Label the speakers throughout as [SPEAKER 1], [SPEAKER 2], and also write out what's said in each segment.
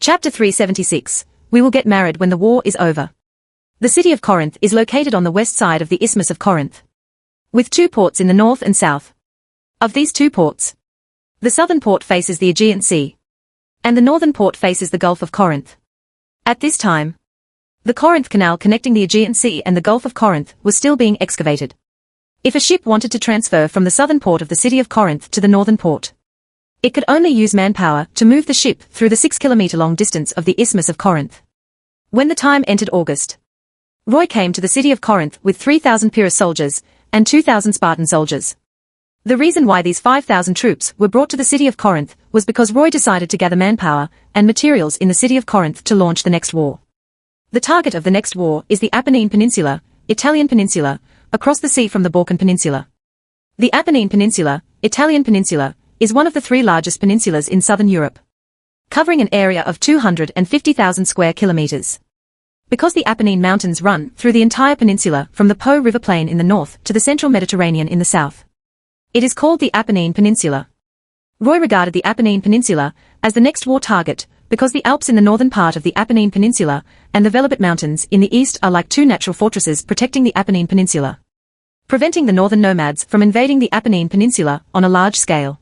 [SPEAKER 1] Chapter 376. We will get married when the war is over. The city of Corinth is located on the west side of the Isthmus of Corinth, with two ports in the north and south. Of these two ports, the southern port faces the Aegean Sea, and the northern port faces the Gulf of Corinth. At this time, the Corinth Canal connecting the Aegean Sea and the Gulf of Corinth was still being excavated. If a ship wanted to transfer from the southern port of the city of Corinth to the northern port, it could only use manpower to move the ship through the 6-kilometer-long distance of the Isthmus of Corinth. When the time entered August, Roy came to the city of Corinth with 3,000 Pyrrhus soldiers and 2,000 Spartan soldiers. The reason why these 5,000 troops were brought to the city of Corinth was because Roy decided to gather manpower and materials in the city of Corinth to launch the next war. The target of the next war is the Apennine Peninsula, Italian Peninsula, across the sea from the Balkan Peninsula. The Apennine Peninsula, Italian Peninsula, is one of the three largest peninsulas in southern Europe, covering an area of 250,000 square kilometers. Because the Apennine Mountains run through the entire peninsula from the Po River plain in the north to the central Mediterranean in the south, it is called the Apennine Peninsula. Roy regarded the Apennine Peninsula as the next war target because the Alps in the northern part of the Apennine Peninsula and the Velebit Mountains in the east are like two natural fortresses protecting the Apennine Peninsula, preventing the northern nomads from invading the Apennine Peninsula on a large scale.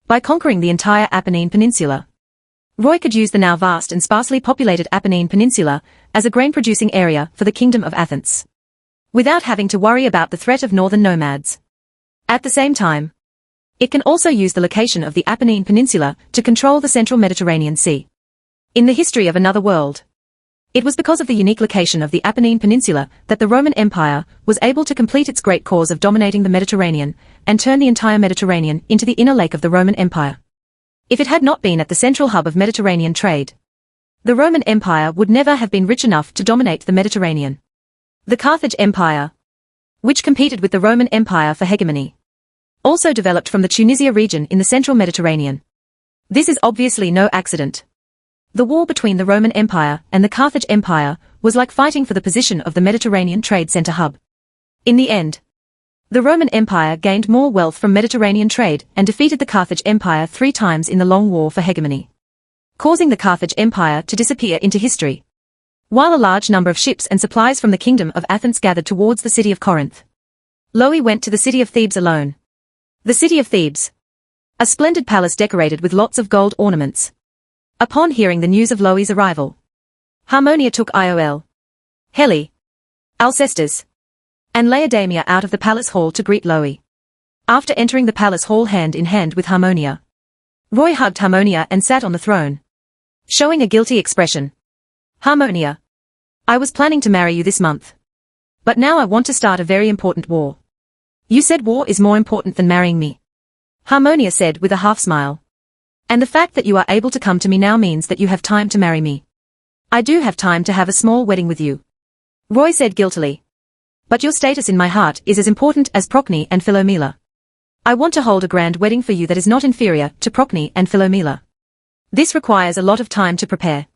[SPEAKER 1] By conquering the entire Apennine Peninsula, Roy could use the now vast and sparsely populated Apennine Peninsula as a grain-producing area for the Kingdom of Athens, without having to worry about the threat of northern nomads. At the same time, it can also use the location of the Apennine Peninsula to control the central Mediterranean Sea. In the history of another world, it was because of the unique location of the Apennine Peninsula that the Roman Empire was able to complete its great cause of dominating the Mediterranean and turn the entire Mediterranean into the inner lake of the Roman Empire. If it had not been at the central hub of Mediterranean trade, the Roman Empire would never have been rich enough to dominate the Mediterranean. The Carthage Empire, which competed with the Roman Empire for hegemony, also developed from the Tunisia region in the central Mediterranean. This is obviously no accident. The war between the Roman Empire and the Carthage Empire was like fighting for the position of the Mediterranean trade center hub. In the end, the Roman Empire gained more wealth from Mediterranean trade and defeated the Carthage Empire 3 times in the long war for hegemony, causing the Carthage Empire to disappear into history. While a large number of ships and supplies from the Kingdom of Athens gathered towards the city of Corinth, Loe went to the city of Thebes alone. The city of Thebes, a splendid palace decorated with lots of gold ornaments. Upon hearing the news of Loe's arrival, Harmonia took Iol, Helle, Alcestis, and Laodamia out of the palace hall to greet Loe. After entering the palace hall hand in hand with Harmonia, Roy hugged Harmonia and sat on the throne, showing a guilty expression. Harmonia, I was planning to marry you this month, but now I want to start a very important war. You said war is more important than marrying me, Harmonia said with a half-smile. And the fact that you are able to come to me now means that you have time to marry me. I do have time to have a small wedding with you, Roy said guiltily. But your status in my heart is as important as Procne and Philomela. I want to hold a grand wedding for you that is not inferior to Procne and Philomela. This requires a lot of time to prepare.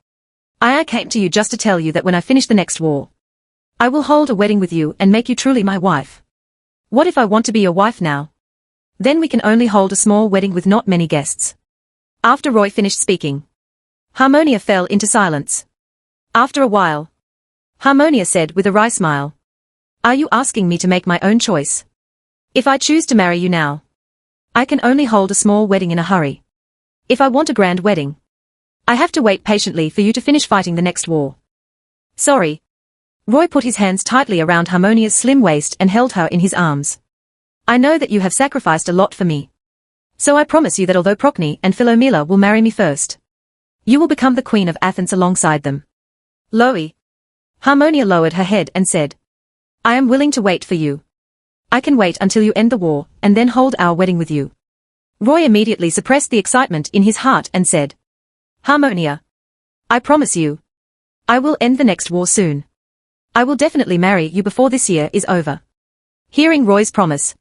[SPEAKER 1] I came to you just to tell you that when I finish the next war, I will hold a wedding with you and make you truly my wife. What if I want to be your wife now? Then we can only hold a small wedding with not many guests. After Roy finished speaking, Harmonia fell into silence. After a while, Harmonia said with a wry smile, Are you asking me to make my own choice? If I choose to marry you now, I can only hold a small wedding in a hurry. If I want a grand wedding, I have to wait patiently for you to finish fighting the next war. Sorry. Roy put his hands tightly around Harmonia's slim waist and held her in his arms. I know that you have sacrificed a lot for me. So I promise you that although Procne and Philomela will marry me first, you will become the Queen of Athens alongside them. Loe. Harmonia lowered her head and said, I am willing to wait for you. I can wait until you end the war and then hold our wedding with you. Roy immediately suppressed the excitement in his heart and said, Harmonia, I promise you, I will end the next war soon. I will definitely marry you before this year is over. Hearing Roy's promise,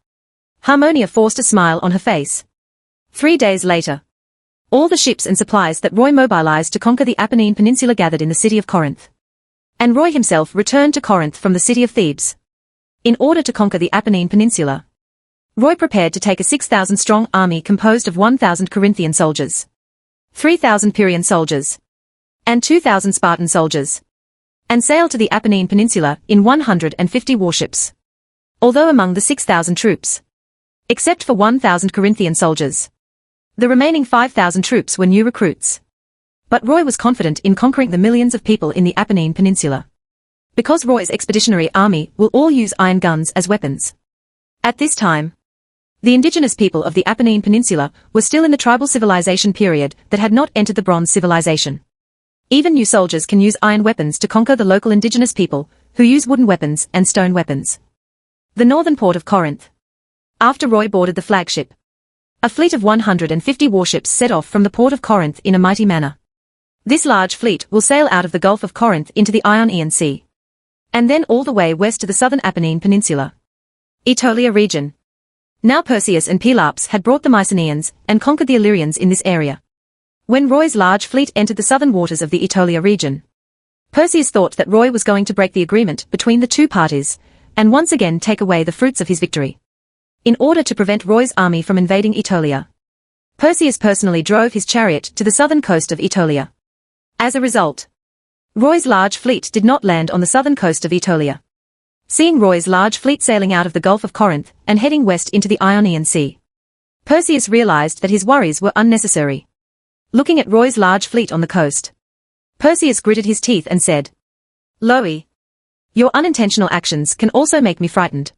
[SPEAKER 1] Harmonia forced a smile on her face. 3 days later, all the ships and supplies that Roy mobilized to conquer the Apennine Peninsula gathered in the city of Corinth. And Roy himself returned to Corinth from the city of Thebes. In order to conquer the Apennine Peninsula, Roy prepared to take a 6,000-strong army composed of 1,000 Corinthian soldiers, 3,000 Pyrrhian soldiers, and 2,000 Spartan soldiers, and sailed to the Apennine Peninsula in 150 warships. Although among the 6,000 troops, except for 1,000 Corinthian soldiers, the remaining 5,000 troops were new recruits. But Roy was confident in conquering the millions of people in the Apennine Peninsula, because Roy's expeditionary army will all use iron guns as weapons. At this time, the indigenous people of the Apennine Peninsula were still in the tribal civilization period that had not entered the Bronze civilization. Even new soldiers can use iron weapons to conquer the local indigenous people, who use wooden weapons and stone weapons. The northern port of Corinth. After Roy boarded the flagship, a fleet of 150 warships set off from the port of Corinth in a mighty manner. This large fleet will sail out of the Gulf of Corinth into the Ionian Sea, and then all the way west to the southern Apennine Peninsula, Aetolia region. Now Perseus and Pelops had brought the Mycenaeans and conquered the Illyrians in this area. When Roy's large fleet entered the southern waters of the Aetolia region, Perseus thought that Roy was going to break the agreement between the two parties, and once again take away the fruits of his victory. In order to prevent Roy's army from invading Aetolia, Perseus personally drove his chariot to the southern coast of Aetolia. As a result, Roy's large fleet did not land on the southern coast of Aetolia. Seeing Roy's large fleet sailing out of the Gulf of Corinth and heading west into the Ionian Sea, Perseus realized that his worries were unnecessary. Looking at Roy's large fleet on the coast, Perseus gritted his teeth and said, "Loe, your unintentional actions can also make me frightened.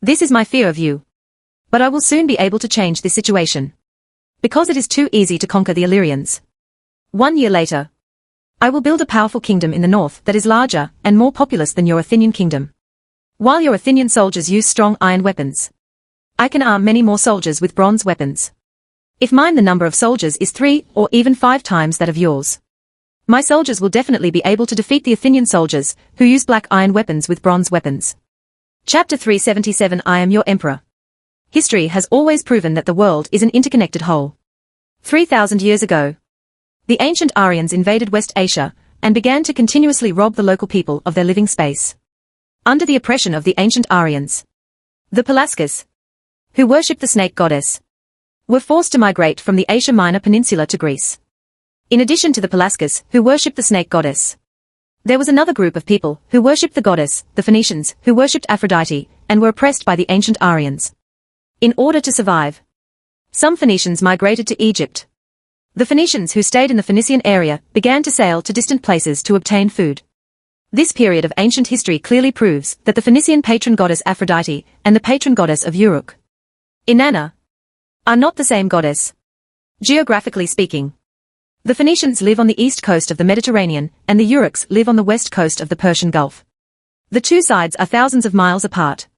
[SPEAKER 1] This is my fear of you. But I will soon be able to change this situation, because it is too easy to conquer the Illyrians. 1 year later, I will build a powerful kingdom in the north that is larger and more populous than your Athenian kingdom. While your Athenian soldiers use strong iron weapons, I can arm many more soldiers with bronze weapons. If mine the number of soldiers is 3 or even 5 times that of yours, my soldiers will definitely be able to defeat the Athenian soldiers who use black iron weapons with bronze weapons." Chapter 377 I am your emperor. History has always proven that the world is an interconnected whole. 3,000 years ago, the ancient Aryans invaded West Asia and began to continuously rob the local people of their living space. Under the oppression of the ancient Aryans, the Pelasgics, who worshipped the snake goddess, were forced to migrate from the Asia Minor Peninsula to Greece. In addition to the Pelasgics who worshipped the snake goddess, there was another group of people who worshipped the goddess, the Phoenicians, who worshipped Aphrodite, and were oppressed by the ancient Aryans. In order to survive, some Phoenicians migrated to Egypt. The Phoenicians who stayed in the Phoenician area began to sail to distant places to obtain food. This period of ancient history clearly proves that the Phoenician patron goddess Aphrodite and the patron goddess of Uruk, Inanna, are not the same goddess. Geographically speaking, the Phoenicians live on the east coast of the Mediterranean and the Uruks live on the west coast of the Persian Gulf. The two sides are thousands of miles apart.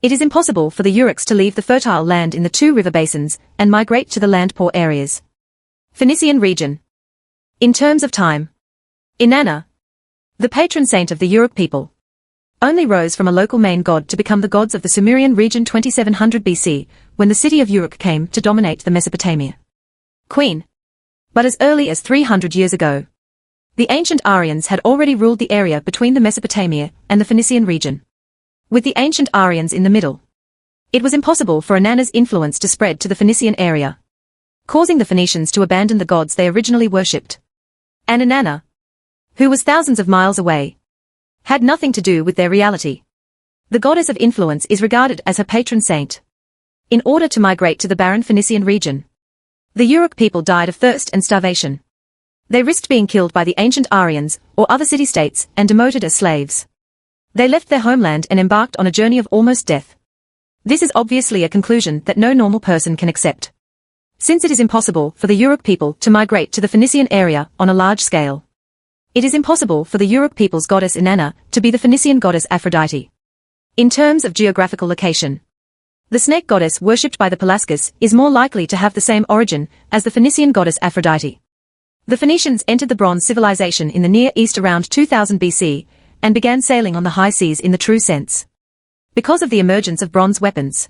[SPEAKER 1] It is impossible for the Uruks to leave the fertile land in the two river basins and migrate to the land-poor areas. Phoenician region. In terms of time, Inanna, the patron saint of the Uruk people, only rose from a local main god to become the gods of the Sumerian region 2700 BC, when the city of Uruk came to dominate the Mesopotamia. Queen. But as early as 300 years ago, the ancient Aryans had already ruled the area between the Mesopotamia and the Phoenician region. With the ancient Aryans in the middle, it was impossible for Inanna's influence to spread to the Phoenician area, causing the Phoenicians to abandon the gods they originally worshipped. And Inanna, who was thousands of miles away, had nothing to do with their reality. The goddess of influence is regarded as her patron saint. In order to migrate to the barren Phoenician region, the Uruk people died of thirst and starvation. They risked being killed by the ancient Aryans or other city-states and demoted as slaves. They left their homeland and embarked on a journey of almost death. This is obviously a conclusion that no normal person can accept, since it is impossible for the Uruk people to migrate to the Phoenician area on a large scale. It is impossible for the Uruk people's goddess Inanna to be the Phoenician goddess Aphrodite. In terms of geographical location, the snake goddess worshipped by the Pelasgics is more likely to have the same origin as the Phoenician goddess Aphrodite. The Phoenicians entered the Bronze civilization in the Near East around 2000 BC and began sailing on the high seas in the true sense. Because of the emergence of bronze weapons,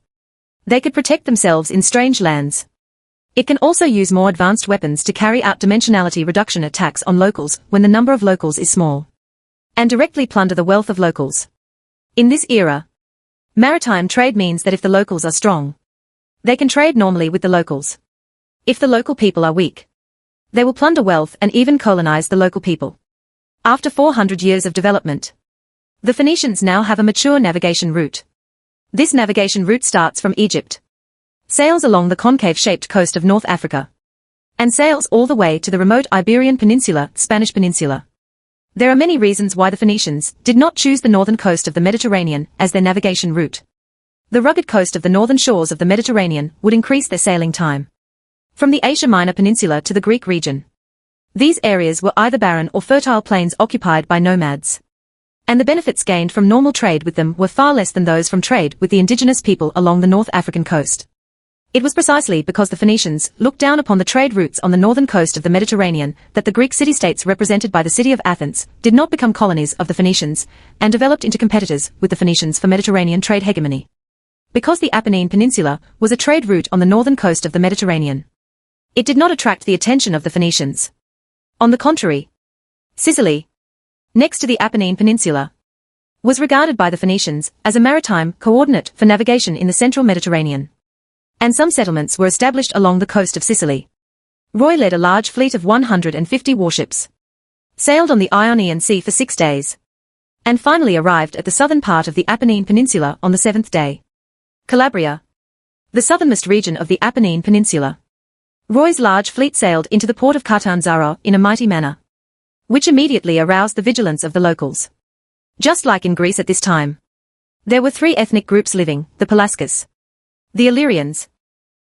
[SPEAKER 1] they could protect themselves in strange lands. It can also use more advanced weapons to carry out dimensionality reduction attacks on locals when the number of locals is small, and directly plunder the wealth of locals. In this era, maritime trade means that if the locals are strong, they can trade normally with the locals. If the local people are weak, They will plunder wealth and even colonize the local people. After 400 years of development, the Phoenicians now have a mature navigation route. This navigation route starts from Egypt, sails along the concave-shaped coast of North Africa, and sails all the way to the remote Iberian Peninsula, Spanish Peninsula. There are many reasons why the Phoenicians did not choose the northern coast of the Mediterranean as their navigation route. The rugged coast of the northern shores of the Mediterranean would increase their sailing time. From the Asia Minor Peninsula to the Greek region, these areas were either barren or fertile plains occupied by nomads, and the benefits gained from normal trade with them were far less than those from trade with the indigenous people along the North African coast. It was precisely because the Phoenicians looked down upon the trade routes on the northern coast of the Mediterranean that the Greek city-states represented by the city of Athens did not become colonies of the Phoenicians and developed into competitors with the Phoenicians for Mediterranean trade hegemony. Because the Apennine Peninsula was a trade route on the northern coast of the Mediterranean, it did not attract the attention of the Phoenicians. On the contrary, Sicily, next to the Apennine Peninsula, was regarded by the Phoenicians as a maritime coordinate for navigation in the central Mediterranean, and some settlements were established along the coast of Sicily. Roy led a large fleet of 150 warships, sailed on the Ionian Sea for 6 days, and finally arrived at the southern part of the Apennine Peninsula on the 7th day. Calabria, the southernmost region of the Apennine Peninsula. Roy's large fleet sailed into the port of Catanzaro in a mighty manner, which immediately aroused the vigilance of the locals. Just like in Greece at this time, there were 3 ethnic groups living, the Pelasgus, the Illyrians,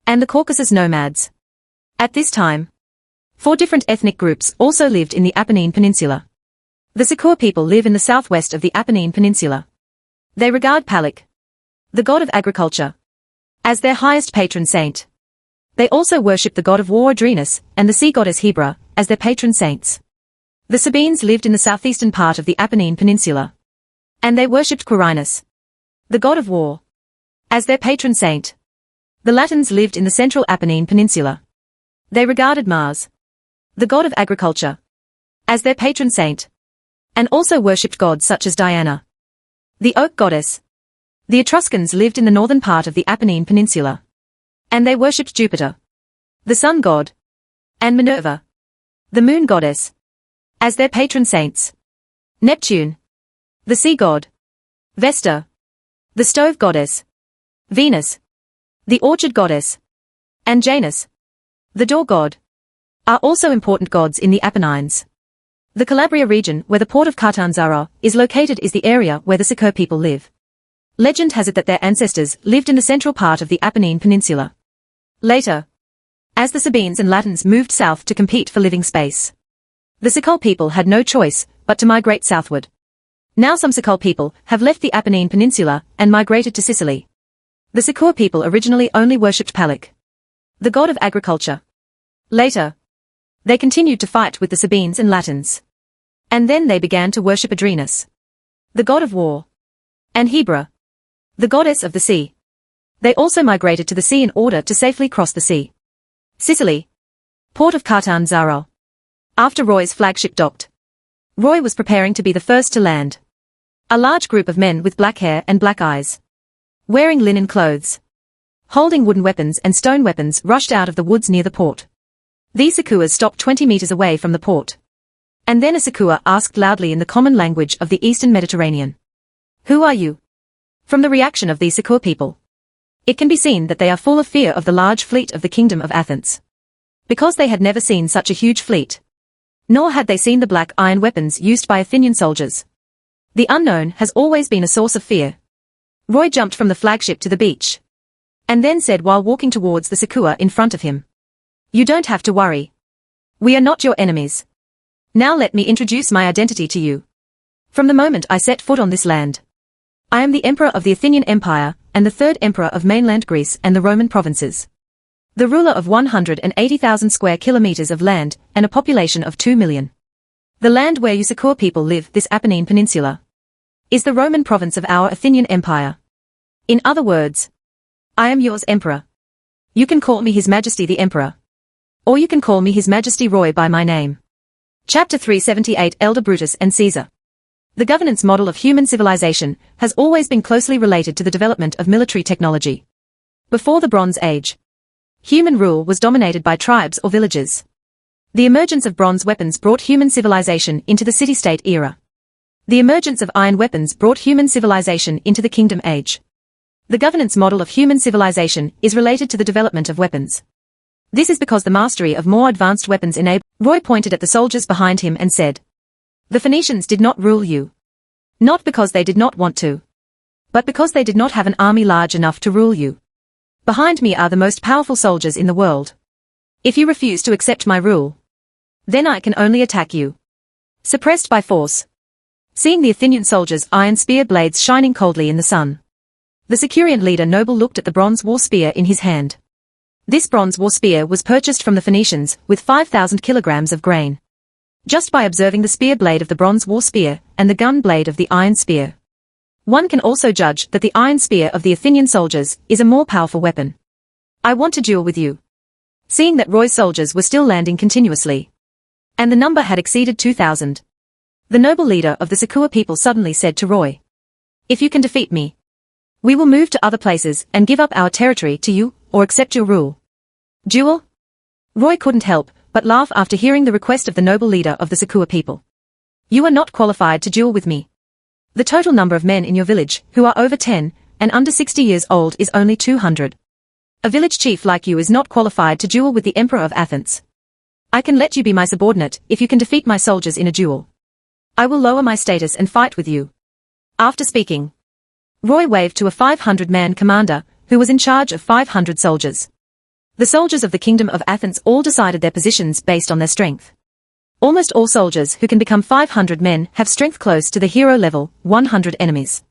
[SPEAKER 1] and the Caucasus nomads. At this time, 4 different ethnic groups also lived in the Apennine Peninsula. The Sicour people live in the southwest of the Apennine Peninsula. They regard Palak, the god of agriculture, as their highest patron saint. They also worship the god of war Adrenus and the sea goddess Hebra as their patron saints. The Sabines lived in the southeastern part of the Apennine Peninsula, and they worshipped Quirinus, the god of war, as their patron saint. The Latins lived in the central Apennine Peninsula. They regarded Mars, the god of agriculture, as their patron saint, and also worshipped gods such as Diana, the oak goddess. The Etruscans lived in the northern part of the Apennine Peninsula, and they worshipped Jupiter, the sun god, and Minerva, the moon goddess, as their patron saints. Neptune, the sea god, Vesta, the stove goddess, Venus, the orchard goddess, and Janus, the door god, are also important gods in the Apennines. The Calabria region where the port of Catanzaro is located is the area where the Sicour people live. Legend has it that their ancestors lived in the central part of the Apennine Peninsula. Later, as the Sabines and Latins moved south to compete for living space, the Sicour people had no choice but to migrate southward. Now some Sicour people have left the Apennine Peninsula and migrated to Sicily. The Sicour people originally only worshipped Palak, the god of agriculture. Later, they continued to fight with the Sabines and Latins. And then they began to worship Adrenus, the god of war, and Hebra, the goddess of the sea. They also migrated to the sea in order to safely cross the sea. Sicily, port of Catanzaro. After Roy's flagship docked, Roy was preparing to be the first to land. A large group of men with black hair and black eyes, wearing linen clothes, holding wooden weapons and stone weapons rushed out of the woods near the port. These Sicours stopped 20 meters away from the port. And then a Sicour asked loudly in the common language of the Eastern Mediterranean, "Who are you?" From the reaction of these Sicour people, it can be seen that they are full of fear of the large fleet of the Kingdom of Athens. Because they had never seen such a huge fleet, nor had they seen the black iron weapons used by Athenian soldiers. The unknown has always been a source of fear. Roy jumped from the flagship to the beach, and then said while walking towards the Sicour in front of him, "You don't have to worry. We are not your enemies. Now let me introduce my identity to you. From the moment I set foot on this land, I am the Emperor of the Athenian Empire, and the 3rd Emperor of mainland Greece and the Roman provinces. The ruler of 180,000 square kilometers of land and a population of 2 million. The land where you Sicour people live, this Apennine Peninsula, is the Roman province of our Athenian Empire. In other words, I am yours Emperor. You can call me His Majesty the Emperor. Or you can call me His Majesty Roy by my name." Chapter 378 Elder Brutus and Caesar. The governance model of human civilization has always been closely related to the development of military technology. Before the Bronze Age, human rule was dominated by tribes or villages. The emergence of bronze weapons brought human civilization into the city-state era. The emergence of iron weapons brought human civilization into the Kingdom Age. The governance model of human civilization is related to the development of weapons. This is because the mastery of more advanced weapons enabled. Roy pointed at the soldiers behind him and said, "The Phoenicians did not rule you. Not because they did not want to, but because they did not have an army large enough to rule you. Behind me are the most powerful soldiers in the world. If you refuse to accept my rule, then I can only attack you." Suppressed by force. Seeing the Athenian soldiers' iron spear blades shining coldly in the sun, the Sicyrian leader noble looked at the bronze war spear in his hand. This bronze war spear was purchased from the Phoenicians with 5,000 kilograms of grain. Just by observing the spear blade of the bronze war spear and the gun blade of the iron spear, one can also judge that the iron spear of the Athenian soldiers is a more powerful weapon. "I want to duel with you." Seeing that Roy's soldiers were still landing continuously, and the number had exceeded 2,000, the noble leader of the Sakua people suddenly said to Roy, "If you can defeat me, we will move to other places and give up our territory to you, or accept your rule." Duel? Roy couldn't help but laugh after hearing the request of the noble leader of the Sakua people. "You are not qualified to duel with me. The total number of men in your village who are over 10 and under 60 years old is only 200. A village chief like you is not qualified to duel with the Emperor of Athens. I can let you be my subordinate if you can defeat my soldiers in a duel. I will lower my status and fight with you." After speaking, Roy waved to a 500-man commander who was in charge of 500 soldiers. The soldiers of the Kingdom of Athens all decided their positions based on their strength. Almost all soldiers who can become 500 men have strength close to the hero level, 100 enemies.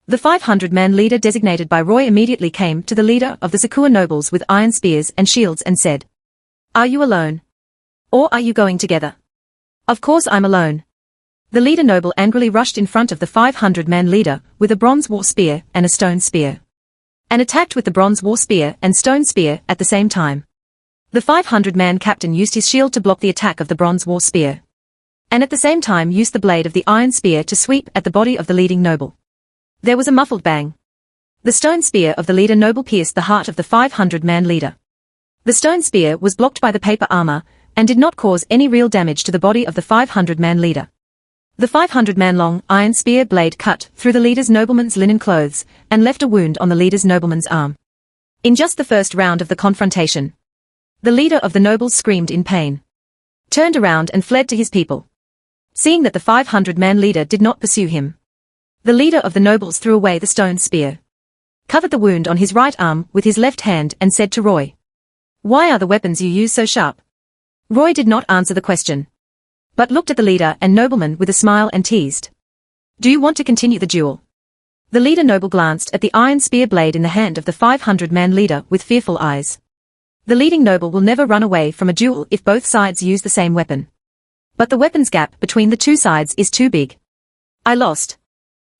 [SPEAKER 1] The 500-man leader designated by Roy immediately came to the leader of the Sakua nobles with iron spears and shields and said, "Are you alone? Or are you going together?" "Of course I'm alone." The leader noble angrily rushed in front of the 500-man leader with a bronze war spear and a stone spear, and attacked with the bronze war spear and stone spear at the same time. The 500-man captain used his shield to block the attack of the bronze war spear, and at the same time used the blade of the iron spear to sweep at the body of the leading noble. There was a muffled bang. The stone spear of the leader noble pierced the heart of the 500-man leader. The stone spear was blocked by the paper armor and did not cause any real damage to the body of the 500-man leader. The 500-man long iron spear blade cut through the leader's nobleman's linen clothes and left a wound on the leader's nobleman's arm. In just the first round of the confrontation, the leader of the nobles screamed in pain, turned around and fled to his people. Seeing that the 500-man leader did not pursue him, the leader of the nobles threw away the stone spear, covered the wound on his right arm with his left hand and said to Roy, "Why are the weapons you use so sharp?" Roy did not answer the question, but looked at the leader and nobleman with a smile and teased, "Do you want to continue the duel?" The leader noble glanced at the iron spear blade in the hand of the 500-man leader with fearful eyes. The leading noble will never run away from a duel if both sides use the same weapon. But the weapons gap between the two sides is too big. "I lost,"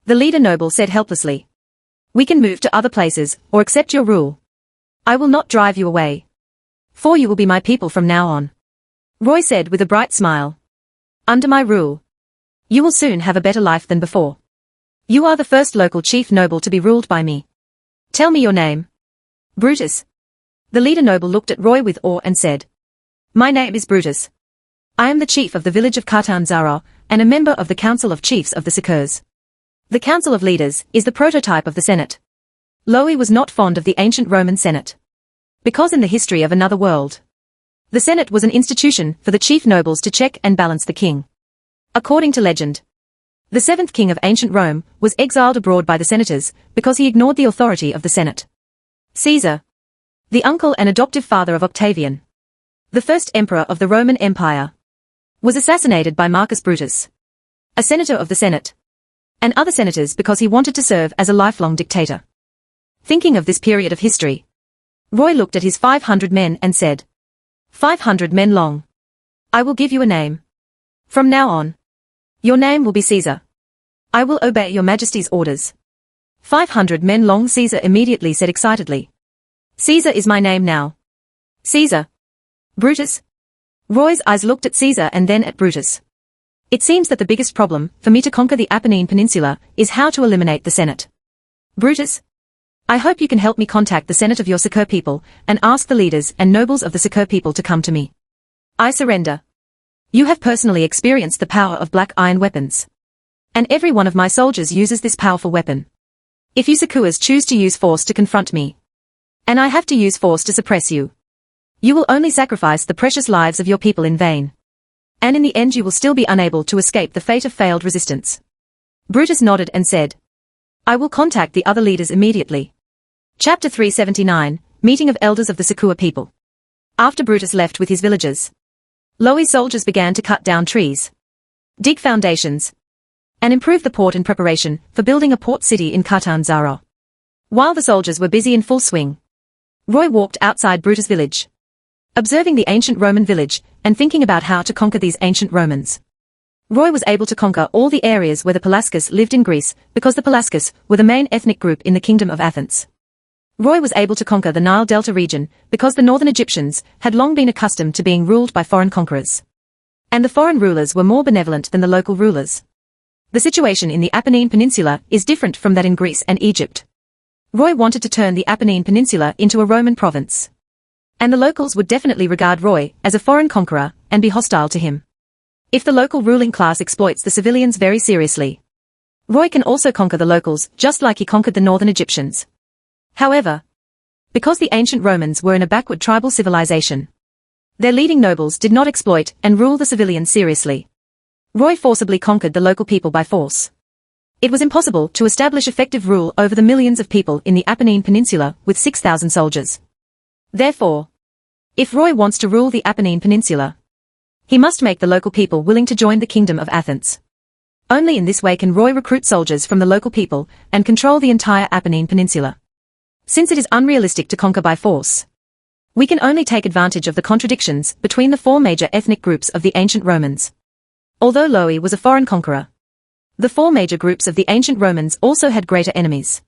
[SPEAKER 1] the leader noble said helplessly. "We can move to other places or accept your rule. I will not drive you away. For you will be my people from now on," Roy said with a bright smile. "Under my rule, you will soon have a better life than before. You are the first local chief noble to be ruled by me. Tell me your name." "Brutus." The leader noble looked at Roy with awe and said, "My name is Brutus. I am the chief of the village of Cartanzaro and a member of the Council of Chiefs of the Sicurs. The Council of Leaders is the prototype of the Senate." Loey was not fond of the ancient Roman Senate, because in the history of another world, the Senate was an institution for the chief nobles to check and balance the king. According to legend, the seventh king of ancient Rome was exiled abroad by the senators because he ignored the authority of the Senate. Caesar, the uncle and adoptive father of Octavian, the first emperor of the Roman Empire, was assassinated by Marcus Brutus, a senator of the Senate, and other senators because he wanted to serve as a lifelong dictator. Thinking of this period of history, Roy looked at his 500 men and said, 500 men long. I will give you a name. From now on, your name will be Caesar. I will obey your majesty's orders." 500 men long, Caesar immediately said excitedly. "Caesar is my name now." "Caesar." "Brutus?" Roy's eyes looked at Caesar and then at Brutus. "It seems that the biggest problem for me to conquer the Apennine Peninsula is how to eliminate the Senate. Brutus, I hope you can help me contact the Senate of your Sicur people and ask the leaders and nobles of the Sicur people to come to me. I surrender." You have personally experienced the power of black iron weapons. And every one of my soldiers uses this powerful weapon. If you Sakuas choose to use force to confront me, and I have to use force to suppress you, you will only sacrifice the precious lives of your people in vain. And in the end you will still be unable to escape the fate of failed resistance. Brutus nodded and said, I will contact the other leaders immediately. Chapter 379, Meeting of Elders of the Sakua People. After Brutus left with his villagers, Loi's soldiers began to cut down trees, dig foundations, and improve the port in preparation for building a port city in Catanzaro. While the soldiers were busy in full swing, Roy walked outside Brutus' village, observing the ancient Roman village and thinking about how to conquer these ancient Romans. Roy was able to conquer all the areas where the Pelasgus lived in Greece because the Pelasgus were the main ethnic group in the Kingdom of Athens. Roy was able to conquer the Nile Delta region because the northern Egyptians had long been accustomed to being ruled by foreign conquerors. And the foreign rulers were more benevolent than the local rulers. The situation in the Apennine Peninsula is different from that in Greece and Egypt. Roy wanted to turn the Apennine Peninsula into a Roman province. And the locals would definitely regard Roy as a foreign conqueror and be hostile to him. If the local ruling class exploits the civilians very seriously, Roy can also conquer the locals just like he conquered the northern Egyptians. However, because the ancient Romans were in a backward tribal civilization, their leading nobles did not exploit and rule the civilians seriously. Roy forcibly conquered the local people by force. It was impossible to establish effective rule over the millions of people in the Apennine Peninsula with 6,000 soldiers. Therefore, if Roy wants to rule the Apennine Peninsula, he must make the local people willing to join the Kingdom of Athens. Only in this way can Roy recruit soldiers from the local people and control the entire Apennine Peninsula. Since it is unrealistic to conquer by force, we can only take advantage of the contradictions between the four major ethnic groups of the ancient Romans. Although Loi was a foreign conqueror, the four major groups of the ancient Romans also had greater enemies,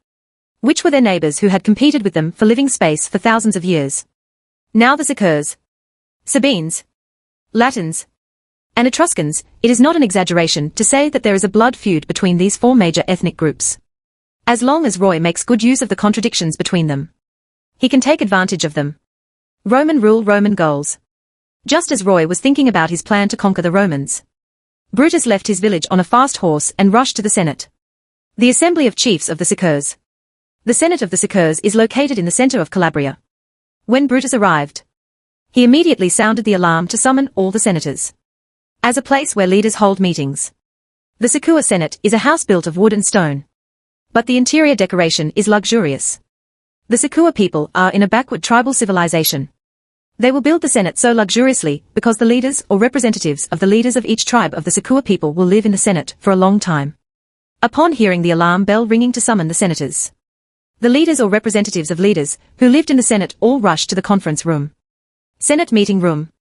[SPEAKER 1] which were their neighbors who had competed with them for living space for thousands of years. Now the Sakuas, Sabines, Latins, and Etruscans, it is not an exaggeration to say that there is a blood feud between these four major ethnic groups. As long as Roy makes good use of the contradictions between them, he can take advantage of them. Roman rule, Roman goals. Just as Roy was thinking about his plan to conquer the Romans, Brutus left his village on a fast horse and rushed to the Senate, the assembly of chiefs of the Sakuas. The Senate of the Sakuas is located in the center of Calabria. When Brutus arrived, he immediately sounded the alarm to summon all the senators. As a place where leaders hold meetings, the Sakua Senate is a house built of wood and stone, but the interior decoration is luxurious. The Sakua people are in a backward tribal civilization. They will build the Senate so luxuriously because the leaders or representatives of the leaders of each tribe of the Sakua people will live in the Senate for a long time. Upon hearing the alarm bell ringing to summon the senators, the leaders or representatives of leaders who lived in the Senate all rushed to the conference room. Senate meeting room.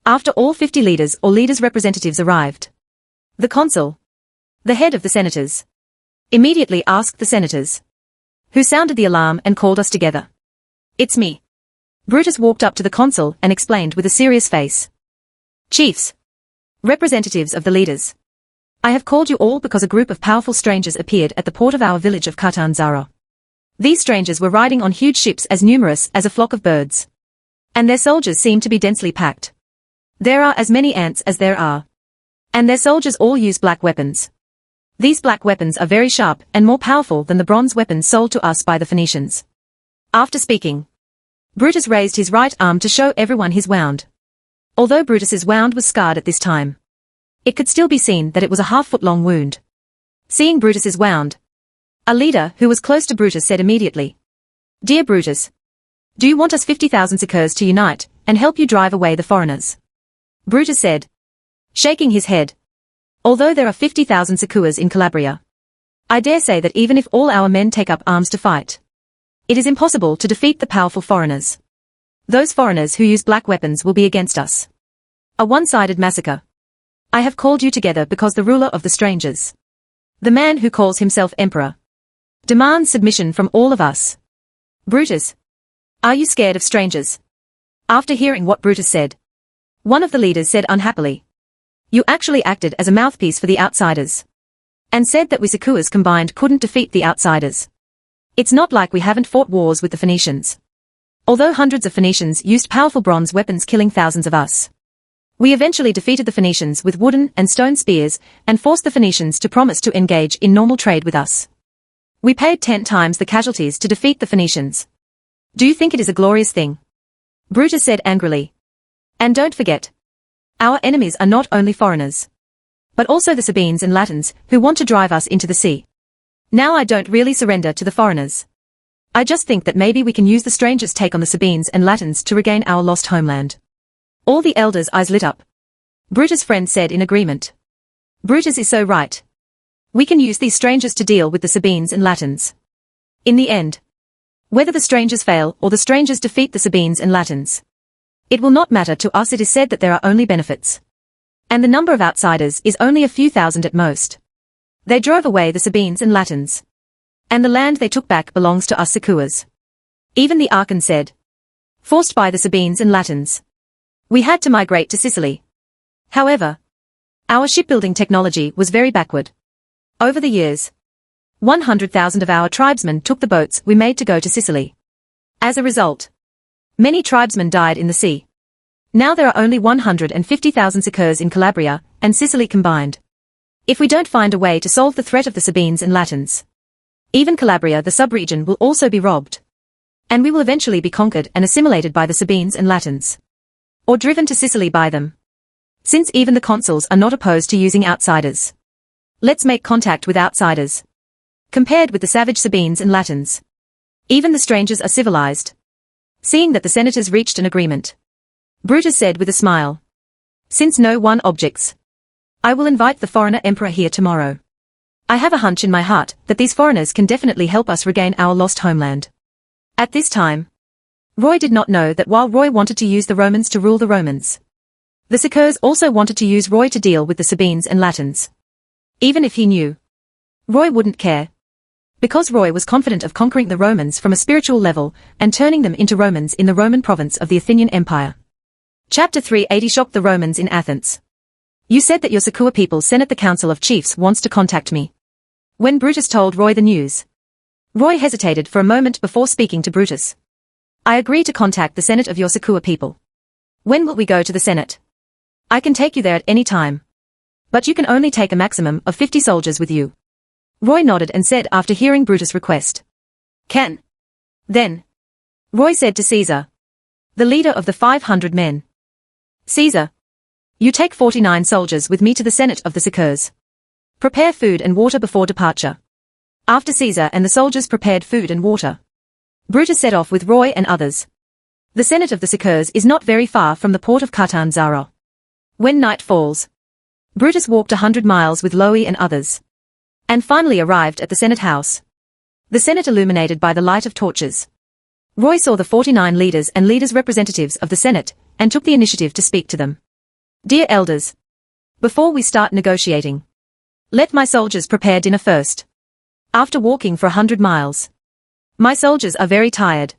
[SPEAKER 1] After all 50 leaders or leaders' representatives arrived, the consul, the head of the senators, immediately asked the senators, who sounded the alarm and called us together. It's me. Brutus walked up to the consul and explained with a serious face. Chiefs, representatives of the leaders, I have called you all because a group of powerful strangers appeared at the port of our village of Catanzaro. These strangers were riding on huge ships as numerous as a flock of birds. And their soldiers seem to be densely packed. There are as many ants as there are. And their soldiers all use black weapons. These black weapons are very sharp and more powerful than the bronze weapons sold to us by the Phoenicians. After speaking, Brutus raised his right arm to show everyone his wound. Although Brutus's wound was scarred at this time, it could still be seen that it was a half-foot-long wound. Seeing Brutus's wound, a leader who was close to Brutus said immediately, Dear Brutus, do you want us 50,000 Sakuas to unite and help you drive away the foreigners? Brutus said, shaking his head. Although there are 50,000 Sakuas in Calabria, I dare say that even if all our men take up arms to fight, it is impossible to defeat the powerful foreigners. Those foreigners who use black weapons will be against us. A one-sided massacre. I have called you together because the ruler of the strangers, the man who calls himself emperor, demands submission from all of us. Brutus, are you scared of strangers? After hearing what Brutus said, one of the leaders said unhappily, You actually acted as a mouthpiece for the outsiders, and said that we Sakuas combined couldn't defeat the outsiders. It's not like we haven't fought wars with the Phoenicians. Although hundreds of Phoenicians used powerful bronze weapons killing thousands of us, We eventually defeated the Phoenicians with wooden and stone spears and forced the Phoenicians to promise to engage in normal trade with us. We paid 10 times the casualties to defeat the Phoenicians. Do you think it is a glorious thing? Brutus said angrily. And don't forget. Our enemies are not only foreigners, but also the Sabines and Latins who want to drive us into the sea. Now I don't really surrender to the foreigners. I just think that maybe we can use the strangers' take on the Sabines and Latins to regain our lost homeland. All the elders' eyes lit up. Brutus' friend said in agreement. Brutus is so right. We can use these strangers to deal with the Sabines and Latins. In the end, whether the strangers fail or the strangers defeat the Sabines and Latins, it will not matter to us. It is said that there are only benefits. And the number of outsiders is only a few thousand at most. They drove away the Sabines and Latins. And the land they took back belongs to us Sakuas. Even the Archon said. Forced by the Sabines and Latins, we had to migrate to Sicily. However, our shipbuilding technology was very backward. Over the years, 100,000 of our tribesmen took the boats we made to go to Sicily. As a result, many tribesmen died in the sea. Now there are only 150,000 Sakuas in Calabria and Sicily combined. If we don't find a way to solve the threat of the Sabines and Latins, even Calabria, the sub-region, will also be robbed. And we will eventually be conquered and assimilated by the Sabines and Latins. Or driven to Sicily by them. Since even the consuls are not opposed to using outsiders. Let's make contact with outsiders. Compared with the savage Sabines and Latins, even the strangers are civilized. Seeing that the senators reached an agreement, Brutus said with a smile. Since no one objects, I will invite the foreigner emperor here tomorrow. I have a hunch in my heart that these foreigners can definitely help us regain our lost homeland. At this time, Roy did not know that while Roy wanted to use the Romans to rule the Romans, the Sakuas also wanted to use Roy to deal with the Sabines and Latins. Even if he knew, Roy wouldn't care. Because Roy was confident of conquering the Romans from a spiritual level and turning them into Romans in the Roman province of the Athenian Empire. Chapter 380 shocked the Romans in Athens. You said that your Sakua people Senate the Council of Chiefs wants to contact me. When Brutus told Roy the news, Roy hesitated for a moment before speaking to Brutus. I agree to contact the Senate of your Sakua people. When will we go to the Senate? I can take you there at any time. But you can only take a maximum of 50 soldiers with you. Roy nodded and said after hearing Brutus' request. Can. Then. Roy said to Caesar, the leader of the 500 men. Caesar. You take 49 soldiers with me to the Senate of the Sakuas. Prepare food and water before departure. After Caesar and the soldiers prepared food and water, Brutus set off with Roy and others. The Senate of the Sakuas is not very far from the port of Catanzaro. When night falls, Brutus walked 100 miles with Loe and others, and finally arrived at the Senate house. The Senate illuminated by the light of torches. Roy saw the 49 leaders and leaders representatives of the Senate, and took the initiative to speak to them. Dear elders, before we start negotiating, let my soldiers prepare dinner first. After walking for 100 miles, my soldiers are very tired.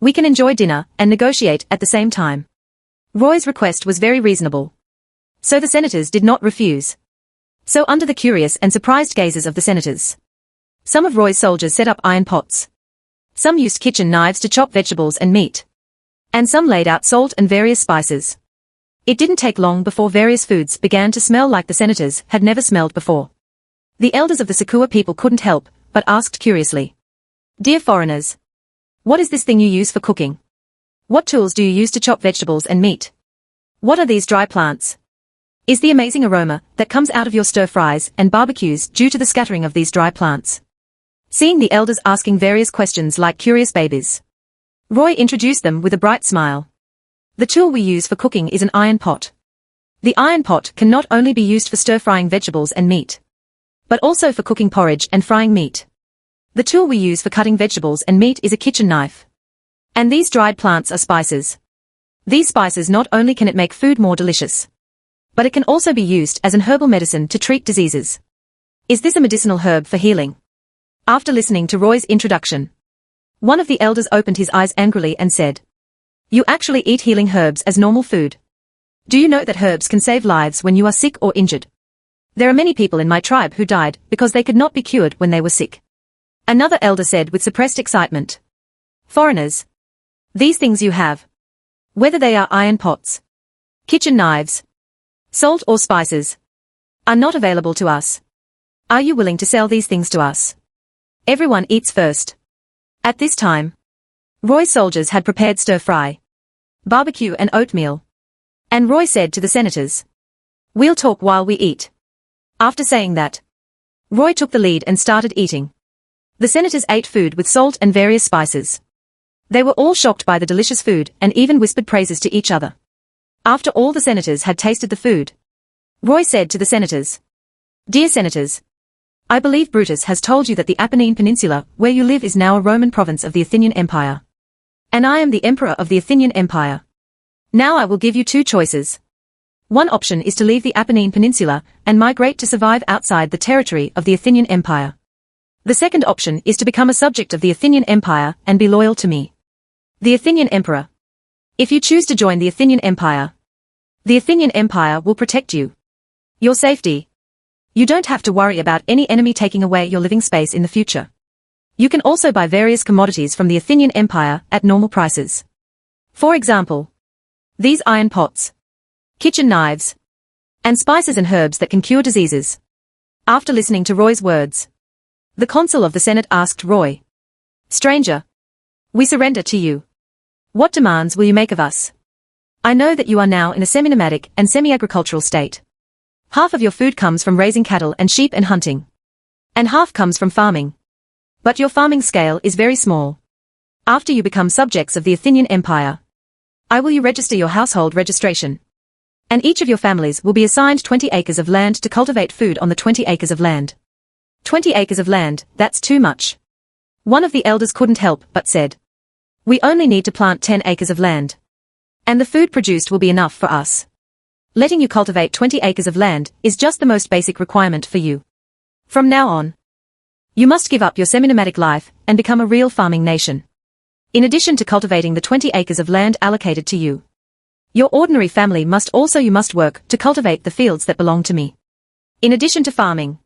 [SPEAKER 1] We can enjoy dinner and negotiate at the same time. Roy's request was very reasonable. So the senators did not refuse. So under the curious and surprised gazes of the senators, some of Roy's soldiers set up iron pots. Some used kitchen knives to chop vegetables and meat. And some laid out salt and various spices. It didn't take long before various foods began to smell like the senators had never smelled before. The elders of the Sakua people couldn't help, but asked curiously. Dear foreigners, what is this thing you use for cooking? What tools do you use to chop vegetables and meat? What are these dry plants? Is the amazing aroma that comes out of your stir-fries and barbecues due to the scattering of these dry plants? Seeing the elders asking various questions like curious babies, Roy introduced them with a bright smile. The tool we use for cooking is an iron pot. The iron pot can not only be used for stir-frying vegetables and meat, but also for cooking porridge and frying meat. The tool we use for cutting vegetables and meat is a kitchen knife. And these dried plants are spices. These spices not only can it make food more delicious, but it can also be used as an herbal medicine to treat diseases. Is this a medicinal herb for healing? After listening to Roy's introduction, one of the elders opened his eyes angrily and said, You actually eat healing herbs as normal food. Do you know that herbs can save lives when you are sick or injured? There are many people in my tribe who died because they could not be cured when they were sick. Another elder said with suppressed excitement. Foreigners. These things you have. Whether they are iron pots, kitchen knives, salt or spices, are not available to us. Are you willing to sell these things to us? Everyone eats first. At this time, Roy's soldiers had prepared stir-fry, barbecue and oatmeal. And Roy said to the senators, "We'll talk while we eat." After saying that, Roy took the lead and started eating. The senators ate food with salt and various spices. They were all shocked by the delicious food and even whispered praises to each other. After all the senators had tasted the food, Roy said to the senators, "Dear senators, I believe Brutus has told you that the Apennine Peninsula where you live is now a Roman province of the Athenian Empire. And I am the emperor of the Athenian Empire. Now I will give you two choices. One option is to leave the Apennine Peninsula and migrate to survive outside the territory of the Athenian Empire. The second option is to become a subject of the Athenian Empire and be loyal to me, the Athenian Emperor. If you choose to join the Athenian Empire, the Athenian Empire will protect you, your safety. You don't have to worry about any enemy taking away your living space in the future. You can also buy various commodities from the Athenian Empire at normal prices. For example, these iron pots, kitchen knives, and spices and herbs that can cure diseases." After listening to Roy's words, the consul of the Senate asked Roy, "Stranger, we surrender to you. What demands will you make of us? I know that you are now in a semi-nomadic and semi-agricultural state. Half of your food comes from raising cattle and sheep and hunting, and half comes from farming. But your farming scale is very small. After you become subjects of the Athenian Empire, I will you register your household registration. And each of your families will be assigned 20 acres of land to cultivate food on the 20 acres of land. 20 acres of land, that's too much." One of the elders couldn't help but said, "We only need to plant 10 acres of land. And the food produced will be enough for us. Letting you cultivate 20 acres of land is just the most basic requirement for you. From now on, you must give up your semi-nomadic life and become a real farming nation. In addition to cultivating the 20 acres of land allocated to you, your ordinary family must work to cultivate the fields that belong to me. In addition to farming,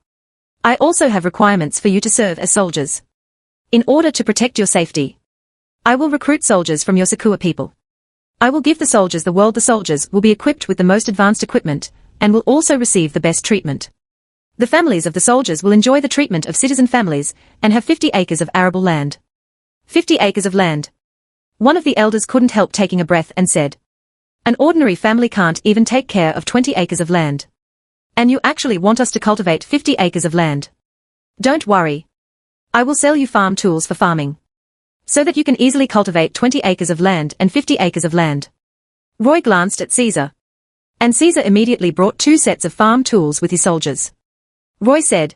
[SPEAKER 1] I also have requirements for you to serve as soldiers. In order to protect your safety, I will recruit soldiers from your Sakua people. I will give the soldiers the world. The soldiers will be equipped with the most advanced equipment, and will also receive the best treatment. The families of the soldiers will enjoy the treatment of citizen families, and have 50 acres of arable land." 50 acres of land. One of the elders couldn't help taking a breath and said, "An ordinary family can't even take care of 20 acres of land. And you actually want us to cultivate 50 acres of land? Don't worry. I will sell you farm tools for farming, so that you can easily cultivate 20 acres of land and 50 acres of land." Roy glanced at Caesar, and Caesar immediately brought 2 sets of farm tools with his soldiers. Roy said,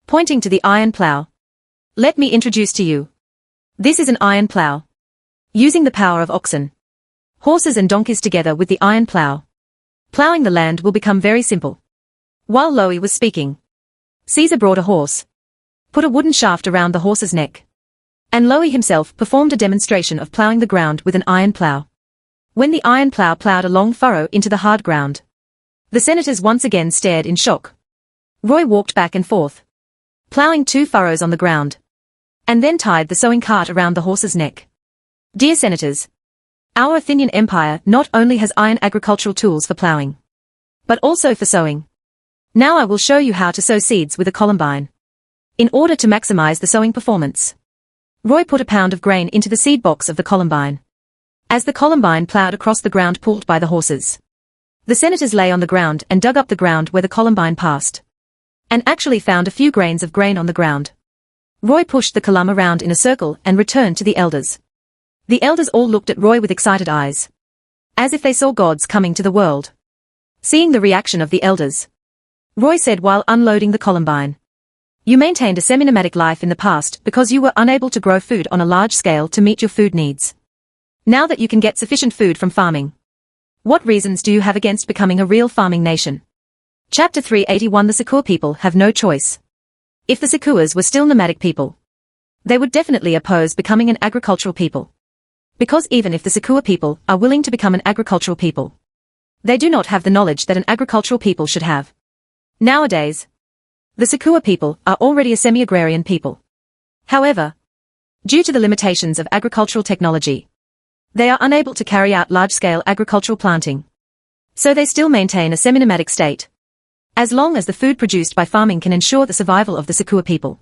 [SPEAKER 1] pointing to the iron plow, "Let me introduce to you. This is an iron plow. Using the power of oxen, horses and donkeys together with the iron plow, plowing the land will become very simple." While Loey was speaking, Caesar brought a horse, put a wooden shaft around the horse's neck, and Loey himself performed a demonstration of plowing the ground with an iron plow. When the iron plow plowed a long furrow into the hard ground, the senators once again stared in shock. Roy walked back and forth, plowing 2 furrows on the ground, and then tied the sewing cart around the horse's neck. "Dear senators, our Athenian Empire not only has iron agricultural tools for plowing, but also for sowing. Now I will show you how to sow seeds with a columbine. In order to maximize the sowing performance, Roy put a pound of grain into the seed box of the columbine. As the columbine plowed across the ground pulled by the horses, the senators lay on the ground and dug up the ground where the columbine passed, and actually found a few grains of grain on the ground. Roy pushed the column around in a circle and returned to the elders. The elders all looked at Roy with excited eyes, as if they saw gods coming to the world. Seeing the reaction of the elders, Roy said while unloading the columbine, "You maintained a semi-nomadic life in the past because you were unable to grow food on a large scale to meet your food needs. Now that you can get sufficient food from farming, what reasons do you have against becoming a real farming nation?" Chapter 381. The Sakua people have no choice. If the Sakuas were still nomadic people, they would definitely oppose becoming an agricultural people. Because even if the Sakua people are willing to become an agricultural people, they do not have the knowledge that an agricultural people should have. Nowadays, the Sakua people are already a semi-agrarian people. However, due to the limitations of agricultural technology, they are unable to carry out large-scale agricultural planting. So they still maintain a semi-nomadic state. As long as the food produced by farming can ensure the survival of the Sakua people.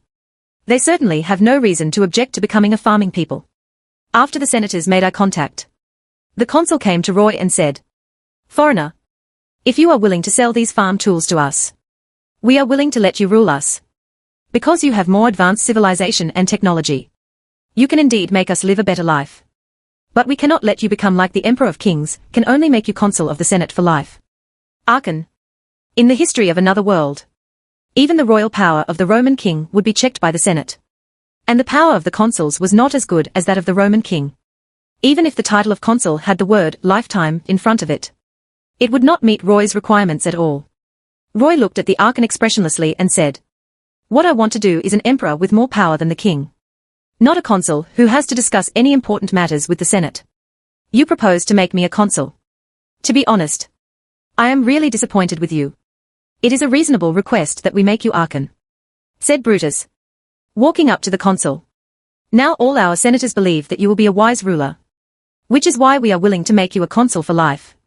[SPEAKER 1] They certainly have no reason to object to becoming a farming people. After the senators made eye contact, the consul came to Roy and said, "Foreigner, if you are willing to sell these farm tools to us, we are willing to let you rule us. Because you have more advanced civilization and technology. You can indeed make us live a better life. But we cannot let you become like the Emperor of Kings, can only make you consul of the Senate for life." Archon. In the history of another world, even the royal power of the Roman king would be checked by the Senate. And the power of the consuls was not as good as that of the Roman king. Even if the title of consul had the word lifetime in front of it, it would not meet Roy's requirements at all. Roy looked at the Archon expressionlessly and said, "What I want to do is an emperor with more power than the king. Not a consul who has to discuss any important matters with the Senate. You propose to make me a consul. To be honest, I am really disappointed with you. It is a reasonable request that we make you Archon," said Brutus, walking up to the consul. "Now all our senators believe that you will be a wise ruler, which is why we are willing to make you a consul for life.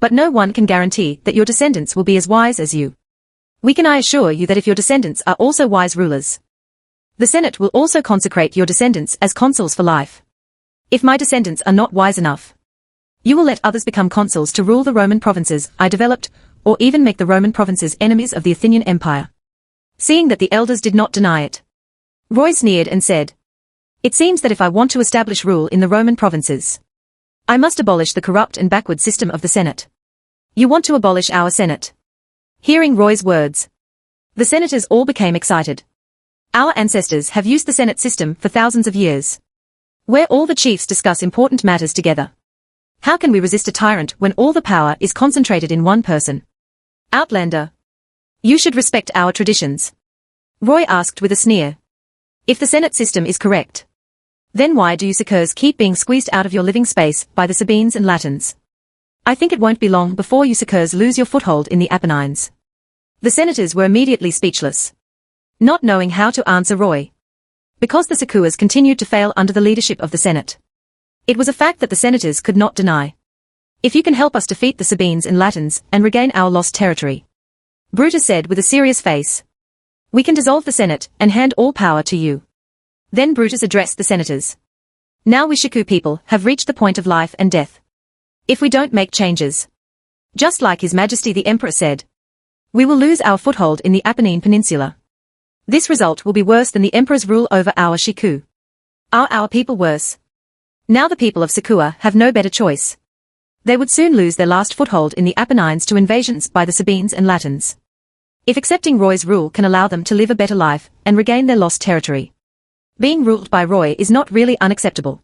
[SPEAKER 1] But no one can guarantee that your descendants will be as wise as you. We can assure you that if your descendants are also wise rulers, the Senate will also consecrate your descendants as consuls for life. If my descendants are not wise enough, you will let others become consuls to rule the Roman provinces I developed, or even make the Roman provinces enemies of the Athenian Empire." Seeing that the elders did not deny it, Roy sneered and said, "It seems that if I want to establish rule in the Roman provinces, I must abolish the corrupt and backward system of the Senate. You want to abolish our Senate?" Hearing Roy's words, the senators all became excited. "Our ancestors have used the Senate system for thousands of years, where all the chiefs discuss important matters together. How can we resist a tyrant when all the power is concentrated in one person? Outlander, you should respect our traditions," Roy asked with a sneer. "If the Senate system is correct, then why do you Sakurs keep being squeezed out of your living space by the Sabines and Latins? I think it won't be long before you Sakurs lose your foothold in the Apennines." The senators were immediately speechless, not knowing how to answer Roy. Because the Sakurs continued to fail under the leadership of the Senate. It was a fact that the senators could not deny. "If you can help us defeat the Sabines and Latins and regain our lost territory," Brutus said with a serious face, "we can dissolve the Senate and hand all power to you." Then Brutus addressed the senators. "Now we Shaku people have reached the point of life and death. If we don't make changes, just like His Majesty the Emperor said, we will lose our foothold in the Apennine Peninsula. This result will be worse than the Emperor's rule over our Shaku. Are our people worse? Now the people of Sakua have no better choice. They would soon lose their last foothold in the Apennines to invasions by the Sabines and Latins. If accepting Roy's rule can allow them to live a better life and regain their lost territory, being ruled by Roy is not really unacceptable."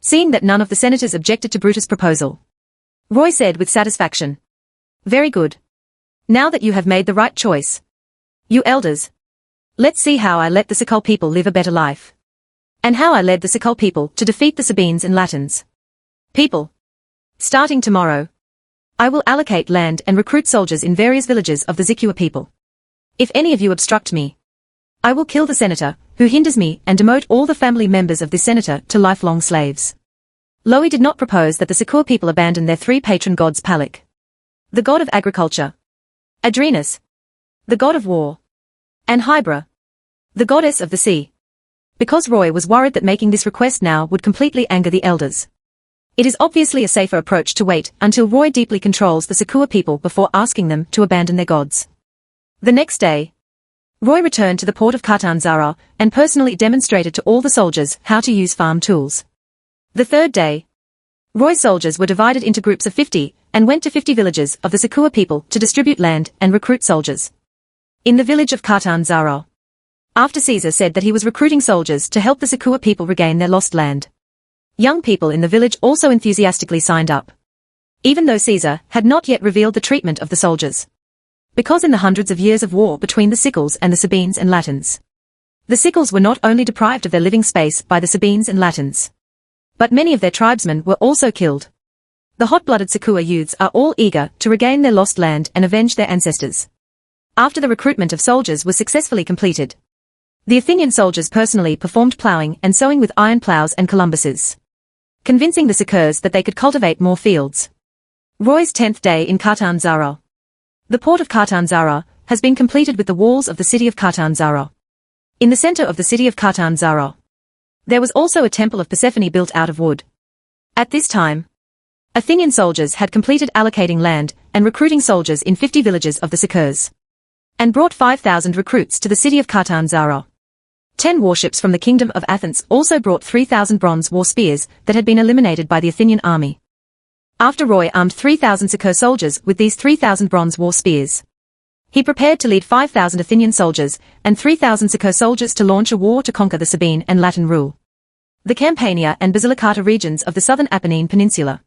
[SPEAKER 1] Seeing that none of the senators objected to Brutus' proposal, Roy said with satisfaction, "Very good. Now that you have made the right choice, you elders, let's see how I let the Sakul people live a better life. And how I led the Sakul people to defeat the Sabines and Latins. People, starting tomorrow, I will allocate land and recruit soldiers in various villages of the Zikua people. If any of you obstruct me, I will kill the senator who hinders me and demote all the family members of this senator to lifelong slaves." Lowy did not propose that the Sakua people abandon their three patron gods: Palik, the god of agriculture; Adrenus, the god of war; and Hybra, the goddess of the sea. Because Roy was worried that making this request now would completely anger the elders. It is obviously a safer approach to wait until Roy deeply controls the Sakua people before asking them to abandon their gods. The next day, Roy returned to the port of Catanzaro and personally demonstrated to all the soldiers how to use farm tools. The third day, Roy's soldiers were divided into groups of 50 and went to 50 villages of the Sakua people to distribute land and recruit soldiers. In the village of Catanzaro, after Caesar said that he was recruiting soldiers to help the Sakua people regain their lost land, young people in the village also enthusiastically signed up. Even though Caesar had not yet revealed the treatment of the soldiers. Because in the hundreds of years of war between the Sicels and the Sabines and Latins, the Sicels were not only deprived of their living space by the Sabines and Latins, but many of their tribesmen were also killed. The hot-blooded Sakua youths are all eager to regain their lost land and avenge their ancestors. After the recruitment of soldiers was successfully completed, the Athenian soldiers personally performed plowing and sowing with iron plows and columbuses, convincing the Sakurs that they could cultivate more fields. Roy's 10th day in Catanzaro. The port of Catanzaro has been completed with the walls of the city of Catanzaro. In the center of the city of Catanzaro, there was also a temple of Persephone built out of wood. At this time, Athenian soldiers had completed allocating land and recruiting soldiers in 50 villages of the Sicurs, and brought 5,000 recruits to the city of Catanzaro. 10 warships from the kingdom of Athens also brought 3,000 bronze war spears that had been eliminated by the Athenian army. After Roy armed 3,000 Sicur soldiers with these 3,000 bronze war spears, he prepared to lead 5,000 Athenian soldiers and 3,000 Sicur soldiers to launch a war to conquer the Sabine and Latin rule, the Campania and Basilicata regions of the southern Apennine Peninsula.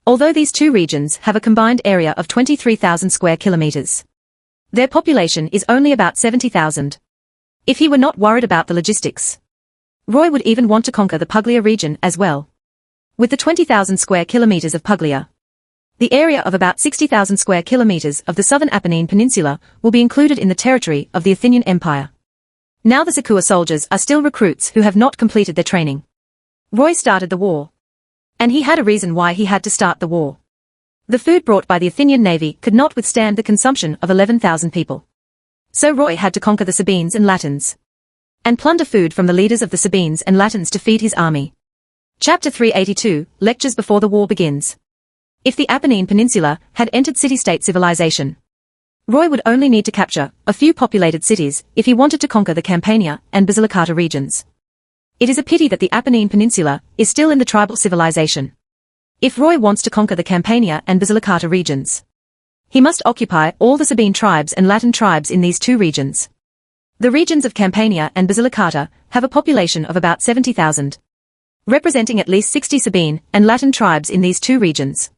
[SPEAKER 1] Although these two regions have a combined area of 23,000 square kilometers, their population is only about 70,000. If he were not worried about the logistics, Roy would even want to conquer the Puglia region as well. With the 20,000 square kilometers of Puglia, the area of about 60,000 square kilometers of the southern Apennine Peninsula will be included in the territory of the Athenian Empire. Now the Sicur soldiers are still recruits who have not completed their training. Roy started the war. And he had a reason why he had to start the war. The food brought by the Athenian navy could not withstand the consumption of 11,000 people. So Roy had to conquer the Sabines and Latins, and plunder food from the leaders of the Sabines and Latins to feed his army. Chapter 382, Lectures before the war begins. If the Apennine Peninsula had entered city-state civilization, Roy would only need to capture a few populated cities if he wanted to conquer the Campania and Basilicata regions. It is a pity that the Apennine Peninsula is still in the tribal civilization. If Roy wants to conquer the Campania and Basilicata regions, he must occupy all the Sabine tribes and Latin tribes in these two regions. The regions of Campania and Basilicata have a population of about 70,000. Representing at least 60 Sabine and Latin tribes in these two regions.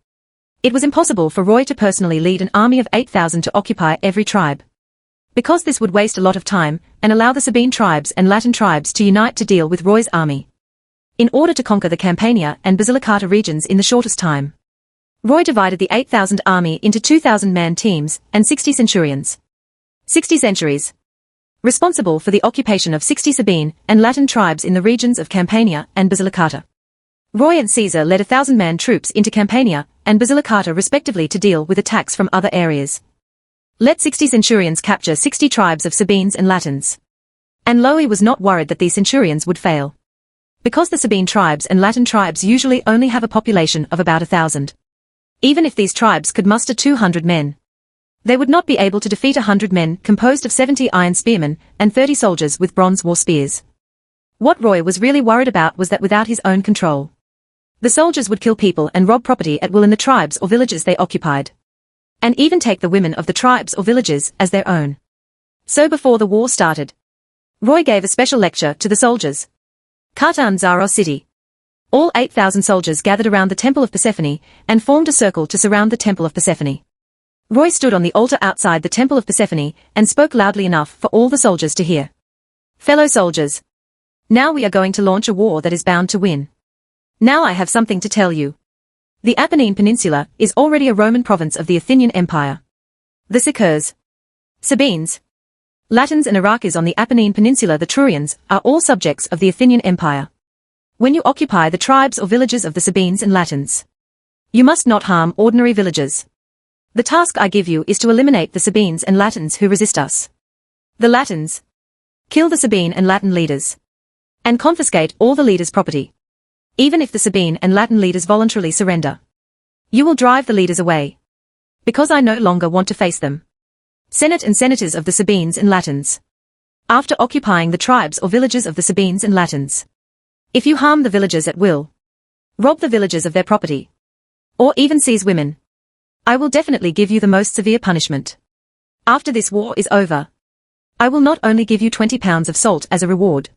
[SPEAKER 1] It was impossible for Roy to personally lead an army of 8,000 to occupy every tribe, because this would waste a lot of time and allow the Sabine tribes and Latin tribes to unite to deal with Roy's army. In order to conquer the Campania and Basilicata regions in the shortest time, Roy divided the 8,000 army into 2,000-man teams and 60 centurions. 60 centuries, responsible for the occupation of 60 Sabine and Latin tribes in the regions of Campania and Basilicata. Roy and Caesar led 1,000-man troops into Campania and Basilicata respectively to deal with attacks from other areas. Let 60 centurions capture 60 tribes of Sabines and Latins. And Loe was not worried that these centurions would fail, because the Sabine tribes and Latin tribes usually only have a population of about 1,000. Even if these tribes could muster 200 men, they would not be able to defeat 100 men composed of 70 iron spearmen and 30 soldiers with bronze war spears. What Roy was really worried about was that without his own control, the soldiers would kill people and rob property at will in the tribes or villages they occupied, and even take the women of the tribes or villages as their own. So before the war started, Roy gave a special lecture to the soldiers. Catanzaro City. All 8,000 soldiers gathered around the temple of Persephone and formed a circle to surround the temple of Persephone. Roy stood on the altar outside the temple of Persephone and spoke loudly enough for all the soldiers to hear. Fellow soldiers, now we are going to launch a war that is bound to win. Now I have something to tell you. The Apennine Peninsula is already a Roman province of the Athenian Empire. The Sicurs, Sabines, Latins and Iraqis on the Apennine Peninsula, the Trurians, are all subjects of the Athenian Empire. When you occupy the tribes or villages of the Sabines and Latins, you must not harm ordinary villagers. The task I give you is to eliminate the Sabines and Latins who resist us. The Latins, kill the Sabine and Latin leaders, and confiscate all the leaders' property. Even if the Sabine and Latin leaders voluntarily surrender, you will drive the leaders away, because I no longer want to face them. Senate and senators of the Sabines and Latins. After occupying the tribes or villages of the Sabines and Latins, if you harm the villagers at will, rob the villagers of their property, or even seize women, I will definitely give you the most severe punishment. After this war is over, I will not only give you 20 pounds of salt as a reward,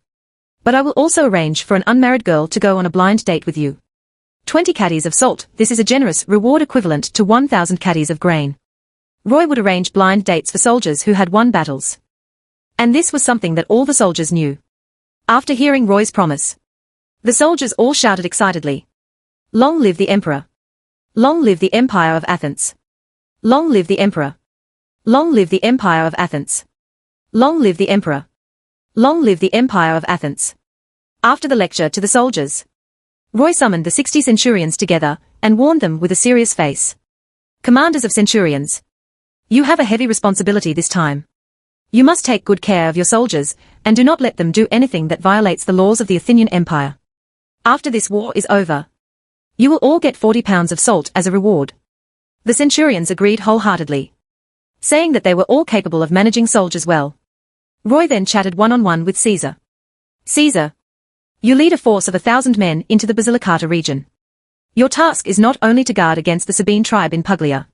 [SPEAKER 1] but I will also arrange for an unmarried girl to go on a blind date with you. 20 caddies of salt, this is a generous reward equivalent to 1,000 caddies of grain. Roy would arrange blind dates for soldiers who had won battles. And this was something that all the soldiers knew. After hearing Roy's promise, the soldiers all shouted excitedly, "Long live the Emperor! Long live the Empire of Athens! Long live the Emperor! Long live the Empire of Athens! Long live the Emperor! Long live the Empire of Athens!" After the lecture to the soldiers, Roy summoned the 60 centurions together and warned them with a serious face. Commanders of centurions. You have a heavy responsibility this time. You must take good care of your soldiers, and do not let them do anything that violates the laws of the Athenian Empire. After this war is over, you will all get 40 pounds of salt as a reward. The centurions agreed wholeheartedly, saying that they were all capable of managing soldiers well. Roy then chatted one-on-one with Caesar. Caesar, you lead a force of 1,000 men into the Basilicata region. Your task is not only to guard against the Sabine tribe in Puglia,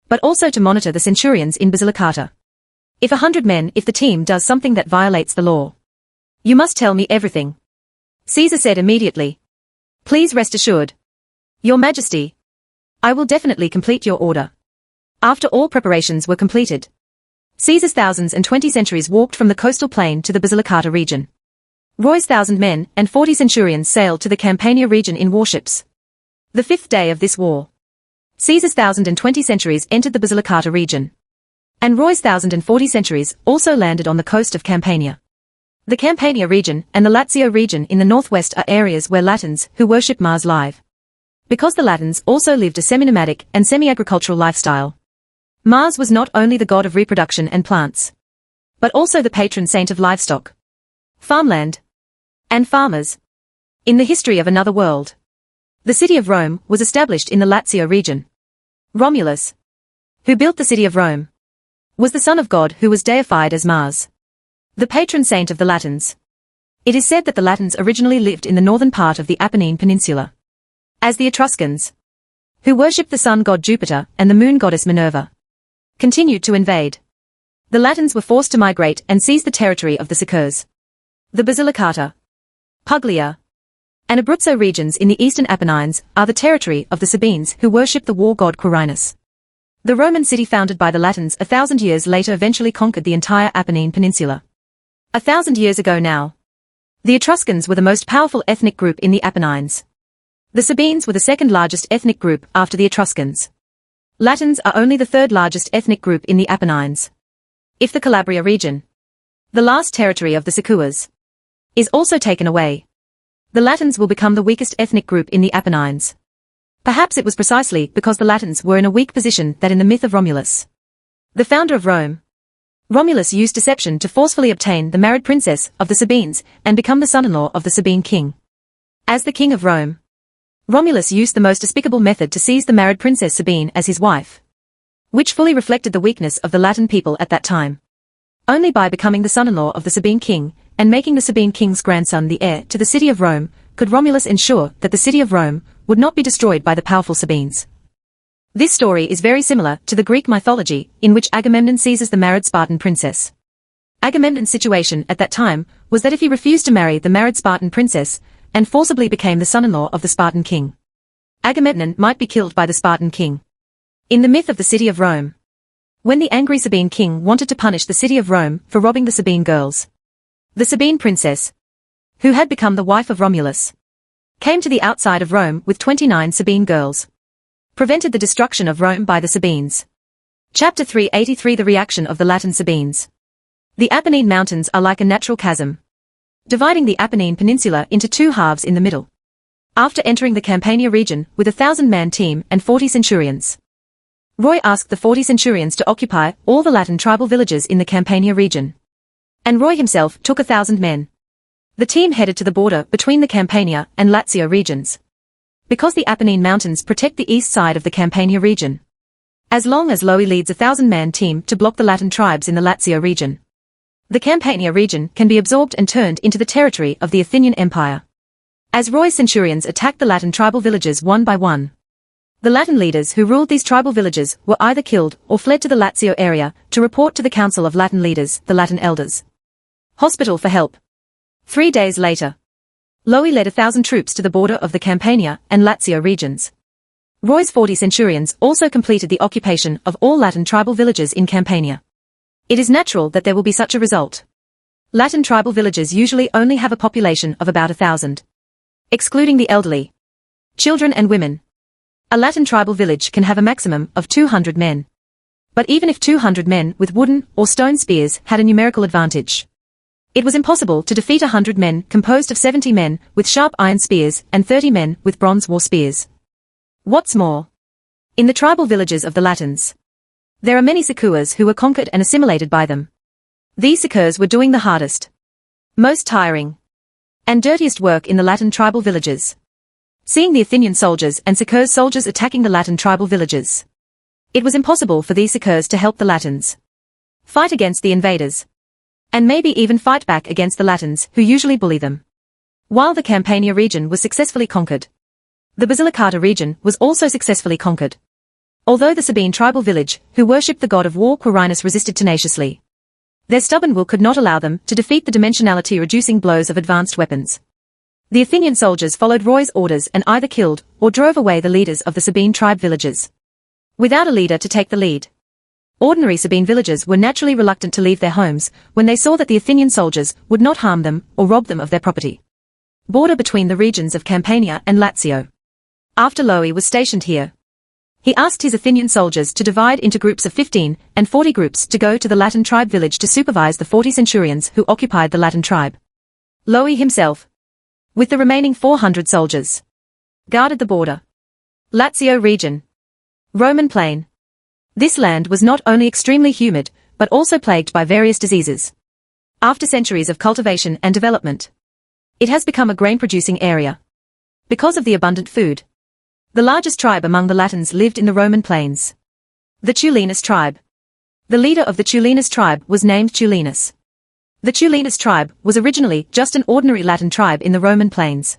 [SPEAKER 1] but also to monitor the centurions in Basilicata. If the team does something that violates the law, you must tell me everything. Caesar said immediately. Please rest assured, Your Majesty, I will definitely complete your order. After all preparations were completed, Caesar's 1,020 centuries walked from the coastal plain to the Basilicata region. Roy's 1,000 men and 40 centurions sailed to the Campania region in warships. The 5th day of this war, Caesar's 1,020 centuries entered the Basilicata region, and Roy's 1,040 centuries also landed on the coast of Campania. The Campania region and the Lazio region in the northwest are areas where Latins who worship Mars live. Because the Latins also lived a semi-nomadic and semi-agricultural lifestyle, Mars was not only the god of reproduction and plants, but also the patron saint of livestock, farmland, and farmers. In the history of another world, the city of Rome was established in the Lazio region. Romulus, who built the city of Rome, was the son of God who was deified as Mars, the patron saint of the Latins. It is said that the Latins originally lived in the northern part of the Apennine Peninsula, as the Etruscans, who worshipped the sun god Jupiter and the moon goddess Minerva, continued to invade. The Latins were forced to migrate and seize the territory of the Sicaurs. The Basilicata, Puglia, and Abruzzo regions in the eastern Apennines are the territory of the Sabines who worship the war god Quirinus. The Roman city founded by the Latins 1,000 years later eventually conquered the entire Apennine Peninsula. 1,000 years ago now, the Etruscans were the most powerful ethnic group in the Apennines. The Sabines were the second largest ethnic group after the Etruscans. Latins are only the third largest ethnic group in the Apennines. If the Calabria region, the last territory of the Sicaurs, is also taken away, the Latins will become the weakest ethnic group in the Apennines. Perhaps it was precisely because the Latins were in a weak position that in the myth of Romulus, the founder of Rome, Romulus used deception to forcefully obtain the married princess of the Sabines and become the son-in-law of the Sabine king. As the king of Rome, Romulus used the most despicable method to seize the married princess Sabine as his wife, which fully reflected the weakness of the Latin people at that time. Only by becoming the son-in-law of the Sabine king and making the Sabine king's grandson the heir to the city of Rome could Romulus ensure that the city of Rome would not be destroyed by the powerful Sabines. This story is very similar to the Greek mythology in which Agamemnon seizes the married Spartan princess. Agamemnon's situation at that time was that if he refused to marry the married Spartan princess and forcibly became the son-in-law of the Spartan king, Agamemnon might be killed by the Spartan king. In the myth of the city of Rome, when the angry Sabine king wanted to punish the city of Rome for robbing the Sabine girls, the Sabine princess, who had become the wife of Romulus, came to the outside of Rome with 29 Sabine girls, prevented the destruction of Rome by the Sabines. Chapter 383 The reaction of the Latin Sabines. The Apennine Mountains are like a natural chasm, dividing the Apennine Peninsula into two halves in the middle. After entering the Campania region with a 1,000-man team and 40 centurions, Roy asked the 40 centurions to occupy all the Latin tribal villages in the Campania region, and Roy himself took 1,000 men. The team headed to the border between the Campania and Lazio regions, because the Apennine Mountains protect the east side of the Campania region. As long as Loey leads a 1,000-man team to block the Latin tribes in the Lazio region, the Campania region can be absorbed and turned into the territory of the Athenian Empire. As Roy's centurions attacked the Latin tribal villages one by one, the Latin leaders who ruled these tribal villages were either killed or fled to the Lazio area to report to the Council of Latin Leaders, the Latin Elders. Hospital for help. 3 days later, Loey led 1,000 troops to the border of the Campania and Lazio regions. Roy's 40 centurions also completed the occupation of all Latin tribal villages in Campania. It is natural that there will be such a result. Latin tribal villages usually only have a population of about 1,000. Excluding the elderly, children and women, a Latin tribal village can have a maximum of 200 men. But even if 200 men with wooden or stone spears had a numerical advantage, it was impossible to defeat 100 men composed of 70 men with sharp iron spears and 30 men with bronze war spears. What's more, In the tribal villages of the Latins, there are many Sequers who were conquered and assimilated by them. These Sequers were doing the hardest, most tiring, and dirtiest work in the Latin tribal villages. Seeing the Athenian soldiers and Sequers soldiers attacking the Latin tribal villages, it was impossible for these Sequers to help the Latins fight against the invaders, and maybe even fight back against the Latins who usually bully them. While the Campania region was successfully conquered, the Basilicata region was also successfully conquered. Although the Sabine tribal village, who worshipped the god of war Quirinus, resisted tenaciously, their stubborn will could not allow them to defeat the dimensionality-reducing blows of advanced weapons. The Athenian soldiers followed Roy's orders and either killed or drove away the leaders of the Sabine tribe villages. Without a leader to take the lead, ordinary Sabine villagers were naturally reluctant to leave their homes when they saw that the Athenian soldiers would not harm them or rob them of their property. Border between the regions of Campania and Lazio. After Loe was stationed here, he asked his Athenian soldiers to divide into groups of 15 and 40 groups to go to the Latin tribe village to supervise the 40 centurions who occupied the Latin tribe. Loe himself, with the remaining 400 soldiers, guarded the border. Lazio region. Roman plain. This land was not only extremely humid, but also plagued by various diseases. After centuries of cultivation and development, it has become a grain-producing area. Because of the abundant food, the largest tribe among the Latins lived in the Roman plains. The Tulinus tribe. The leader of the Tulinus tribe was named Tulinus. The Tulinus tribe was originally just an ordinary Latin tribe in the Roman plains.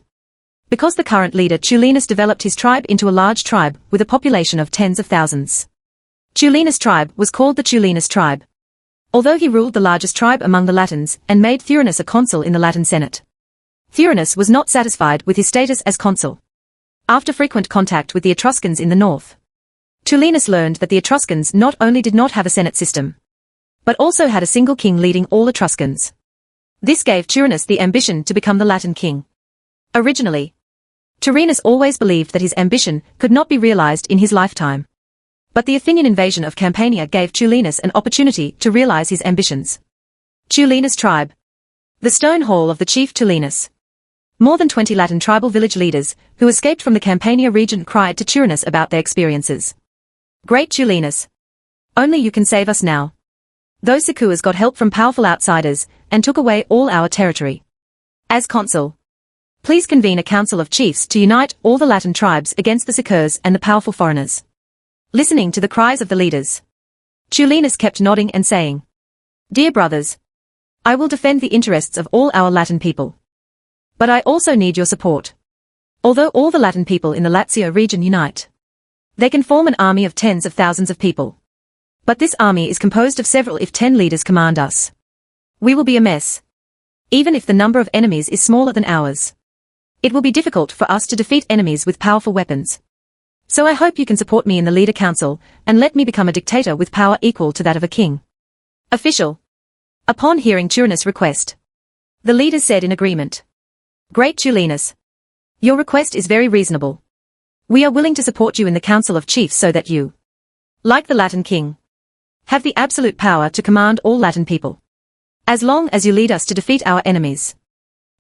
[SPEAKER 1] Because the current leader Tulinus developed his tribe into a large tribe with a population of tens of thousands. Tulinus tribe was called the Tulinus tribe. Although he ruled the largest tribe among the Latins and made Thurinus a consul in the Latin Senate, Thurinus was not satisfied with his status as consul. After frequent contact with the Etruscans in the north, Tulinus learned that the Etruscans not only did not have a Senate system, but also had a single king leading all Etruscans. This gave Thurinus the ambition to become the Latin king. Originally, Thurinus always believed that his ambition could not be realized in his lifetime. But the Athenian invasion of Campania gave Tulinus an opportunity to realize his ambitions. Tulinus tribe. The stone hall of the chief Tulinus. More than 20 Latin tribal village leaders, who escaped from the Campania region, cried to Thurinus about their experiences. Great Tulinus! Only you can save us now. Those Sequers got help from powerful outsiders, and took away all our territory. As consul, please convene a council of chiefs to unite all the Latin tribes against the Sequers and the powerful foreigners. Listening to the cries of the leaders, Tulinus kept nodding and saying, Dear brothers, I will defend the interests of all our Latin people. But I also need your support. Although all the Latin people in the Lazio region unite, they can form an army of tens of thousands of people. But this army is composed of several if 10 leaders command us. We will be a mess. Even if the number of enemies is smaller than ours, it will be difficult for us to defeat enemies with powerful weapons. So I hope you can support me in the leader council, and let me become a dictator with power equal to that of a king. Official. Upon hearing Thurinus' request, the leaders said in agreement. Great Tulinus. Your request is very reasonable. We are willing to support you in the council of chiefs so that you, like the Latin king, have the absolute power to command all Latin people. As long as you lead us to defeat our enemies,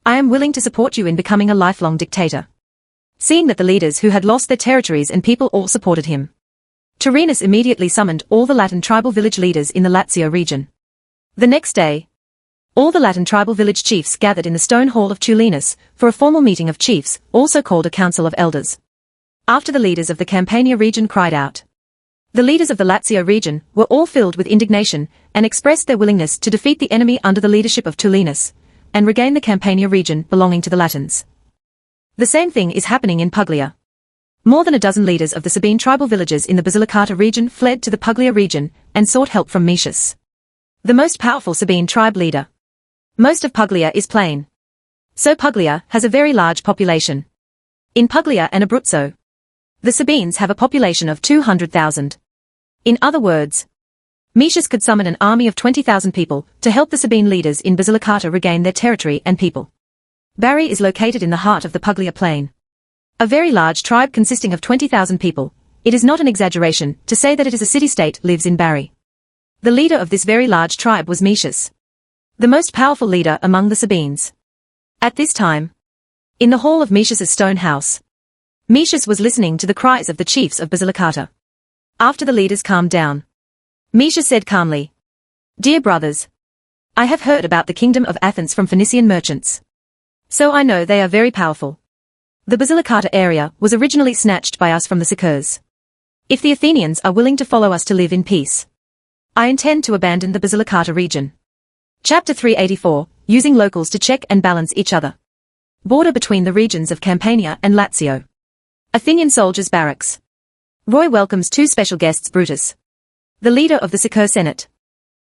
[SPEAKER 1] I am willing to support you in becoming a lifelong dictator. Seeing that the leaders who had lost their territories and people all supported him, Thurinus immediately summoned all the Latin tribal village leaders in the Lazio region. The next day, all the Latin tribal village chiefs gathered in the stone hall of Tulinus for a formal meeting of chiefs, also called a council of elders. After the leaders of the Campania region cried out, the leaders of the Lazio region were all filled with indignation and expressed their willingness to defeat the enemy under the leadership of Tulinus and regain the Campania region belonging to the Latins. The same thing is happening in Puglia. More than a dozen leaders of the Sabine tribal villages in the Basilicata region fled to the Puglia region and sought help from Metius, the most powerful Sabine tribe leader. Most of Puglia is plain, so Puglia has a very large population. In Puglia and Abruzzo, the Sabines have a population of 200,000. In other words, Metius could summon an army of 20,000 people to help the Sabine leaders in Basilicata regain their territory and people. Bari is located in the heart of the Puglia plain. A very large tribe consisting of 20,000 people. It is not an exaggeration to say that it is a city-state lives in Bari. The leader of this very large tribe was Metius, the most powerful leader among the Sabines. At this time, in the hall of Metius's stone house, Metius was listening to the cries of the chiefs of Basilicata. After the leaders calmed down, Misha said calmly, "Dear brothers, I have heard about the kingdom of Athens from Phoenician merchants. So I know they are very powerful. The Basilicata area was originally snatched by us from the Sicurs. If the Athenians are willing to follow us to live in peace, I intend to abandon the Basilicata region." Chapter 384, Using locals to check and balance each other. Border between the regions of Campania and Lazio. Athenian soldiers' barracks. Roy welcomes two special guests, Brutus, the leader of the Sicur Senate,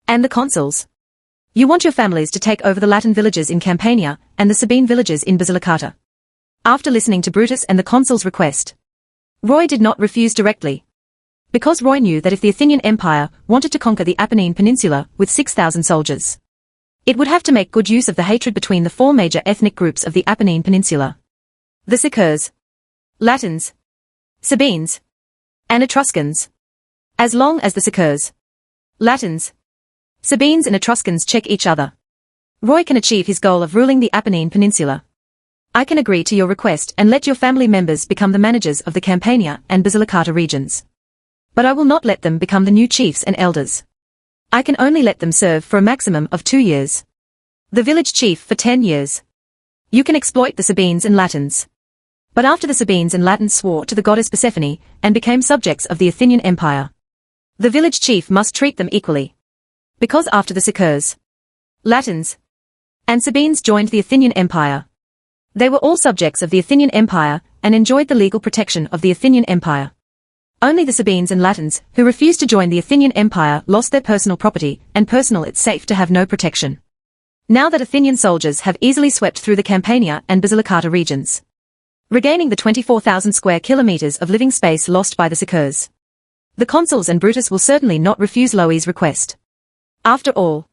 [SPEAKER 1] and the consuls. "You want your families to take over the Latin villages in Campania and the Sabine villages in Basilicata." After listening to Brutus and the consul's request, Roy did not refuse directly, because Roy knew that if the Athenian Empire wanted to conquer the Apennine Peninsula with 6,000 soldiers, it would have to make good use of the hatred between the four major ethnic groups of the Apennine Peninsula: the Sicurs, Latins, Sabines, and Etruscans. As long as the Sicurs, Latins, Sabines and Etruscans check each other, Roy can achieve his goal of ruling the Apennine Peninsula. "I can agree to your request and let your family members become the managers of the Campania and Basilicata regions. But I will not let them become the new chiefs and elders. I can only let them serve for a maximum of 2 years. The village chief for 10 years. You can exploit the Sabines and Latins." But after the Sabines and Latins swore to the goddess Persephone and became subjects of the Athenian Empire, the village chief must treat them equally. Because after the Sicurs, Latins, and Sabines joined the Athenian Empire, they were all subjects of the Athenian Empire and enjoyed the legal protection of the Athenian Empire. Only the Sabines and Latins who refused to join the Athenian Empire lost their personal property, and personal it's safe to have no protection. Now that Athenian soldiers have easily swept through the Campania and Basilicata regions, regaining the 24,000 square kilometers of living space lost by the Sicurs, the consuls and Brutus will certainly not refuse Loe's request. After all,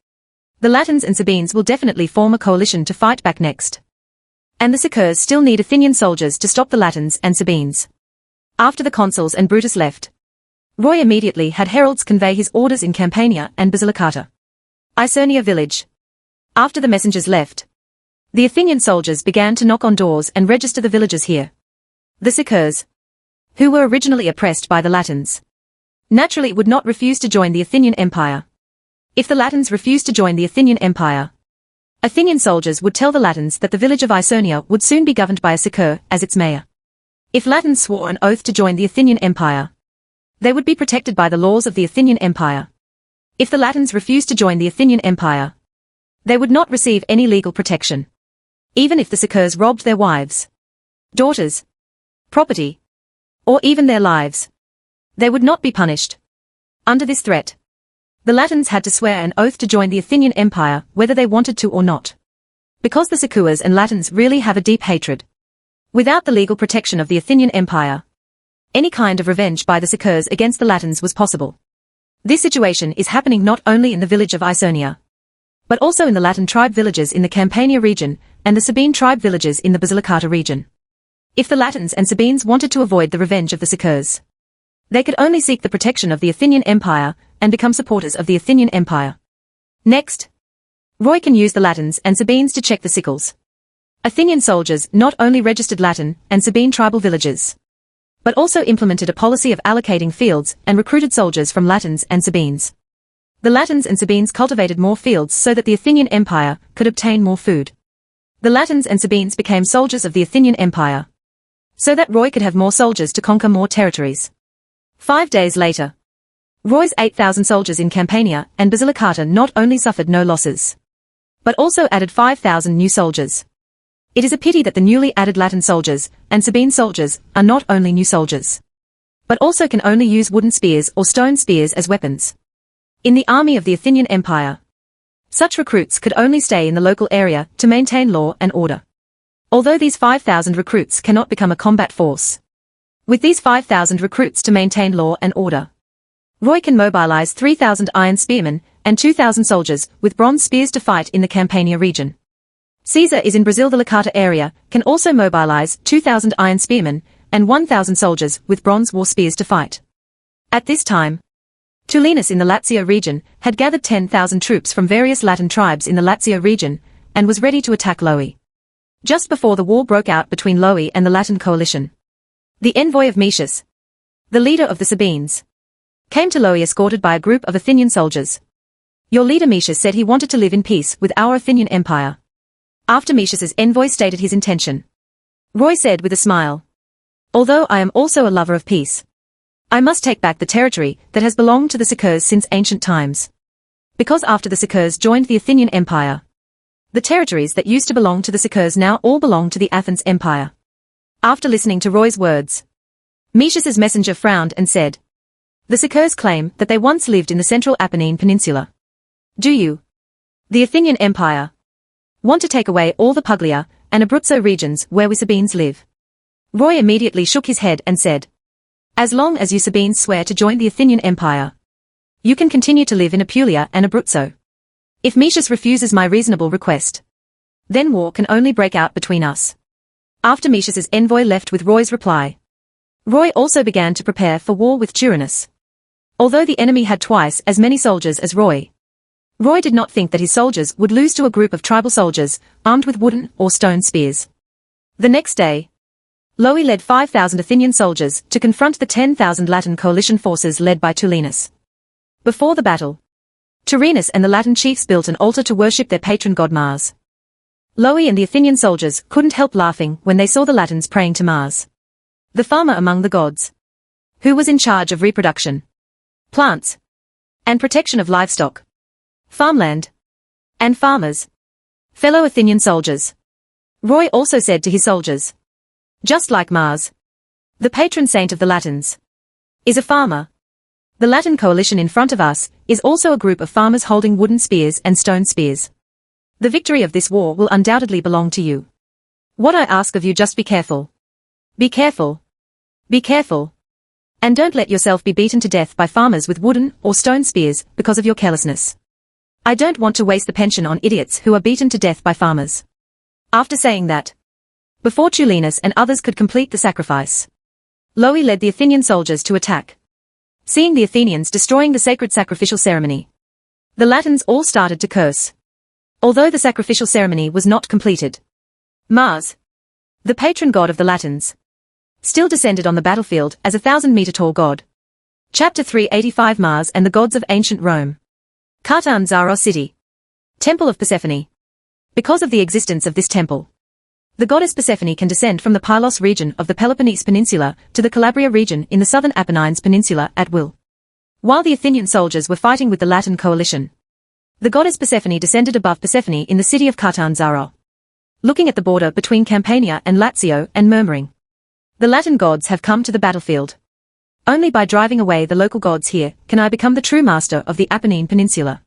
[SPEAKER 1] the Latins and Sabines will definitely form a coalition to fight back next. And the Sicurs still need Athenian soldiers to stop the Latins and Sabines. After the consuls and Brutus left, Roy immediately had heralds convey his orders in Campania and Basilicata, Isonia village. After the messengers left, the Athenian soldiers began to knock on doors and register the villagers here. The Sicurs, who were originally oppressed by the Latins, naturally would not refuse to join the Athenian Empire. If the Latins refused to join the Athenian Empire, Athenian soldiers would tell the Latins that the village of Isonia would soon be governed by a Sicur as its mayor. If Latins swore an oath to join the Athenian Empire, they would be protected by the laws of the Athenian Empire. If the Latins refused to join the Athenian Empire, they would not receive any legal protection. Even if the Sicurs robbed their wives, daughters, property, or even their lives, they would not be punished. Under this threat, the Latins had to swear an oath to join the Athenian Empire whether they wanted to or not. Because the Sicurs and Latins really have a deep hatred. Without the legal protection of the Athenian Empire, any kind of revenge by the Sicurs against the Latins was possible. This situation is happening not only in the village of Isonia, but also in the Latin tribe villages in the Campania region and the Sabine tribe villages in the Basilicata region. If the Latins and Sabines wanted to avoid the revenge of the Sicurs, they could only seek the protection of the Athenian Empire and become supporters of the Athenian Empire. Next, Roy can use the Latins and Sabines to check the sickles. Athenian soldiers not only registered Latin and Sabine tribal villages, but also implemented a policy of allocating fields and recruited soldiers from Latins and Sabines. The Latins and Sabines cultivated more fields so that the Athenian Empire could obtain more food. The Latins and Sabines became soldiers of the Athenian Empire, so that Roy could have more soldiers to conquer more territories. 5 days later, Roy's 8,000 soldiers in Campania and Basilicata not only suffered no losses, but also added 5,000 new soldiers. It is a pity that the newly added Latin soldiers and Sabine soldiers are not only new soldiers, but also can only use wooden spears or stone spears as weapons. In the army of the Athenian Empire, such recruits could only stay in the local area to maintain law and order. Although these 5,000 recruits cannot become a combat force, with these 5,000 recruits to maintain law and order, Roy can mobilize 3,000 iron spearmen and 2,000 soldiers with bronze spears to fight in the Campania region. Caesar is in Brazil. The Licata area can also mobilize 2,000 iron spearmen and 1,000 soldiers with bronze war spears to fight. At this time, Tulinus in the Lazio region had gathered 10,000 troops from various Latin tribes in the Lazio region and was ready to attack Loe. Just before the war broke out between Loe and the Latin coalition, the envoy of Metius, the leader of the Sabines, came to Loe escorted by a group of Athenian soldiers. Your leader Metius said he wanted to live in peace with our Athenian empire. After Metius's envoy stated his intention, Roy said with a smile, although I am also a lover of peace, I must take back the territory that has belonged to the Sicurs since ancient times. Because after the Sicurs joined the Athenian Empire, the territories that used to belong to the Sicurs now all belong to the Athens Empire. After listening to Roy's words, Metius's messenger frowned and said, the Sicurs claim that they once lived in the central Apennine Peninsula. Do you, the Athenian Empire, want to take away all the Puglia and Abruzzo regions where we Sabines live? Roy immediately shook his head and said, as long as you Sabines swear to join the Athenian Empire, you can continue to live in Apulia and Abruzzo. If Metius refuses my reasonable request, then war can only break out between us. After Metius's envoy left with Roy's reply, Roy also began to prepare for war with Turinus. Although the enemy had twice as many soldiers as Roy did not think that his soldiers would lose to a group of tribal soldiers armed with wooden or stone spears. The next day, Loe led 5,000 Athenian soldiers to confront the 10,000 Latin coalition forces led by Tulinus. Before the battle, Turinus and the Latin chiefs built an altar to worship their patron god Mars. Loe and the Athenian soldiers couldn't help laughing when they saw the Latins praying to Mars, the farmer among the gods, who was in charge of reproduction, plants, and protection of livestock, farmland, and farmers. Fellow Athenian soldiers, Roy also said to his soldiers, just like Mars, the patron saint of the Latins, is a farmer. The Latin coalition in front of us is also a group of farmers holding wooden spears and stone spears. The victory of this war will undoubtedly belong to you. What I ask of you, just be careful. Be careful. Be careful. And don't let yourself be beaten to death by farmers with wooden or stone spears because of your carelessness. I don't want to waste the pension on idiots who are beaten to death by farmers. After saying that, before Tulinus and others could complete the sacrifice, Loe led the Athenian soldiers to attack. Seeing the Athenians destroying the sacred sacrificial ceremony, the Latins all started to curse. Although the sacrificial ceremony was not completed, Mars, the patron god of the Latins, still descended on the battlefield as a 1,000-meter-tall god. Chapter 385 Mars and the Gods of Ancient Rome. Catanzaro City. Temple of Persephone. Because of the existence of this temple, the goddess Persephone can descend from the Pylos region of the Peloponnese Peninsula to the Calabria region in the southern Apennines Peninsula at will. While the Athenian soldiers were fighting with the Latin coalition, the goddess Persephone descended above Persephone in the city of Catanzaro, looking at the border between Campania and Lazio and murmuring, the Latin gods have come to the battlefield. Only by driving away the local gods here can I become the true master of the Apennine Peninsula.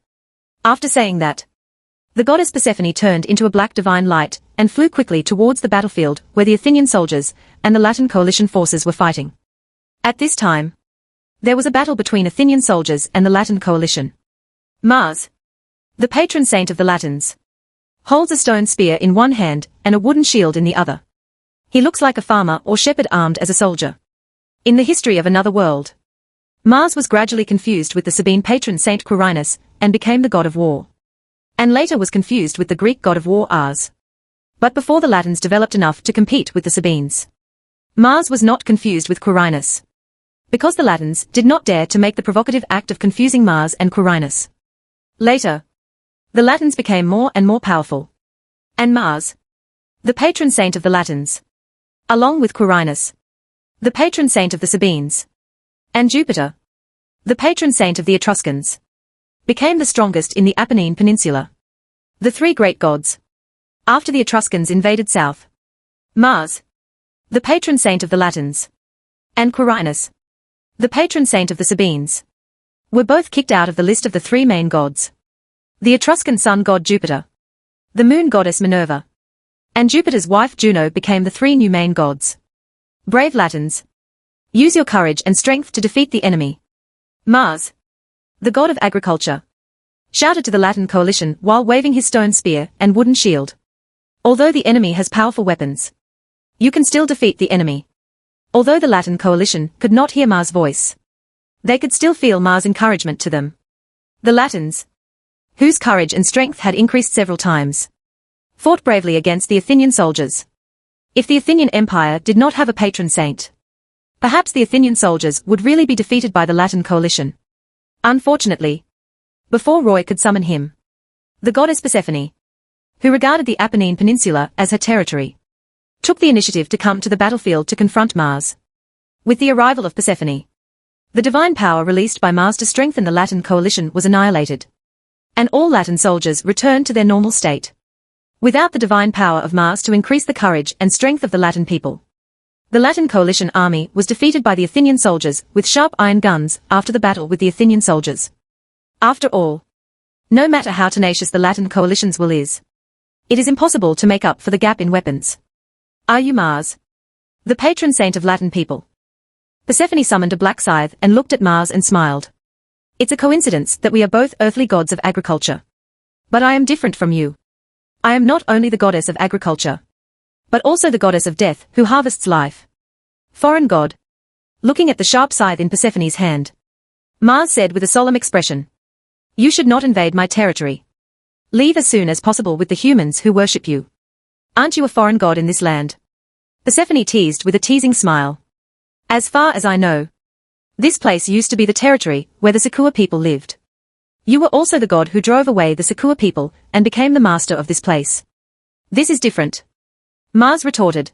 [SPEAKER 1] After saying that, the goddess Persephone turned into a black divine light and flew quickly towards the battlefield where the Athenian soldiers and the Latin coalition forces were fighting. At this time, there was a battle between Athenian soldiers and the Latin coalition. Mars, the patron saint of the Latins, holds a stone spear in one hand and a wooden shield in the other. He looks like a farmer or shepherd armed as a soldier. In the history of another world, Mars was gradually confused with the Sabine patron saint Quirinus and became the god of war, and later was confused with the Greek god of war Ars. But before the Latins developed enough to compete with the Sabines, Mars was not confused with Quirinus, because the Latins did not dare to make the provocative act of confusing Mars and Quirinus. Later, the Latins became more and more powerful, and Mars, the patron saint of the Latins, along with Quirinus, the patron saint of the Sabines, and Jupiter, the patron saint of the Etruscans, became the strongest in the Apennine Peninsula. The three great gods. After the Etruscans invaded south, Mars, the patron saint of the Latins, and Quirinus, the patron saint of the Sabines, were both kicked out of the list of the three main gods. The Etruscan sun god Jupiter, the moon goddess Minerva, and Jupiter's wife Juno became the three new main gods. Brave Latins, use your courage and strength to defeat the enemy. Mars, the god of agriculture, shouted to the Latin coalition while waving his stone spear and wooden shield. Although the enemy has powerful weapons, you can still defeat the enemy. Although the Latin coalition could not hear Mars' voice, they could still feel Mars' encouragement to them. The Latins, whose courage and strength had increased several times, fought bravely against the Athenian soldiers. If the Athenian Empire did not have a patron saint, Perhaps the Athenian soldiers would really be defeated by the Latin coalition. Unfortunately, before Roy could summon him, the goddess Persephone, who regarded the Apennine Peninsula as her territory, took the initiative to come to the battlefield to confront Mars. With the arrival of Persephone, the divine power released by Mars to strengthen the Latin coalition was annihilated, and all Latin soldiers returned to their normal state. Without the divine power of Mars to increase the courage and strength of the Latin people, the Latin coalition army was defeated by the Athenian soldiers with sharp iron guns after the battle with the Athenian soldiers. After all, no matter how tenacious the Latin coalition's will is, it is impossible to make up for the gap in weapons. Are you Mars, the patron saint of Latin people? Persephone summoned a black scythe and looked at Mars and smiled. It's a coincidence that we are both earthly gods of agriculture. But I am different from you. I am not only the goddess of agriculture, but also the goddess of death who harvests life. Foreign god. Looking at the sharp scythe in Persephone's hand, Mars said with a solemn expression, "You should not invade my territory. Leave as soon as possible with the humans who worship you. Aren't you a foreign god in this land?" Persephone teased with a teasing smile. "As far as I know, this place used to be the territory where the Sakua people lived. You were also the god who drove away the Sakua people and became the master of this place. This is different." Mars retorted.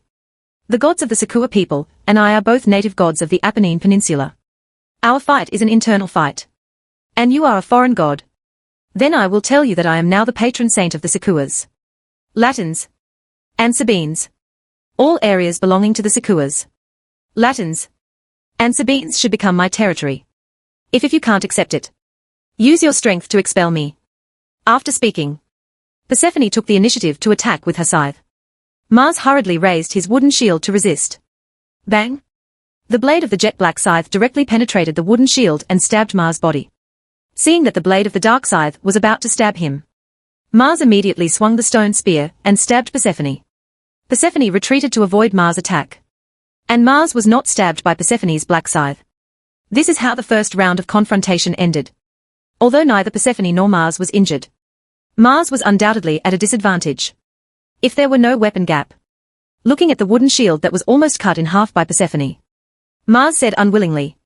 [SPEAKER 1] "The gods of the Sakua people and I are both native gods of the Apennine Peninsula. Our fight is an internal fight. And you are a foreign god. Then I will tell you that I am now the patron saint of the Sakuas, Latins, and Sabines. All areas belonging to the Sakuas, Latins, and Sabines should become my territory. If you can't accept it, use your strength to expel me." After speaking, Persephone took the initiative to attack with her scythe. Mars hurriedly raised his wooden shield to resist. Bang! The blade of the jet-black scythe directly penetrated the wooden shield and stabbed Mars' body. Seeing that the blade of the dark scythe was about to stab him, Mars immediately swung the stone spear and stabbed Persephone. Persephone retreated to avoid Mars' attack. And Mars was not stabbed by Persephone's black scythe. This is how the first round of confrontation ended. Although neither Persephone nor Mars was injured, Mars was undoubtedly at a disadvantage. If there were no weapon gap. Looking at the wooden shield that was almost cut in half by Persephone, Mars said unwillingly,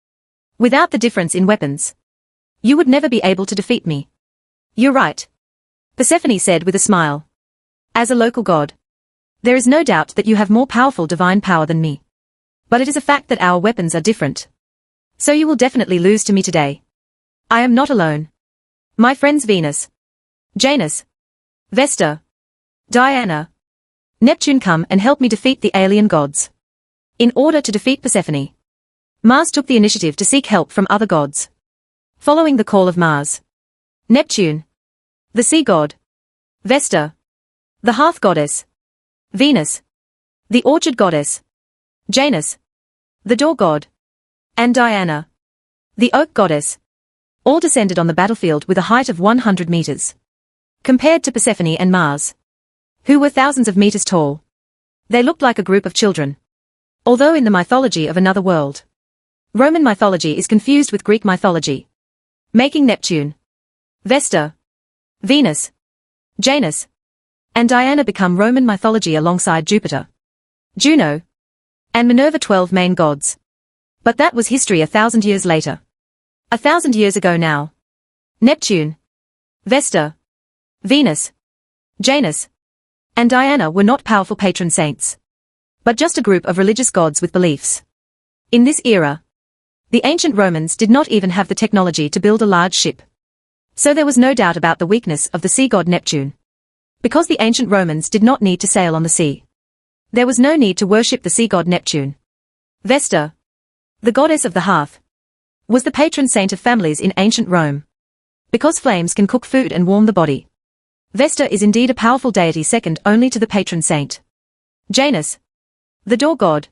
[SPEAKER 1] "Without the difference in weapons, you would never be able to defeat me." "You're right," Persephone said with a smile. "As a local god, there is no doubt that you have more powerful divine power than me. But it is a fact that our weapons are different. So you will definitely lose to me today. I am not alone. My friends Venus, Janus, Vesta, Diana, Neptune come and help me defeat the alien gods." In order to defeat Persephone, Mars took the initiative to seek help from other gods. Following the call of Mars, Neptune, the sea god, Vesta, the hearth goddess, Venus, the orchard goddess, Janus, the door god, and Diana, the oak goddess, all descended on the battlefield with a height of 100 meters. Compared to Persephone and Mars, who were thousands of meters tall, they looked like a group of children. Although in the mythology of another world, Roman mythology is confused with Greek mythology, making Neptune, Vesta, Venus, Janus, and Diana become Roman mythology alongside Jupiter, Juno, and Minerva, 12 main gods. But that was history 1,000 years later. 1,000 years ago now, Neptune, Vesta, Venus, Janus, and Diana were not powerful patron saints, but just a group of religious gods with beliefs. In this era, the ancient Romans did not even have the technology to build a large ship. So there was no doubt about the weakness of the sea god Neptune. Because the ancient Romans did not need to sail on the sea, there was no need to worship the sea god Neptune. Vesta, the goddess of the hearth, was the patron saint of families in ancient Rome. Because flames can cook food and warm the body, Vesta is indeed a powerful deity second only to the patron saint. Janus, the door god,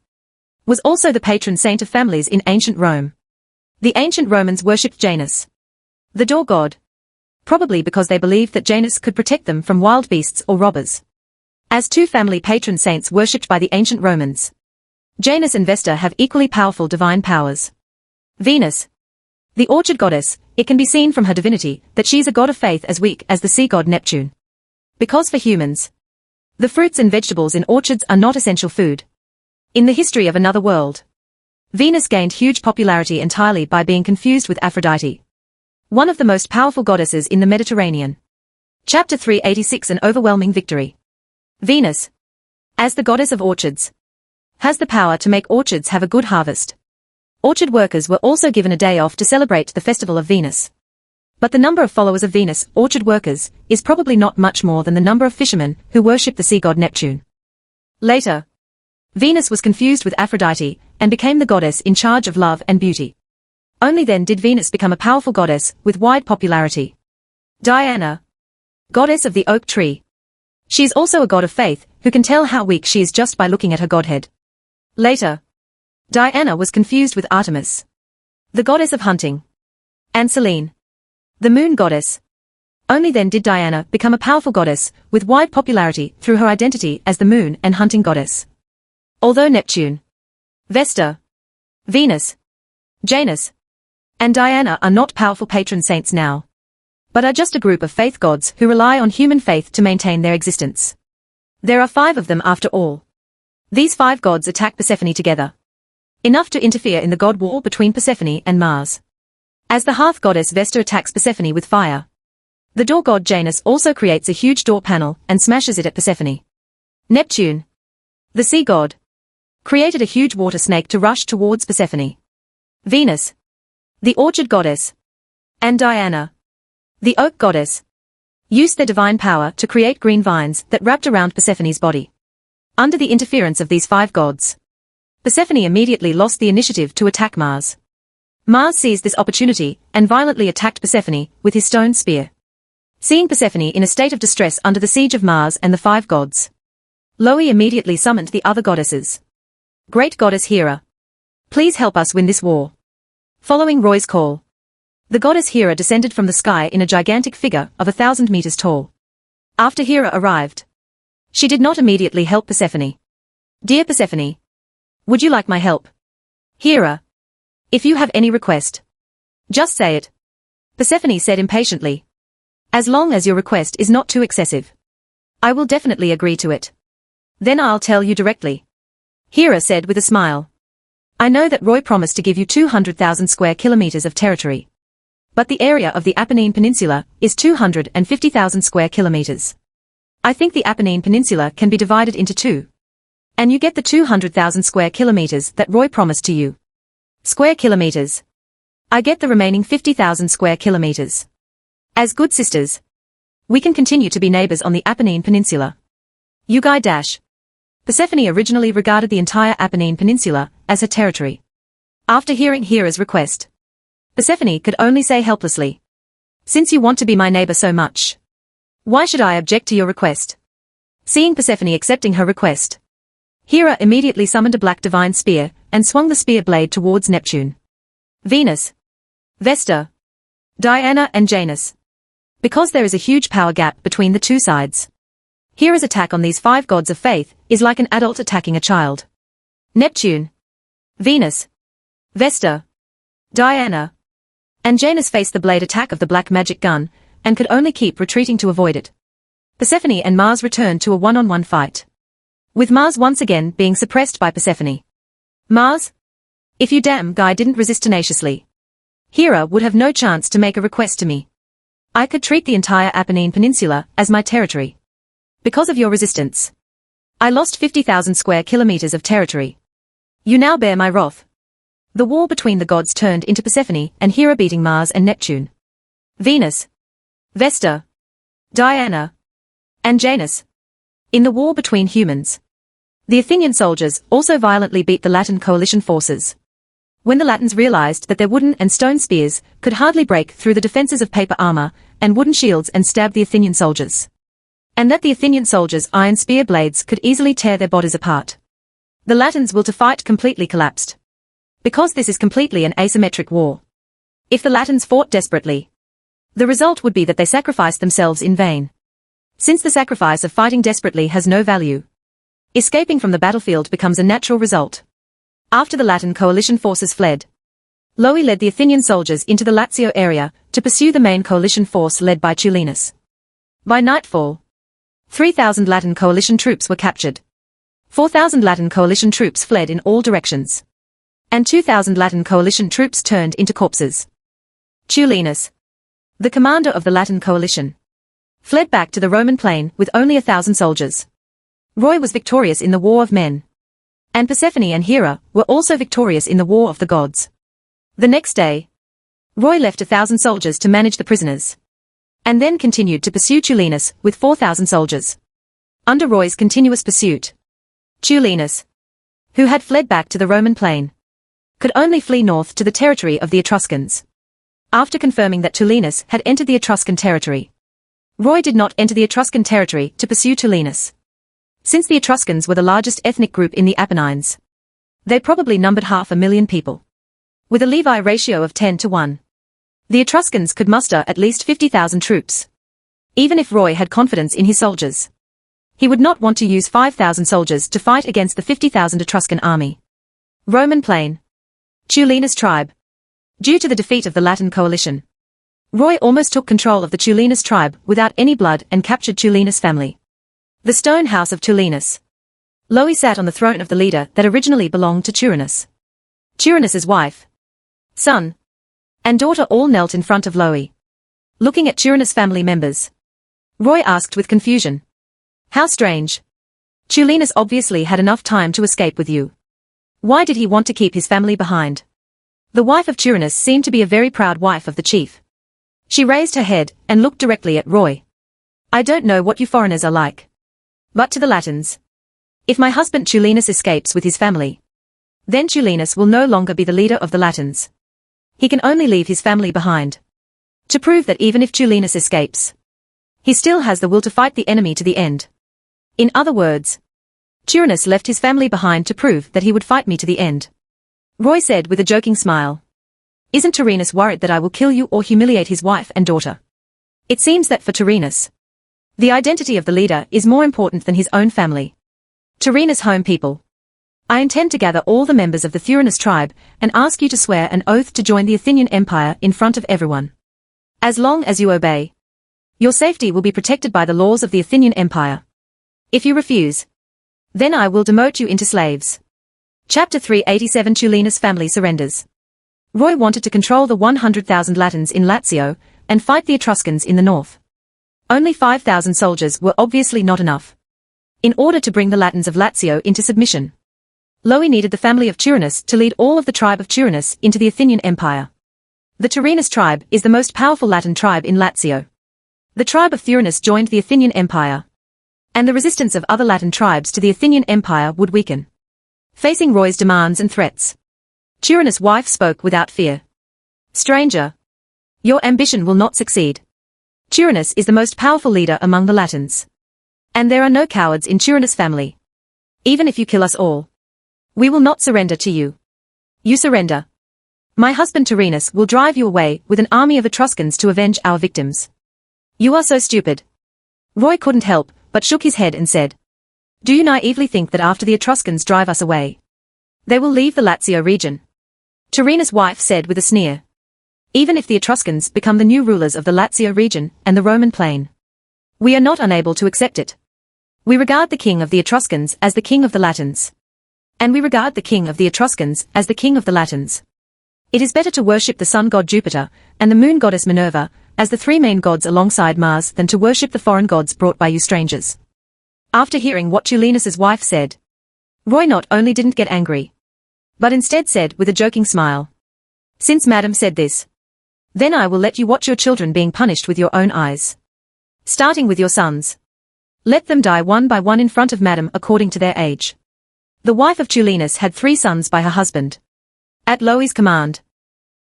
[SPEAKER 1] was also the patron saint of families in ancient Rome. The ancient Romans worshipped Janus, the door god, probably because they believed that Janus could protect them from wild beasts or robbers. As two family patron saints worshipped by the ancient Romans, Janus and Vesta have equally powerful divine powers. Venus, the orchard goddess, it can be seen from her divinity that she is a god of faith as weak as the sea god Neptune. Because for humans, the fruits and vegetables in orchards are not essential food. In the history of another world, Venus gained huge popularity entirely by being confused with Aphrodite, one of the most powerful goddesses in the Mediterranean. Chapter 386 An Overwhelming Victory. Venus, as the goddess of orchards, has the power to make orchards have a good harvest. Orchard workers were also given a day off to celebrate the festival of Venus. But the number of followers of Venus, orchard workers, is probably not much more than the number of fishermen who worship the sea god Neptune. Later, Venus was confused with Aphrodite and became the goddess in charge of love and beauty. Only then did Venus become a powerful goddess with wide popularity. Diana, goddess of the oak tree. She is also a god of faith who can tell how weak she is just by looking at her godhead. Later, Diana was confused with Artemis, the goddess of hunting, and Selene, the moon goddess. Only then did Diana become a powerful goddess with wide popularity through her identity as the moon and hunting goddess. Although Neptune, Vesta, Venus, Janus, and Diana are not powerful patron saints now, but are just a group of faith gods who rely on human faith to maintain their existence. There are 5 of them after all. These 5 gods attack Persephone together, enough to interfere in the god war between Persephone and Mars. As the hearth goddess Vesta attacks Persephone with fire, the door god Janus also creates a huge door panel and smashes it at Persephone. Neptune, the sea god, created a huge water snake to rush towards Persephone. Venus, the orchard goddess, and Diana, the oak goddess, used their divine power to create green vines that wrapped around Persephone's body. Under the interference of these 5 gods, Persephone immediately lost the initiative to attack Mars. Mars seized this opportunity and violently attacked Persephone with his stone spear. Seeing Persephone in a state of distress under the siege of Mars and the 5 gods, Loe immediately summoned the other goddesses. Great goddess Hera, please help us win this war. Following Roy's call, the goddess Hera descended from the sky in a gigantic figure of 1,000 meters tall. After Hera arrived, she did not immediately help Persephone. Dear Persephone, would you like my help? Hera, if you have any request, just say it. Persephone said impatiently. As long as your request is not too excessive, I will definitely agree to it. Then I'll tell you directly. Hera said with a smile. I know that Roy promised to give you 200,000 square kilometers of territory. But the area of the Apennine Peninsula is 250,000 square kilometers. I think the Apennine Peninsula can be divided into 2. And you get the 200,000 square kilometers that Roy promised to you. Square kilometers. I get the remaining 50,000 square kilometers. As good sisters, we can continue to be neighbors on the Apennine Peninsula. Ugai Dash. Persephone originally regarded the entire Apennine Peninsula as her territory. After hearing Hera's request, Persephone could only say helplessly, since you want to be my neighbor so much, why should I object to your request? Seeing Persephone accepting her request, Hera immediately summoned a black divine spear and swung the spear blade towards Neptune, Venus, Vesta, Diana and Janus. Because there is a huge power gap between the 2 sides, Hera's attack on these 5 gods of faith is like an adult attacking a child. Neptune, Venus, Vesta, Diana, and Janus faced the blade attack of the black magic gun, and could only keep retreating to avoid it. Persephone and Mars returned to a one-on-one fight, with Mars once again being suppressed by Persephone. Mars, if you damn guy didn't resist tenaciously, Hera would have no chance to make a request to me. I could treat the entire Apennine Peninsula as my territory. Because of your resistance, I lost 50,000 square kilometers of territory. You now bear my wrath. The war between the gods turned into Persephone and Hera beating Mars and Neptune, Venus, Vesta, Diana, and Janus. In the war between humans, the Athenian soldiers also violently beat the Latin coalition forces. When the Latins realized that their wooden and stone spears could hardly break through the defenses of paper armor and wooden shields and stab the Athenian soldiers, and that the Athenian soldiers' iron spear blades could easily tear their bodies apart, the Latins' will to fight completely collapsed. Because this is completely an asymmetric war. If the Latins fought desperately, the result would be that they sacrificed themselves in vain. Since the sacrifice of fighting desperately has no value, escaping from the battlefield becomes a natural result. After the Latin coalition forces fled, Loe led the Athenian soldiers into the Lazio area to pursue the main coalition force led by Tulenus. By nightfall, 3,000 Latin coalition troops were captured. 4,000 Latin coalition troops fled in all directions. and 2,000 Latin coalition troops turned into corpses. Tulenus, the commander of the Latin coalition, fled back to the Roman plain with only 1,000 soldiers. Roy was victorious in the war of men. And Persephone and Hera were also victorious in the war of the gods. The next day, Roy left 1,000 soldiers to manage the prisoners. And then continued to pursue Tulenus with 4,000 soldiers. Under Roy's continuous pursuit, Tulenus, who had fled back to the Roman plain, could only flee north to the territory of the Etruscans. After confirming that Tulenus had entered the Etruscan territory, Roy did not enter the Etruscan territory to pursue Tulenus. Since the Etruscans were the largest ethnic group in the Apennines, they probably numbered 500,000 people. With a Levi ratio of 10-1, the Etruscans could muster at least 50,000 troops. Even if Roy had confidence in his soldiers, he would not want to use 5,000 soldiers to fight against the 50,000 Etruscan army. Roman plain. Tulenus tribe. Due to the defeat of the Latin coalition, Roy almost took control of the Tulenus tribe without any blood and captured Tulenus family. The stone house of Tulenus. Loe sat on the throne of the leader that originally belonged to Turinus. Turinus's wife, son, and daughter all knelt in front of Loe. Looking at Turinus family members, Roy asked with confusion, "How strange. Tulenus obviously had enough time to escape with you. Why did he want to keep his family behind?" The wife of Turinus seemed to be a very proud wife of the chief. She raised her head and looked directly at Roy. "I don't know what you foreigners are like. But to the Latins, if my husband Tulenus escapes with his family, then Tulenus will no longer be the leader of the Latins. He can only leave his family behind. To prove that even if Tulenus escapes, he still has the will to fight the enemy to the end. In other words, Turinus left his family behind to prove that he would fight me to the end." Roy said with a joking smile. "Isn't Turinus worried that I will kill you or humiliate his wife and daughter?" It seems that for Turinus, the identity of the leader is more important than his own family. Turinus home people, I intend to gather all the members of the Thurinus tribe and ask you to swear an oath to join the Athenian Empire in front of everyone. As long as you obey, your safety will be protected by the laws of the Athenian Empire. If you refuse, then I will demote you into slaves. Chapter 387 Tulenus family surrenders. Roy wanted to control the 100,000 Latins in Lazio and fight the Etruscans in the north. Only 5,000 soldiers were obviously not enough. In order to bring the Latins of Lazio into submission, Loe needed the family of Turinus to lead all of the tribe of Turinus into the Athenian Empire. The Turinus tribe is the most powerful Latin tribe in Lazio. The tribe of Thurinus joined the Athenian Empire, and the resistance of other Latin tribes to the Athenian Empire would weaken. Facing Roy's demands and threats, Turinus' wife spoke without fear. "Stranger, your ambition will not succeed. Turinus is the most powerful leader among the Latins. And there are no cowards in Turinus' family. Even if you kill us all, we will not surrender to you. You surrender, my husband Turinus will drive you away with an army of Etruscans to avenge our victims." "You are so stupid." Roy couldn't help but shook his head and said, "Do you naively think that after the Etruscans drive us away, they will leave the Lazio region?" Turinus' wife said with a sneer, "Even if the Etruscans become the new rulers of the Lazio region and the Roman plain, we are not unable to accept it. We regard the king of the Etruscans as the king of the Latins. And we regard the king of the Etruscans as the king of the Latins. It is better to worship the sun god Jupiter and the moon goddess Minerva as the three main gods alongside Mars than to worship the foreign gods brought by you strangers." After hearing what Tulenus' wife said, Roy not only didn't get angry, but instead said with a joking smile, "Since Madam said this, then I will let you watch your children being punished with your own eyes. Starting with your sons. Let them die one by one in front of Madam according to their age." The wife of Tulenus had 3 sons by her husband. At Loe's command,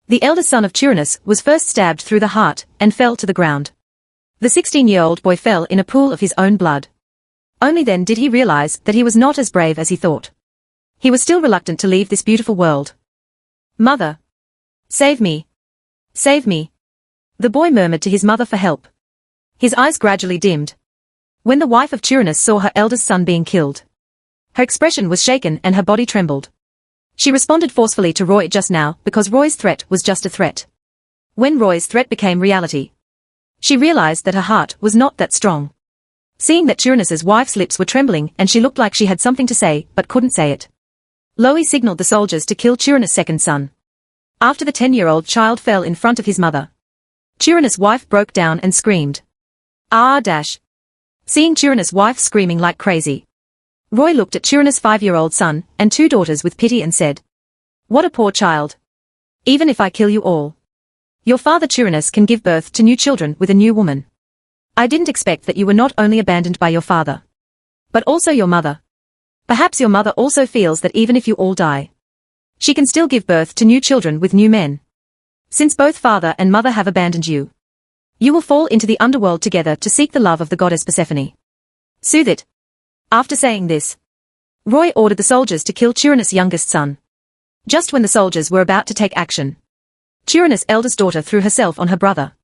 [SPEAKER 1] the eldest son of Turinus was first stabbed through the heart and fell to the ground. The 16-year-old boy fell in a pool of his own blood. Only then did he realize that he was not as brave as he thought. He was still reluctant to leave this beautiful world. "Mother, save me. Save me." The boy murmured to his mother for help. His eyes gradually dimmed when the wife of Turinus saw her eldest son being killed. Her expression was shaken and her body trembled. She responded forcefully to Roy just now because Roy's threat was just a threat. When Roy's threat became reality, she realized that her heart was not that strong. Seeing that Turinus' wife's lips were trembling and she looked like she had something to say but couldn't say it, Loey signaled the soldiers to kill Chirinus' second son. After the 10-year-old child fell in front of his mother, Chirinus' wife broke down and screamed. Seeing Chirinus' wife screaming like crazy, Roy looked at Chirinus' 5-year-old son and 2 daughters with pity and said, "What a poor child. Even if I kill you all, your father Chirinus can give birth to new children with a new woman. I didn't expect that you were not only abandoned by your father, but also your mother. Perhaps your mother also feels that even if you all die, she can still give birth to new children with new men. Since both father and mother have abandoned you, you will fall into the underworld together to seek the love of the goddess Persephone. Soothe it." After saying this, Roy ordered the soldiers to kill Chirinus' youngest son. Just when the soldiers were about to take action, Chirinus' eldest daughter threw herself on her brother,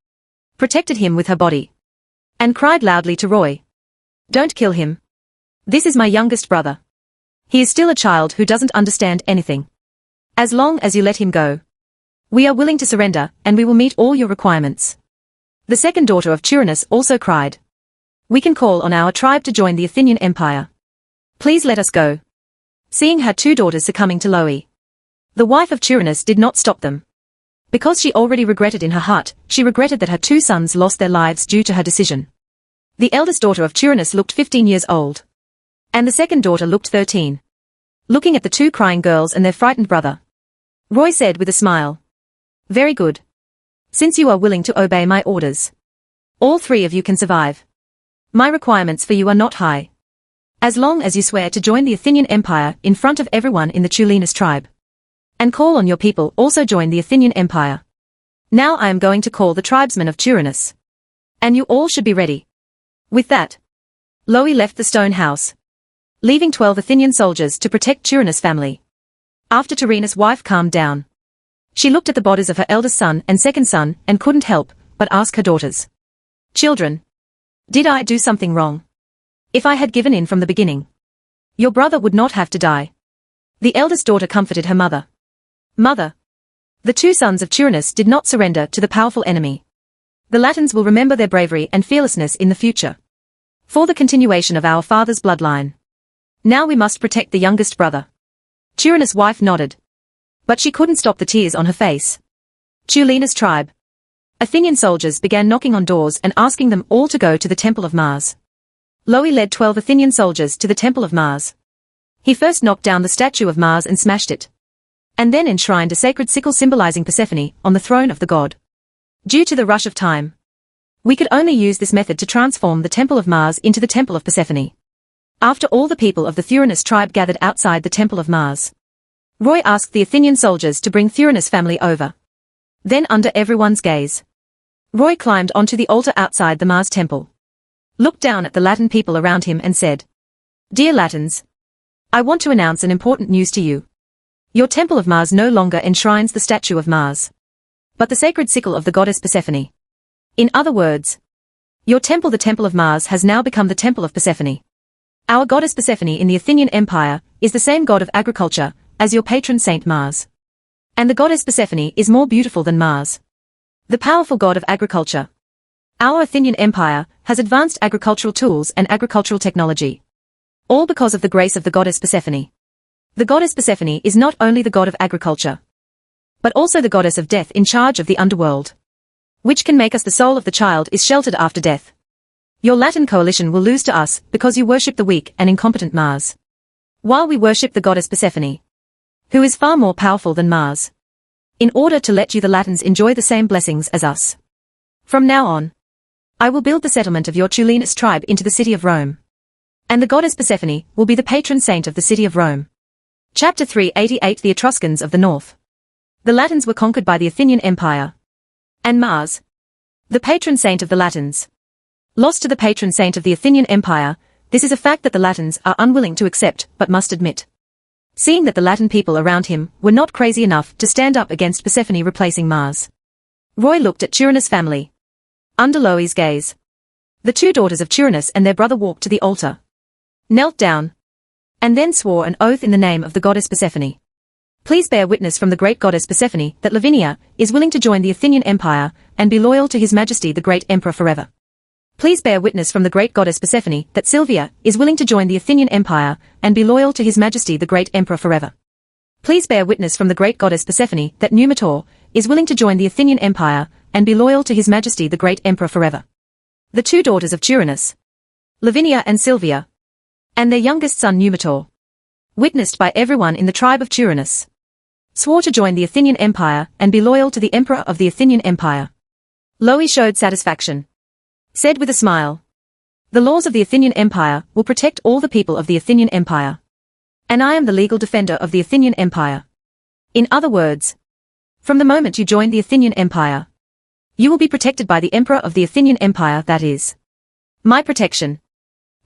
[SPEAKER 1] protected him with her body, and cried loudly to Roy, "Don't kill him. This is my youngest brother. He is still a child who doesn't understand anything. As long as you let him go, we are willing to surrender and we will meet all your requirements." The second daughter of Chirinus also cried, "We can call on our tribe to join the Athenian Empire. Please let us go." Seeing her 2 daughters succumbing to Loey, the wife of Chirinus did not stop them. Because she already regretted in her heart, she regretted that her 2 sons lost their lives due to her decision. The eldest daughter of Chirinus looked 15 years old, and the second daughter looked 13. Looking at the 2 crying girls and their frightened brother, Roy said with a smile, "Very good. Since you are willing to obey my orders, all 3 of you can survive. My requirements for you are not high. As long as you swear to join the Athenian Empire in front of everyone in the Chirinus tribe, and call on your people also join the Athenian Empire. Now I am going to call the tribesmen of Chirinus, and you all should be ready." With that, Loey left the stone house, leaving 12 Athenian soldiers to protect Chirinus' family. After Chirinus' wife calmed down, she looked at the bodies of her eldest son and second son and couldn't help but ask her daughters, "Children, did I do something wrong? If I had given in from the beginning, your brother would not have to die." The eldest daughter comforted her mother. "Mother, the 2 sons of Chirinus did not surrender to the powerful enemy. The Latins will remember their bravery and fearlessness in the future, for the continuation of our father's bloodline. Now we must protect the youngest brother." Chirinus' wife nodded, but she couldn't stop the tears on her face. Chirinus tribe. Athenian soldiers began knocking on doors and asking them all to go to the Temple of Mars. Loey led 12 Athenian soldiers to the Temple of Mars. He first knocked down the statue of Mars and smashed it, and then enshrined a sacred sickle symbolizing Persephone on the throne of the god. Due to the rush of time, we could only use this method to transform the Temple of Mars into the Temple of Persephone. After all the people of the Thurinus tribe gathered outside the Temple of Mars, Roy asked the Athenian soldiers to bring Thurinus' family over. Then under everyone's gaze, Roy climbed onto the altar outside the Mars temple, looked down at the Latin people around him and said, "Dear Latins, I want to announce an important news to you. Your Temple of Mars no longer enshrines the statue of Mars, but the sacred sickle of the goddess Persephone. In other words, your temple, the Temple of Mars, has now become the Temple of Persephone. Our goddess Persephone in the Athenian Empire is the same god of agriculture as your patron saint Mars. And the goddess Persephone is more beautiful than Mars, the powerful god of agriculture. Our Athenian Empire has advanced agricultural tools and agricultural technology, all because of the grace of the goddess Persephone. The goddess Persephone is not only the god of agriculture, but also the goddess of death in charge of the underworld, which can make us the soul of the child is sheltered after death. Your Latin coalition will lose to us because you worship the weak and incompetent Mars, while we worship the goddess Persephone, who is far more powerful than Mars, in order to let you the Latins enjoy the same blessings as us. From now on, I will build the settlement of your Chirinus tribe into the city of Rome, and the goddess Persephone will be the patron saint of the city of Rome." Chapter 388. The Etruscans of the North. The Latins were conquered by the Athenian Empire, and Mars, the patron saint of the Latins, lost to the patron saint of the Athenian Empire. This is a fact that the Latins are unwilling to accept but must admit. Seeing that the Latin people around him were not crazy enough to stand up against Persephone replacing Mars, Roy looked at Chirinus' family. Under Loey's gaze, the 2 daughters of Chirinus and their brother walked to the altar, knelt down, and then swore an oath in the name of the goddess Persephone. "Please bear witness from the great goddess Persephone that Lavinia is willing to join the Athenian Empire and be loyal to His Majesty the Great Emperor forever. Please bear witness from the great goddess Persephone that Sylvia is willing to join the Athenian Empire and be loyal to His Majesty the Great Emperor forever." Please bear witness from the great goddess Persephone that Numitor is willing to join the Athenian Empire and be loyal to His Majesty the Great Emperor forever. The two daughters of Tyrannus, Lavinia and Silvia, and their youngest son Numitor, witnessed by everyone in the tribe of Tyrannus, swore to join the Athenian Empire and be loyal to the Emperor of the Athenian Empire. Loe showed satisfaction. Said with a smile, "The laws of the Athenian Empire will protect all the people of the Athenian Empire. And I am the legal defender of the Athenian Empire. In other words, from the moment you join the Athenian Empire, you will be protected by the Emperor of the Athenian Empire, that is, my protection.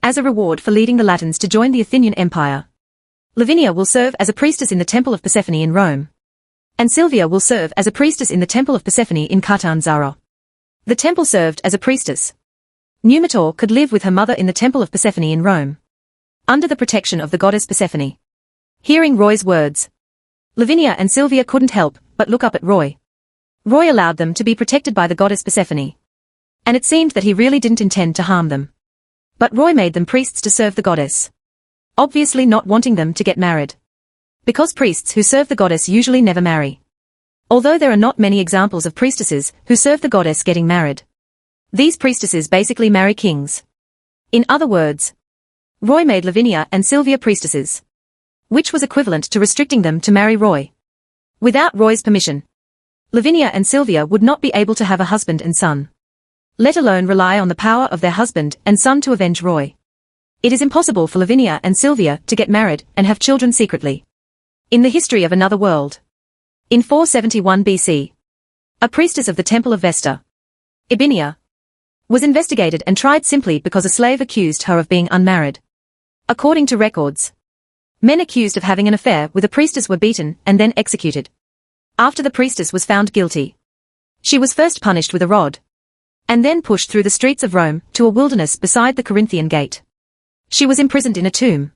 [SPEAKER 1] As a reward for leading the Latins to join the Athenian Empire, Lavinia will serve as a priestess in the Temple of Persephone in Rome, and Silvia will serve as a priestess in the Temple of Persephone in Catanzaro. The temple served as a priestess. Numitor could live with her mother in the Temple of Persephone in Rome, under the protection of the goddess Persephone." Hearing Roy's words, Lavinia and Silvia couldn't help but look up at Roy. Roy allowed them to be protected by the goddess Persephone, and it seemed that he really didn't intend to harm them. But Roy made them priests to serve the goddess, obviously not wanting them to get married, because priests who serve the goddess usually never marry. Although there are not many examples of priestesses who serve the goddess getting married, these priestesses basically marry kings. In other words, Roy made Lavinia and Silvia priestesses, which was equivalent to restricting them to marry Roy. Without Roy's permission, Lavinia and Silvia would not be able to have a husband and son, let alone rely on the power of their husband and son to avenge Roy. It is impossible for Lavinia and Silvia to get married and have children secretly. In the history of another world, in 471 BC, a priestess of the Temple of Vesta, Ibinia, was investigated and tried simply because a slave accused her of being unmarried. According to records, men accused of having an affair with a priestess were beaten and then executed. After the priestess was found guilty, she was first punished with a rod, and then pushed through the streets of Rome to a wilderness beside the Corinthian gate. She was imprisoned in a tomb,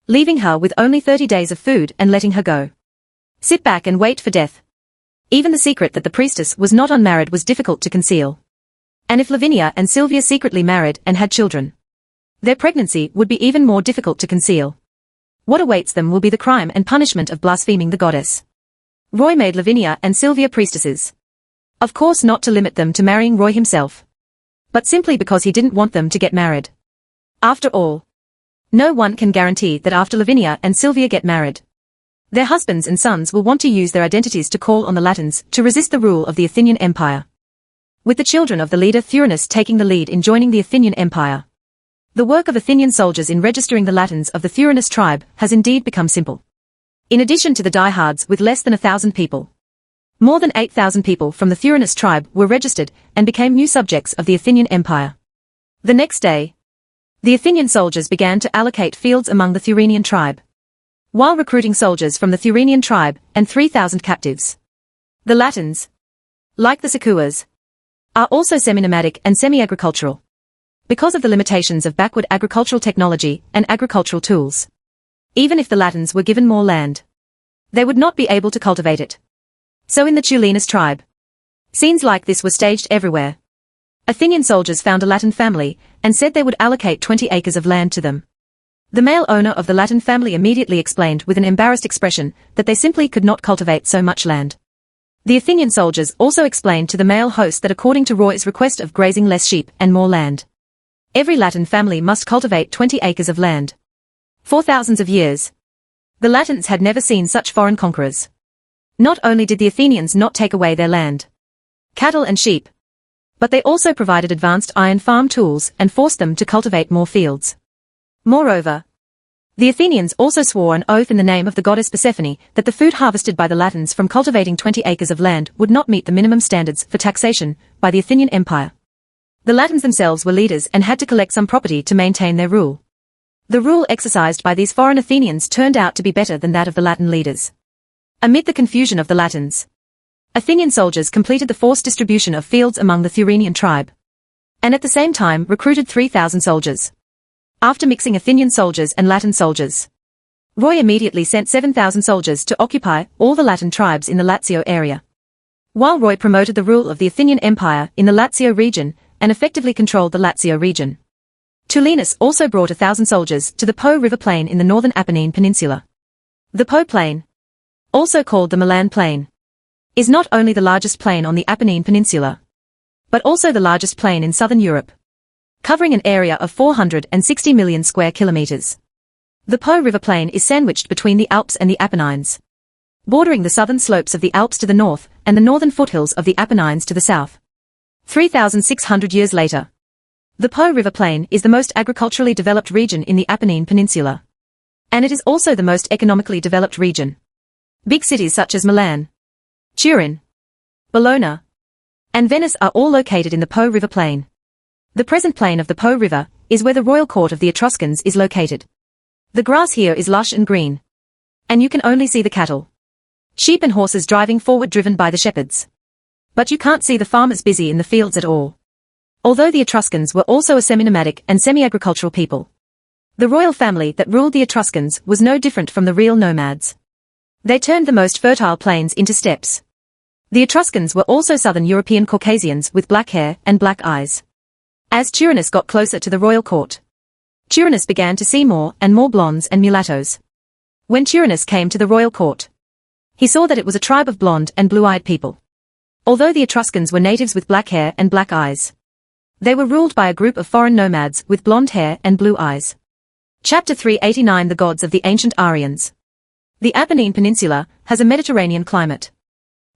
[SPEAKER 1] leaving her with only 30 days of food and letting her go. Sit back and wait for death. Even the secret that the priestess was not unmarried was difficult to conceal. And if Lavinia and Silvia secretly married and had children, their pregnancy would be even more difficult to conceal. What awaits them will be the crime and punishment of blaspheming the goddess. Roy made Lavinia and Silvia priestesses. Of course not to limit them to marrying Roy himself, but simply because he didn't want them to get married. After all, no one can guarantee that after Lavinia and Silvia get married, their husbands and sons will want to use their identities to call on the Latins to resist the rule of the Athenian Empire. With the children of the leader Tyrannus taking the lead in joining the Athenian Empire, the work of Athenian soldiers in registering the Latins of the Tyrannus tribe has indeed become simple. In addition to the diehards with less than 1,000 people, more than 8,000 people from the Tyrannus tribe were registered and became new subjects of the Athenian Empire. The next day, the Athenian soldiers began to allocate fields among the Tyrrhenian tribe, while recruiting soldiers from the Tyrrhenian tribe and 3,000 captives. The Latins, like the Sequas, are also semi-nomadic and semi-agricultural, because of the limitations of backward agricultural technology and agricultural tools. Even if the Latins were given more land, they would not be able to cultivate it. So in the Tulinus tribe, scenes like this were staged everywhere. Athenian soldiers found a Latin family and said they would allocate 20 acres of land to them. The male owner of the Latin family immediately explained with an embarrassed expression that they simply could not cultivate so much land. The Athenian soldiers also explained to the male host that according to Roy's request of grazing less sheep and more land, every Latin family must cultivate 20 acres of land. For thousands of years, the Latins had never seen such foreign conquerors. Not only did the Athenians not take away their land, cattle and sheep, but they also provided advanced iron farm tools and forced them to cultivate more fields. Moreover, the Athenians also swore an oath in the name of the goddess Persephone that the food harvested by the Latins from cultivating 20 acres of land would not meet the minimum standards for taxation by the Athenian Empire. The Latins themselves were leaders and had to collect some property to maintain their rule. The rule exercised by these foreign Athenians turned out to be better than that of the Latin leaders. Amid the confusion of the Latins, Athenian soldiers completed the forced distribution of fields among the Tyrrhenian tribe, and at the same time recruited 3,000 soldiers. After mixing Athenian soldiers and Latin soldiers, Roy immediately sent 7,000 soldiers to occupy all the Latin tribes in the Lazio area. While Roy promoted the rule of the Athenian Empire in the Lazio region and effectively controlled the Lazio region, Tulinus also brought 1,000 soldiers to the Po River plain in the northern Apennine Peninsula. The Po plain, also called the Milan Plain, is not only the largest plain on the Apennine Peninsula, but also the largest plain in southern Europe, covering an area of 460 million square kilometers. The Po River Plain is sandwiched between the Alps and the Apennines, bordering the southern slopes of the Alps to the north and the northern foothills of the Apennines to the south. 3,600 years later, the Po River Plain is the most agriculturally developed region in the Apennine Peninsula, and it is also the most economically developed region. Big cities such as Milan, Turin, Bologna, and Venice are all located in the Po River Plain. The present plain of the Po River is where the royal court of the Etruscans is located. The grass here is lush and green, and you can only see the cattle, sheep and horses driving forward driven by the shepherds. But you can't see the farmers busy in the fields at all. Although the Etruscans were also a semi-nomadic and semi-agricultural people, the royal family that ruled the Etruscans was no different from the real nomads. They turned the most fertile plains into steppes. The Etruscans were also southern European Caucasians with black hair and black eyes. As Tyrannus got closer to the royal court, Tyrannus began to see more and more blondes and mulattoes. When Tyrannus came to the royal court, he saw that it was a tribe of blonde and blue-eyed people. Although the Etruscans were natives with black hair and black eyes, they were ruled by a group of foreign nomads with blonde hair and blue eyes. Chapter 389 The Gods of the Ancient Aryans. The Apennine Peninsula has a Mediterranean climate.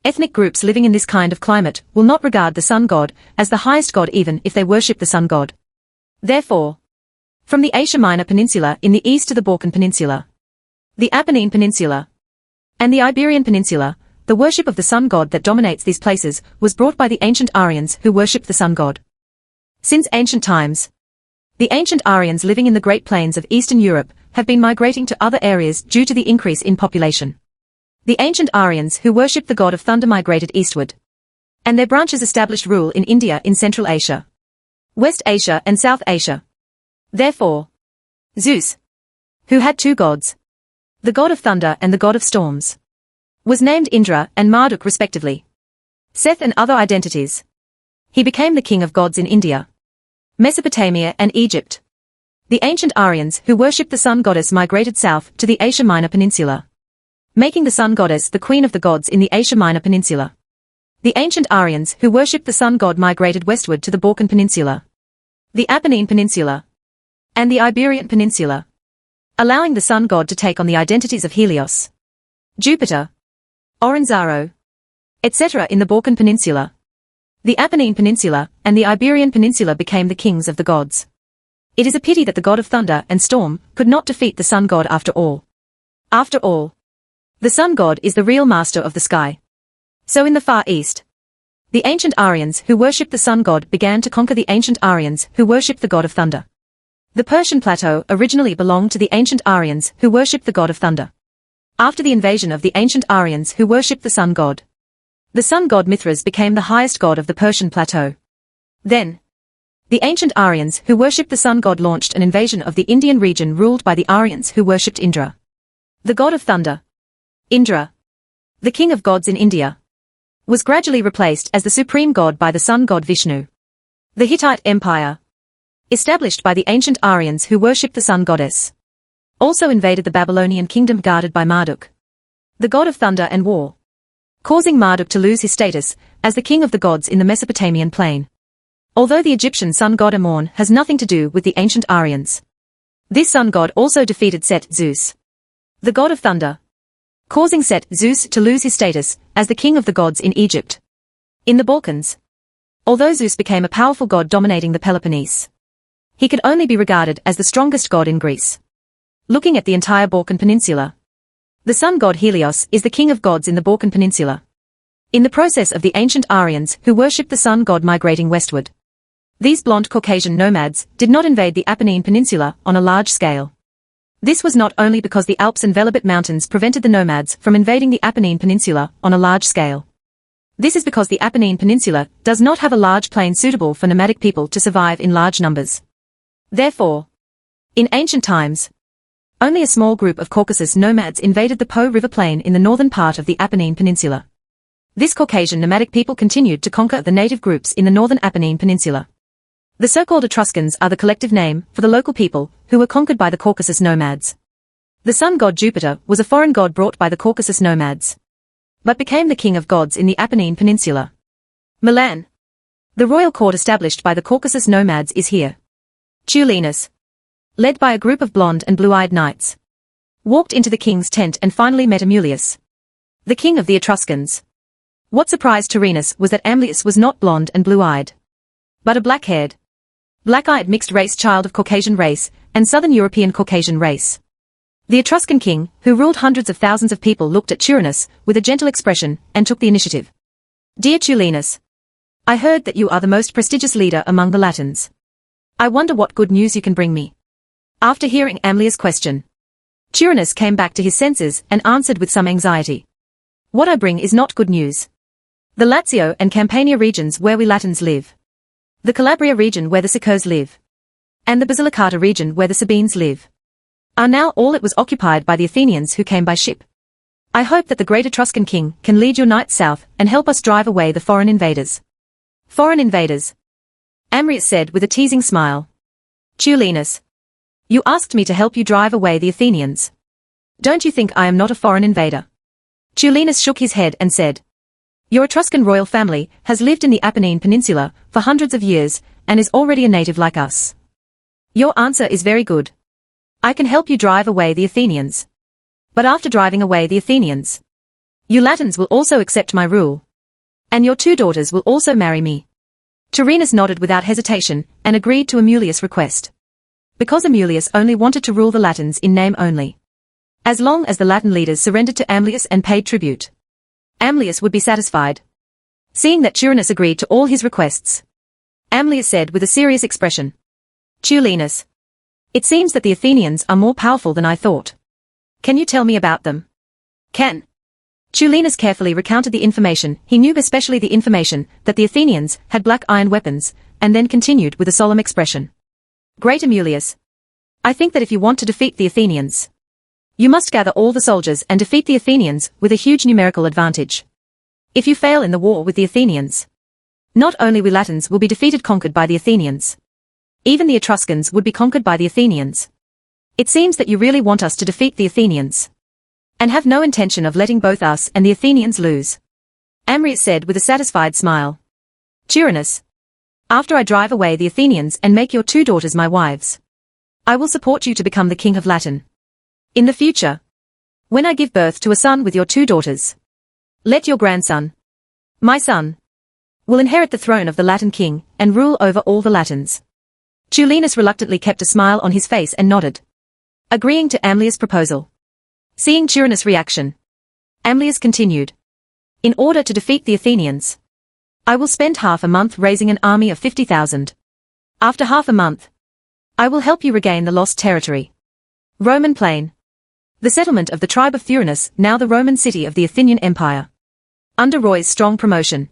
[SPEAKER 1] Ethnic groups living in this kind of climate will not regard the sun god as the highest god even if they worship the sun god. Therefore, from the Asia Minor Peninsula in the east to the Balkan Peninsula, the Apennine Peninsula, and the Iberian Peninsula, the worship of the sun god that dominates these places was brought by the ancient Aryans who worshipped the sun god. Since ancient times, the ancient Aryans living in the Great Plains of Eastern Europe have been migrating to other areas due to the increase in population. The ancient Aryans who worshipped the god of thunder migrated eastward, and their branches established rule in India in Central Asia, West Asia and South Asia. Therefore, Zeus, who had two gods, the god of thunder and the god of storms, was named Indra and Marduk respectively. Seth and other identities. He became the king of gods in India, Mesopotamia and Egypt. The ancient Aryans who worshipped the sun goddess migrated south to the Asia Minor Peninsula, making the sun goddess the queen of the gods in the Asia Minor Peninsula. The ancient Aryans who worshipped the sun god migrated westward to the Balkan Peninsula, the Apennine Peninsula, and the Iberian Peninsula, allowing the sun god to take on the identities of Helios, Jupiter, Oronzaro, etc. in the Balkan Peninsula. The Apennine Peninsula and the Iberian Peninsula became the kings of the gods. It is a pity that the god of thunder and storm could not defeat the sun god after all. After all, the sun god is the real master of the sky. So in the Far East, the ancient Aryans who worshipped the sun god began to conquer the ancient Aryans who worshipped the god of thunder. The Persian plateau originally belonged to the ancient Aryans who worshipped the god of thunder. After the invasion of the ancient Aryans who worshipped the sun god, the sun god Mithras became the highest god of the Persian plateau. Then, the ancient Aryans who worshipped the sun god launched an invasion of the Indian region ruled by the Aryans who worshipped Indra, the god of thunder. Indra, the king of gods in India, was gradually replaced as the supreme god by the sun god Vishnu. The Hittite Empire, established by the ancient Aryans who worshipped the sun goddess, also invaded the Babylonian kingdom guarded by Marduk, the god of thunder and war, causing Marduk to lose his status as the king of the gods in the Mesopotamian plain. Although the Egyptian sun god Amon has nothing to do with the ancient Aryans, this sun god also defeated Set Zeus, the god of thunder, causing Set Zeus to lose his status as the king of the gods in Egypt. In the Balkans, although Zeus became a powerful god dominating the Peloponnese, he could only be regarded as the strongest god in Greece. Looking at the entire Balkan Peninsula, the sun god Helios is the king of gods in the Balkan Peninsula. In the process of the ancient Aryans who worshipped the sun god migrating westward, these blonde Caucasian nomads did not invade the Apennine Peninsula on a large scale. This was not only because the Alps and Velebit Mountains prevented the nomads from invading the Apennine Peninsula on a large scale. This is because the Apennine Peninsula does not have a large plain suitable for nomadic people to survive in large numbers. Therefore, in ancient times, only a small group of Caucasus nomads invaded the Po River Plain in the northern part of the Apennine Peninsula. This Caucasian nomadic people continued to conquer the native groups in the northern Apennine Peninsula. The so-called Etruscans are the collective name for the local people who were conquered by the Caucasus nomads. The sun god Jupiter was a foreign god brought by the Caucasus nomads, but became the king of gods in the Apennine Peninsula. Milan. The royal court established by the Caucasus nomads is here. Tulinus, led by a group of blonde and blue-eyed knights, walked into the king's tent and finally met Amulius, the king of the Etruscans. What surprised Turinus was that Amulius was not blonde and blue-eyed, but a black-haired, black-eyed mixed-race child of Caucasian race and Southern European Caucasian race. The Etruscan king, who ruled hundreds of thousands of people, looked at Turinus with a gentle expression and took the initiative. Dear Tulinus, I heard that you are the most prestigious leader among the Latins. I wonder what good news you can bring me. After hearing Amulius' question, Turinus came back to his senses and answered with some anxiety. What I bring is not good news. The Lazio and Campania regions where we Latins live, the Calabria region where the Sicurs live, and the Basilicata region where the Sabines live, are now all it was occupied by the Athenians who came by ship. I hope that the great Etruscan king can lead your knights south and help us drive away the foreign invaders. Foreign invaders, Amrius said with a teasing smile. Tulinus, you asked me to help you drive away the Athenians. Don't you think I am not a foreign invader? Tulinus shook his head and said, your Etruscan royal family has lived in the Apennine Peninsula for hundreds of years and is already a native like us. Your answer is very good. I can help you drive away the Athenians. But after driving away the Athenians, you Latins will also accept my rule. And your 2 daughters will also marry me. Turinus nodded without hesitation and agreed to Amulius' request. Because Amulius only wanted to rule the Latins in name only. As long as the Latin leaders surrendered to Amulius and paid tribute, Amulius would be satisfied. Seeing that Turinus agreed to all his requests, Amulius said with a serious expression, Tulinus, it seems that the Athenians are more powerful than I thought. Can you tell me about them? Can. Tulinus carefully recounted the information he knew, especially the information that the Athenians had black iron weapons, and then continued with a solemn expression. Great Amulius, I think that if you want to defeat the Athenians, you must gather all the soldiers and defeat the Athenians with a huge numerical advantage. If you fail in the war with the Athenians, not only we Latins will be conquered by the Athenians, even the Etruscans would be conquered by the Athenians. It seems that you really want us to defeat the Athenians, and have no intention of letting both us and the Athenians lose. Amrius said with a satisfied smile. Turinus, after I drive away the Athenians and make your 2 daughters my wives, I will support you to become the king of Latin. In the future, when I give birth to a son with your 2 daughters, let your grandson, my son, will inherit the throne of the Latin king and rule over all the Latins. Tulinus reluctantly kept a smile on his face and nodded, agreeing to Amulius' proposal. Seeing Turinus' reaction, Amulius continued, in order to defeat the Athenians, I will spend half a month raising an army of 50,000. After half a month, I will help you regain the lost territory. Roman plain. The settlement of the tribe of Thurinus, now the Roman city of the Athenian Empire. Under Roy's strong promotion,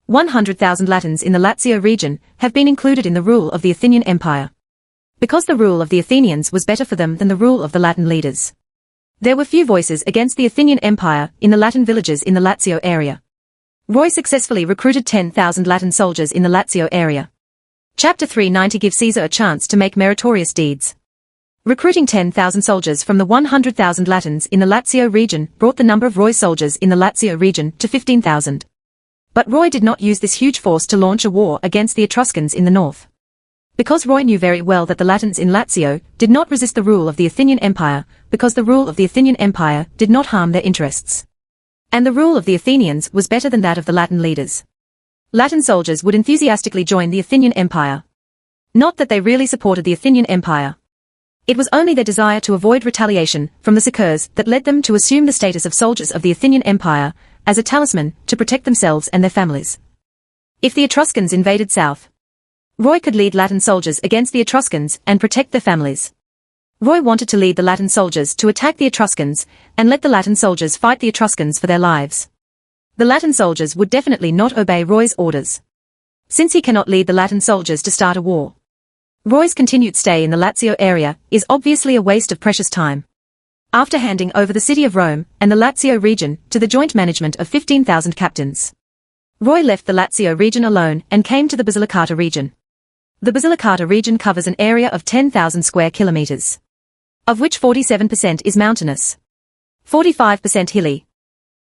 [SPEAKER 1] 100,000 Latins in the Lazio region have been included in the rule of the Athenian Empire. Because the rule of the Athenians was better for them than the rule of the Latin leaders, there were few voices against the Athenian Empire in the Latin villages in the Lazio area. Roy successfully recruited 10,000 Latin soldiers in the Lazio area. Chapter 390 gives Caesar a chance to make meritorious deeds. Recruiting 10,000 soldiers from the 100,000 Latins in the Lazio region brought the number of Roy soldiers in the Lazio region to 15,000. But Roy did not use this huge force to launch a war against the Etruscans in the north. Because Roy knew very well that the Latins in Lazio did not resist the rule of the Athenian Empire, because the rule of the Athenian Empire did not harm their interests. And the rule of the Athenians was better than that of the Latin leaders. Latin soldiers would enthusiastically join the Athenian Empire. Not that they really supported the Athenian Empire. It was only their desire to avoid retaliation from the Sicurs that led them to assume the status of soldiers of the Athenian Empire, as a talisman to protect themselves and their families. If the Etruscans invaded south, Roy could lead Latin soldiers against the Etruscans and protect their families. Roy wanted to lead the Latin soldiers to attack the Etruscans and let the Latin soldiers fight the Etruscans for their lives. The Latin soldiers would definitely not obey Roy's orders, since he cannot lead the Latin soldiers to start a war. Roy's continued stay in the Lazio area is obviously a waste of precious time. After handing over the city of Rome and the Lazio region to the joint management of 15,000 captains, Roy left the Lazio region alone and came to the Basilicata region. The Basilicata region covers an area of 10,000 square kilometers. of which 47% is mountainous, 45% hilly,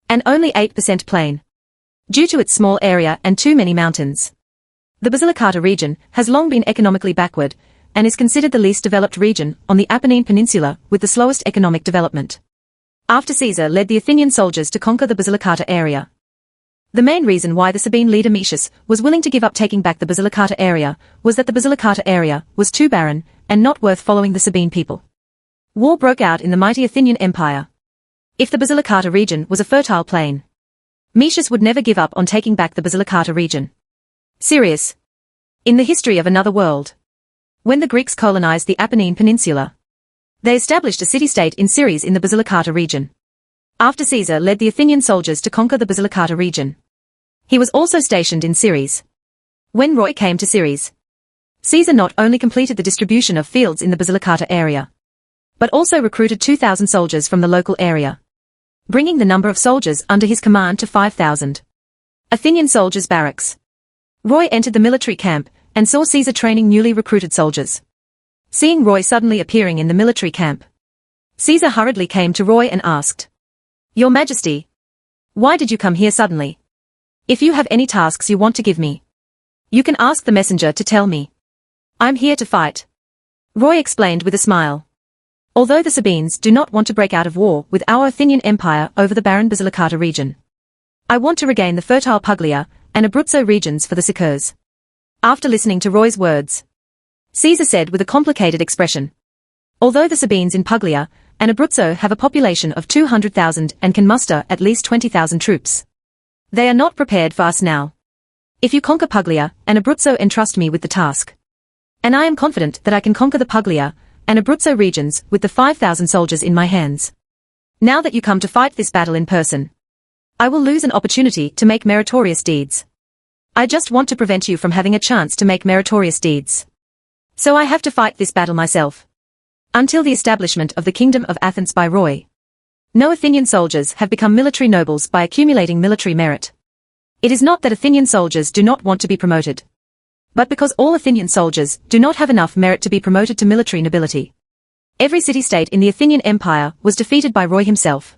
[SPEAKER 1] and only 8% plain. Due to its small area and too many mountains, the Basilicata region has long been economically backward, and is considered the least developed region on the Apennine Peninsula with the slowest economic development. After Caesar led the Athenian soldiers to conquer the Basilicata area. The main reason why the Sabine leader Metius was willing to give up taking back the Basilicata area was that the Basilicata area was too barren and not worth following the Sabine people. War broke out in the mighty Athenian Empire. If the Basilicata region was a fertile plain, Metius would never give up on taking back the Basilicata region. Sirius. In the history of another world. When the Greeks colonized the Apennine Peninsula, they established a city-state in Ceres in the Basilicata region. After Caesar led the Athenian soldiers to conquer the Basilicata region, he was also stationed in Ceres. When Roy came to Ceres, Caesar not only completed the distribution of fields in the Basilicata area, but also recruited 2,000 soldiers from the local area, bringing the number of soldiers under his command to 5,000. Athenian soldiers' barracks. Roy entered the military camp and saw Caesar training newly recruited soldiers. Seeing Roy suddenly appearing in the military camp, Caesar hurriedly came to Roy and asked, "Your Majesty, why did you come here suddenly? If you have any tasks you want to give me, you can ask the messenger to tell me. I'm here to fight," Roy explained with a smile. Although the Sabines do not want to break out of war with our Athenian Empire over the barren Basilicata region, I want to regain the fertile Puglia and Abruzzo regions for the Sicaurs. After listening to Roy's words, Caesar said with a complicated expression, "Although the Sabines in Puglia and Abruzzo have a population of 200,000 and can muster at least 20,000 troops, they are not prepared for us now. If you conquer Puglia and Abruzzo, entrust me with the task. And I am confident that I can conquer the Puglia and Abruzzo regions with the 5,000 soldiers in my hands. Now that you come to fight this battle in person, I will lose an opportunity to make meritorious deeds. I just want to prevent you from having a chance to make meritorious deeds. So I have to fight this battle myself. Until the establishment of the Kingdom of Athens by Roy, no Athenian soldiers have become military nobles by accumulating military merit. It is not that Athenian soldiers do not want to be promoted, but because all Athenian soldiers do not have enough merit to be promoted to military nobility. Every city-state in the Athenian Empire was defeated by Roy himself,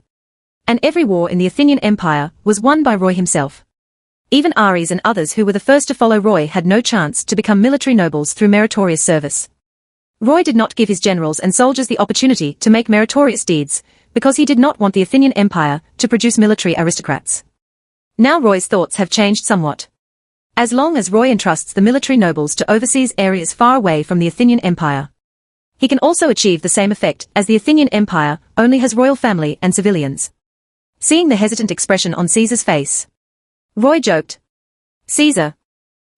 [SPEAKER 1] and every war in the Athenian Empire was won by Roy himself. Even Ares and others who were the first to follow Roy had no chance to become military nobles through meritorious service. Roy did not give his generals and soldiers the opportunity to make meritorious deeds, because he did not want the Athenian Empire to produce military aristocrats. Now Roy's thoughts have changed somewhat. As long as Roy entrusts the military nobles to overseas areas far away from the Athenian Empire, he can also achieve the same effect as the Athenian Empire only has royal family and civilians. Seeing the hesitant expression on Caesar's face, Roy joked, "Caesar,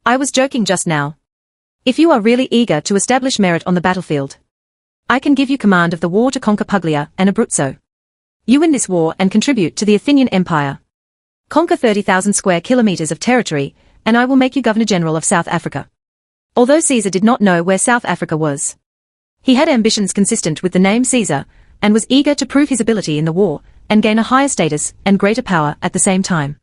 [SPEAKER 1] I was joking just now. If you are really eager to establish merit on the battlefield, I can give you command of the war to conquer Puglia and Abruzzo. You win this war and contribute to the Athenian Empire. Conquer 30,000 square kilometers of territory, and I will make you Governor-General of South Africa." Although Caesar did not know where South Africa was, he had ambitions consistent with the name Caesar, and was eager to prove his ability in the war, and gain a higher status and greater power at the same time.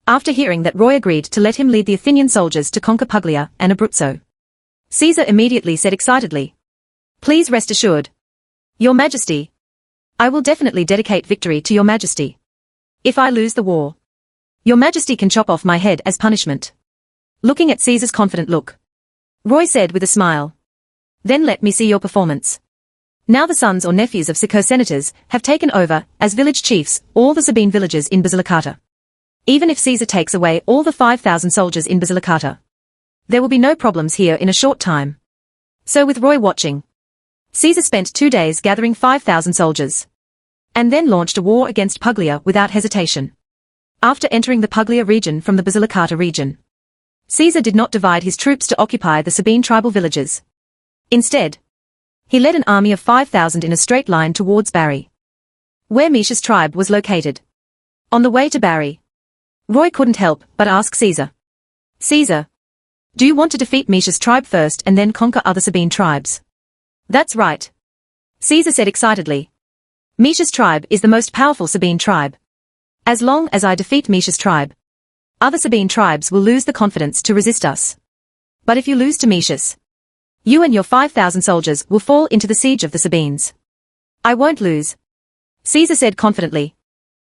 [SPEAKER 1] After hearing that Roy agreed to let him lead the Athenian soldiers to conquer Puglia and Abruzzo, Caesar immediately said excitedly, "Please rest assured, Your Majesty, I will definitely dedicate victory to Your Majesty. If I lose the war, Your Majesty can chop off my head as punishment." Looking at Caesar's confident look, Roy said with a smile, "Then let me see your performance." Now the sons or nephews of Sicaur senators have taken over, as village chiefs, all the Sabine villages in Basilicata. Even if Caesar takes away all the 5,000 soldiers in Basilicata, there will be no problems here in a short time. So with Roy watching, Caesar spent 2 days gathering 5,000 soldiers, and then launched a war against Puglia without hesitation. After entering the Puglia region from the Basilicata region, Caesar did not divide his troops to occupy the Sabine tribal villages. Instead, he led an army of 5,000 in a straight line towards Bari, where Metius' tribe was located. On the way to Bari, Roy couldn't help but ask Caesar, "Caesar, do you want to defeat Metius' tribe first and then conquer other Sabine tribes?" "That's right," Caesar said excitedly. "Metius' tribe is the most powerful Sabine tribe. As long as I defeat Metius' tribe, other Sabine tribes will lose the confidence to resist us. But if you lose to Metius, you and your 5,000 soldiers will fall into the siege of the Sabines. I won't lose. Caesar said confidently.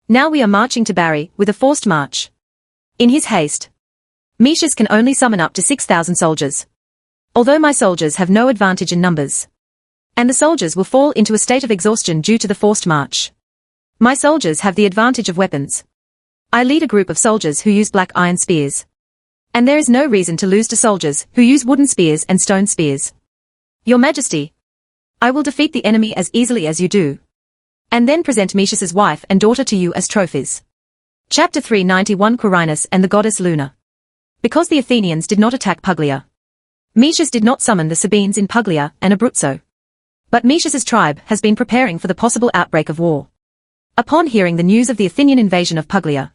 [SPEAKER 1] Now we are marching to Bari with a forced march. In his haste, Metius can only summon up to 6,000 soldiers. Although my soldiers have no advantage in numbers. And the soldiers will fall into a state of exhaustion due to the forced march. My soldiers have the advantage of weapons. I lead a group of soldiers who use black iron spears. And there is no reason to lose to soldiers who use wooden spears and stone spears. Your Majesty, I will defeat the enemy as easily as you do. And then present Metius's wife and daughter to you as trophies. Chapter 391 Quirinus and the goddess Luna. Because the Athenians did not attack Puglia, Metius did not summon the Sabines in Puglia and Abruzzo. But Metius's tribe has been preparing for the possible outbreak of war. Upon hearing the news of the Athenian invasion of Puglia,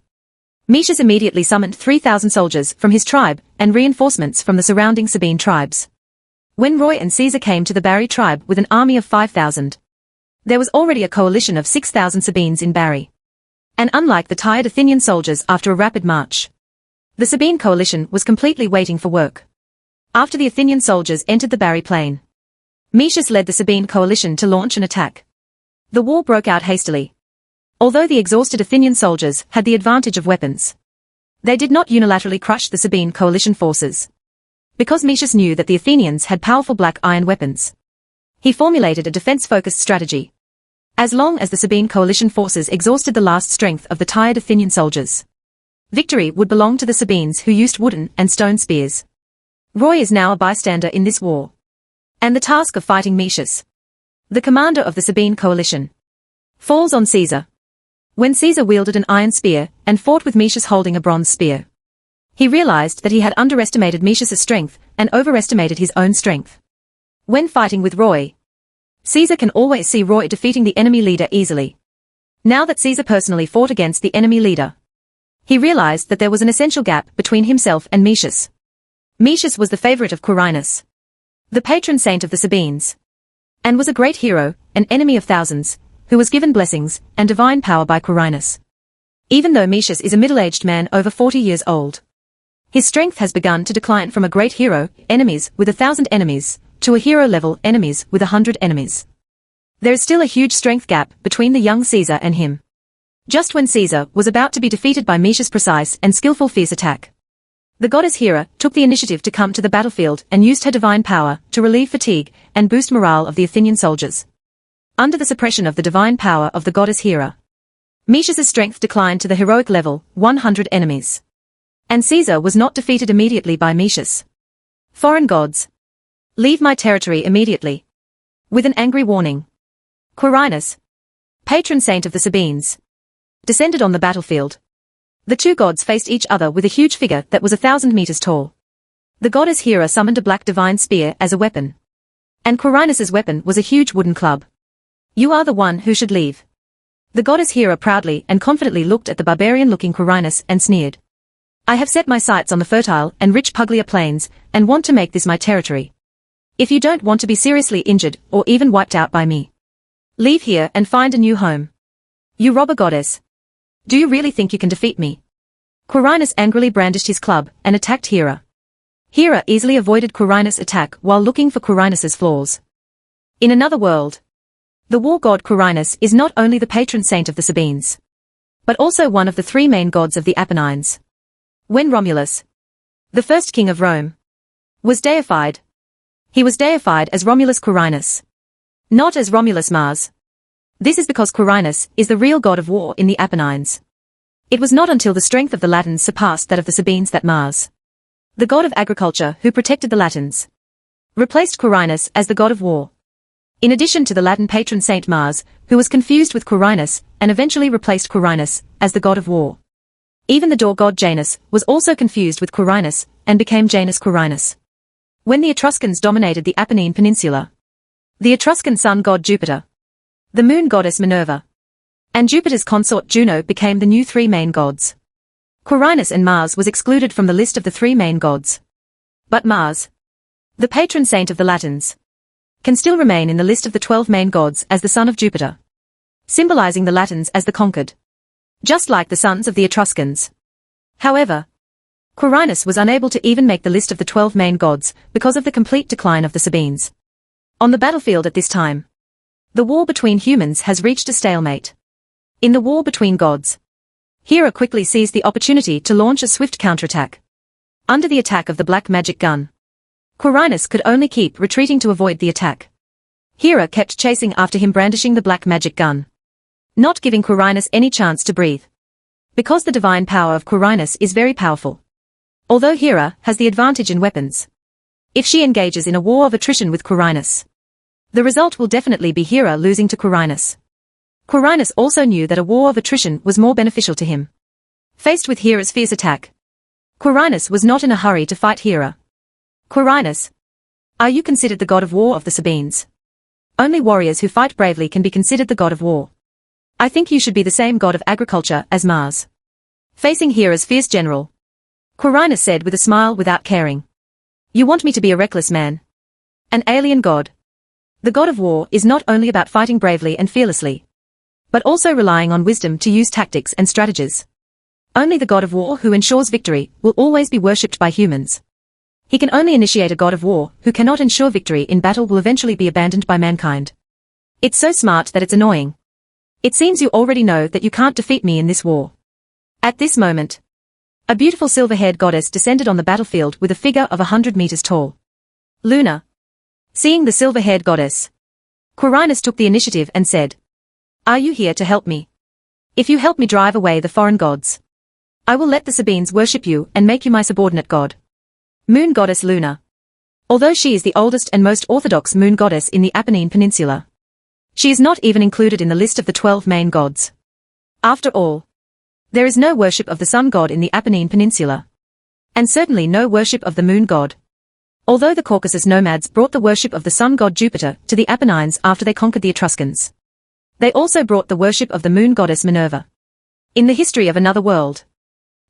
[SPEAKER 1] Metius immediately summoned 3,000 soldiers from his tribe and reinforcements from the surrounding Sabine tribes. When Roy and Caesar came to the Bari tribe with an army of 5,000, there was already a coalition of 6,000 Sabines in Bari. And unlike the tired Athenian soldiers after a rapid march, the Sabine coalition was completely waiting for work. After the Athenian soldiers entered the Bari plain, Metius led the Sabine coalition to launch an attack. The war broke out hastily. Although the exhausted Athenian soldiers had the advantage of weapons, they did not unilaterally crush the Sabine coalition forces. Because Metius knew that the Athenians had powerful black iron weapons, he formulated a defense-focused strategy. As long as the Sabine coalition forces exhausted the last strength of the tired Athenian soldiers, victory would belong to the Sabines who used wooden and stone spears. Roy is now a bystander in this war. And the task of fighting Metius, the commander of the Sabine coalition, falls on Caesar. When Caesar wielded an iron spear and fought with Metius holding a bronze spear, he realized that he had underestimated Metius's strength and overestimated his own strength. When fighting with Roy, Caesar can always see Roy defeating the enemy leader easily. Now that Caesar personally fought against the enemy leader, he realized that there was an essential gap between himself and Metius. Metius was the favorite of Quirinus, the patron saint of the Sabines, and was a great hero, an enemy of thousands, who was given blessings and divine power by Quirinus. Even though Metius is a middle-aged man over 40 years old, his strength has begun to decline from a great hero, enemies with 1,000 enemies, to a hero-level enemies with 100 enemies. There is still a huge strength gap between the young Caesar and him. Just when Caesar was about to be defeated by Metius' precise and skillful fierce attack, the goddess Hera took the initiative to come to the battlefield and used her divine power to relieve fatigue and boost morale of the Athenian soldiers. Under the suppression of the divine power of the goddess Hera, Metius' strength declined to the heroic level, 100 enemies. And Caesar was not defeated immediately by Metius. Foreign gods, leave my territory immediately. With an angry warning, Quirinus, patron saint of the Sabines, descended on the battlefield. The two gods faced each other with a huge figure that was 1,000 meters tall. The goddess Hera summoned a black divine spear as a weapon. And Quirinus's weapon was a huge wooden club. You are the one who should leave. The goddess Hera proudly and confidently looked at the barbarian-looking Quirinus and sneered. I have set my sights on the fertile and rich Puglia plains, and want to make this my territory. If you don't want to be seriously injured or even wiped out by me, leave here and find a new home. You robber goddess. Do you really think you can defeat me? Quirinus angrily brandished his club and attacked Hera. Hera easily avoided Quirinus' attack while looking for Quirinus' flaws. In another world, the war god Quirinus is not only the patron saint of the Sabines, but also one of the three main gods of the Apennines. When Romulus, the first king of Rome, was deified, he was deified as Romulus Quirinus, not as Romulus Mars. This is because Quirinus is the real god of war in the Apennines. It was not until the strength of the Latins surpassed that of the Sabines that Mars, the god of agriculture who protected the Latins, replaced Quirinus as the god of war. In addition to the Latin patron saint Mars, who was confused with Quirinus and eventually replaced Quirinus as the god of war. Even the door god Janus was also confused with Quirinus and became Janus Quirinus. When the Etruscans dominated the Apennine Peninsula, the Etruscan sun god Jupiter, the moon goddess Minerva, and Jupiter's consort Juno became the new three main gods. Quirinus and Mars was excluded from the list of the three main gods. But Mars, the patron saint of the Latins, can still remain in the list of the 12 main gods as the son of Jupiter, symbolizing the Latins as the conquered, just like the sons of the Etruscans. However, Quirinus was unable to even make the list of the 12 main gods because of the complete decline of the Sabines. On the battlefield at this time, The war between humans has reached a stalemate. In the war between gods, Hera quickly seized the opportunity to launch a swift counterattack. Under the attack of the black magic gun, Quirinus could only keep retreating to avoid the attack. Hera kept chasing after him, brandishing the black magic gun, not giving Quirinus any chance to breathe. Because the divine power of Quirinus is very powerful. Although Hera has the advantage in weapons, if she engages in a war of attrition with Quirinus, the result will definitely be Hera losing to Quirinus. Quirinus also knew that a war of attrition was more beneficial to him. Faced with Hera's fierce attack, Quirinus was not in a hurry to fight Hera. Quirinus, are you considered the god of war of the Sabines? Only warriors who fight bravely can be considered the god of war. I think you should be the same god of agriculture as Mars. Facing Hera's fierce general, Quirinus said with a smile without caring. You want me to be a reckless man? An alien god? The god of war is not only about fighting bravely and fearlessly, but also relying on wisdom to use tactics and strategies. Only the god of war who ensures victory will always be worshipped by humans. He can only initiate. A god of war who cannot ensure victory in battle will eventually be abandoned by mankind. It's so smart that it's annoying. It seems you already know that you can't defeat me in this war. At this moment, a beautiful silver-haired goddess descended on the battlefield with a figure of 100 meters tall. Luna. Seeing the silver-haired goddess, Quirinus took the initiative and said, "Are you here to help me? If you help me drive away the foreign gods, I will let the Sabines worship you and make you my subordinate god." Moon goddess Luna. Although she is the oldest and most orthodox moon goddess in the Apennine Peninsula, she is not even included in the list of the 12 main gods. After all, there is no worship of the sun god in the Apennine Peninsula, and certainly no worship of the moon god. Although the Caucasus nomads brought the worship of the sun god Jupiter to the Apennines after they conquered the Etruscans, they also brought the worship of the moon goddess Minerva. In the history of another world,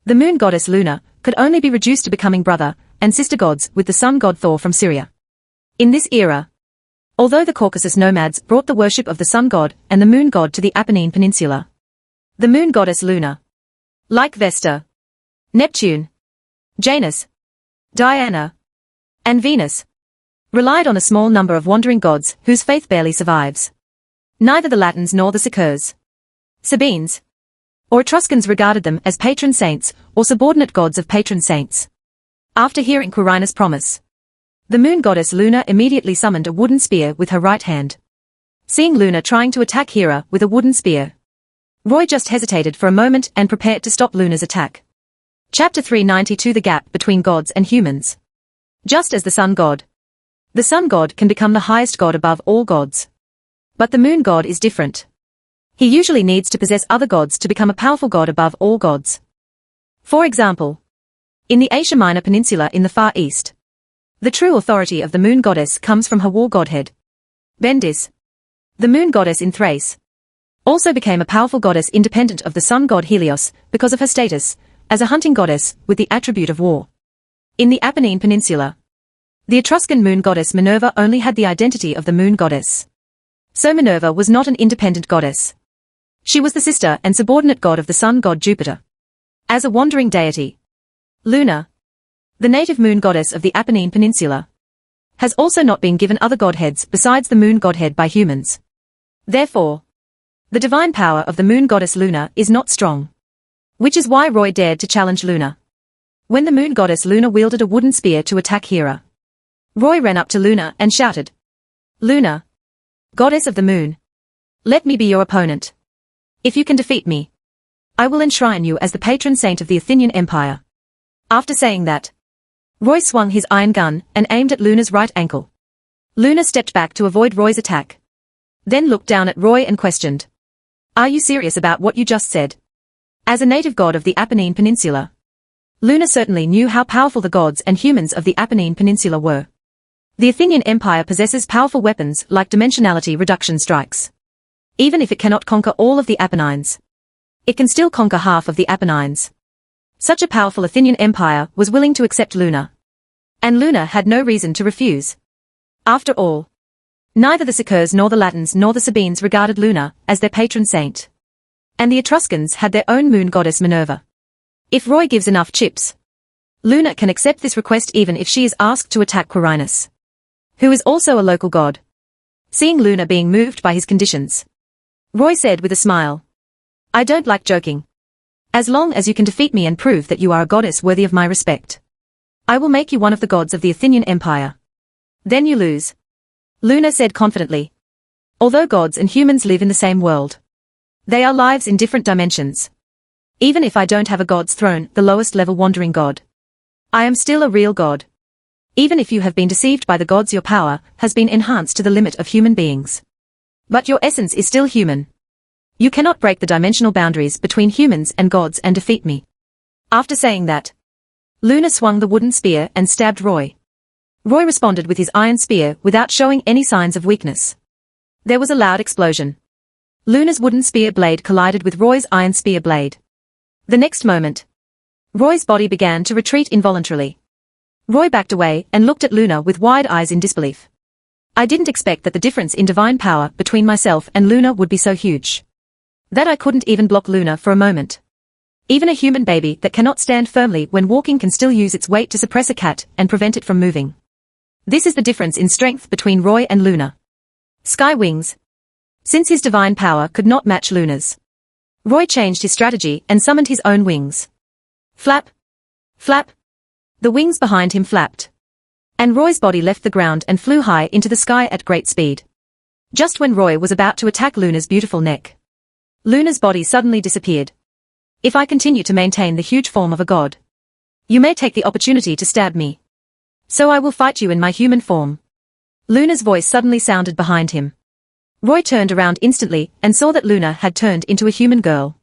[SPEAKER 1] the moon goddess Luna could only be reduced to becoming brother and sister gods with the sun god Thor from Syria. In this era, although the Caucasus nomads brought the worship of the sun god and the moon god to the Apennine Peninsula, the moon goddess Luna, like Vesta, Neptune, Janus, Diana, and Venus, relied on a small number of wandering gods whose faith barely survives. Neither the Latins nor the Sicurs, Sabines, or Etruscans regarded them as patron saints or subordinate gods of patron saints. After hearing Quirinus' promise, the moon goddess Luna immediately summoned a wooden spear with her right hand. Seeing Luna trying to attack Hera with a wooden spear, Roy just hesitated for a moment and prepared to stop Luna's attack. Chapter 392. The Gap Between Gods and Humans. Just as the sun god can become the highest god above all gods. But the moon god is different. He usually needs to possess other gods to become a powerful god above all gods. For example, in the Asia Minor Peninsula in the Far East, the true authority of the moon goddess comes from her war godhead. Bendis, the moon goddess in Thrace, also became a powerful goddess independent of the sun god Helios because of her status as a hunting goddess with the attribute of war. In the Apennine Peninsula, the Etruscan moon goddess Minerva only had the identity of the moon goddess. So Minerva was not an independent goddess. She was the sister and subordinate god of the sun god Jupiter. As a wandering deity, Luna, the native moon goddess of the Apennine Peninsula, has also not been given other godheads besides the moon godhead by humans. Therefore, the divine power of the moon goddess Luna is not strong. Which is why Roy dared to challenge Luna. When the moon goddess Luna wielded a wooden spear to attack Hera, Roy ran up to Luna and shouted, "Luna, goddess of the moon, let me be your opponent. If you can defeat me, I will enshrine you as the patron saint of the Athenian Empire." After saying that, Roy swung his iron gun and aimed at Luna's right ankle. Luna stepped back to avoid Roy's attack, then looked down at Roy and questioned, "Are you serious about what you just said?" As a native god of the Apennine Peninsula, Luna certainly knew how powerful the gods and humans of the Apennine Peninsula were. The Athenian Empire possesses powerful weapons like dimensionality reduction strikes. Even if it cannot conquer all of the Apennines, it can still conquer half of the Apennines. Such a powerful Athenian empire was willing to accept Luna. And Luna had no reason to refuse. After all, neither the Sicurs nor the Latins nor the Sabines regarded Luna as their patron saint. And the Etruscans had their own moon goddess Minerva. If Roy gives enough chips, Luna can accept this request even if she is asked to attack Quirinus, who is also a local god. seeing Luna being moved by his conditions. Roy said with a smile. I don't like joking. As long as you can defeat me and prove that you are a goddess worthy of my respect, I will make you one of the gods of the Athenian Empire. Then you lose. Luna said confidently. Although gods and humans live in the same world, they are lives in different dimensions. Even if I don't have a god's throne, the lowest level wandering god, I am still a real god. Even if you have been deceived by the gods, your power has been enhanced to the limit of human beings. But your essence is still human. You cannot break the dimensional boundaries between humans and gods and defeat me. After saying that, Luna swung the wooden spear and stabbed Roy. Roy responded with his iron spear without showing any signs of weakness. There was a loud explosion. Luna's wooden spear blade collided with Roy's iron spear blade. The next moment, Roy's body began to retreat involuntarily. Roy backed away and looked at Luna with wide eyes in disbelief. I didn't expect that the difference in divine power between myself and Luna would be so huge. That I couldn't even block Luna for a moment. Even a human baby that cannot stand firmly when walking can still use its weight to suppress a cat and prevent it from moving. This is the difference in strength between Roy and Luna. Sky wings. Since his divine power could not match Luna's, Roy changed his strategy and summoned his own wings. Flap. Flap. The wings behind him flapped. And Roy's body left the ground and flew high into the sky at great speed. Just when Roy was about to attack Luna's beautiful neck, Luna's body suddenly disappeared. If I continue to maintain the huge form of a god, you may take the opportunity to stab me. So I will fight you in my human form. Luna's voice suddenly sounded behind him. Roy turned around instantly and saw that Luna had turned into a human girl.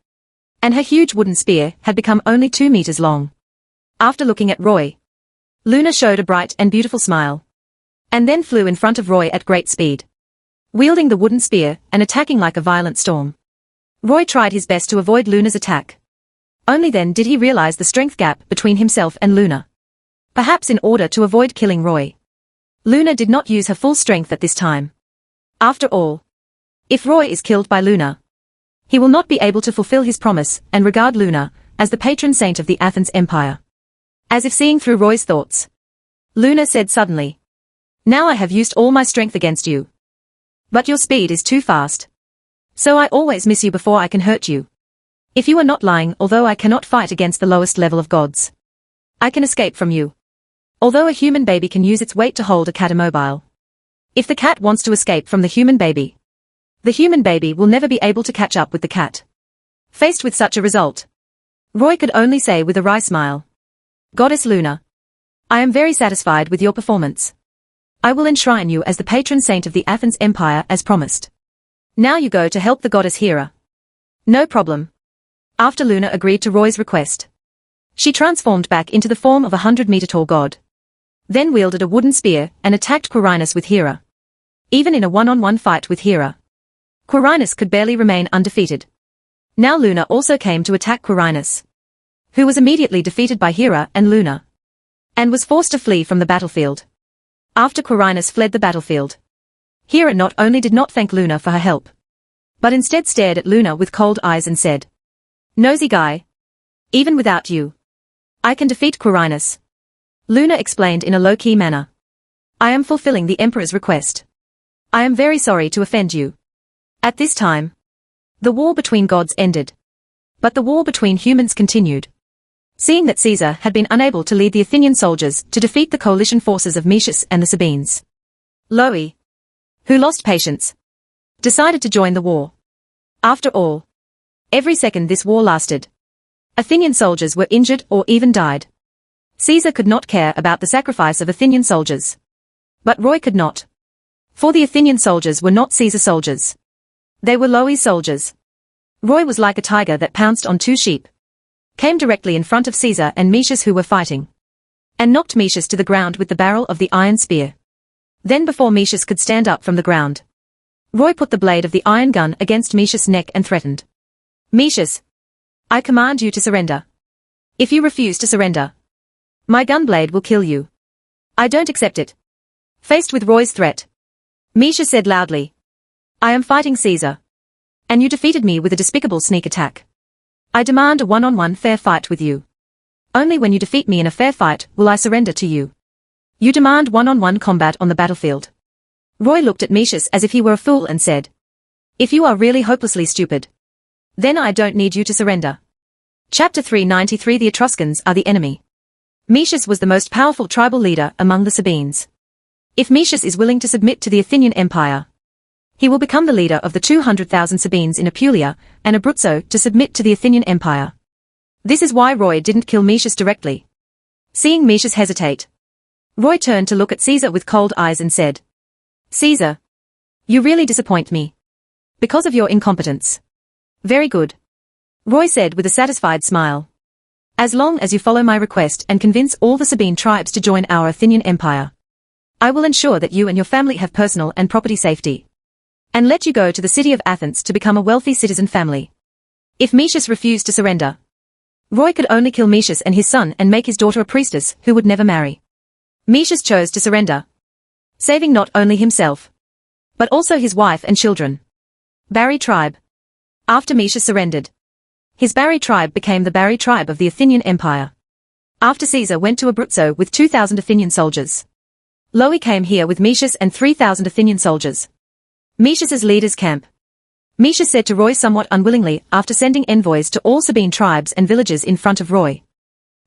[SPEAKER 1] And her huge wooden spear had become only 2 meters long. After looking at Roy, Luna showed a bright and beautiful smile. And then flew in front of Roy at great speed, wielding the wooden spear and attacking like a violent storm. Roy tried his best to avoid Luna's attack. Only then did he realize the strength gap between himself and Luna. Perhaps in order to avoid killing Roy, Luna did not use her full strength at this time. After all, if Roy is killed by Luna, he will not be able to fulfill his promise and regard Luna as the patron saint of the Athens Empire. As if seeing through Roy's thoughts, Luna said suddenly, Now I have used all my strength against you. But your speed is too fast. So I always miss you before I can hurt you. If you are not lying, although I cannot fight against the lowest level of gods, I can escape from you. Although a human baby can use its weight to hold a cat immobile, if the cat wants to escape from the human baby will never be able to catch up with the cat. Faced with such a result, Roy could only say with a wry smile, Goddess Luna, I am very satisfied with your performance. I will enshrine you as the patron saint of the Athens Empire as promised. Now you go to help the goddess Hera. No problem. After Luna agreed to Roy's request, she transformed back into the form of a 100-meter-tall god. Then wielded a wooden spear and attacked Quirinus with Hera. Even in a one-on-one fight with Hera, Quirinus could barely remain undefeated. Now Luna also came to attack Quirinus, who was immediately defeated by Hera and Luna, and was forced to flee from the battlefield. After Quirinus fled the battlefield, Hera not only did not thank Luna for her help, but instead stared at Luna with cold eyes and said, Nosy guy. Even without you, I can defeat Quirinus. Luna explained in a low-key manner. I am fulfilling the Emperor's request. I am very sorry to offend you. At this time, the war between gods ended. But the war between humans continued. Seeing that Caesar had been unable to lead the Athenian soldiers to defeat the coalition forces of Metius and the Sabines, Loe, who lost patience, decided to join the war. After all, every second this war lasted, Athenian soldiers were injured or even died. Caesar could not care about the sacrifice of Athenian soldiers. But Roy could not. For the Athenian soldiers were not Caesar soldiers. They were Loe's soldiers. Roy was like a tiger that pounced on 2 sheep, came directly in front of Caesar and Metius who were fighting, and knocked Metius to the ground with the barrel of the iron spear. Then before Metius could stand up from the ground, Roy put the blade of the iron gun against Metius' neck and threatened. Metius, I command you to surrender. If you refuse to surrender, my gunblade will kill you. I don't accept it. Faced with Roy's threat, Metius said loudly, I am fighting Caesar. And you defeated me with a despicable sneak attack. I demand a one-on-one fair fight with you. Only when you defeat me in a fair fight will I surrender to you. You demand one-on-one combat on the battlefield. Roy looked at Metius as if he were a fool and said, "If you are really hopelessly stupid, then I don't need you to surrender." Chapter 393 The Etruscans are the enemy. Metius was the most powerful tribal leader among the Sabines. If Metius is willing to submit to the Athenian Empire, he will become the leader of the 200,000 Sabines in Apulia, and Abruzzo to submit to the Athenian Empire. This is why Roy didn't kill Metius directly. Seeing Metius hesitate, Roy turned to look at Caesar with cold eyes and said, "Caesar, you really disappoint me. Because of your incompetence." "Very good," Roy said with a satisfied smile. "As long as you follow my request and convince all the Sabine tribes to join our Athenian Empire, I will ensure that you and your family have personal and property safety, and let you go to the city of Athens to become a wealthy citizen family." If Metius refused to surrender, Roy could only kill Metius and his son and make his daughter a priestess who would never marry. Metius chose to surrender, saving not only himself, but also his wife and children. Bari tribe. After Metius surrendered, his Bari tribe became the Bari tribe of the Athenian Empire. After Caesar went to Abruzzo with 2,000 Athenian soldiers, Loe came here with Metius and 3,000 Athenian soldiers. Metius's leaders' camp. Metius said to Roy somewhat unwillingly after sending envoys to all Sabine tribes and villages in front of Roy,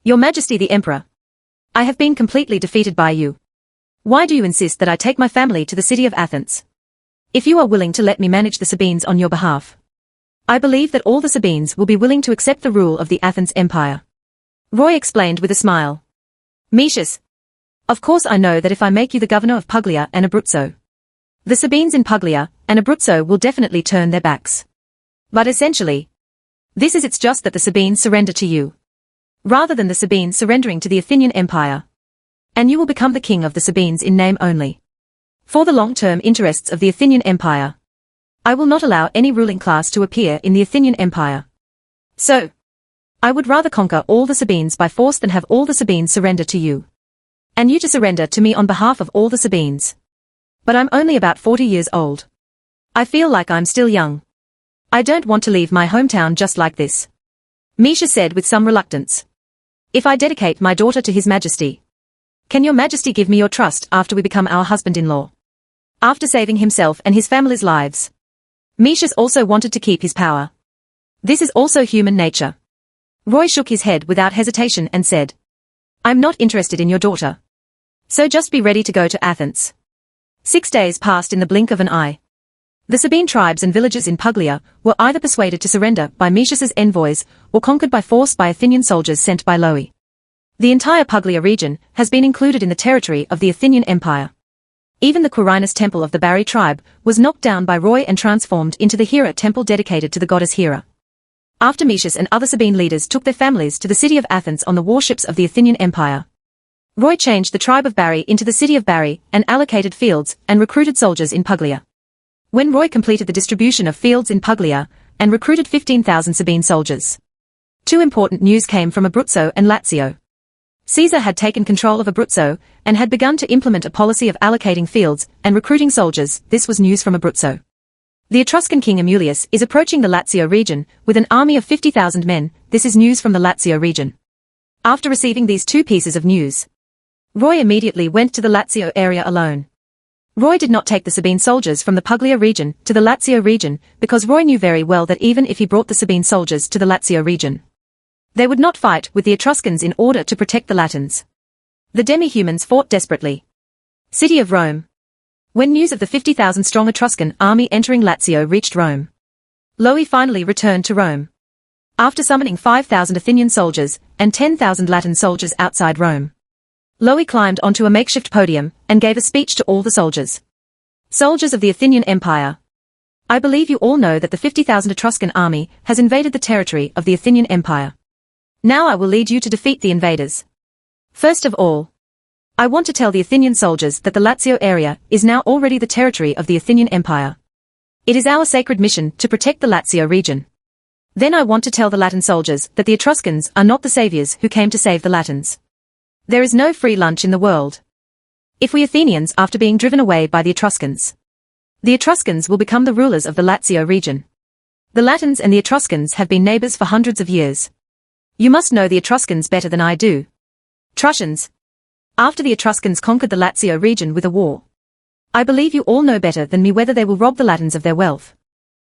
[SPEAKER 1] "Your Majesty the Emperor, I have been completely defeated by you. Why do you insist that I take my family to the city of Athens? If you are willing to let me manage the Sabines on your behalf, I believe that all the Sabines will be willing to accept the rule of the Athens Empire." Roy explained with a smile. "Metius, of course I know that if I make you the governor of Puglia and Abruzzo, the Sabines in Puglia and Abruzzo will definitely turn their backs. But essentially, it's just that the Sabines surrender to you, rather than the Sabines surrendering to the Athenian Empire. And you will become the king of the Sabines in name only. For the long-term interests of the Athenian Empire, I will not allow any ruling class to appear in the Athenian Empire. So, I would rather conquer all the Sabines by force than have all the Sabines surrender to you, and you to surrender to me on behalf of all the Sabines. But I'm only about 40 years old. I feel like I'm still young. I don't want to leave my hometown just like this." Metius said with some reluctance, "If I dedicate my daughter to His Majesty, can your Majesty give me your trust after we become our husband-in-law?" After saving himself and his family's lives, Metius also wanted to keep his power. This is also human nature. Roy shook his head without hesitation and said, "I'm not interested in your daughter. So just be ready to go to Athens." 6 days passed in the blink of an eye. The Sabine tribes and villages in Puglia were either persuaded to surrender by Metius's envoys or conquered by force by Athenian soldiers sent by Loe. The entire Puglia region has been included in the territory of the Athenian Empire. Even the Quirinus temple of the Bari tribe was knocked down by Roy and transformed into the Hera temple dedicated to the goddess Hera. After Metius and other Sabine leaders took their families to the city of Athens on the warships of the Athenian Empire, Roy changed the tribe of Bari into the city of Bari and allocated fields and recruited soldiers in Puglia. When Roy completed the distribution of fields in Puglia and recruited 15,000 Sabine soldiers, 2 important news came from Abruzzo and Lazio. Caesar had taken control of Abruzzo and had begun to implement a policy of allocating fields and recruiting soldiers. This was news from Abruzzo. The Etruscan king Amulius is approaching the Lazio region with an army of 50,000 men. This is news from the Lazio region. After receiving these 2 pieces of news, Roy immediately went to the Lazio area alone. Roy did not take the Sabine soldiers from the Puglia region to the Lazio region because Roy knew very well that even if he brought the Sabine soldiers to the Lazio region, they would not fight with the Etruscans in order to protect the Latins. The demi-humans fought desperately. City of Rome. When news of the 50,000-strong Etruscan army entering Lazio reached Rome, Loe finally returned to Rome. After summoning 5,000 Athenian soldiers and 10,000 Latin soldiers outside Rome, Loe climbed onto a makeshift podium and gave a speech to all the soldiers. "Soldiers of the Athenian Empire, I believe you all know that the 50,000 Etruscan army has invaded the territory of the Athenian Empire. Now I will lead you to defeat the invaders. First of all, I want to tell the Athenian soldiers that the Lazio area is now already the territory of the Athenian Empire. It is our sacred mission to protect the Lazio region. Then I want to tell the Latin soldiers that the Etruscans are not the saviors who came to save the Latins. There is no free lunch in the world. If we Athenians after being driven away by the Etruscans will become the rulers of the Lazio region. The Latins and the Etruscans have been neighbors for hundreds of years. You must know the Etruscans better than I do. Trucians. After the Etruscans conquered the Lazio region with a war, I believe you all know better than me whether they will rob the Latins of their wealth.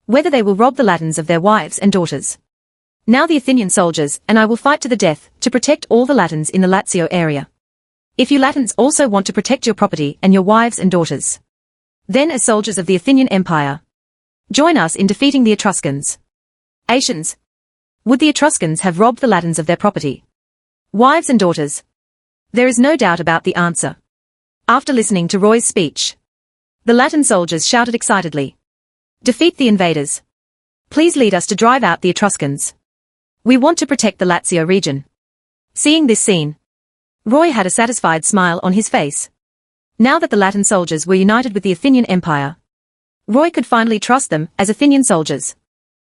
[SPEAKER 1] Whether they will rob the Latins of their wives and daughters. Now the Athenian soldiers and I will fight to the death to protect all the Latins in the Lazio area. If you Latins also want to protect your property and your wives and daughters, then as soldiers of the Athenian Empire, join us in defeating the Etruscans. Asians. Would the Etruscans have robbed the Latins of their property, wives and daughters? There is no doubt about the answer. After listening to Roy's speech, the Latin soldiers shouted excitedly. Defeat the invaders. Please lead us to drive out the Etruscans. We want to protect the Lazio region. Seeing this scene, Roy had a satisfied smile on his face. Now that the Latin soldiers were united with the Athenian Empire, Roy could finally trust them as Athenian soldiers.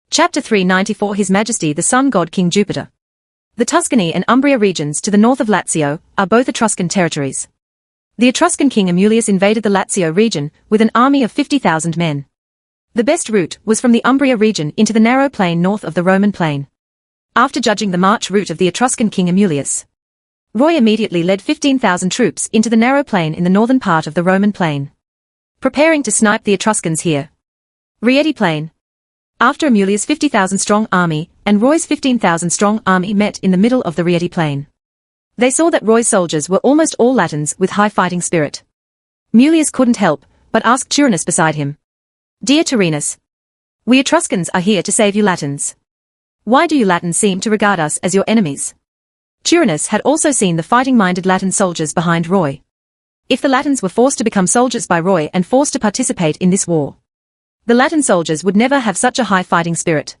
[SPEAKER 1] Chapter 394 His Majesty the Sun God King Jupiter. The Tuscany and Umbria regions to the north of Lazio are both Etruscan territories. The Etruscan king Amulius invaded the Lazio region with an army of 50,000 men. The best route was from the Umbria region into the narrow plain north of the Roman plain. After judging the march route of the Etruscan king Amulius, Roy immediately led 15,000 troops into the narrow plain in the northern part of the Roman plain, preparing to snipe the Etruscans here. Rieti Plain. After Amulius' 50,000-strong army and Roy's 15,000-strong army met in the middle of the Rieti Plain, they saw that Roy's soldiers were almost all Latins with high fighting spirit. Amulius couldn't help but ask Turinus beside him. Dear Turinus, we Etruscans are here to save you Latins. Why do you Latins seem to regard us as your enemies? Turinus had also seen the fighting-minded Latin soldiers behind Roy. If the Latins were forced to become soldiers by Roy and forced to participate in this war, the Latin soldiers would never have such a high fighting spirit.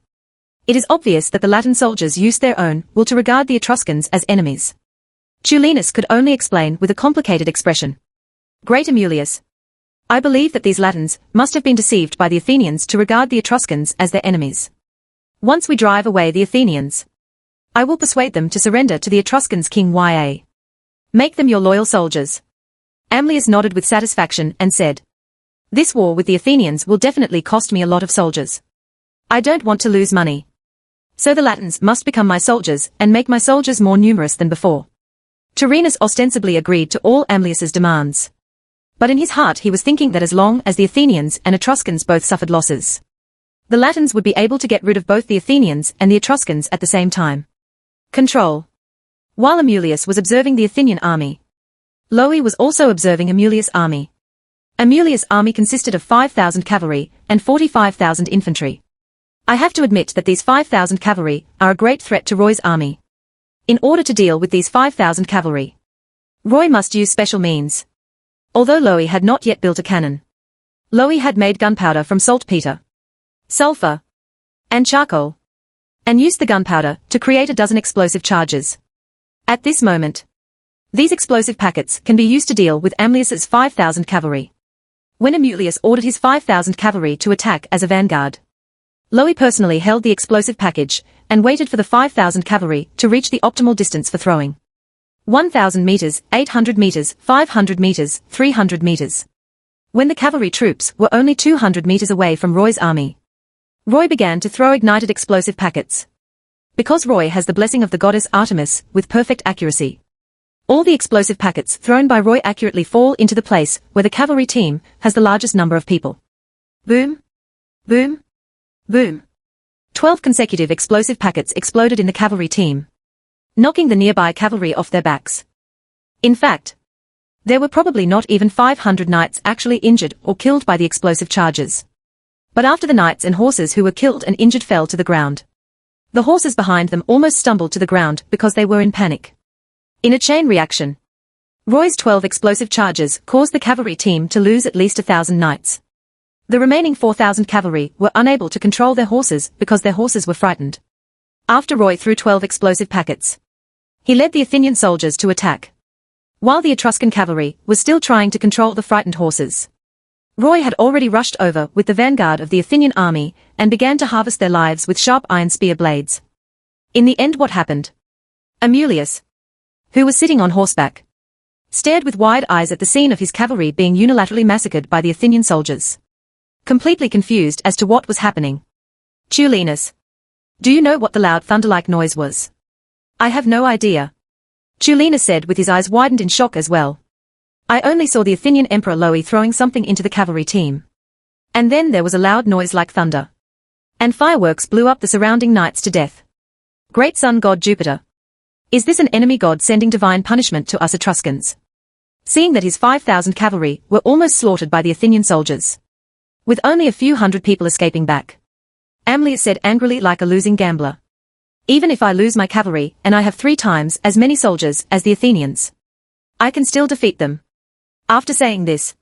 [SPEAKER 1] It is obvious that the Latin soldiers used their own will to regard the Etruscans as enemies. Tulinus could only explain with a complicated expression. Great Amulius, I believe that these Latins must have been deceived by the Athenians to regard the Etruscans as their enemies. Once we drive away the Athenians, I will persuade them to surrender to the Etruscans King Ya. Make them your loyal soldiers. Amlius nodded with satisfaction and said, this war with the Athenians will definitely cost me a lot of soldiers. I don't want to lose money. So the Latins must become my soldiers and make my soldiers more numerous than before. Turinus ostensibly agreed to all Amlius's demands. But in his heart he was thinking that as long as the Athenians and Etruscans both suffered losses, the Latins would be able to get rid of both the Athenians and the Etruscans at the same time. Control. While Amulius was observing the Athenian army, Loe was also observing Amulius' army. Amulius' army consisted of 5,000 cavalry and 45,000 infantry. I have to admit that these 5,000 cavalry are a great threat to Roy's army. In order to deal with these 5,000 cavalry, Roy must use special means. Although Loe had not yet built a cannon, Loe had made gunpowder from saltpeter, sulfur, and charcoal, and used the gunpowder to create a dozen explosive charges. At this moment, these explosive packets can be used to deal with Amlius's 5,000 cavalry. When Amulius ordered his 5,000 cavalry to attack as a vanguard, Loe personally held the explosive package and waited for the 5,000 cavalry to reach the optimal distance for throwing. 1,000 meters, 800 meters, 500 meters, 300 meters. When the cavalry troops were only 200 meters away from Roy's army, Roy began to throw ignited explosive packets. Because Roy has the blessing of the goddess Artemis with perfect accuracy, all the explosive packets thrown by Roy accurately fall into the place where the cavalry team has the largest number of people. Boom. Boom. Boom. 12 consecutive explosive packets exploded in the cavalry team, knocking the nearby cavalry off their backs. In fact, there were probably not even 500 knights actually injured or killed by the explosive charges. But after the knights and horses who were killed and injured fell to the ground, the horses behind them almost stumbled to the ground because they were in panic. In a chain reaction, Roy's 12 explosive charges caused the cavalry team to lose at least 1,000 knights. The remaining 4,000 cavalry were unable to control their horses because their horses were frightened. After Roy threw 12 explosive packets, he led the Athenian soldiers to attack, while the Etruscan cavalry was still trying to control the frightened horses. Roy had already rushed over with the vanguard of the Athenian army and began to harvest their lives with sharp iron spear blades. In the end, what happened? Amulius, who was sitting on horseback, stared with wide eyes at the scene of his cavalry being unilaterally massacred by the Athenian soldiers, completely confused as to what was happening. Tulinus, do you know what the loud thunder-like noise was? I have no idea. Tulinus said with his eyes widened in shock as well. I only saw the Athenian Emperor Loe throwing something into the cavalry team. And then there was a loud noise like thunder. And fireworks blew up the surrounding knights to death. Great sun god Jupiter. Is this an enemy god sending divine punishment to us Etruscans? Seeing that his 5,000 cavalry were almost slaughtered by the Athenian soldiers, with only a few hundred people escaping back, Amlius said angrily like a losing gambler. Even if I lose my cavalry and I have 3 times as many soldiers as the Athenians, I can still defeat them. After saying this,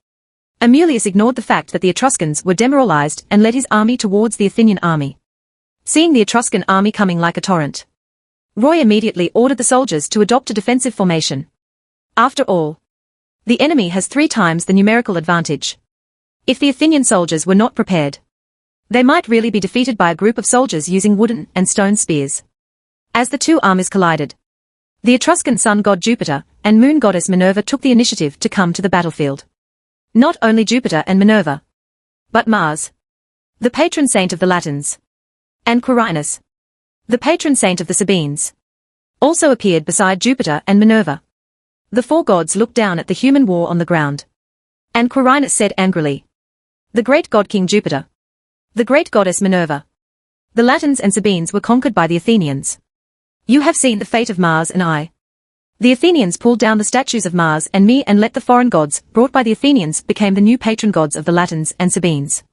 [SPEAKER 1] Amulius ignored the fact that the Etruscans were demoralized and led his army towards the Athenian army. Seeing the Etruscan army coming like a torrent, Roy immediately ordered the soldiers to adopt a defensive formation. After all, the enemy has 3 times the numerical advantage. If the Athenian soldiers were not prepared, they might really be defeated by a group of soldiers using wooden and stone spears. As the 2 armies collided, the Etruscan sun god Jupiter and moon goddess Minerva took the initiative to come to the battlefield. Not only Jupiter and Minerva, but Mars, the patron saint of the Latins, and Quirinus, the patron saint of the Sabines, also appeared beside Jupiter and Minerva. The 4 gods looked down at the human war on the ground. And Quirinus said angrily, "The great god King Jupiter, the great goddess Minerva, the Latins and Sabines were conquered by the Athenians. You have seen the fate of Mars and I. The Athenians pulled down the statues of Mars and me and let the foreign gods brought by the Athenians became the new patron gods of the Latins and Sabines.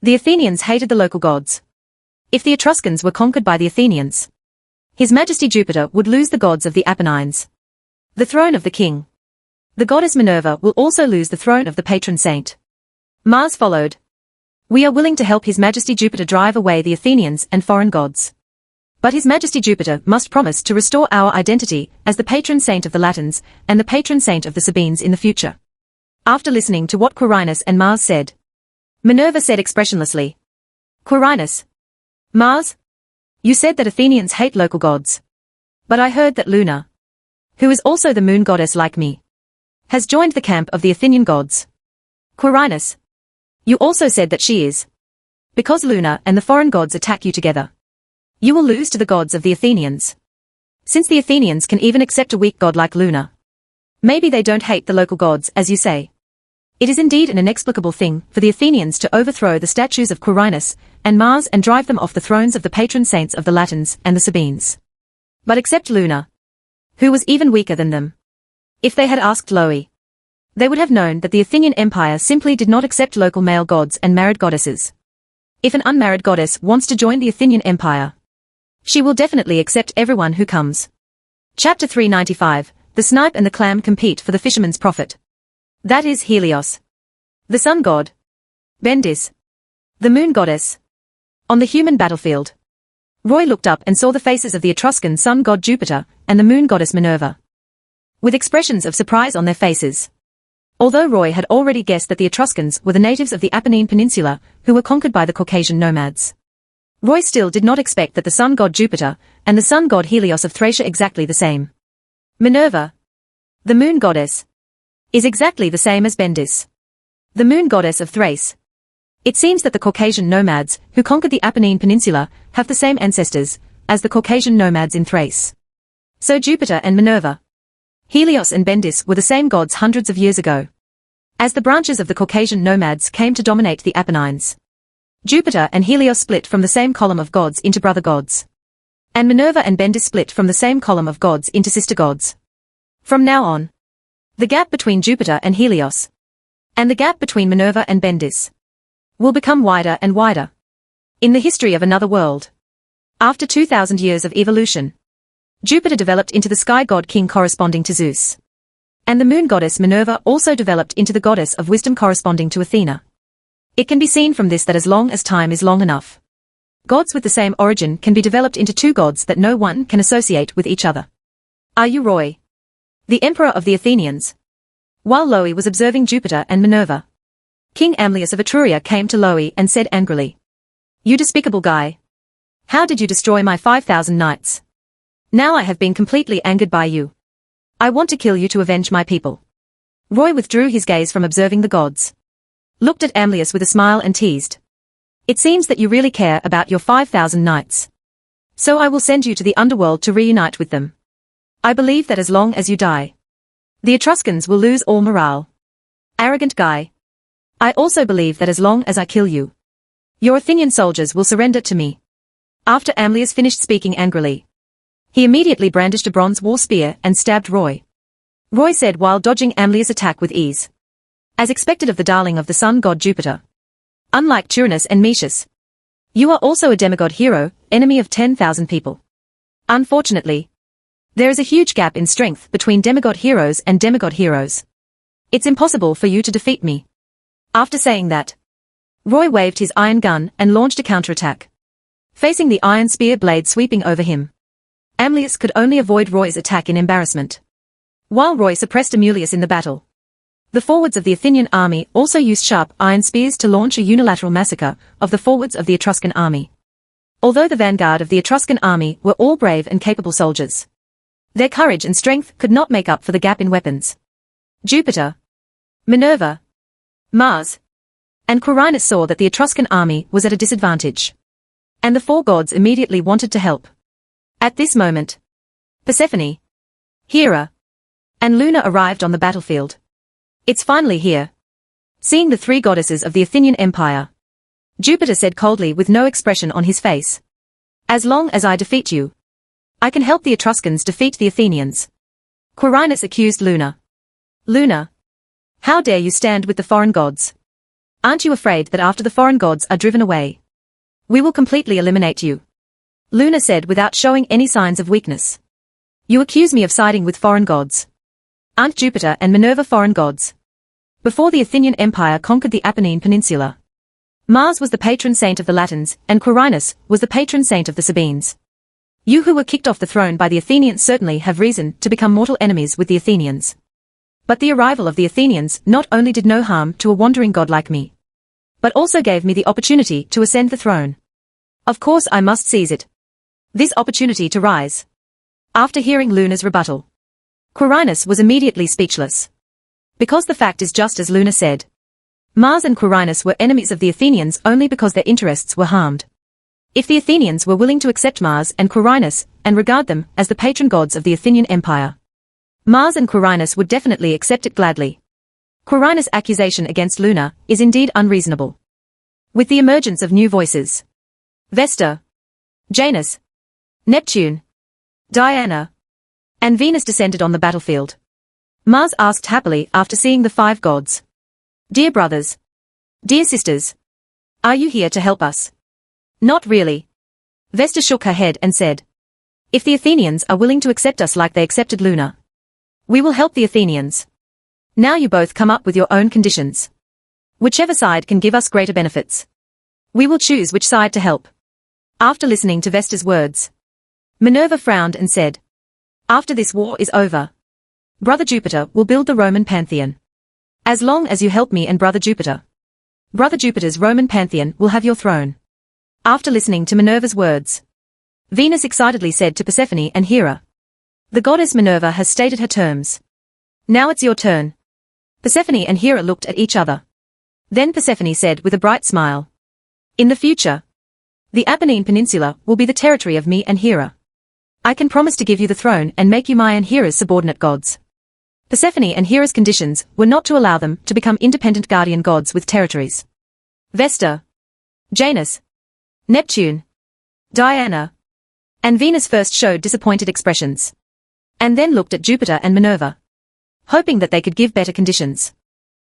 [SPEAKER 1] The Athenians hated the local gods. If the Etruscans were conquered by the Athenians, His Majesty Jupiter would lose the gods of the Apennines, the throne of the king. The goddess Minerva will also lose the throne of the patron saint." Mars followed. "We are willing to help His Majesty Jupiter drive away the Athenians and foreign gods. But His Majesty Jupiter must promise to restore our identity as the patron saint of the Latins and the patron saint of the Sabines in the future." After listening to what Quirinus and Mars said, Minerva said expressionlessly, "Quirinus, Mars, you said that Athenians hate local gods. But I heard that Luna, who is also the moon goddess like me, has joined the camp of the Athenian gods. Quirinus, you also said that she is. Because Luna and the foreign gods attack you together, you will lose to the gods of the Athenians. Since the Athenians can even accept a weak god like Luna, maybe they don't hate the local gods as you say. It is indeed an inexplicable thing for the Athenians to overthrow the statues of Quirinus and Mars and drive them off the thrones of the patron saints of the Latins and the Sabines. But except Luna, who was even weaker than them. If they had asked Loe, they would have known that the Athenian Empire simply did not accept local male gods and married goddesses. If an unmarried goddess wants to join the Athenian Empire, she will definitely accept everyone who comes." Chapter 395, The Snipe and the Clam compete for the fisherman's profit. That is Helios, the sun god, Bendis, the moon goddess. On the human battlefield, Roy looked up and saw the faces of the Etruscan sun god Jupiter and the moon goddess Minerva, with expressions of surprise on their faces. Although Roy had already guessed that the Etruscans were the natives of the Apennine Peninsula who were conquered by the Caucasian nomads, Roy still did not expect that the sun god Jupiter and the sun god Helios of Thracia exactly the same. Minerva, the moon goddess, is exactly the same as Bendis, the moon goddess of Thrace. It seems that the Caucasian nomads who conquered the Apennine Peninsula have the same ancestors as the Caucasian nomads in Thrace. So Jupiter and Minerva, Helios and Bendis were the same gods hundreds of years ago. As the branches of the Caucasian nomads came to dominate the Apennines, Jupiter and Helios split from the same column of gods into brother gods. And Minerva and Bendis split from the same column of gods into sister gods. From now on, the gap between Jupiter and Helios, and the gap between Minerva and Bendis, will become wider and wider. In the history of another world, after 2,000 years of evolution, Jupiter developed into the sky god king corresponding to Zeus. And the moon goddess Minerva also developed into the goddess of wisdom corresponding to Athena. It can be seen from this that as long as time is long enough, gods with the same origin can be developed into 2 gods that no one can associate with each other. Are you Roy, the emperor of the Athenians? While Loe was observing Jupiter and Minerva, King Amlius of Etruria came to Loe and said angrily, "You despicable guy! How did you destroy my 5,000 knights? Now I have been completely angered by you. I want to kill you to avenge my people." Roy withdrew his gaze from observing the gods, looked at Amlius with a smile and teased, "It seems that you really care about your 5,000 knights. So I will send you to the underworld to reunite with them. I believe that as long as you die, The Etruscans will lose all morale. Arrogant guy. I also believe that as long as I kill you, your Athenian soldiers will surrender to me. After Amlius finished speaking angrily, he immediately brandished a bronze war spear and stabbed Roy. Roy said while dodging Amlius' attack with ease. As expected of the darling of the sun god Jupiter. Unlike Tyrannus and Metius, you are also a demigod hero, enemy of 10,000 people. Unfortunately, there is a huge gap in strength between demigod heroes and demigod heroes. It's impossible for you to defeat me. After saying that, Roy waved his iron gun and launched a counterattack. Facing the iron spear blade sweeping over him, Amlius could only avoid Roy's attack in embarrassment. While Roy suppressed Amulius in the battle, the forwards of the Athenian army also used sharp iron spears to launch a unilateral massacre of the forwards of the Etruscan army. Although the vanguard of the Etruscan army were all brave and capable soldiers, their courage and strength could not make up for the gap in weapons. Jupiter, Minerva, Mars, and Quirinus saw that the Etruscan army was at a disadvantage, and the four gods immediately wanted to help. At this moment, Persephone, Hera, and Luna arrived on the battlefield. It's finally here. Seeing the three goddesses of the Athenian Empire, Jupiter said coldly with no expression on his face. As long as I defeat you, I can help the Etruscans defeat the Athenians. Quirinus accused Luna. Luna, how dare you stand with the foreign gods? Aren't you afraid that after the foreign gods are driven away, we will completely eliminate you? Luna said without showing any signs of weakness. You accuse me of siding with foreign gods. Aren't Jupiter and Minerva foreign gods? Before the Athenian Empire conquered the Apennine Peninsula, Mars was the patron saint of the Latins, and Quirinus was the patron saint of the Sabines. You who were kicked off the throne by the Athenians certainly have reason to become mortal enemies with the Athenians. But the arrival of the Athenians not only did no harm to a wandering god like me, but also gave me the opportunity to ascend the throne. Of course I must seize it. This opportunity to rise. After hearing Luna's rebuttal, Quirinus was immediately speechless. Because the fact is just as Luna said. Mars and Quirinus were enemies of the Athenians only because their interests were harmed. If the Athenians were willing to accept Mars and Quirinus and regard them as the patron gods of the Athenian Empire, Mars and Quirinus would definitely accept it gladly. Quirinus' accusation against Luna is indeed unreasonable. With the emergence of new voices, Vesta, Janus, Neptune, Diana, and Venus descended on the battlefield. Mars asked happily after seeing the five gods. Dear brothers, dear sisters, are you here to help us? Not really. Vesta shook her head and said, if the Athenians are willing to accept us like they accepted Luna, we will help the Athenians. Now you both come up with your own conditions. Whichever side can give us greater benefits, we will choose which side to help. After listening to Vesta's words, Minerva frowned and said, after this war is over, Brother Jupiter will build the Roman Pantheon. As long as you help me and Brother Jupiter's Roman Pantheon will have your throne. After listening to Minerva's words, Venus excitedly said to Persephone and Hera, the goddess Minerva has stated her terms. Now it's your turn. Persephone and Hera looked at each other. Then Persephone said with a bright smile, in the future, the Apennine Peninsula will be the territory of me and Hera. I can promise to give you the throne and make you my and Hera's subordinate gods. Persephone and Hera's conditions were not to allow them to become independent guardian gods with territories. Vesta, Janus, Neptune, Diana, and Venus first showed disappointed expressions, and then looked at Jupiter and Minerva, hoping that they could give better conditions.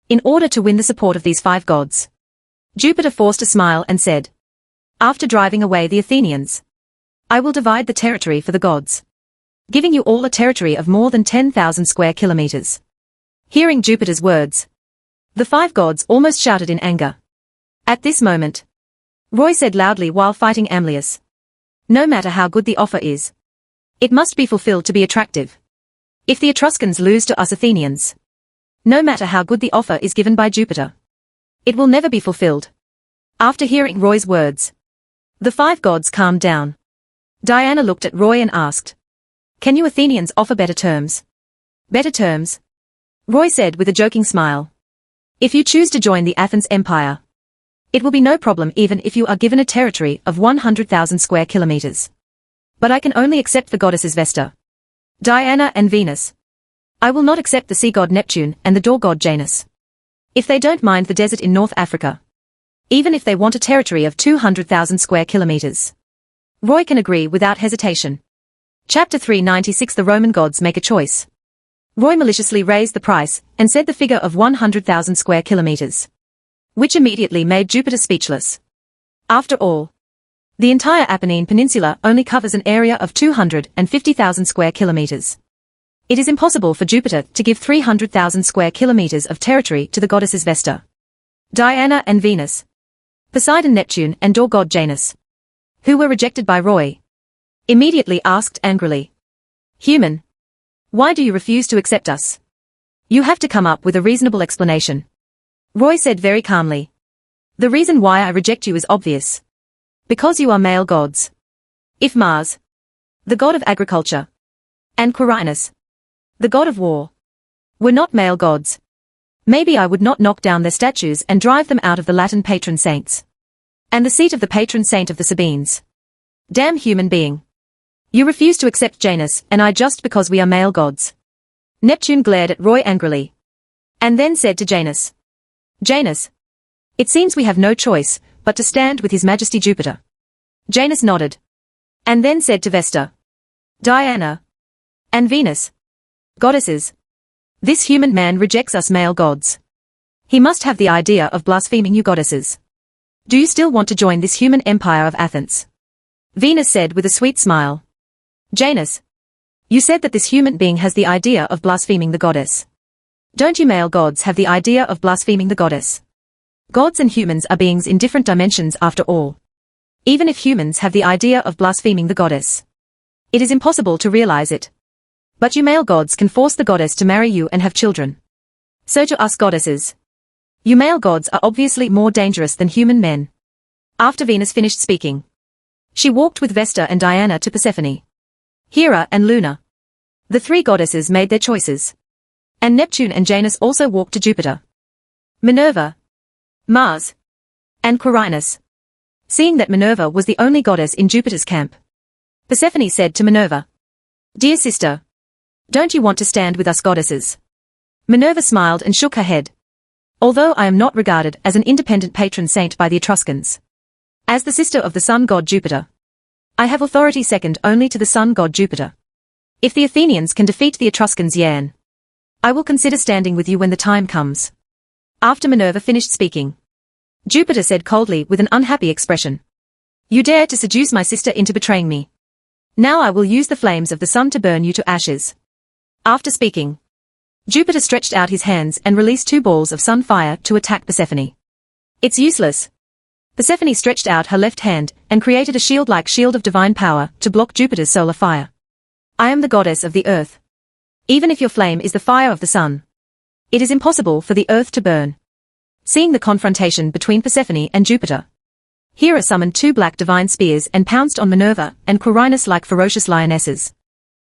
[SPEAKER 1] In order to win the support of these five gods, Jupiter forced a smile and said, after driving away the Athenians, I will divide the territory for the gods, giving you all a territory of more than 10,000 square kilometers. Hearing Jupiter's words, the five gods almost shouted in anger. At this moment, Roy said loudly while fighting Amlius, no matter how good the offer is, it must be fulfilled to be attractive. If the Etruscans lose to us Athenians, no matter how good the offer is given by Jupiter, it will never be fulfilled. After hearing Roy's words, the five gods calmed down. Diana looked at Roy and asked, can you Athenians offer better terms? Better terms? Roy said with a joking smile. If you choose to join the Athens Empire, it will be no problem even if you are given a territory of 100,000 square kilometers. But I can only accept the goddesses Vesta, Diana and Venus. I will not accept the sea god Neptune and the door god Janus. If they don't mind the desert in North Africa. Even if they want a territory of 200,000 square kilometers. Roy can agree without hesitation. Chapter 396 The Roman gods make a choice. Roy maliciously raised the price and said the figure of 100,000 square kilometers. Which immediately made Jupiter speechless. After all, the entire Apennine Peninsula only covers an area of 250,000 square kilometers. It is impossible for Jupiter to give 300,000 square kilometers of territory to the goddesses Vesta, Diana and Venus, Poseidon, Neptune and door god Janus, who were rejected by Roy. Immediately asked angrily, "Human, why do you refuse to accept us? You have to come up with a reasonable explanation." Roy said very calmly, "The reason why I reject you is obvious. Because you are male gods. If Mars, the god of agriculture, and Quirinus, the god of war, were not male gods, maybe I would not knock down their statues and drive them out of the Latin patron saints. And the seat of the patron saint of the Sabines. Damn human being. You refuse to accept Janus and I just because we are male gods." Neptune glared at Roy angrily. And then said to Janus, "Janus, it seems we have no choice but to stand with His Majesty Jupiter." Janus nodded. And then said to Vesta, Diana, and Venus, "Goddesses, this human man rejects us male gods. He must have the idea of blaspheming you goddesses. Do you still want to join this human empire of Athens?" Venus said with a sweet smile, "Janus, you said that this human being has the idea of blaspheming the goddess. Don't you male gods have the idea of blaspheming the goddess? Gods and humans are beings in different dimensions after all. Even if humans have the idea of blaspheming the goddess, it is impossible to realize it. But you male gods can force the goddess to marry you and have children. So to us goddesses, you male gods are obviously more dangerous than human men." After Venus finished speaking, she walked with Vesta and Diana to Persephone, Hera and Luna. The three goddesses made their choices. And Neptune and Janus also walked to Jupiter, Minerva, Mars, and Quirinus. Seeing that Minerva was the only goddess in Jupiter's camp, Persephone said to Minerva, "Dear sister, don't you want to stand with us goddesses?" Minerva smiled and shook her head. "Although I am not regarded as an independent patron saint by the Etruscans, as the sister of the sun god Jupiter, I have authority second only to the sun god Jupiter. If the Athenians can defeat the Etruscans, Yan, I will consider standing with you when the time comes." After Minerva finished speaking, Jupiter said coldly with an unhappy expression, "You dare to seduce my sister into betraying me. Now I will use the flames of the sun to burn you to ashes." After speaking, Jupiter stretched out his hands and released two balls of sun fire to attack Persephone. "It's useless." Persephone stretched out her left hand and created a shield-like shield of divine power to block Jupiter's solar fire. "I am the goddess of the earth. Even if your flame is the fire of the sun, it is impossible for the earth to burn." Seeing the confrontation between Persephone and Jupiter, Hera summoned two black divine spears and pounced on Minerva and Quirinus like ferocious lionesses.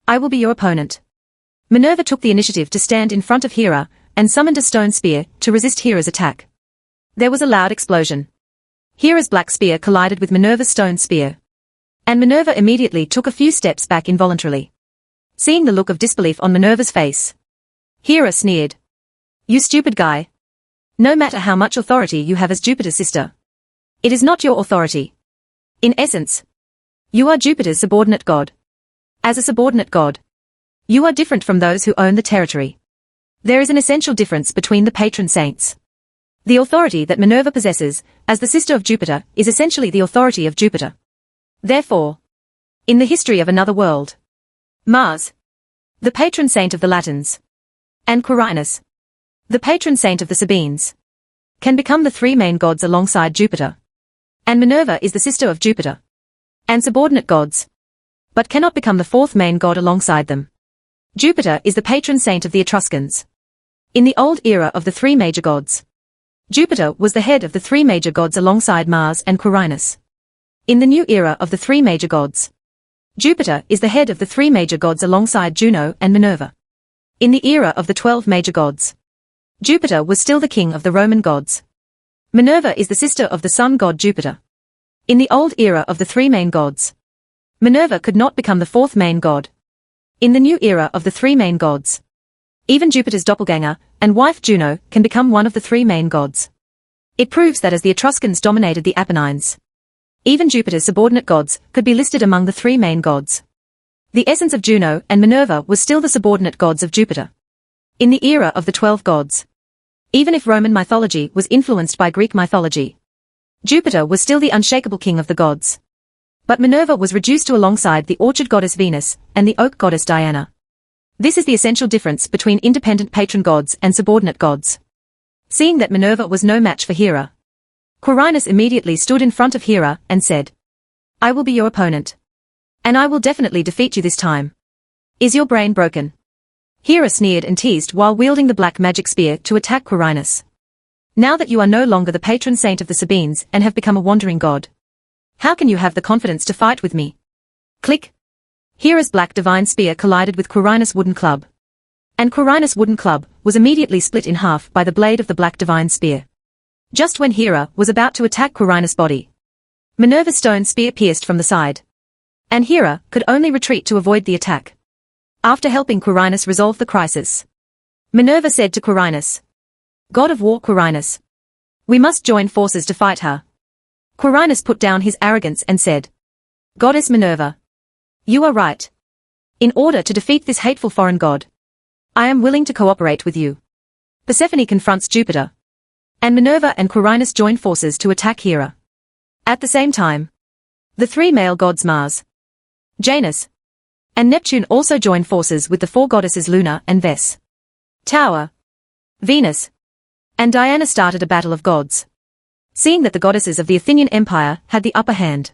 [SPEAKER 1] "I will be your opponent." Minerva took the initiative to stand in front of Hera and summoned a stone spear to resist Hera's attack. There was a loud explosion. Hera's black spear collided with Minerva's stone spear, and Minerva immediately took a few steps back involuntarily. Seeing the look of disbelief on Minerva's face, Hera sneered, "You stupid guy. No matter how much authority you have as Jupiter's sister, it is not your authority. In essence, you are Jupiter's subordinate god. As a subordinate god, you are different from those who own the territory. There is an essential difference between the patron saints. The authority that Minerva possesses, as the sister of Jupiter, is essentially the authority of Jupiter. Therefore, in the history of another world, Mars, the patron saint of the Latins, and Quirinus, the patron saint of the Sabines, can become the three main gods alongside Jupiter. And Minerva is the sister of Jupiter, and subordinate gods, but cannot become the fourth main god alongside them. Jupiter is the patron saint of the Etruscans. In the old era of the three major gods, Jupiter was the head of the three major gods alongside Mars and Quirinus. In the new era of the three major gods, Jupiter is the head of the three major gods alongside Juno and Minerva. In the era of the 12 major gods, Jupiter was still the king of the Roman gods. Minerva is the sister of the sun god Jupiter. In the old era of the three main gods, Minerva could not become the fourth main god. In the new era of the three main gods, Even Jupiter's doppelganger and wife Juno can become one of the three main gods. It proves that as the Etruscans dominated the Apennines, even Jupiter's subordinate gods could be listed among the three main gods. The essence of Juno and Minerva was still the subordinate gods of Jupiter. In the era of the 12 gods, even if Roman mythology was influenced by Greek mythology, Jupiter was still the unshakable king of the gods. But Minerva was reduced to alongside the orchard goddess Venus and the oak goddess Diana. This is the essential difference between independent patron gods and subordinate gods. Seeing that Minerva was no match for Hera, Quirinus immediately stood in front of Hera and said, "I will be your opponent. And I will definitely defeat you this time. Is your brain broken?" Hera sneered and teased while wielding the black magic spear to attack Quirinus. "Now that you are no longer the patron saint of the Sabines and have become a wandering god, how can you have the confidence to fight with me?" Click. Hera's black divine spear collided with Quirinus' wooden club. And Quirinus' wooden club was immediately split in half by the blade of the black divine spear. Just when Hera was about to attack Quirinus' body, Minerva's stone spear pierced from the side. And Hera could only retreat to avoid the attack. After helping Quirinus resolve the crisis, Minerva said to Quirinus, "God of war Quirinus, we must join forces to fight her." Quirinus put down his arrogance and said, "Goddess Minerva, you are right. In order to defeat this hateful foreign god, I am willing to cooperate with you." Persephone confronts Jupiter, and Minerva and Quirinus join forces to attack Hera. At the same time, the three male gods Mars, Janus, and Neptune also join forces with the four goddesses Luna and Ves, Tower, Venus, and Diana started a battle of gods. Seeing that the goddesses of the Athenian Empire had the upper hand,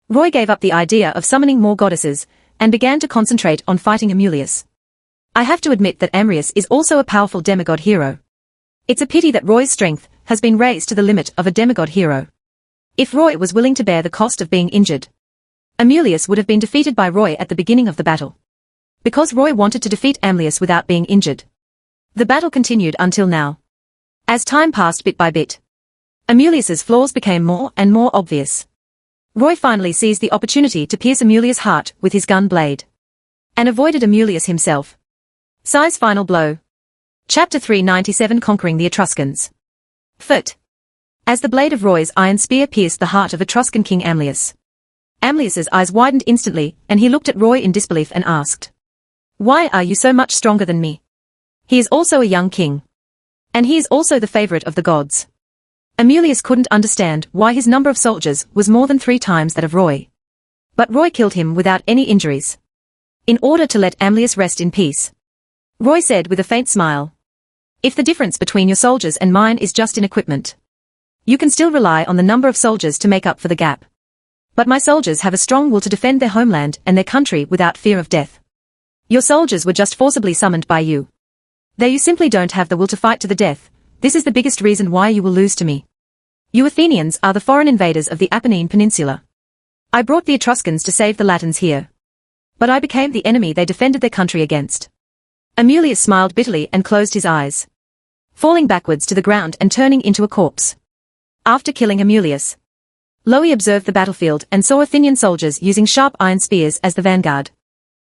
[SPEAKER 1] Roy gave up the idea of summoning more goddesses and began to concentrate on fighting Amulius. I have to admit that Amrius is also a powerful demigod hero. It's a pity that Roy's strength has been raised to the limit of a demigod hero. If Roy was willing to bear the cost of being injured, Amulius would have been defeated by Roy at the beginning of the battle. Because Roy wanted to defeat Amlius without being injured, the battle continued until now. As time passed bit by bit, Amulius's flaws became more and more obvious. Roy finally seized the opportunity to pierce Amulius' heart with his gun blade, and avoided Amulius himself. Size final blow. Chapter 397 Conquering the Etruscans. Foot. As the blade of Roy's iron spear pierced the heart of Etruscan King Amlius, Amlius's eyes widened instantly and he looked at Roy in disbelief and asked, "Why are you so much stronger than me?" He is also a young king. And he is also the favorite of the gods. Amulius couldn't understand why his number of soldiers was more than 3 times that of Roy. But Roy killed him without any injuries. In order to let Amlius rest in peace, Roy said with a faint smile, "If the difference between your soldiers and mine is just in equipment, you can still rely on the number of soldiers to make up for the gap. But my soldiers have a strong will to defend their homeland and their country without fear of death. Your soldiers were just forcibly summoned by you. There you simply don't have the will to fight to the death. This is the biggest reason why you will lose to me. You Athenians are the foreign invaders of the Apennine Peninsula. I brought the Etruscans to save the Latins here. But I became the enemy they defended their country against." Amulius smiled bitterly and closed his eyes, falling backwards to the ground and turning into a corpse. After killing Amulius, Loe observed the battlefield and saw Athenian soldiers using sharp iron spears as the vanguard,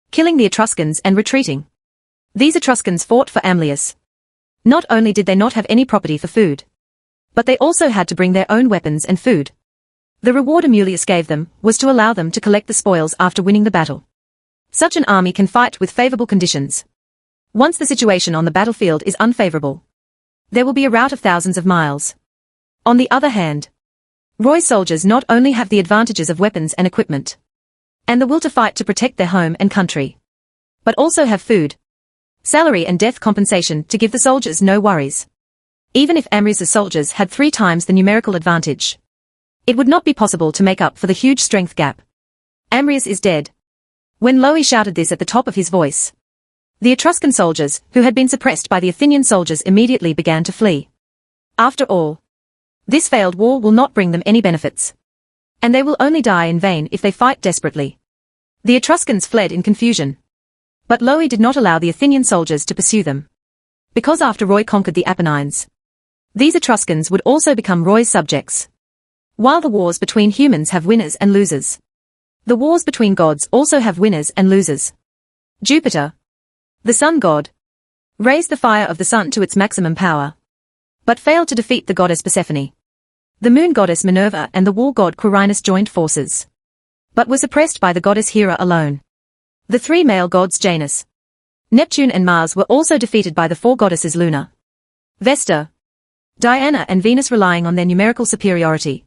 [SPEAKER 1] killing the Etruscans and retreating. These Etruscans fought for Amlius. Not only did they not have any property for food, but they also had to bring their own weapons and food. The reward Amulius gave them was to allow them to collect the spoils after winning the battle. Such an army can fight with favorable conditions. Once the situation on the battlefield is unfavorable, there will be a rout of thousands of miles. On the other hand, Roy's soldiers not only have the advantages of weapons and equipment, and the will to fight to protect their home and country, but also have food, salary and death compensation to give the soldiers no worries. Even if Amrius' soldiers had 3 times the numerical advantage, it would not be possible to make up for the huge strength gap. Amrius is dead. When Loe shouted this at the top of his voice, the Etruscan soldiers, who had been suppressed by the Athenian soldiers, immediately began to flee. After all, this failed war will not bring them any benefits, and they will only die in vain if they fight desperately. The Etruscans fled in confusion. But Loe did not allow the Athenian soldiers to pursue them, because after Roy conquered the Apennines, these Etruscans would also become Roy's subjects. While the wars between humans have winners and losers, the wars between gods also have winners and losers. Jupiter, the sun god, raised the fire of the sun to its maximum power, but failed to defeat the goddess Persephone. The moon goddess Minerva and the war god Quirinus joined forces, but were suppressed by the goddess Hera alone. The three male gods Janus, Neptune and Mars were also defeated by the four goddesses Luna, Vesta, Diana and Venus, relying on their numerical superiority.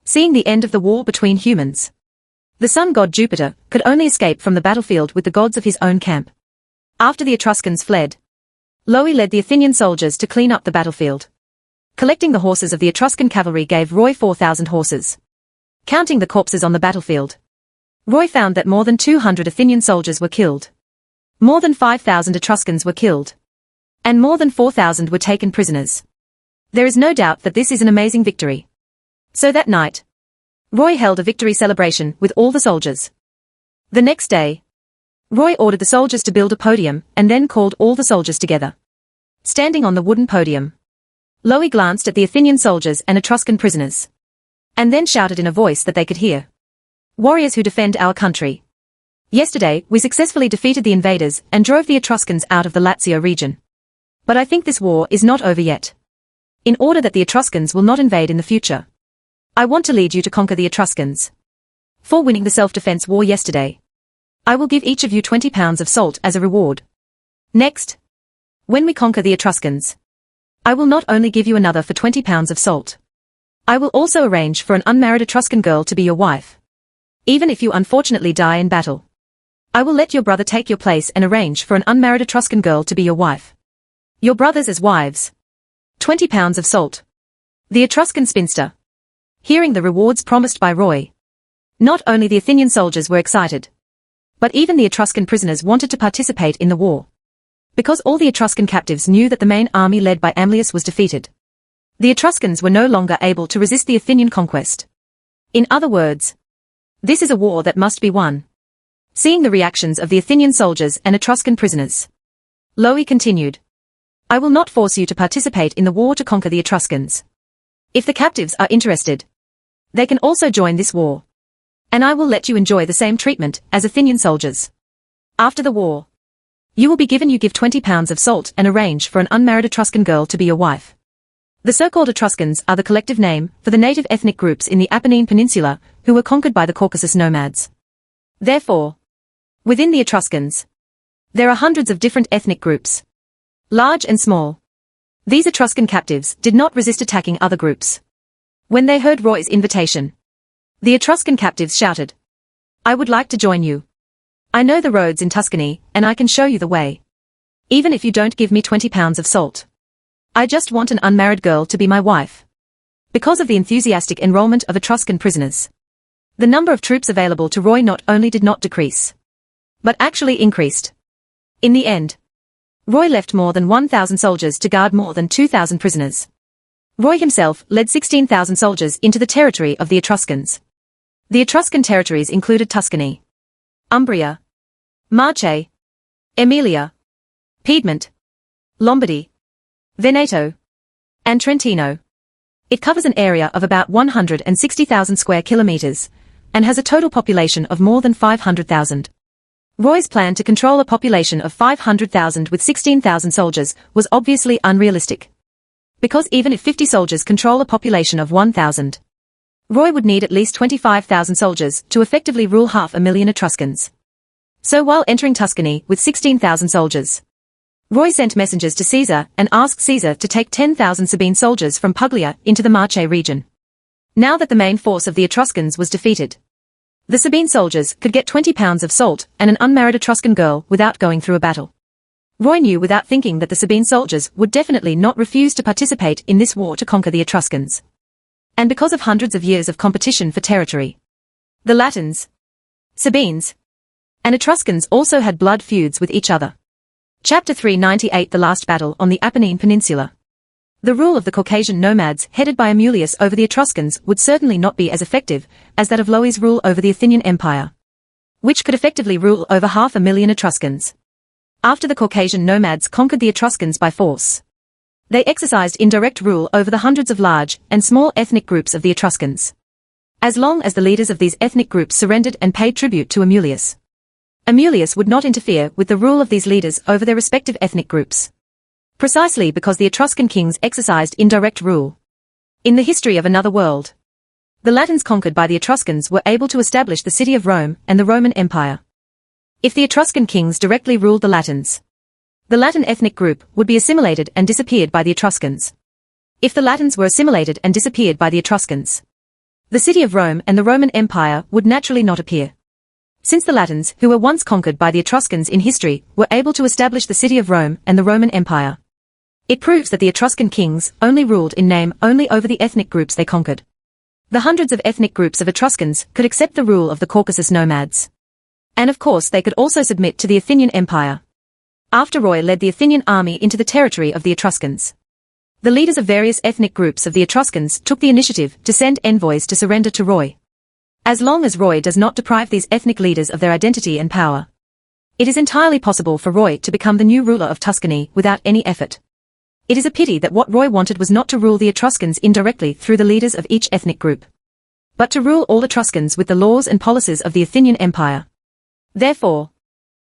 [SPEAKER 1] Seeing the end of the war between humans, the sun god Jupiter could only escape from the battlefield with the gods of his own camp. After the Etruscans fled, Loe led the Athenian soldiers to clean up the battlefield. Collecting the horses of the Etruscan cavalry gave Roy 4,000 horses. Counting the corpses on the battlefield, Roy found that more than 200 Athenian soldiers were killed. More than 5,000 Etruscans were killed, and more than 4,000 were taken prisoners. There is no doubt that this is an amazing victory. So that night, Roy held a victory celebration with all the soldiers. The next day, Roy ordered the soldiers to build a podium and then called all the soldiers together. Standing on the wooden podium, Loe glanced at the Athenian soldiers and Etruscan prisoners, and then shouted in a voice that they could hear. "Warriors who defend our country. Yesterday, we successfully defeated the invaders and drove the Etruscans out of the Lazio region. But I think this war is not over yet. In order that the Etruscans will not invade in the future, I want to lead you to conquer the Etruscans. For winning the self-defense war yesterday, I will give each of you 20 pounds of salt as a reward. Next, when we conquer the Etruscans, I will not only give you another for 20 pounds of salt. I will also arrange for an unmarried Etruscan girl to be your wife. Even if you unfortunately die in battle, I will let your brother take your place and arrange for an unmarried Etruscan girl to be your wife. Your brothers as wives. 20 pounds of salt." The Etruscan spinster, hearing the rewards promised by Roy, not only the Athenian soldiers were excited, but even the Etruscan prisoners wanted to participate in the war. Because all the Etruscan captives knew that the main army led by Amlius was defeated, the Etruscans were no longer able to resist the Athenian conquest. In other words, this is a war that must be won. Seeing the reactions of the Athenian soldiers and Etruscan prisoners, Loe continued, "I will not force you to participate in the war to conquer the Etruscans. If the captives are interested, they can also join this war, and I will let you enjoy the same treatment as Athenian soldiers. After the war, you will be given 20 pounds of salt and arrange for an unmarried Etruscan girl to be your wife." The so-called Etruscans are the collective name for the native ethnic groups in the Apennine Peninsula who were conquered by the Caucasus nomads. Therefore, within the Etruscans, there are hundreds of different ethnic groups, large and small. These Etruscan captives did not resist attacking other groups. When they heard Roy's invitation, the Etruscan captives shouted, "I would like to join you. I know the roads in Tuscany, and I can show you the way. Even if you don't give me 20 pounds of salt. I just want an unmarried girl to be my wife." Because of the enthusiastic enrollment of Etruscan prisoners, the number of troops available to Roy not only did not decrease, but actually increased. In the end, Roy left more than 1,000 soldiers to guard more than 2,000 prisoners. Roy himself led 16,000 soldiers into the territory of the Etruscans. The Etruscan territories included Tuscany, Umbria, Marche, Emilia, Piedmont, Lombardy, Veneto, and Trentino. It covers an area of about 160,000 square kilometers, and has a total population of more than 500,000. Roy's plan to control a population of 500,000 with 16,000 soldiers was obviously unrealistic. Because even if 50 soldiers control a population of 1,000, Roy would need at least 25,000 soldiers to effectively rule 500,000 Etruscans. So while entering Tuscany with 16,000 soldiers, Roy sent messengers to Caesar and asked Caesar to take 10,000 Sabine soldiers from Puglia into the Marche region. Now that the main force of the Etruscans was defeated, the Sabine soldiers could get 20 pounds of salt and an unmarried Etruscan girl without going through a battle. Roy knew without thinking that the Sabine soldiers would definitely not refuse to participate in this war to conquer the Etruscans. And because of hundreds of years of competition for territory, the Latins, Sabines, and Etruscans also had blood feuds with each other. Chapter 398 The Last Battle on the Apennine Peninsula. The rule of the Caucasian nomads headed by Amulius over the Etruscans would certainly not be as effective as that of Loe's rule over the Athenian Empire, which could effectively rule over 500,000 Etruscans. After the Caucasian nomads conquered the Etruscans by force, they exercised indirect rule over the hundreds of large and small ethnic groups of the Etruscans. As long as the leaders of these ethnic groups surrendered and paid tribute to Amulius, Amulius would not interfere with the rule of these leaders over their respective ethnic groups. Precisely because the Etruscan kings exercised indirect rule. In the history of another world, the Latins conquered by the Etruscans were able to establish the city of Rome and the Roman Empire. If the Etruscan kings directly ruled the Latins, the Latin ethnic group would be assimilated and disappeared by the Etruscans. If the Latins were assimilated and disappeared by the Etruscans, the city of Rome and the Roman Empire would naturally not appear. Since the Latins, who were once conquered by the Etruscans in history, were able to establish the city of Rome and the Roman Empire, it proves that the Etruscan kings only ruled in name only over the ethnic groups they conquered. The hundreds of ethnic groups of Etruscans could accept the rule of the Caucasus nomads. And of course they could also submit to the Athenian Empire. After Roy led the Athenian army into the territory of the Etruscans, the leaders of various ethnic groups of the Etruscans took the initiative to send envoys to surrender to Roy. As long as Roy does not deprive these ethnic leaders of their identity and power, it is entirely possible for Roy to become the new ruler of Tuscany without any effort. It is a pity that what Roy wanted was not to rule the Etruscans indirectly through the leaders of each ethnic group, but to rule all Etruscans with the laws and policies of the Athenian Empire. Therefore,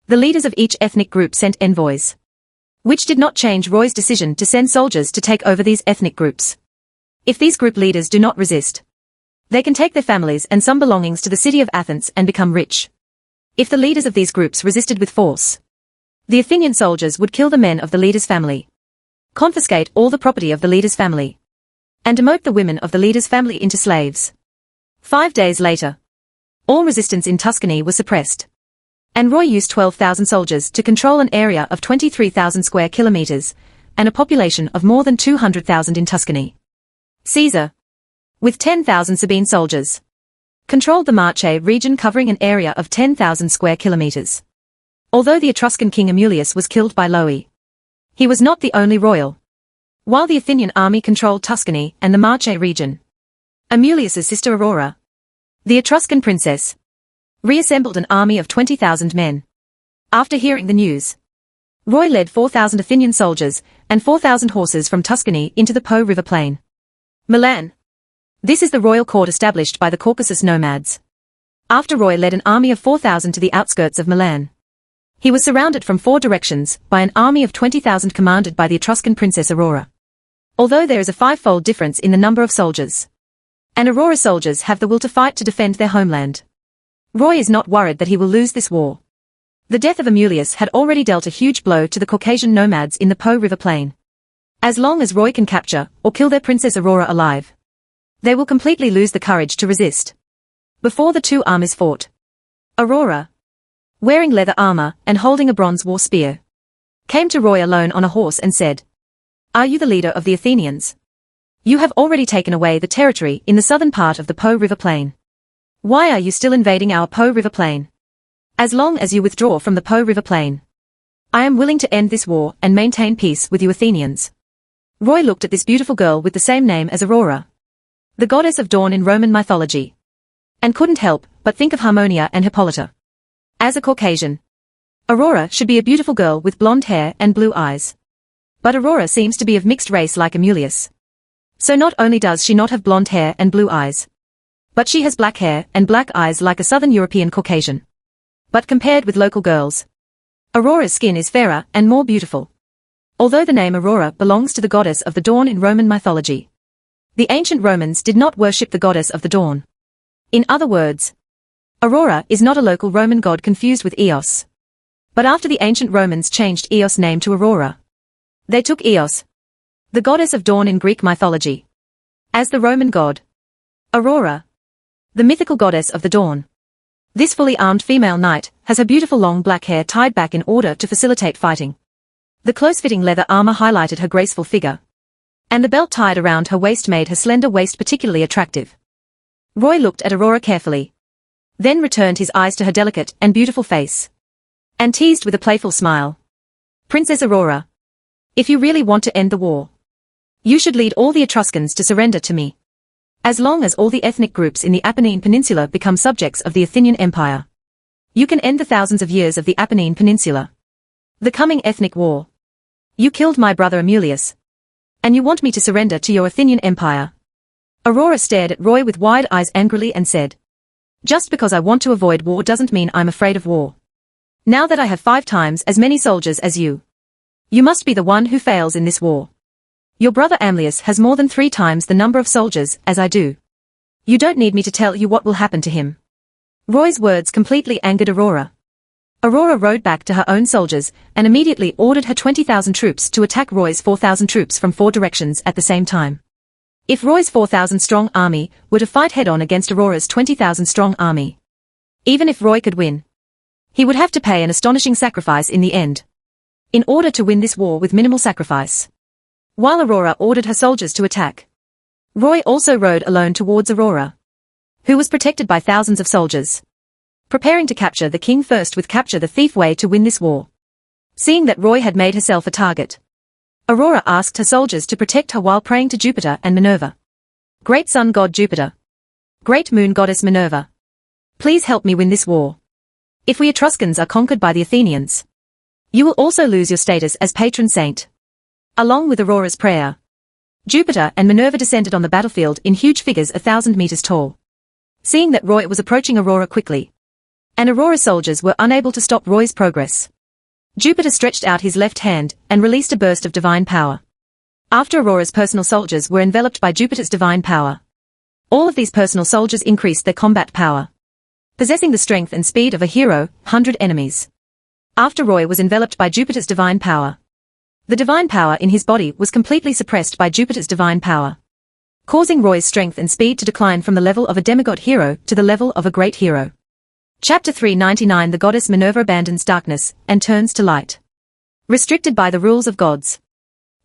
[SPEAKER 1] the leaders of each ethnic group sent envoys, which did not change Roy's decision to send soldiers to take over these ethnic groups. If these group leaders do not resist, they can take their families and some belongings to the city of Athens and become rich. If the leaders of these groups resisted with force, the Athenian soldiers would kill the men of the leader's family, confiscate all the property of the leader's family, and demote the women of the leader's family into slaves. 5 days later, all resistance in Tuscany was suppressed, and Roy used 12,000 soldiers to control an area of 23,000 square kilometers, and a population of more than 200,000 in Tuscany. Caesar, with 10,000 Sabine soldiers, controlled the Marche region covering an area of 10,000 square kilometers. Although the Etruscan king Amulius was killed by Loe, he was not the only royal. While the Athenian army controlled Tuscany and the Marche region, Amulius's sister Aurora, the Etruscan princess, reassembled an army of 20,000 men. After hearing the news, Roy led 4,000 Athenian soldiers and 4,000 horses from Tuscany into the Po River plain. Milan. This is the royal court established by the Caucasus nomads. After Roy led an army of 4,000 to the outskirts of Milan, he was surrounded from 4 directions by an army of 20,000 commanded by the Etruscan princess Aurora. Although there is a 5-fold difference in the number of soldiers, and Aurora soldiers have the will to fight to defend their homeland, Roy is not worried that he will lose this war. The death of Amulius had already dealt a huge blow to the Caucasian nomads in the Po River plain. As long as Roy can capture or kill their princess Aurora alive, they will completely lose the courage to resist. Before the two armies fought, Aurora, wearing leather armor and holding a bronze war spear, came to Roy alone on a horse and said, "Are you the leader of the Athenians? You have already taken away the territory in the southern part of the Po River plain. Why are you still invading our Po River plain? As long as you withdraw from the Po River plain, I am willing to end this war and maintain peace with you Athenians." Roy looked at this beautiful girl with the same name as Aurora, the goddess of dawn in Roman mythology, and couldn't help but think of Harmonia and Hippolyta. As a Caucasian, Aurora should be a beautiful girl with blonde hair and blue eyes. But Aurora seems to be of mixed race like Amulius. So not only does she not have blonde hair and blue eyes, but she has black hair and black eyes like a Southern European Caucasian. But compared with local girls, Aurora's skin is fairer and more beautiful. Although the name Aurora belongs to the goddess of the dawn in Roman mythology, the ancient Romans did not worship the goddess of the dawn. In other words, Aurora is not a local Roman god confused with Eos. But after the ancient Romans changed Eos' name to Aurora, they took Eos, the goddess of dawn in Greek mythology, as the Roman god. Aurora, the mythical goddess of the dawn. This fully armed female knight has her beautiful long black hair tied back in order to facilitate fighting. The close-fitting leather armor highlighted her graceful figure, and the belt tied around her waist made her slender waist particularly attractive. Roy looked at Aurora carefully, then returned his eyes to her delicate and beautiful face, and teased with a playful smile. "Princess Aurora, if you really want to end the war, you should lead all the Etruscans to surrender to me. As long as all the ethnic groups in the Apennine Peninsula become subjects of the Athenian Empire, you can end the thousands of years of the Apennine Peninsula. The coming ethnic war. You killed my brother Amulius, and you want me to surrender to your Athenian Empire." Aurora stared at Roy with wide eyes angrily and said, "Just because I want to avoid war doesn't mean I'm afraid of war. Now that I have 5 times as many soldiers as you, You must be the one who fails in this war. Your brother Amlius has more than 3 times the number of soldiers as I do. You don't need me to tell you what will happen to him. Roy's words completely angered Aurora. Aurora rode back to her own soldiers and immediately ordered her 20,000 troops to attack Roy's 4,000 troops from 4 directions at the same time. If Roy's 4,000-strong army were to fight head-on against Aurora's 20,000-strong army, even if Roy could win, he would have to pay an astonishing sacrifice in the end. In order to win this war with minimal sacrifice. While Aurora ordered her soldiers to attack, Roy also rode alone towards Aurora, who was protected by thousands of soldiers, preparing to capture the king first with capture the thief way to win this war. Seeing that Roy had made herself a target, Aurora asked her soldiers to protect her while praying to Jupiter and Minerva. Great sun god Jupiter. Great moon goddess Minerva. Please help me win this war. If we Etruscans are conquered by the Athenians, you will also lose your status as patron saint. Along with Aurora's prayer, Jupiter and Minerva descended on the battlefield in huge figures 1,000 meters tall. Seeing that Roy was approaching Aurora quickly, and Aurora's soldiers were unable to stop Roy's progress, Jupiter stretched out his left hand and released a burst of divine power. After Aurora's personal soldiers were enveloped by Jupiter's divine power, all of these personal soldiers increased their combat power, possessing the strength and speed of a hero, 100 enemies. After Roy was enveloped by Jupiter's divine power, the divine power in his body was completely suppressed by Jupiter's divine power, causing Roy's strength and speed to decline from the level of a demigod hero to the level of a great hero. Chapter 399 The goddess Minerva abandons darkness and turns to light. Restricted by the rules of gods.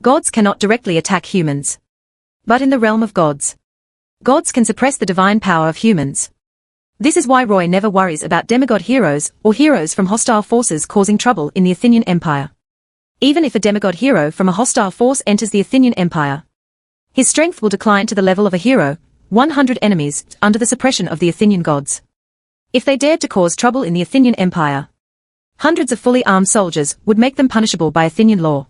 [SPEAKER 1] Gods cannot directly attack humans. But in the realm of gods, gods can suppress the divine power of humans. This is why Roy never worries about demigod heroes or heroes from hostile forces causing trouble in the Athenian Empire. Even if a demigod hero from a hostile force enters the Athenian Empire, his strength will decline to the level of a hero, 100 enemies, under the suppression of the Athenian gods. If they dared to cause trouble in the Athenian Empire, hundreds of fully armed soldiers would make them punishable by Athenian law.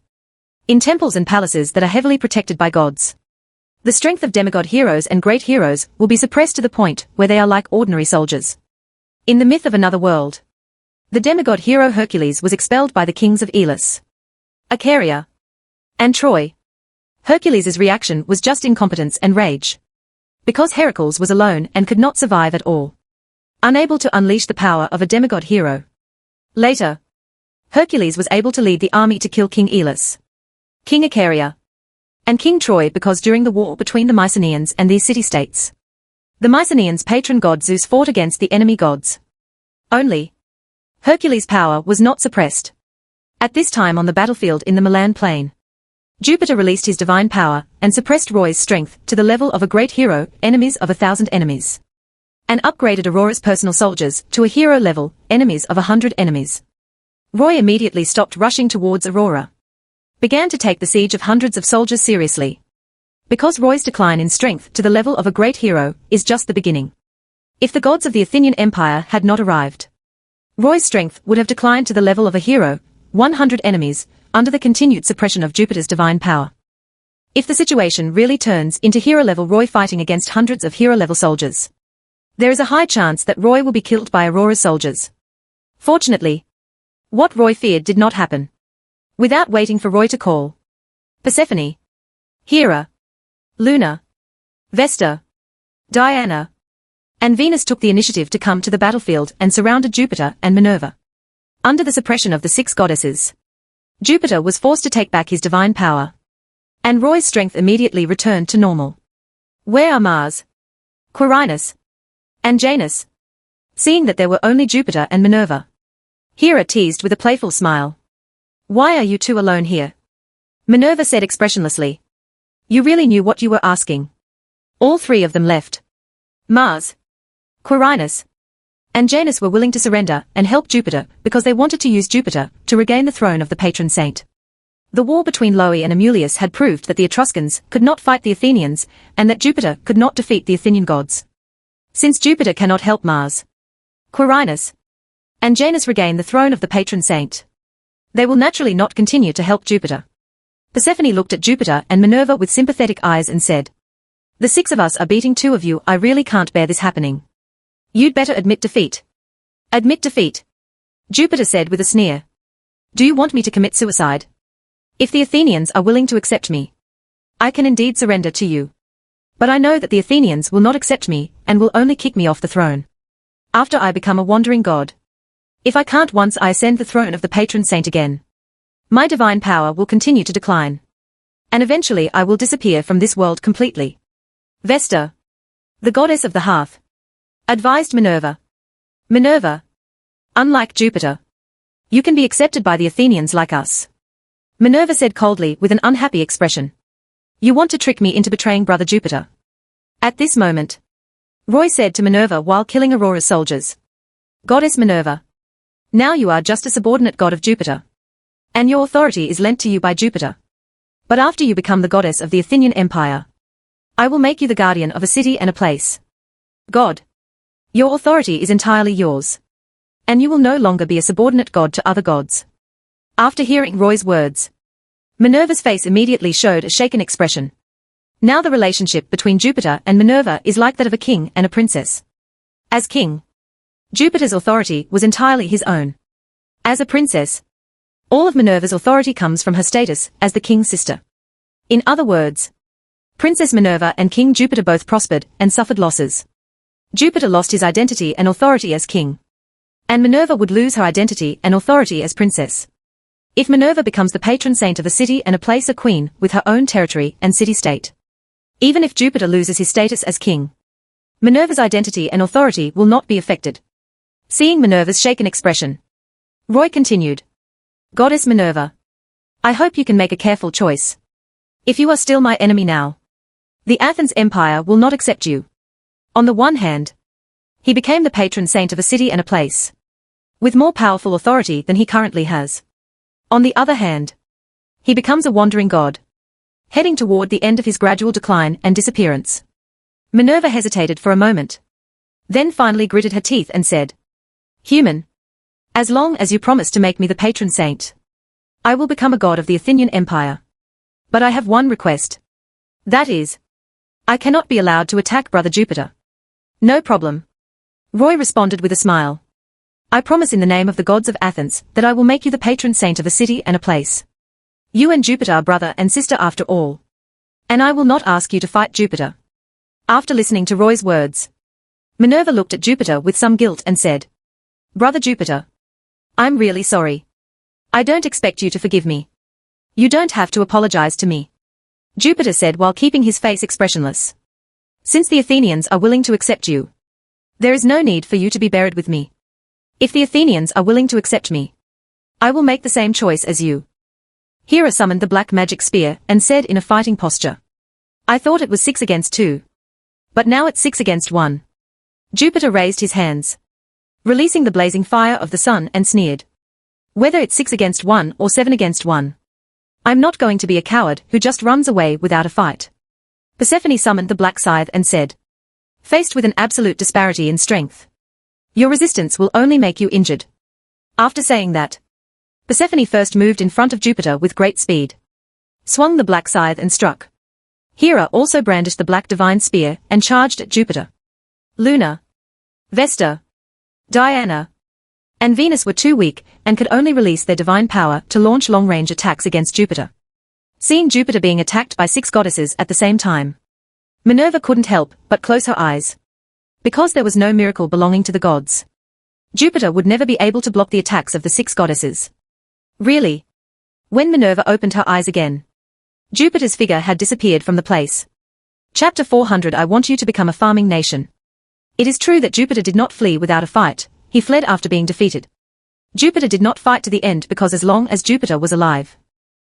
[SPEAKER 1] In temples and palaces that are heavily protected by gods, the strength of demigod heroes and great heroes will be suppressed to the point where they are like ordinary soldiers. In the myth of another world, the demigod hero Hercules was expelled by the kings of Elis, Acharia, and Troy. Hercules' reaction was just incompetence and rage, because Heracles was alone and could not survive at all, unable to unleash the power of a demigod hero. Later, Hercules was able to lead the army to kill King Elis, King Acharia, and King Troy because during the war between the Mycenaeans and these city-states, the Mycenaeans' patron god Zeus fought against the enemy gods. Only, Hercules' power was not suppressed. At this time on the battlefield in the Milan plain, Jupiter released his divine power and suppressed Roy's strength to the level of a great hero, enemies of 1,000 enemies, and upgraded Aurora's personal soldiers to a hero level, enemies of 100 enemies. Roy immediately stopped rushing towards Aurora, began to take the siege of hundreds of soldiers seriously, because Roy's decline in strength to the level of a great hero is just the beginning. If the gods of the Athenian Empire had not arrived, Roy's strength would have declined to the level of a hero, 100 enemies, under the continued suppression of Jupiter's divine power. If the situation really turns into hero-level Roy fighting against hundreds of hero-level soldiers, there is a high chance that Roy will be killed by Aurora's soldiers. Fortunately, what Roy feared did not happen. Without waiting for Roy to call, Persephone, Hera, Luna, Vesta, Diana, and Venus took the initiative to come to the battlefield and surrounded Jupiter and Minerva. Under the suppression of the 6 goddesses, Jupiter was forced to take back his divine power, and Roy's strength immediately returned to normal. Where are Mars, Quirinus, and Janus? Seeing that there were only Jupiter and Minerva, Hera teased with a playful smile. Why are you two alone here? Minerva said expressionlessly. You really knew what you were asking. All 3 of them left. Mars, Quirinus, and Janus were willing to surrender and help Jupiter because they wanted to use Jupiter to regain the throne of the patron saint. The war between Loe and Amulius had proved that the Etruscans could not fight the Athenians and that Jupiter could not defeat the Athenian gods. Since Jupiter cannot help Mars, Quirinus, and Janus regain the throne of the patron saint, they will naturally not continue to help Jupiter. Persephone looked at Jupiter and Minerva with sympathetic eyes and said, The 6 of us are beating 2 of you. I really can't bear this happening. You'd better admit defeat. Admit defeat, Jupiter said with a sneer. Do you want me to commit suicide? If the Athenians are willing to accept me, I can indeed surrender to you. But I know that the Athenians will not accept me and will only kick me off the throne. After I become a wandering god. If I can't once I ascend the throne of the patron saint again, my divine power will continue to decline. And eventually I will disappear from this world completely. Vesta, the goddess of the hearth, advised Minerva. Minerva, unlike Jupiter, you can be accepted by the Athenians like us. Minerva said coldly with an unhappy expression. You want to trick me into betraying brother Jupiter. At this moment, Roy said to Minerva while killing Aurora's soldiers. Goddess Minerva, now you are just a subordinate god of Jupiter. And your authority is lent to you by Jupiter. But after you become the goddess of the Athenian Empire, I will make you the guardian of a city and a place. God. Your authority is entirely yours. And you will no longer be a subordinate god to other gods. After hearing Roy's words, Minerva's face immediately showed a shaken expression. Now the relationship between Jupiter and Minerva is like that of a king and a princess. As king, Jupiter's authority was entirely his own. As a princess, all of Minerva's authority comes from her status as the king's sister. In other words, Princess Minerva and King Jupiter both prospered and suffered losses. Jupiter lost his identity and authority as king. And Minerva would lose her identity and authority as princess. If Minerva becomes the patron saint of a city and a place, a queen with her own territory and city-state. Even if Jupiter loses his status as king, Minerva's identity and authority will not be affected. Seeing Minerva's shaken expression, Roy continued. Goddess Minerva, I hope you can make a careful choice. If you are still my enemy now, the Athens Empire will not accept you. On the one hand, he became the patron saint of a city and a place, with more powerful authority than he currently has. On the other hand, he becomes a wandering god, heading toward the end of his gradual decline and disappearance. Minerva hesitated for a moment, then finally gritted her teeth and said, Human, as long as you promise to make me the patron saint, I will become a god of the Athenian Empire. But I have one request. That is, I cannot be allowed to attack brother Jupiter. No problem. Roy responded with a smile. I promise in the name of the gods of Athens that I will make you the patron saint of a city and a place. You and Jupiter are brother and sister after all. And I will not ask you to fight Jupiter. After listening to Roy's words, Minerva looked at Jupiter with some guilt and said, Brother Jupiter, I'm really sorry. I don't expect you to forgive me. You don't have to apologize to me. Jupiter said while keeping his face expressionless. Since the Athenians are willing to accept you, there is no need for you to be buried with me. If the Athenians are willing to accept me, I will make the same choice as you. Hera summoned the black magic spear and said in a fighting posture. I thought it was 6 against 2. But now it's 6 against 1. Jupiter raised his hands, releasing the blazing fire of the sun and sneered. Whether it's 6 against 1 or 7 against 1. I'm not going to be a coward who just runs away without a fight. Persephone summoned the black scythe and said. Faced with an absolute disparity in strength, your resistance will only make you injured. After saying that, Persephone first moved in front of Jupiter with great speed, swung the black scythe and struck. Hera also brandished the black divine spear and charged at Jupiter. Luna, Vesta, Diana, and Venus were too weak and could only release their divine power to launch long-range attacks against Jupiter. Seeing Jupiter being attacked by 6 goddesses at the same time, Minerva couldn't help but close her eyes. Because there was no miracle belonging to the gods, Jupiter would never be able to block the attacks of the 6 goddesses. Really? When Minerva opened her eyes again, Jupiter's figure had disappeared from the place. Chapter 400 I want you to become a farming nation. It is true that Jupiter did not flee without a fight, he fled after being defeated. Jupiter did not fight to the end because as long as Jupiter was alive,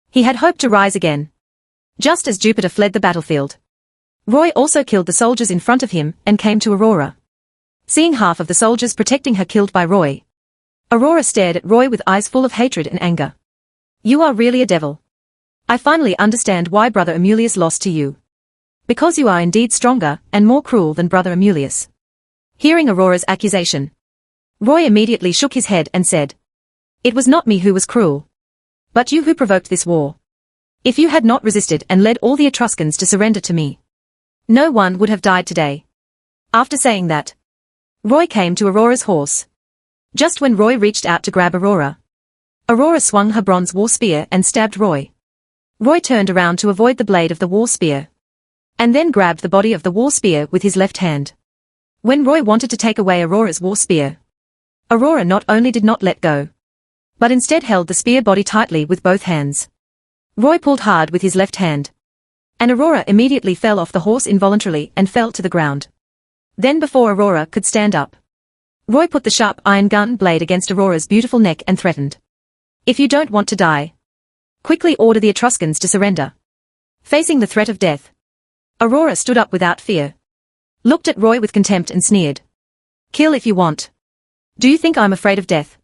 [SPEAKER 1] he had hoped to rise again. Just as Jupiter fled the battlefield, Roy also killed the soldiers in front of him and came to Aurora. Seeing half of the soldiers protecting her killed by Roy, Aurora stared at Roy with eyes full of hatred and anger. You are really a devil. I finally understand why Brother Amulius lost to you. Because you are indeed stronger and more cruel than Brother Amulius. Hearing Aurora's accusation, Roy immediately shook his head and said, It was not me who was cruel, but you who provoked this war. If you had not resisted and led all the Etruscans to surrender to me, no one would have died today. After saying that, Roy came to Aurora's horse. Just when Roy reached out to grab Aurora, Aurora swung her bronze war spear and stabbed Roy. Roy turned around to avoid the blade of the war spear. And then grabbed the body of the war spear with his left hand. When Roy wanted to take away Aurora's war spear, Aurora not only did not let go, but instead held the spear body tightly with both hands. Roy pulled hard with his left hand. And Aurora immediately fell off the horse involuntarily and fell to the ground. Then before Aurora could stand up, Roy put the sharp iron gun blade against Aurora's beautiful neck and threatened. If you don't want to die, quickly order the Etruscans to surrender. Facing the threat of death, Aurora stood up without fear, looked at Roy with contempt and sneered. Kill if you want. Do you think I'm afraid of death?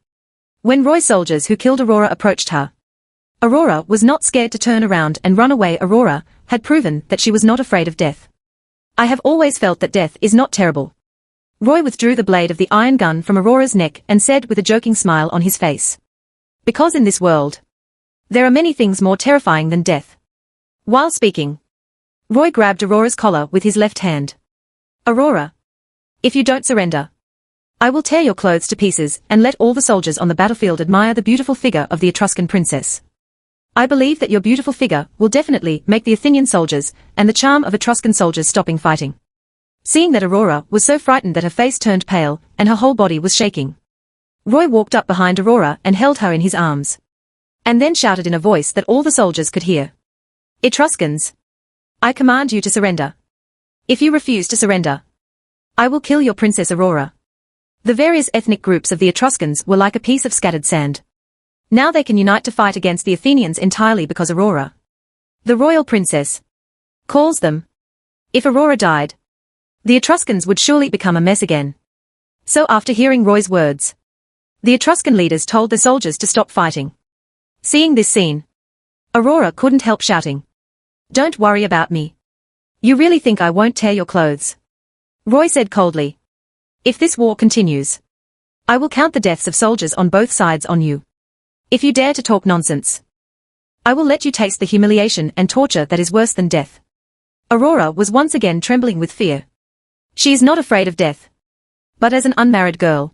[SPEAKER 1] When Roy's soldiers who killed Aurora approached her, Aurora was not scared to turn around and run away. Aurora had proven that she was not afraid of death. I have always felt that death is not terrible. Roy withdrew the blade of the iron gun from Aurora's neck and said with a joking smile on his face. Because in this world, there are many things more terrifying than death. While speaking, Roy grabbed Aurora's collar with his left hand. Aurora, if you don't surrender, I will tear your clothes to pieces and let all the soldiers on the battlefield admire the beautiful figure of the Etruscan princess. I believe that your beautiful figure will definitely make the Athenian soldiers and the charm of Etruscan soldiers stopping fighting. Seeing that Aurora was so frightened that her face turned pale and her whole body was shaking, Roy walked up behind Aurora and held her in his arms. And then shouted in a voice that all the soldiers could hear. Etruscans, I command you to surrender. If you refuse to surrender, I will kill your Princess Aurora. The various ethnic groups of the Etruscans were like a piece of scattered sand. Now they can unite to fight against the Athenians entirely because Aurora, the royal princess, calls them. If Aurora died, the Etruscans would surely become a mess again. So after hearing Roy's words, the Etruscan leaders told their soldiers to stop fighting. Seeing this scene, Aurora couldn't help shouting. Don't worry about me. You really think I won't tear your clothes? Roy said coldly. If this war continues, I will count the deaths of soldiers on both sides on you. If you dare to talk nonsense, I will let you taste the humiliation and torture that is worse than death. Aurora was once again trembling with fear. She is not afraid of death. But as an unmarried girl,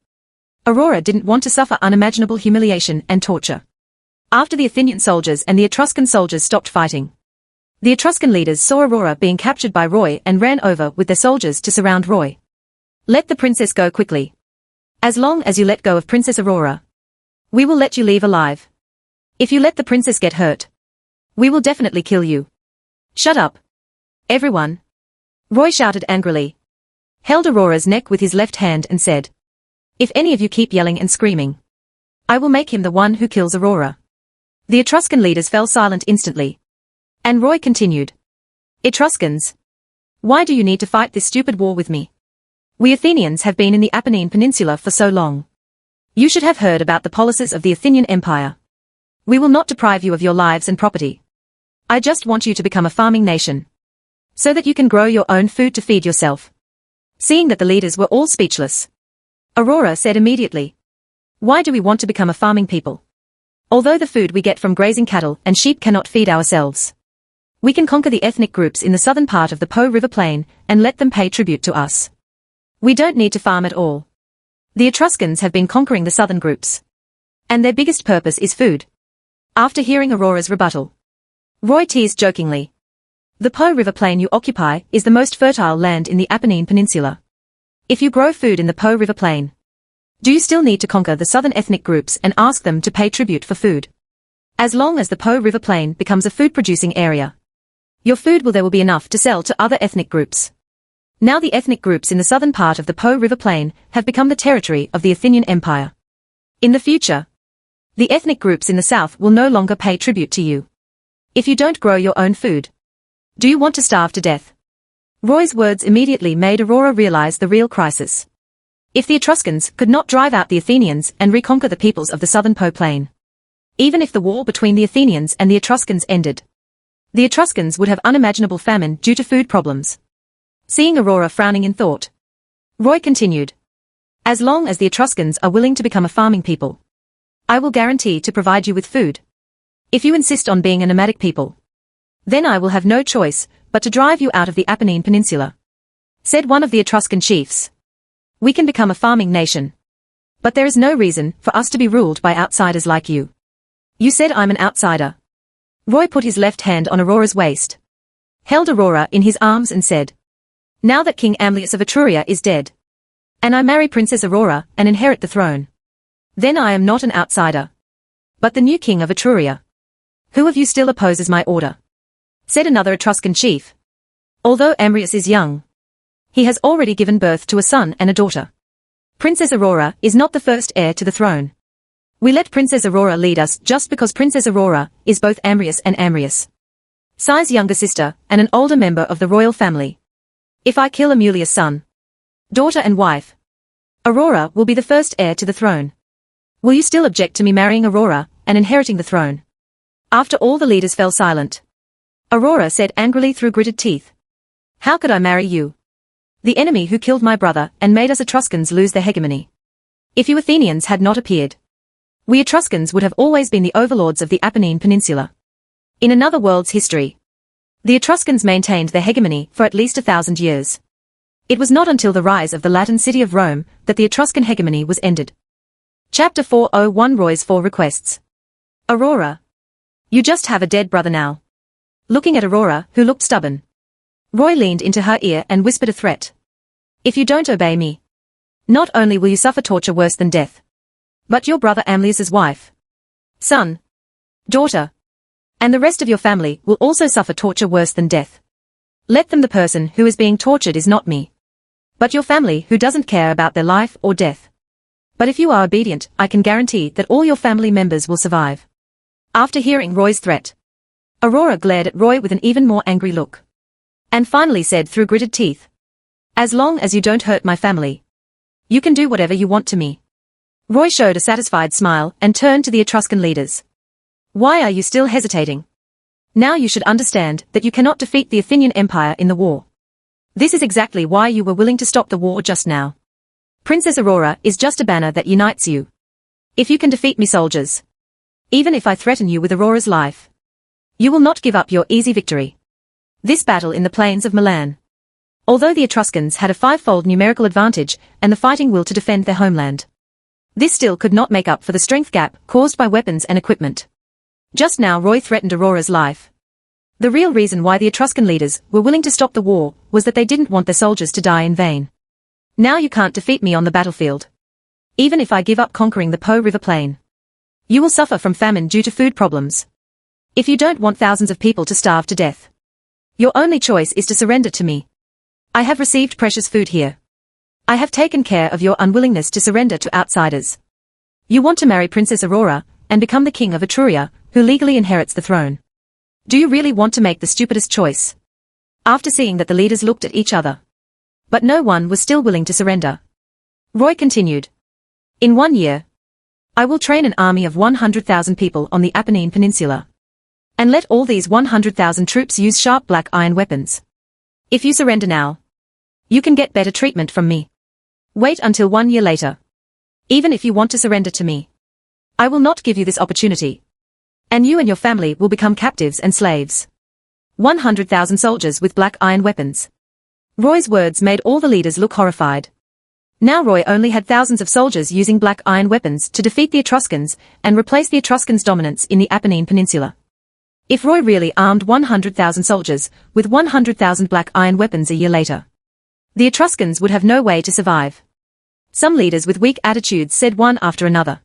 [SPEAKER 1] Aurora didn't want to suffer unimaginable humiliation and torture. After the Athenian soldiers and the Etruscan soldiers stopped fighting, the Etruscan leaders saw Aurora being captured by Roy and ran over with their soldiers to surround Roy. Let the princess go quickly. As long as you let go of Princess Aurora, we will let you leave alive. If you let the princess get hurt, we will definitely kill you. Shut up, everyone. Roy shouted angrily, held Aurora's neck with his left hand and said, if any of you keep yelling and screaming, I will make him the one who kills Aurora. The Etruscan leaders fell silent instantly. And Roy continued. Etruscans, why do you need to fight this stupid war with me? We Athenians have been in the Apennine Peninsula for so long. You should have heard about the policies of the Athenian Empire. We will not deprive you of your lives and property. I just want you to become a farming nation, so that you can grow your own food to feed yourself. Seeing that the leaders were all speechless, Aurora said immediately, why do we want to become a farming people? Although the food we get from grazing cattle and sheep cannot feed ourselves, we can conquer the ethnic groups in the southern part of the Po River Plain and let them pay tribute to us. We don't need to farm at all. The Etruscans have been conquering the southern groups, and their biggest purpose is food. After hearing Aurora's rebuttal, Roy teased jokingly. The Po River Plain you occupy is the most fertile land in the Apennine Peninsula. If you grow food in the Po River Plain, do you still need to conquer the southern ethnic groups and ask them to pay tribute for food? As long as the Po River Plain becomes a food-producing area, your food there will be enough to sell to other ethnic groups. Now the ethnic groups in the southern part of the Po River Plain have become the territory of the Athenian Empire. In the future, the ethnic groups in the south will no longer pay tribute to you. If you don't grow your own food, do you want to starve to death? Roy's words immediately made Aurora realize the real crisis. If the Etruscans could not drive out the Athenians and reconquer the peoples of the southern Po Plain, even if the war between the Athenians and the Etruscans ended, the Etruscans would have unimaginable famine due to food problems. Seeing Aurora frowning in thought, Roy continued. As long as the Etruscans are willing to become a farming people, I will guarantee to provide you with food. If you insist on being a nomadic people, then I will have no choice but to drive you out of the Apennine Peninsula, said one of the Etruscan chiefs. We can become a farming nation, but there is no reason for us to be ruled by outsiders like you. You said I'm an outsider. Roy put his left hand on Aurora's waist, held Aurora in his arms and said, "Now that King Amlius of Etruria is dead, and I marry Princess Aurora and inherit the throne, then I am not an outsider, but the new king of Etruria. Who of you still opposes my order?" said another Etruscan chief. "Although Amrius is young, he has already given birth to a son and a daughter. Princess Aurora is not the first heir to the throne. We let Princess Aurora lead us just because Princess Aurora is both Amrius and Amrius' younger sister and an older member of the royal family. If I kill Amulius' son, daughter and wife, Aurora will be the first heir to the throne. Will you still object to me marrying Aurora and inheriting the throne?" After all the leaders fell silent, Aurora said angrily through gritted teeth, "How could I marry you? The enemy who killed my brother and made us Etruscans lose their hegemony. If you Athenians had not appeared, we Etruscans would have always been the overlords of the Apennine Peninsula. In another world's history, the Etruscans maintained their hegemony for at least 1,000 years. It was not until the rise of the Latin city of Rome that the Etruscan hegemony was ended." Chapter 401 Roy's 4 Requests. Aurora. You just have a dead brother now. Looking at Aurora, who looked stubborn, Roy leaned into her ear and whispered a threat. "If you don't obey me, not only will you suffer torture worse than death, but your brother Amlius's wife, son, daughter, and the rest of your family will also suffer torture worse than death. Let them. The person who is being tortured is not me, but your family who doesn't care about their life or death. But if you are obedient, I can guarantee that all your family members will survive." After hearing Roy's threat, Aurora glared at Roy with an even more angry look, and finally said through gritted teeth, "As long as you don't hurt my family, you can do whatever you want to me." Roy showed a satisfied smile and turned to the Etruscan leaders. "Why are you still hesitating? Now you should understand that you cannot defeat the Athenian Empire in the war. This is exactly why you were willing to stop the war just now. Princess Aurora is just a banner that unites you. If you can defeat me, soldiers, even if I threaten you with Aurora's life, you will not give up your easy victory." This battle in the plains of Milan. Although the Etruscans had a 5-fold numerical advantage and the fighting will to defend their homeland, this still could not make up for the strength gap caused by weapons and equipment. Just now Roy threatened Aurora's life. The real reason why the Etruscan leaders were willing to stop the war was that they didn't want their soldiers to die in vain. "Now you can't defeat me on the battlefield. Even if I give up conquering the Po River plain, you will suffer from famine due to food problems. If you don't want thousands of people to starve to death, your only choice is to surrender to me. I have received precious food here. I have taken care of your unwillingness to surrender to outsiders. You want to marry Princess Aurora and become the king of Etruria, who legally inherits the throne. Do you really want to make the stupidest choice?" After seeing that the leaders looked at each other, but no one was still willing to surrender, Roy continued, "In 1 year, I will train an army of 100,000 people on the Apennine Peninsula, and let all these 100,000 troops use sharp black iron weapons. If you surrender now, you can get better treatment from me. Wait until 1 year later. Even if you want to surrender to me, I will not give you this opportunity, and you and your family will become captives and slaves." 100,000 soldiers with black iron weapons. Roy's words made all the leaders look horrified. Now Roy only had thousands of soldiers using black iron weapons to defeat the Etruscans and replace the Etruscans' dominance in the Apennine Peninsula. If Roy really armed 100,000 soldiers with 100,000 black iron weapons a year later, the Etruscans would have no way to survive. Some leaders with weak attitudes said one after another,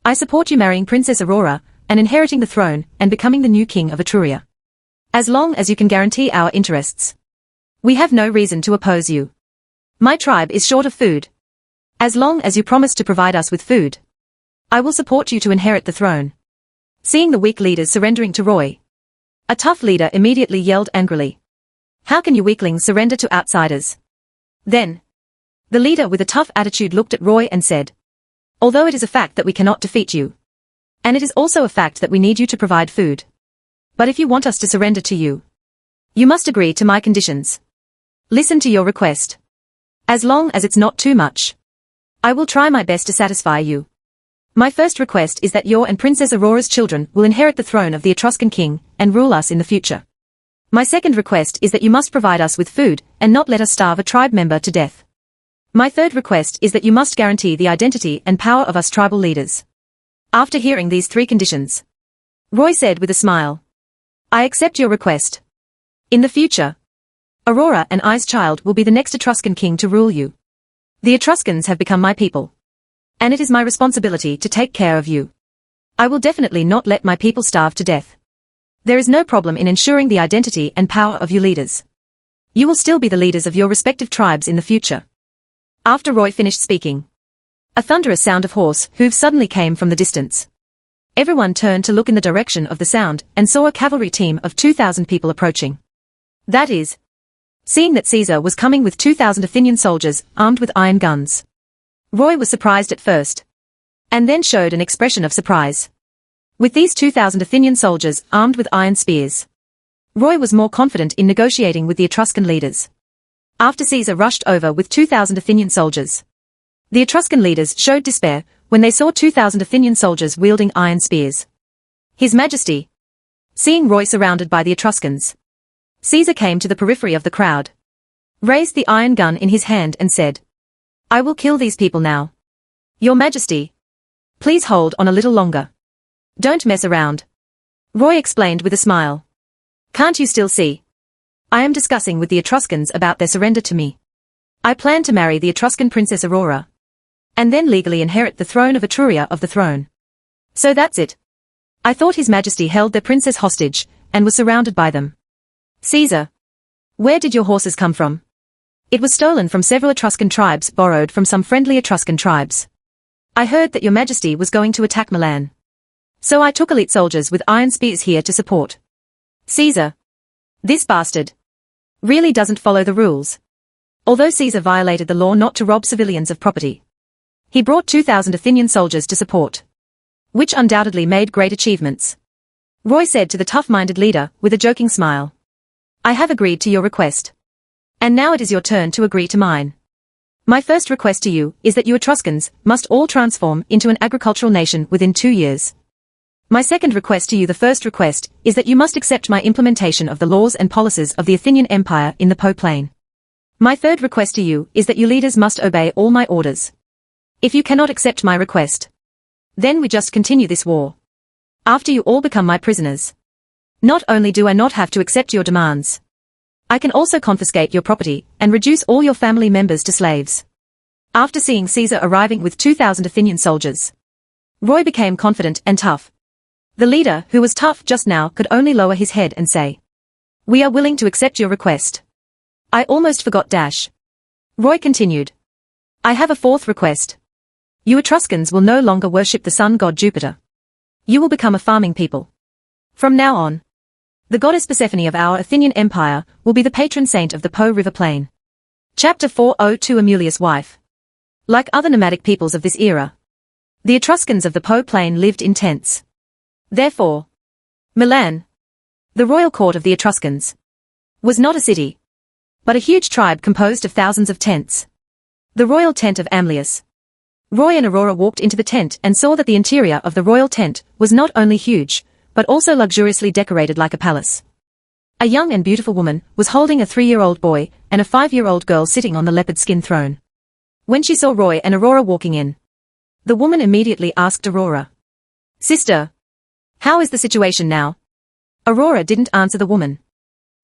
[SPEAKER 1] "I support you marrying Princess Aurora and inheriting the throne and becoming the new king of Etruria. As long as you can guarantee our interests, we have no reason to oppose you. My tribe is short of food. As long as you promise to provide us with food, I will support you to inherit the throne." Seeing the weak leaders surrendering to Roy, a tough leader immediately yelled angrily, "How can you weaklings surrender to outsiders?" Then, the leader with a tough attitude looked at Roy and said, "Although it is a fact that we cannot defeat you, and it is also a fact that we need you to provide food, but if you want us to surrender to you, you must agree to my conditions. Listen to your request. As long as it's not too much, I will try my best to satisfy you. My first request is that your and Princess Aurora's children will inherit the throne of the Etruscan king and rule us in the future. My second request is that you must provide us with food and not let us starve a tribe member to death. My third request is that you must guarantee the identity and power of us tribal leaders." After hearing these 3 conditions, Roy said with a smile, I accept your request. In the future, Aurora and I's child will be the next Etruscan king to rule you. The Etruscans have become my people. And it is my responsibility to take care of you. I will definitely not let my people starve to death. There is no problem in ensuring the identity and power of your leaders. You will still be the leaders of your respective tribes in the future. After Roy finished speaking, a thunderous sound of horse hooves suddenly came from the distance. Everyone turned to look in the direction of the sound and saw a cavalry team of 2,000 people approaching. That is, seeing that Caesar was coming with 2,000 Athenian soldiers armed with iron guns. Roy was surprised at first, and then showed an expression of surprise. With these 2,000 Athenian soldiers armed with iron spears, Roy was more confident in negotiating with the Etruscan leaders. After Caesar rushed over with 2,000 Athenian soldiers, the Etruscan leaders showed despair when they saw 2,000 Athenian soldiers wielding iron spears. His Majesty, seeing Roy surrounded by the Etruscans, Caesar came to the periphery of the crowd, raised the iron gun in his hand and said, "I will kill these people now. Your Majesty, please hold on a little longer. Don't mess around." Roy explained with a smile. "Can't you still see? I am discussing with the Etruscans about their surrender to me. I plan to marry the Etruscan princess Aurora, and then legally inherit the throne of Etruria of the throne. So that's it. I thought His Majesty held their princess hostage, and was surrounded by them. Caesar, where did your horses come from?" "It was stolen from several Etruscan tribes borrowed from some friendly Etruscan tribes. I heard that your Majesty was going to attack Milan. So I took elite soldiers with iron spears here to support." Caesar, this bastard, really doesn't follow the rules. Although Caesar violated the law not to rob civilians of property, he brought 2,000 Athenian soldiers to support, which undoubtedly made great achievements. Roy said to the tough-minded leader with a joking smile, "I have agreed to your request. And now it is your turn to agree to mine. My first request to you is that you Etruscans must all transform into an agricultural nation within 2 years. My second request to you, the first request, is that you must accept my implementation of the laws and policies of the Athenian Empire in the Po Plain. My third request to you is that you leaders must obey all my orders. If you cannot accept my request, then we just continue this war. After you all become my prisoners. Not only do I not have to accept your demands, I can also confiscate your property and reduce all your family members to slaves." After seeing Caesar arriving with 2,000 Athenian soldiers, Roy became confident and tough. The leader, who was tough just now, could only lower his head and say, "We are willing to accept your request." "I almost forgot Dash." Roy continued. "I have a fourth request. You Etruscans will no longer worship the sun god Jupiter. You will become a farming people. From now on, the goddess Persephone of our Athenian Empire will be the patron saint of the Po River Plain." Chapter 402 Amulius' wife. Like other nomadic peoples of this era, the Etruscans of the Po Plain lived in tents. Therefore, Milan, the royal court of the Etruscans, was not a city, but a huge tribe composed of thousands of tents. The royal tent of Amlius. Roy and Aurora walked into the tent and saw that the interior of the royal tent was not only huge, but also luxuriously decorated like a palace. A young and beautiful woman was holding a 3-year-old boy and a 5-year-old girl sitting on the leopard skin throne. When she saw Roy and Aurora walking in, the woman immediately asked Aurora, "Sister, how is the situation now?" Aurora didn't answer the woman,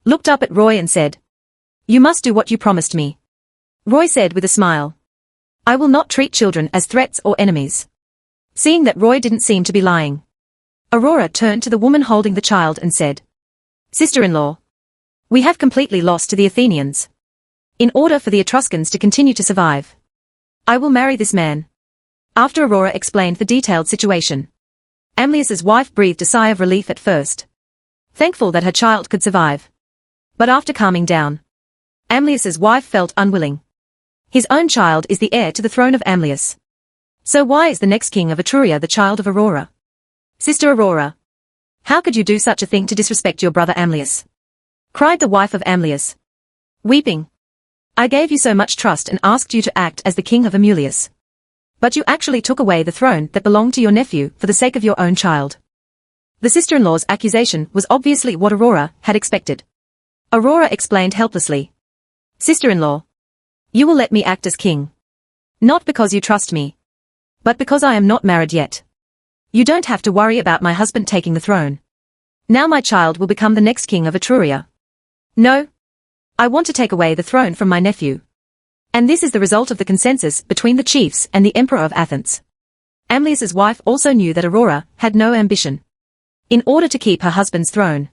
[SPEAKER 1] looked up at Roy and said, "You must do what you promised me." Roy said with a smile, "I will not treat children as threats or enemies." Seeing that Roy didn't seem to be lying, Aurora turned to the woman holding the child and said, "Sister-in-law, we have completely lost to the Athenians. In order for the Etruscans to continue to survive, I will marry this man." After Aurora explained the detailed situation, Amlius's wife breathed a sigh of relief at first, thankful that her child could survive. But after calming down, Amlius's wife felt unwilling. His own child is the heir to the throne of Amlius. So why is the next king of Etruria the child of Aurora? "Sister Aurora, how could you do such a thing to disrespect your brother Amlius?" cried the wife of Amlius, weeping. "I gave you so much trust and asked you to act as the king of Amulius. But you actually took away the throne that belonged to your nephew for the sake of your own child." The sister-in-law's accusation was obviously what Aurora had expected. Aurora explained helplessly, "Sister-in-law, you will let me act as king. Not because you trust me, but because I am not married yet. You don't have to worry about my husband taking the throne. Now my child will become the next king of Etruria. No. I want to take away the throne from my nephew. And this is the result of the consensus between the chiefs and the Emperor of Athens. Amlias's wife also knew that Aurora had no ambition. In order to keep her husband's throne,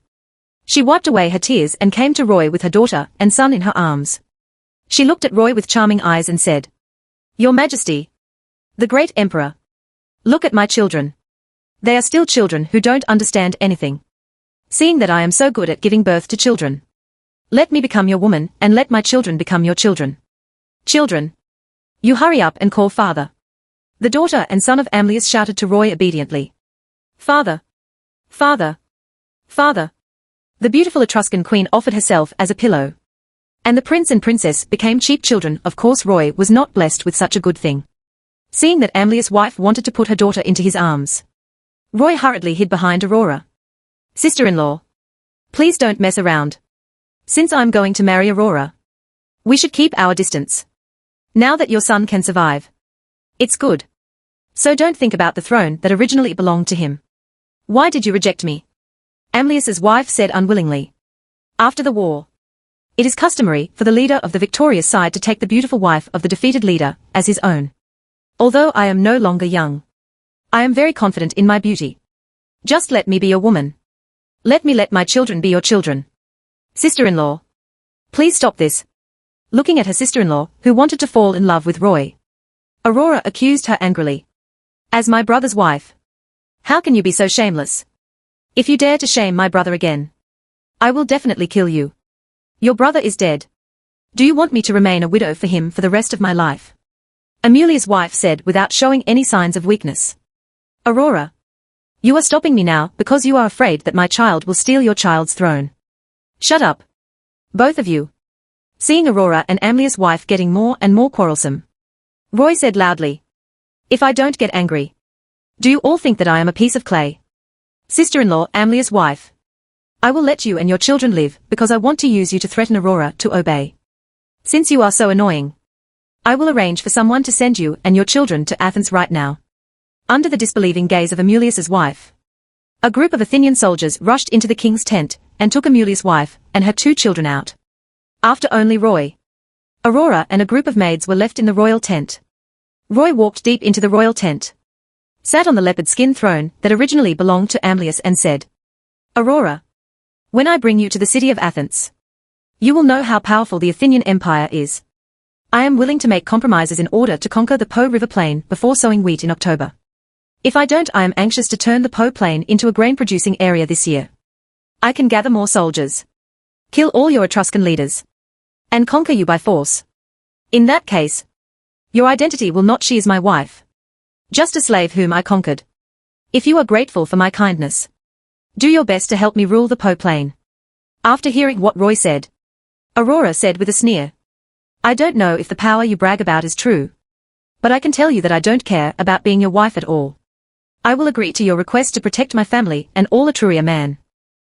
[SPEAKER 1] she wiped away her tears and came to Roy with her daughter and son in her arms. She looked at Roy with charming eyes and said, "Your Majesty, the great Emperor, look at my children. They are still children who don't understand anything. Seeing that I am so good at giving birth to children, let me become your woman and let my children become your children. Children, you hurry up and call father." The daughter and son of Amlias shouted to Roy obediently, "Father! Father! Father!" The beautiful Etruscan queen offered herself as a pillow. And the prince and princess became cheap children. Of course Roy was not blessed with such a good thing. Seeing that Amlias' wife wanted to put her daughter into his arms, Roy hurriedly hid behind Aurora. "Sister-in-law, please don't mess around. Since I'm going to marry Aurora, we should keep our distance. Now that your son can survive, it's good. So don't think about the throne that originally belonged to him." "Why did you reject me?" Amlias's wife said unwillingly. "After the war, it is customary for the leader of the victorious side to take the beautiful wife of the defeated leader as his own. Although I am no longer young, I am very confident in my beauty. Just let me be your woman. Let me let my children be your children. Sister-in-law, please stop this." Looking at her sister-in-law, who wanted to fall in love with Roy, Aurora accused her angrily. "As my brother's wife, how can you be so shameless? If you dare to shame my brother again, I will definitely kill you. Your brother is dead. Do you want me to remain a widow for him for the rest of my life?" Amelia's wife said without showing any signs of weakness. "Aurora, you are stopping me now because you are afraid that my child will steal your child's throne. Shut up, both of you." Seeing Aurora and Amlia's wife getting more and more quarrelsome, Roy said loudly, "If I don't get angry, do you all think that I am a piece of clay?" "Sister-in-law Amlia's wife, I will let you and your children live because I want to use you to threaten Aurora to obey. Since you are so annoying, I will arrange for someone to send you and your children to Athens right now." Under the disbelieving gaze of Amulius's wife, a group of Athenian soldiers rushed into the king's tent and took Amulius' wife and her 2 children out. After only Roy, Aurora and a group of maids were left in the royal tent. Roy walked deep into the royal tent, sat on the leopard skin throne that originally belonged to Amlias and said, "Aurora, when I bring you to the city of Athens, you will know how powerful the Athenian Empire is. I am willing to make compromises in order to conquer the Po River Plain before sowing wheat in October. If I don't, I am anxious to turn the Po Plain into a grain-producing area this year. I can gather more soldiers, kill all your Etruscan leaders, and conquer you by force. In that case, your identity will not. She is my wife, just a slave whom I conquered. If you are grateful for my kindness, do your best to help me rule the Po Plain." After hearing what Roy said, Aurora said with a sneer, "I don't know if the power you brag about is true, but I can tell you that I don't care about being your wife at all. I will agree to your request to protect my family and all Etruria man.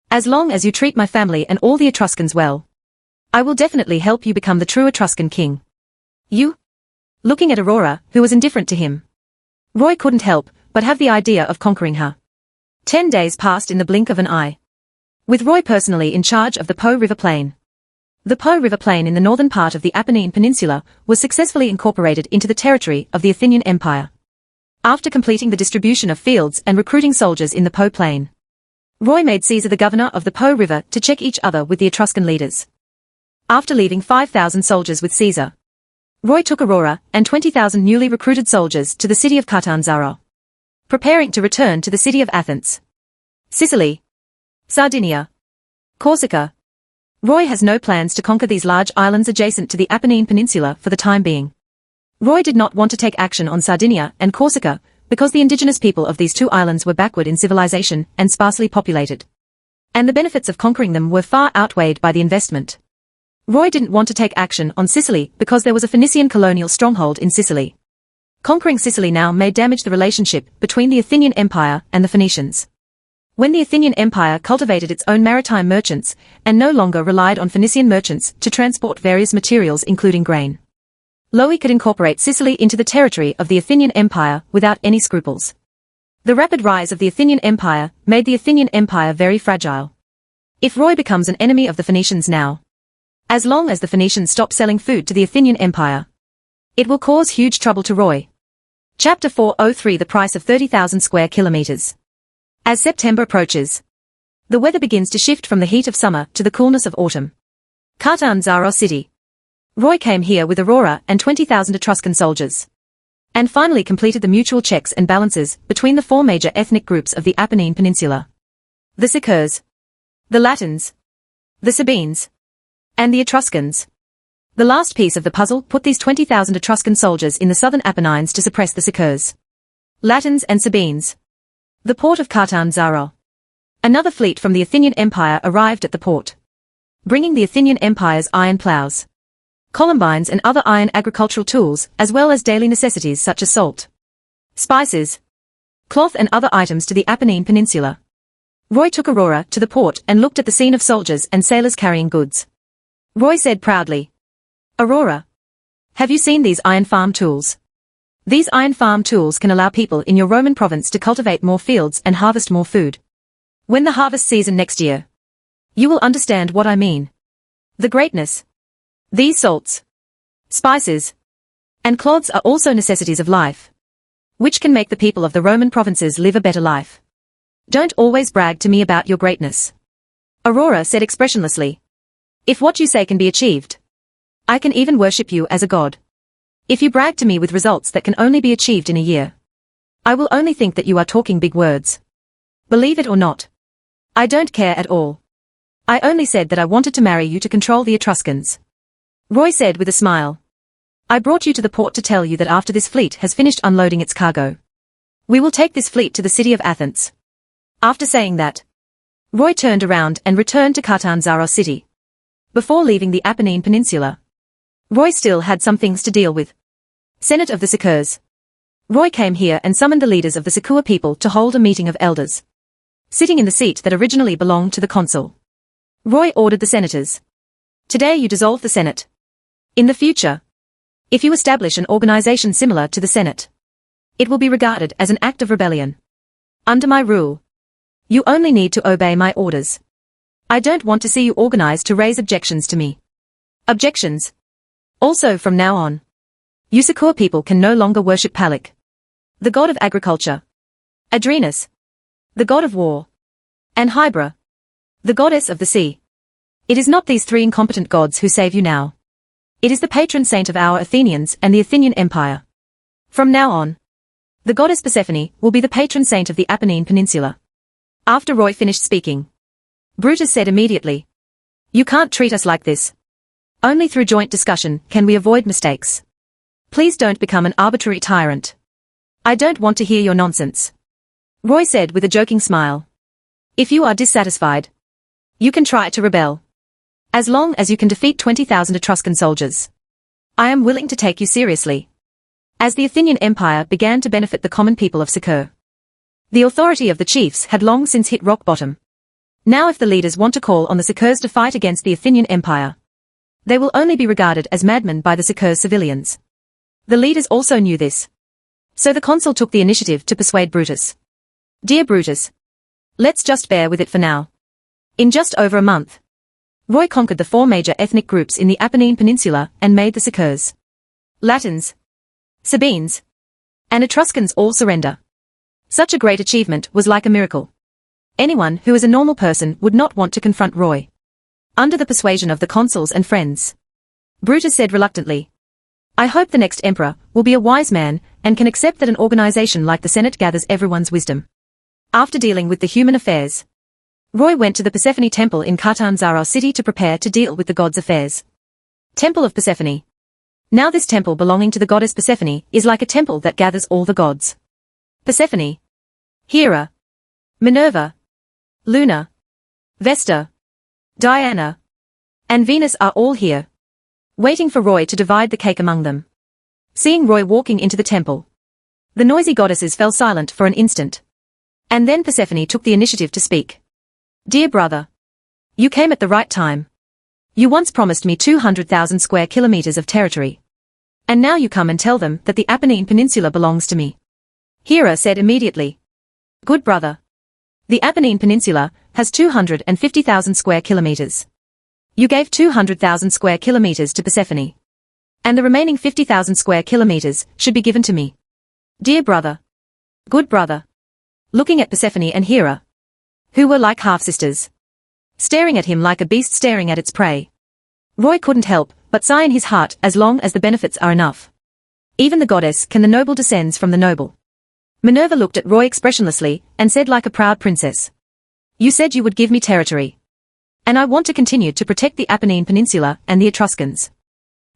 [SPEAKER 1] As long as you treat my family and all the Etruscans well, I will definitely help you become the true Etruscan king." "You?" Looking at Aurora, who was indifferent to him, Roy couldn't help but have the idea of conquering her. 10 days passed in the blink of an eye, with Roy personally in charge of the Po River Plain. The Po River Plain in the northern part of the Apennine Peninsula was successfully incorporated into the territory of the Athenian Empire. After completing the distribution of fields and recruiting soldiers in the Po Plain, Roy made Caesar the governor of the Po River to check each other with the Etruscan leaders. After leaving 5,000 soldiers with Caesar, Roy took Aurora and 20,000 newly recruited soldiers to the city of Catanzaro, preparing to return to the city of Athens. Sicily, Sardinia, Corsica. Roy has no plans to conquer these large islands adjacent to the Apennine Peninsula for the time being. Roy did not want to take action on Sardinia and Corsica because the indigenous people of these 2 islands were backward in civilization and sparsely populated, and the benefits of conquering them were far outweighed by the investment. Roy didn't want to take action on Sicily because there was a Phoenician colonial stronghold in Sicily. Conquering Sicily now may damage the relationship between the Athenian Empire and the Phoenicians. When the Athenian Empire cultivated its own maritime merchants and no longer relied on Phoenician merchants to transport various materials including grain, Roy could incorporate Sicily into the territory of the Athenian Empire without any scruples. The rapid rise of the Athenian Empire made the Athenian Empire very fragile. If Roy becomes an enemy of the Phoenicians now, as long as the Phoenicians stop selling food to the Athenian Empire, it will cause huge trouble to Roy. Chapter 403 The price of 30,000 square kilometers. As September approaches, the weather begins to shift from the heat of summer to the coolness of autumn. Catanzaro City. Roy came here with Aurora and 20,000 Etruscan soldiers, and finally completed the mutual checks and balances between the four major ethnic groups of the Apennine Peninsula: the Sicaurs, the Latins, the Sabines, and the Etruscans. The last piece of the puzzle put these 20,000 Etruscan soldiers in the southern Apennines to suppress the Sicaurs, Latins and Sabines. The port of Catanzaro. Another fleet from the Athenian Empire arrived at the port, bringing the Athenian Empire's iron plows, columbines and other iron agricultural tools, as well as daily necessities such as salt, spices, cloth and other items to the Apennine Peninsula. Roy took Aurora to the port and looked at the scene of soldiers and sailors carrying goods. Roy said proudly, "Aurora, have you seen these iron farm tools? These iron farm tools can allow people in your Roman province to cultivate more fields and harvest more food. When the harvest season next year, you will understand what I mean. The greatness. These salts, spices, and cloths are also necessities of life, which can make the people of the Roman provinces live a better life. Don't always brag to me about your greatness." Aurora said expressionlessly, "If what you say can be achieved, I can even worship you as a god. If you brag to me with results that can only be achieved in a year, I will only think that you are talking big words. Believe it or not, I don't care at all. I only said that I wanted to marry you to control the Etruscans." Roy said with a smile, "I brought you to the port to tell you that after this fleet has finished unloading its cargo, we will take this fleet to the city of Athens." After saying that, Roy turned around and returned to Catanzaro City. Before leaving the Apennine Peninsula, Roy still had some things to deal with. Senate of the Sicaurs. Roy came here and summoned the leaders of the Sicaur people to hold a meeting of elders, sitting in the seat that originally belonged to the consul. Roy ordered the senators, "Today you dissolve the Senate. In the future, if you establish an organization similar to the Senate, it will be regarded as an act of rebellion. Under my rule, you only need to obey my orders. I don't want to see you organize to raise objections to me. Objections. Also from now on, you Sicaur people can no longer worship Palak, the god of agriculture, Adrenus, the god of war, and Hybra, the goddess of the sea. It is not these three incompetent gods who save you now. It is the patron saint of our Athenians and the Athenian Empire. From now on, the goddess Persephone will be the patron saint of the Apennine Peninsula." After Roy finished speaking, Brutus said immediately, "You can't treat us like this. Only through joint discussion can we avoid mistakes. Please don't become an arbitrary tyrant. I don't want to hear your nonsense." Roy said with a joking smile, "If you are dissatisfied, you can try to rebel. As long as you can defeat 20,000 Etruscan soldiers, I am willing to take you seriously." As the Athenian Empire began to benefit the common people of Sicaur, the authority of the chiefs had long since hit rock bottom. Now if the leaders want to call on the Sicaurs to fight against the Athenian Empire, they will only be regarded as madmen by the Sicaur civilians. The leaders also knew this. So the consul took the initiative to persuade Brutus. "Dear Brutus, let's just bear with it for now." In just over a month, Roy conquered the four major ethnic groups in the Apennine Peninsula and made the Sicaurs, Latins, Sabines, and Etruscans all surrender. Such a great achievement was like a miracle. Anyone who is a normal person would not want to confront Roy. Under the persuasion of the consuls and friends, Brutus said reluctantly, "I hope the next emperor will be a wise man and can accept that an organization like the Senate gathers everyone's wisdom." After dealing with the human affairs, Roy went to the Persephone temple in Catanzaro City to prepare to deal with the gods' affairs. Temple of Persephone. Now this temple belonging to the goddess Persephone is like a temple that gathers all the gods. Persephone, Hera, Minerva, Luna, Vesta, Diana, and Venus are all here, waiting for Roy to divide the cake among them. Seeing Roy walking into the temple, the noisy goddesses fell silent for an instant. And then Persephone took the initiative to speak. "Dear brother, you came at the right time. You once promised me 200,000 square kilometers of territory. And now you come and tell them that the Apennine Peninsula belongs to me." Hera said immediately, Good brother. The Apennine Peninsula has 250,000 square kilometers. You gave 200,000 square kilometers to Persephone. And the remaining 50,000 square kilometers should be given to me. Dear brother. Good brother. Looking at Persephone and Hera, who were like half-sisters, staring at him like a beast staring at its prey, Roy couldn't help but sigh in his heart as long as the benefits are enough. Even the goddess can the noble descends from the noble. Minerva looked at Roy expressionlessly and said like a proud princess. You said you would give me territory. And I want to continue to protect the Apennine Peninsula and the Etruscans.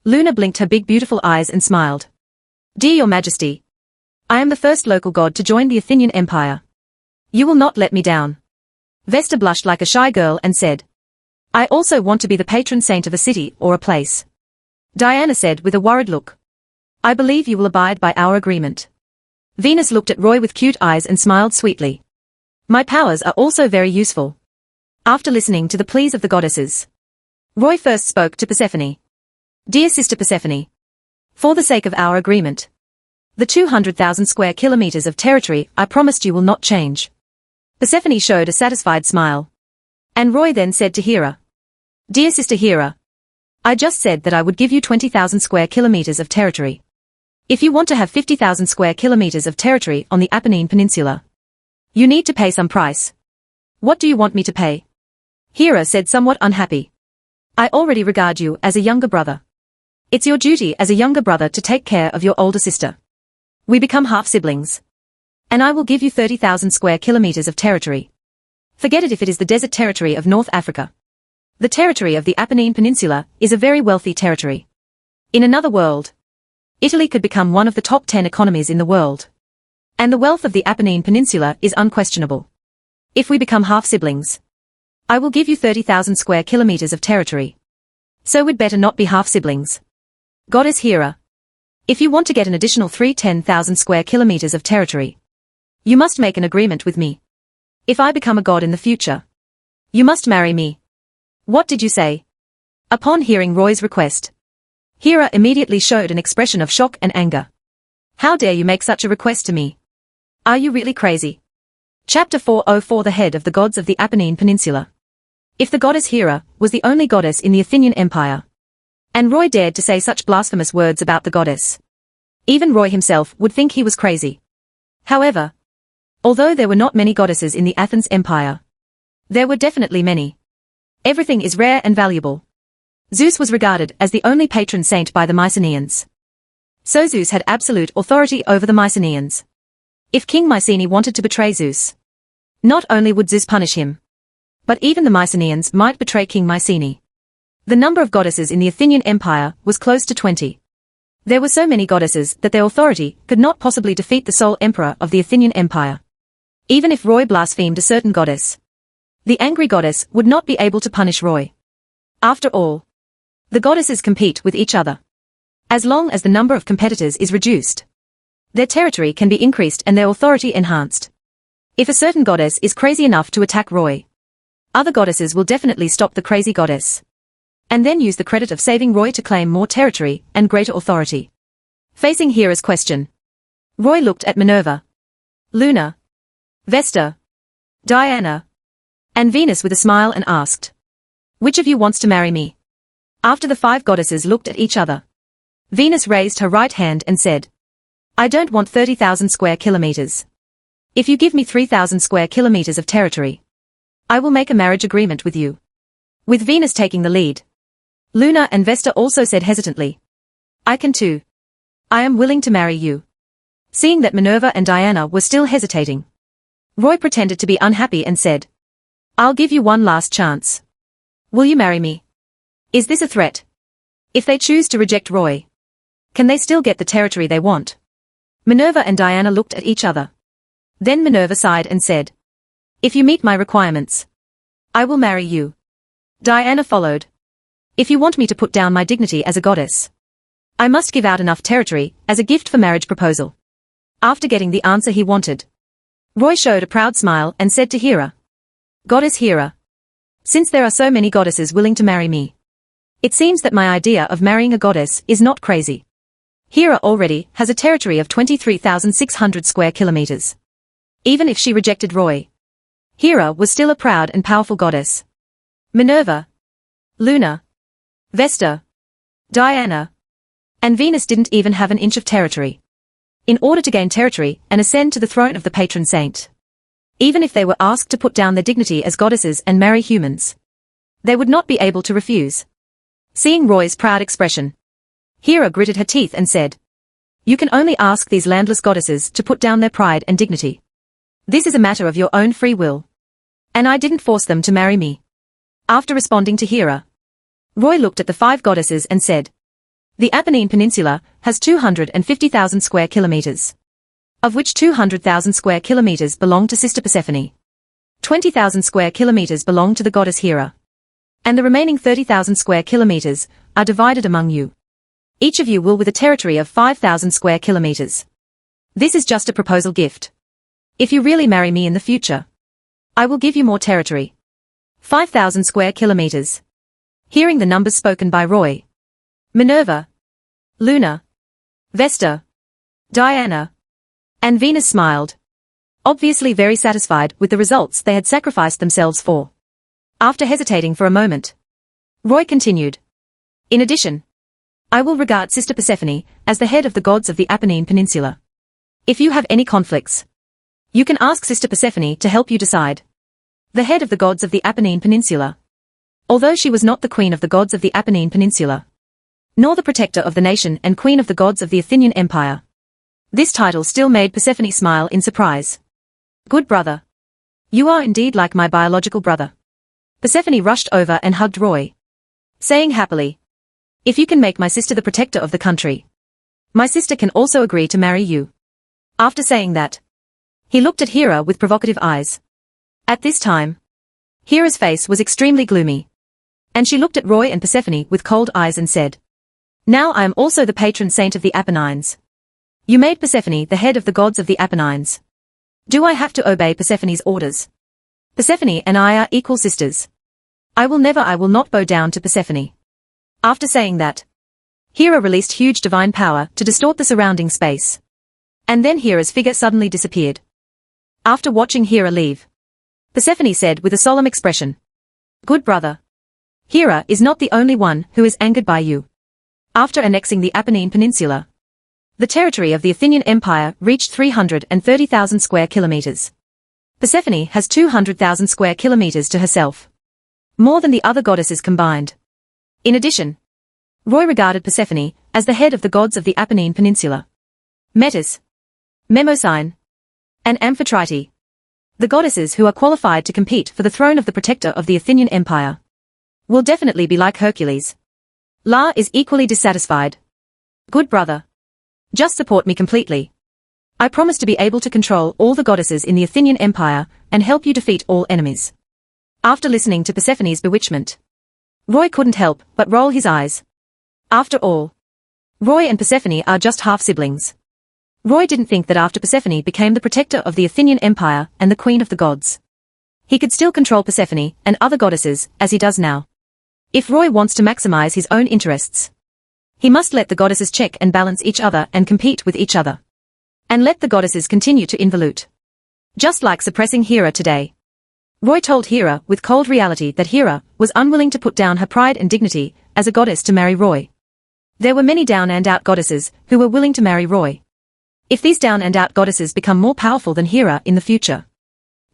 [SPEAKER 1] Luna blinked her big beautiful eyes and smiled. Dear your majesty, I am the first local god to join the Athenian Empire. You will not let me down. Vesta blushed like a shy girl and said, I also want to be the patron saint of a city or a place. Diana said with a worried look. I believe you will abide by our agreement. Venus looked at Roy with cute eyes and smiled sweetly. My powers are also very useful. After listening to the pleas of the goddesses, Roy first spoke to Persephone. Dear sister Persephone, for the sake of our agreement, the 200,000 square kilometers of territory I promised you will not change. Persephone showed a satisfied smile. And Roy then said to Hera, Dear sister Hera, I just said that I would give you 20,000 square kilometers of territory. If you want to have 50,000 square kilometers of territory on the Apennine Peninsula, you need to pay some price. What do you want me to pay? Hera said somewhat unhappy. I already regard you as a younger brother. It's your duty as a younger brother to take care of your older sister. We become half-siblings. And I will give you 30,000 square kilometers of territory. Forget it if it is the desert territory of North Africa. The territory of the Apennine Peninsula is a very wealthy territory. In another world, Italy could become one of the top 10 economies in the world. And the wealth of the Apennine Peninsula is unquestionable. If we become half-siblings, I will give you 30,000 square kilometers of territory. So we'd better not be half-siblings. Goddess Hera, if you want to get an additional 10,000 square kilometers of territory, you must make an agreement with me. If I become a god in the future, you must marry me. What did you say? Upon hearing Roy's request, Hera immediately showed an expression of shock and anger. How dare you make such a request to me? Are you really crazy? Chapter 404 The head of the gods of the Apennine Peninsula. If the goddess Hera was the only goddess in the Athenian Empire, and Roy dared to say such blasphemous words about the goddess, even Roy himself would think he was crazy. However, although there were not many goddesses in the Athens Empire, there were definitely many. Everything is rare and valuable. Zeus was regarded as the only patron saint by the Mycenaeans. So Zeus had absolute authority over the Mycenaeans. If King Mycenae wanted to betray Zeus, not only would Zeus punish him, but even the Mycenaeans might betray King Mycenae. The number of goddesses in the Athenian Empire was close to 20. There were so many goddesses that their authority could not possibly defeat the sole emperor of the Athenian Empire. Even if Roy blasphemed a certain goddess, the angry goddess would not be able to punish Roy. After all, the goddesses compete with each other. As long as the number of competitors is reduced, their territory can be increased and their authority enhanced. If a certain goddess is crazy enough to attack Roy, other goddesses will definitely stop the crazy goddess, and then use the credit of saving Roy to claim more territory and greater authority. Facing Hera's question, Roy looked at Minerva, Luna, Vesta, Diana, and Venus with a smile and asked, which of you wants to marry me? After the 5 goddesses looked at each other, Venus raised her right hand and said, I don't want 30,000 square kilometers. If you give me 3,000 square kilometers of territory, I will make a marriage agreement with you. With Venus taking the lead, Luna and Vesta also said hesitantly, I can too. I am willing to marry you. Seeing that Minerva and Diana were still hesitating, Roy pretended to be unhappy and said, I'll give you one last chance. Will you marry me? Is this a threat? If they choose to reject Roy, can they still get the territory they want? Minerva and Diana looked at each other. Then Minerva sighed and said, If you meet my requirements, I will marry you. Diana followed. If you want me to put down my dignity as a goddess, I must give out enough territory as a gift for marriage proposal. After getting the answer he wanted, Roy showed a proud smile and said to Hera, Goddess Hera, since there are so many goddesses willing to marry me, it seems that my idea of marrying a goddess is not crazy. Hera already has a territory of 23,600 square kilometers. Even if she rejected Roy, Hera was still a proud and powerful goddess. Minerva, Luna, Vesta, Diana, and Venus didn't even have an inch of territory. In order to gain territory and ascend to the throne of the patron saint, even if they were asked to put down their dignity as goddesses and marry humans, they would not be able to refuse. Seeing Roy's proud expression, Hera gritted her teeth and said, "You can only ask these landless goddesses to put down their pride and dignity. This is a matter of your own free will. And I didn't force them to marry me." After responding to Hera, Roy looked at the 5 goddesses and said, "The Apennine Peninsula has 250,000 square kilometers, of which 200,000 square kilometers belong to Sister Persephone. 20,000 square kilometers belong to the goddess Hera. And the remaining 30,000 square kilometers are divided among you. Each of you will with a territory of 5,000 square kilometers. This is just a proposal gift. If you really marry me in the future, I will give you more territory. 5,000 square kilometers." Hearing the numbers spoken by Roy, Minerva, Luna, Vesta, Diana, and Venus smiled, obviously very satisfied with the results they had sacrificed themselves for. After hesitating for a moment, Roy continued, "In addition, I will regard Sister Persephone as the head of the gods of the Apennine Peninsula. If you have any conflicts, you can ask Sister Persephone to help you decide." The head of the gods of the Apennine Peninsula. Although she was not the queen of the gods of the Apennine Peninsula, nor the protector of the nation and queen of the gods of the Athenian Empire, this title still made Persephone smile in surprise. "Good brother. You are indeed like my biological brother." Persephone rushed over and hugged Roy, saying happily, "If you can make my sister the protector of the country, my sister can also agree to marry you." After saying that, he looked at Hera with provocative eyes. At this time, Hera's face was extremely gloomy, and she looked at Roy and Persephone with cold eyes and said, "Now I am also the patron saint of the Apennines. You made Persephone the head of the gods of the Apennines. Do I have to obey Persephone's orders? Persephone and I are equal sisters. I will not bow down to Persephone." After saying that, Hera released huge divine power to distort the surrounding space. And then Hera's figure suddenly disappeared. After watching Hera leave, Persephone said with a solemn expression, "Good brother. Hera is not the only one who is angered by you." After annexing the Apennine Peninsula, the territory of the Athenian Empire reached 330,000 square kilometers. Persephone has 200,000 square kilometers to herself, more than the other goddesses combined. In addition, Roy regarded Persephone as the head of the gods of the Apennine Peninsula. Metis, Mnemosyne, and Amphitrite, the goddesses who are qualified to compete for the throne of the protector of the Athenian Empire, will definitely be like Hercules. La is equally dissatisfied. "Good brother. Just support me completely. I promise to be able to control all the goddesses in the Athenian Empire and help you defeat all enemies." After listening to Persephone's bewitchment, Roy couldn't help but roll his eyes. After all, Roy and Persephone are just half-siblings. Roy didn't think that after Persephone became the protector of the Athenian Empire and the queen of the gods, he could still control Persephone and other goddesses as he does now. If Roy wants to maximize his own interests, he must let the goddesses check and balance each other and compete with each other. And let the goddesses continue to involute. Just like suppressing Hera today. Roy told Hera with cold reality that Hera was unwilling to put down her pride and dignity as a goddess to marry Roy. There were many down-and-out goddesses who were willing to marry Roy. If these down-and-out goddesses become more powerful than Hera in the future,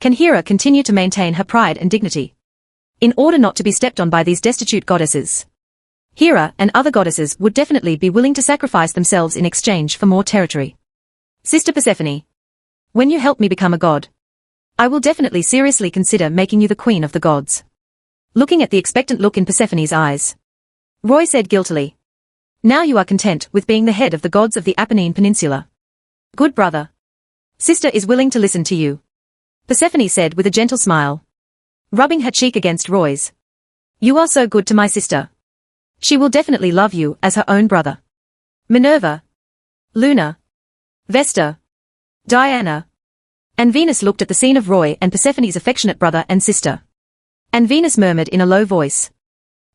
[SPEAKER 1] can Hera continue to maintain her pride and dignity? In order not to be stepped on by these destitute goddesses, Hera and other goddesses would definitely be willing to sacrifice themselves in exchange for more territory. "Sister Persephone, when you help me become a god, I will definitely seriously consider making you the queen of the gods." Looking at the expectant look in Persephone's eyes, Roy said guiltily, "Now you are content with being the head of the gods of the Apennine Peninsula. Good brother. Sister is willing to listen to you." Persephone said with a gentle smile, rubbing her cheek against Roy's. "You are so good to my sister. She will definitely love you as her own brother." Minerva, Luna, Vesta, Diana, and Venus looked at the scene of Roy and Persephone's affectionate brother and sister. And Venus murmured in a low voice,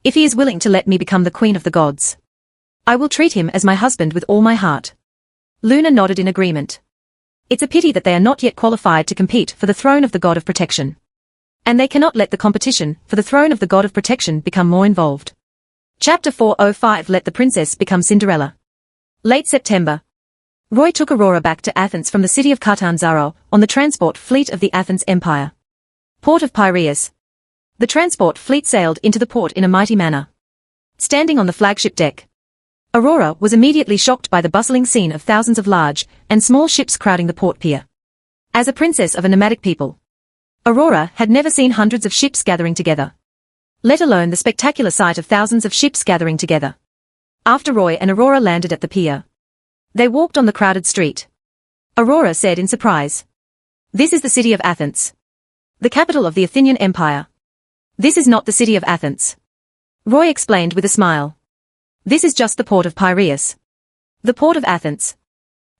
[SPEAKER 1] "If he is willing to let me become the queen of the gods, I will treat him as my husband with all my heart." Luna nodded in agreement. It's a pity that they are not yet qualified to compete for the throne of the God of Protection. And they cannot let the competition for the throne of the God of Protection become more involved. Chapter 405 Let the Princess Become Cinderella. Late September. Roy took Aurora back to Athens from the city of Catanzaro on the transport fleet of the Athens Empire. Port of Piraeus. The transport fleet sailed into the port in a mighty manner. Standing on the flagship deck, Aurora was immediately shocked by the bustling scene of thousands of large and small ships crowding the port pier. As a princess of a nomadic people, Aurora had never seen hundreds of ships gathering together, let alone the spectacular sight of thousands of ships gathering together. After Roy and Aurora landed at the pier, they walked on the crowded street. Aurora said in surprise, "This is the city of Athens, the capital of the Athenian Empire. This is not the city of Athens." Roy explained with a smile. "This is just the port of Piraeus. The port of Athens.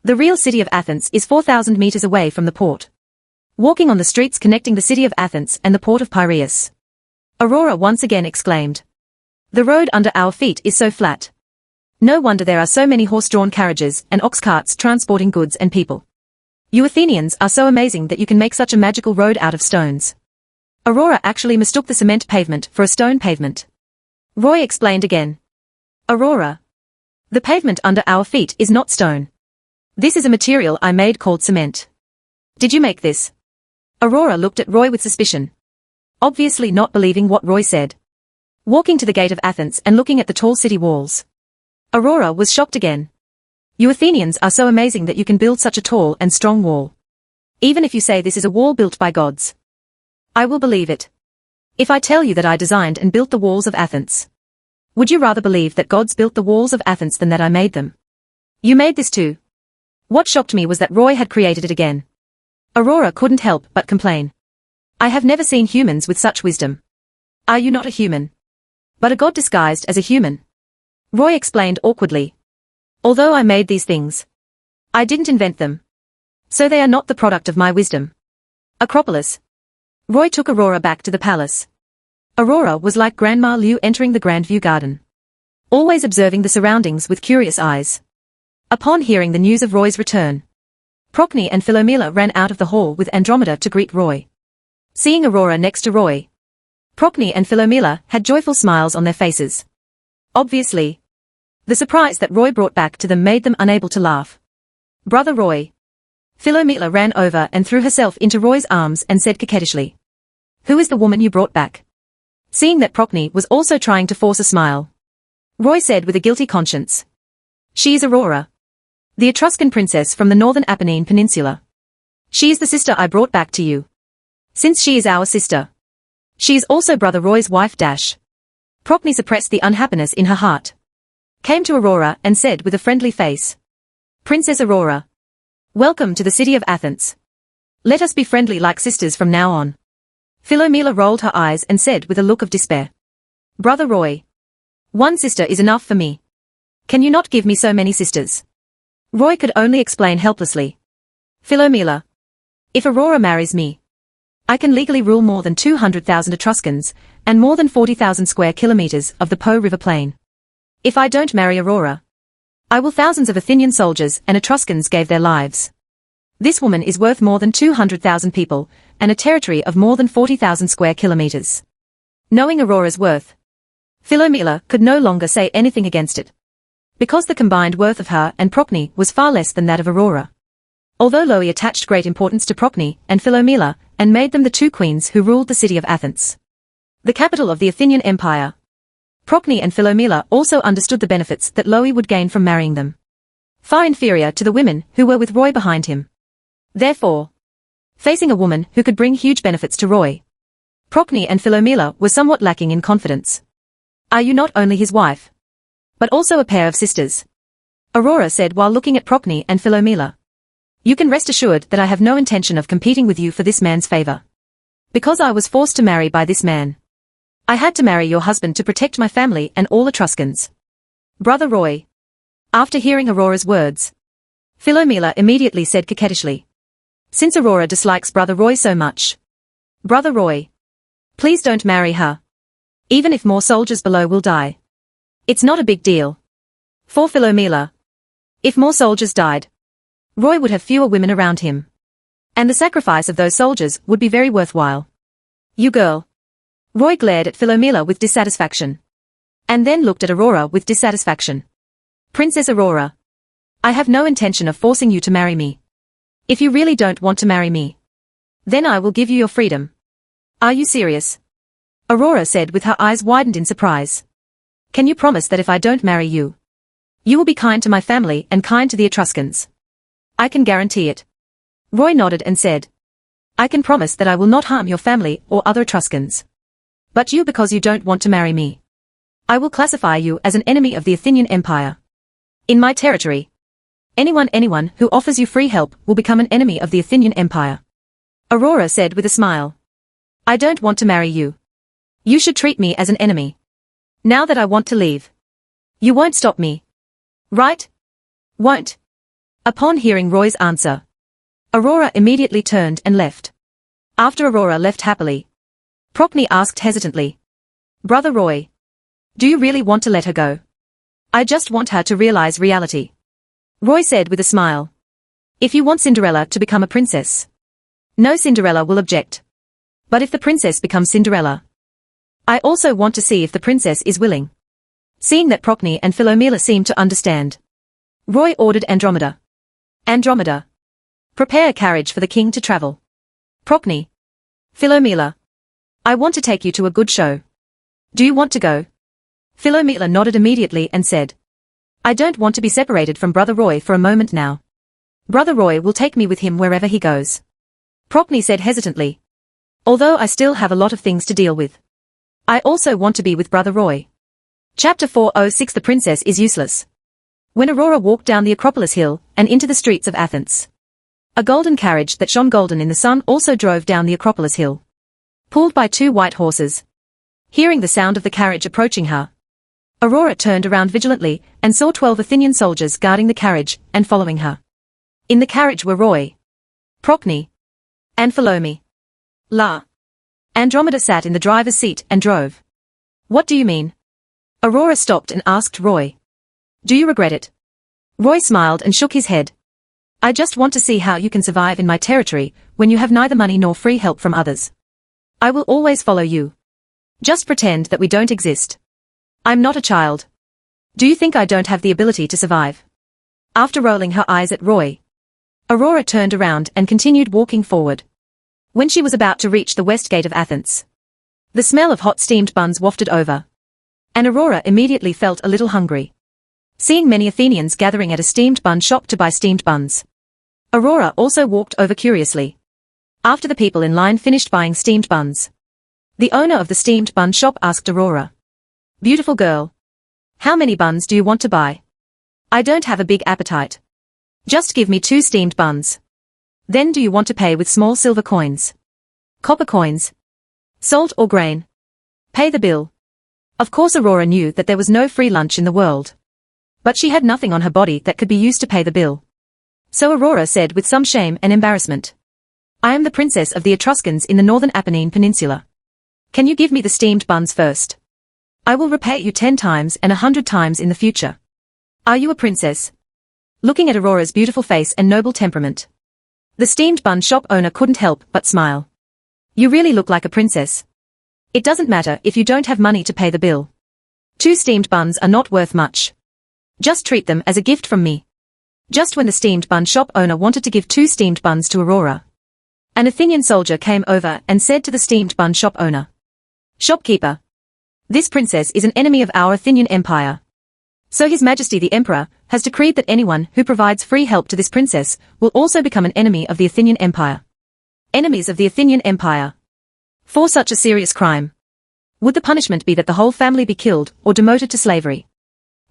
[SPEAKER 1] The real city of Athens is 4,000 meters away from the port." Walking on the streets connecting the city of Athens and the port of Piraeus, Aurora once again exclaimed, "The road under our feet is so flat. No wonder there are so many horse-drawn carriages and ox carts transporting goods and people. You Athenians are so amazing that you can make such a magical road out of stones." Aurora actually mistook the cement pavement for a stone pavement. Roy explained again. "Aurora, the pavement under our feet is not stone. This is a material I made called cement. Did you make this?" Aurora looked at Roy with suspicion, obviously not believing what Roy said. Walking to the gate of Athens and looking at the tall city walls, Aurora was shocked again. "You Athenians are so amazing that you can build such a tall and strong wall. Even if you say this is a wall built by gods, I will believe it. If I tell you that I designed and built the walls of Athens, would you rather believe that gods built the walls of Athens than that I made them? You made this too." What shocked me was that Roy had created it again. Aurora couldn't help but complain. "I have never seen humans with such wisdom. Are you not a human, but a god disguised as a human?" Roy explained awkwardly. "Although I made these things, I didn't invent them. So they are not the product of my wisdom." Acropolis. Roy took Aurora back to the palace. Aurora was like Grandma Liu entering the Grandview Garden, always observing the surroundings with curious eyes. Upon hearing the news of Roy's return, Procne and Philomela ran out of the hall with Andromeda to greet Roy. Seeing Aurora next to Roy, Procne and Philomela had joyful smiles on their faces. Obviously, the surprise that Roy brought back to them made them unable to laugh. "Brother Roy." Philomela ran over and threw herself into Roy's arms and said coquettishly, "Who is the woman you brought back?" Seeing that Procne was also trying to force a smile, Roy said with a guilty conscience, "She is Aurora, the Etruscan princess from the northern Apennine Peninsula. She is the sister I brought back to you. Since she is our sister, she is also Brother Roy's wife. Procne suppressed the unhappiness in her heart, came to Aurora and said with a friendly face, "Princess Aurora, welcome to the city of Athens. Let us be friendly like sisters from now on." Philomela rolled her eyes and said with a look of despair, "Brother Roy, one sister is enough for me. Can you not give me so many sisters?" Roy could only explain helplessly. "Philomela, if Aurora marries me, I can legally rule more than 200,000 Etruscans and more than 40,000 square kilometers of the Po River plain. If I don't marry Aurora, I will thousands of Athenian soldiers and Etruscans gave their lives. This woman is worth more than 200,000 people and a territory of more than 40,000 square kilometers." Knowing Aurora's worth, Philomela could no longer say anything against it, because the combined worth of her and Procne was far less than that of Aurora. Although Loie attached great importance to Procne and Philomela and made them the two queens who ruled the city of Athens, the capital of the Athenian Empire, Procne and Philomela also understood the benefits that Loie would gain from marrying them, far inferior to the women who were with Roy behind him. Therefore, facing a woman who could bring huge benefits to Roy, Procne and Philomela were somewhat lacking in confidence. "Are you not only his wife, but also a pair of sisters?" Aurora said while looking at Procne and Philomela. "You can rest assured that I have no intention of competing with you for this man's favor. Because I was forced to marry by this man, I had to marry your husband to protect my family and all Etruscans." Brother Roy. After hearing Aurora's words, Philomela immediately said coquettishly, "Since Aurora dislikes Brother Roy so much, Brother Roy, please don't marry her. Even if more soldiers below will die, it's not a big deal." For Philomela, if more soldiers died, Roy would have fewer women around him. And the sacrifice of those soldiers would be very worthwhile. You girl. Roy glared at Philomela with dissatisfaction. And then looked at Aurora with dissatisfaction. Princess Aurora. I have no intention of forcing you to marry me. If you really don't want to marry me, then I will give you your freedom. Are you serious? Aurora said with her eyes widened in surprise. Can you promise that if I don't marry you, you will be kind to my family and kind to the Etruscans? I can guarantee it. Roy nodded and said. I can promise that I will not harm your family or other Etruscans. But you, because you don't want to marry me, I will classify you as an enemy of the Athenian Empire. In my territory, anyone who offers you free help will become an enemy of the Athenian Empire. Aurora said with a smile. I don't want to marry you. You should treat me as an enemy. Now that I want to leave, you won't stop me. Right? Won't. Upon hearing Roy's answer, Aurora immediately turned and left. After Aurora left happily, Procne asked hesitantly. Brother Roy, do you really want to let her go? I just want her to realize reality. Roy said with a smile. If you want Cinderella to become a princess, no Cinderella will object. But if the princess becomes Cinderella, I also want to see if the princess is willing. Seeing that Procne and Philomela seemed to understand, Roy ordered Andromeda. Andromeda. Prepare a carriage for the king to travel. Procne. Philomela. I want to take you to a good show. Do you want to go? Philomela nodded immediately and said. I don't want to be separated from Brother Roy for a moment now. Brother Roy will take me with him wherever he goes. Procne said hesitantly. Although I still have a lot of things to deal with, I also want to be with Brother Roy. Chapter 406. The princess is useless. When Aurora walked down the Acropolis hill and into the streets of Athens, a golden carriage that shone golden in the sun also drove down the Acropolis hill, pulled by 2 white horses. Hearing the sound of the carriage approaching her, Aurora turned around vigilantly and saw 12 Athenian soldiers guarding the carriage and following her. In the carriage were Roy, Procne, and Philomela. Andromeda sat in the driver's seat and drove. What do you mean? Aurora stopped and asked Roy. Do you regret it? Roy smiled and shook his head. I just want to see how you can survive in my territory when you have neither money nor free help from others. I will always follow you. Just pretend that we don't exist. I'm not a child. Do you think I don't have the ability to survive? After rolling her eyes at Roy, Aurora turned around and continued walking forward. When she was about to reach the west gate of Athens, the smell of hot steamed buns wafted over, and Aurora immediately felt a little hungry. Seeing many Athenians gathering at a steamed bun shop to buy steamed buns, Aurora also walked over curiously. After the people in line finished buying steamed buns, the owner of the steamed bun shop asked Aurora, Beautiful girl, how many buns do you want to buy? I don't have a big appetite. Just give me 2 steamed buns. Then do you want to pay with small silver coins, copper coins, salt or grain? Pay the bill. Of course Aurora knew that there was no free lunch in the world, but she had nothing on her body that could be used to pay the bill. So Aurora said with some shame and embarrassment, I am the princess of the Etruscans in the northern Apennine Peninsula. Can you give me the steamed buns first? I will repay you 10 times and 100 times in the future. Are you a princess? Looking at Aurora's beautiful face and noble temperament, the steamed bun shop owner couldn't help but smile. You really look like a princess. It doesn't matter if you don't have money to pay the bill. 2 steamed buns are not worth much. Just treat them as a gift from me. Just when the steamed bun shop owner wanted to give 2 steamed buns to Aurora, an Athenian soldier came over and said to the steamed bun shop owner, Shopkeeper, this princess is an enemy of our Athenian Empire. So His Majesty the Emperor has decreed that anyone who provides free help to this princess will also become an enemy of the Athenian Empire. Enemies of the Athenian Empire. For such a serious crime, would the punishment be that the whole family be killed or demoted to slavery?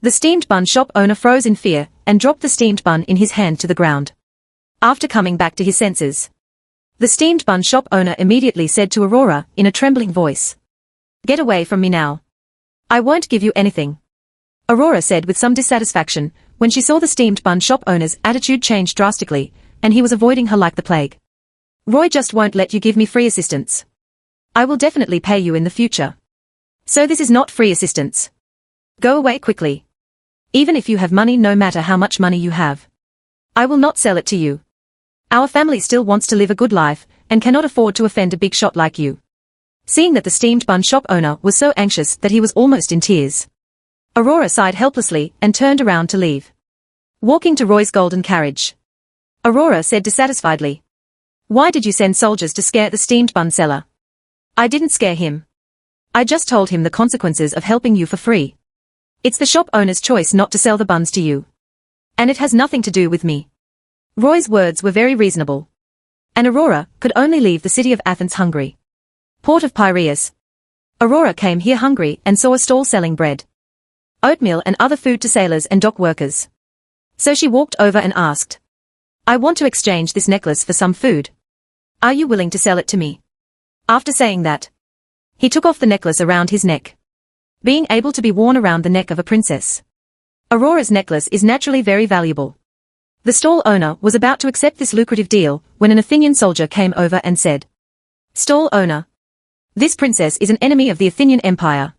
[SPEAKER 1] The steamed bun shop owner froze in fear and dropped the steamed bun in his hand to the ground. After coming back to his senses, the steamed bun shop owner immediately said to Aurora in a trembling voice, Get away from me now. I won't give you anything. Aurora said with some dissatisfaction when she saw the steamed bun shop owner's attitude change drastically, and he was avoiding her like the plague. Roy just won't let you give me free assistance. I will definitely pay you in the future. So this is not free assistance. Go away quickly. Even if you have money, no matter how much money you have, I will not sell it to you. Our family still wants to live a good life, and cannot afford to offend a big shot like you. Seeing that the steamed bun shop owner was so anxious that he was almost in tears, Aurora sighed helplessly and turned around to leave. Walking to Roy's golden carriage, Aurora said dissatisfiedly, "Why did you send soldiers to scare the steamed bun seller?" "I didn't scare him. I just told him the consequences of helping you for free. It's the shop owner's choice not to sell the buns to you. And it has nothing to do with me." Roy's words were very reasonable. And Aurora could only leave the city of Athens hungry. Port of Piraeus. Aurora came here hungry and saw a stall selling bread, oatmeal and other food to sailors and dock workers. So she walked over and asked, "I want to exchange this necklace for some food. Are you willing to sell it to me?" After saying that, he took off the necklace around his neck. Being able to be worn around the neck of a princess, Aurora's necklace is naturally very valuable. The stall owner was about to accept this lucrative deal when an Athenian soldier came over and said, "Stall owner, this princess is an enemy of the Athenian Empire.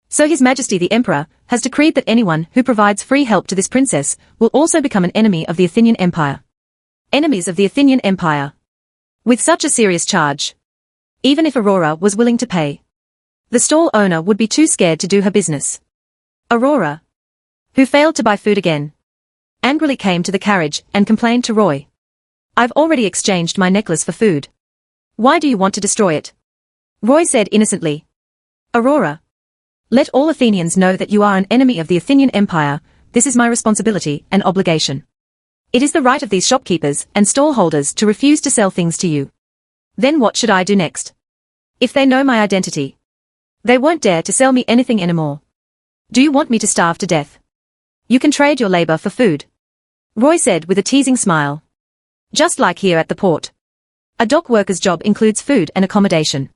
[SPEAKER 1] So His Majesty the Emperor has decreed that anyone who provides free help to this princess will also become an enemy of the Athenian Empire." Enemies of the Athenian Empire. With such a serious charge, even if Aurora was willing to pay, the stall owner would be too scared to do her business. Aurora, who failed to buy food again, angrily came to the carriage and complained to Roy, "I've already exchanged my necklace for food. Why do you want to destroy it?" Roy said innocently, "Aurora, let all Athenians know that you are an enemy of the Athenian Empire. This is my responsibility and obligation. It is the right of these shopkeepers and stallholders to refuse to sell things to you. Then what should I do next? If they know my identity, they won't dare to sell me anything anymore. Do you want me to starve to death? You can trade your labor for food," Roy said with a teasing smile. "Just like here at the port. A dock worker's job includes food and accommodation.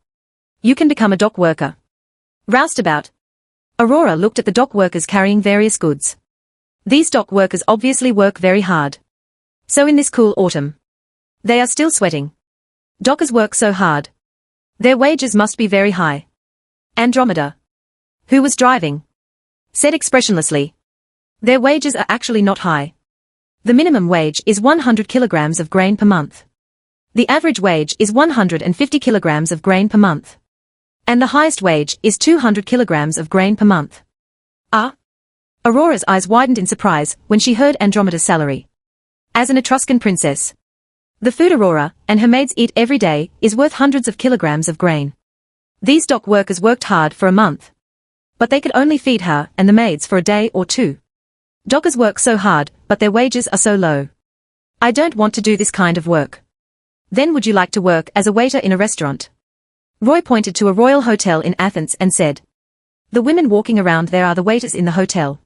[SPEAKER 1] You can become a dock worker." Roustabout, Aurora looked at the dock workers carrying various goods. These dock workers obviously work very hard. So in this cool autumn, they are still sweating. Dockers work so hard. Their wages must be very high. Andromeda, who was driving, said expressionlessly, "Their wages are actually not high. The minimum wage is 100 kilograms of grain per month. The average wage is 150 kilograms of grain per month. And the highest wage is 200 kilograms of grain per month." Ah! Aurora's eyes widened in surprise when she heard Andromeda's salary. As an Etruscan princess, the food Aurora and her maids eat every day is worth hundreds of kilograms of grain. These dock workers worked hard for a month, but they could only feed her and the maids for a day or two. Dockers work so hard, but their wages are so low. I don't want to do this kind of work. Then would you like to work as a waiter in a restaurant? Roy pointed to a royal hotel in Athens and said, "The women walking around there are the waiters in the hotel.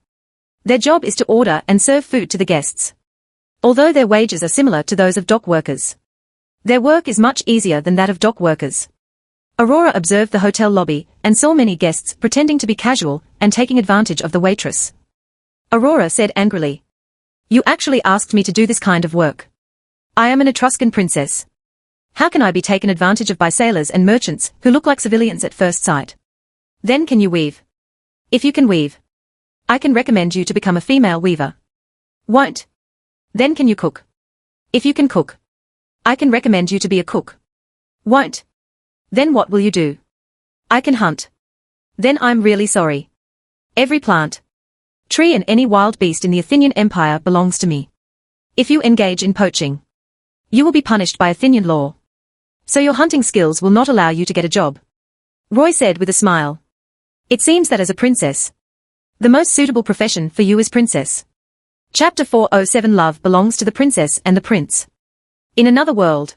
[SPEAKER 1] Their job is to order and serve food to the guests. Although their wages are similar to those of dock workers, their work is much easier than that of dock workers." Aurora observed the hotel lobby and saw many guests pretending to be casual and taking advantage of the waitress. Aurora said angrily, "You actually asked me to do this kind of work. I am an Etruscan princess. How can I be taken advantage of by sailors and merchants who look like civilians at first sight? Then can you weave? If you can weave, I can recommend you to become a female weaver. Won't? Then can you cook? If you can cook, I can recommend you to be a cook. Won't? Then what will you do? I can hunt. Then I'm really sorry. Every plant, tree and any wild beast in the Athenian Empire belongs to me. If you engage in poaching, you will be punished by Athenian law. So your hunting skills will not allow you to get a job," Roy said with a smile. "It seems that as a princess, the most suitable profession for you is princess." Chapter 407 Love belongs to the princess and the prince. In another world,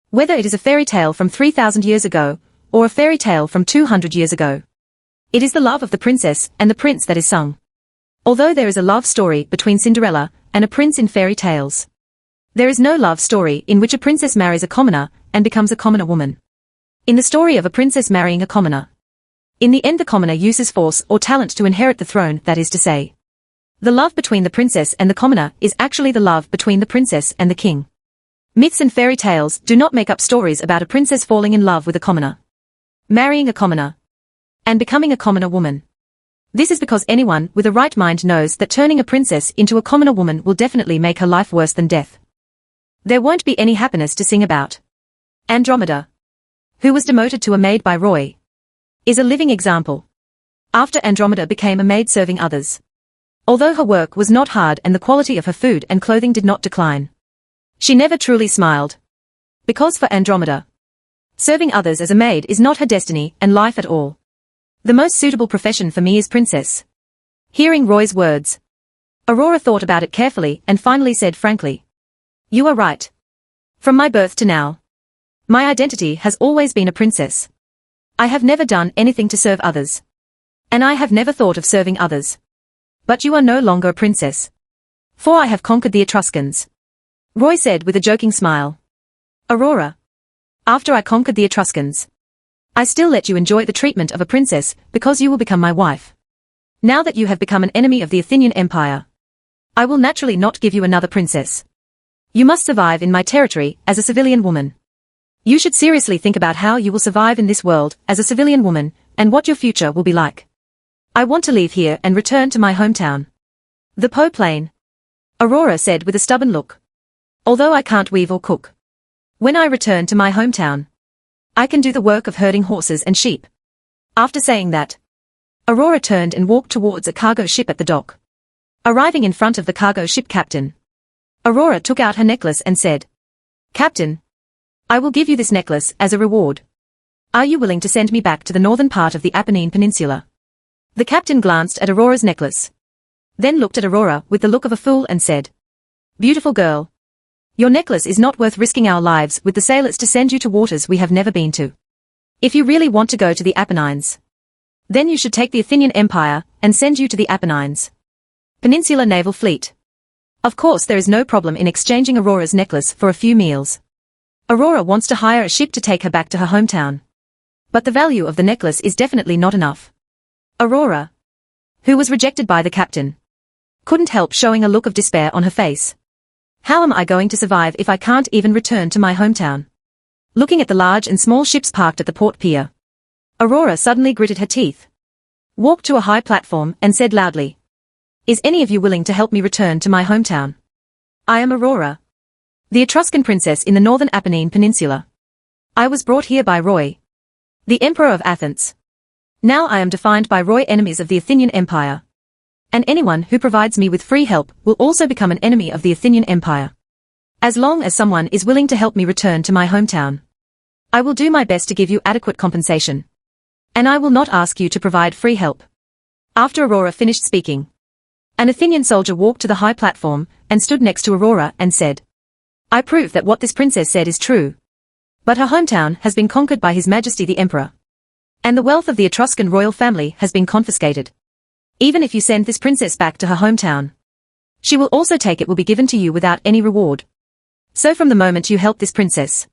[SPEAKER 1] whether it is a fairy tale from 3,000 years ago, or a fairy tale from 200 years ago, it is the love of the princess and the prince that is sung. Although there is a love story between Cinderella and a prince in fairy tales, there is no love story in which a princess marries a commoner and becomes a commoner woman. In the story of a princess marrying a commoner, in the end the commoner uses force or talent to inherit the throne, that is to say, the love between the princess and the commoner is actually the love between the princess and the king. Myths and fairy tales do not make up stories about a princess falling in love with a commoner, marrying a commoner, and becoming a commoner woman. This is because anyone with a right mind knows that turning a princess into a commoner woman will definitely make her life worse than death. There won't be any happiness to sing about. Andromeda, who was demoted to a maid by Roy, is a living example. After Andromeda became a maid serving others. Although her work was not hard and the quality of her food and clothing did not decline, she never truly smiled. Because for Andromeda, serving others as a maid is not her destiny and life at all. The most suitable profession for me is princess. Hearing Roy's words, Aurora thought about it carefully and finally said frankly, "You are right. From my birth to now, my identity has always been a princess. I have never done anything to serve others. And I have never thought of serving others. But you are no longer a princess. For I have conquered the Etruscans," Roy said with a joking smile. "Aurora, after I conquered the Etruscans, I still let you enjoy the treatment of a princess because you will become my wife. Now that you have become an enemy of the Athenian Empire, I will naturally not give you another princess. You must survive in my territory as a civilian woman. You should seriously think about how you will survive in this world as a civilian woman and what your future will be like. I want to leave here and return to my hometown, the Po Plain," Aurora said with a stubborn look. "Although I can't weave or cook, when I return to my hometown, I can do the work of herding horses and sheep." After saying that, Aurora turned and walked towards a cargo ship at the dock. Arriving in front of the cargo ship captain, Aurora took out her necklace and said, "Captain, I will give you this necklace as a reward. Are you willing to send me back to the northern part of the Apennine Peninsula?" The captain glanced at Aurora's necklace, then looked at Aurora with the look of a fool and said, "Beautiful girl, your necklace is not worth risking our lives with the sailors to send you to waters we have never been to. If you really want to go to the Apennines, then you should take the Athenian Empire and send you to the Apennines Peninsula Naval Fleet. Of course there is no problem in exchanging Aurora's necklace for a few meals. Aurora wants to hire a ship to take her back to her hometown. But the value of the necklace is definitely not enough." Aurora, who was rejected by the captain, couldn't help showing a look of despair on her face. "How am I going to survive if I can't even return to my hometown?" Looking at the large and small ships parked at the port pier, Aurora suddenly gritted her teeth, walked to a high platform and said loudly, "Is any of you willing to help me return to my hometown? I am Aurora, the Etruscan princess in the northern Apennine Peninsula. I was brought here by Roy, the Emperor of Athens. Now I am defined by Roy enemies of the Athenian Empire. And anyone who provides me with free help will also become an enemy of the Athenian Empire. As long as someone is willing to help me return to my hometown, I will do my best to give you adequate compensation. And I will not ask you to provide free help." After Aurora finished speaking, an Athenian soldier walked to the high platform and stood next to Aurora and said, "I prove that what this princess said is true. But her hometown has been conquered by His Majesty the Emperor. And the wealth of the Etruscan royal family has been confiscated. Even if you send this princess back to her hometown, she will also take it will be given to you without any reward. So from the moment you help this princess,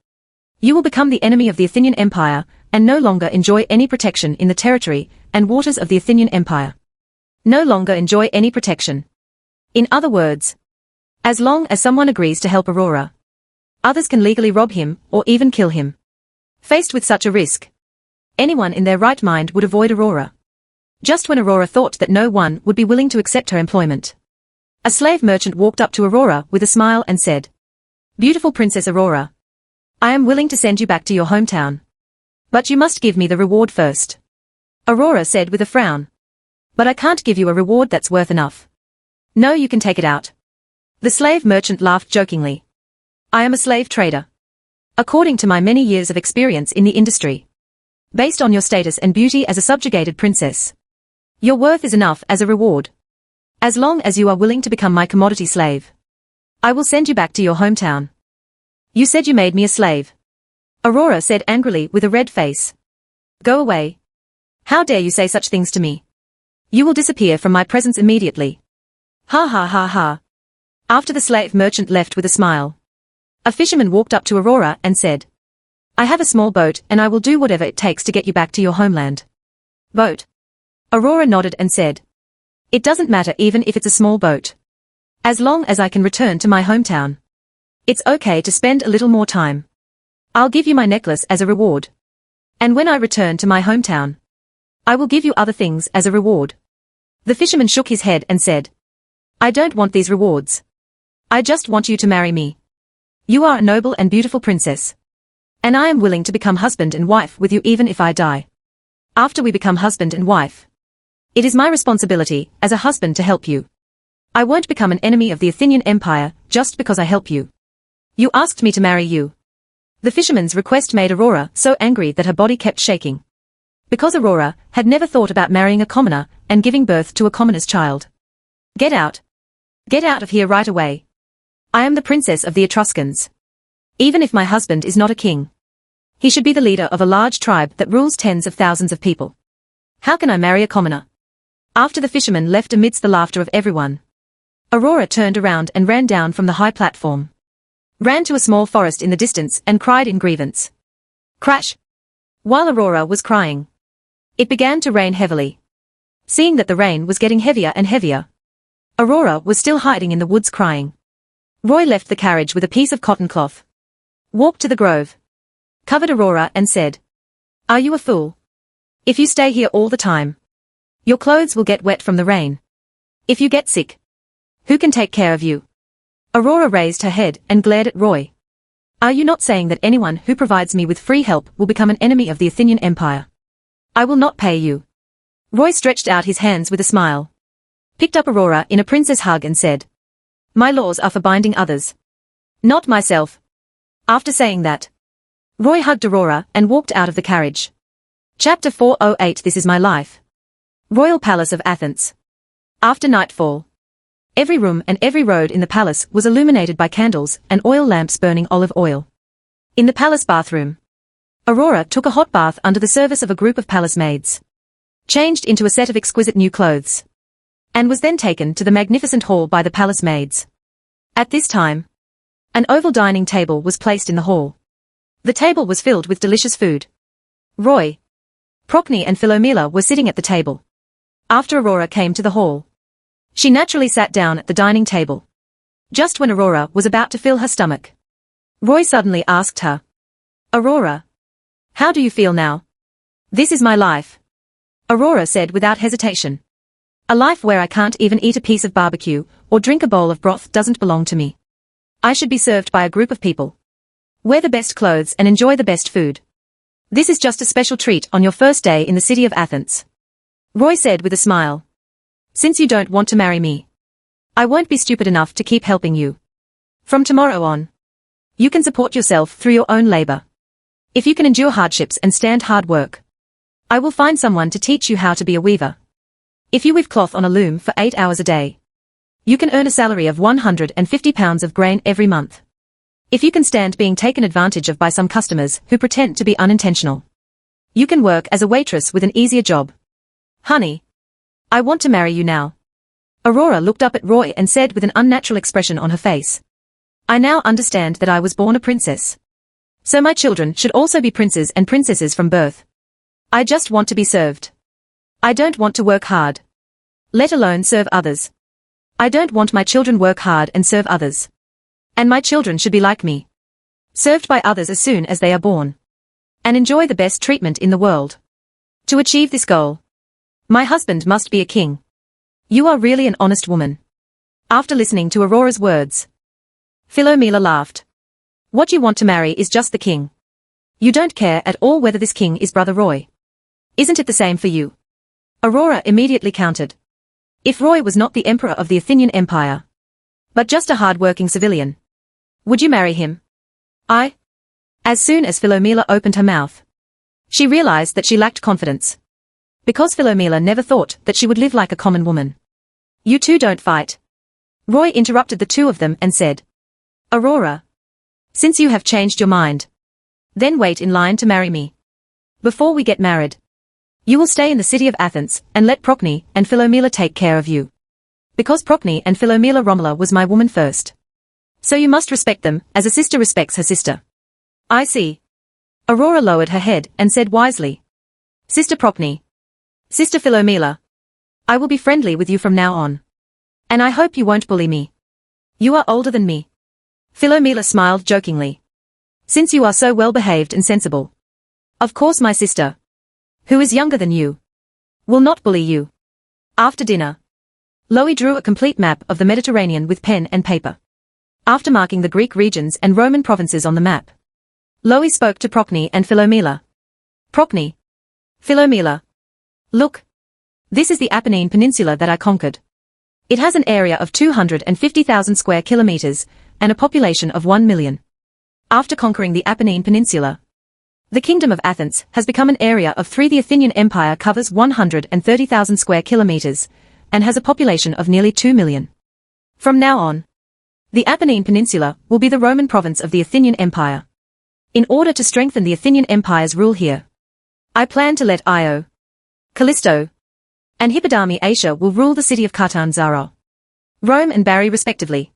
[SPEAKER 1] you will become the enemy of the Athenian Empire and no longer enjoy any protection in the territory and waters of the Athenian Empire. No longer enjoy any protection. In other words, as long as someone agrees to help Aurora, others can legally rob him or even kill him. Faced with such a risk, anyone in their right mind would avoid Aurora. Just when Aurora thought that no one would be willing to accept her employment, a slave merchant walked up to Aurora with a smile and said, "Beautiful Princess Aurora, I am willing to send you back to your hometown. But you must give me the reward first." Aurora said with a frown, "But I can't give you a reward that's worth enough." "No, you can take it out." The slave merchant laughed jokingly. "I am a slave trader. According to my many years of experience in the industry, based on your status and beauty as a subjugated princess, your worth is enough as a reward. As long as you are willing to become my commodity slave, I will send you back to your hometown." "You said you made me a slave," Aurora said angrily with a red face. "Go away. How dare you say such things to me? You will disappear from my presence immediately." "Ha ha ha ha." After the slave merchant left with a smile, a fisherman walked up to Aurora and said, "I have a small boat and I will do whatever it takes to get you back to your homeland." "Boat?" Aurora nodded and said, "It doesn't matter even if it's a small boat. As long as I can return to my hometown. It's okay to spend a little more time. I'll give you my necklace as a reward. And when I return to my hometown, I will give you other things as a reward." The fisherman shook his head and said, I don't want these rewards. I just want you to marry me. You are a noble and beautiful princess. And I am willing to become husband and wife with you even if I die. After we become husband and wife, it is my responsibility as a husband to help you. I won't become an enemy of the Athenian Empire just because I help you. You asked me to marry you. The fisherman's request made Aurora so angry that her body kept shaking. Because Aurora had never thought about marrying a commoner and giving birth to a commoner's child. Get out. Get out of here right away. I am the princess of the Etruscans. Even if my husband is not a king, he should be the leader of a large tribe that rules tens of thousands of people. How can I marry a commoner? After the fisherman left amidst the laughter of everyone, Aurora turned around and ran down from the high platform. Ran to a small forest in the distance and cried in grievance. Crash! While Aurora was crying, it began to rain heavily. Seeing that the rain was getting heavier and heavier, Aurora was still hiding in the woods crying. Roy left the carriage with a piece of cotton cloth, walked to the grove, covered Aurora and said, Are you a fool? If you stay here all the time, your clothes will get wet from the rain. If you get sick, who can take care of you? Aurora raised her head and glared at Roy. Are you not saying that anyone who provides me with free help will become an enemy of the Athenian Empire? I will not pay you. Roy stretched out his hands with a smile, picked up Aurora in a princess hug and said, My laws are for binding others, not myself. After saying that, Roy hugged Aurora and walked out of the carriage. Chapter 408 This is my life. Royal Palace of Athens. After nightfall, every room and every road in the palace was illuminated by candles and oil lamps burning olive oil. In the palace bathroom, Aurora took a hot bath under the service of a group of palace maids, changed into a set of exquisite new clothes, and was then taken to the magnificent hall by the palace maids. At this time, an oval dining table was placed in the hall. The table was filled with delicious food. Roy, Procne and Philomela were sitting at the table. After Aurora came to the hall, she naturally sat down at the dining table. Just when Aurora was about to fill her stomach, Roy suddenly asked her, Aurora, how do you feel now? This is my life. Aurora said without hesitation. A life where I can't even eat a piece of barbecue or drink a bowl of broth doesn't belong to me. I should be served by a group of people, wear the best clothes and enjoy the best food. This is just a special treat on your first day in the city of Athens. Roy said with a smile. Since you don't want to marry me, I won't be stupid enough to keep helping you. From tomorrow on, you can support yourself through your own labor. If you can endure hardships and stand hard work, I will find someone to teach you how to be a weaver. If you weave cloth on a loom for 8 hours a day, you can earn a salary of 150 pounds of grain every month. If you can stand being taken advantage of by some customers who pretend to be unintentional, you can work as a waitress with an easier job. Honey, I want to marry you now. Aurora looked up at Roy and said with an unnatural expression on her face. I now understand that I was born a princess. So my children should also be princes and princesses from birth. I just want to be served. I don't want to work hard, let alone serve others. I don't want my children work hard and serve others. And my children should be like me, served by others as soon as they are born, and enjoy the best treatment in the world. To achieve this goal, my husband must be a king. You are really an honest woman. After listening to Aurora's words, Philomela laughed. What you want to marry is just the king. You don't care at all whether this king is Brother Roy. Isn't it the same for you? Aurora immediately countered. If Roy was not the emperor of the Athenian Empire, but just a hard-working civilian, would you marry him? I? As soon as Philomela opened her mouth, she realized that she lacked confidence. Because Philomela never thought that she would live like a common woman. You two don't fight. Roy interrupted the two of them and said, Aurora, since you have changed your mind, then wait in line to marry me. Before we get married, you will stay in the city of Athens and let Procne and Philomela take care of you. Because Procne and Philomela Romola was my woman first. So you must respect them as a sister respects her sister. I see. Aurora lowered her head and said wisely. Sister Procne. Sister Philomela. I will be friendly with you from now on. And I hope you won't bully me. You are older than me. Philomela smiled jokingly. Since you are so well-behaved and sensible. Of course my sister, who is younger than you, will not bully you. After dinner, Loie drew a complete map of the Mediterranean with pen and paper. After marking the Greek regions and Roman provinces on the map, Loie spoke to Procne and Philomela. Procne. Philomela. Look. This is the Apennine Peninsula that I conquered. It has an area of 250,000 square kilometers and a population of 1 million. After conquering the Apennine Peninsula, the Kingdom of Athens has become an area of 3. The Athenian Empire covers 130,000 square kilometers and has a population of nearly 2 million. From now on, the Apennine Peninsula will be the Roman province of the Athenian Empire. In order to strengthen the Athenian Empire's rule here, I plan to let Io, Callisto, and Hippodame Asia will rule the city of Catanzaro, Rome and Bari respectively.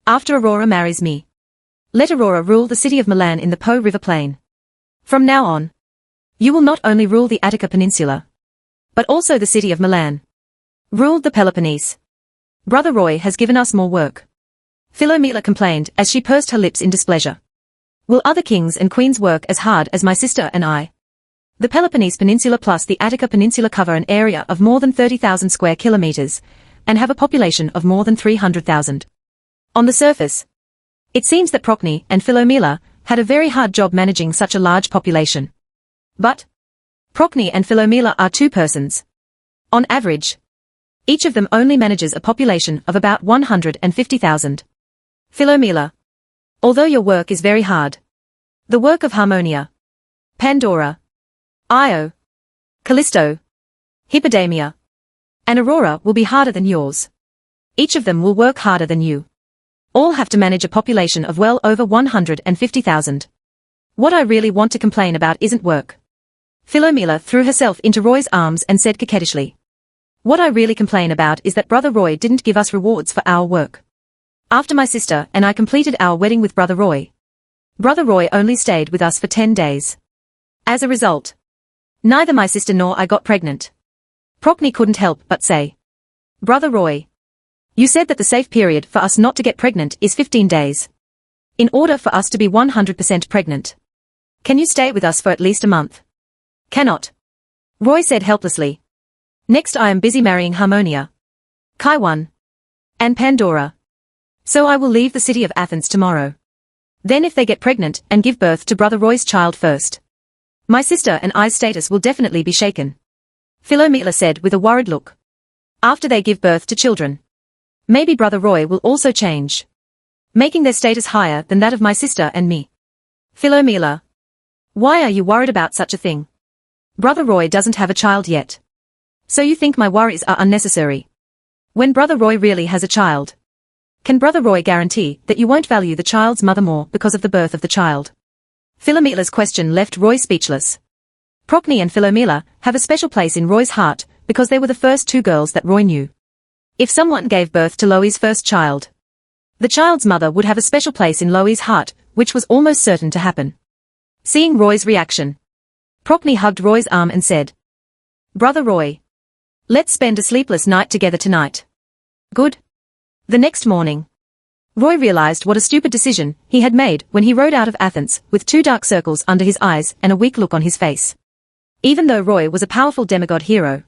[SPEAKER 1] After Aurora marries me, let Aurora rule the city of Milan in the Po River plain. From now on, you will not only rule the Attica Peninsula, but also the city of Milan. Ruled the Peloponnese. Brother Roy has given us more work. Philomela complained as she pursed her lips in displeasure. Will other kings and queens work as hard as my sister and I? The Peloponnese Peninsula plus the Attica Peninsula cover an area of more than 30,000 square kilometers and have a population of more than 300,000. On the surface, it seems that Procne and Philomela had a very hard job managing such a large population. But Procne and Philomela are two persons. On average, each of them only manages a population of about 150,000. Philomela. Although your work is very hard, the work of Harmonia, Pandora, Io, Callisto, Hippodamia, and Aurora will be harder than yours. Each of them will work harder than you. All have to manage a population of well over 150,000. What I really want to complain about isn't work. Philomela threw herself into Roy's arms and said coquettishly. What I really complain about is that Brother Roy didn't give us rewards for our work. After my sister and I completed our wedding with Brother Roy only stayed with us for 10 days. As a result, neither my sister nor I got pregnant. Procne couldn't help but say, Brother Roy, you said that the safe period for us not to get pregnant is 15 days. In order for us to be 100% pregnant, can you stay with us for at least a month? Cannot. Roy said helplessly. Next I am busy marrying Harmonia, Chiron, and Pandora. So I will leave the city of Athens tomorrow. Then if they get pregnant and give birth to Brother Roy's child first, my sister and I's status will definitely be shaken. Philomela said with a worried look. After they give birth to children, maybe Brother Roy will also change, making their status higher than that of my sister and me. Philomela. Why are you worried about such a thing? Brother Roy doesn't have a child yet. So you think my worries are unnecessary? When Brother Roy really has a child, can Brother Roy guarantee that you won't value the child's mother more because of the birth of the child? Philomela's question left Roy speechless. Procne and Philomela have a special place in Roy's heart because they were the first two girls that Roy knew. If someone gave birth to Loie's first child, the child's mother would have a special place in Loie's heart, which was almost certain to happen. Seeing Roy's reaction, Procne hugged Roy's arm and said, Brother Roy, let's spend a sleepless night together tonight. Good. The next morning, Roy realized what a stupid decision he had made when he rode out of Athens with 2 dark circles under his eyes and a weak look on his face. Even though Roy was a powerful demigod hero,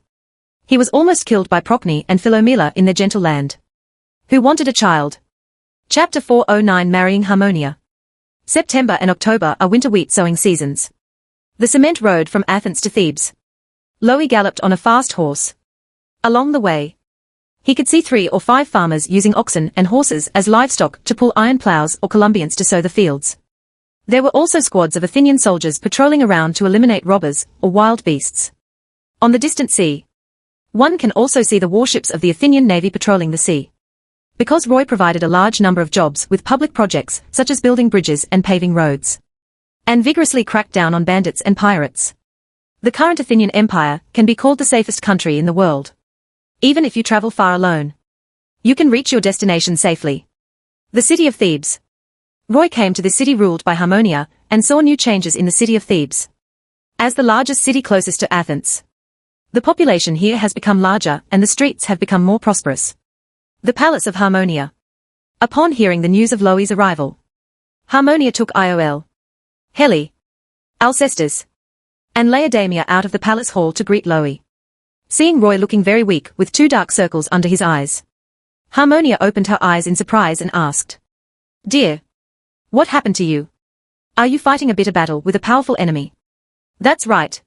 [SPEAKER 1] he was almost killed by Procne and Philomela in their gentle land. Who wanted a child? Chapter 409 Marrying Harmonia. September and October are winter wheat sowing seasons. The cement road from Athens to Thebes. Loie galloped on a fast horse. Along the way, he could see 3 or 5 farmers using oxen and horses as livestock to pull iron plows or Columbians to sow the fields. There were also squads of Athenian soldiers patrolling around to eliminate robbers or wild beasts. On the distant sea, one can also see the warships of the Athenian navy patrolling the sea. Because Roy provided a large number of jobs with public projects such as building bridges and paving roads, and vigorously cracked down on bandits and pirates, the current Athenian Empire can be called the safest country in the world. Even if you travel far alone, you can reach your destination safely. The city of Thebes. Roy came to this city ruled by Harmonia and saw new changes in the city of Thebes. As the largest city closest to Athens, the population here has become larger and the streets have become more prosperous. The palace of Harmonia. Upon hearing the news of Loie's arrival, Harmonia took Iol, Helle, Alcestis, and Laodamia out of the palace hall to greet Loie. seeing Roy looking very weak with 2 dark circles under his eyes. Harmonia opened her eyes in surprise and asked, "Dear, what happened to you? Are you fighting a bitter battle with a powerful enemy?" "That's right,"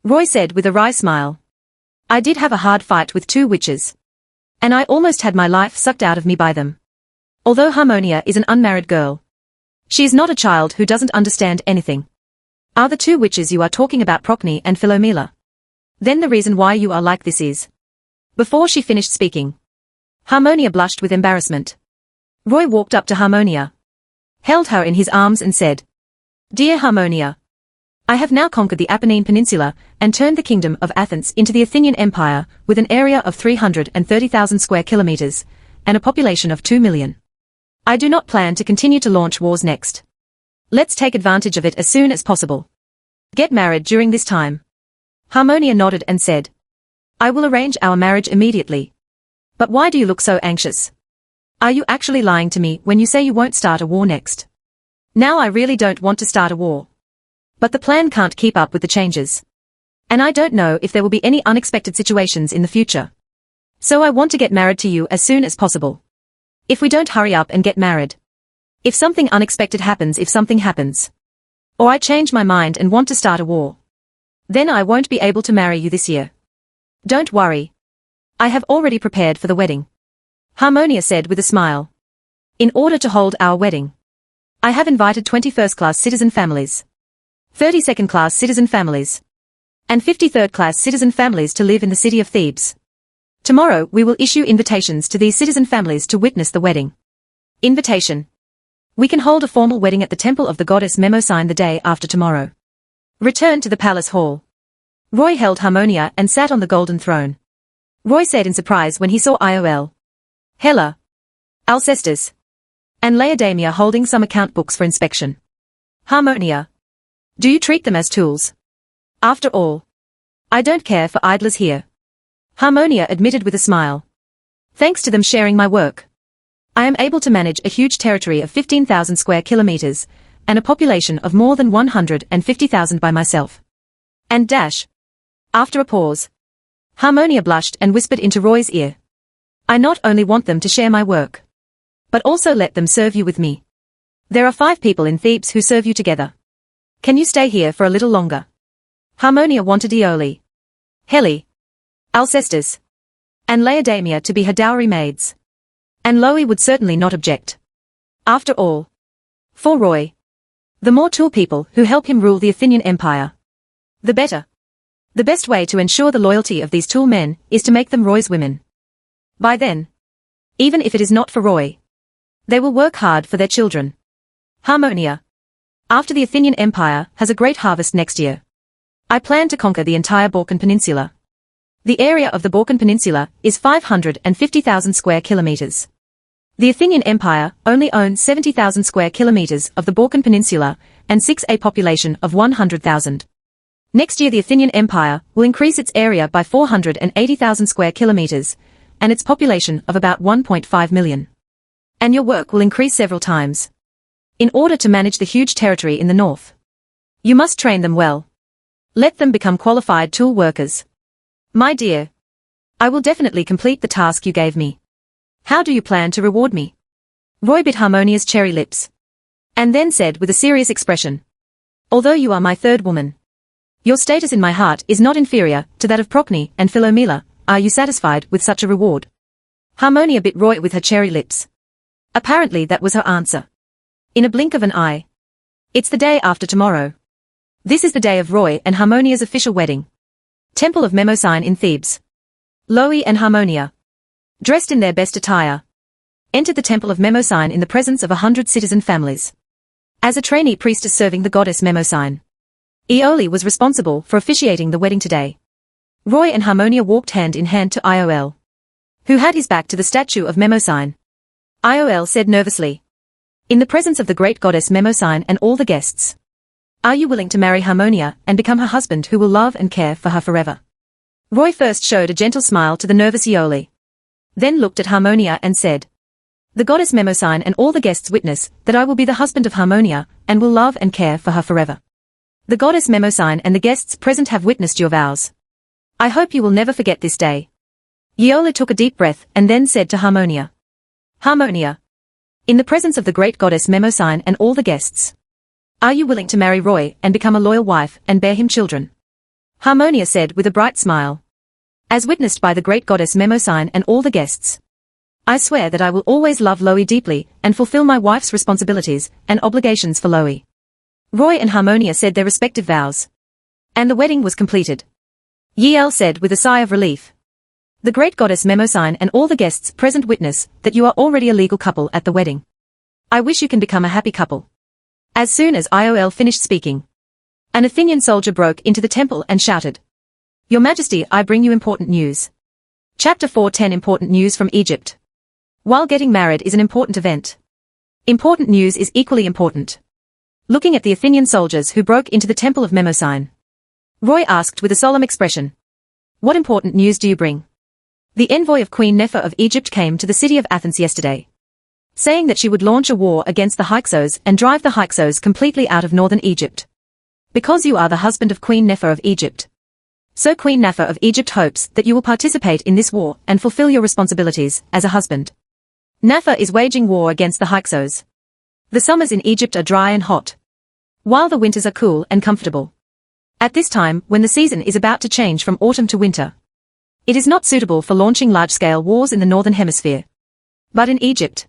[SPEAKER 1] Roy said with a wry smile. "I did have a hard fight with 2 witches. And I almost had my life sucked out of me by them. Although Harmonia is an unmarried girl, she is not a child who doesn't understand anything. Are the 2 witches you are talking about Procne and Philomela? Then the reason why you are like this is..." Before she finished speaking, Harmonia blushed with embarrassment. Roy walked up to Harmonia, held her in his arms and said, "Dear Harmonia, I have now conquered the Apennine Peninsula and turned the kingdom of Athens into the Athenian Empire with an area of 330,000 square kilometers and a population of 2 million. I do not plan to continue to launch wars next. Let's take advantage of it as soon as possible. Get married during this time." Harmonia nodded and said, "I will arrange our marriage immediately. But why do you look so anxious? Are you actually lying to me when you say you won't start a war next?" "Now I really don't want to start a war. But the plan can't keep up with the changes. And I don't know if there will be any unexpected situations in the future. So I want to get married to you as soon as possible. If we don't hurry up and get married. If something unexpected happens, if something happens, or I change my mind and want to start a war, then I won't be able to marry you this year. Don't worry. I have already prepared for the wedding," Harmonia said with a smile. "In order to hold our wedding, I have invited 21st-class citizen families, 32nd-class citizen families, and 53rd-class citizen families to live in the city of Thebes. Tomorrow we will issue invitations to these citizen families to witness the wedding. Invitation. We can hold a formal wedding at the temple of the goddess Mnemosyne the day after tomorrow. Return to the palace hall." Roy held Harmonia and sat on the golden throne. Roy said in surprise when he saw Iol, Hella, Alcestis, and Laodamia holding some account books for inspection. "Harmonia, do you treat them as tools? After all, I don't care for idlers here," Harmonia admitted with a smile. "Thanks to them sharing my work, I am able to manage a huge territory of 15,000 square kilometers and a population of more than 150,000 by myself. And dash." After a pause, Harmonia blushed and whispered into Roy's ear, "I not only want them to share my work, but also let them serve you with me. There are 5 people in Thebes who serve you together. Can you stay here for a little longer?" Harmonia wanted Iole, Helle, Alcestis, and Laodamia to be her dowry maids. And Loe would certainly not object. After all, for Roy, the more tool people who help him rule the Athenian Empire, the better. The best way to ensure the loyalty of these tool men is to make them Roy's women. By then, even if it is not for Roy, they will work hard for their children. Harmonia. After the Athenian Empire has a great harvest next year, I plan to conquer the entire Balkan Peninsula. The area of the Balkan Peninsula is 550,000 square kilometers. The Athenian Empire only owns 70,000 square kilometers of the Balkan Peninsula and a population of 100,000. Next year the Athenian Empire will increase its area by 480,000 square kilometers and its population of about 1.5 million. And your work will increase several times. In order to manage the huge territory in the north, you must train them well. Let them become qualified tool workers. My dear, I will definitely complete the task you gave me. How do you plan to reward me?" Roy bit Harmonia's cherry lips, and then said with a serious expression, "Although you are my 3rd woman, your status in my heart is not inferior to that of Procne and Philomela. Are you satisfied with such a reward?" Harmonia bit Roy with her cherry lips. Apparently that was her answer. In a blink of an eye. It's the day after tomorrow. This is the day of Roy and Harmonia's official wedding. Temple of Mnemosyne in Thebes. Loe and Harmonia, dressed in their best attire, entered the temple of Mnemosyne in the presence of 100 citizen families. As a trainee priestess serving the goddess Mnemosyne, Iole was responsible for officiating the wedding today. Roy and Harmonia walked hand in hand to Iol, who had his back to the statue of Mnemosyne. Iol said nervously, "In the presence of the great goddess Mnemosyne and all the guests, are you willing to marry Harmonia and become her husband who will love and care for her forever?" Roy first showed a gentle smile to the nervous Iole, then looked at Harmonia and said, "The goddess Mnemosyne and all the guests witness that I will be the husband of Harmonia and will love and care for her forever. The goddess Mnemosyne and the guests present have witnessed your vows. I hope you will never forget this day. Iole took a deep breath and then said to Harmonia. Harmonia. In the presence of the great goddess Mnemosyne and all the guests. Are you willing to marry Roy and become a loyal wife and bear him children? Harmonia said with a bright smile. As witnessed by the great goddess Mnemosyne and all the guests. I swear that I will always love Loie deeply and fulfill my wife's responsibilities and obligations for Loie. Roy and Harmonia said their respective vows. And the wedding was completed. Iole said with a sigh of relief. The great goddess Mnemosyne and all the guests present witness that you are already a legal couple at the wedding. I wish you can become a happy couple. As soon as Iole finished speaking, an Athenian soldier broke into the temple and shouted. Your Majesty, I bring you important news. Chapter 4:10 Important news from Egypt. While getting married is an important event, important news is equally important. Looking at the Athenian soldiers who broke into the temple of Mnemosyne, Roy asked with a solemn expression. What important news do you bring? The envoy of Queen Nefer of Egypt came to the city of Athens yesterday, saying that she would launch a war against the Hyksos and drive the Hyksos completely out of northern Egypt. Because you are the husband of Queen Nefer of Egypt. So Queen Nefer of Egypt hopes that you will participate in this war and fulfill your responsibilities as a husband. Nefer is waging war against the Hyksos. The summers in Egypt are dry and hot, while the winters are cool and comfortable. At this time, when the season is about to change from autumn to winter, it is not suitable for launching large-scale wars in the northern hemisphere. But in Egypt,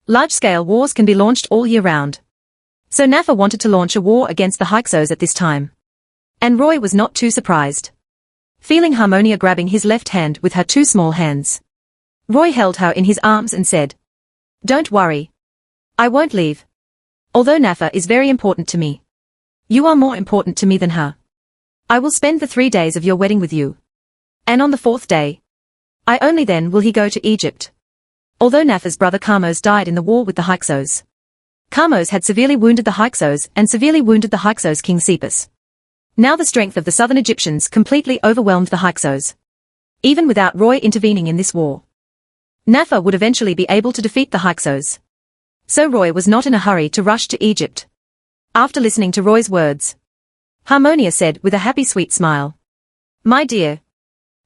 [SPEAKER 1] large-scale wars can be launched all year round. So Nefer wanted to launch a war against the Hyksos at this time. And Roy was not too surprised. Feeling Harmonia grabbing his left hand with her two small hands, Roy held her in his arms and said, Don't worry. I won't leave. Although Nefer is very important to me, you are more important to me than her. I will spend the 3 days of your wedding with you. And on the 4th day, only then will he go to Egypt. Although Nefer's brother Kamos died in the war with the Hyksos, Kamos had severely wounded the Hyksos and severely wounded the Hyksos king Cepus. Now the strength of the southern Egyptians completely overwhelmed the Hyksos. Even without Roy intervening in this war, Nefer would eventually be able to defeat the Hyksos. So Roy was not in a hurry to rush to Egypt. After listening to Roy's words, Harmonia said with a happy sweet smile. My dear,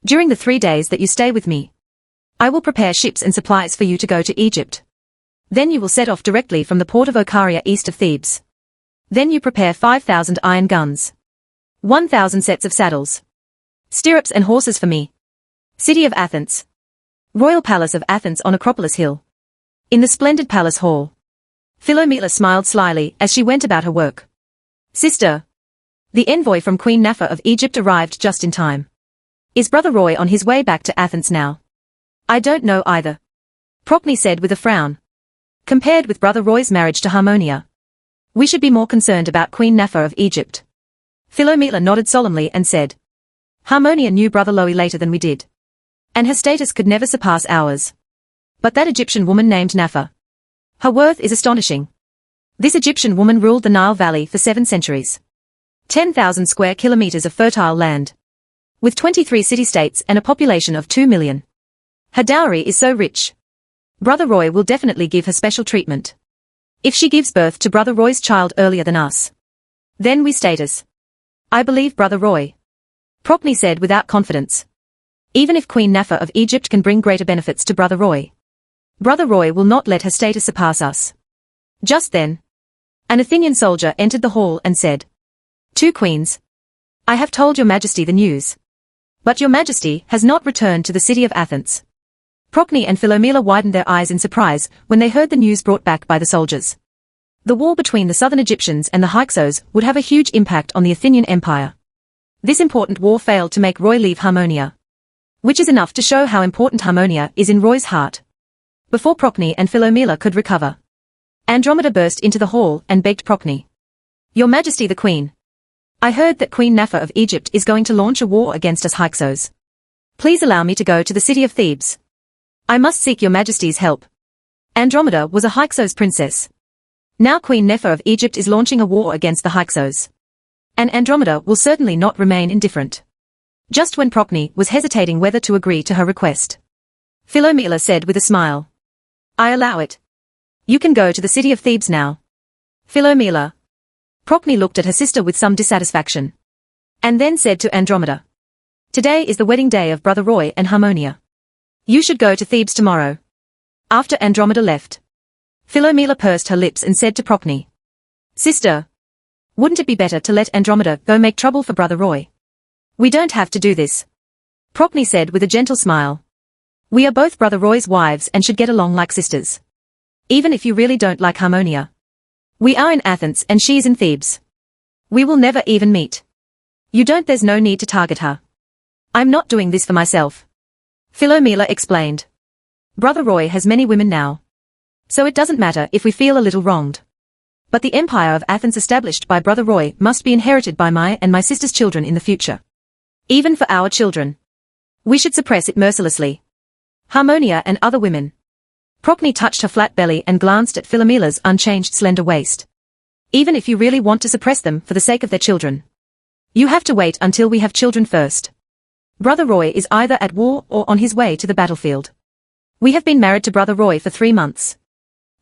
[SPEAKER 1] during the 3 days that you stay with me, I will prepare ships and supplies for you to go to Egypt. Then you will set off directly from the port of Ocaria east of Thebes. Then you prepare 5,000 iron guns, 1,000 sets of saddles, stirrups and horses for me. City of Athens. Royal Palace of Athens on Acropolis Hill. In the splendid palace hall, Philomela smiled slyly as she went about her work. Sister. The envoy from Queen Nefer of Egypt arrived just in time. Is Brother Roy on his way back to Athens now? I don't know either. Procne said with a frown. Compared with Brother Roy's marriage to Harmonia, we should be more concerned about Queen Nefer of Egypt. Philomela nodded solemnly and said. Harmonia knew Brother Loie later than we did. And her status could never surpass ours. But that Egyptian woman named Nefer. Her worth is astonishing. This Egyptian woman ruled the Nile Valley for 7 centuries. 10,000 square kilometers of fertile land, with 23 city-states and a population of 2 million. Her dowry is so rich. Brother Roy will definitely give her special treatment. If she gives birth to Brother Roy's child earlier than us, then we status. I believe Brother Roy. Procne said without confidence. Even if Queen Nefer of Egypt can bring greater benefits to Brother Roy, Brother Roy will not let her status surpass us. Just then, an Athenian soldier entered the hall and said. 2 queens. I have told your Majesty the news. But your Majesty has not returned to the city of Athens. Procne and Philomela widened their eyes in surprise when they heard the news brought back by the soldiers. The war between the southern Egyptians and the Hyksos would have a huge impact on the Athenian Empire. This important war failed to make Roy leave Harmonia, which is enough to show how important Harmonia is in Roy's heart. Before Procne and Philomela could recover, Andromeda burst into the hall and begged Procne. Your Majesty the Queen. I heard that Queen Nefer of Egypt is going to launch a war against us Hyksos. Please allow me to go to the city of Thebes. I must seek your Majesty's help. Andromeda was a Hyksos princess. Now Queen Nefer of Egypt is launching a war against the Hyksos. And Andromeda will certainly not remain indifferent. Just when Procne was hesitating whether to agree to her request, Philomela said with a smile. I allow it. You can go to the city of Thebes now. Philomela. Procne looked at her sister with some dissatisfaction. And then said to Andromeda. Today is the wedding day of Brother Roy and Harmonia. You should go to Thebes tomorrow. After Andromeda left, Philomela pursed her lips and said to Procne, Sister, wouldn't it be better to let Andromeda go make trouble for Brother Roy? We don't have to do this. Procne said with a gentle smile. We are both Brother Roy's wives and should get along like sisters. Even if you really don't like Harmonia. We are in Athens and she is in Thebes. We will never even meet. You don't, there's no need to target her. I'm not doing this for myself. Philomela explained. Brother Roy has many women now. So it doesn't matter if we feel a little wronged. But the empire of Athens established by Brother Roy must be inherited by my and my sister's children in the future. Even for our children. We should suppress it mercilessly. Harmonia and other women. Procne touched her flat belly and glanced at Philomela's unchanged slender waist. Even if you really want to suppress them for the sake of their children. You have to wait until we have children first. Brother Roy is either at war or on his way to the battlefield. We have been married to Brother Roy for 3 months.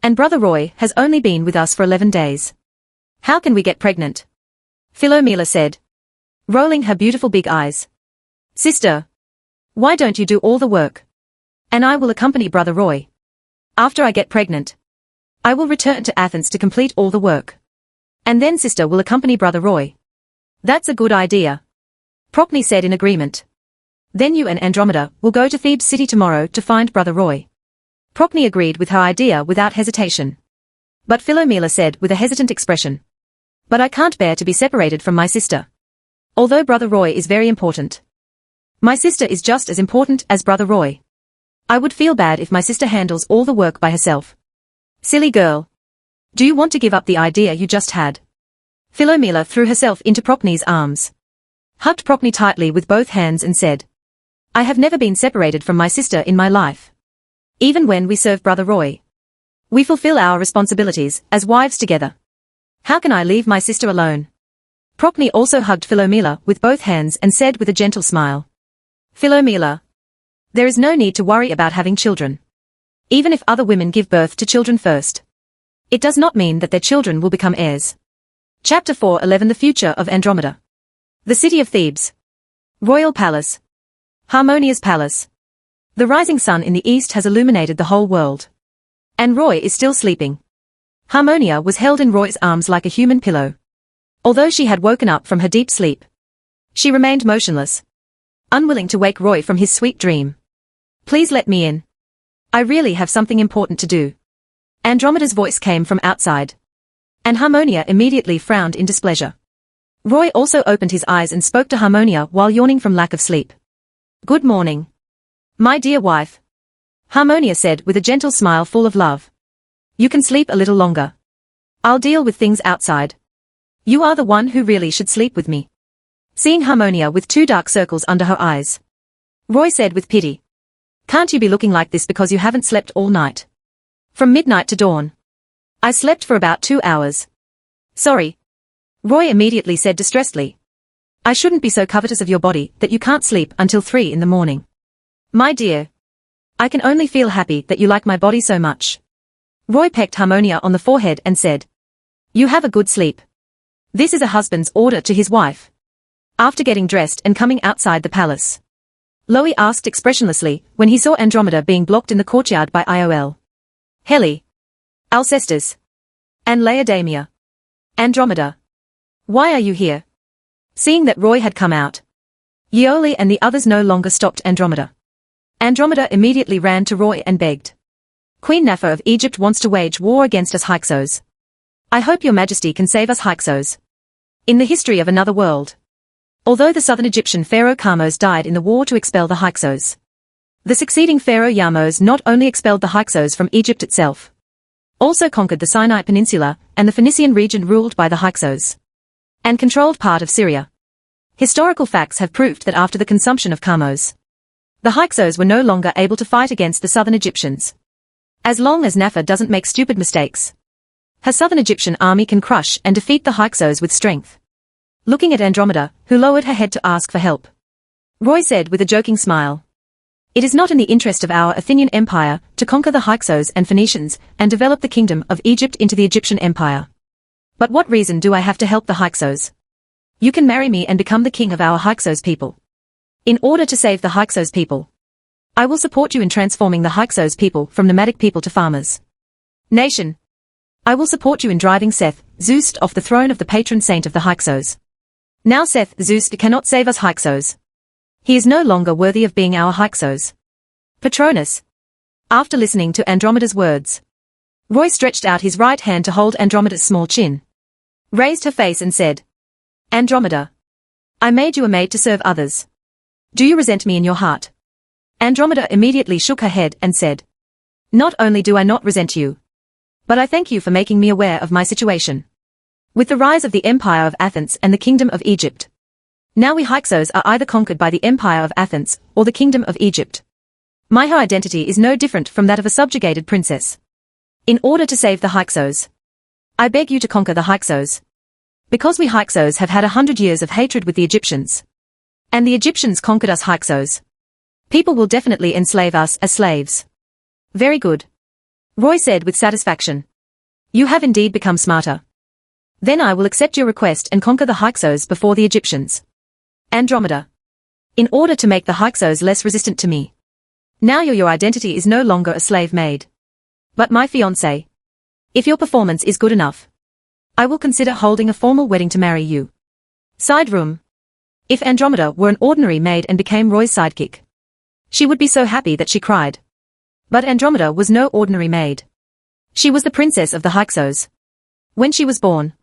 [SPEAKER 1] And Brother Roy has only been with us for 11 days. How can we get pregnant? Philomela said, rolling her beautiful big eyes. Sister, why don't you do all the work? And I will accompany Brother Roy. After I get pregnant, I will return to Athens to complete all the work. And then sister will accompany Brother Roy. That's a good idea. Procne said in agreement. Then you and Andromeda will go to Thebes city tomorrow to find Brother Roy. Procne agreed with her idea without hesitation. But Philomela said with a hesitant expression. But I can't bear to be separated from my sister. Although Brother Roy is very important. My sister is just as important as Brother Roy. I would feel bad if my sister handles all the work by herself. Silly girl. Do you want to give up the idea you just had? Philomela threw herself into Procne's arms. Hugged Procne tightly with both hands and said, I have never been separated from my sister in my life. Even when we serve Brother Roy. We fulfill our responsibilities as wives together. How can I leave my sister alone? Procne also hugged Philomela with both hands and said with a gentle smile. Philomela, there is no need to worry about having children. Even if other women give birth to children first. It does not mean that their children will become heirs. Chapter 4:11 The Future of Andromeda. The City of Thebes. Royal Palace. Harmonia's Palace. The rising sun in the east has illuminated the whole world. And Roy is still sleeping. Harmonia was held in Roy's arms like a human pillow. Although she had woken up from her deep sleep, she remained motionless, unwilling to wake Roy from his sweet dream. Please let me in. I really have something important to do. Andromeda's voice came from outside. And Harmonia immediately frowned in displeasure. Roy also opened his eyes and spoke to Harmonia while yawning from lack of sleep. Good morning. My dear wife. Harmonia said with a gentle smile full of love. You can sleep a little longer. I'll deal with things outside. You are the one who really should sleep with me. Seeing Harmonia with 2 dark circles under her eyes, Roy said with pity. Can't you be looking like this because you haven't slept all night? From midnight to dawn. I slept for about 2 hours. Sorry. Roy immediately said distressedly. I shouldn't be so covetous of your body that you can't sleep until 3 in the morning. My dear. I can only feel happy that you like my body so much. Roy pecked Harmonia on the forehead and said. You have a good sleep. This is a husband's order to his wife. After getting dressed and coming outside the palace, Loie asked expressionlessly when he saw Andromeda being blocked in the courtyard by Iol, Helle, Alcestis, and Laodamia. Andromeda. Why are you here? Seeing that Roy had come out, Iole and the others no longer stopped Andromeda. Andromeda immediately ran to Roy and begged. Queen Napha of Egypt wants to wage war against us Hyksos. I hope your majesty can save us Hyksos. In the history of another world. Although the southern Egyptian pharaoh Kamose died in the war to expel the Hyksos, the succeeding pharaoh Yamos not only expelled the Hyksos from Egypt itself, also conquered the Sinai Peninsula and the Phoenician region ruled by the Hyksos, and controlled part of Syria. Historical facts have proved that after the consumption of Kamose, the Hyksos were no longer able to fight against the southern Egyptians. As long as Napha doesn't make stupid mistakes, her southern Egyptian army can crush and defeat the Hyksos with strength. Looking at Andromeda, who lowered her head to ask for help, Roy said with a joking smile. It is not in the interest of our Athenian Empire to conquer the Hyksos and Phoenicians and develop the kingdom of Egypt into the Egyptian Empire. But what reason do I have to help the Hyksos? You can marry me and become the king of our Hyksos people. In order to save the Hyksos people, I will support you in transforming the Hyksos people from nomadic people to farmers. Nation, I will support you in driving Seth, Zeus, off the throne of the patron saint of the Hyksos. Now Seth, Zeus, cannot save us Hyksos. He is no longer worthy of being our Hyksos. Patronus. After listening to Andromeda's words, Roy stretched out his right hand to hold Andromeda's small chin, raised her face and said, Andromeda, I made you a maid to serve others. Do you resent me in your heart? Andromeda immediately shook her head and said, Not only do I not resent you, but I thank you for making me aware of my situation. With the rise of the Empire of Athens and the Kingdom of Egypt, now we Hyksos are either conquered by the Empire of Athens or the Kingdom of Egypt. My identity is no different from that of a subjugated princess. In order to save the Hyksos, I beg you to conquer the Hyksos. Because we Hyksos have had 100 years of hatred with the Egyptians, and the Egyptians conquered us Hyksos, people will definitely enslave us as slaves. Very good, Roy said with satisfaction. You have indeed become smarter. Then I will accept your request and conquer the Hyksos before the Egyptians. Andromeda. In order to make the Hyksos less resistant to me, now your identity is no longer a slave maid, but my fiancé. If your performance is good enough, I will consider holding a formal wedding to marry you. Side room. If Andromeda were an ordinary maid and became Roy's sidekick, she would be so happy that she cried. But Andromeda was no ordinary maid. She was the princess of the Hyksos. When she was born,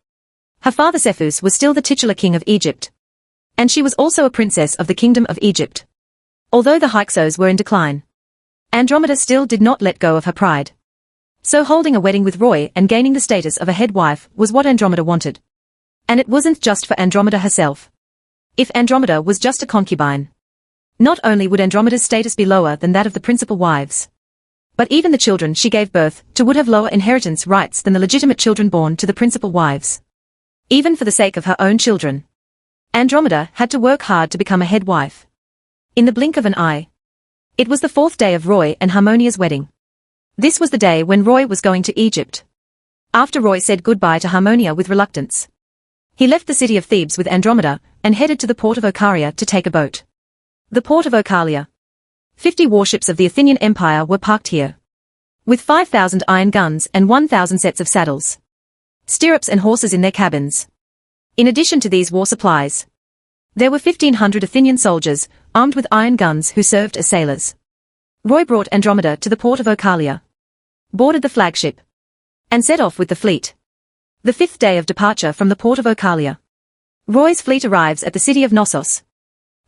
[SPEAKER 1] her father Cephus was still the titular king of Egypt, and she was also a princess of the Kingdom of Egypt. Although the Hyksos were in decline, Andromeda still did not let go of her pride. So holding a wedding with Roy and gaining the status of a head wife was what Andromeda wanted. And it wasn't just for Andromeda herself. If Andromeda was just a concubine, not only would Andromeda's status be lower than that of the principal wives, but even the children she gave birth to would have lower inheritance rights than the legitimate children born to the principal wives. Even for the sake of her own children, Andromeda had to work hard to become a head wife. In the blink of an eye, it was the 4th day of Roy and Harmonia's wedding. This was the day when Roy was going to Egypt. After Roy said goodbye to Harmonia with reluctance, he left the city of Thebes with Andromeda and headed to the port of Ocaria to take a boat. The port of Ocalia. 50 warships of the Athenian Empire were parked here, with 5,000 iron guns and 1,000 sets of saddles, stirrups and horses in their cabins. In addition to these war supplies, there were 1,500 Athenian soldiers, armed with iron guns who served as sailors. Roy brought Andromeda to the port of Ocalia, boarded the flagship, and set off with the fleet. The 5th day of departure from the port of Ocalia, Roy's fleet arrives at the city of Knossos.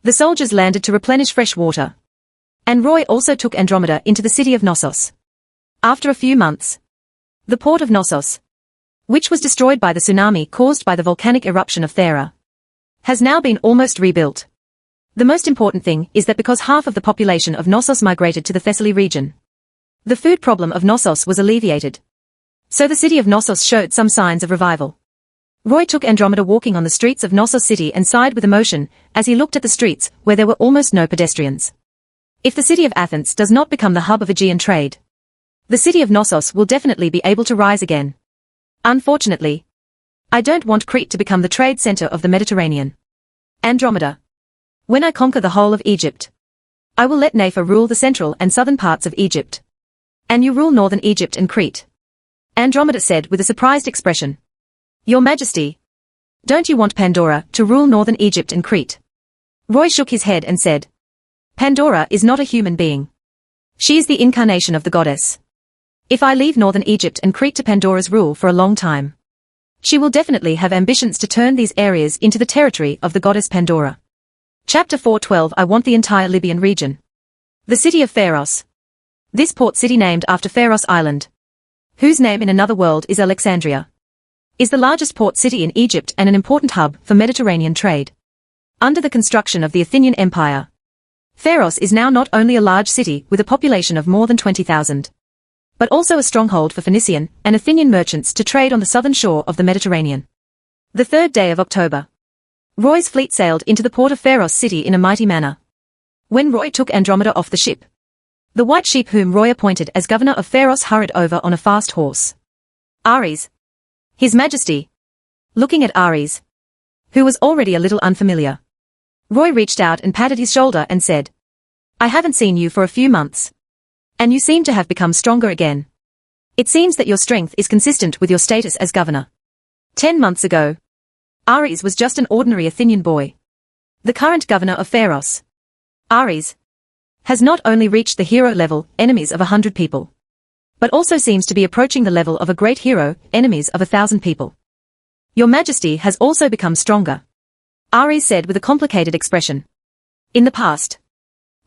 [SPEAKER 1] The soldiers landed to replenish fresh water, and Roy also took Andromeda into the city of Knossos. After a few months, the port of Knossos, which was destroyed by the tsunami caused by the volcanic eruption of Thera, has now been almost rebuilt. The most important thing is that because half of the population of Knossos migrated to the Thessaly region, the food problem of Knossos was alleviated. So the city of Knossos showed some signs of revival. Roy took Andromeda walking on the streets of Knossos city and sighed with emotion as he looked at the streets where there were almost no pedestrians. If the city of Athens does not become the hub of Aegean trade, the city of Knossos will definitely be able to rise again. Unfortunately, I don't want Crete to become the trade center of the Mediterranean. Andromeda. When I conquer the whole of Egypt, I will let Nefer rule the central and southern parts of Egypt, and you rule northern Egypt and Crete. Andromeda said with a surprised expression. Your Majesty, don't you want Pandora to rule northern Egypt and Crete? Roy shook his head and said, Pandora is not a human being. She is the incarnation of the goddess. If I leave northern Egypt and Crete to Pandora's rule for a long time, she will definitely have ambitions to turn these areas into the territory of the goddess Pandora. Chapter 4:12 I want the entire Libyan region. The city of Pharos. This port city named after Pharos Island, whose name in another world is Alexandria, is the largest port city in Egypt and an important hub for Mediterranean trade. Under the construction of the Athenian Empire, Pharos is now not only a large city with a population of more than 20,000, but also a stronghold for Phoenician and Athenian merchants to trade on the southern shore of the Mediterranean. The 3rd day of October, Roy's fleet sailed into the port of Pharos city in a mighty manner. When Roy took Andromeda off the ship, the white sheep whom Roy appointed as governor of Pharos hurried over on a fast horse. Ares. His Majesty. Looking at Ares, who was already a little unfamiliar, Roy reached out and patted his shoulder and said, I haven't seen you for a few months. And you seem to have become stronger again. It seems that your strength is consistent with your status as governor. 10 months ago, Ares was just an ordinary Athenian boy. The current governor of Pharos, Ares, has not only reached the hero level, enemies of 100 people, but also seems to be approaching the level of a great hero, enemies of 1,000 people. Your Majesty has also become stronger, Ares said with a complicated expression. In the past,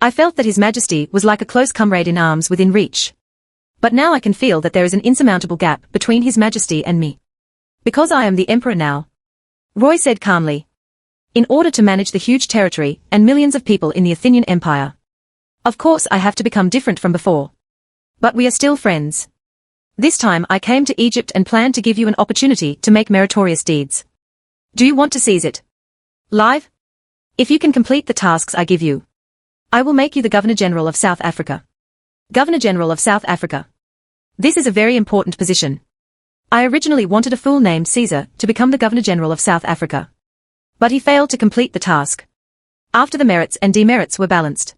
[SPEAKER 1] I felt that His Majesty was like a close comrade in arms within reach. But now I can feel that there is an insurmountable gap between His Majesty and me. Because I am the Emperor now, Roy said calmly. In order to manage the huge territory and millions of people in the Athenian Empire, of course I have to become different from before. But we are still friends. This time I came to Egypt and planned to give you an opportunity to make meritorious deeds. Do you want to seize it? Live? If you can complete the tasks I give you, I will make you the Governor-General of South Africa. Governor-General of South Africa. This is a very important position. I originally wanted a fool named Caesar to become the Governor-General of South Africa. But he failed to complete the task. After the merits and demerits were balanced,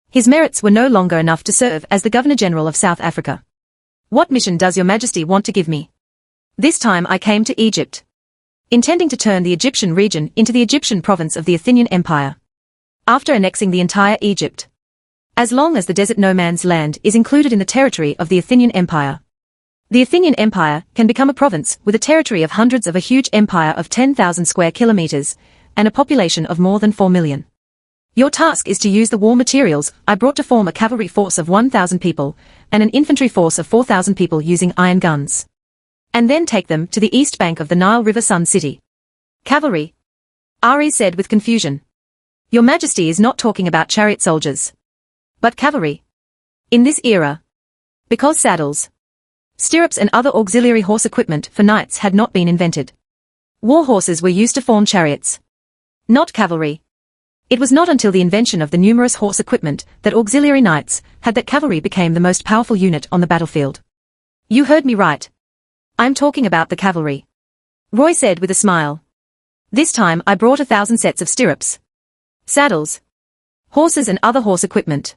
[SPEAKER 1] his merits were no longer enough to serve as the Governor-General of South Africa. What mission does Your Majesty want to give me? This time I came to Egypt, intending to turn the Egyptian region into the Egyptian province of the Athenian Empire. After annexing the entire Egypt, as long as the desert no man's land is included in the territory of the Athenian Empire, the Athenian Empire can become a province with a territory of hundreds of a huge empire of 10,000 square kilometers and a population of more than 4 million. Your task is to use the war materials I brought to form a cavalry force of 1,000 people and an infantry force of 4,000 people using iron guns. And then take them to the east bank of the Nile River Sun City. Cavalry? Ares said with confusion. Your Majesty is not talking about chariot soldiers, but cavalry. In this era, because saddles, stirrups and other auxiliary horse equipment for knights had not been invented, war horses were used to form chariots, not cavalry. It was not until the invention of the numerous horse equipment that auxiliary knights had that cavalry became the most powerful unit on the battlefield. You heard me right. I'm talking about the cavalry, Roy said with a smile. This time I brought 1,000 sets of stirrups, saddles, horses and other horse equipment.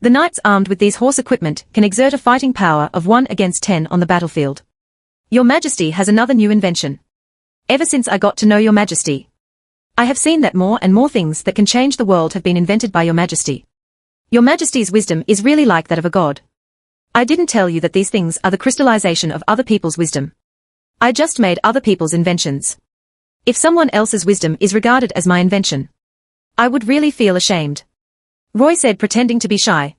[SPEAKER 1] The knights armed with these horse equipment can exert a fighting power of 1 against 10 on the battlefield. Your Majesty has another new invention. Ever since I got to know Your Majesty, I have seen that more and more things that can change the world have been invented by Your Majesty. Your Majesty's wisdom is really like that of a god. I didn't tell you that these things are the crystallization of other people's wisdom. I just made other people's inventions. If someone else's wisdom is regarded as my invention, I would really feel ashamed. Roy said, pretending to be shy.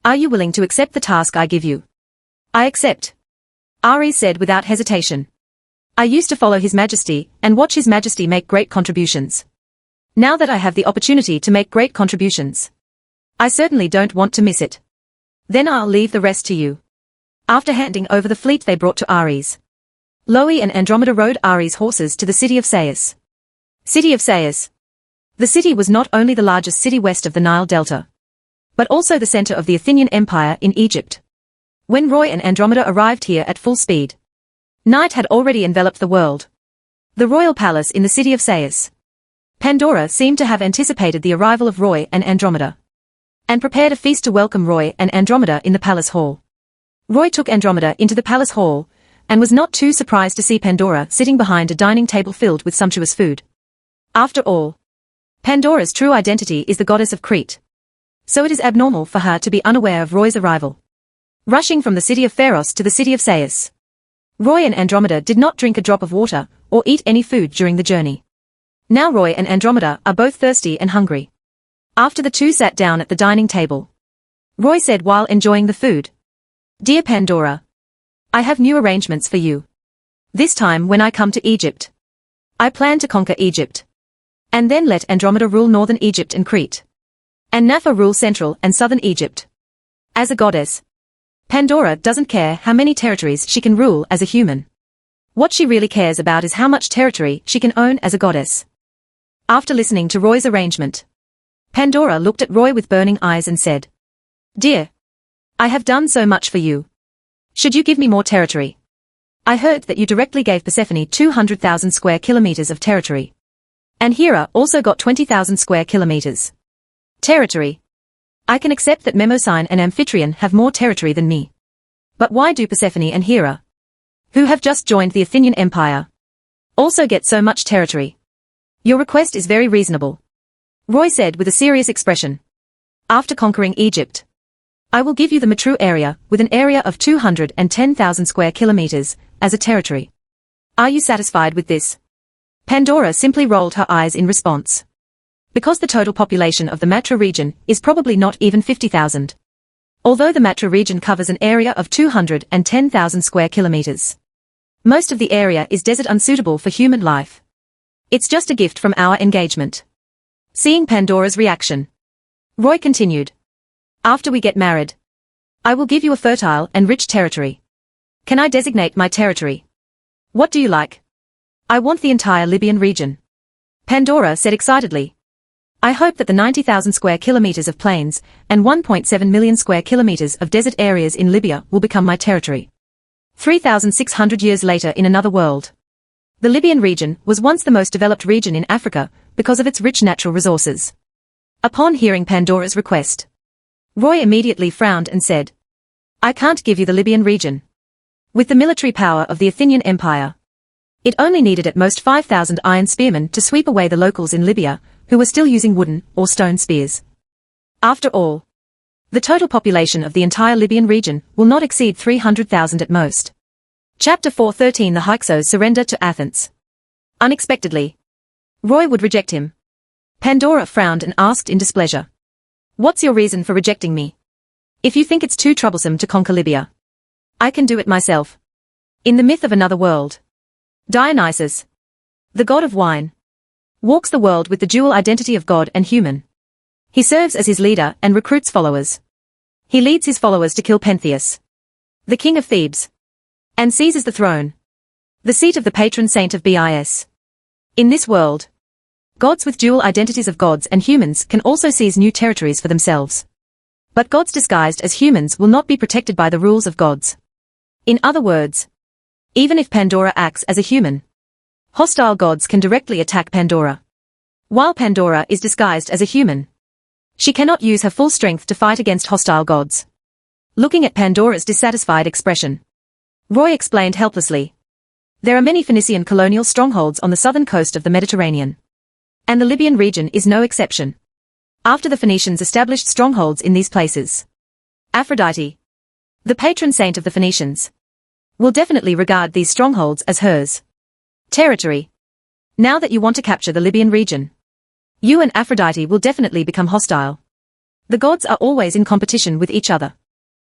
[SPEAKER 1] Are you willing to accept the task I give you? I accept, Ares said without hesitation. I used to follow His Majesty and watch His Majesty make great contributions. Now that I have the opportunity to make great contributions, I certainly don't want to miss it. Then I'll leave the rest to you. After handing over the fleet they brought to Ares, Loe and Andromeda rode Ares' horses to the city of Sais. City of Sais. The city was not only the largest city west of the Nile Delta, but also the center of the Athenian Empire in Egypt. When Roy and Andromeda arrived here at full speed, night had already enveloped the world. The royal palace in the city of Sais. Pandora seemed to have anticipated the arrival of Roy and Andromeda, and prepared a feast to welcome Roy and Andromeda in the palace hall. Roy took Andromeda into the palace hall, and was not too surprised to see Pandora sitting behind a dining table filled with sumptuous food. After all, Pandora's true identity is the goddess of Crete, so it is abnormal for her to be unaware of Roy's arrival. Rushing from the city of Pharos to the city of Sais, Roy and Andromeda did not drink a drop of water or eat any food during the journey. Now Roy and Andromeda are both thirsty and hungry. After the two sat down at the dining table, Roy said while enjoying the food, Dear Pandora, I have new arrangements for you. This time when I come to Egypt, I plan to conquer Egypt, and then let Andromeda rule northern Egypt and Crete, and Napha rule central and southern Egypt. As a goddess, Pandora doesn't care how many territories she can rule as a human. What she really cares about is how much territory she can own as a goddess. After listening to Roy's arrangement, Pandora looked at Roy with burning eyes and said, Dear, I have done so much for you. Should you give me more territory? I heard that you directly gave Persephone 200,000 square kilometers of territory. And Hera also got 20,000 square kilometers. Territory. I can accept that Mnemosyne and Amphitryon have more territory than me. But why do Persephone and Hera, who have just joined the Athenian Empire, also get so much territory? Your request is very reasonable, Roy said with a serious expression. After conquering Egypt, I will give you the Matru area, with an area of 210,000 square kilometers, as a territory. Are you satisfied with this? Pandora simply rolled her eyes in response. Because the total population of the Matra region is probably not even 50,000. Although the Matra region covers an area of 210,000 square kilometers. Most of the area is desert unsuitable for human life. It's just a gift from our engagement. Seeing Pandora's reaction, Roy continued. After we get married, I will give you a fertile and rich territory. Can I designate my territory? What do you like? I want the entire Libyan region. Pandora said excitedly. I hope that the 90,000 square kilometers of plains and 1.7 million square kilometers of desert areas in Libya will become my territory. 3,600 years later in another world. The Libyan region was once the most developed region in Africa because of its rich natural resources. Upon hearing Pandora's request, Roy immediately frowned and said, I can't give you the Libyan region. With the military power of the Athenian Empire, it only needed at most 5,000 iron spearmen to sweep away the locals in Libya, who were still using wooden or stone spears. After all, the total population of the entire Libyan region will not exceed 300,000 at most. Chapter 4:13 The Hyksos surrender to Athens. Unexpectedly, Roy would reject him. Pandora frowned and asked in displeasure. What's your reason for rejecting me? If you think it's too troublesome to conquer Libya, I can do it myself. In the myth of another world, Dionysus, the god of wine, walks the world with the dual identity of god and human. He serves as his leader and recruits followers. He leads his followers to kill Pentheus, the king of Thebes, and seizes the throne, the seat of the patron saint of Bis. In this world, gods with dual identities of gods and humans can also seize new territories for themselves. But gods disguised as humans will not be protected by the rules of gods. In other words, even if Pandora acts as a human, hostile gods can directly attack Pandora. While Pandora is disguised as a human, she cannot use her full strength to fight against hostile gods. Looking at Pandora's dissatisfied expression, Roy explained helplessly. There are many Phoenician colonial strongholds on the southern coast of the Mediterranean. And the Libyan region is no exception. After the Phoenicians established strongholds in these places, Aphrodite, the patron saint of the Phoenicians, will definitely regard these strongholds as hers territory. Now that you want to capture the Libyan region, you and Aphrodite will definitely become hostile. The gods are always in competition with each other.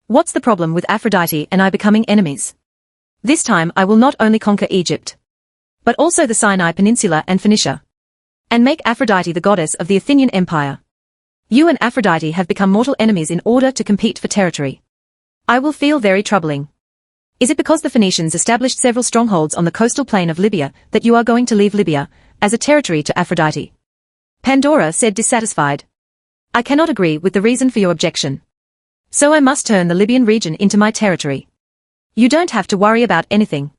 [SPEAKER 1] What's the problem with Aphrodite and I becoming enemies? This time I will not only conquer Egypt, but also the Sinai Peninsula and Phoenicia, and make Aphrodite the goddess of the Athenian Empire. You and Aphrodite have become mortal enemies in order to compete for territory. I will feel very troubling. Is it because the Phoenicians established several strongholds on the coastal plain of Libya that you are going to leave Libya as a territory to Aphrodite? Pandora said dissatisfied. I cannot agree with the reason for your objection. So I must turn the Libyan region into my territory. You don't have to worry about anything.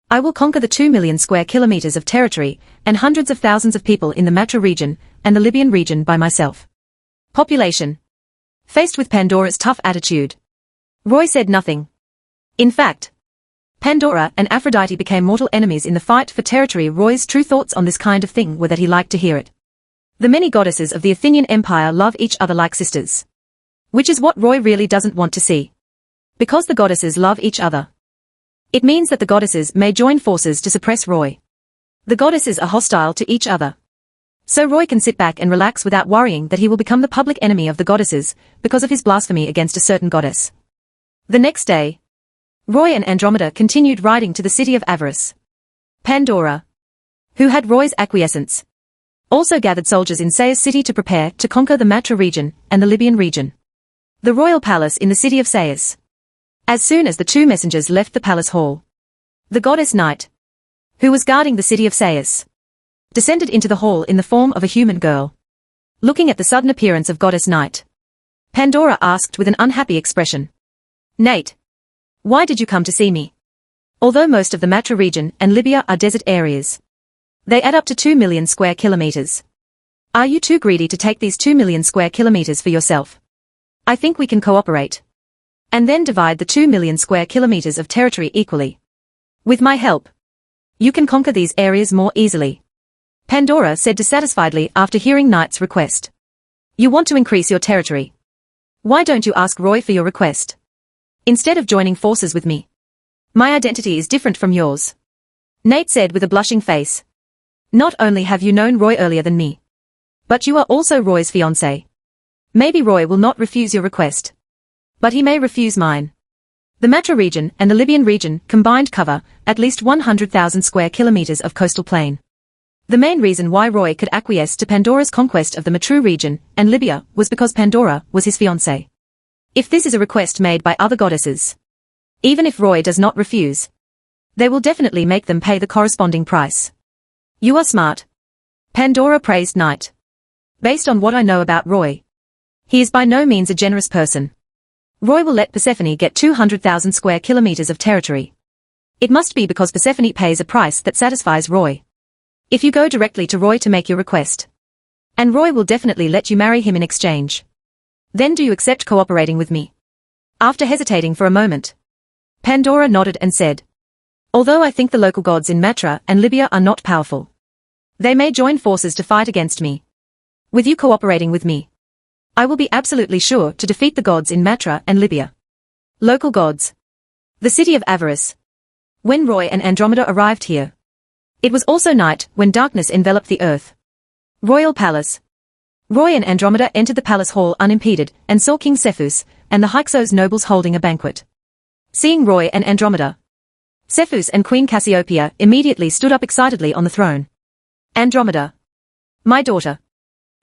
[SPEAKER 1] I will conquer the 2 million square kilometers of territory and hundreds of thousands of people in the Matra region and the Libyan region by myself. Population. Faced with Pandora's tough attitude, Roy said nothing. In fact, Pandora and Aphrodite became mortal enemies in the fight for territory. Roy's true thoughts on this kind of thing were that he liked to hear it. The many goddesses of the Athenian Empire love each other like sisters. Which is what Roy really doesn't want to see. Because the goddesses love each other, it means that the goddesses may join forces to suppress Roy. The goddesses are hostile to each other. So Roy can sit back and relax without worrying that he will become the public enemy of the goddesses because of his blasphemy against a certain goddess. The next day, Roy and Andromeda continued riding to the city of Avaris. Pandora, who had Roy's acquiescence, also gathered soldiers in Sais city to prepare to conquer the Matra region and the Libyan region. The royal palace in the city of Sais. As soon as the two messengers left the palace hall, the goddess Night, who was guarding the city of Sais, descended into the hall in the form of a human girl. Looking at the sudden appearance of goddess Night, Pandora asked with an unhappy expression. Nate, why did you come to see me? Although most of the Matra region and Libya are desert areas, They add up to 2 million square kilometers. Are you too greedy to take these 2 million square kilometers for yourself? I think we can cooperate. And then divide the 2 million square kilometers of territory equally. With my help, you can conquer these areas more easily. Pandora said dissatisfiedly after hearing Knight's request. You want to increase your territory. Why don't you ask Roy for your request? Instead of joining forces with me. My identity is different from yours. Nate said with a blushing face. Not only have you known Roy earlier than me, but you are also Roy's fiancé. Maybe Roy will not refuse your request. But he may refuse mine. The Matra region and the Libyan region combined cover at least 100,000 square kilometers of coastal plain. The main reason why Roy could acquiesce to Pandora's conquest of the Matru region and Libya was because Pandora was his fiancée. If this is a request made by other goddesses, even if Roy does not refuse, they will definitely make them pay the corresponding price. You are smart. Pandora praised Knight. Based on what I know about Roy, he is by no means a generous person. Roy will let Persephone get 200,000 square kilometers of territory. It must be because Persephone pays a price that satisfies Roy. If you go directly to Roy to make your request, and Roy will definitely let you marry him in exchange, then do you accept cooperating with me? After hesitating for a moment, Pandora nodded and said, although I think the local gods in Matra and Libya are not powerful, they may join forces to fight against me. With you cooperating with me, I will be absolutely sure to defeat the gods in Matra and Libya. Local gods. The city of Avaris. When Roy and Andromeda arrived here, it was also night when darkness enveloped the earth. Royal Palace. Roy and Andromeda entered the palace hall unimpeded and saw King Cephus and the Hyksos nobles holding a banquet. Seeing Roy and Andromeda, Cephus and Queen Cassiopeia immediately stood up excitedly on the throne. Andromeda. My daughter.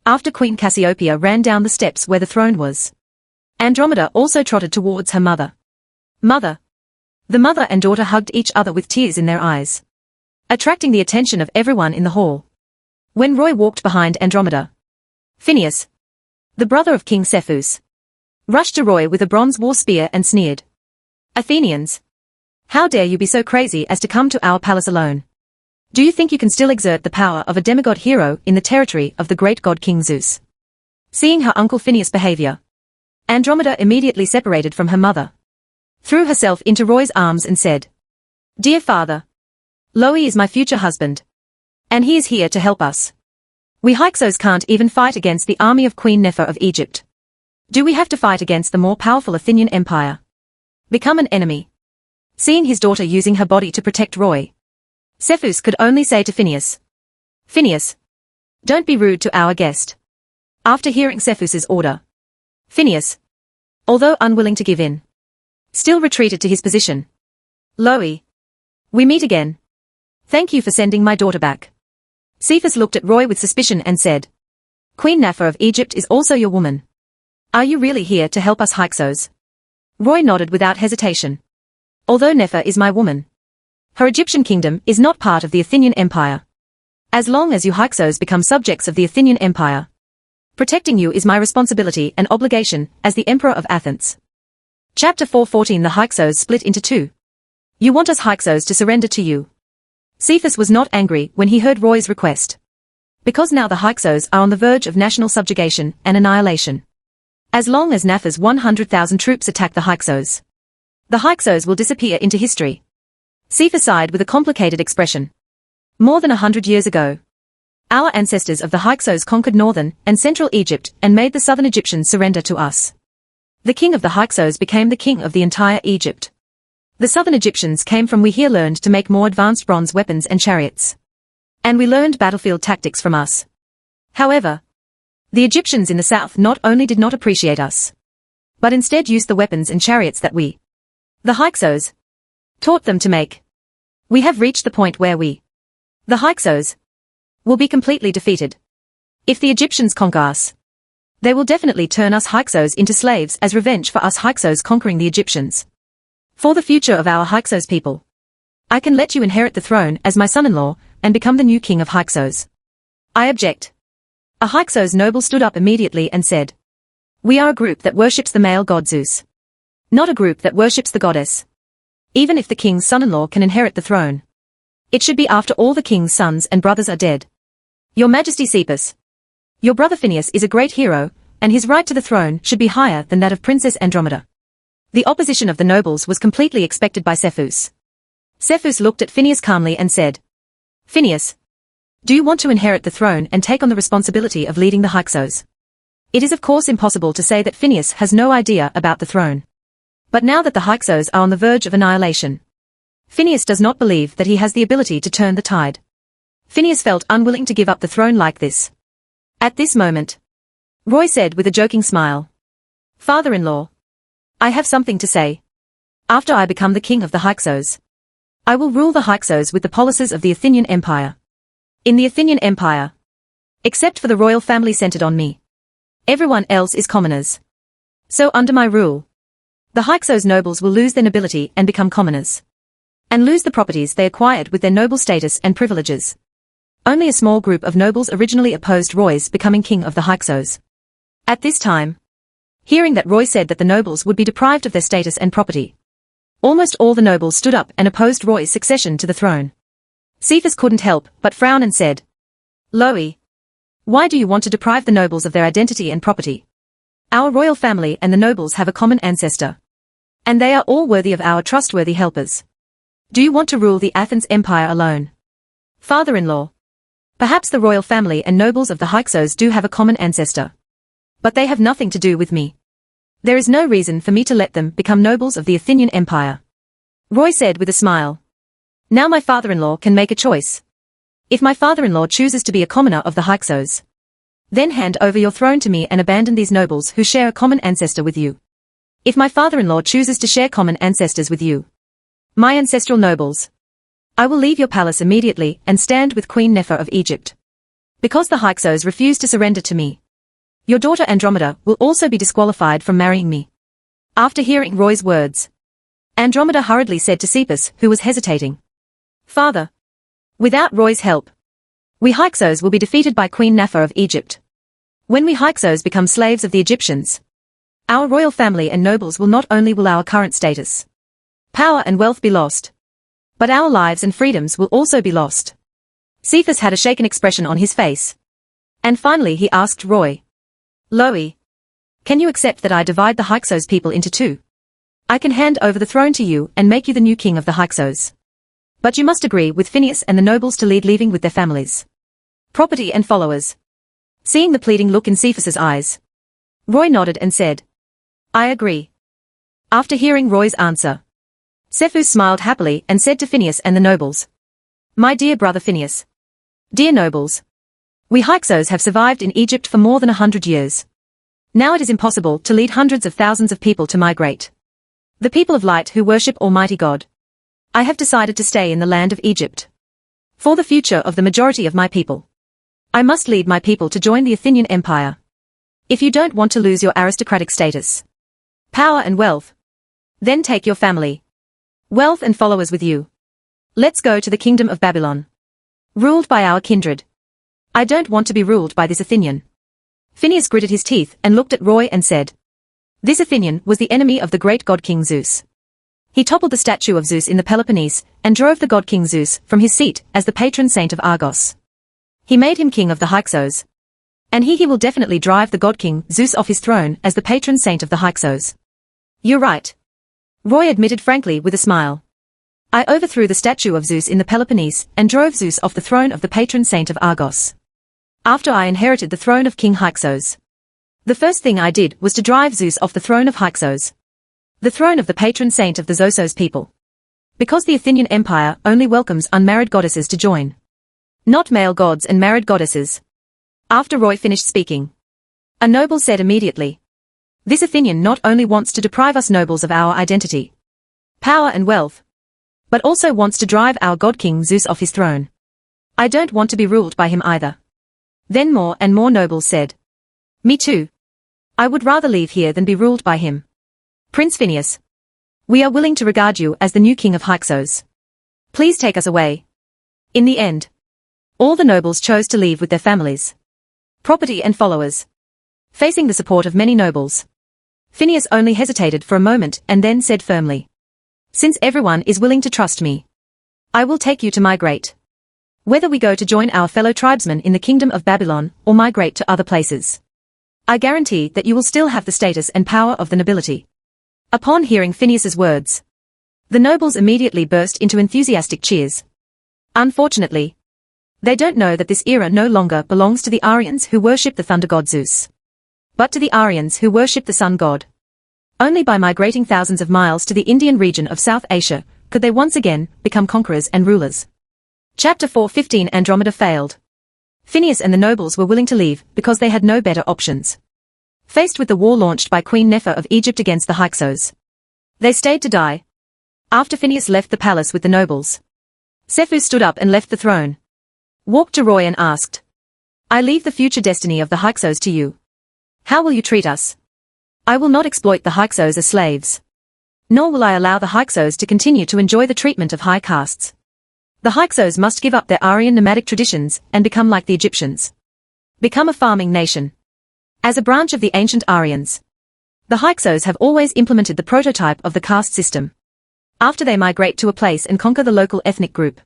[SPEAKER 1] After Queen Cassiopeia ran down the steps where the throne was, Andromeda also trotted towards her mother. Mother. The mother and daughter hugged each other with tears in their eyes, attracting the attention of everyone in the hall. When Roy walked behind Andromeda, Phineas, the brother of King Cephus, rushed to Roy with a bronze war spear and sneered. Athenians. How dare you be so crazy as to come to our palace alone? Do you think you can still exert the power of a demigod hero in the territory of the great god King Zeus? Seeing her uncle Phineas' behavior, Andromeda immediately separated from her mother, threw herself into Roy's arms and said, Dear father, Loey is my future husband, and he is here to help us. We Hyksos can't even fight against the army of Queen Nefer of Egypt. Do we have to fight against the more powerful Athenian Empire? Become an enemy. Seeing his daughter using her body to protect Roy, Cephus could only say to Phineas, Phineas, don't be rude to our guest. After hearing Cephus's order, Phineas, although unwilling to give in, still retreated to his position. Loey. We meet again. Thank you for sending my daughter back. Cephus looked at Roy with suspicion and said, Queen Nefer of Egypt is also your woman. Are you really here to help us Hyksos? Roy nodded without hesitation. Although Nefer is my woman, her Egyptian kingdom is not part of the Athenian Empire. As long as you Hyksos become subjects of the Athenian Empire, protecting you is my responsibility and obligation as the Emperor of Athens. Chapter 4:14 The Hyksos split into two. You want us Hyksos to surrender to you. Cephus was not angry when he heard Roy's request, because now the Hyksos are on the verge of national subjugation and annihilation. As long as Nefer's 100,000 troops attack the Hyksos, the Hyksos will disappear into history. Cephus sighed with a complicated expression. More than 100 years ago, our ancestors of the Hyksos conquered northern and central Egypt and made the southern Egyptians surrender to us. The king of the Hyksos became the king of the entire Egypt. The southern Egyptians came from we here learned to make more advanced bronze weapons and chariots. And we learned battlefield tactics from us. However, the Egyptians in the south not only did not appreciate us, but instead used the weapons and chariots that we, the Hyksos, taught them to make. We have reached the point where we, the Hyksos, will be completely defeated. If the Egyptians conquer us, they will definitely turn us Hyksos into slaves as revenge for us Hyksos conquering the Egyptians. For the future of our Hyksos people, I can let you inherit the throne as my son-in-law and become the new king of Hyksos. I object. A Hyksos noble stood up immediately and said, We are a group that worships the male god Zeus, not a group that worships the goddess. Even if the king's son-in-law can inherit the throne, It should be after all the king's sons and brothers are dead. Your Majesty Cepheus. Your brother Phineas is a great hero, and his right to the throne should be higher than that of Princess Andromeda. The opposition of the nobles was completely expected by Cepheus. Cepheus looked at Phineas calmly and said, Phineas, do you want to inherit the throne and take on the responsibility of leading the Hyksos? It is of course impossible to say that Phineas has no idea about the throne. But now that the Hyksos are on the verge of annihilation, Phineas does not believe that he has the ability to turn the tide. Phineas felt unwilling to give up the throne like this. At this moment, Roy said with a joking smile, Father-in-law, I have something to say. After I become the king of the Hyksos, I will rule the Hyksos with the policies of the Athenian Empire. In the Athenian Empire, except for the royal family centered on me, everyone else is commoners. So under my rule, the Hyksos nobles will lose their nobility and become commoners, and lose the properties they acquired with their noble status and privileges. Only a small group of nobles originally opposed Roy's becoming king of the Hyksos. At this time, hearing that Roy said that the nobles would be deprived of their status and property, almost all the nobles stood up and opposed Roy's succession to the throne. Cepheus couldn't help but frown and said, Loey, why do you want to deprive the nobles of their identity and property? Our royal family and the nobles have a common ancestor, and they are all worthy of our trustworthy helpers. Do you want to rule the Athens Empire alone? Father-in-law, perhaps the royal family and nobles of the Hyksos do have a common ancestor, but they have nothing to do with me. There is no reason for me to let them become nobles of the Athenian Empire. Roy said with a smile. Now my father-in-law can make a choice. If my father-in-law chooses to be a commoner of the Hyksos, then hand over your throne to me and abandon these nobles who share a common ancestor with you. If my father-in-law chooses to share common ancestors with you, my ancestral nobles, I will leave your palace immediately and stand with Queen Nefer of Egypt. Because the Hyksos refuse to surrender to me, your daughter Andromeda will also be disqualified from marrying me. After hearing Roy's words, Andromeda hurriedly said to Cepheus, who was hesitating, Father, without Roy's help, we Hyksos will be defeated by Queen Nefer of Egypt. When we Hyksos become slaves of the Egyptians, our royal family and nobles will not only will our current status, power and wealth be lost, but our lives and freedoms will also be lost. Cepheus had a shaken expression on his face. And finally he asked Roy, Loey, can you accept that I divide the Hyksos people into two? I can hand over the throne to you and make you the new king of the Hyksos. But you must agree with Phineas and the nobles to leaving with their families, property and followers. Seeing the pleading look in Cepheus's eyes, Roy nodded and said, I agree. After hearing Roy's answer, Cepheus smiled happily and said to Phineas and the nobles, My dear brother Phineas, dear nobles, we Hyksos have survived in Egypt for more than 100 years. Now it is impossible to lead hundreds of thousands of people to migrate. The people of light who worship Almighty God. I have decided to stay in the land of Egypt. For the future of the majority of my people, I must lead my people to join the Athenian Empire. If you don't want to lose your aristocratic status, power and wealth, then take your family, wealth and followers with you. Let's go to the kingdom of Babylon, ruled by our kindred. I don't want to be ruled by this Athenian. Phineas gritted his teeth and looked at Roy and said, This Athenian was the enemy of the great god King Zeus. He toppled the statue of Zeus in the Peloponnese and drove the god King Zeus from his seat as the patron saint of Argos. He made him king of the Hyksos. And he will definitely drive the god King Zeus off his throne as the patron saint of the Hyksos. You're right, Roy admitted frankly with a smile. I overthrew the statue of Zeus in the Peloponnese and drove Zeus off the throne of the patron saint of Argos. After I inherited the throne of King Hyksos, the first thing I did was to drive Zeus off the throne of Hyksos, the throne of the patron saint of the Zosos people. Because the Athenian Empire only welcomes unmarried goddesses to join, not male gods and married goddesses. After Roy finished speaking, a noble said immediately, This Athenian not only wants to deprive us nobles of our identity, power and wealth, but also wants to drive our god King Zeus off his throne. I don't want to be ruled by him either. Then more and more nobles said, Me too. I would rather leave here than be ruled by him. Prince Phineas, we are willing to regard you as the new king of Hyksos. Please take us away. In the end, all the nobles chose to leave with their families, property and followers. Facing the support of many nobles, Phineas only hesitated for a moment and then said firmly, Since everyone is willing to trust me, I will take you to migrate. Whether we go to join our fellow tribesmen in the kingdom of Babylon or migrate to other places, I guarantee that you will still have the status and power of the nobility. Upon hearing Phineas's words, the nobles immediately burst into enthusiastic cheers. Unfortunately, they don't know that this era no longer belongs to the Aryans who worship the thunder god Zeus, but to the Aryans who worship the sun god. Only by migrating thousands of miles to the Indian region of South Asia could they once again become conquerors and rulers. Chapter 4:15 Andromeda failed. Phineas and the nobles were willing to leave because they had no better options. Faced with the war launched by Queen Nefer of Egypt against the Hyksos, they stayed to die. After Phineas left the palace with the nobles, Sephuz stood up and left the throne, walked to Roy and asked, I leave the future destiny of the Hyksos to you. How will you treat us? I will not exploit the Hyksos as slaves. Nor will I allow the Hyksos to continue to enjoy the treatment of high castes. The Hyksos must give up their Aryan nomadic traditions and become like the Egyptians. Become a farming nation. As a branch of the ancient Aryans, the Hyksos have always implemented the prototype of the caste system. After they migrate to a place and conquer the local ethnic group,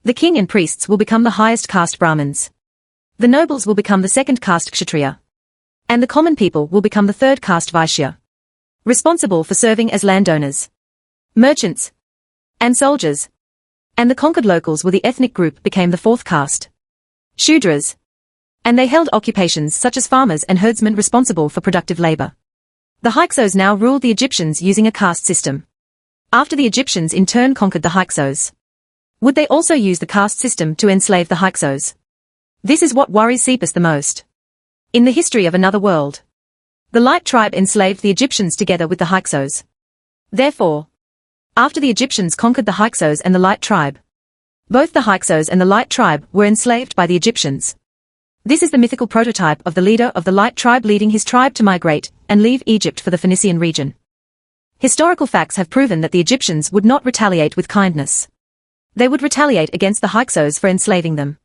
[SPEAKER 1] the king and priests will become the highest caste Brahmins. The nobles will become the second caste Kshatriya. And the common people will become the third caste Vaishya, responsible for serving as landowners, merchants, and soldiers. And the conquered locals were the ethnic group became the fourth caste, Shudras. And they held occupations such as farmers and herdsmen responsible for productive labor. The Hyksos now ruled the Egyptians using a caste system. After the Egyptians in turn conquered the Hyksos, would they also use the caste system to enslave the Hyksos? This is what worries Cephus the most. In the history of another world, the Light tribe enslaved the Egyptians together with the Hyksos. Therefore, after the Egyptians conquered the Hyksos and the Light tribe, both the Hyksos and the Light tribe were enslaved by the Egyptians. This is the mythical prototype of the leader of the Light tribe leading his tribe to migrate and leave Egypt for the Phoenician region. Historical facts have proven that the Egyptians would not retaliate with kindness. They would retaliate against the Hyksos for enslaving them.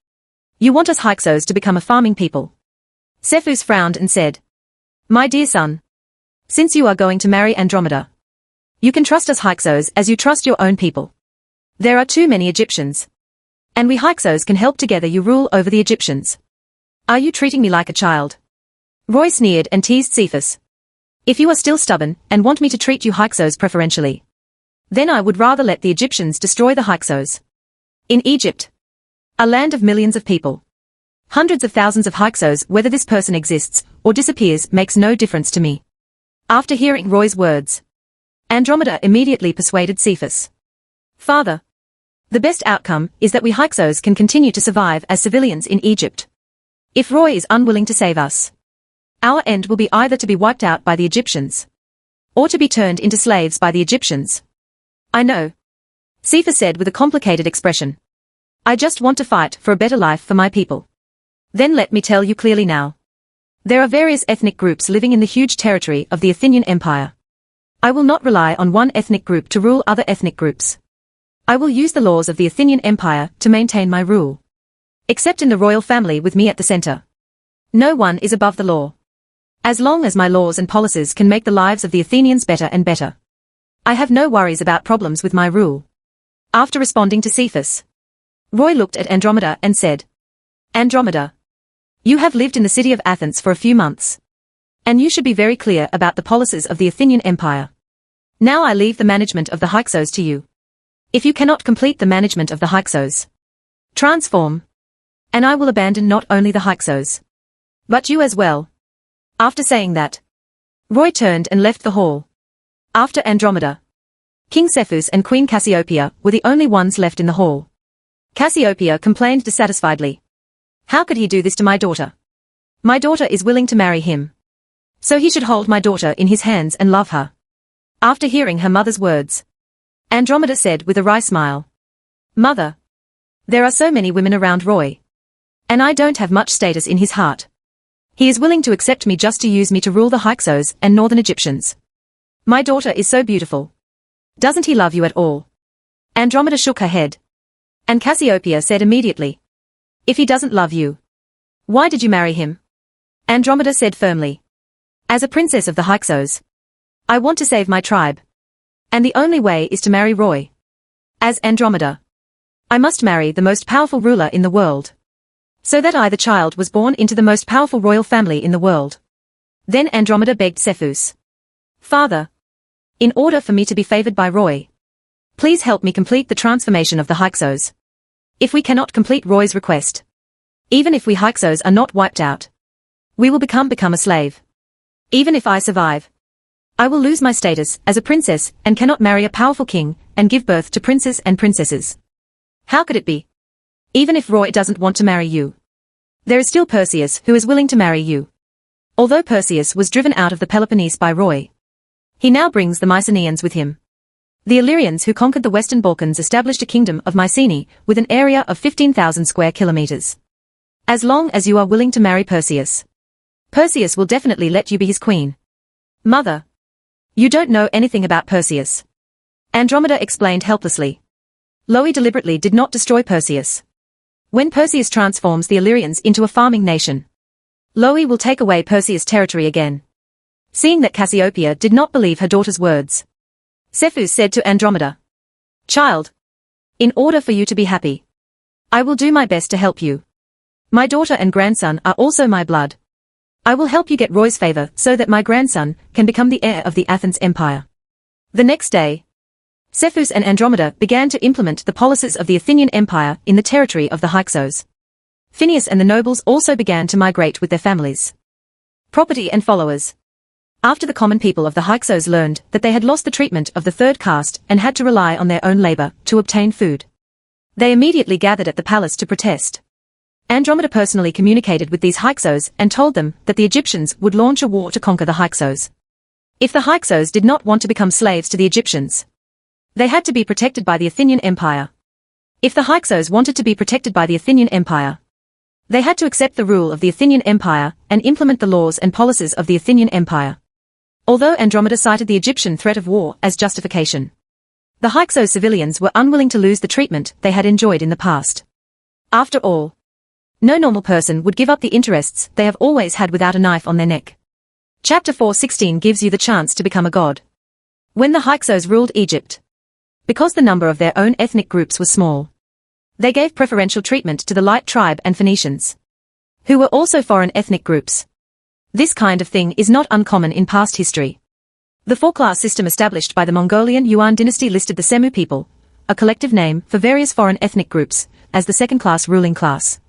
[SPEAKER 1] You want us Hyksos to become a farming people? Sephuz frowned and said, My dear son, since you are going to marry Andromeda, you can trust us Hyksos as you trust your own people. There are too many Egyptians. And we Hyksos can help together you rule over the Egyptians. Are you treating me like a child? Roy sneered and teased Cephus. If you are still stubborn and want me to treat you Hyksos preferentially, then I would rather let the Egyptians destroy the Hyksos. In Egypt, a land of millions of people, hundreds of thousands of Hyksos, whether this person exists or disappears makes no difference to me. After hearing Roy's words, Andromeda immediately persuaded Cephus. Father, the best outcome is that we Hyksos can continue to survive as civilians in Egypt. If Roy is unwilling to save us, our end will be either to be wiped out by the Egyptians, or to be turned into slaves by the Egyptians. I know, Cephus said with a complicated expression. I just want to fight for a better life for my people. Then let me tell you clearly now. There are various ethnic groups living in the huge territory of the Athenian Empire. I will not rely on one ethnic group to rule other ethnic groups. I will use the laws of the Athenian Empire to maintain my rule. Except in the royal family with me at the center. No one is above the law. As long as my laws and policies can make the lives of the Athenians better and better, I have no worries about problems with my rule. After responding to Cephus, Roy looked at Andromeda and said, Andromeda, you have lived in the city of Athens for a few months, and you should be very clear about the policies of the Athenian Empire. Now I leave the management of the Hyksos to you. If you cannot complete the management of the Hyksos, transform, and I will abandon not only the Hyksos, but you as well. After saying that, Roy turned and left the hall. After Andromeda, King Sephuz and Queen Cassiopeia were the only ones left in the hall. Cassiopeia complained dissatisfiedly. How could he do this to my daughter? My daughter is willing to marry him, so he should hold my daughter in his hands and love her. After hearing her mother's words, Andromeda said with a wry smile, Mother, there are so many women around Roy, and I don't have much status in his heart. He is willing to accept me just to use me to rule the Hyksos and northern Egyptians. My daughter is so beautiful. Doesn't he love you at all? Andromeda shook her head. And Cassiopeia said immediately, If he doesn't love you, why did you marry him? Andromeda said firmly, As a princess of the Hyksos, I want to save my tribe. And the only way is to marry Roy. As Andromeda, I must marry the most powerful ruler in the world. So that I the child was born into the most powerful royal family in the world. Then Andromeda begged Cepheus. Father. In order for me to be favored by Roy, please help me complete the transformation of the Hyksos. If we cannot complete Roy's request, even if we Hyksos are not wiped out, we will become a slave. Even if I survive, I will lose my status as a princess and cannot marry a powerful king and give birth to princes and princesses. How could it be? Even if Roy doesn't want to marry you, there is still Perseus who is willing to marry you. Although Perseus was driven out of the Peloponnese by Roy, he now brings the Mycenaeans with him. The Illyrians who conquered the Western Balkans established a kingdom of Mycenae with an area of 15,000 square kilometers. As long as you are willing to marry Perseus, Perseus will definitely let you be his queen. Mother. You don't know anything about Perseus. Andromeda explained helplessly. Loe deliberately did not destroy Perseus. When Perseus transforms the Illyrians into a farming nation, Loe will take away Perseus' territory again. Seeing that Cassiopeia did not believe her daughter's words, Cepheus said to Andromeda, Child, in order for you to be happy, I will do my best to help you. My daughter and grandson are also my blood. I will help you get Roy's favor so that my grandson can become the heir of the Athens Empire. The next day, Cepheus and Andromeda began to implement the policies of the Athenian Empire in the territory of the Hyksos. Phineus and the nobles also began to migrate with their families, property and followers. After the common people of the Hyksos learned that they had lost the treatment of the third caste and had to rely on their own labor to obtain food, they immediately gathered at the palace to protest. Andromeda personally communicated with these Hyksos and told them that the Egyptians would launch a war to conquer the Hyksos. If the Hyksos did not want to become slaves to the Egyptians, they had to be protected by the Athenian Empire. If the Hyksos wanted to be protected by the Athenian Empire, they had to accept the rule of the Athenian Empire and implement the laws and policies of the Athenian Empire. Although Andromeda cited the Egyptian threat of war as justification, the Hyksos civilians were unwilling to lose the treatment they had enjoyed in the past. After all, no normal person would give up the interests they have always had without a knife on their neck. Chapter 4:16 gives you the chance to become a god. When the Hyksos ruled Egypt, because the number of their own ethnic groups was small, they gave preferential treatment to the Light tribe and Phoenicians, who were also foreign ethnic groups. This kind of thing is not uncommon in past history. The four-class system established by the Mongolian Yuan dynasty listed the Semu people, a collective name for various foreign ethnic groups, as the second-class ruling class.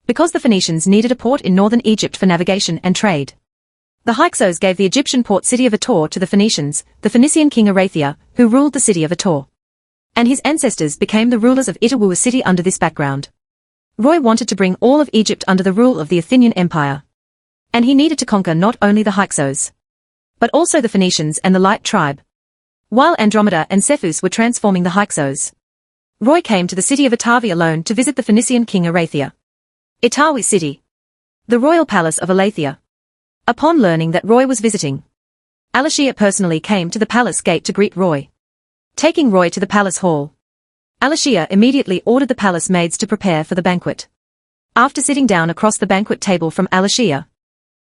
[SPEAKER 1] Because the Phoenicians needed a port in northern Egypt for navigation and trade, the Hyksos gave the Egyptian port city of Ator to the Phoenicians, the Phoenician king Arathia, who ruled the city of Ator, and his ancestors became the rulers of Itawu city under this background. Roy wanted to bring all of Egypt under the rule of the Athenian Empire, and he needed to conquer not only the Hyksos, but also the Phoenicians and the Light tribe. While Andromeda and Cepheus were transforming the Hyksos, Roy came to the city of Itawi alone to visit the Phoenician king Arathia. Itawi city, the royal palace of Elathia. Upon learning that Roy was visiting, Alashia personally came to the palace gate to greet Roy. Taking Roy to the palace hall, Alashia immediately ordered the palace maids to prepare for the banquet. After sitting down across the banquet table from Alashia,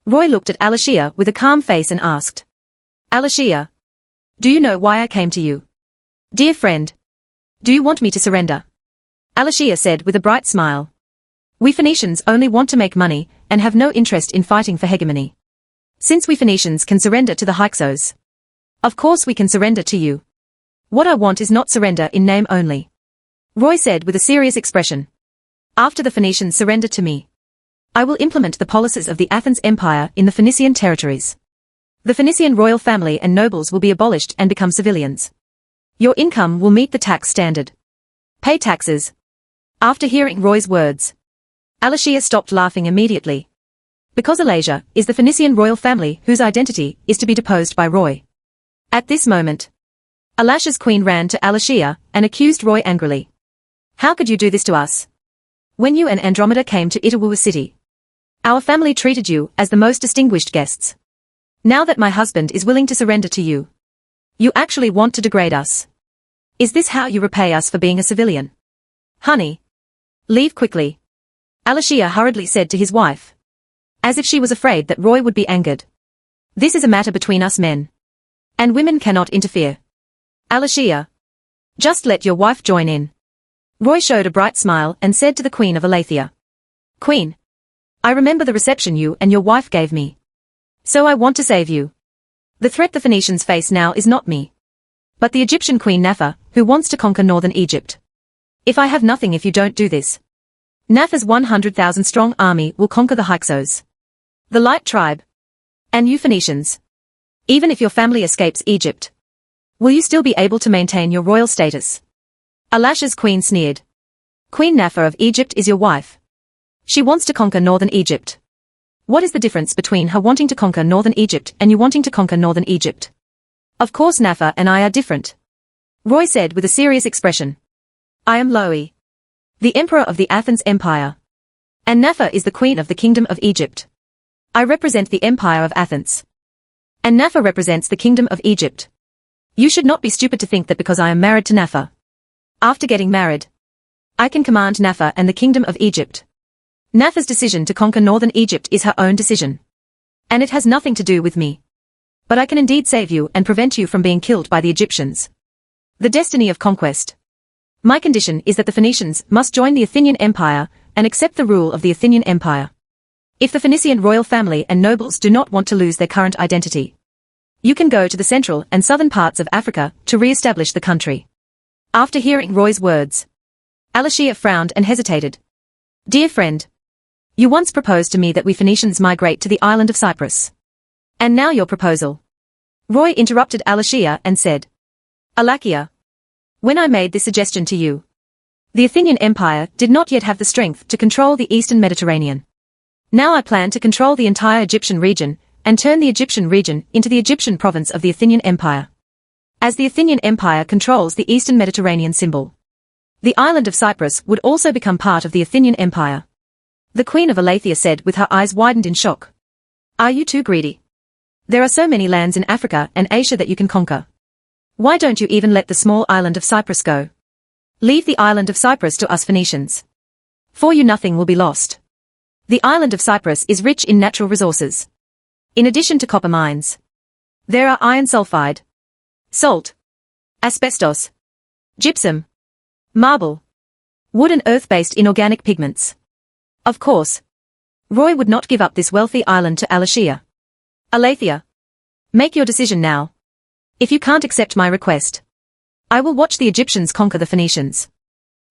[SPEAKER 1] Roy looked at Alashia with a calm face and asked, Alashia, do you know why I came to you? Dear friend, do you want me to surrender? Alashia said with a bright smile. We Phoenicians only want to make money and have no interest in fighting for hegemony. Since we Phoenicians can surrender to the Hyksos, of course we can surrender to you. What I want is not surrender in name only, Roy said with a serious expression. After the Phoenicians surrender to me, I will implement the policies of the Athens Empire in the Phoenician territories. The Phoenician royal family and nobles will be abolished and become civilians. Your income will meet the tax standard. Pay taxes. After hearing Roy's words, Alashia stopped laughing immediately. Because Alasia is the Phoenician royal family whose identity is to be deposed by Roy. At this moment, Alashia's queen ran to Alashia and accused Roy angrily. How could you do this to us? When you and Andromeda came to Itawu city, our family treated you as the most distinguished guests. Now that my husband is willing to surrender to you, you actually want to degrade us. Is this how you repay us for being a civilian? Honey, leave quickly, Alashia hurriedly said to his wife, as if she was afraid that Roy would be angered. This is a matter between us men, and women cannot interfere. Alashia, just let your wife join in. Roy showed a bright smile and said to the Queen of Elathia. Queen. I remember the reception you and your wife gave me. So I want to save you. The threat the Phoenicians face now is not me, but the Egyptian Queen Napha, who wants to conquer northern Egypt. If I have nothing if you don't do this. Napha's 100,000 strong army will conquer the Hyksos, the Light tribe, and you Phoenicians. Even if your family escapes Egypt, will you still be able to maintain your royal status? Alash's queen sneered. Queen Napha of Egypt is your wife. She wants to conquer northern Egypt. What is the difference between her wanting to conquer northern Egypt and you wanting to conquer northern Egypt? Of course Napha and I are different, Roy said with a serious expression. I am Loe, the emperor of the Athens Empire. And Napha is the queen of the kingdom of Egypt. I represent the empire of Athens. And Napha represents the kingdom of Egypt. You should not be stupid to think that because I am married to Napha, after getting married, I can command Napha and the kingdom of Egypt. Napha's decision to conquer northern Egypt is her own decision. And it has nothing to do with me. But I can indeed save you and prevent you from being killed by the Egyptians. The destiny of conquest. My condition is that the Phoenicians must join the Athenian Empire and accept the rule of the Athenian Empire. If the Phoenician royal family and nobles do not want to lose their current identity, you can go to the central and southern parts of Africa to re-establish the country. After hearing Roy's words, Alashia frowned and hesitated. Dear friend, you once proposed to me that we Phoenicians migrate to the island of Cyprus. And now your proposal. Roy interrupted Alashia and said, Alakia, when I made this suggestion to you, the Athenian Empire did not yet have the strength to control the eastern Mediterranean. Now I plan to control the entire Egyptian region and turn the Egyptian region into the Egyptian province of the Athenian Empire. As the Athenian Empire controls the eastern Mediterranean symbol, the island of Cyprus would also become part of the Athenian Empire. The Queen of Elathia said with her eyes widened in shock. Are you too greedy? There are so many lands in Africa and Asia that you can conquer. Why don't you even let the small island of Cyprus go? Leave the island of Cyprus to us Phoenicians. For you nothing will be lost. The island of Cyprus is rich in natural resources. In addition to copper mines, there are iron sulfide, salt, asbestos, gypsum, marble, wood and earth-based inorganic pigments. Of course, Roy would not give up this wealthy island to Alashia. Elathia, make your decision now. If you can't accept my request, I will watch the Egyptians conquer the Phoenicians.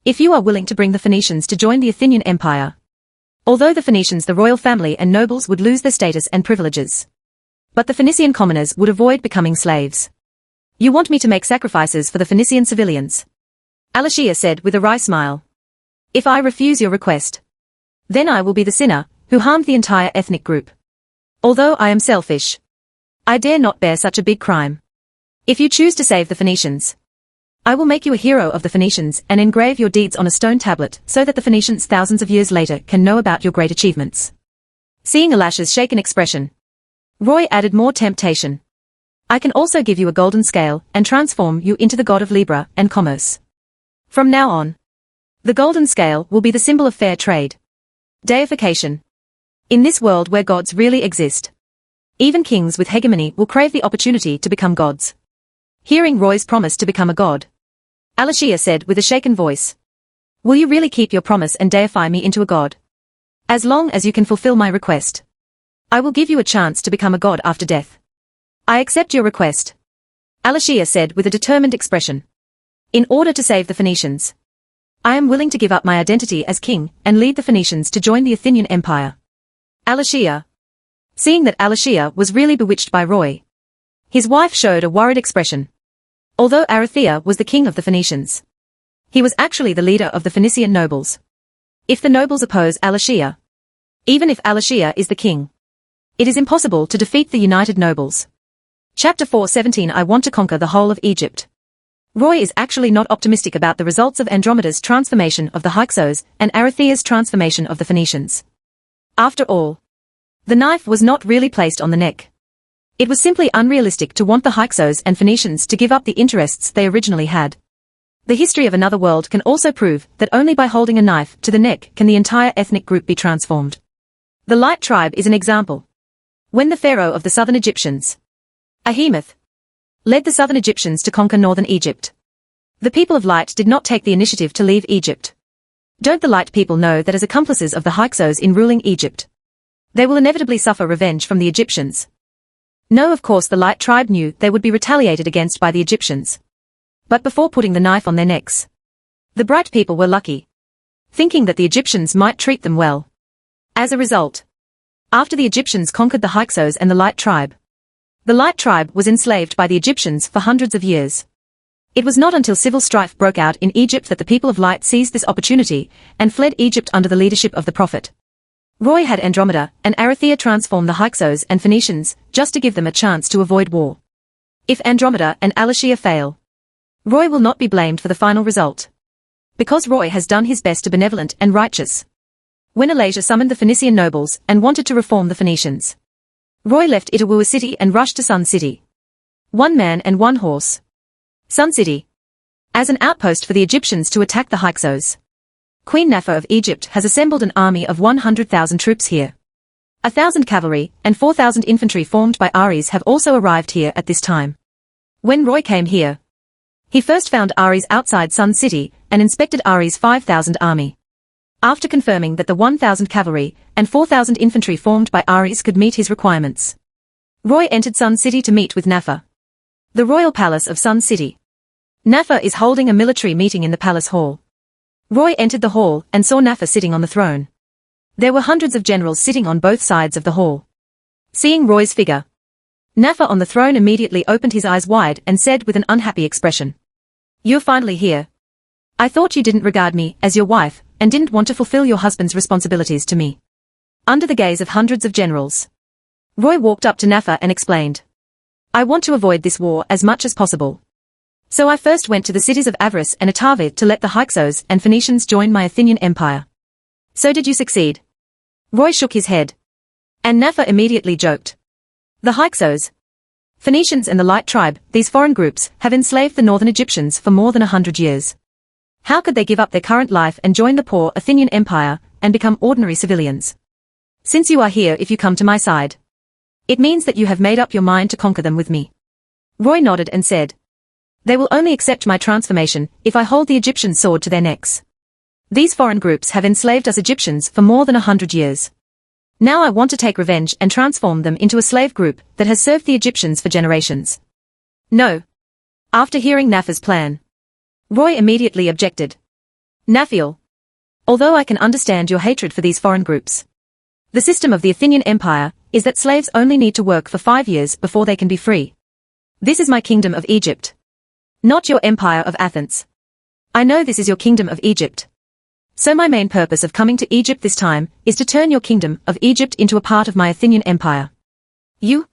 [SPEAKER 1] If you are willing to bring the Phoenicians to join the Athenian Empire, although the Phoenicians, the royal family and nobles would lose their status and privileges, but the Phoenician commoners would avoid becoming slaves. You want me to make sacrifices for the Phoenician civilians? Alashia said with a wry smile. If I refuse your request, then I will be the sinner who harmed the entire ethnic group. Although I am selfish, I dare not bear such a big crime. If you choose to save the Phoenicians, I will make you a hero of the Phoenicians and engrave your deeds on a stone tablet so that the Phoenicians thousands of years later can know about your great achievements. Seeing Alash's shaken expression, Roy added more temptation. I can also give you a golden scale and transform you into the god of Libra and commerce. From now on, the golden scale will be the symbol of fair trade. Deification. In this world where gods really exist, even kings with hegemony will crave the opportunity to become gods. Hearing Roy's promise to become a god, Alashia said with a shaken voice. Will you really keep your promise and deify me into a god? As long as you can fulfill my request, I will give you a chance to become a god after death. I accept your request, Alashia said with a determined expression. In order to save the Phoenicians, I am willing to give up my identity as king and lead the Phoenicians to join the Athenian Empire. Alashia. Seeing that Alashia was really bewitched by Roy, his wife showed a worried expression. Although Arathea was the king of the Phoenicians, he was actually the leader of the Phoenician nobles. If the nobles oppose Alashia, even if Alashia is the king, it is impossible to defeat the united nobles. Chapter 4:17 I want to conquer the whole of Egypt. Roy is actually not optimistic about the results of Andromeda's transformation of the Hyksos and Arathea's transformation of the Phoenicians. After all, the knife was not really placed on the neck. It was simply unrealistic to want the Hyksos and Phoenicians to give up the interests they originally had. The history of another world can also prove that only by holding a knife to the neck can the entire ethnic group be transformed. The Light tribe is an example. When the pharaoh of the southern Egyptians, Ahimuth, led the southern Egyptians to conquer northern Egypt, The people of Light did not take the initiative to leave Egypt. Don't the Light people know that as accomplices of the Hyksos in ruling Egypt, they will inevitably suffer revenge from the Egyptians? No, of course the Light tribe knew they would be retaliated against by the Egyptians. But before putting the knife on their necks, the bright people were lucky, thinking that the Egyptians might treat them well. As a result, after the Egyptians conquered the Hyksos and the Light tribe was enslaved by the Egyptians for hundreds of years. It was not until civil strife broke out in Egypt that the people of Light seized this opportunity and fled Egypt under the leadership of the prophet. Roy had Andromeda and Arathea transform the Hyksos and Phoenicians just to give them a chance to avoid war. If Andromeda and Alashia fail, Roy will not be blamed for the final result, because Roy has done his best to be benevolent and righteous. When Alasia summoned the Phoenician nobles and wanted to reform the Phoenicians, Roy left Itawua city and rushed to Sun City. 1 man and 1 horse. Sun City, as an outpost for the Egyptians to attack the Hyksos. Queen Nafa of Egypt has assembled an army of 100,000 troops here. 1,000 cavalry and 4,000 infantry formed by Ares have also arrived here at this time. When Roy came here, he first found Ares outside Sun City and inspected Ares' 5,000 army. After confirming that the 1,000 cavalry and 4,000 infantry formed by Ares could meet his requirements, Roy entered Sun City to meet with Nafa. The royal palace of Sun City. Nafa is holding a military meeting in the palace hall. Roy entered the hall and saw Nafa sitting on the throne. There were hundreds of generals sitting on both sides of the hall. Seeing Roy's figure, Nafa on the throne immediately opened his eyes wide and said with an unhappy expression, "You're finally here. I thought you didn't regard me as your wife and didn't want to fulfill your husband's responsibilities to me." Under the gaze of hundreds of generals, Roy walked up to Nafa and explained, "I want to avoid this war as much as possible. So I first went to the cities of Avaris and Atavid to let the Hyksos and Phoenicians join my Athenian empire. So did you succeed?" Roy shook his head. And Nafa immediately joked. "The Hyksos, Phoenicians and the Light tribe, these foreign groups, have enslaved the northern Egyptians for more than 100 years. How could they give up their current life and join the poor Athenian empire and become ordinary civilians? Since you are here, if you come to my side, it means that you have made up your mind to conquer them with me." Roy nodded and said, "They will only accept my transformation if I hold the Egyptian sword to their necks. These foreign groups have enslaved us Egyptians for more than 100 years. Now I want to take revenge and transform them into a slave group that has served the Egyptians for generations." "No." After hearing Nafa's plan, Roy immediately objected. "Nafiel, although I can understand your hatred for these foreign groups, the system of the Athenian empire is that slaves only need to work for 5 years before they can be free. This is my kingdom of Egypt, not your empire of Athens. I know this is your kingdom of Egypt. So my main purpose of coming to Egypt this time is to turn your kingdom of Egypt into a part of my Athenian empire." "You?"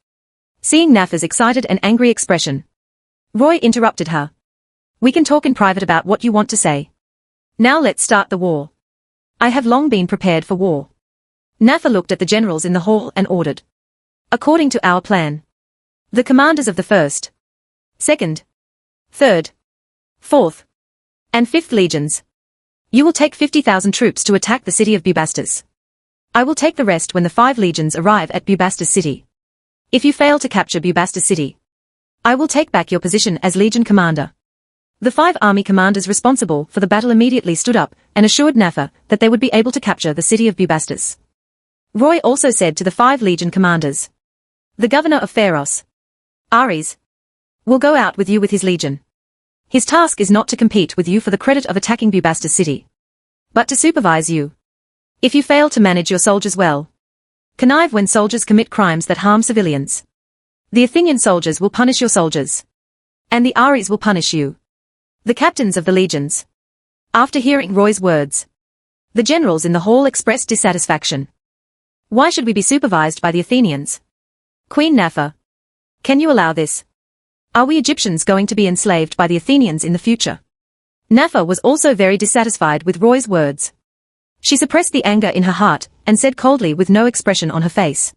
[SPEAKER 1] Seeing Nafa's excited and angry expression, Roy interrupted her. "We can talk in private about what you want to say. Now let's start the war. I have long been prepared for war." Nafa looked at the generals in the hall and ordered, "According to our plan, the commanders of the 1st, 2nd, 3rd, 4th, and 5th legions, you will take 50,000 troops to attack the city of Bubastis. I will take the rest when the 5 legions arrive at Bubastis city. If you fail to capture Bubastis city, I will take back your position as legion commander." The 5 army commanders responsible for the battle immediately stood up and assured Nafa that they would be able to capture the city of Bubastis. Roy also said to the 5 legion commanders, "The governor of Pharos, Ares, will go out with you with his legion. His task is not to compete with you for the credit of attacking Bubastis city, but to supervise you. If you fail to manage your soldiers well, connive when soldiers commit crimes that harm civilians, the Athenian soldiers will punish your soldiers, and the Ares will punish you." The captains of the legions. After hearing Roy's words, the generals in the hall expressed dissatisfaction. "Why should we be supervised by the Athenians? Queen Nafa, can you allow this? Are we Egyptians going to be enslaved by the Athenians in the future?" Nafa was also very dissatisfied with Roy's words. She suppressed the anger in her heart and said coldly with no expression on her face,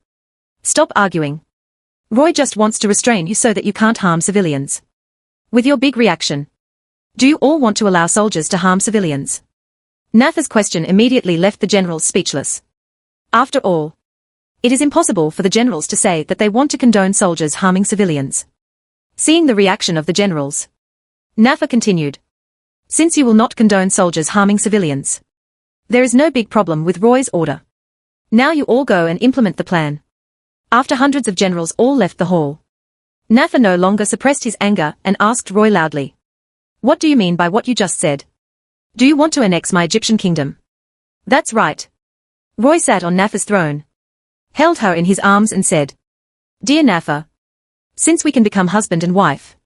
[SPEAKER 1] "Stop arguing. Roy just wants to restrain you so that you can't harm civilians. With your big reaction, do you all want to allow soldiers to harm civilians?" Nafa's question immediately left the generals speechless. After all, it is impossible for the generals to say that they want to condone soldiers harming civilians. Seeing the reaction of the generals, Nafa continued, Since you will not condone soldiers harming civilians. There is no big problem with Roy's order. Now you all go and implement the plan. After hundreds of generals all left the hall, Nafa no longer suppressed his anger and asked Roy loudly. What do you mean by what you just said? Do you want to annex my Egyptian kingdom? That's right. Roy sat on Nafa's throne, held her in his arms and said, Dear Nafa, since we can become husband and wife,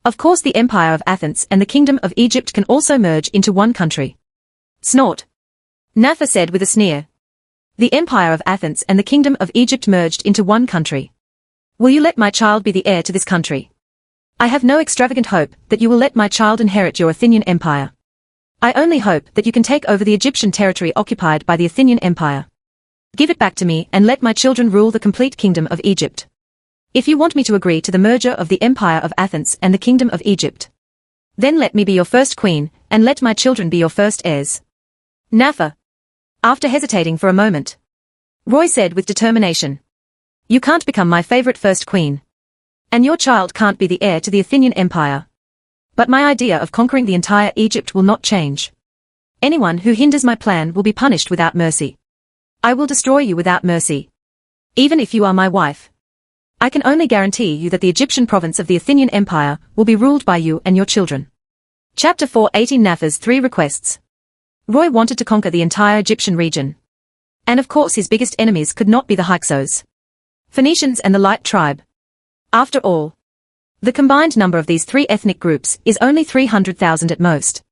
[SPEAKER 1] of course the Empire of Athens and the Kingdom of Egypt can also merge into one country. Snort. Nafa said with a sneer. The Empire of Athens and the Kingdom of Egypt merged into one country. Will you let my child be the heir to this country? I have no extravagant hope that you will let my child inherit your Athenian Empire. I only hope that you can take over the Egyptian territory occupied by the Athenian Empire. Give it back to me and let my children rule the complete Kingdom of Egypt. If you want me to agree to the merger of the Empire of Athens and the Kingdom of Egypt, then let me be your first queen, and let my children be your first heirs. Nafa. After hesitating for a moment, Roy said with determination, You can't become my favorite first queen. And your child can't be the heir to the Athenian Empire. But my idea of conquering the entire Egypt will not change. Anyone who hinders my plan will be punished without mercy. I will destroy you without mercy. Even if you are my wife. I can only guarantee you that the Egyptian province of the Athenian Empire will be ruled by you and your children. Chapter 4:18 Nafa's 3 requests. Roy wanted to conquer the entire Egyptian region. And of course his biggest enemies could not be the Hyksos, Phoenicians and the Light tribe. After all, the combined number of these 3 ethnic groups is only 300,000 at most.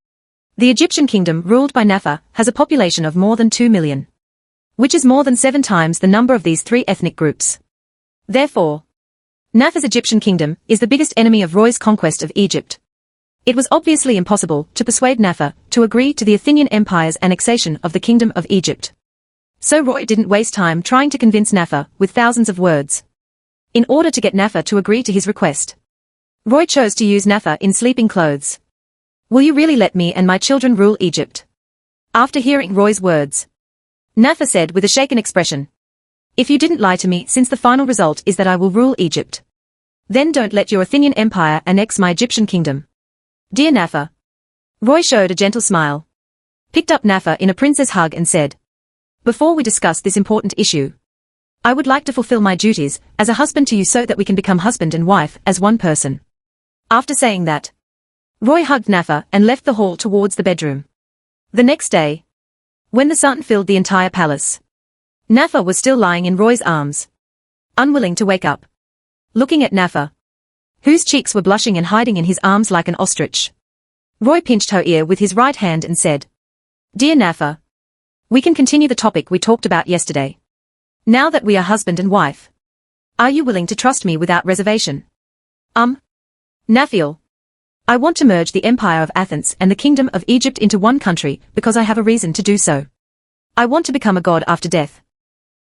[SPEAKER 1] The Egyptian kingdom ruled by Nafa has a population of more than 2 million, which is more than 7 times the number of these 3 ethnic groups. Therefore, Nafa's Egyptian kingdom is the biggest enemy of Roy's conquest of Egypt. It was obviously impossible to persuade Nafa to agree to the Athenian Empire's annexation of the Kingdom of Egypt. So Roy didn't waste time trying to convince Nafa with thousands of words. In order to get Nafa to agree to his request, Roy chose to use Nafa in sleeping clothes. Will you really let me and my children rule Egypt? After hearing Roy's words, Nafa said with a shaken expression, If you didn't lie to me since the final result is that I will rule Egypt, then don't let your Athenian Empire annex my Egyptian kingdom. Dear Nafa. Roy showed a gentle smile, picked up Nafa in a princess hug and said, Before we discuss this important issue, I would like to fulfill my duties as a husband to you so that we can become husband and wife as one person. After saying that, Roy hugged Nafa and left the hall towards the bedroom. The next day, when the sun filled the entire palace, Nafa was still lying in Roy's arms, unwilling to wake up. Looking at Nafa, whose cheeks were blushing and hiding in his arms like an ostrich, Roy pinched her ear with his right hand and said, Dear Nafa, we can continue the topic we talked about yesterday. Now that we are husband and wife, are you willing to trust me without reservation? Nafiel. I want to merge the Empire of Athens and the Kingdom of Egypt into one country because I have a reason to do so. I want to become a god after death.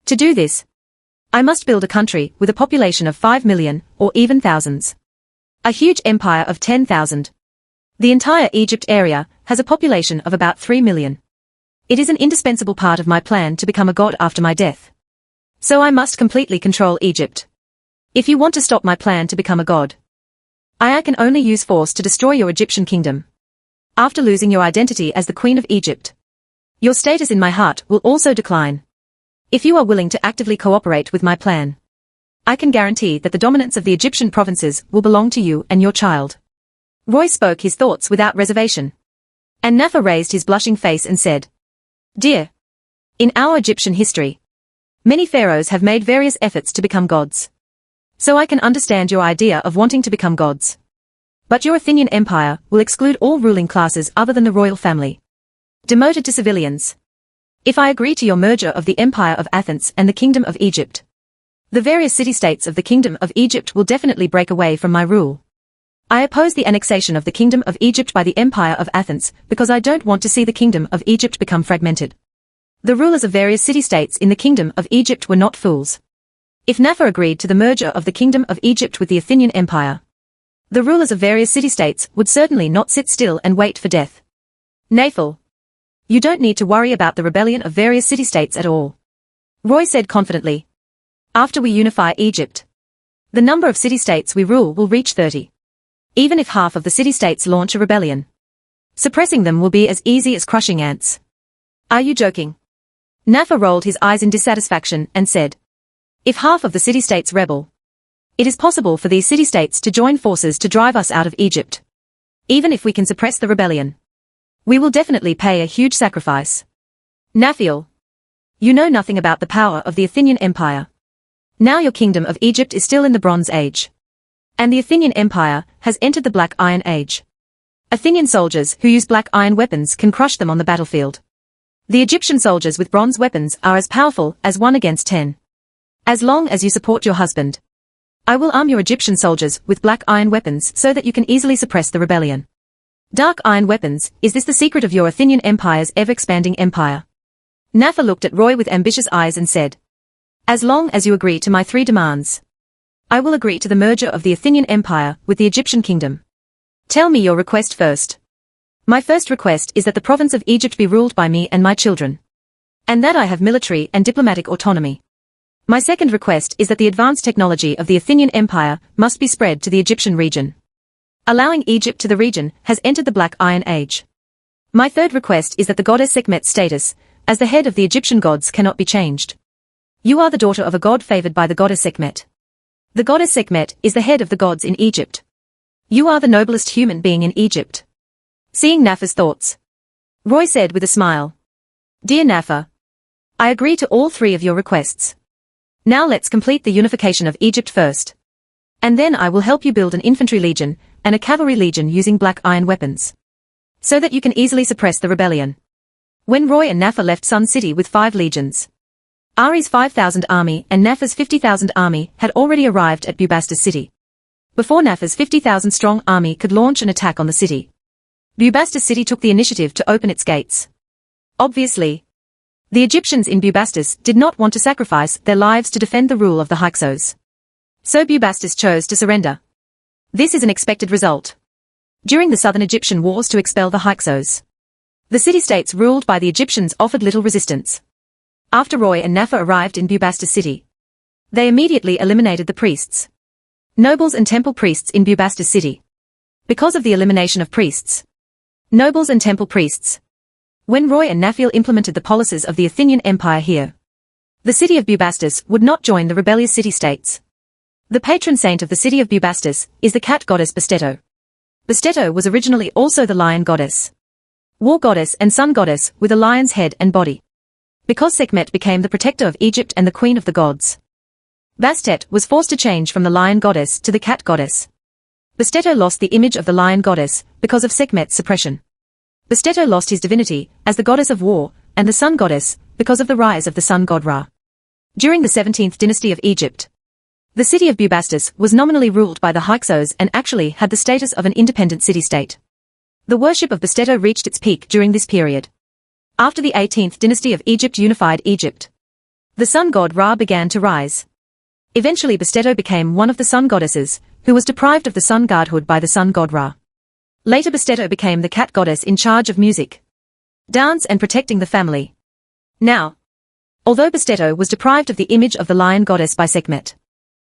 [SPEAKER 1] To do this, I must build a country with a population of 5 million, or even thousands. A huge empire of 10,000. The entire Egypt area has a population of about 3 million. It is an indispensable part of my plan to become a god after my death. So I must completely control Egypt. If you want to stop my plan to become a god, I can only use force to destroy your Egyptian kingdom. After losing your identity as the Queen of Egypt, your status in my heart will also decline. If you are willing to actively cooperate with my plan, I can guarantee that the dominance of the Egyptian provinces will belong to you and your child. Roy spoke his thoughts without reservation. And Nafa raised his blushing face and said, Dear, in our Egyptian history, many pharaohs have made various efforts to become gods. So I can understand your idea of wanting to become gods. But your Athenian Empire will exclude all ruling classes other than the royal family, demoted to civilians. If I agree to your merger of the Empire of Athens and the Kingdom of Egypt, the various city-states of the Kingdom of Egypt will definitely break away from my rule. I oppose the annexation of the Kingdom of Egypt by the Empire of Athens because I don't want to see the Kingdom of Egypt become fragmented. The rulers of various city-states in the Kingdom of Egypt were not fools. If Nafa agreed to the merger of the Kingdom of Egypt with the Athenian Empire, the rulers of various city-states would certainly not sit still and wait for death. Nafa, you don't need to worry about the rebellion of various city-states at all, Roy said confidently. After we unify Egypt, the number of city-states we rule will reach 30. Even if half of the city-states launch a rebellion, Suppressing them will be as easy as crushing ants. Are you joking? Nafa rolled his eyes in dissatisfaction and said, if half of the city-states rebel, it is possible for these city-states to join forces to drive us out of Egypt. Even if we can suppress the rebellion, we will definitely pay a huge sacrifice. Naphiel, you know nothing about the power of the Athenian Empire. Now your kingdom of Egypt is still in the Bronze Age. And the Athenian Empire has entered the Black Iron Age. Athenian soldiers who use black iron weapons can crush them on the battlefield. The Egyptian soldiers with bronze weapons are as powerful as 1 against 10. As long as you support your husband, I will arm your Egyptian soldiers with black iron weapons so that you can easily suppress the rebellion. Dark iron weapons, is this the secret of your Athenian Empire's ever-expanding empire? Nafa looked at Roy with ambitious eyes and said, as long as you agree to my 3 demands, I will agree to the merger of the Athenian Empire with the Egyptian kingdom. Tell me your request first. My first request is that the province of Egypt be ruled by me and my children, and that I have military and diplomatic autonomy. My second request is that the advanced technology of the Athenian Empire must be spread to the Egyptian region. Allowing Egypt to the region has entered the Black Iron Age. My third request is that the goddess Sekhmet's status as the head of the Egyptian gods cannot be changed. You are the daughter of a god favored by the goddess Sekhmet. The goddess Sekhmet is the head of the gods in Egypt. You are the noblest human being in Egypt. Seeing Nafa's thoughts, Roy said with a smile, Dear Nafa, I agree to all 3 of your requests. Now let's complete the unification of Egypt first. And then I will help you build an infantry legion and a cavalry legion using black iron weapons, so that you can easily suppress the rebellion. When Roy and Nafa left Sun City with 5 legions, Ari's 5,000 army and Nafa's 50,000 army had already arrived at Bubastis city. Before Nafa's 50,000-strong army could launch an attack on the city, Bubastis city took the initiative to open its gates. Obviously, the Egyptians in Bubastis did not want to sacrifice their lives to defend the rule of the Hyksos. So Bubastis chose to surrender. This is an expected result. During the southern Egyptian wars to expel the Hyksos, the city-states ruled by the Egyptians offered little resistance. After Roy and Nafa arrived in Bubastis city, they immediately eliminated the priests, nobles and temple priests in Bubastis city. Because of the elimination of priests, nobles and temple priests, when Roy and Naphiel implemented the policies of the Athenian Empire here, the city of Bubastis would not join the rebellious city-states. The patron saint of the city of Bubastis is the cat goddess Bastetto. Bastetto was originally also the lion goddess, war goddess and sun goddess with a lion's head and body. Because Sekhmet became the protector of Egypt and the queen of the gods, Bastet was forced to change from the lion goddess to the cat goddess. Bastetto lost the image of the lion goddess because of Sekhmet's suppression. Bastetto lost his divinity as the goddess of war and the sun goddess because of the rise of the sun god Ra. During the 17th dynasty of Egypt, the city of Bubastis was nominally ruled by the Hyksos and actually had the status of an independent city-state. The worship of Bastetto reached its peak during this period. After the 18th dynasty of Egypt unified Egypt, the sun god Ra began to rise. Eventually Bastetto became one of the sun goddesses, who was deprived of the sun godhood by the sun god Ra. Later Bastetto became the cat goddess in charge of music, dance and protecting the family. Now, although Bastetto was deprived of the image of the lion goddess by Sekhmet,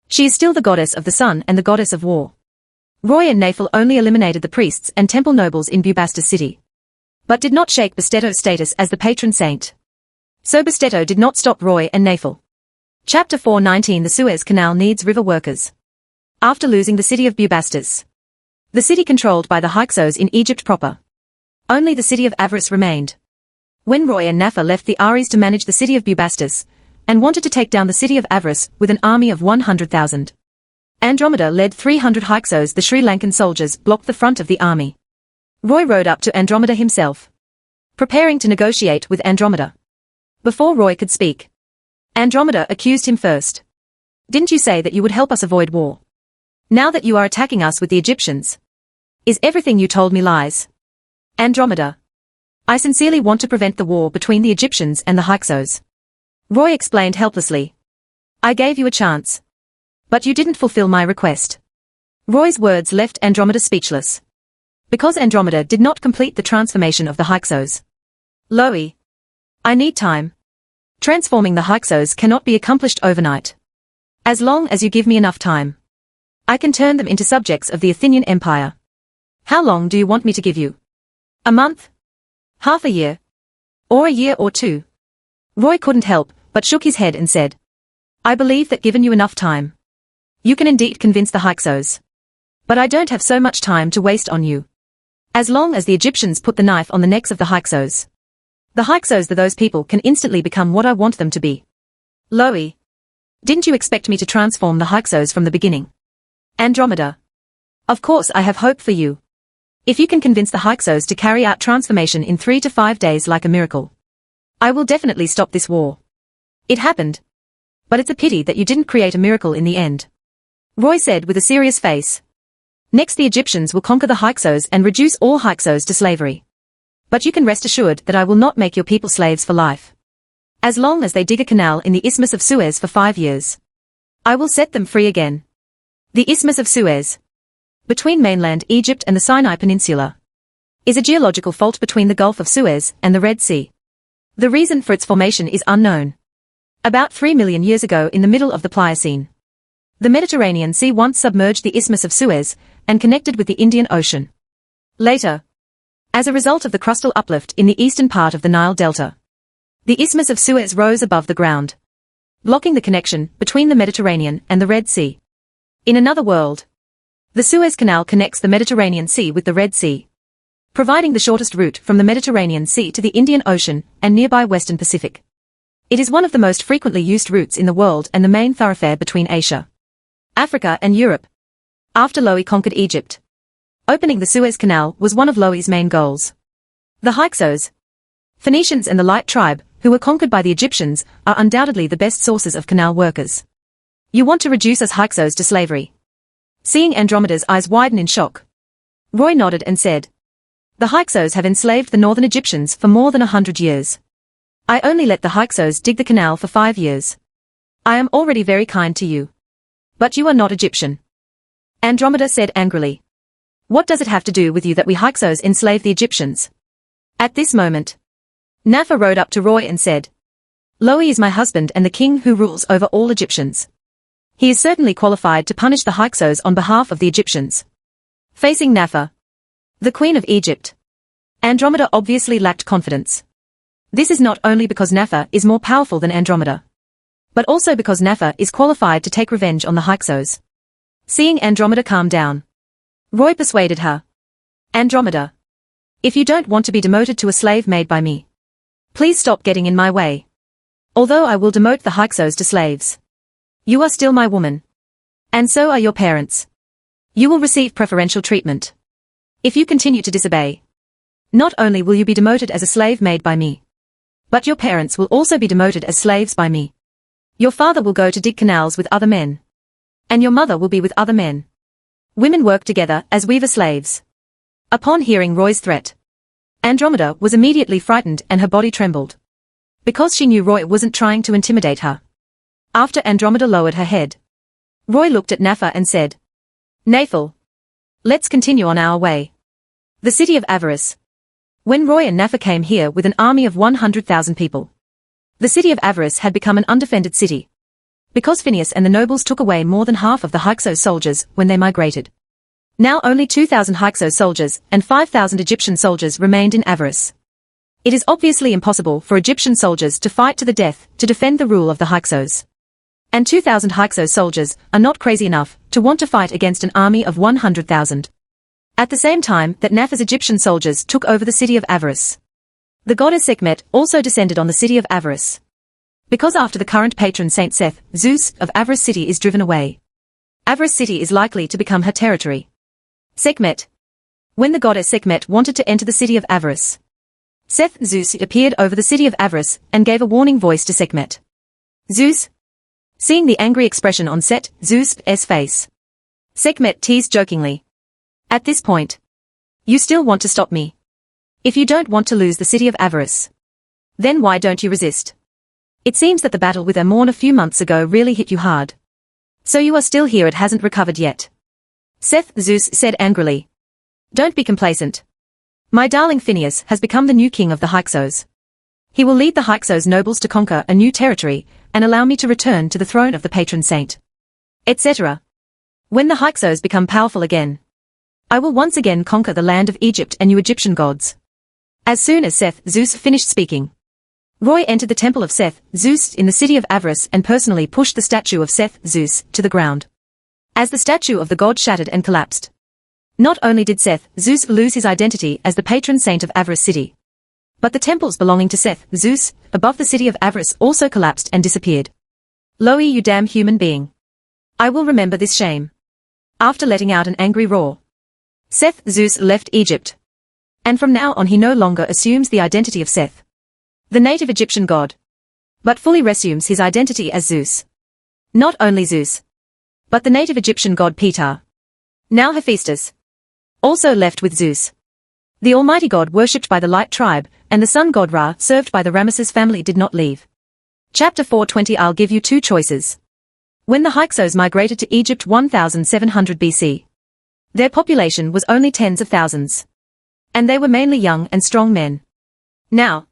[SPEAKER 1] she is still the goddess of the sun and the goddess of war. Roy and Naphiel only eliminated the priests and temple nobles in Bubastis city, but did not shake Bastetto's status as the patron saint. So Bastetto did not stop Roy and Naphiel. Chapter 4:19 The Suez Canal needs river workers. After losing the city of Bubastis, the city controlled by the Hyksos in Egypt proper, only the city of Avaris remained. When Roy and Nafa left the Aries to manage the city of Bubastis, and wanted to take down the city of Avaris with an army of 100,000, Andromeda led 300 Hyksos. The Sri Lankan soldiers blocked the front of the army. Roy rode up to Andromeda himself, preparing to negotiate with Andromeda. Before Roy could speak, Andromeda accused him first. Didn't you say that you would help us avoid war? Now that you are attacking us with the Egyptians, is everything you told me lies? Andromeda, I sincerely want to prevent the war between the Egyptians and the Hyksos. Roy explained helplessly. I gave you a chance, but you didn't fulfill my request. Roy's words left Andromeda speechless, because Andromeda did not complete the transformation of the Hyksos. Loey, I need time. Transforming the Hyksos cannot be accomplished overnight. As long as you give me enough time, I can turn them into subjects of the Athenian Empire. How long do you want me to give you? A month? Half a year? Or a year or two? Roy couldn't help, but shook his head and said, I believe that given you enough time, you can indeed convince the Hyksos. But I don't have so much time to waste on you. As long as the Egyptians put the knife on the necks of the Hyksos, those people can instantly become what I want them to be. Loie, didn't you expect me to transform the Hyksos from the beginning? Andromeda. Of course I have hope for you. If you can convince the Hyksos to carry out transformation in 3 to 5 days like a miracle, I will definitely stop this war. It happened. But it's a pity that you didn't create a miracle in the end. Roy said with a serious face. Next the Egyptians will conquer the Hyksos and reduce all Hyksos to slavery. But you can rest assured that I will not make your people slaves for life. As long as they dig a canal in the Isthmus of Suez for 5 years, I will set them free again. The Isthmus of Suez, between mainland Egypt and the Sinai Peninsula, is a geological fault between the Gulf of Suez and the Red Sea. The reason for its formation is unknown. About 3 million years ago in the middle of the Pliocene, the Mediterranean Sea once submerged the Isthmus of Suez and connected with the Indian Ocean. Later, as a result of the crustal uplift in the eastern part of the Nile Delta, the Isthmus of Suez rose above the ground, blocking the connection between the Mediterranean and the Red Sea. In another world, the Suez Canal connects the Mediterranean Sea with the Red Sea, providing the shortest route from the Mediterranean Sea to the Indian Ocean and nearby Western Pacific. It is one of the most frequently used routes in the world and the main thoroughfare between Asia, Africa and Europe. After Loie conquered Egypt, opening the Suez Canal was one of Loie's main goals. The Hyksos, Phoenicians and the Light tribe, who were conquered by the Egyptians, are undoubtedly the best sources of canal workers. You want to reduce us Hyksos to slavery? Seeing Andromeda's eyes widen in shock, Roy nodded and said, the Hyksos have enslaved the northern Egyptians for more than 100 years. I only let the Hyksos dig the canal for 5 years. I am already very kind to you. But you are not Egyptian. Andromeda said angrily. What does it have to do with you that we Hyksos enslave the Egyptians? At this moment, Nafa rode up to Roy and said, Loie is my husband and the king who rules over all Egyptians. He is certainly qualified to punish the Hyksos on behalf of the Egyptians. Facing Nafa, the Queen of Egypt, Andromeda obviously lacked confidence. This is not only because Nafa is more powerful than Andromeda, but also because Nafa is qualified to take revenge on the Hyksos. Seeing Andromeda calm down, Roy persuaded her. Andromeda, if you don't want to be demoted to a slave made by me, please stop getting in my way. Although I will demote the Hyksos to slaves, you are still my woman. And so are your parents. You will receive preferential treatment. If you continue to disobey, not only will you be demoted as a slave made by me, but your parents will also be demoted as slaves by me. Your father will go to dig canals with other men, and your mother will be with other men. Women work together as weaver slaves. Upon hearing Roy's threat, Andromeda was immediately frightened and her body trembled, because she knew Roy wasn't trying to intimidate her. After Andromeda lowered her head, Roy looked at Nafa and said, Nathal, let's continue on our way. The city of Avaris. When Roy and Nafa came here with an army of 100,000 people, the city of Avaris had become an undefended city, because Phineas and the nobles took away more than half of the Hyksos soldiers when they migrated. Now only 2,000 Hyksos soldiers and 5,000 Egyptian soldiers remained in Avaris. It is obviously impossible for Egyptian soldiers to fight to the death to defend the rule of the Hyksos. And 2,000 Hyksos soldiers are not crazy enough to want to fight against an army of 100,000. At the same time that Nafa's Egyptian soldiers took over the city of Avaris, the goddess Sekhmet also descended on the city of Avaris. Because after the current patron Saint Seth, Zeus, of Avaris city is driven away, Avaris city is likely to become her territory. Sekhmet. When the goddess Sekhmet wanted to enter the city of Avaris, Seth, Zeus, appeared over the city of Avaris and gave a warning voice to Sekhmet. Zeus. Seeing the angry expression on Set, Zeus's face, Sekhmet teased jokingly. At this point, you still want to stop me? If you don't want to lose the city of Avaris, then why don't you resist? It seems that the battle with Amorn a few months ago really hit you hard. So you are still here, it hasn't recovered yet. Seth, Zeus said angrily. Don't be complacent. My darling Phineas has become the new king of the Hyksos. He will lead the Hyksos nobles to conquer a new territory and allow me to return to the throne of the patron saint, etc. When the Hyksos become powerful again, I will once again conquer the land of Egypt and you Egyptian gods. As soon as Seth Zeus finished speaking, Roy entered the temple of Seth Zeus in the city of Avaris and personally pushed the statue of Seth Zeus to the ground. As the statue of the god shattered and collapsed, not only did Seth Zeus lose his identity as the patron saint of Avaris city, but the temples belonging to Seth Zeus above the city of Avaris also collapsed and disappeared. Loey, you damn human being. I will remember this shame. After letting out an angry roar, Seth Zeus left Egypt. And from now on he no longer assumes the identity of Seth, the native Egyptian god, but fully resumes his identity as Zeus. Not only Zeus, but the native Egyptian god Ptah, now Hephaestus, also left with Zeus. The almighty god worshipped by the Light tribe, and the sun god Ra served by the Ramesses family did not leave. Chapter 4:20. I'll give you two choices. When the Hyksos migrated to Egypt 1700 BC, their population was only tens of thousands, and they were mainly young and strong men. Now,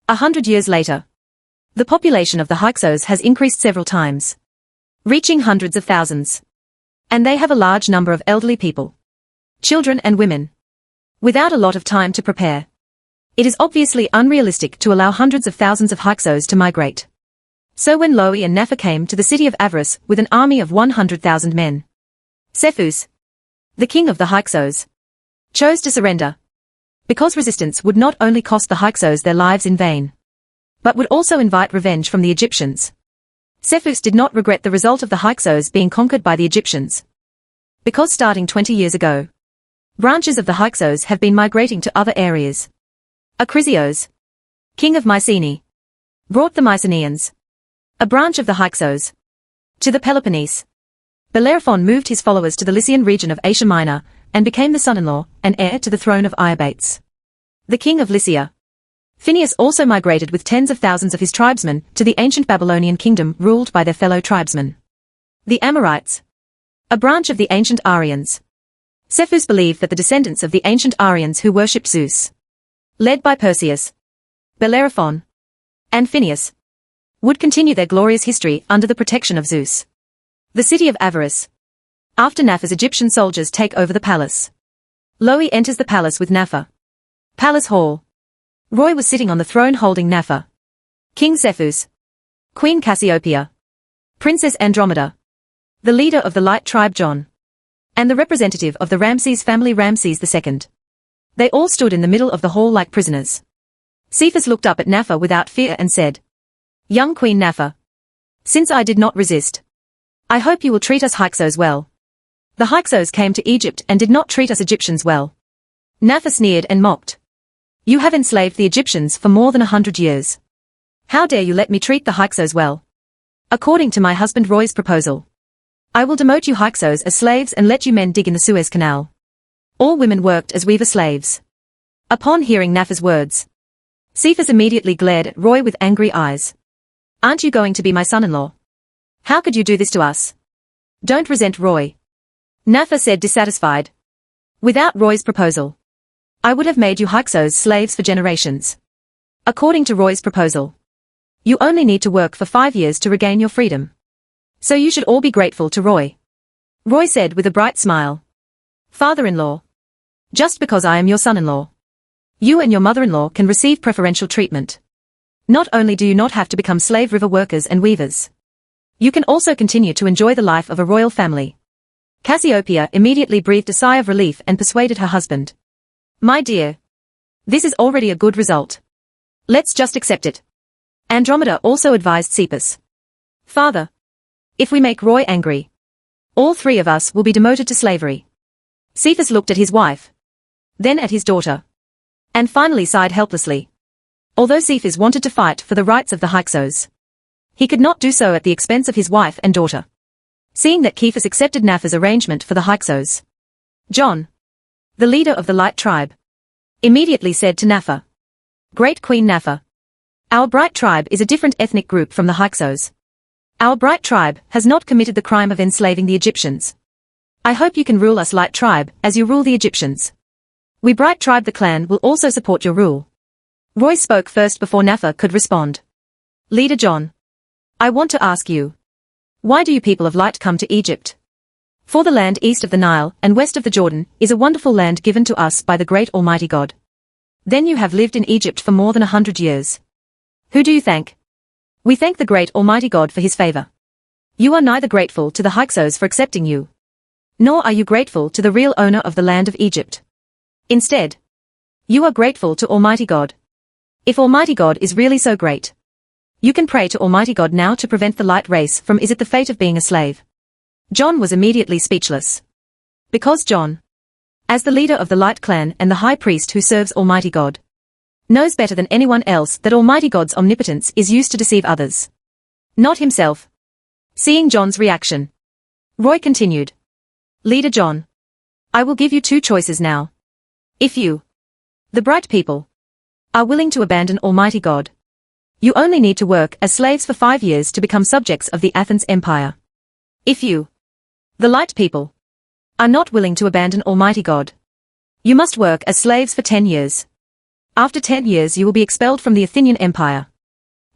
[SPEAKER 1] 100 years later, the population of the Hyksos has increased several times, reaching hundreds of thousands. And they have a large number of elderly people, children and women, without a lot of time to prepare. It is obviously unrealistic to allow hundreds of thousands of Hyksos to migrate. So when Loey and Napha came to the city of Avaris with an army of 100,000 men, Cephus, the king of the Hyksos, chose to surrender, because resistance would not only cost the Hyksos their lives in vain, but would also invite revenge from the Egyptians. Cephus did not regret the result of the Hyksos being conquered by the Egyptians, because starting 20 years ago, branches of the Hyksos have been migrating to other areas. Acrisios, king of Mycenae, brought the Mycenaeans, a branch of the Hyksos, to the Peloponnese. Bellerophon moved his followers to the Lycian region of Asia Minor, and became the son-in-law and heir to the throne of Iobates, the king of Lycia. Phineas also migrated with tens of thousands of his tribesmen to the ancient Babylonian kingdom ruled by their fellow tribesmen, the Amorites, a branch of the ancient Aryans. Cephus believed that the descendants of the ancient Aryans who worshipped Zeus, led by Perseus, Bellerophon, and Phineas, would continue their glorious history under the protection of Zeus. The city of Avaris. After Napha's Egyptian soldiers take over the palace, Loey enters the palace with Napha. Palace Hall. Roy was sitting on the throne holding Napha, King Cephus, Queen Cassiopeia, Princess Andromeda, the leader of the Light tribe John, and the representative of the Ramses family Ramses II. They all stood in the middle of the hall like prisoners. Cephus looked up at Napha without fear and said, "Young Queen Napha, since I did not resist, I hope you will treat us Hyksos well. The Hyksos came to Egypt and did not treat us Egyptians well." Napha sneered and mocked. "You have enslaved the Egyptians for more than 100 years. How dare you let me treat the Hyksos well? According to my husband Roy's proposal, I will demote you Hyksos as slaves and let you men dig in the Suez Canal. All women worked as weaver slaves." Upon hearing Napha's words, Cephus immediately glared at Roy with angry eyes. "Aren't you going to be my son-in-law? How could you do this to us? Don't resent Roy." Napha said dissatisfied. "Without Roy's proposal, I would have made you Hyksos slaves for generations. According to Roy's proposal, you only need to work for 5 years to regain your freedom. So you should all be grateful to Roy." Roy said with a bright smile. "Father-in-law, just because I am your son-in-law, you and your mother-in-law can receive preferential treatment. Not only do you not have to become slave river workers and weavers, you can also continue to enjoy the life of a royal family." Cassiopeia immediately breathed a sigh of relief and persuaded her husband. "My dear, this is already a good result. Let's just accept it." Andromeda also advised Cephus. "Father, if we make Roy angry, all 3 of us will be demoted to slavery." Cephus looked at his wife, then at his daughter, and finally sighed helplessly. Although Cephus wanted to fight for the rights of the Hyksos, he could not do so at the expense of his wife and daughter. Seeing that Cephus accepted Napha's arrangement for the Hyksos, John, the leader of the Light tribe, immediately said to Napha, "Great Queen Napha, our Bright tribe is a different ethnic group from the Hyksos. Our Bright tribe has not committed the crime of enslaving the Egyptians. I hope you can rule us Light tribe as you rule the Egyptians. We Bright tribe the clan will also support your rule." Roy spoke first before Napha could respond. "Leader John, I want to ask you, why do you people of Light come to Egypt? For the land east of the Nile and west of the Jordan is a wonderful land given to us by the great Almighty God. Then you have lived in Egypt for more than 100 years. Who do you thank? We thank the great Almighty God for his favor. You are neither grateful to the Hyksos for accepting you, nor are you grateful to the real owner of the land of Egypt. Instead, you are grateful to Almighty God. If Almighty God is really so great, you can pray to Almighty God now to prevent the light race from is it the fate of being a slave. John was immediately speechless. Because John, as the leader of the Light Clan and the high priest who serves Almighty God, knows better than anyone else that Almighty God's omnipotence is used to deceive others, not himself. Seeing John's reaction, Roy continued. Leader John, I will give you two choices now. If you, the bright people, are willing to abandon Almighty God, you only need to work as slaves for 5 years to become subjects of the Athens Empire. If you, the light people, are not willing to abandon Almighty God, you must work as slaves for 10 years. After 10 years you will be expelled from the Athenian Empire.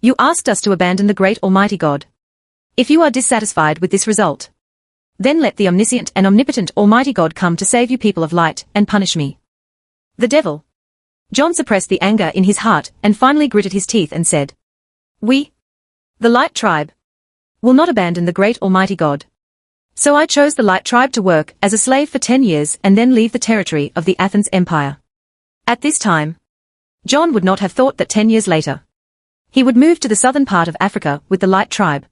[SPEAKER 1] You asked us to abandon the great Almighty God. If you are dissatisfied with this result, then let the omniscient and omnipotent Almighty God come to save you people of light and punish me. The devil. John suppressed the anger in his heart and finally gritted his teeth and said, We, the Light Tribe, will not abandon the great Almighty God. So I chose the Light Tribe to work as a slave for 10 years and then leave the territory of the Athens Empire. At this time, John would not have thought that 10 years later, he would move to the southern part of Africa with the Light Tribe.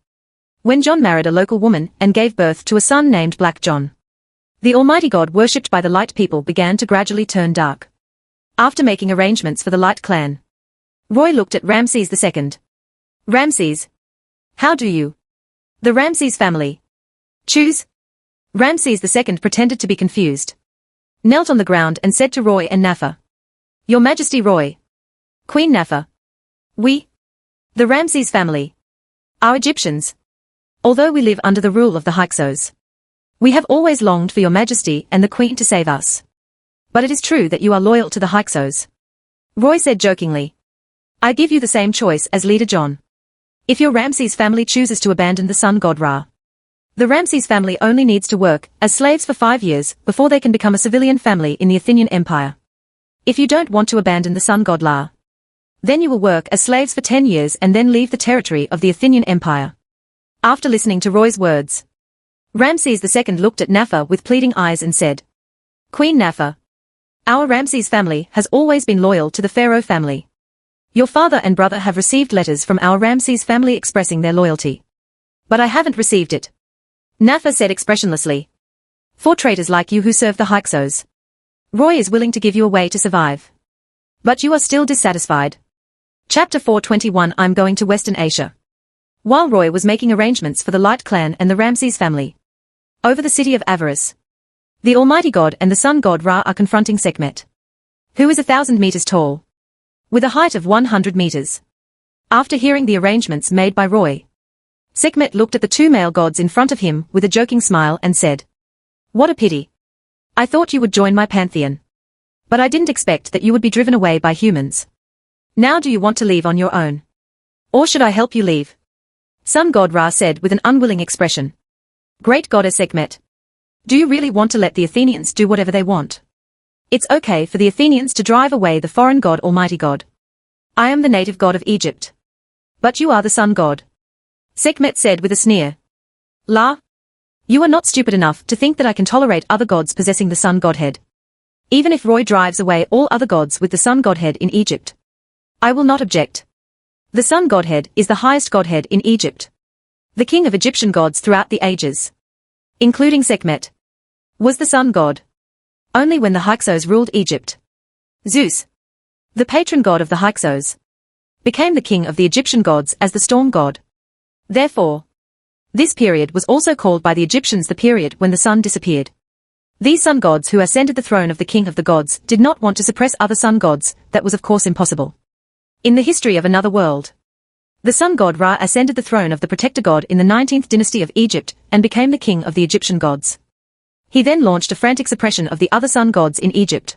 [SPEAKER 1] When John married a local woman and gave birth to a son named Black John, the Almighty God worshipped by the Light people began to gradually turn dark. After making arrangements for the Light Clan, Roy looked at Ramses II. Ramses, how do you, the Ramses family, choose? Ramses II pretended to be confused, knelt on the ground and said to Roy and Nafa, Your Majesty Roy, Queen Nafa, we, the Ramses family, are Egyptians. Although we live under the rule of the Hyksos, we have always longed for your Majesty and the Queen to save us. But it is true that you are loyal to the Hyksos. Roy said jokingly, I give you the same choice as Leader John. If your Ramses family chooses to abandon the sun god Ra, the Ramses family only needs to work as slaves for 5 years before they can become a civilian family in the Athenian Empire. If you don't want to abandon the sun god Ra, then you will work as slaves for 10 years and then leave the territory of the Athenian Empire. After listening to Roy's words, Ramses II looked at Nafa with pleading eyes and said, Queen Nafa, our Ramses family has always been loyal to the Pharaoh family. Your father and brother have received letters from our Ramses family expressing their loyalty. But I haven't received it. Nafa said expressionlessly. For traitors like you who serve the Hyksos, Roy is willing to give you a way to survive. But you are still dissatisfied. Chapter 421 I'm going to Western Asia. While Roy was making arrangements for the Light Clan and the Ramses family, over the city of Avaris, the Almighty God and the sun god Ra are confronting Sekhmet, who is 1,000 meters tall, with a height of 100 meters. After hearing the arrangements made by Roy, Sekhmet looked at the two male gods in front of him with a joking smile and said, What a pity. I thought you would join my pantheon. But I didn't expect that you would be driven away by humans. Now do you want to leave on your own? Or should I help you leave? Sun god Ra said with an unwilling expression. Great goddess Sekhmet, do you really want to let the Athenians do whatever they want? It's okay for the Athenians to drive away the foreign god Almighty God. I am the native god of Egypt. But you are the sun god. Sekhmet said with a sneer. La, you are not stupid enough to think that I can tolerate other gods possessing the sun godhead. Even if Roy drives away all other gods with the sun godhead in Egypt, I will not object. The sun godhead is the highest godhead in Egypt, the king of Egyptian gods throughout the ages, including Sekhmet, was the sun god. Only when the Hyksos ruled Egypt, Zeus, the patron god of the Hyksos, became the king of the Egyptian gods as the storm god. Therefore, this period was also called by the Egyptians the period when the sun disappeared. These sun gods who ascended the throne of the king of the gods did not want to suppress other sun gods. That was of course impossible. In the history of another world, the sun god Ra ascended the throne of the protector god in the 19th dynasty of Egypt and became the king of the Egyptian gods. He then launched a frantic suppression of the other sun gods in Egypt.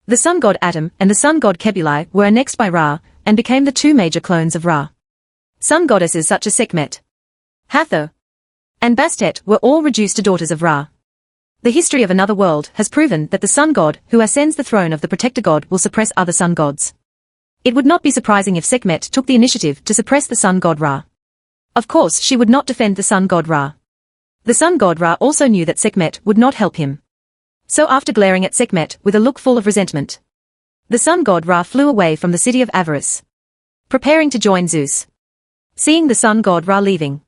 [SPEAKER 1] The sun god Atum and the sun god Kebuli were annexed by Ra and became the two major clones of Ra. Sun goddesses such as Sekhmet, Hathor, and Bastet were all reduced to daughters of Ra. The history of another world has proven that the sun god who ascends the throne of the protector god will suppress other sun gods. It would not be surprising if Sekhmet took the initiative to suppress the sun god Ra. Of course she would not defend the sun god Ra. The sun god Ra also knew that Sekhmet would not help him. So after glaring at Sekhmet with a look full of resentment, the sun god Ra flew away from the city of Avaris, preparing to join Zeus. Seeing the sun god Ra leaving,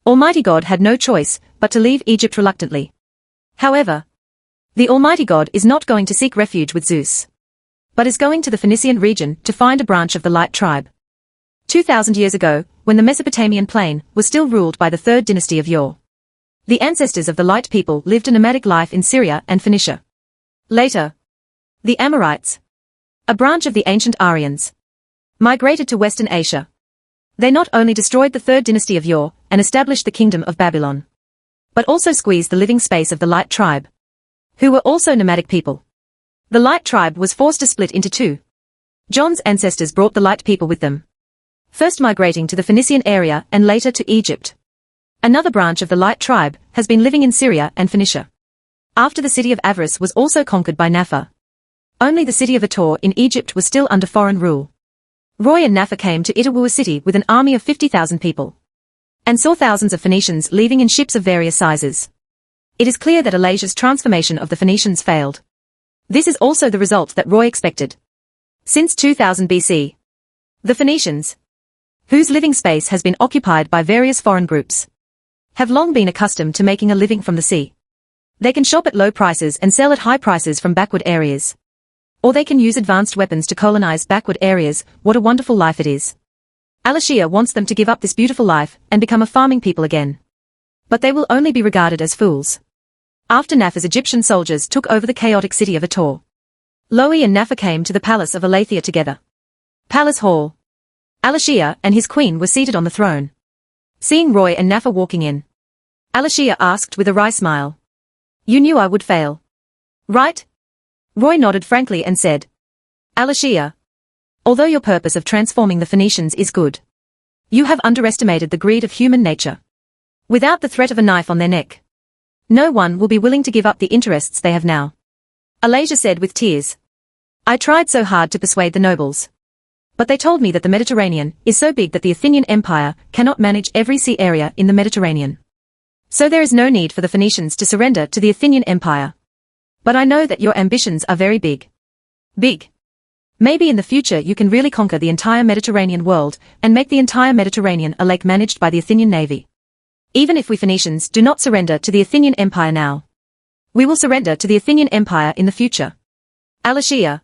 [SPEAKER 1] Almighty God had no choice but to leave Egypt reluctantly. However, the Almighty God is not going to seek refuge with Zeus, but is going to the Phoenician region to find a branch of the Light tribe. 2,000 years ago, when the Mesopotamian plain was still ruled by the third dynasty of Ur, the ancestors of the Light people lived a nomadic life in Syria and Phoenicia. Later, the Amorites, a branch of the ancient Aryans, migrated to Western Asia. They not only destroyed the third dynasty of Ur and established the kingdom of Babylon, but also squeezed the living space of the Light tribe, who were also nomadic people. The Light tribe was forced to split into two. John's ancestors brought the Light people with them, first migrating to the Phoenician area and later to Egypt. Another branch of the Light tribe has been living in Syria and Phoenicia. After the city of Avaris was also conquered by Napha, only the city of Ator in Egypt was still under foreign rule. Roy and Napha came to Itawua city with an army of 50,000 people, and saw thousands of Phoenicians leaving in ships of various sizes. It is clear that Elisha's transformation of the Phoenicians failed. This is also the result that Roy expected. Since 2000 BC, the Phoenicians, whose living space has been occupied by various foreign groups, have long been accustomed to making a living from the sea. They can shop at low prices and sell at high prices from backward areas. Or they can use advanced weapons to colonize backward areas. What a wonderful life it is. Elisha wants them to give up this beautiful life and become a farming people again. But they will only be regarded as fools. After Napha's Egyptian soldiers took over the chaotic city of Ator, Loe and Napha came to the palace of Elathia together. Palace Hall. Elisha and his queen were seated on the throne. Seeing Roy and Napha walking in, Elisha asked with a wry smile, "You knew I would fail, right?" Roy nodded frankly and said, "Elisha, although your purpose of transforming the Phoenicians is good, you have underestimated the greed of human nature. Without the threat of a knife on their neck, no one will be willing to give up the interests they have now." Elisha said with tears, "I tried so hard to persuade the nobles, but they told me that the Mediterranean is so big that the Athenian Empire cannot manage every sea area in the Mediterranean. So there is no need for the Phoenicians to surrender to the Athenian Empire. But I know that your ambitions are very big. Big. Maybe in the future you can really conquer the entire Mediterranean world and make the entire Mediterranean a lake managed by the Athenian navy. Even if we Phoenicians do not surrender to the Athenian Empire now, we will surrender to the Athenian Empire in the future." Elisha,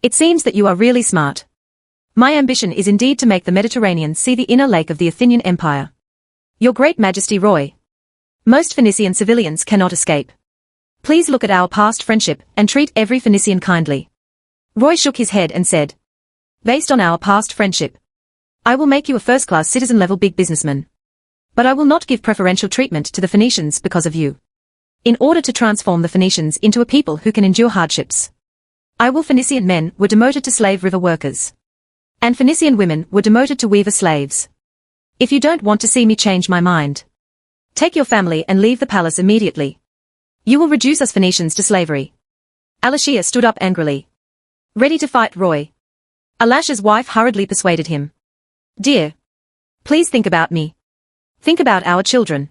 [SPEAKER 1] it seems that you are really smart. My ambition is indeed to make the Mediterranean see the inner lake of the Athenian Empire. Your Great Majesty Roy, most Phoenician civilians cannot escape. Please look at our past friendship and treat every Phoenician kindly. Roy shook his head and said, "Based on our past friendship, I will make you a first-class citizen-level big businessman. But I will not give preferential treatment to the Phoenicians because of you. In order to transform the Phoenicians into a people who can endure hardships, Phoenician men were demoted to slave river workers, and Phoenician women were demoted to weaver slaves. If you don't want to see me change my mind, take your family and leave the palace immediately. You will reduce us Phoenicians to slavery." Elisha stood up angrily, ready to fight Roy. Elisha's wife hurriedly persuaded him. "Dear, please think about me. Think about our children.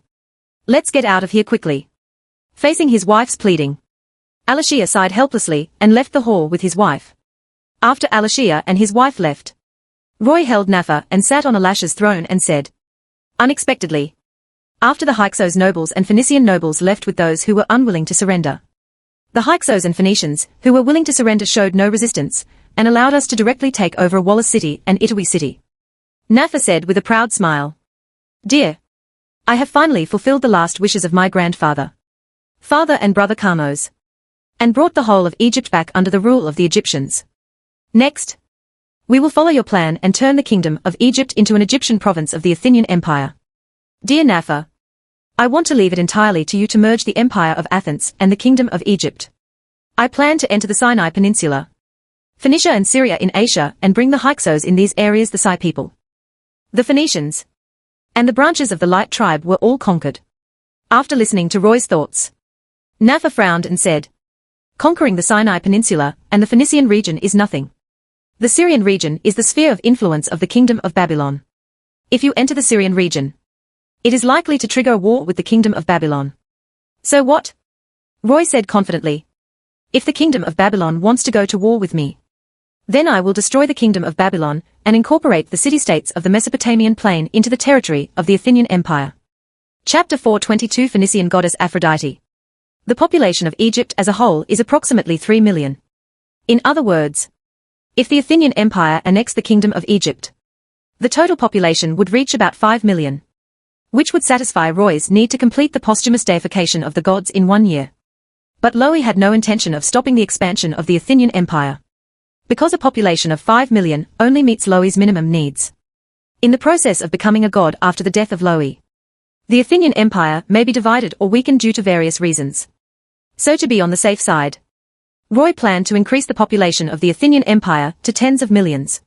[SPEAKER 1] Let's get out of here quickly." Facing his wife's pleading, Elisha sighed helplessly and left the hall with his wife. After Elisha and his wife left, Roy held Napha and sat on Elisha's throne and said, unexpectedly, after the Hyksos nobles and Phoenician nobles left with those who were unwilling to surrender, the Hyksos and Phoenicians who were willing to surrender showed no resistance and allowed us to directly take over Wallace city and Itawua city. Napha said with a proud smile, "Dear, I have finally fulfilled the last wishes of my grandfather, father and brother Kamos, and brought the whole of Egypt back under the rule of the Egyptians. Next, we will follow your plan and turn the kingdom of Egypt into an Egyptian province of the Athenian Empire. Dear Napha, I want to leave it entirely to you to merge the Empire of Athens and the Kingdom of Egypt. I plan to enter the Sinai Peninsula, Phoenicia and Syria in Asia and bring the Hyksos in these areas the Sai people, the Phoenicians, and the branches of the Light tribe were all conquered." After listening to Roy's thoughts, Napha frowned and said, conquering the Sinai Peninsula and the Phoenician region is nothing. The Syrian region is the sphere of influence of the Kingdom of Babylon. If you enter the Syrian region, it is likely to trigger a war with the Kingdom of Babylon. So what? Roy said confidently. If the Kingdom of Babylon wants to go to war with me, then I will destroy the Kingdom of Babylon and incorporate the city-states of the Mesopotamian plain into the territory of the Athenian Empire. Chapter 4:22 Phoenician goddess Aphrodite. The population of Egypt as a whole is approximately 3 million. In other words, if the Athenian Empire annexed the Kingdom of Egypt, the total population would reach about 5 million, which would satisfy Roy's need to complete the posthumous deification of the gods in 1 year. But Lowy had no intention of stopping the expansion of the Athenian Empire, because a population of 5 million only meets Lowy's minimum needs. In the process of becoming a god after the death of Lowy, the Athenian Empire may be divided or weakened due to various reasons. So to be on the safe side, Roy planned to increase the population of the Athenian Empire to tens of millions.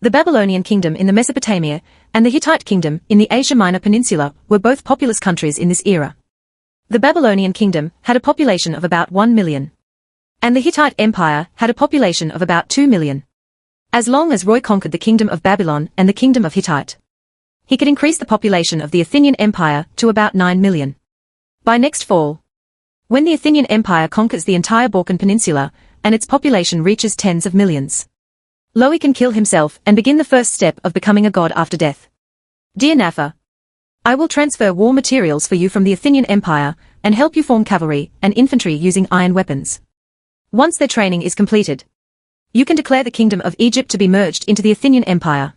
[SPEAKER 1] The Babylonian Kingdom in the Mesopotamia and the Hittite Kingdom in the Asia Minor Peninsula were both populous countries in this era. The Babylonian Kingdom had a population of about 1 million. And the Hittite Empire had a population of about 2 million. As long as Roy conquered the Kingdom of Babylon and the Kingdom of Hittite, he could increase the population of the Athenian Empire to about 9 million. By next fall, when the Athenian Empire conquers the entire Balkan Peninsula and its population reaches tens of millions, Lowy can kill himself and begin the first step of becoming a god after death. Dear Napha, I will transfer war materials for you from the Athenian Empire and help you form cavalry and infantry using iron weapons. Once their training is completed, you can declare the Kingdom of Egypt to be merged into the Athenian Empire,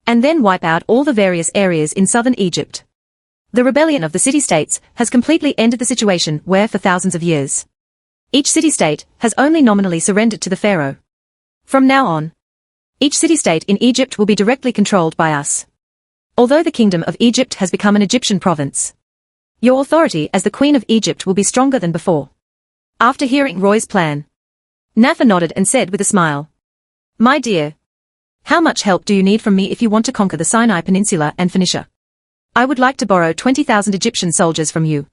[SPEAKER 1] and then wipe out all the various areas in southern Egypt. The rebellion of the city-states has completely ended the situation where for thousands of years, each city-state has only nominally surrendered to the pharaoh. From now on, each city-state in Egypt will be directly controlled by us. Although the Kingdom of Egypt has become an Egyptian province, your authority as the Queen of Egypt will be stronger than before. After hearing Roy's plan, Napha nodded and said with a smile, my dear, how much help do you need from me if you want to conquer the Sinai Peninsula and Phoenicia? I would like to borrow 20,000 Egyptian soldiers from you.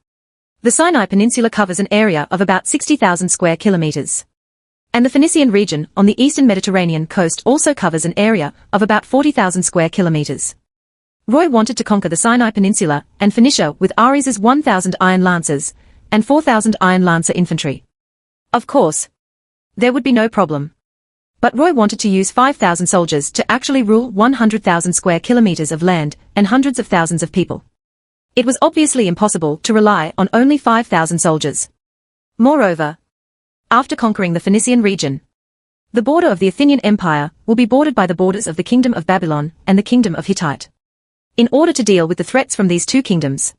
[SPEAKER 1] The Sinai Peninsula covers an area of about 60,000 square kilometers. And the Phoenician region on the eastern Mediterranean coast also covers an area of about 40,000 square kilometers. Roy wanted to conquer the Sinai Peninsula and Phoenicia with Ares's 1,000 iron lancers and 4,000 iron lancer infantry. Of course, there would be no problem. But Roy wanted to use 5,000 soldiers to actually rule 100,000 square kilometers of land and hundreds of thousands of people. It was obviously impossible to rely on only 5,000 soldiers. Moreover, after conquering the Phoenician region, the border of the Athenian Empire will be bordered by the borders of the Kingdom of Babylon and the Kingdom of Hittite. In order to deal with the threats from these two kingdoms,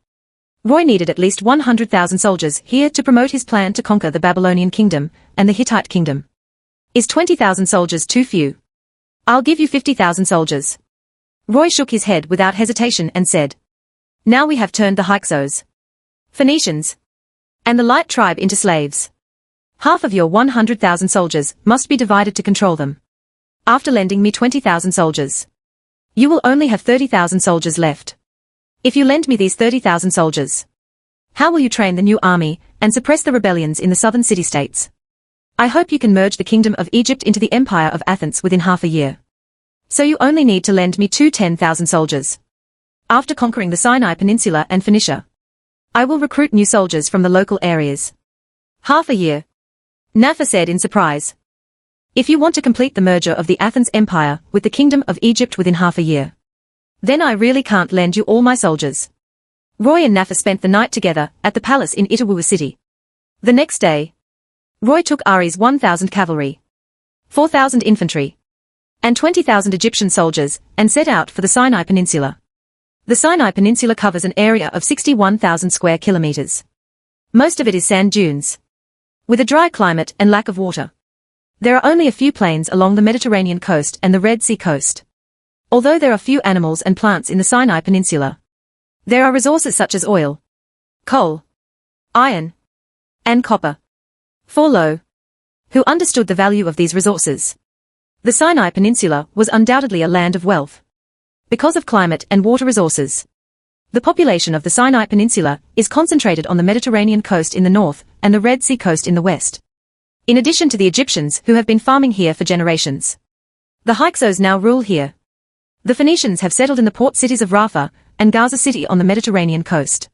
[SPEAKER 1] Roy needed at least 100,000 soldiers here to promote his plan to conquer the Babylonian Kingdom and the Hittite Kingdom. Is 20,000 soldiers too few? I'll give you 50,000 soldiers. Roy shook his head without hesitation and said, now we have turned the Hyksos, Phoenicians, and the Light tribe into slaves. Half of your 100,000 soldiers must be divided to control them. After lending me 20,000 soldiers, you will only have 30,000 soldiers left. If you lend me these 30,000 soldiers, how will you train the new army and suppress the rebellions in the southern city-states? I hope you can merge the Kingdom of Egypt into the Empire of Athens within half a year. So you only need to lend me 10,000 soldiers. After conquering the Sinai Peninsula and Phoenicia, I will recruit new soldiers from the local areas. Half a year, Napha said in surprise. If you want to complete the merger of the Athens Empire with the Kingdom of Egypt within half a year, then I really can't lend you all my soldiers. Roy and Napha spent the night together at the palace in Itawua City. The next day, Roy took Ares' 1,000 cavalry, 4,000 infantry, and 20,000 Egyptian soldiers and set out for the Sinai Peninsula. The Sinai Peninsula covers an area of 61,000 square kilometers. Most of it is sand dunes, with a dry climate and lack of water. There are only a few plains along the Mediterranean coast and the Red Sea coast. Although there are few animals and plants in the Sinai Peninsula, there are resources such as oil, coal, iron, and copper. For Lo, who understood the value of these resources, the Sinai Peninsula was undoubtedly a land of wealth. Because of climate and water resources, The population of the Sinai Peninsula is concentrated on the Mediterranean coast in the north and the Red Sea coast in the west. In addition to the Egyptians who have been farming here for generations. The Hyksos now rule here. The Phoenicians have settled in the port cities of Rafah and Gaza City on the Mediterranean coast.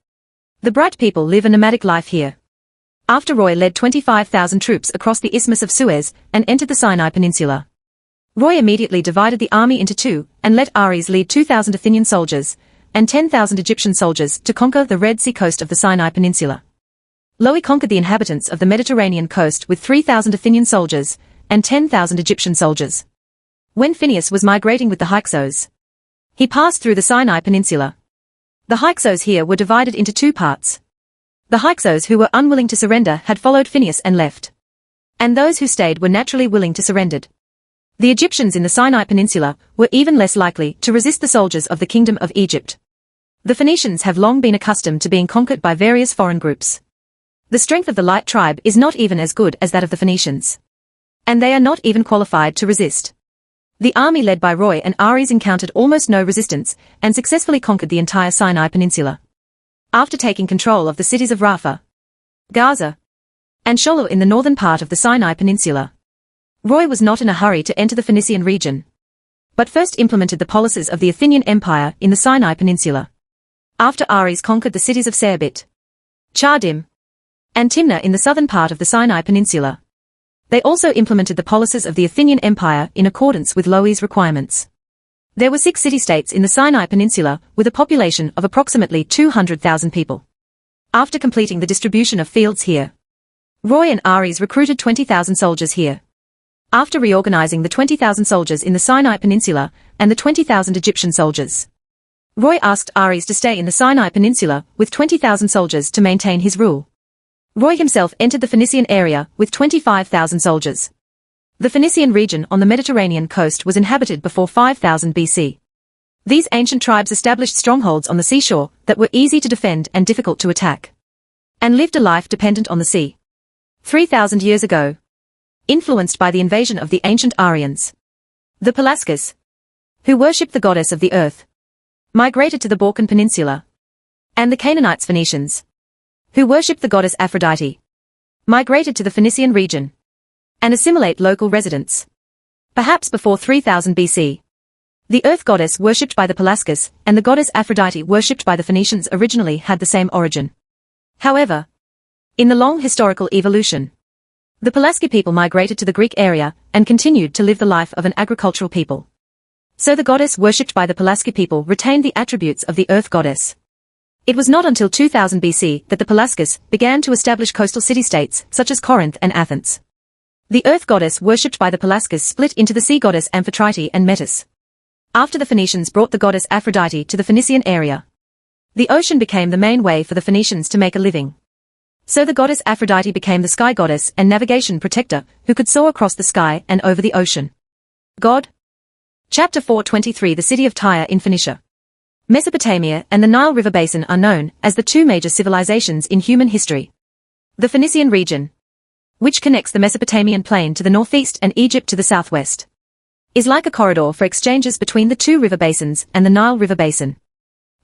[SPEAKER 1] The Bright people live a nomadic life here. After Roy led 25,000 troops across the Isthmus of Suez and entered the Sinai Peninsula. Roy immediately divided the army into two and let Ares lead 2,000 Athenian soldiers and 10,000 Egyptian soldiers to conquer the Red Sea coast of the Sinai Peninsula. Lowy conquered the inhabitants of the Mediterranean coast with 3,000 Athenian soldiers and 10,000 Egyptian soldiers. When Phineus was migrating with the Hyksos, he passed through the Sinai Peninsula. The Hyksos here were divided into two parts. The Hyksos who were unwilling to surrender had followed Phineus and left. And those who stayed were naturally willing to surrender. The Egyptians in the Sinai Peninsula were even less likely to resist the soldiers of the Kingdom of Egypt. The Phoenicians have long been accustomed to being conquered by various foreign groups. The strength of the Light tribe is not even as good as that of the Phoenicians. And they are not even qualified to resist. The army led by Roy and Ares encountered almost no resistance and successfully conquered the entire Sinai Peninsula. After taking control of the cities of Rafah, Gaza, and Sholo in the northern part of the Sinai Peninsula, Roy was not in a hurry to enter the Phoenician region, but first implemented the policies of the Athenian Empire in the Sinai Peninsula. After Ares conquered the cities of Serbit, Chardim, and Timnah in the southern part of the Sinai Peninsula, they also implemented the policies of the Athenian Empire in accordance with Lowy's requirements. There were 6 city-states in the Sinai Peninsula with a population of approximately 200,000 people. After completing the distribution of fields here, Roy and Ares recruited 20,000 soldiers here. After reorganizing the 20,000 soldiers in the Sinai Peninsula and the 20,000 Egyptian soldiers, Roy asked Ares to stay in the Sinai Peninsula with 20,000 soldiers to maintain his rule. Roy himself entered the Phoenician area with 25,000 soldiers. The Phoenician region on the Mediterranean coast was inhabited before 5000 BC. These ancient tribes established strongholds on the seashore that were easy to defend and difficult to attack, and lived a life dependent on the sea. 3,000 years ago, influenced by the invasion of the ancient Aryans, the Pelasgians, who worshipped the goddess of the earth, migrated to the Balkan Peninsula, and the Canaanites Phoenicians, who worshipped the goddess Aphrodite, migrated to the Phoenician region, and assimilate local residents. Perhaps before 3000 BC, the earth goddess worshipped by the Pelasgians and the goddess Aphrodite worshipped by the Phoenicians originally had the same origin. However, in the long historical evolution, the Pelasgi people migrated to the Greek area and continued to live the life of an agricultural people. So the goddess worshipped by the Pelasgi people retained the attributes of the earth goddess. It was not until 2000 BC that the Pelasgians began to establish coastal city-states such as Corinth and Athens. The earth goddess worshipped by the Pelasgians split into the sea goddess Amphitrite and Metis. After the Phoenicians brought the goddess Aphrodite to the Phoenician area, the ocean became the main way for the Phoenicians to make a living. So the goddess Aphrodite became the sky goddess and navigation protector who could soar across the sky and over the ocean. God. Chapter 4:23 The city of Tyre in Phoenicia. Mesopotamia and the Nile River Basin are known as the two major civilizations in human history. The Phoenician region, which connects the Mesopotamian plain to the northeast and Egypt to the southwest, is like a corridor for exchanges between the two river basins and the Nile River Basin.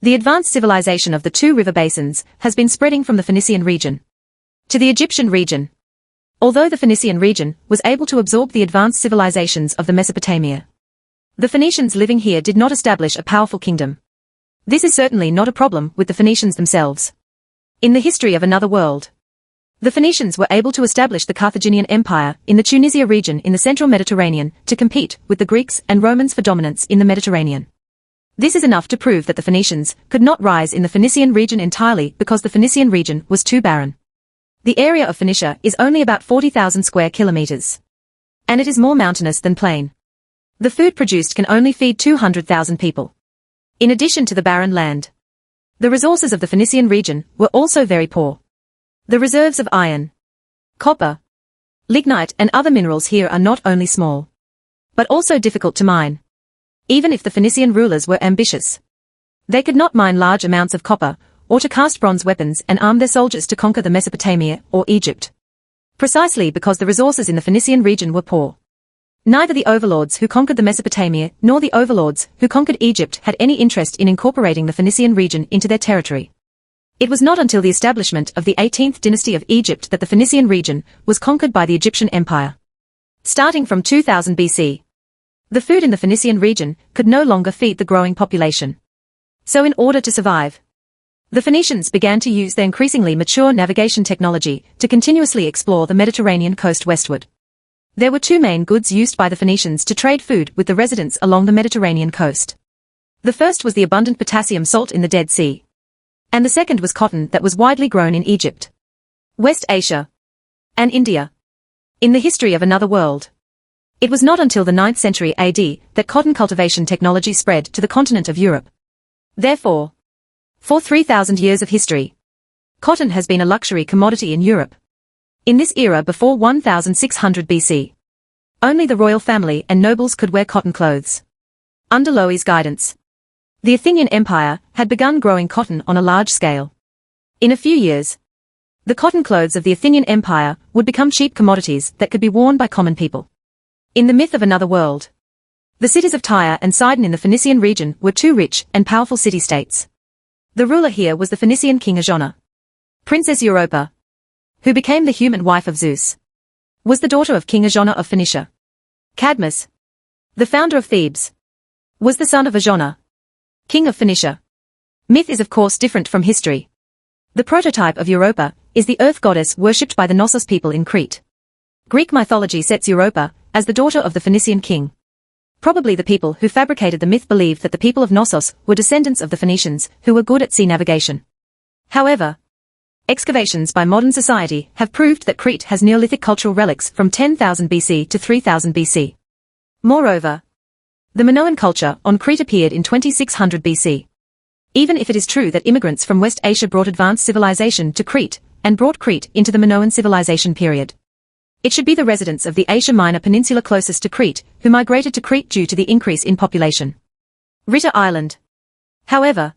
[SPEAKER 1] The advanced civilization of the two river basins has been spreading from the Phoenician region to the Egyptian region, although the Phoenician region was able to absorb the advanced civilizations of the Mesopotamia. The Phoenicians living here did not establish a powerful kingdom. This is certainly not a problem with the Phoenicians themselves. In the history of another world, the Phoenicians were able to establish the Carthaginian Empire in the Tunisia region in the central Mediterranean to compete with the Greeks and Romans for dominance in the Mediterranean. This is enough to prove that the Phoenicians could not rise in the Phoenician region entirely because the Phoenician region was too barren. The area of Phoenicia is only about 40,000 square kilometers, and it is more mountainous than plain. The food produced can only feed 200,000 people. In addition to the barren land, the resources of the Phoenician region were also very poor. The reserves of iron, copper, lignite and other minerals here are not only small, but also difficult to mine. Even if the Phoenician rulers were ambitious, they could not mine large amounts of copper, or to cast bronze weapons and arm their soldiers to conquer the Mesopotamia or Egypt. Precisely because the resources in the Phoenician region were poor. Neither the overlords who conquered the Mesopotamia nor the overlords who conquered Egypt had any interest in incorporating the Phoenician region into their territory. It was not until the establishment of the 18th dynasty of Egypt that the Phoenician region was conquered by the Egyptian Empire. Starting from 2000 BC, the food in the Phoenician region could no longer feed the growing population. So in order to survive, the Phoenicians began to use their increasingly mature navigation technology to continuously explore the Mediterranean coast westward. There were two main goods used by the Phoenicians to trade food with the residents along the Mediterranean coast. The first was the abundant potassium salt in the Dead Sea, and the second was cotton that was widely grown in Egypt, West Asia, and India. In the history of another world, it was not until the 9th century AD that cotton cultivation technology spread to the continent of Europe. Therefore, for 3,000 years of history, cotton has been a luxury commodity in Europe. In this era before 1600 BC, only the royal family and nobles could wear cotton clothes. Under Loewy's guidance, the Athenian Empire had begun growing cotton on a large scale. In a few years, the cotton clothes of the Athenian Empire would become cheap commodities that could be worn by common people. In the myth of another world, the cities of Tyre and Sidon in the Phoenician region were two rich and powerful city-states. The ruler here was the Phoenician king Azona. Princess Europa, who became the human wife of Zeus, was the daughter of King Azona of Phoenicia. Cadmus, the founder of Thebes, was the son of Azona, king of Phoenicia. Myth is of course different from history. The prototype of Europa is the earth goddess worshipped by the Knossos people in Crete. Greek mythology sets Europa as the daughter of the Phoenician king. Probably the people who fabricated the myth believed that the people of Knossos were descendants of the Phoenicians who were good at sea navigation. However, excavations by modern society have proved that Crete has Neolithic cultural relics from 10,000 BC to 3000 BC. Moreover, the Minoan culture on Crete appeared in 2600 BC. Even if it is true that immigrants from West Asia brought advanced civilization to Crete and brought Crete into the Minoan civilization period, it should be the residents of the Asia Minor Peninsula closest to Crete who migrated to Crete due to the increase in population. Ritter Island. However,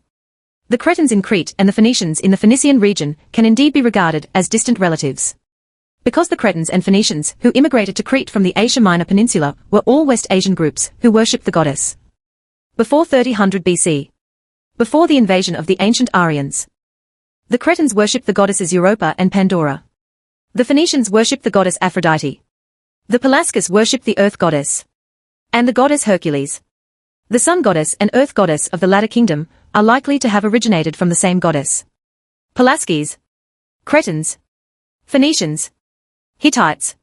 [SPEAKER 1] the Cretans in Crete and the Phoenicians in the Phoenician region can indeed be regarded as distant relatives. Because the Cretans and Phoenicians who immigrated to Crete from the Asia Minor Peninsula were all West Asian groups who worshipped the goddess. Before 3000 BC, before the invasion of the ancient Aryans, the Cretans worshipped the goddesses Europa and Pandora. The Phoenicians worshipped the goddess Aphrodite. The Pelasgians worshipped the earth goddess, and the goddess Hercules. The sun goddess and earth goddess of the latter kingdom are likely to have originated from the same goddess. Pelasgians, Cretans, Phoenicians, Hittites.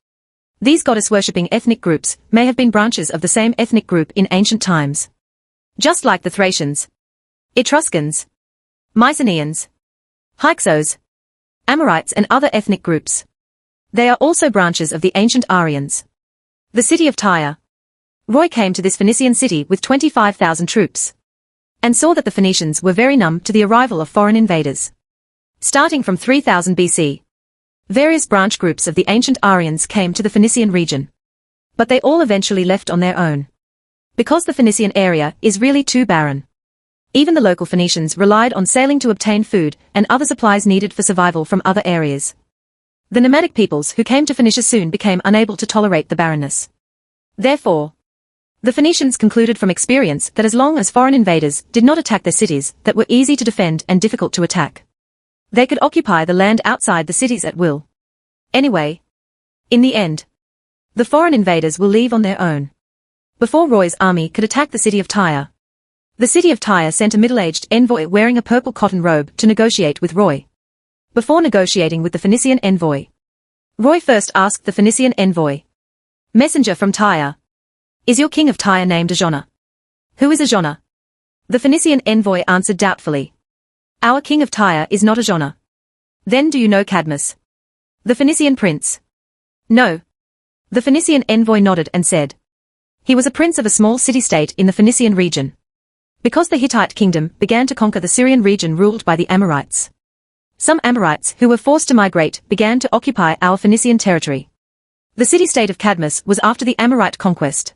[SPEAKER 1] These goddess-worshipping ethnic groups may have been branches of the same ethnic group in ancient times. Just like the Thracians, Etruscans, Mycenaeans, Hyksos, Amorites and other ethnic groups. They are also branches of the ancient Aryans. The city of Tyre. Roy came to this Phoenician city with 25,000 troops, and saw that the Phoenicians were very numb to the arrival of foreign invaders. Starting from 3000 BC, various branch groups of the ancient Aryans came to the Phoenician region. But they all eventually left on their own, because the Phoenician area is really too barren. Even the local Phoenicians relied on sailing to obtain food and other supplies needed for survival from other areas. The nomadic peoples who came to Phoenicia soon became unable to tolerate the barrenness. Therefore, the Phoenicians concluded from experience that as long as foreign invaders did not attack their cities that were easy to defend and difficult to attack, they could occupy the land outside the cities at will. Anyway, in the end, the foreign invaders will leave on their own. Before Roy's army could attack the city of Tyre, the city of Tyre sent a middle-aged envoy wearing a purple cotton robe to negotiate with Roy. Before negotiating with the Phoenician envoy, Roy first asked the Phoenician envoy, "Messenger from Tyre, is your king of Tyre named Azona?" "Who is Azona?" The Phoenician envoy answered doubtfully. "Our king of Tyre is not Azona." "Then do you know Cadmus, the Phoenician prince?" "No." The Phoenician envoy nodded and said, "He was a prince of a small city-state in the Phoenician region, because the Hittite kingdom began to conquer the Syrian region ruled by the Amorites. Some Amorites who were forced to migrate began to occupy our Phoenician territory. The city-state of Cadmus was after the Amorite conquest.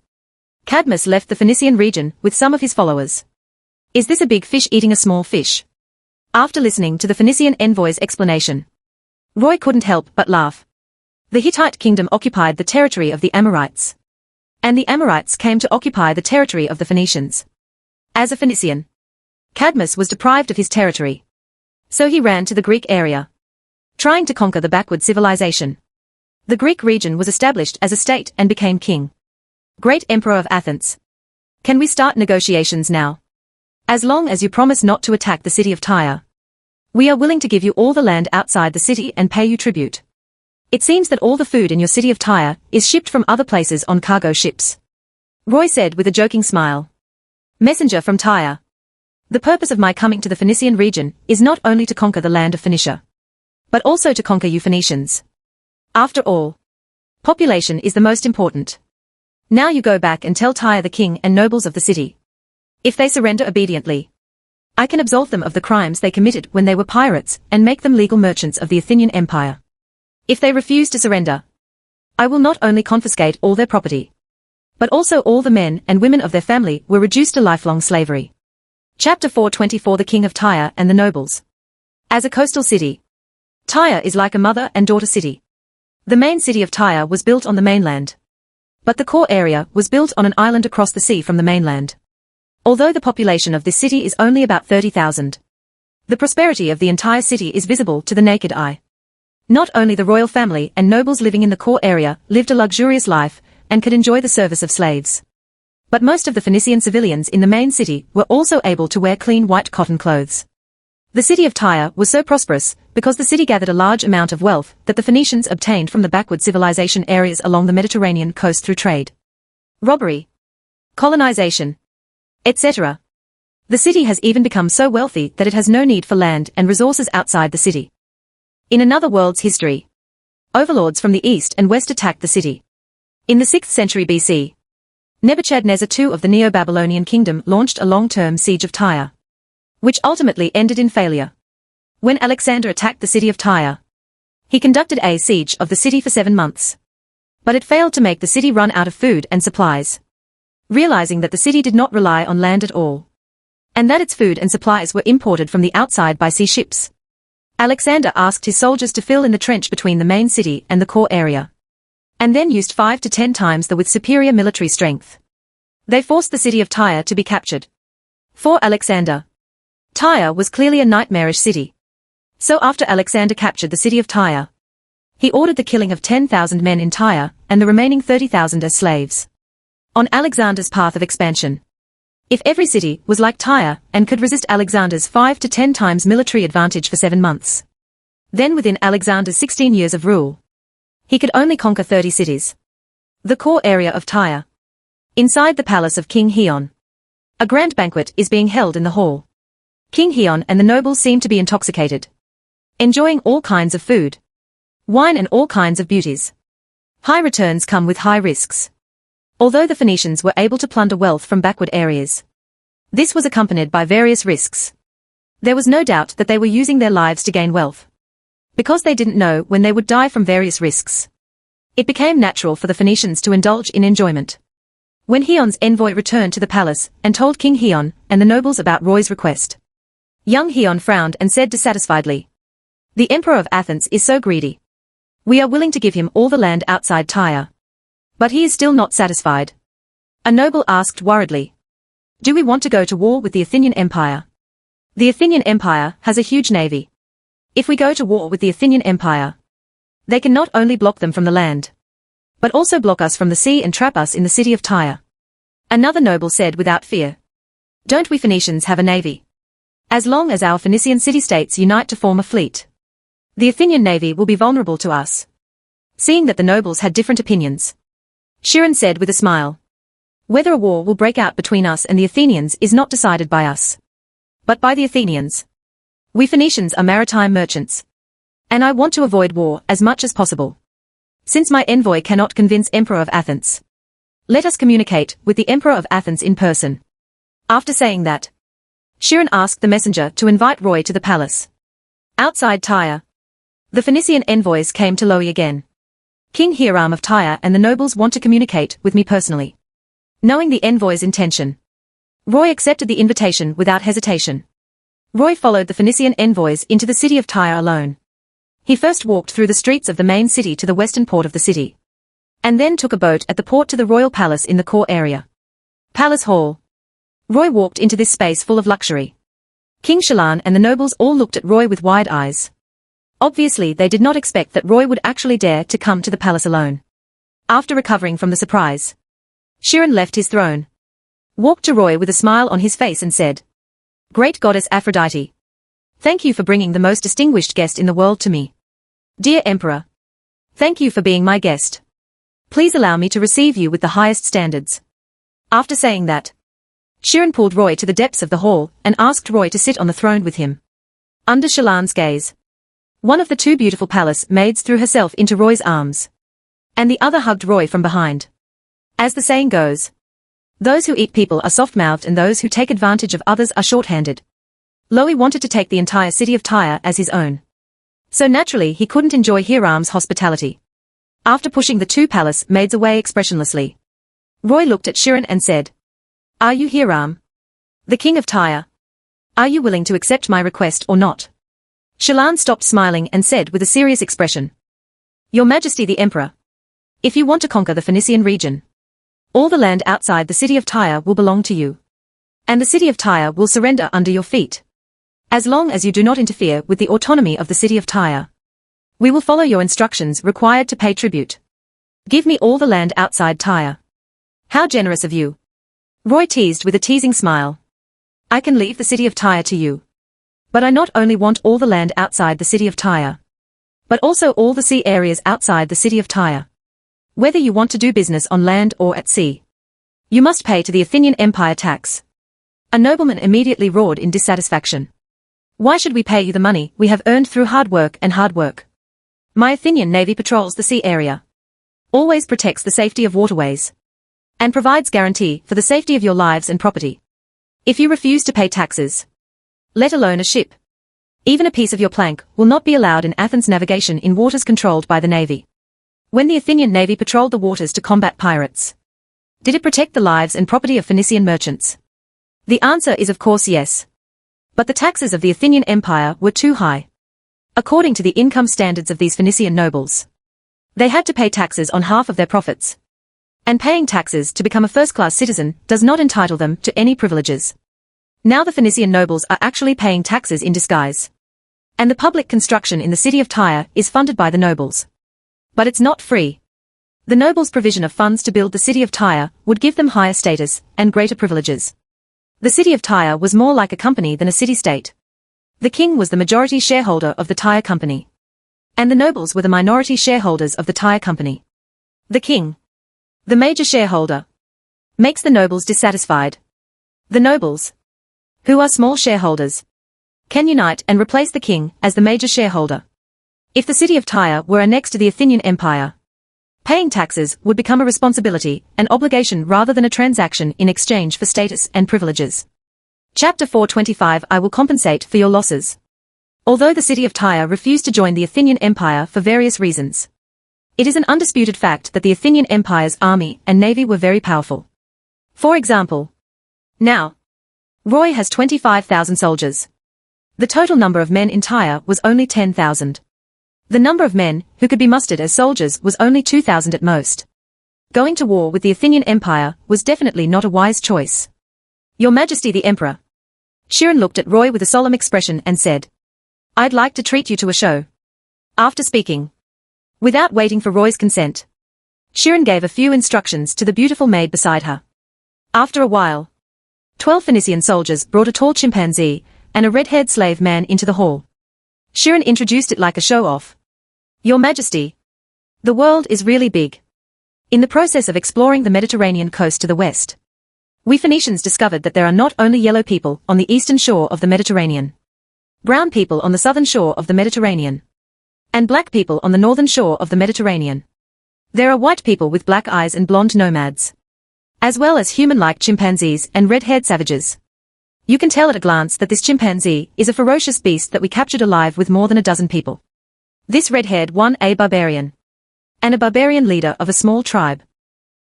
[SPEAKER 1] Cadmus left the Phoenician region with some of his followers. Is this a big fish eating a small fish?" After listening to the Phoenician envoy's explanation, Roy couldn't help but laugh. The Hittite kingdom occupied the territory of the Amorites. And the Amorites came to occupy the territory of the Phoenicians. As a Phoenician, Cadmus was deprived of his territory. So he ran to the Greek area, trying to conquer the backward civilization. The Greek region was established as a state and became king. Great Emperor of Athens. Can we start negotiations now? As long as you promise not to attack the city of Tyre. We are willing to give you all the land outside the city and pay you tribute. It seems that all the food in your city of Tyre is shipped from other places on cargo ships. Roy said with a joking smile. Messenger from Tyre. The purpose of my coming to the Phoenician region is not only to conquer the land of Phoenicia, but also to conquer you Phoenicians. After all, population is the most important. Now you go back and tell Tyre the king and nobles of the city. If they surrender obediently, I can absolve them of the crimes they committed when they were pirates and make them legal merchants of the Athenian Empire. If they refuse to surrender, I will not only confiscate all their property, but also all the men and women of their family were reduced to lifelong slavery. Chapter 424 The King of Tyre and the Nobles. As a coastal city, Tyre is like a mother and daughter city. The main city of Tyre was built on the mainland, but the core area was built on an island across the sea from the mainland. Although the population of this city is only about 30,000, the prosperity of the entire city is visible to the naked eye. Not only the royal family and nobles living in the core area lived a luxurious life and could enjoy the service of slaves, but most of the Phoenician civilians in the main city were also able to wear clean white cotton clothes. The city of Tyre was so prosperous because the city gathered a large amount of wealth that the Phoenicians obtained from the backward civilization areas along the Mediterranean coast through trade, robbery, colonization, etc. The city has even become so wealthy that it has no need for land and resources outside the city. In another world's history, overlords from the east and west attacked the city. In the 6th century BC, Nebuchadnezzar II of the Neo-Babylonian kingdom launched a long-term siege of Tyre, which ultimately ended in failure. When Alexander attacked the city of Tyre, he conducted a siege of the city for 7 months. But it failed to make the city run out of food and supplies. Realizing that the city did not rely on land at all, and that its food and supplies were imported from the outside by sea ships, Alexander asked his soldiers to fill in the trench between the main city and the core area, and then used 5 to 10 times the with superior military strength. They forced the city of Tyre to be captured. For Alexander, Tyre was clearly a nightmarish city. So after Alexander captured the city of Tyre, he ordered the killing of 10,000 men in Tyre and the remaining 30,000 as slaves. On Alexander's path of expansion, if every city was like Tyre and could resist Alexander's 5 to 10 times military advantage for 7 months, then within Alexander's 16 years of rule, he could only conquer 30 cities. The core area of Tyre. Inside the palace of King Heion, a grand banquet is being held in the hall. King Heion and the nobles seem to be intoxicated, enjoying all kinds of food, wine and all kinds of beauties. High returns come with high risks. Although the Phoenicians were able to plunder wealth from backward areas, this was accompanied by various risks. There was no doubt that they were using their lives to gain wealth, because they didn't know when they would die from various risks. It became natural for the Phoenicians to indulge in enjoyment. When Heon's envoy returned to the palace and told King Heion and the nobles about Roy's request, young Heion frowned and said dissatisfiedly, "The Emperor of Athens is so greedy. We are willing to give him all the land outside Tyre, but he is still not satisfied." A noble asked worriedly, "Do we want to go to war with the Athenian Empire? The Athenian Empire has a huge navy. If we go to war with the Athenian Empire, they can not only block them from the land, but also block us from the sea and trap us in the city of Tyre." Another noble said without fear, "Don't we Phoenicians have a navy? As long as our Phoenician city-states unite to form a fleet, the Athenian navy will be vulnerable to us." Seeing that the nobles had different opinions, Chiron said with a smile, "Whether a war will break out between us and the Athenians is not decided by us, but by the Athenians. We Phoenicians are maritime merchants, and I want to avoid war as much as possible. Since my envoy cannot convince Emperor of Athens, let us communicate with the Emperor of Athens in person." After saying that, Chiron asked the messenger to invite Roy to the palace. Outside Tyre, the Phoenician envoys came to Loe again. "King Hiram of Tyre and the nobles want to communicate with me personally." Knowing the envoy's intention, Roy accepted the invitation without hesitation. Roy followed the Phoenician envoys into the city of Tyre alone. He first walked through the streets of the main city to the western port of the city. and then took a boat at the port to the royal palace in the core area. Palace Hall. Roy walked into this space full of luxury. King Shilan and the nobles all looked at Roy with wide eyes. Obviously they did not expect that Roy would actually dare to come to the palace alone. After recovering from the surprise, Shiren left his throne, walked to Roy with a smile on his face and said, "Great goddess Aphrodite, thank you for bringing the most distinguished guest in the world to me. Dear Emperor, thank you for being my guest. Please allow me to receive you with the highest standards." After saying that, Shiren pulled Roy to the depths of the hall and asked Roy to sit on the throne with him. Under Shilan's gaze, one of the two beautiful palace maids threw herself into Roy's arms, and the other hugged Roy from behind. As the saying goes, those who eat people are soft-mouthed and those who take advantage of others are short-handed. Loie wanted to take the entire city of Tyre as his own. So naturally he couldn't enjoy Hiram's hospitality. After pushing the two palace maids away expressionlessly, Roy looked at Shiren and said, "Are you Hiram, the king of Tyre? Are you willing to accept my request or not?" Shilan stopped smiling and said with a serious expression, "Your Majesty the Emperor, if you want to conquer the Phoenician region, all the land outside the city of Tyre will belong to you. And the city of Tyre will surrender under your feet. As long as you do not interfere with the autonomy of the city of Tyre, we will follow your instructions required to pay tribute. Give me all the land outside Tyre." "How generous of you," Roy teased with a teasing smile. "I can leave the city of Tyre to you. But I not only want all the land outside the city of Tyre, but also all the sea areas outside the city of Tyre. Whether you want to do business on land or at sea, you must pay to the Athenian Empire tax." A nobleman immediately roared in dissatisfaction. "Why should we pay you the money we have earned through hard work? My Athenian navy patrols the sea area, always protects the safety of waterways, and provides guarantee for the safety of your lives and property. If you refuse to pay taxes, let alone a ship, even a piece of your plank will not be allowed in Athens' navigation in waters controlled by the navy." When the Athenian navy patrolled the waters to combat pirates, did it protect the lives and property of Phoenician merchants? The answer is of course yes. But the taxes of the Athenian Empire were too high. According to the income standards of these Phoenician nobles, they had to pay taxes on half of their profits. And paying taxes to become a first-class citizen does not entitle them to any privileges. Now the Phoenician nobles are actually paying taxes in disguise. And the public construction in the city of Tyre is funded by the nobles. But it's not free. The nobles' provision of funds to build the city of Tyre would give them higher status and greater privileges. The city of Tyre was more like a company than a city-state. The king was the majority shareholder of the Tyre company, and the nobles were the minority shareholders of the Tyre company. The king, the major shareholder, makes the nobles dissatisfied. The nobles, who are small shareholders, can unite and replace the king as the major shareholder. If the city of Tyre were annexed to the Athenian Empire, paying taxes would become a responsibility, an obligation rather than a transaction in exchange for status and privileges. Chapter 425 I will compensate for your losses. Although the city of Tyre refused to join the Athenian Empire for various reasons, it is an undisputed fact that the Athenian Empire's army and navy were very powerful. For example, now, Roy has 25,000 soldiers. The total number of men in Tyre was only 10,000. The number of men who could be mustered as soldiers was only 2,000 at most. Going to war with the Athenian Empire was definitely not a wise choice. "Your Majesty the Emperor." Shiren looked at Roy with a solemn expression and said, "I'd like to treat you to a show." After speaking, without waiting for Roy's consent, Shiren gave a few instructions to the beautiful maid beside her. After a while, 12 Phoenician soldiers brought a tall chimpanzee and a red-haired slave man into the hall. Shiren introduced it like a show-off. "Your Majesty, the world is really big. In the process of exploring the Mediterranean coast to the west, we Phoenicians discovered that there are not only yellow people on the eastern shore of the Mediterranean, brown people on the southern shore of the Mediterranean, and black people on the northern shore of the Mediterranean. There are white people with black eyes and blonde nomads, as well as human-like chimpanzees and red-haired savages. You can tell at a glance that this chimpanzee is a ferocious beast that we captured alive with more than a dozen people. This red-haired one a barbarian, and a barbarian leader of a small tribe."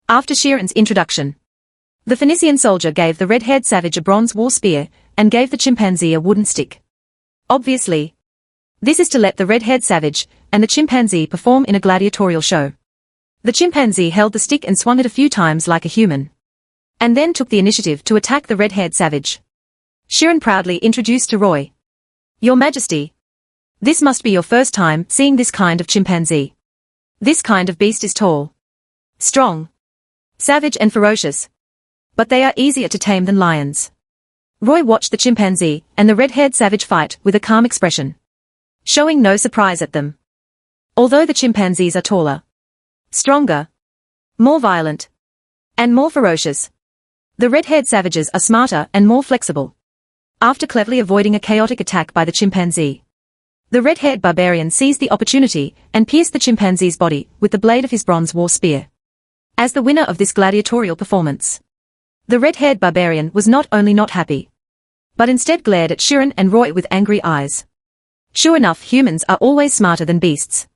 [SPEAKER 1] After Shiren's introduction, the Phoenician soldier gave the red-haired savage a bronze war spear and gave the chimpanzee a wooden stick. Obviously, this is to let the red-haired savage and the chimpanzee perform in a gladiatorial show. The chimpanzee held the stick and swung it a few times like a human. And then took the initiative to attack the red-haired savage. Chiron proudly introduced to Roy. Your Majesty. This must be your first time seeing this kind of chimpanzee. This kind of beast is tall, strong, savage and ferocious. But they are easier to tame than lions. Roy watched the chimpanzee and the red-haired savage fight with a calm expression, showing no surprise at them. Although the chimpanzees are taller, stronger, more violent, and more ferocious, the red-haired savages are smarter and more flexible. After cleverly avoiding a chaotic attack by the chimpanzee, the red-haired barbarian seized the opportunity and pierced the chimpanzee's body with the blade of his bronze war spear. As the winner of this gladiatorial performance, the red-haired barbarian was not only not happy, but instead glared at Chiron and Roy with angry eyes. Sure enough, humans are always smarter than beasts.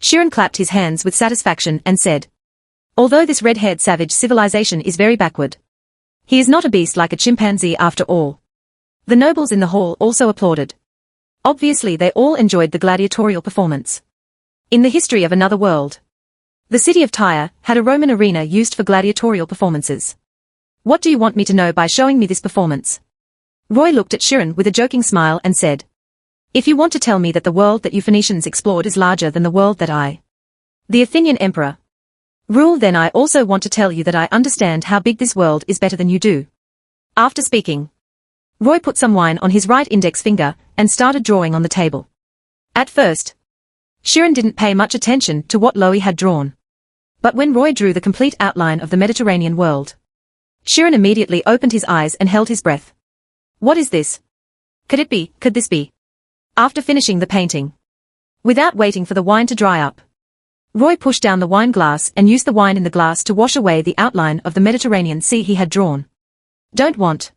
[SPEAKER 1] Chiron clapped his hands with satisfaction and said, although this red-haired savage civilization is very backward, he is not a beast like a chimpanzee after all. The nobles in the hall also applauded. Obviously they all enjoyed the gladiatorial performance. In the history of another world, the city of Tyre had a Roman arena used for gladiatorial performances. What do you want me to know by showing me this performance? Roy looked at Chiron with a joking smile and said, if you want to tell me that the world that you Phoenicians explored is larger than the world that I, the Athenian emperor, rule, then I also want to tell you that I understand how big this world is better than you do. After speaking, Roy put some wine on his right index finger and started drawing on the table. At first, Chiron didn't pay much attention to what Loie had drawn. But when Roy drew the complete outline of the Mediterranean world, Chiron immediately opened his eyes and held his breath. What is this? Could this be? After finishing the painting, without waiting for the wine to dry up, Roy pushed down the wine glass and used the wine in the glass to wash away the outline of the Mediterranean Sea he had drawn. Don't want.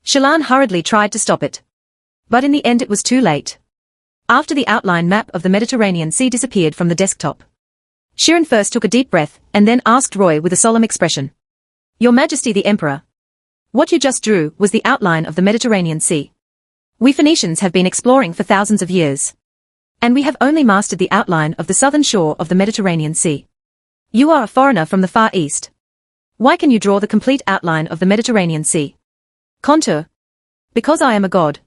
[SPEAKER 1] Chelan hurriedly tried to stop it. But in the end it was too late. After the outline map of the Mediterranean Sea disappeared from the desktop, Chiron first took a deep breath and then asked Roy with a solemn expression. Your Majesty the Emperor. What you just drew was the outline of the Mediterranean Sea. We Phoenicians have been exploring for thousands of years, and we have only mastered the outline of the southern shore of the Mediterranean Sea. You are a foreigner from the Far East. Why can you draw the complete outline of the Mediterranean Sea? Contour. Because I am a god.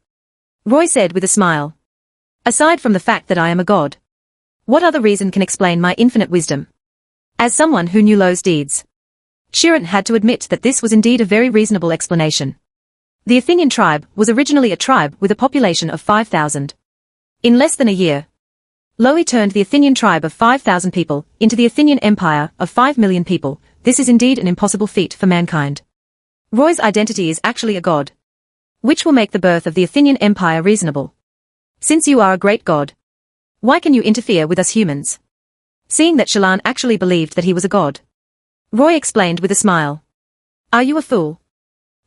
[SPEAKER 1] Roy said with a smile. Aside from the fact that I am a god, what other reason can explain my infinite wisdom? As someone who knew Loie's deeds, Chiron had to admit that this was indeed a very reasonable explanation. The Athenian tribe was originally a tribe with a population of 5,000. In less than a year, Loie turned the Athenian tribe of 5,000 people into the Athenian empire of 5 million people. This is indeed an impossible feat for mankind. Roy's identity is actually a god, which will make the birth of the Athenian empire reasonable. Since you are a great god, why can you interfere with us humans? Seeing that Chelan actually believed that he was a god, Roy explained with a smile. Are you a fool?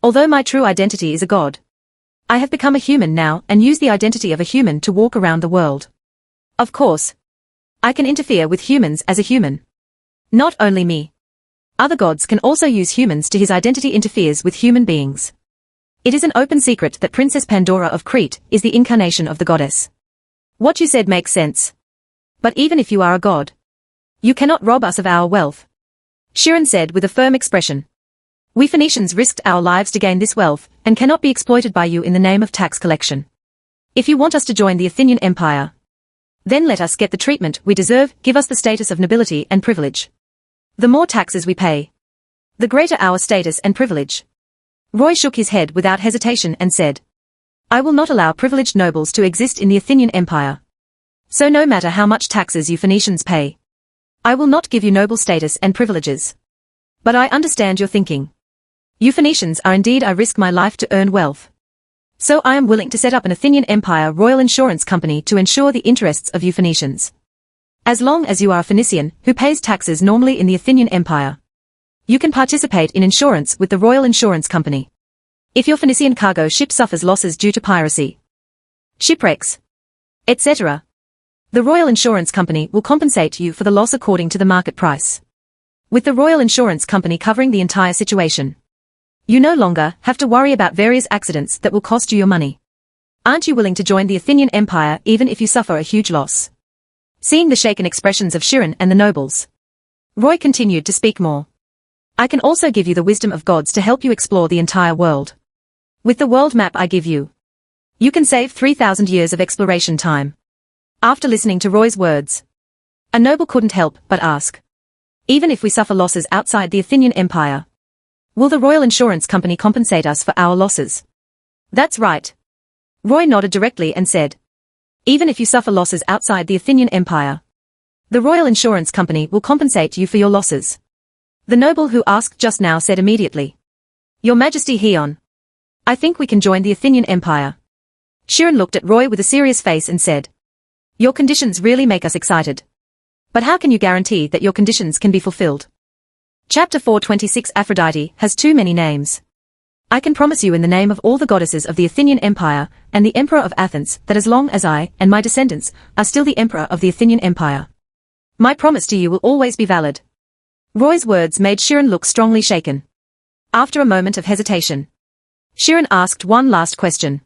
[SPEAKER 1] Although my true identity is a god, I have become a human now and use the identity of a human to walk around the world. Of course, I can interfere with humans as a human. Not only me. Other gods can also use humans to his identity interferes with human beings. It is an open secret that Princess Pandora of Crete is the incarnation of the goddess. What you said makes sense. But even if you are a god, you cannot rob us of our wealth. Chiron said with a firm expression. We Phoenicians risked our lives to gain this wealth and cannot be exploited by you in the name of tax collection. If you want us to join the Athenian Empire, then let us get the treatment we deserve, give us the status of nobility and privilege. The more taxes we pay, the greater our status and privilege. Roy shook his head without hesitation and said, I will not allow privileged nobles to exist in the Athenian Empire. So no matter how much taxes you Phoenicians pay, I will not give you noble status and privileges. But I understand your thinking. You Phoenicians are indeed I risk my life to earn wealth. So I am willing to set up an Athenian Empire Royal Insurance Company to ensure the interests of you Phoenicians. As long as you are a Phoenician who pays taxes normally in the Athenian Empire, you can participate in insurance with the Royal Insurance Company. If your Phoenician cargo ship suffers losses due to piracy, shipwrecks, etc., the Royal Insurance Company will compensate you for the loss according to the market price. With the Royal Insurance Company covering the entire situation, you no longer have to worry about various accidents that will cost you your money. Aren't you willing to join the Athenian Empire even if you suffer a huge loss? Seeing the shaken expressions of Chiron and the nobles, Roy continued to speak more. I can also give you the wisdom of gods to help you explore the entire world. With the world map I give you, you can save 3,000 years of exploration time. After listening to Roy's words, a noble couldn't help but ask. Even if we suffer losses outside the Athenian Empire, will the Royal Insurance Company compensate us for our losses? That's right. Roy nodded directly and said. Even if you suffer losses outside the Athenian Empire, the Royal Insurance Company will compensate you for your losses. The noble who asked just now said immediately. Your Majesty Heion, I think we can join the Athenian Empire. Chiron looked at Roy with a serious face and said. Your conditions really make us excited. But how can you guarantee that your conditions can be fulfilled? Chapter 426 Aphrodite has too many names. I can promise you in the name of all the goddesses of the Athenian Empire and the Emperor of Athens that as long as I and my descendants are still the Emperor of the Athenian Empire, my promise to you will always be valid. Roy's words made Chiron look strongly shaken. After a moment of hesitation, Chiron asked one last question.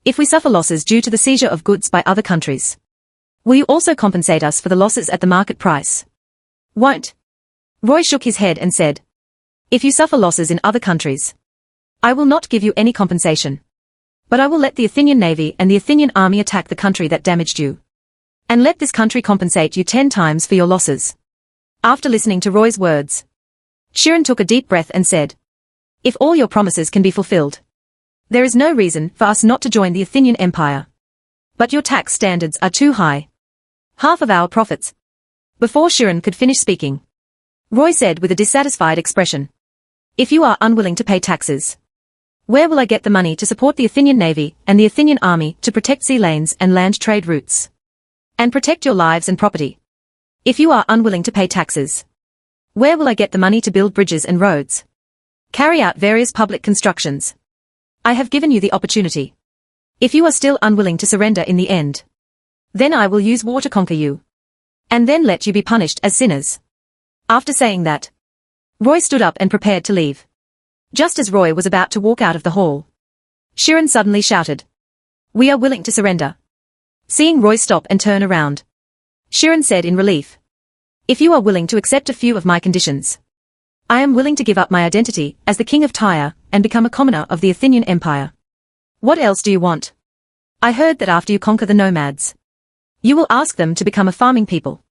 [SPEAKER 1] If we suffer losses due to the seizure of goods by other countries, will you also compensate us for the losses at the market price? Won't. Roy shook his head and said. If you suffer losses in other countries, I will not give you any compensation. But I will let the Athenian navy and the Athenian army attack the country that damaged you. And let this country compensate you 10 times for your losses. After listening to Roy's words, Chiron took a deep breath and said. If all your promises can be fulfilled, there is no reason for us not to join the Athenian Empire. But your tax standards are too high. Half of our profits. Before Chiron could finish speaking, Roy said with a dissatisfied expression. If you are unwilling to pay taxes, where will I get the money to support the Athenian navy and the Athenian army to protect sea lanes and land trade routes? And protect your lives and property? If you are unwilling to pay taxes, where will I get the money to build bridges and roads? Carry out various public constructions. I have given you the opportunity. If you are still unwilling to surrender in the end, then I will use war to conquer you. And then let you be punished as sinners. After saying that, Roy stood up and prepared to leave. Just as Roy was about to walk out of the hall, Chiron suddenly shouted. We are willing to surrender. Seeing Roy stop and turn around, Chiron said in relief. If you are willing to accept a few of my conditions, I am willing to give up my identity as the king of Tyre and become a commoner of the Athenian Empire. What else do you want? I heard that after you conquer the nomads, you will ask them to become a farming people.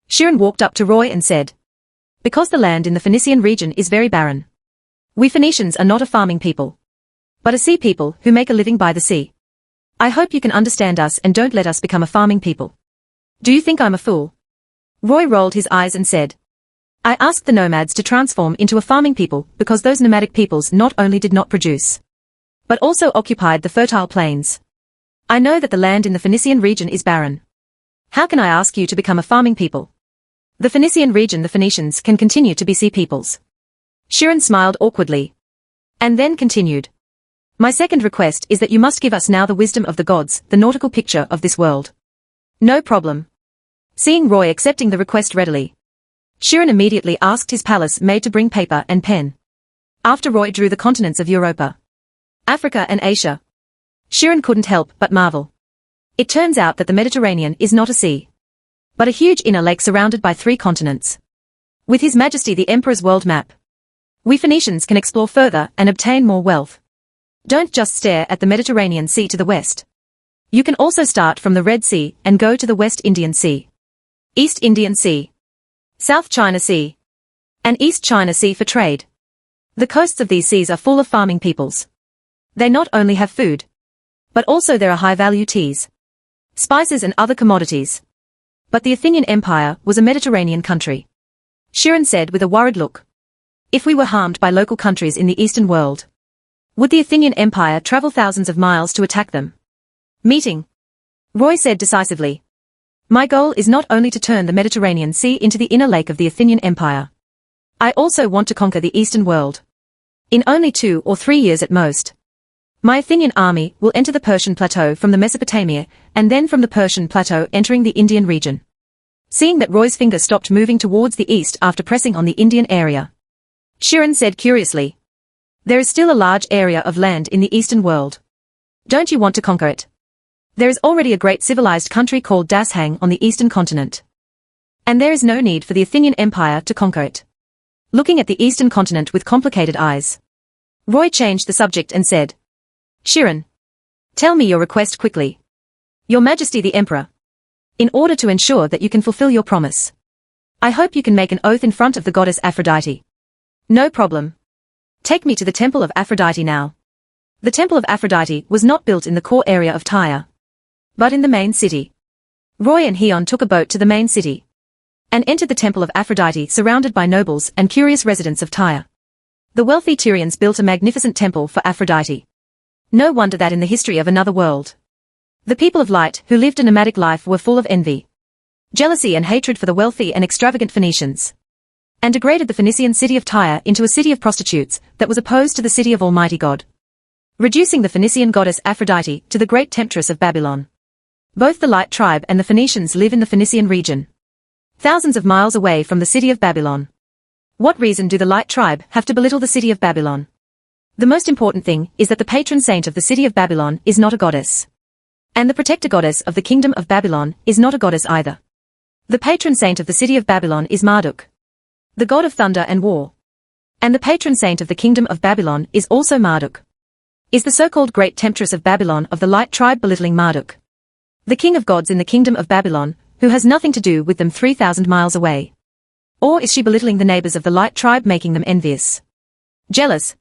[SPEAKER 1] Chiron walked up to Roy and said. Because the land in the Phoenician region is very barren. We Phoenicians are not a farming people, but a sea people who make a living by the sea. I hope you can understand us and don't let us become a farming people. Do you think I'm a fool? Roy rolled his eyes and said. I asked the nomads to transform into a farming people because those nomadic peoples not only did not produce, but also occupied the fertile plains. I know that the land in the Phoenician region is barren. How can I ask you to become a farming people? The Phoenician region the Phoenicians can continue to be sea peoples. Chiron smiled awkwardly. And then continued. My second request is that you must give us now the wisdom of the gods, the nautical picture of this world. No problem. Seeing Roy accepting the request readily, Chiron immediately asked his palace maid to bring paper and pen. After Roy drew the continents of Europa, Africa and Asia, Chiron couldn't help but marvel. It turns out that the Mediterranean is not a sea, but a huge inner lake surrounded by 3 continents. With His Majesty the Emperor's world map, we Phoenicians can explore further and obtain more wealth. Don't just stare at the Mediterranean Sea to the west. You can also start from the Red Sea and go to the West Indian Sea, East Indian Sea, South China Sea, and East China Sea for trade. The coasts of these seas are full of farming peoples. They not only have food, but also there are high-value teas, spices and other commodities. But the Athenian Empire was a Mediterranean country. Chiron said with a worried look. If we were harmed by local countries in the Eastern world, would the Athenian Empire travel thousands of miles to attack them? Meeting. Roy said decisively. My goal is not only to turn the Mediterranean Sea into the inner lake of the Athenian Empire. I also want to conquer the Eastern world. In only 2 or 3 years at most. My Athenian army will enter the Persian plateau from the Mesopotamia, and then from the Persian plateau entering the Indian region. Seeing that Roy's finger stopped moving towards the east after pressing on the Indian area, Chiron said curiously. There is still a large area of land in the Eastern world. Don't you want to conquer it? There is already a great civilized country called Dashang on the eastern continent. And there is no need for the Athenian Empire to conquer it. Looking at the eastern continent with complicated eyes, Roy changed the subject and said, Chiron, tell me your request quickly. Your Majesty the Emperor. In order to ensure that you can fulfill your promise, I hope you can make an oath in front of the goddess Aphrodite. No problem. Take me to the temple of Aphrodite now. The temple of Aphrodite was not built in the core area of Tyre, but in the main city. Roy and Heion took a boat to the main city and entered the temple of Aphrodite surrounded by nobles and curious residents of Tyre. The wealthy Tyrians built a magnificent temple for Aphrodite. No wonder that in the history of another world, the people of light who lived a nomadic life were full of envy, jealousy and hatred for the wealthy and extravagant Phoenicians, and degraded the Phoenician city of Tyre into a city of prostitutes that was opposed to the city of Almighty God, reducing the Phoenician goddess Aphrodite to the great temptress of Babylon. Both the Light tribe and the Phoenicians live in the Phoenician region, thousands of miles away from the city of Babylon. What reason do the Light tribe have to belittle the city of Babylon? The most important thing is that the patron saint of the city of Babylon is not a goddess. And the protector goddess of the kingdom of Babylon is not a goddess either. The patron saint of the city of Babylon is Marduk, the god of thunder and war. And the patron saint of the kingdom of Babylon is also Marduk. Is the so-called great temptress of Babylon of the Light tribe belittling Marduk, the king of gods in the kingdom of Babylon, who has nothing to do with them 3,000 miles away? Or is she belittling the neighbors of the Light tribe, making them envious, jealous,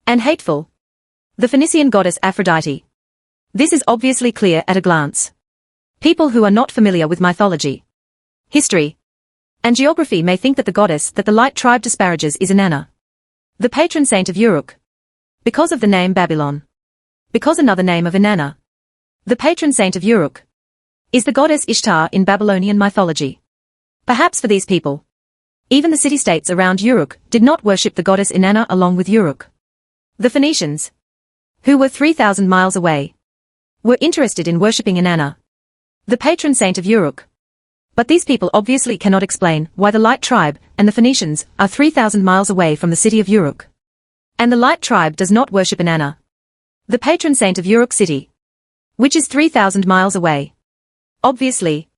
[SPEAKER 1] and hateful? The Phoenician goddess Aphrodite. This is obviously clear at a glance. People who are not familiar with mythology, history, and geography may think that the goddess that the Light tribe disparages is Inanna, the patron saint of Uruk, because of the name Babylon. Because another name of Inanna, the patron saint of Uruk, is the goddess Ishtar in Babylonian mythology. Perhaps for these people, even the city-states around Uruk did not worship the goddess Inanna along with Uruk. The Phoenicians, who were 3,000 miles away, were interested in worshipping Inanna, the patron saint of Uruk. But these people obviously cannot explain why the Light tribe and the Phoenicians are 3,000 miles away from the city of Uruk, and the Light tribe does not worship Inanna, the patron saint of Uruk city, which is 3,000 miles away. Obviously,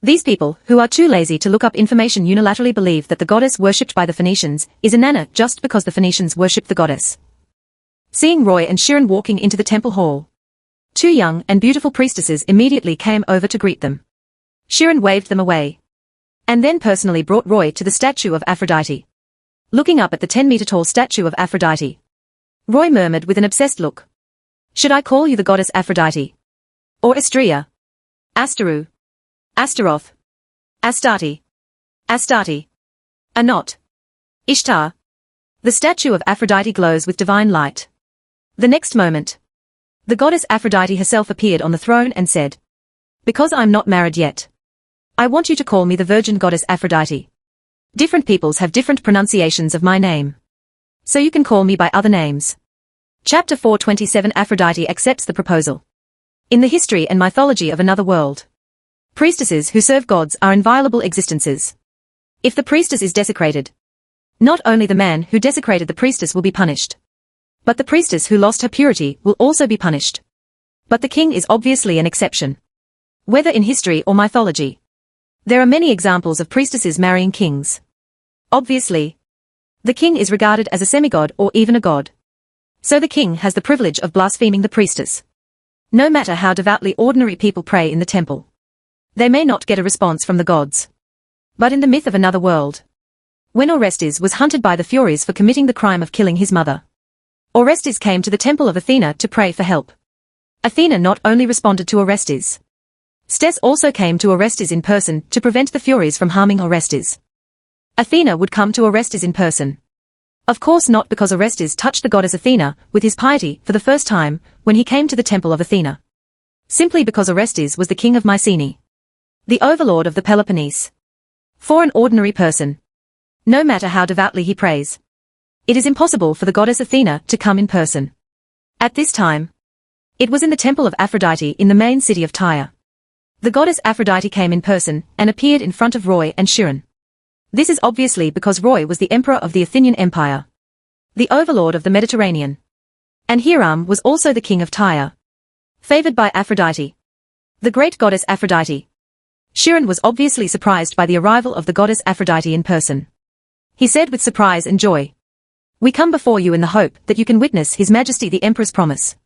[SPEAKER 1] these people who are too lazy to look up information unilaterally believe that the goddess worshipped by the Phoenicians is Inanna just because the Phoenicians worship the goddess. Seeing Roy and Chiron walking into the temple hall, two young and beautiful priestesses immediately came over to greet them. Chiron waved them away, and then personally brought Roy to the statue of Aphrodite. Looking up at the 10-meter-tall statue of Aphrodite, Roy murmured with an obsessed look, "Should I call you the goddess Aphrodite? Or Astrea? Asteru? Astaroth? Astarte? Astarte? Anot? Ishtar?" The statue of Aphrodite glows with divine light. The next moment, the goddess Aphrodite herself appeared on the throne and said, "Because I'm not married yet, I want you to call me the virgin goddess Aphrodite. Different peoples have different pronunciations of my name, so you can call me by other names." Chapter 427. Aphrodite accepts the proposal. In the history and mythology of another world, priestesses who serve gods are inviolable existences. If the priestess is desecrated, not only the man who desecrated the priestess will be punished, but the priestess who lost her purity will also be punished. But the king is obviously an exception. Whether in history or mythology, there are many examples of priestesses marrying kings. Obviously, the king is regarded as a semigod or even a god. So the king has the privilege of blaspheming the priestess. No matter how devoutly ordinary people pray in the temple, they may not get a response from the gods. But in the myth of another world, when Orestes was hunted by the Furies for committing the crime of killing his mother, Orestes came to the temple of Athena to pray for help. Athena not only responded to Orestes, Stes also came to Orestes in person to prevent the Furies from harming Orestes. Athena would come to Orestes in person. Of course not because Orestes touched the goddess Athena with his piety for the first time when he came to the temple of Athena. Simply because Orestes was the king of Mycenae, the overlord of the Peloponnese. For an ordinary person, no matter how devoutly he prays, it is impossible for the goddess Athena to come in person. At this time, it was in the temple of Aphrodite in the main city of Tyre. The goddess Aphrodite came in person and appeared in front of Roy and Chiron. This is obviously because Roy was the emperor of the Athenian Empire, the overlord of the Mediterranean, and Hiram was also the king of Tyre, favored by Aphrodite, the great goddess Aphrodite. Chiron was obviously surprised by the arrival of the goddess Aphrodite in person. He said with surprise and joy, "We come before you in the hope that you can witness His Majesty the Emperor's promise.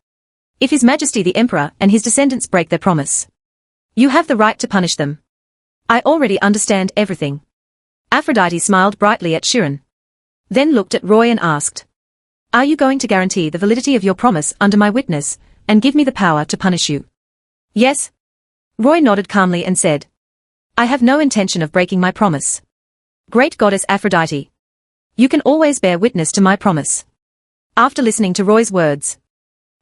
[SPEAKER 1] If His Majesty the Emperor and his descendants break their promise, you have the right to punish them. I already understand everything." Aphrodite smiled brightly at Chiron. Then looked at Roy and asked, "Are you going to guarantee the validity of your promise under my witness, and give me the power to punish you?" "Yes." Roy nodded calmly and said, "I have no intention of breaking my promise. Great goddess Aphrodite, you can always bear witness to my promise." After listening to Roy's words,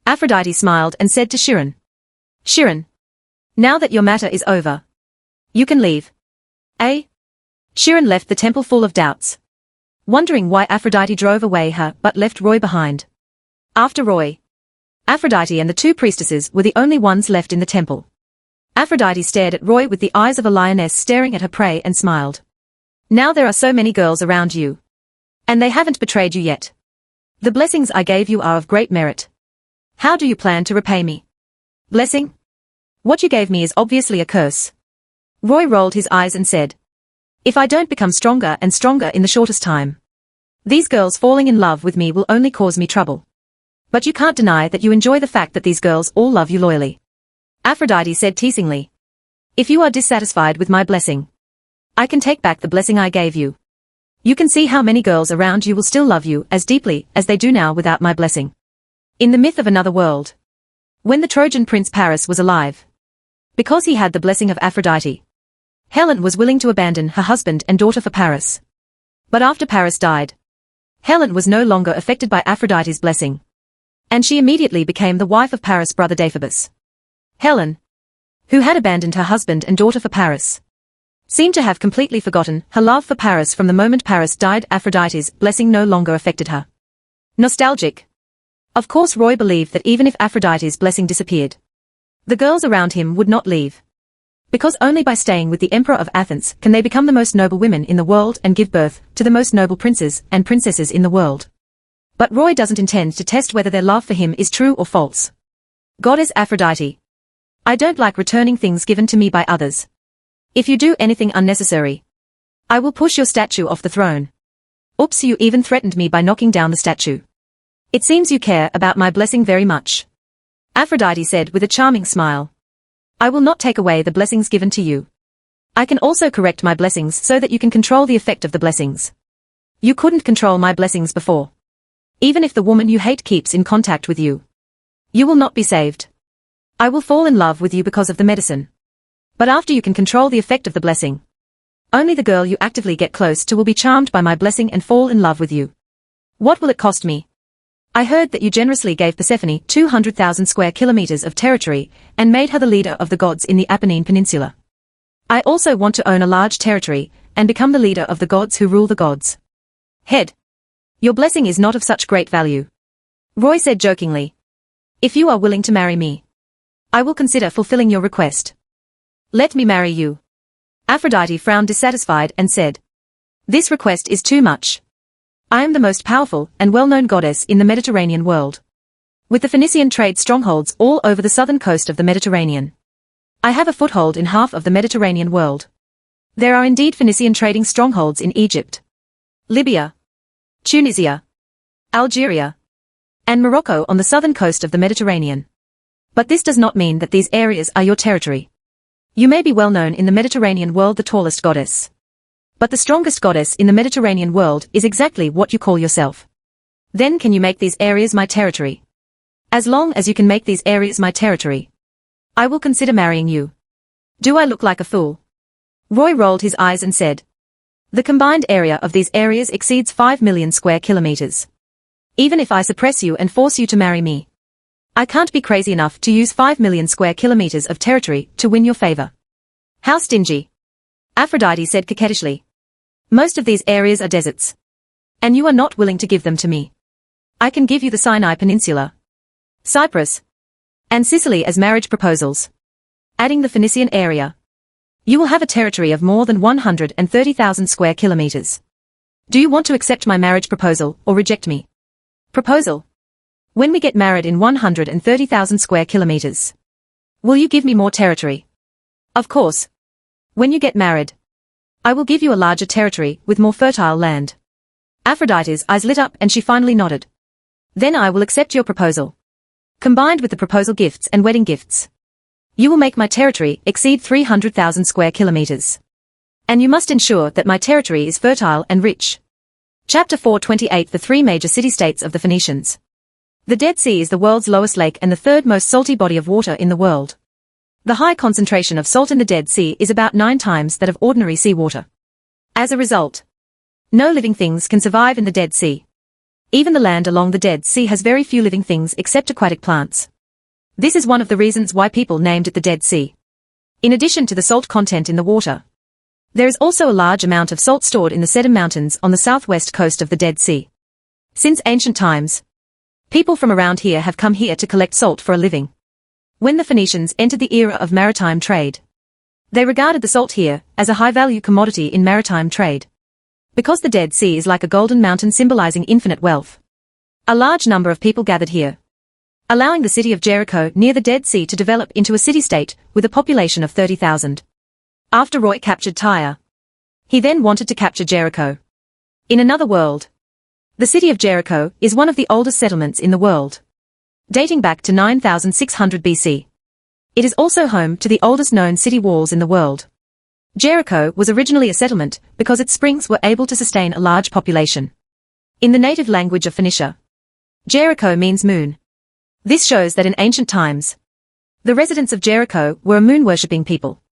[SPEAKER 1] Aphrodite smiled and said to Chiron, "Chiron, now that your matter is over, you can leave." Chiron left the temple full of doubts, wondering why Aphrodite drove away her but left Roy behind. After Roy, Aphrodite and the two priestesses were the only ones left in the temple. Aphrodite stared at Roy with the eyes of a lioness staring at her prey and smiled. "Now there are so many girls around you. And they haven't betrayed you yet. The blessings I gave you are of great merit. How do you plan to repay me?" "Blessing? What you gave me is obviously a curse." Roy rolled his eyes and said, "If I don't become stronger and stronger in the shortest time, these girls falling in love with me will only cause me trouble. But you can't deny that you enjoy the fact that these girls all love you loyally." Aphrodite said teasingly, "If you are dissatisfied with my blessing, I can take back the blessing I gave you. You can see how many girls around you will still love you as deeply as they do now without my blessing." In the myth of another world, when the Trojan prince Paris was alive, because he had the blessing of Aphrodite, Helen was willing to abandon her husband and daughter for Paris. But after Paris died, Helen was no longer affected by Aphrodite's blessing, and she immediately became the wife of Paris' brother Deiphobus. Helen, who had abandoned her husband and daughter for Paris, seemed to have completely forgotten her love for Paris from the moment Paris died. Aphrodite's blessing no longer affected her. Nostalgic. Of course Roy believed that even if Aphrodite's blessing disappeared, the girls around him would not leave. Because only by staying with the Emperor of Athens can they become the most noble women in the world and give birth to the most noble princes and princesses in the world. But Roy doesn't intend to test whether their love for him is true or false. "Goddess Aphrodite, I don't like returning things given to me by others. If you do anything unnecessary, I will push your statue off the throne." "Oops, you even threatened me by knocking down the statue. It seems you care about my blessing very much," Aphrodite said with a charming smile. "I will not take away the blessings given to you. I can also correct my blessings so that you can control the effect of the blessings. You couldn't control my blessings before. Even if the woman you hate keeps in contact with you, you will not be saved. I will fall in love with you because of the medicine. But after you can control the effect of the blessing, only the girl you actively get close to will be charmed by my blessing and fall in love with you. What will it cost me? I heard that you generously gave Persephone 200,000 square kilometers of territory and made her the leader of the gods in the Apennine Peninsula. I also want to own a large territory and become the leader of the gods who rule the gods. Head. Your blessing is not of such great value," Roy said jokingly. "If you are willing to marry me, I will consider fulfilling your request." "Let me marry you." Aphrodite frowned dissatisfied and said, "This request is too much. I am the most powerful and well-known goddess in the Mediterranean world, with the Phoenician trade strongholds all over the southern coast of the Mediterranean. I have a foothold in half of the Mediterranean world. There are indeed Phoenician trading strongholds in Egypt, Libya, Tunisia, Algeria, and Morocco on the southern coast of the Mediterranean. But this does not mean that these areas are your territory. You may be well known in the Mediterranean world, the tallest goddess. But the strongest goddess in the Mediterranean world is exactly what you call yourself. Then can you make these areas my territory? As long as you can make these areas my territory, I will consider marrying you. Do I look like a fool?" Roy rolled his eyes and said, "The combined area of these areas exceeds 5 million square kilometers. Even if I suppress you and force you to marry me, I can't be crazy enough to use 5 million square kilometers of territory to win your favor." "How stingy," Aphrodite said coquettishly. "Most of these areas are deserts, and you are not willing to give them to me. I can give you the Sinai Peninsula, Cyprus, and Sicily as marriage proposals. Adding the Phoenician area, you will have a territory of more than 130,000 square kilometers. Do you want to accept my marriage proposal or reject me?" "Proposal. When we get married in 130,000 square kilometers, will you give me more territory?" "Of course. When you get married, I will give you a larger territory with more fertile land. Aphrodite's eyes lit up and she finally nodded. Then I will accept your proposal. Combined with the proposal gifts and wedding gifts, you will make my territory exceed 300,000 square kilometers. And you must ensure that my territory is fertile and rich. Chapter 4:28 The three major city-states of the Phoenicians. The Dead Sea is the world's lowest lake and the third most salty body of water in the world. The high concentration of salt in the Dead Sea is about 9 times that of ordinary seawater. As a result, no living things can survive in the Dead Sea. Even the land along the Dead Sea has very few living things except aquatic plants. This is one of the reasons why people named it the Dead Sea. In addition to the salt content in the water, there is also a large amount of salt stored in the Sedum Mountains on the southwest coast of the Dead Sea. Since ancient times, people from around here have come here to collect salt for a living. When the Phoenicians entered the era of maritime trade, they regarded the salt here as a high-value commodity in maritime trade. Because the Dead Sea is like a golden mountain symbolizing infinite wealth, a large number of people gathered here, allowing the city of Jericho near the Dead Sea to develop into a city-state with a population of 30,000. After Roy captured Tyre, he then wanted to capture Jericho. In another world, the city of Jericho is one of the oldest settlements in the world, dating back to 9600 BC. It is also home to the oldest known city walls in the world. Jericho was originally a settlement because its springs were able to sustain a large population. In the native language of Phoenicia, Jericho means moon. This shows that in ancient times, the residents of Jericho were a moon-worshipping people.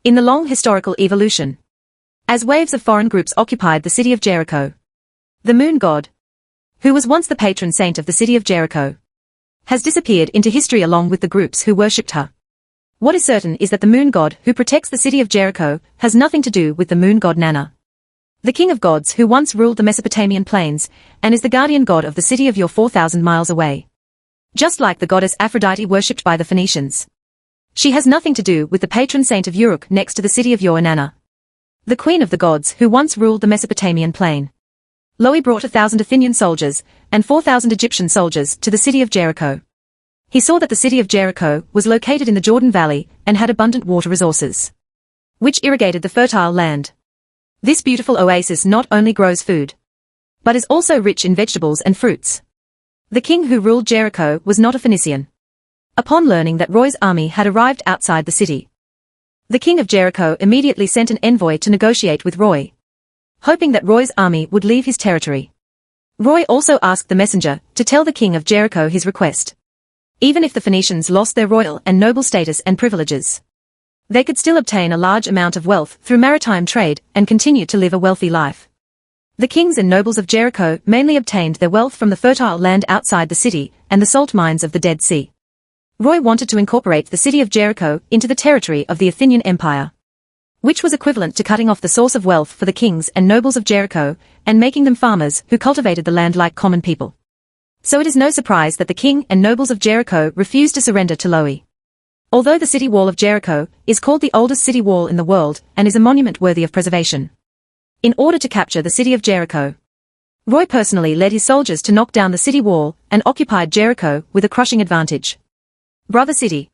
[SPEAKER 1] In the long historical evolution, as waves of foreign groups occupied the city of Jericho, the moon god, who was once the patron saint of the city of Jericho, has disappeared into history along with the groups who worshipped her. What is certain is that the moon god who protects the city of Jericho has nothing to do with the moon god Nana, the king of gods who once ruled the Mesopotamian plains and is the guardian god of the city of Ur 4,000 miles away. Just like the goddess Aphrodite worshipped by the Phoenicians, she has nothing to do with the patron saint of Uruk next to the city of Ur Nana, the queen of the gods who once ruled the Mesopotamian plain. Lowy brought 1,000 Athenian soldiers and 4,000 Egyptian soldiers to the city of Jericho. He saw that the city of Jericho was located in the Jordan Valley and had abundant water resources, which irrigated the fertile land. This beautiful oasis not only grows food, but is also rich in vegetables and fruits. The king who ruled Jericho was not a Phoenician. Upon learning that Roy's army had arrived outside the city, the king of Jericho immediately sent an envoy to negotiate with Roy, hoping that Roy's army would leave his territory. Roy also asked the messenger to tell the king of Jericho his request. Even if the Phoenicians lost their royal and noble status and privileges, they could still obtain a large amount of wealth through maritime trade and continue to live a wealthy life. The kings and nobles of Jericho mainly obtained their wealth from the fertile land outside the city and the salt mines of the Dead Sea. Roy wanted to incorporate the city of Jericho into the territory of the Athenian Empire, which was equivalent to cutting off the source of wealth for the kings and nobles of Jericho and making them farmers who cultivated the land like common people. So it is no surprise that the king and nobles of Jericho refused to surrender to Lowy. Although the city wall of Jericho is called the oldest city wall in the world and is a monument worthy of preservation, in order to capture the city of Jericho, Roy personally led his soldiers to knock down the city wall and occupied Jericho with a crushing advantage. Brother City.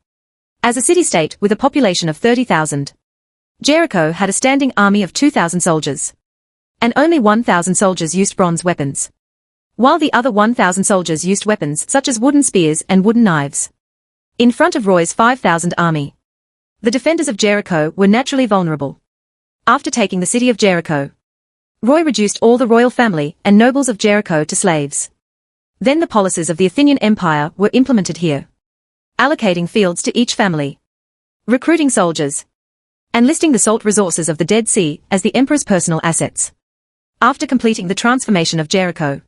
[SPEAKER 1] As a city-state with a population of 30,000, Jericho had a standing army of 2,000 soldiers, and only 1,000 soldiers used bronze weapons, while the other 1,000 soldiers used weapons such as wooden spears and wooden knives. In front of Roy's 5,000 army, the defenders of Jericho were naturally vulnerable. After taking the city of Jericho, Roy reduced all the royal family and nobles of Jericho to slaves. Then the policies of the Athenian Empire were implemented here, allocating fields to each family, recruiting soldiers, and listing the salt resources of the Dead Sea as the emperor's personal assets. After completing the transformation of Jericho,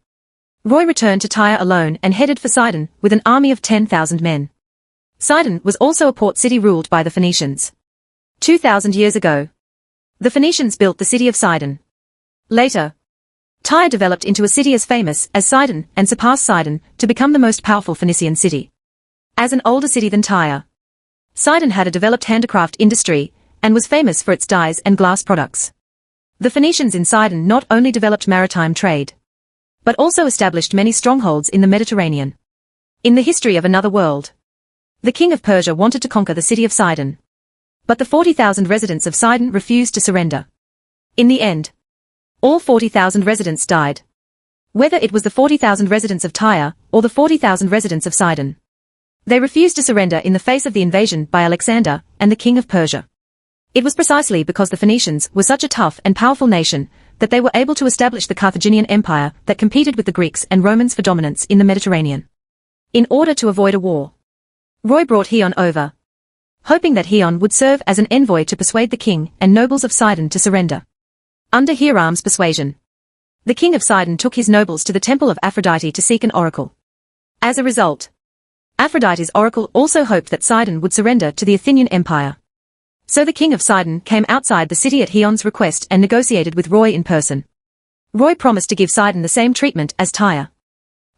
[SPEAKER 1] Roy returned to Tyre alone and headed for Sidon with an army of 10,000 men. Sidon was also a port city ruled by the Phoenicians. 2,000 years ago, the Phoenicians built the city of Sidon. Later, Tyre developed into a city as famous as Sidon and surpassed Sidon to become the most powerful Phoenician city. As an older city than Tyre, Sidon had a developed handicraft industry and was famous for its dyes and glass products. The Phoenicians in Sidon not only developed maritime trade, but also established many strongholds in the Mediterranean. In the history of another world, the king of Persia wanted to conquer the city of Sidon. But the 40,000 residents of Sidon refused to surrender. In the end, all 40,000 residents died. Whether it was the 40,000 residents of Tyre, or the 40,000 residents of Sidon. They refused to surrender in the face of the invasion by Alexander, and the king of Persia. It was precisely because the Phoenicians were such a tough and powerful nation, that they were able to establish the Carthaginian Empire that competed with the Greeks and Romans for dominance in the Mediterranean. In order to avoid a war, Roy brought Heon over, hoping that Heon would serve as an envoy to persuade the king and nobles of Sidon to surrender. Under Hiram's persuasion, the king of Sidon took his nobles to the temple of Aphrodite to seek an oracle. As a result, Aphrodite's oracle also hoped that Sidon would surrender to the Athenian Empire. So the king of Sidon came outside the city at Heon's request and negotiated with Roy in person. Roy promised to give Sidon the same treatment as Tyre.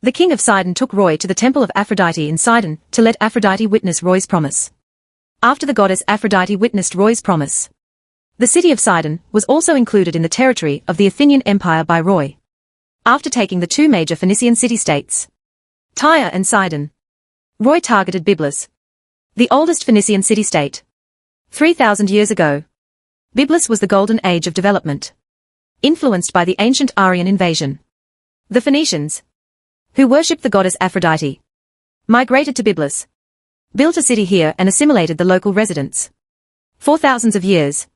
[SPEAKER 1] The king of Sidon took Roy to the temple of Aphrodite in Sidon to let Aphrodite witness Roy's promise. After the goddess Aphrodite witnessed Roy's promise, the city of Sidon was also included in the territory of the Athenian Empire by Roy. After taking the two major Phoenician city-states, Tyre and Sidon, Roy targeted Byblus, the oldest Phoenician city-state. 3,000 years ago, Byblus was the golden age of development, influenced by the ancient Aryan invasion. The Phoenicians, who worshipped the goddess Aphrodite, migrated to Byblus, built a city here and assimilated the local residents. For thousands of years,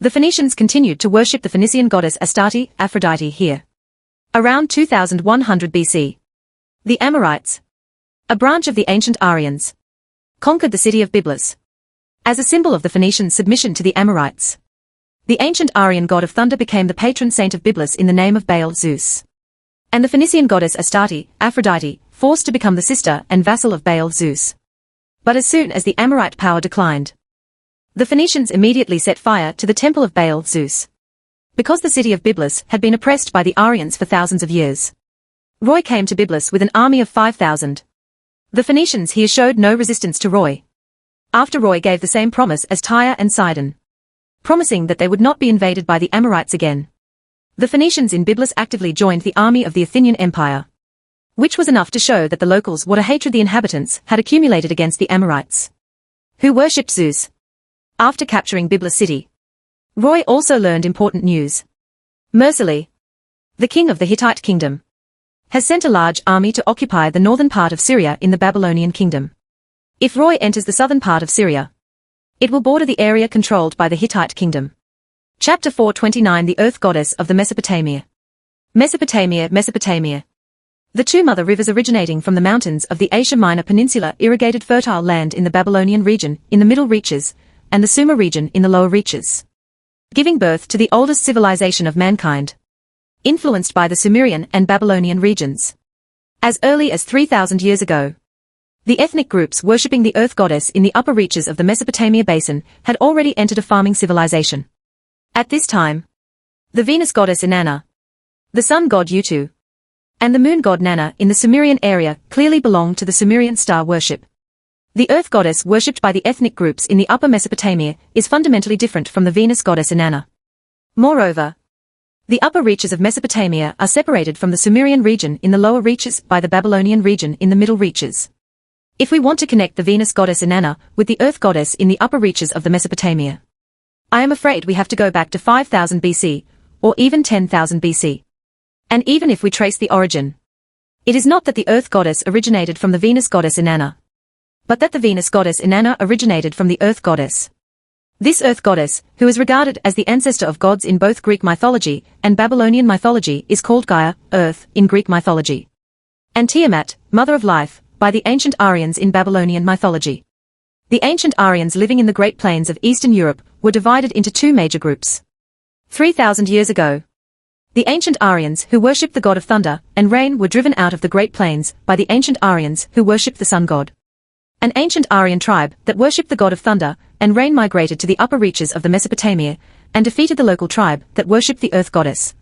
[SPEAKER 1] the Phoenicians continued to worship the Phoenician goddess Astarte, Aphrodite here. Around 2100 BC, the Amorites, a branch of the ancient Aryans, conquered the city of Byblus. As a symbol of the Phoenician submission to the Amorites, the ancient Aryan god of thunder became the patron saint of Byblus in the name of Baal Zeus. And the Phoenician goddess Astarte, Aphrodite, forced to become the sister and vassal of Baal Zeus. But as soon as the Amorite power declined, the Phoenicians immediately set fire to the temple of Baal Zeus. Because the city of Byblus had been oppressed by the Aryans for thousands of years, Roy came to Byblus with an army of 5,000. The Phoenicians here showed no resistance to Roy. After Roy gave the same promise as Tyre and Sidon, promising that they would not be invaded by the Amorites again, the Phoenicians in Byblus actively joined the army of the Athenian Empire, which was enough to show that the locals what a hatred the inhabitants had accumulated against the Amorites, who worshipped Zeus. After capturing Byblus city, Roy also learned important news. Mursili, the king of the Hittite kingdom, has sent a large army to occupy the northern part of Syria in the Babylonian kingdom. If Roy enters the southern part of Syria, it will border the area controlled by the Hittite kingdom. Chapter 429 The Earth Goddess of the Mesopotamia. Mesopotamia. The two mother rivers originating from the mountains of the Asia Minor Peninsula irrigated fertile land in the Babylonian region in the Middle Reaches, and the Sumer region in the Lower Reaches, giving birth to the oldest civilization of mankind, influenced by the Sumerian and Babylonian regions. As early as 3,000 years ago, the ethnic groups worshipping the earth goddess in the upper reaches of the Mesopotamia basin had already entered a farming civilization. At this time, the Venus goddess Inanna, the sun god Utu, and the moon god Nanna in the Sumerian area clearly belonged to the Sumerian star worship. The earth goddess worshipped by the ethnic groups in the upper Mesopotamia is fundamentally different from the Venus goddess Inanna. Moreover, the upper reaches of Mesopotamia are separated from the Sumerian region in the lower reaches by the Babylonian region in the middle reaches. If we want to connect the Venus goddess Inanna with the earth goddess in the upper reaches of the Mesopotamia, I am afraid we have to go back to 5000 BC, or even 10,000 BC. And even if we trace the origin, it is not that the earth goddess originated from the Venus goddess Inanna, but that the Venus goddess Inanna originated from the earth goddess. This earth goddess, who is regarded as the ancestor of gods in both Greek mythology and Babylonian mythology, is called Gaia, earth, in Greek mythology, and Tiamat, mother of life, by the ancient Aryans in Babylonian mythology. The ancient Aryans living in the Great Plains of Eastern Europe were divided into two major groups. 3,000 years ago, the ancient Aryans who worshipped the god of thunder and rain were driven out of the Great Plains by the ancient Aryans who worshipped the sun god. An ancient Aryan tribe that worshipped the god of thunder and rain migrated to the upper reaches of the Mesopotamia and defeated the local tribe that worshipped the earth goddess.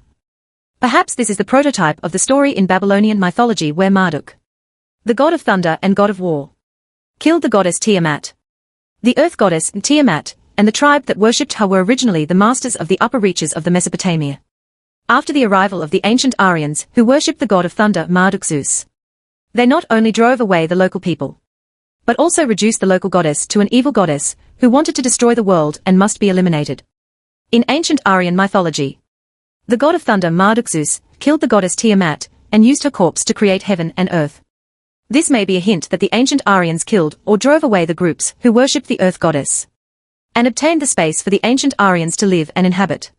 [SPEAKER 1] Perhaps this is the prototype of the story in Babylonian mythology where Marduk, the god of thunder and god of war, killed the goddess Tiamat. The earth goddess Tiamat and the tribe that worshipped her were originally the masters of the upper reaches of the Mesopotamia. After the arrival of the ancient Aryans who worshipped the god of thunder Marduk Zeus, they not only drove away the local people, but also reduced the local goddess to an evil goddess who wanted to destroy the world and must be eliminated. In ancient Aryan mythology, the god of thunder Marduk Zeus killed the goddess Tiamat and used her corpse to create heaven and earth. This may be a hint that the ancient Aryans killed or drove away the groups who worshipped the earth goddess and obtained the space for the ancient Aryans to live and inhabit.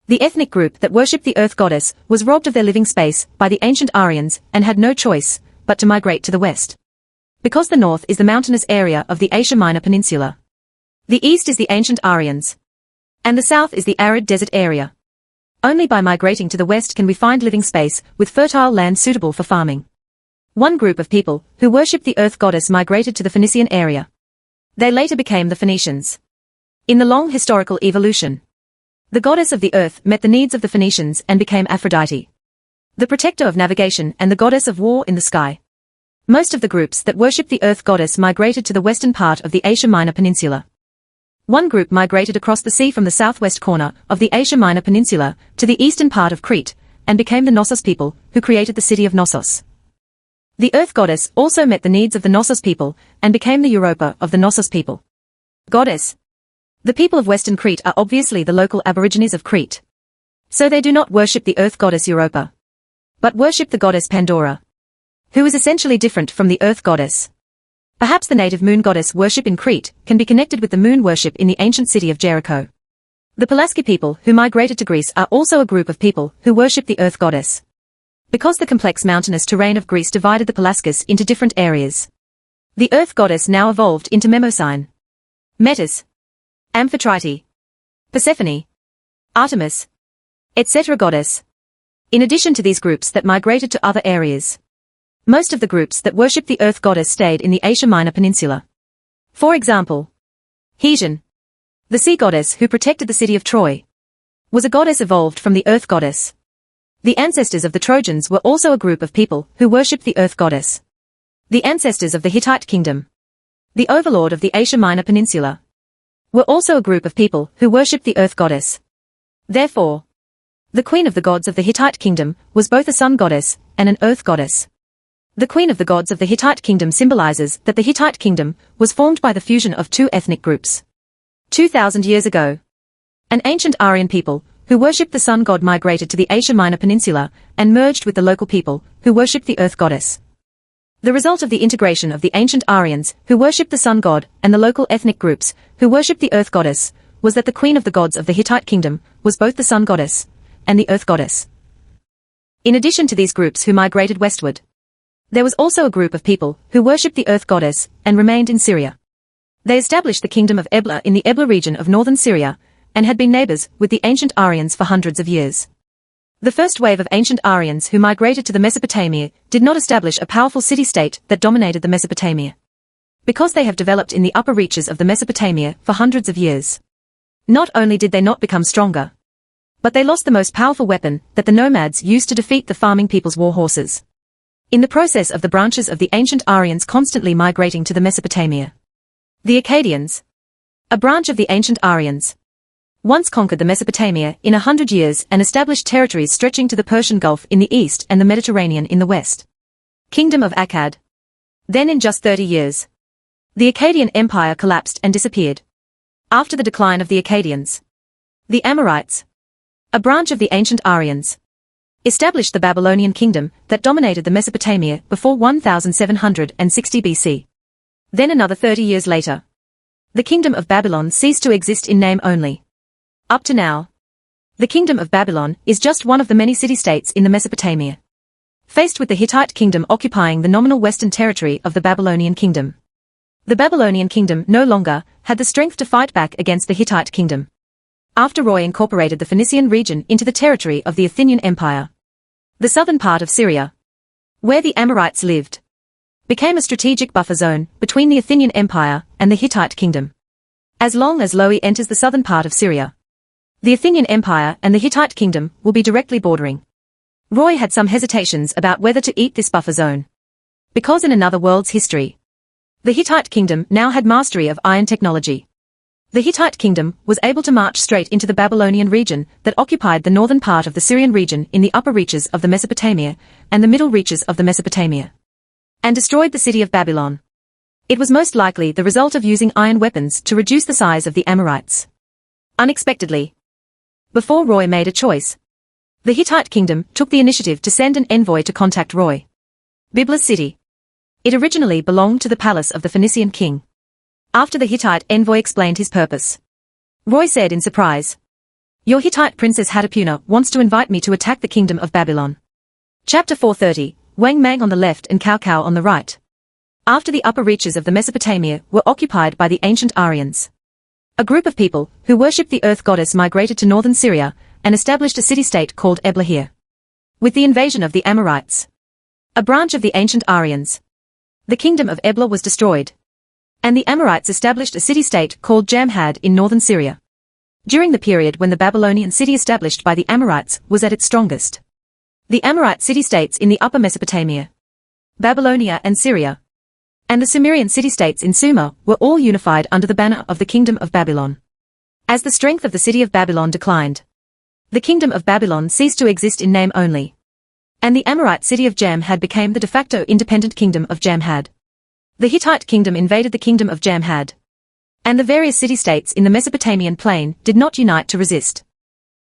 [SPEAKER 1] The ethnic group that worshipped the earth goddess was robbed of their living space by the ancient Aryans and had no choice but to migrate to the west. Because the north is the mountainous area of the Asia Minor Peninsula, the east is the ancient Aryans, and the south is the arid desert area. Only by migrating to the west can we find living space with fertile land suitable for farming. One group of people who worshipped the earth goddess migrated to the Phoenician area. They later became the Phoenicians. In the long historical evolution, the goddess of the earth met the needs of the Phoenicians and became Aphrodite, the protector of navigation and the goddess of war in the sky. Most of the groups that worshipped the earth goddess migrated to the western part of the Asia Minor Peninsula. One group migrated across the sea from the southwest corner of the Asia Minor Peninsula to the eastern part of Crete and became the Knossos people who created the city of Knossos. The earth goddess also met the needs of the Knossos people and became the Europa of the Knossos people. Goddess. The people of Western Crete are obviously the local aborigines of Crete. So they do not worship the earth goddess Europa, but worship the goddess Pandora, who is essentially different from the earth goddess. Perhaps the native moon goddess worship in Crete can be connected with the moon worship in the ancient city of Jericho. The Pelasgi people who migrated to Greece are also a group of people who worship the earth goddess. Because the complex mountainous terrain of Greece divided the Pelasgus into different areas, the earth goddess now evolved into Mnemosyne, Metis, Amphitrite, Persephone, Artemis, etc. goddess. In addition to these groups that migrated to other areas, most of the groups that worshipped the earth goddess stayed in the Asia Minor Peninsula. For example, Hesione, the sea goddess who protected the city of Troy, was a goddess evolved from the earth goddess. The ancestors of the Trojans were also a group of people who worshipped the earth goddess. The ancestors of the Hittite kingdom, the overlord of the Asia Minor Peninsula, were also a group of people who worshipped the earth goddess. Therefore, the queen of the gods of the Hittite kingdom was both a sun goddess and an earth goddess. The queen of the gods of the Hittite kingdom symbolizes that the Hittite kingdom was formed by the fusion of two ethnic groups. 2,000 years ago, an ancient Aryan people who worshipped the sun god migrated to the Asia Minor Peninsula and merged with the local people who worshipped the earth goddess. The result of the integration of the ancient Aryans who worshipped the sun god and the local ethnic groups who worshipped the earth goddess was that the queen of the gods of the Hittite kingdom was both the sun goddess and the earth goddess. In addition to these groups who migrated westward, there was also a group of people who worshipped the earth goddess and remained in Syria. They established the kingdom of Ebla in the Ebla region of northern Syria and had been neighbors with the ancient Aryans for hundreds of years. The first wave of ancient Aryans who migrated to the Mesopotamia did not establish a powerful city-state that dominated the Mesopotamia, because they have developed in the upper reaches of the Mesopotamia for hundreds of years. Not only did they not become stronger, but they lost the most powerful weapon that the nomads used to defeat the farming people's war horses. In the process of the branches of the ancient Aryans constantly migrating to the Mesopotamia, the Akkadians, a branch of the ancient Aryans, once conquered the Mesopotamia in 100 years and established territories stretching to the Persian Gulf in the east and the Mediterranean in the west. Kingdom of Akkad. Then in just 30 years, the Akkadian Empire collapsed and disappeared. After the decline of the Akkadians, the Amorites, a branch of the ancient Aryans, established the Babylonian kingdom that dominated the Mesopotamia before 1760 BC. Then another 30 years later, the kingdom of Babylon ceased to exist in name only. Up to now, the kingdom of Babylon is just one of the many city-states in the Mesopotamia, faced with the Hittite kingdom occupying the nominal western territory of the Babylonian kingdom. The Babylonian kingdom no longer had the strength to fight back against the Hittite kingdom. After Roy incorporated the Phoenician region into the territory of the Athenian Empire, the southern part of Syria, where the Amorites lived, became a strategic buffer zone between the Athenian Empire and the Hittite kingdom. As long as Lowy enters the southern part of Syria, the Athenian Empire and the Hittite kingdom will be directly bordering. Roy had some hesitations about whether to eat this buffer zone, because in another world's history, the Hittite kingdom now had mastery of iron technology. The Hittite kingdom was able to march straight into the Babylonian region that occupied the northern part of the Syrian region in the upper reaches of the Mesopotamia and the middle reaches of the Mesopotamia, and destroyed the city of Babylon. It was most likely the result of using iron weapons to reduce the size of the Amorites. Unexpectedly, before Roy made a choice, the Hittite kingdom took the initiative to send an envoy to contact Roy. Byblos city. It originally belonged to the palace of the Phoenician king. After the Hittite envoy explained his purpose, Roy said in surprise, "Your Hittite princess Hatapuna wants to invite me to attack the kingdom of Babylon." Chapter 430, Wang Mang on the left and Cao Cao on the right. After the upper reaches of the Mesopotamia were occupied by the ancient Aryans, a group of people who worshipped the earth goddess migrated to northern Syria and established a city-state called Ebla here. With the invasion of the Amorites, a branch of the ancient Aryans, the kingdom of Ebla was destroyed, and the Amorites established a city-state called Jamhad in northern Syria. During the period when the Babylonian city established by the Amorites was at its strongest, the Amorite city-states in the upper Mesopotamia, Babylonia and Syria, and the Sumerian city-states in Sumer were all unified under the banner of the Kingdom of Babylon. As the strength of the city of Babylon declined, the Kingdom of Babylon ceased to exist in name only, and the Amorite city of Jamhad became the de facto independent Kingdom of Jamhad. The Hittite kingdom invaded the Kingdom of Jamhad, and the various city-states in the Mesopotamian plain did not unite to resist.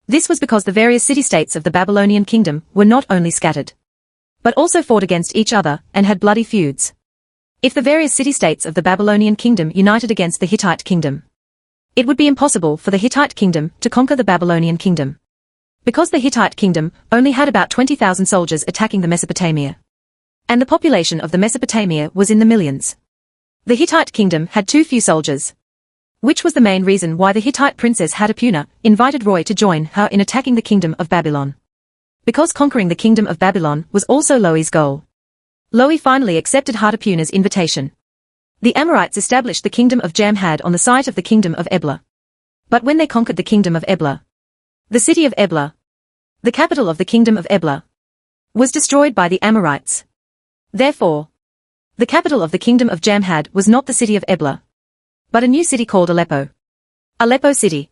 [SPEAKER 1] This was because the various city-states of the Babylonian kingdom were not only scattered, but also fought against each other and had bloody feuds. If the various city-states of the Babylonian kingdom united against the Hittite kingdom, it would be impossible for the Hittite kingdom to conquer the Babylonian kingdom, because the Hittite kingdom only had about 20,000 soldiers attacking the Mesopotamia, and the population of the Mesopotamia was in the millions. The Hittite kingdom had too few soldiers, which was the main reason why the Hittite princess Hatapuna invited Roy to join her in attacking the kingdom of Babylon. Because conquering the kingdom of Babylon was also Loi's goal, Loi finally accepted Hatapuna's invitation. The Amorites established the kingdom of Jamhad on the site of the kingdom of Ebla. But when they conquered the kingdom of Ebla, the city of Ebla, the capital of the kingdom of Ebla, was destroyed by the Amorites. Therefore, the capital of the kingdom of Jamhad was not the city of Ebla, but a new city called Aleppo. Aleppo city.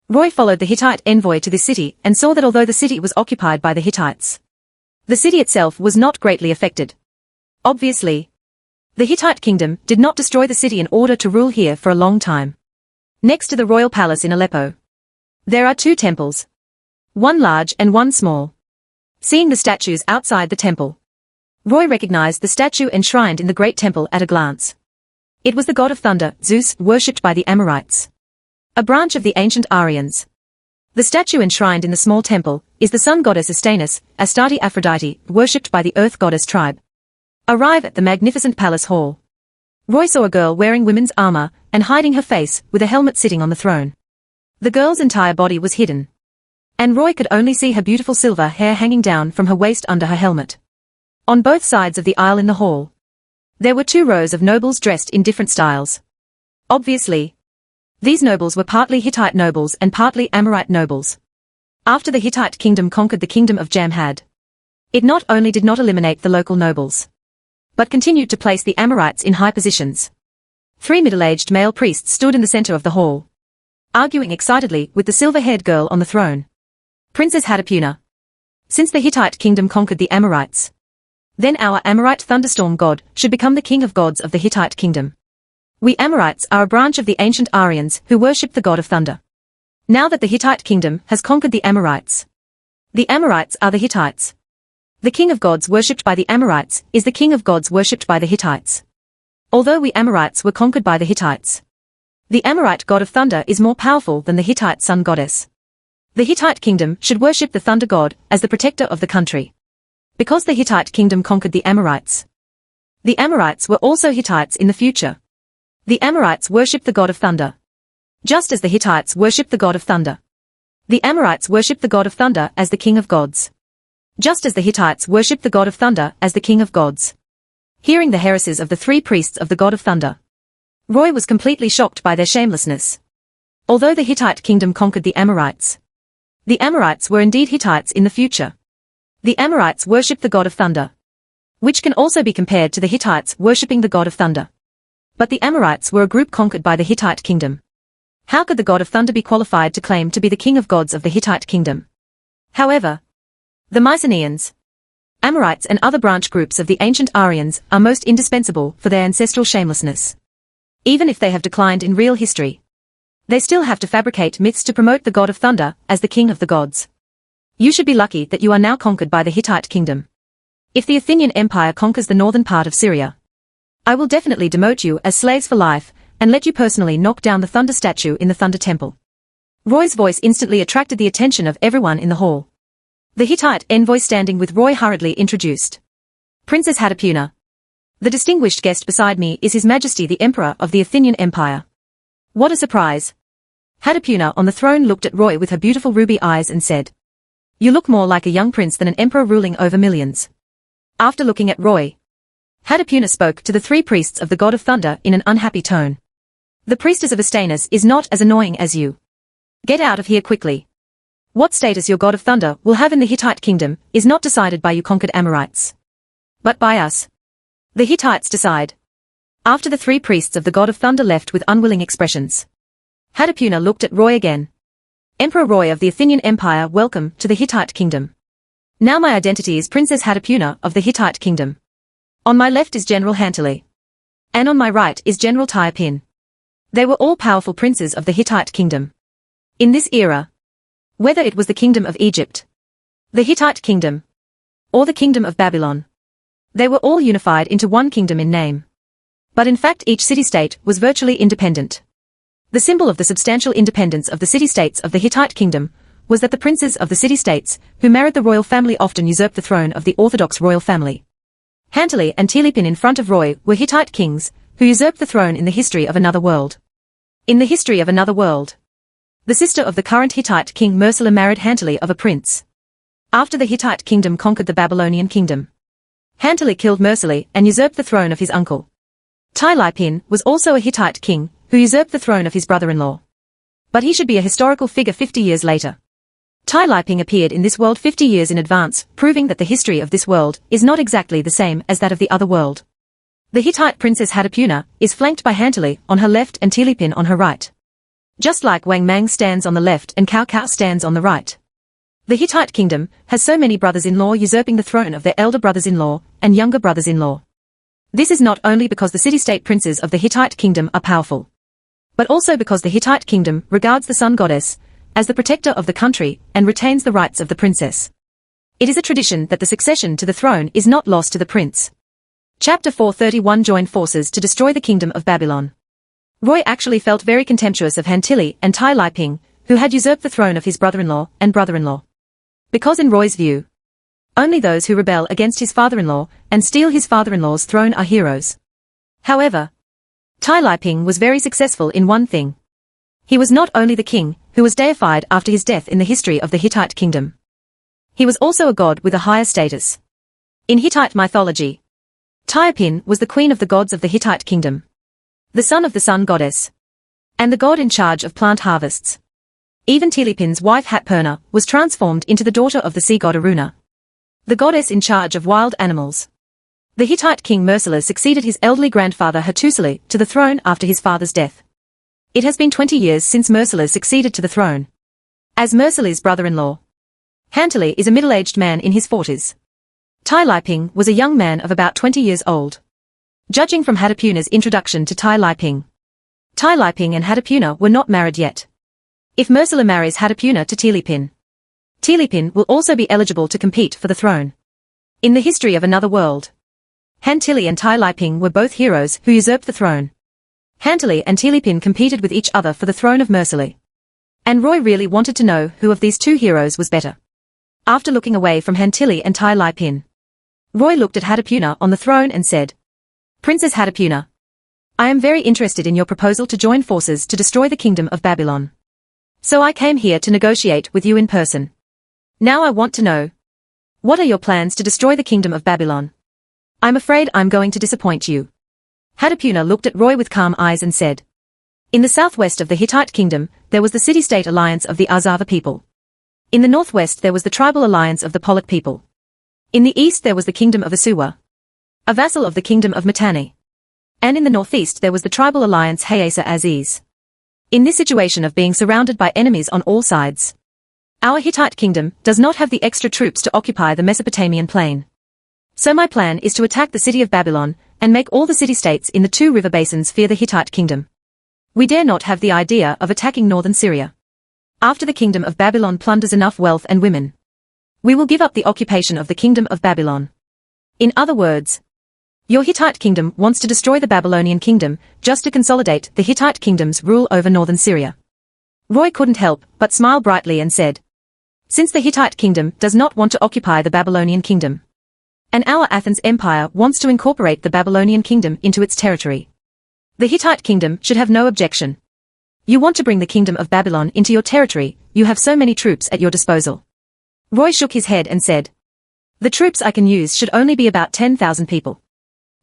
[SPEAKER 1] Roy followed the Hittite envoy to this city and saw that although the city was occupied by the Hittites, the city itself was not greatly affected. Obviously, the Hittite kingdom did not destroy the city in order to rule here for a long time. Next to the royal palace in Aleppo, there are two temples, one large and one small. Seeing the statues outside the temple, Roy recognized the statue enshrined in the great temple at a glance. It was the god of thunder, Zeus, worshipped by the Amorites, a branch of the ancient Aryans. The statue enshrined in the small temple is the sun goddess Astanis, Astarte Aphrodite, worshipped by the earth goddess Tribe. Arrive at the magnificent palace hall. Roy saw a girl wearing women's armor and hiding her face with a helmet sitting on the throne. The girl's entire body was hidden, and Roy could only see her beautiful silver hair hanging down from her waist under her helmet. On both sides of the aisle in the hall, there were two rows of nobles dressed in different styles. Obviously, these nobles were partly Hittite nobles and partly Amorite nobles. After the Hittite kingdom conquered the kingdom of Jamhad, it not only did not eliminate the local nobles, but continued to place the Amorites in high positions. Three middle-aged male priests stood in the center of the hall, arguing excitedly with the silver-haired girl on the throne. Princess Hatapuna, since the Hittite kingdom conquered the Amorites, then our Amorite thunderstorm god should become the king of gods of the Hittite kingdom. We Amorites are a branch of the ancient Aryans who worship the god of thunder. Now that the Hittite kingdom has conquered the Amorites, the Amorites are the Hittites. The king of gods worshipped by the Amorites is the king of gods worshipped by the Hittites. Although we Amorites were conquered by the Hittites, the Amorite god of thunder is more powerful than the Hittite sun goddess. The Hittite kingdom should worship the thunder god as the protector of the country. Because the Hittite kingdom conquered the Amorites, the Amorites were also Hittites in the future. The Amorites worship the god of thunder, just as the Hittites worship the god of thunder. The Amorites worship the god of thunder as the king of gods, just as the Hittites worshipped the god of thunder as the king of gods. Hearing the heresies of the three priests of the god of thunder, Roy was completely shocked by their shamelessness. Although the Hittite kingdom conquered the Amorites were indeed Hittites in the future. The Amorites worshipped the god of thunder, which can also be compared to the Hittites worshipping the god of thunder. But the Amorites were a group conquered by the Hittite kingdom. How could the god of thunder be qualified to claim to be the king of gods of the Hittite kingdom? However, the Mycenaeans, Amorites and other branch groups of the ancient Aryans are most indispensable for their ancestral shamelessness. Even if they have declined in real history, they still have to fabricate myths to promote the god of thunder as the king of the gods. You should be lucky that you are now conquered by the Hittite kingdom. If the Athenian Empire conquers the northern part of Syria, I will definitely demote you as slaves for life, and let you personally knock down the thunder statue in the Thunder Temple. Roy's voice instantly attracted the attention of everyone in the hall. The Hittite envoy standing with Roy hurriedly introduced. Princess Hatipuna. The distinguished guest beside me is His Majesty the Emperor of the Athenian Empire. What a surprise. Hatipuna on the throne looked at Roy with her beautiful ruby eyes and said, You look more like a young prince than an emperor ruling over millions. After looking at Roy, Hatipuna spoke to the three priests of the god of thunder in an unhappy tone. The priestess of Astanus is not as annoying as you. Get out of here quickly. What status your god of thunder will have in the Hittite kingdom is not decided by you conquered Amorites, but by us. The Hittites decide. After the three priests of the god of thunder left with unwilling expressions, Hatipuna looked at Roy again. Emperor Roy of the Athenian Empire, welcome to the Hittite kingdom. Now my identity is Princess Hatipuna of the Hittite kingdom. On my left is General Hantili. And on my right is General Tiapin. They were all powerful princes of the Hittite kingdom. In this era, whether it was the kingdom of Egypt, the Hittite kingdom, or the kingdom of Babylon, they were all unified into one kingdom in name. But in fact each city-state was virtually independent. The symbol of the substantial independence of the city-states of the Hittite kingdom was that the princes of the city-states who married the royal family often usurped the throne of the orthodox royal family. Hantili and Tilepin in front of Roy were Hittite kings who usurped the throne in the history of another world. In the history of another world, the sister of the current Hittite king Mursila married Hantili of a prince. After the Hittite kingdom conquered the Babylonian kingdom, Hantili killed Mursili and usurped the throne of his uncle. Tilepin was also a Hittite king who usurped the throne of his brother-in-law. But he should be a historical figure 50 years later. Tilepin appeared in this world 50 years in advance, proving that the history of this world is not exactly the same as that of the other world. The Hittite princess Hatipuna is flanked by Hantili on her left and Tilepin on her right. Just like Wang Mang stands on the left and Cao Cao stands on the right. The Hittite kingdom has so many brothers-in-law usurping the throne of their elder brothers-in-law and younger brothers-in-law. This is not only because the city-state princes of the Hittite kingdom are powerful, but also because the Hittite kingdom regards the sun goddess as the protector of the country and retains the rights of the princess. It is a tradition that the succession to the throne is not lost to the prince. Chapter 431 Join forces to destroy the kingdom of Babylon. Roy actually felt very contemptuous of Hantili and Tilepin, who had usurped the throne of his brother-in-law and brother-in-law. Because in Roy's view, only those who rebel against his father-in-law and steal his father-in-law's throne are heroes. However, Tilepin was very successful in one thing. He was not only the king, who was deified after his death in the history of the Hittite kingdom. He was also a god with a higher status. In Hittite mythology, Tilepin was the queen of the gods of the Hittite kingdom, the son of the sun goddess, and the god in charge of plant harvests. Even Tilepin's wife Hatpurna was transformed into the daughter of the sea god Aruna, the goddess in charge of wild animals. The Hittite king Mursila succeeded his elderly grandfather Hattusili to the throne after his father's death. It has been 20 years since Mursila succeeded to the throne. As Mursili's brother-in-law, Hantili is a middle-aged man in his 40s. Tilepin was a young man of about 20 years old. Judging from Hatipuna's introduction to Tilepin and Hatipuna were not married yet. If Mursila marries Hatipuna to Tilepin, Tilepin will also be eligible to compete for the throne. In the history of another world, Hantili and Tilepin were both heroes who usurped the throne. Hantili and Tilepin competed with each other for the throne of Mursili. And Roy really wanted to know who of these two heroes was better. After looking away from Hantili and Tilepin, Roy looked at Hatipuna on the throne and said, Princess Hatipuna, I am very interested in your proposal to join forces to destroy the kingdom of Babylon. So I came here to negotiate with you in person. Now I want to know, what are your plans to destroy the kingdom of Babylon? I'm afraid I'm going to disappoint you. Hatipuna looked at Roy with calm eyes and said, In the southwest of the Hittite kingdom, there was the city-state alliance of the Azava people. In the northwest there was the tribal alliance of the Polak people. In the east there was the kingdom of Asuwa, a vassal of the kingdom of Mitanni. And in the northeast there was the tribal alliance Hayasa Aziz. In this situation of being surrounded by enemies on all sides, our Hittite kingdom does not have the extra troops to occupy the Mesopotamian plain. So my plan is to attack the city of Babylon, and make all the city-states in the two river basins fear the Hittite kingdom. We dare not have the idea of attacking northern Syria. After the kingdom of Babylon plunders enough wealth and women, we will give up the occupation of the kingdom of Babylon. In other words, your Hittite kingdom wants to destroy the Babylonian kingdom, just to consolidate the Hittite kingdom's rule over northern Syria. Roy couldn't help but smile brightly and said, since the Hittite kingdom does not want to occupy the Babylonian kingdom, and our Athens Empire wants to incorporate the Babylonian kingdom into its territory, the Hittite kingdom should have no objection. You want to bring the kingdom of Babylon into your territory, you have so many troops at your disposal. Roy shook his head and said, the troops I can use should only be about 10,000 people.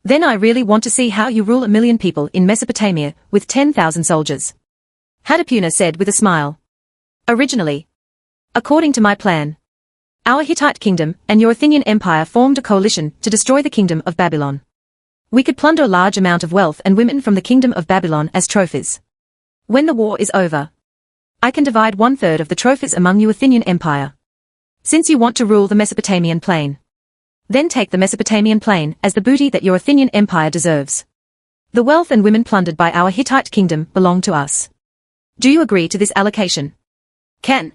[SPEAKER 1] Then I really want to see how you rule 1 million people in Mesopotamia with 10,000 soldiers. Hadapuna said with a smile. Originally, according to my plan, our Hittite kingdom and your Athenian empire formed a coalition to destroy the kingdom of Babylon. We could plunder a large amount of wealth and women from the kingdom of Babylon as trophies. When the war is over, I can divide 1/3 of the trophies among you Athenian empire. Since you want to rule the Mesopotamian plain, then take the Mesopotamian plain as the booty that your Athenian empire deserves. The wealth and women plundered by our Hittite kingdom belong to us. Do you agree to this allocation? Ken.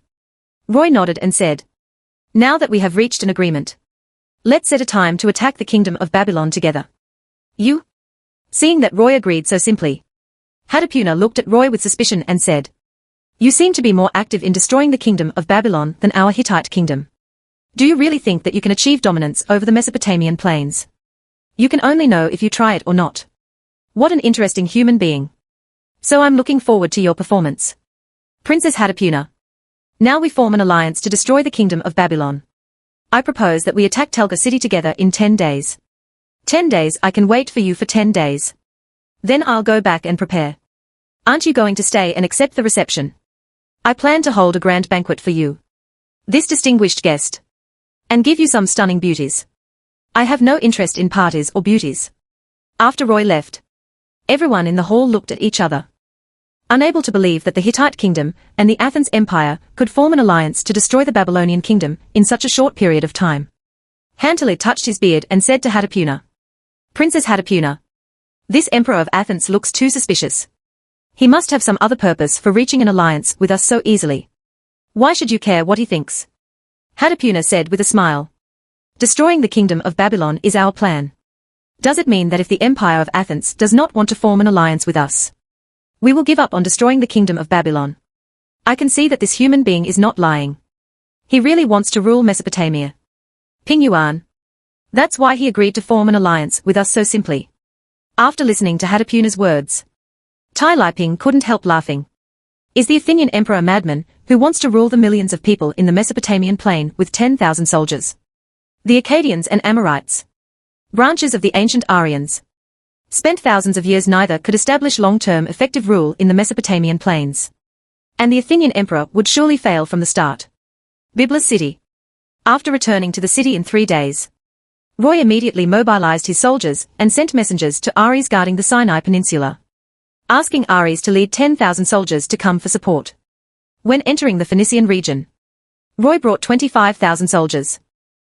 [SPEAKER 1] Roy nodded and said, now that we have reached an agreement, let's set a time to attack the kingdom of Babylon together. You? Seeing that Roy agreed so simply, Hadapuna looked at Roy with suspicion and said, you seem to be more active in destroying the kingdom of Babylon than our Hittite kingdom. Do you really think that you can achieve dominance over the Mesopotamian plains? You can only know if you try it or not. What an interesting human being. So I'm looking forward to your performance. Princess Hadapuna. Now we form an alliance to destroy the kingdom of Babylon. I propose that we attack Telga city together in 10 days. 10 days I can wait for you for 10 days. Then I'll go back and prepare. Aren't you going to stay and accept the reception? I plan to hold a grand banquet for you, this distinguished guest, and give you some stunning beauties. I have no interest in parties or beauties. After Roy left, everyone in the hall looked at each other, unable to believe that the Hittite kingdom and the Athens empire could form an alliance to destroy the Babylonian kingdom in such a short period of time. Hantalid touched his beard and said to Hadapuna, Princess Hadapuna, this emperor of Athens looks too suspicious. He must have some other purpose for reaching an alliance with us so easily. Why should you care what he thinks? Hadapuna said with a smile. Destroying the kingdom of Babylon is our plan. Does it mean that if the empire of Athens does not want to form an alliance with us, we will give up on destroying the kingdom of Babylon? I can see that this human being is not lying. He really wants to rule Mesopotamia. Ping Yuan. That's why he agreed to form an alliance with us so simply. After listening to Hadapuna's words, Tai Liping couldn't help laughing. Is the Athenian emperor a madman who wants to rule the millions of people in the Mesopotamian plain with 10,000 soldiers? The Akkadians and Amorites, branches of the ancient Aryans, spent thousands of years neither could establish long-term effective rule in the Mesopotamian plains. And the Athenian emperor would surely fail from the start. Byblos city. After returning to the city in 3 days, Roy immediately mobilized his soldiers and sent messengers to Ares guarding the Sinai Peninsula, asking Ares to lead 10,000 soldiers to come for support. When entering the Phoenician region, Roy brought 25,000 soldiers.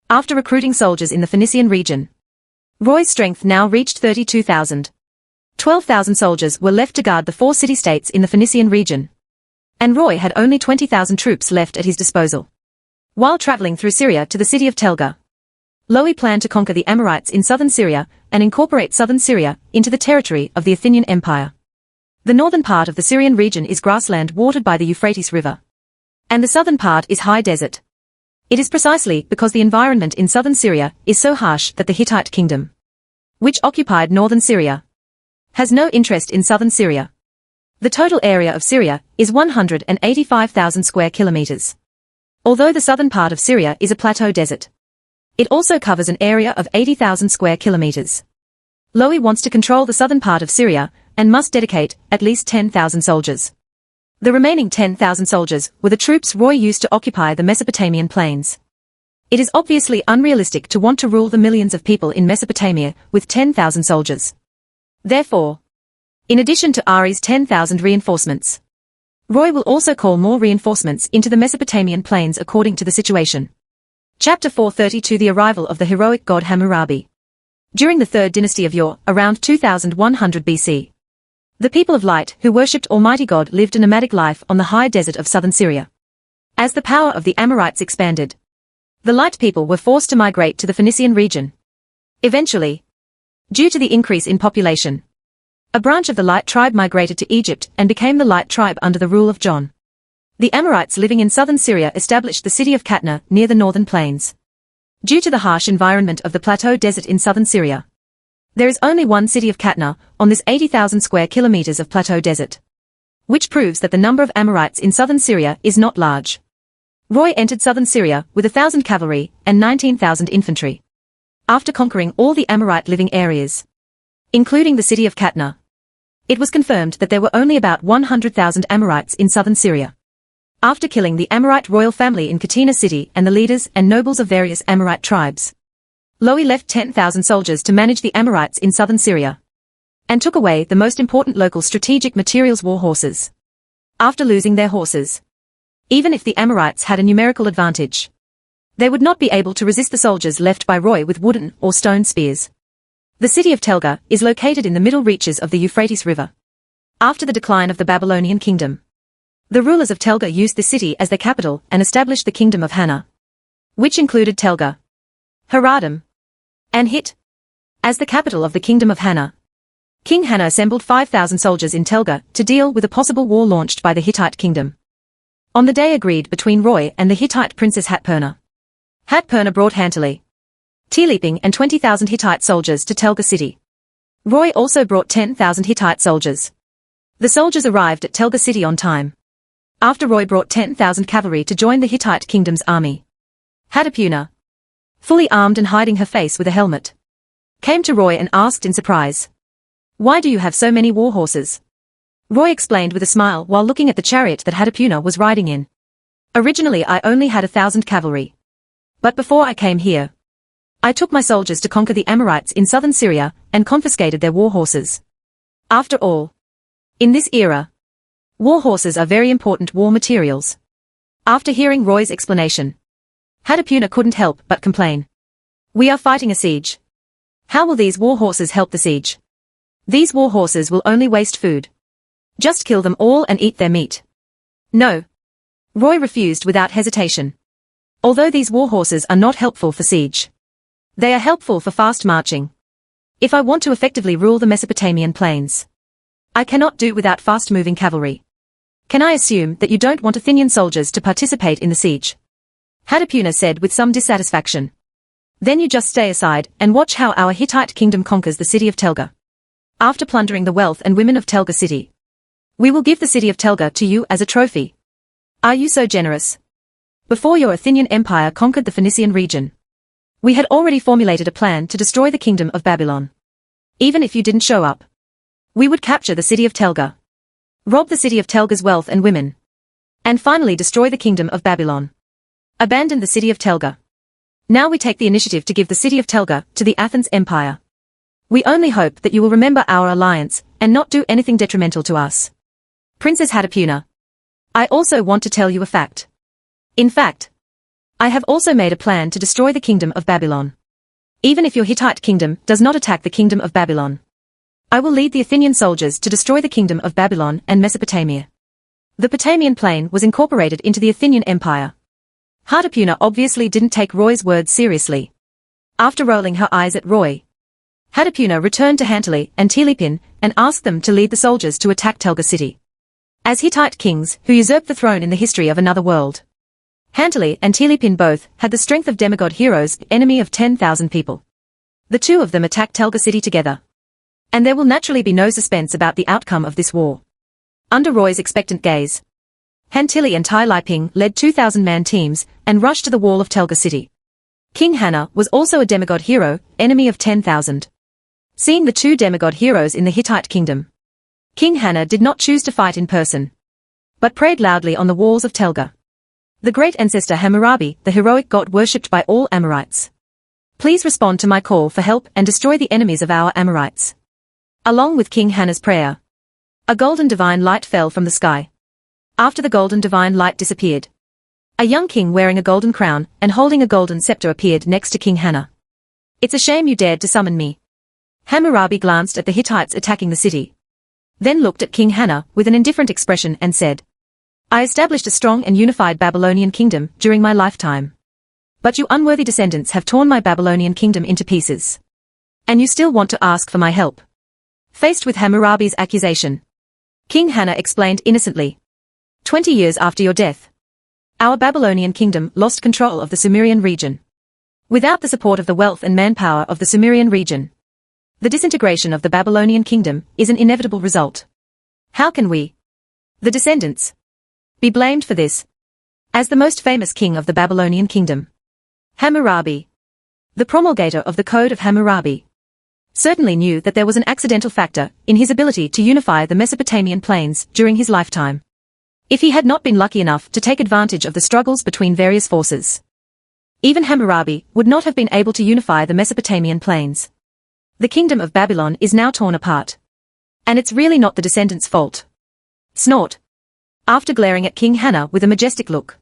[SPEAKER 1] After recruiting soldiers in the Phoenician region, Roy's strength now reached 32,000. 12,000 soldiers were left to guard the 4 city-states in the Phoenician region, and Roy had only 20,000 troops left at his disposal. While traveling through Syria to the city of Telga, Lowy planned to conquer the Amorites in southern Syria and incorporate southern Syria into the territory of the Athenian Empire. The northern part of the Syrian region is grassland watered by the Euphrates River, and the southern part is high desert. It is precisely because the environment in southern Syria is so harsh that the Hittite kingdom, which occupied northern Syria, has no interest in southern Syria. The total area of Syria is 185,000 square kilometers. Although the southern part of Syria is a plateau desert, it also covers an area of 80,000 square kilometers. Lowy wants to control the southern part of Syria and must dedicate at least 10,000 soldiers. The remaining 10,000 soldiers were the troops Roy used to occupy the Mesopotamian plains. It is obviously unrealistic to want to rule the millions of people in Mesopotamia with 10,000 soldiers. Therefore, in addition to Ares' 10,000 reinforcements, Roy will also call more reinforcements into the Mesopotamian plains according to the situation. Chapter 432 The arrival of the heroic god Hammurabi. During the 3rd dynasty of Ur, around 2100 BC. The people of Light, who worshipped Almighty God, lived a nomadic life on the high desert of southern Syria. As the power of the Amorites expanded, the Light people were forced to migrate to the Phoenician region. Eventually, due to the increase in population, a branch of the Light tribe migrated to Egypt and became the Light tribe under the rule of John. The Amorites living in southern Syria established the city of Katna near the northern plains. Due to the harsh environment of the plateau desert in southern Syria, there is only one city of Katna on this 80,000 square kilometers of plateau desert, which proves that the number of Amorites in southern Syria is not large. Roy entered southern Syria with 1,000 cavalry and 19,000 infantry. After conquering all the Amorite living areas, including the city of Katna, it was confirmed that there were only about 100,000 Amorites in southern Syria. After killing the Amorite royal family in Katina city and the leaders and nobles of various Amorite tribes, Lowy left 10,000 soldiers to manage the Amorites in southern Syria, and took away the most important local strategic materials, war horses. After losing their horses, even if the Amorites had a numerical advantage, they would not be able to resist the soldiers left by Roy with wooden or stone spears. The city of Telga is located in the middle reaches of the Euphrates River. After the decline of the Babylonian kingdom, the rulers of Telga used this city as their capital and established the kingdom of Hana, which included Telga, Haradam, and Hit. As the capital of the kingdom of Hana, King Hana assembled 5,000 soldiers in Telga to deal with a possible war launched by the Hittite kingdom. On the day agreed between Roy and the Hittite princess Hatpurna, Hatpurna brought Hantali, Teleping and 20,000 Hittite soldiers to Telga city. Roy also brought 10,000 Hittite soldiers. The soldiers arrived at Telga city on time. After Roy brought 10,000 cavalry to join the Hittite kingdom's army, Hatapuna, fully armed and hiding her face with a helmet, came to Roy and asked in surprise, "Why do you have so many war horses?" Roy explained with a smile while looking at the chariot that Hatapuna was riding in. "Originally I only had 1,000 cavalry. But before I came here, I took my soldiers to conquer the Amorites in southern Syria and confiscated their war horses. After all, in this era, war horses are very important war materials." After hearing Roy's explanation, Hatapuna couldn't help but complain. "We are fighting a siege. How will these war horses help the siege? These war horses will only waste food. Just kill them all and eat their meat." "No." Roy refused without hesitation. "Although these war horses are not helpful for siege, they are helpful for fast marching. If I want to effectively rule the Mesopotamian plains, I cannot do without fast-moving cavalry. Can I assume that you don't want Athenian soldiers to participate in the siege?" Hatapuna said with some dissatisfaction. "Then you just stay aside and watch how our Hittite kingdom conquers the city of Telga. After plundering the wealth and women of Telga city, we will give the city of Telga to you as a trophy. Are you so generous?" Before your Athenian empire conquered the Phoenician region, we had already formulated a plan to destroy the kingdom of Babylon. Even if you didn't show up, we would capture the city of Telga, rob the city of Telga's wealth and women, and finally destroy the kingdom of Babylon. Abandon the city of Telga. Now we take the initiative to give the city of Telga to the Athens Empire. We only hope that you will remember our alliance and not do anything detrimental to us." Princess Hatapuna, "I also want to tell you a fact. In fact, I have also made a plan to destroy the kingdom of Babylon. Even if your Hittite kingdom does not attack the kingdom of Babylon, I will lead the Athenian soldiers to destroy the kingdom of Babylon and Mesopotamia." The Potamian plain was incorporated into the Athenian Empire. Hatapuna obviously didn't take Roy's words seriously. After rolling her eyes at Roy, Hatapuna returned to Hantali and Telepin and asked them to lead the soldiers to attack Telga city. As Hittite kings who usurped the throne in the history of another world, Hantali and Telepin both had the strength of demigod heroes, enemy of 10,000 people. The two of them attacked Telga city together. And there will naturally be no suspense about the outcome of this war. Under Roy's expectant gaze, Hantili and Telepin led 2,000-man teams and rushed to the wall of Telga city. King Hana was also a demigod hero, enemy of 10,000. Seeing the two demigod heroes in the Hittite kingdom, King Hana did not choose to fight in person, but prayed loudly on the walls of Telga. "The great ancestor Hammurabi, the heroic god worshipped by all Amorites. Please respond to my call for help and destroy the enemies of our Amorites." Along with King Hana's prayer, a golden divine light fell from the sky. After the golden divine light disappeared, A young king wearing a golden crown and holding a golden scepter appeared next to King Hana. "It's a shame you dared to summon me." Hammurabi glanced at the Hittites attacking the city. Then looked at King Hana with an indifferent expression and said, "I established a strong and unified Babylonian kingdom during my lifetime. But you unworthy descendants have torn my Babylonian kingdom into pieces. And you still want to ask for my help." Faced with Hammurabi's accusation, King Hana explained innocently, 20 years after your death, our Babylonian kingdom lost control of the Sumerian region. Without the support of the wealth and manpower of the Sumerian region, the disintegration of the Babylonian kingdom is an inevitable result. How can we, the descendants, be blamed for this? As the most famous king of the Babylonian kingdom, Hammurabi, the promulgator of the Code of Hammurabi, certainly knew that there was an accidental factor in his ability to unify the Mesopotamian plains during his lifetime. If he had not been lucky enough to take advantage of the struggles between various forces, even Hammurabi would not have been able to unify the Mesopotamian plains. The kingdom of Babylon is now torn apart. And it's really not the descendants' fault. Snort. After glaring at King Hana with a majestic look,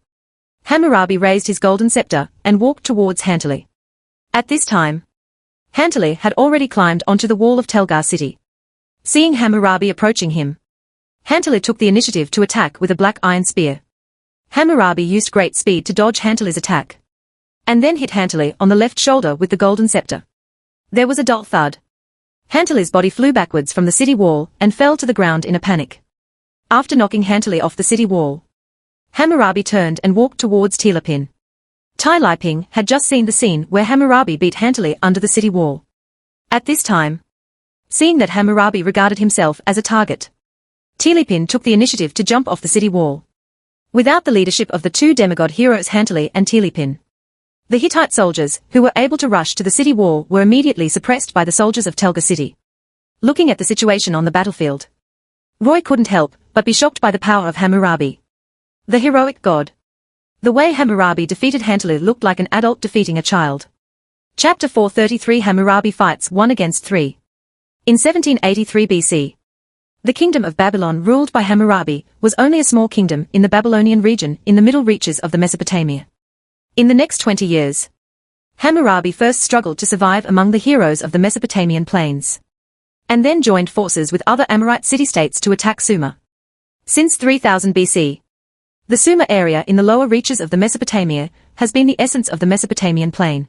[SPEAKER 1] Hammurabi raised his golden scepter and walked towards Hantali. At this time, Hantali had already climbed onto the wall of Telgar city. Seeing Hammurabi approaching him, Hantali took the initiative to attack with a black iron spear. Hammurabi used great speed to dodge Hantali's attack, and then hit Hantali on the left shoulder with the golden scepter. There was a dull thud. Hantali's body flew backwards from the city wall and fell to the ground in a panic. After knocking Hantali off the city wall, Hammurabi turned and walked towards Tilapin. Tai Liping had just seen the scene where Hammurabi beat Hantali under the city wall. At this time, seeing that Hammurabi regarded himself as a target, Tilapin took the initiative to jump off the city wall. Without the leadership of the two demigod heroes Hantali and Tilapin, the Hittite soldiers who were able to rush to the city wall were immediately suppressed by the soldiers of Telgar city. Looking at the situation on the battlefield, Roy couldn't help but be shocked by the power of Hammurabi, the heroic god. The way Hammurabi defeated Hantali looked like an adult defeating a child. Chapter 433 Hammurabi fights 1 against 3. In 1783 BC, the kingdom of Babylon ruled by Hammurabi was only a small kingdom in the Babylonian region in the middle reaches of the Mesopotamia. In the next 20 years, Hammurabi first struggled to survive among the heroes of the Mesopotamian plains, and then joined forces with other Amorite city-states to attack Sumer. Since 3000 BC, the Sumer area in the lower reaches of the Mesopotamia has been the essence of the Mesopotamian plain.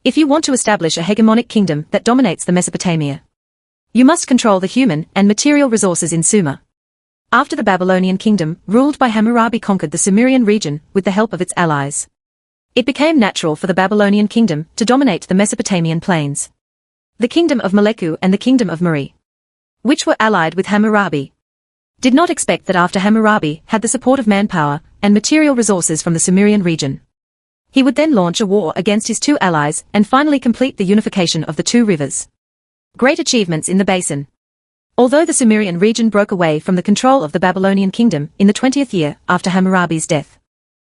[SPEAKER 1] If you want to establish a hegemonic kingdom that dominates the Mesopotamia, you must control the human and material resources in Sumer. After the Babylonian kingdom ruled by Hammurabi conquered the Sumerian region with the help of its allies, it became natural for the Babylonian kingdom to dominate the Mesopotamian plains. The kingdom of Meleku and the kingdom of Mari, which were allied with Hammurabi, did not expect that after Hammurabi had the support of manpower and material resources from the Sumerian region, he would then launch a war against his two allies and finally complete the unification of the two rivers. Great achievements in the basin. Although the Sumerian region broke away from the control of the Babylonian kingdom in the 20th year after Hammurabi's death,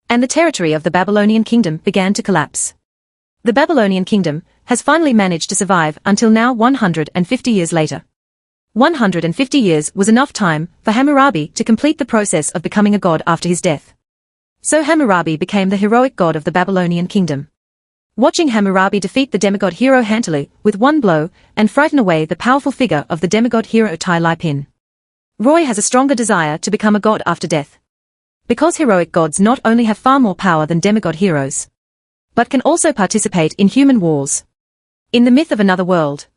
[SPEAKER 1] and the territory of the Babylonian kingdom began to collapse, the Babylonian kingdom has finally managed to survive until now 150 years later. 150 years was enough time for Hammurabi to complete the process of becoming a god after his death. So Hammurabi became the heroic god of the Babylonian kingdom. Watching Hammurabi defeat the demigod hero Hantali with one blow and frighten away the powerful figure of the demigod hero Tai Lipin, Roy has a stronger desire to become a god after death. Because heroic gods not only have far more power than demigod heroes, but can also participate in human wars. In the myth of another world,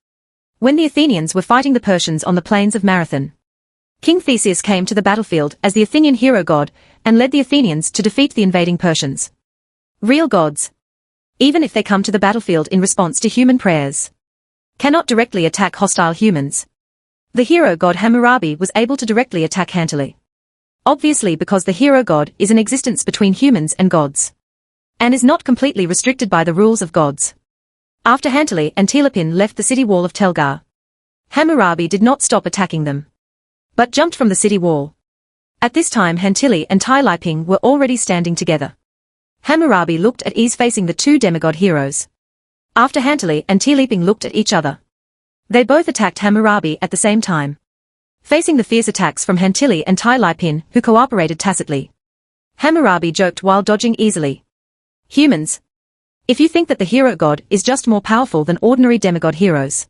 [SPEAKER 1] when the Athenians were fighting the Persians on the plains of Marathon, King Theseus came to the battlefield as the Athenian hero god and led the Athenians to defeat the invading Persians. Real gods, even if they come to the battlefield in response to human prayers, cannot directly attack hostile humans. The hero god Hammurabi was able to directly attack Hantali. Obviously because the hero god is an existence between humans and gods, and is not completely restricted by the rules of gods. After Hantali and Tilapin left the city wall of Telgar, Hammurabi did not stop attacking them, but jumped from the city wall. At this time Hantali and Tai Liping were already standing together. Hammurabi looked at ease facing the two demigod heroes. After Hantali and Tilapin looked at each other, they both attacked Hammurabi at the same time. Facing the fierce attacks from Hantali and Tai Lipin, who cooperated tacitly, Hammurabi joked while dodging easily. Humans. If you think that the hero god is just more powerful than ordinary demigod heroes,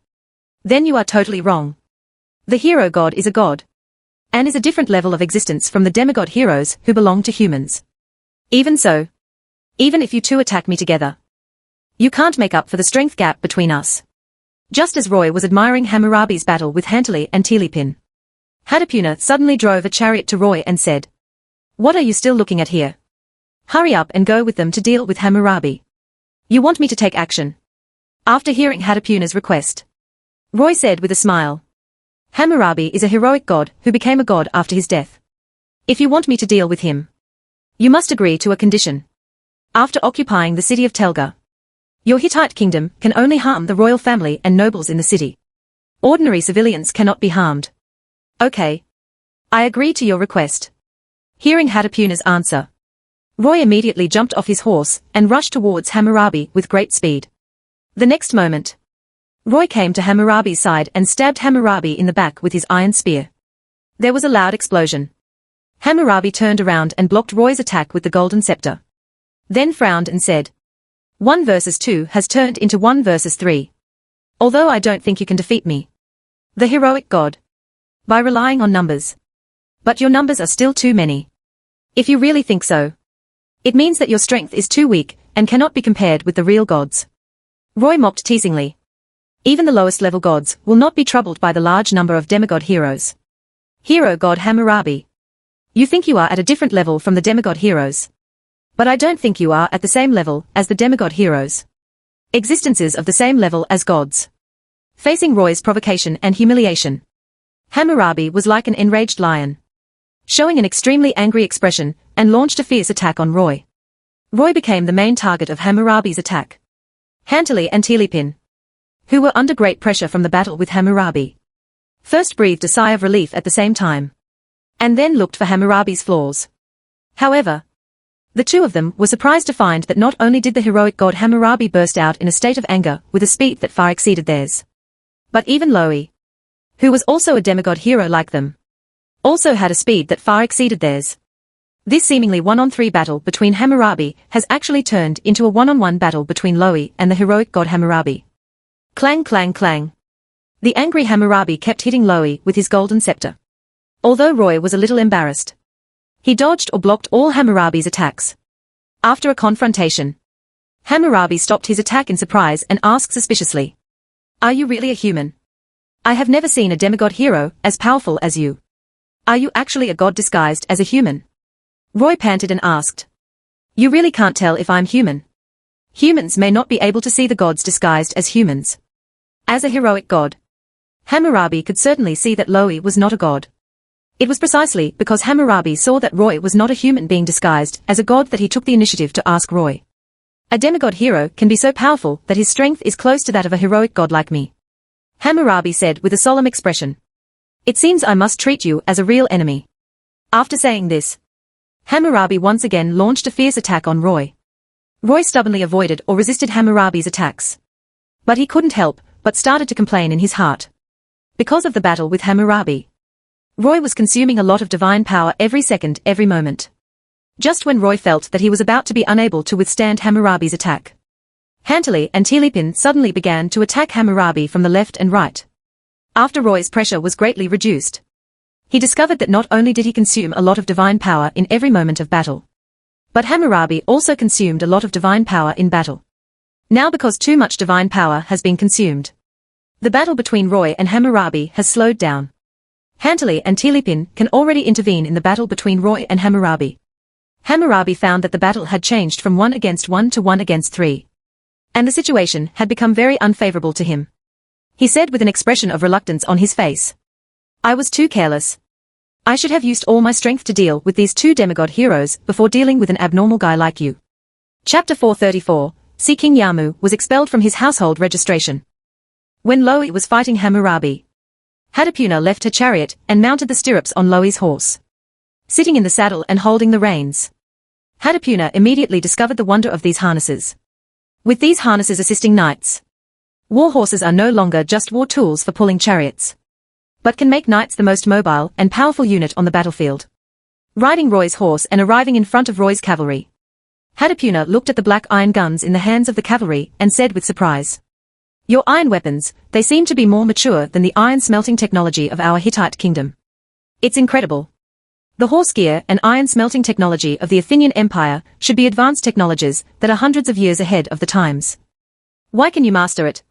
[SPEAKER 1] then you are totally wrong. The hero god is a god, and is a different level of existence from the demigod heroes who belong to humans. Even so, even if you two attack me together, you can't make up for the strength gap between us. Just as Roy was admiring Hammurabi's battle with Hantali and Tilipin, Hadapuna suddenly drove a chariot to Roy and said, "What are you still looking at here? Hurry up and go with them to deal with Hammurabi. You want me to take action?" After hearing Hadapuna's request, Roy said with a smile, "Hammurabi is a heroic god who became a god after his death. If you want me to deal with him, you must agree to a condition. After occupying the city of Telga, your Hittite kingdom can only harm the royal family and nobles in the city. Ordinary civilians cannot be harmed." "Okay. I agree to your request." Hearing Hadapuna's answer, Roy immediately jumped off his horse and rushed towards Hammurabi with great speed. The next moment, Roy came to Hammurabi's side and stabbed Hammurabi in the back with his iron spear. There was a loud explosion. Hammurabi turned around and blocked Roy's attack with the golden scepter. Then frowned and said, 1 versus 2 has turned into 1 versus 3. Although I don't think you can defeat me, the heroic god, by relying on numbers. But your numbers are still too many. If you really think so, it means that your strength is too weak and cannot be compared with the real gods. Roy mocked teasingly. Even the lowest level gods will not be troubled by the large number of demigod heroes. Hero god Hammurabi. You think you are at a different level from the demigod heroes. But I don't think you are at the same level as the demigod heroes. Existences of the same level as gods. Facing Roy's provocation and humiliation, Hammurabi was like an enraged lion, showing an extremely angry expression, and launched a fierce attack on Roy. Roy became the main target of Hammurabi's attack. Hantali and Tilipin, who were under great pressure from the battle with Hammurabi, first breathed a sigh of relief at the same time, and then looked for Hammurabi's flaws. However, the two of them were surprised to find that not only did the heroic god Hammurabi burst out in a state of anger with a speed that far exceeded theirs, but even Loui, who was also a demigod hero like them, also had a speed that far exceeded theirs. This seemingly 1-on-3 battle between Hammurabi has actually turned into a 1-on-1 battle between Loui and the heroic god Hammurabi. Clang clang clang. The angry Hammurabi kept hitting Loui with his golden scepter. Although Roy was a little embarrassed, he dodged or blocked all Hammurabi's attacks. After a confrontation, Hammurabi stopped his attack in surprise and asked suspiciously, "Are you really a human? I have never seen a demigod hero as powerful as you. Are you actually a god disguised as a human?" Roy panted and asked, "You really can't tell if I'm human. Humans may not be able to see the gods disguised as humans." As a heroic god, Hammurabi could certainly see that Loui was not a god. It was precisely because Hammurabi saw that Roy was not a human being disguised as a god that he took the initiative to ask Roy. "A demigod hero can be so powerful that his strength is close to that of a heroic god like me," Hammurabi said with a solemn expression. "It seems I must treat you as a real enemy." After saying this, Hammurabi once again launched a fierce attack on Roy. Roy stubbornly avoided or resisted Hammurabi's attacks. But he couldn't help but started to complain in his heart. Because of the battle with Hammurabi, Roy was consuming a lot of divine power every second, every moment. Just when Roy felt that he was about to be unable to withstand Hammurabi's attack, Hantali and Tilipin suddenly began to attack Hammurabi from the left and right. After Roy's pressure was greatly reduced, he discovered that not only did he consume a lot of divine power in every moment of battle, but Hammurabi also consumed a lot of divine power in battle. Now because too much divine power has been consumed, the battle between Roy and Hammurabi has slowed down. Hantali and Tilipin can already intervene in the battle between Roy and Hammurabi. Hammurabi found that the battle had changed from 1-against-1 to 1-against-3. And the situation had become very unfavorable to him. He said with an expression of reluctance on his face, "I was too careless. I should have used all my strength to deal with these two demigod heroes before dealing with an abnormal guy like you." Chapter 434, See King Yamu was expelled from his household registration. When Loui was fighting Hammurabi, Hadapuna left her chariot and mounted the stirrups on Loui's horse. Sitting in the saddle and holding the reins, Hadapuna immediately discovered the wonder of these harnesses. With these harnesses assisting knights, war horses are no longer just war tools for pulling chariots, but can make knights the most mobile and powerful unit on the battlefield. riding Roy's horse and arriving in front of Roy's cavalry. Hadapuna looked at the black iron guns in the hands of the cavalry and said with surprise, "Your iron weapons, they seem to be more mature than the iron smelting technology of our Hittite kingdom. It's incredible. The horse gear and iron smelting technology of the Athenian Empire should be advanced technologies that are hundreds of years ahead of the times. Why can you master it?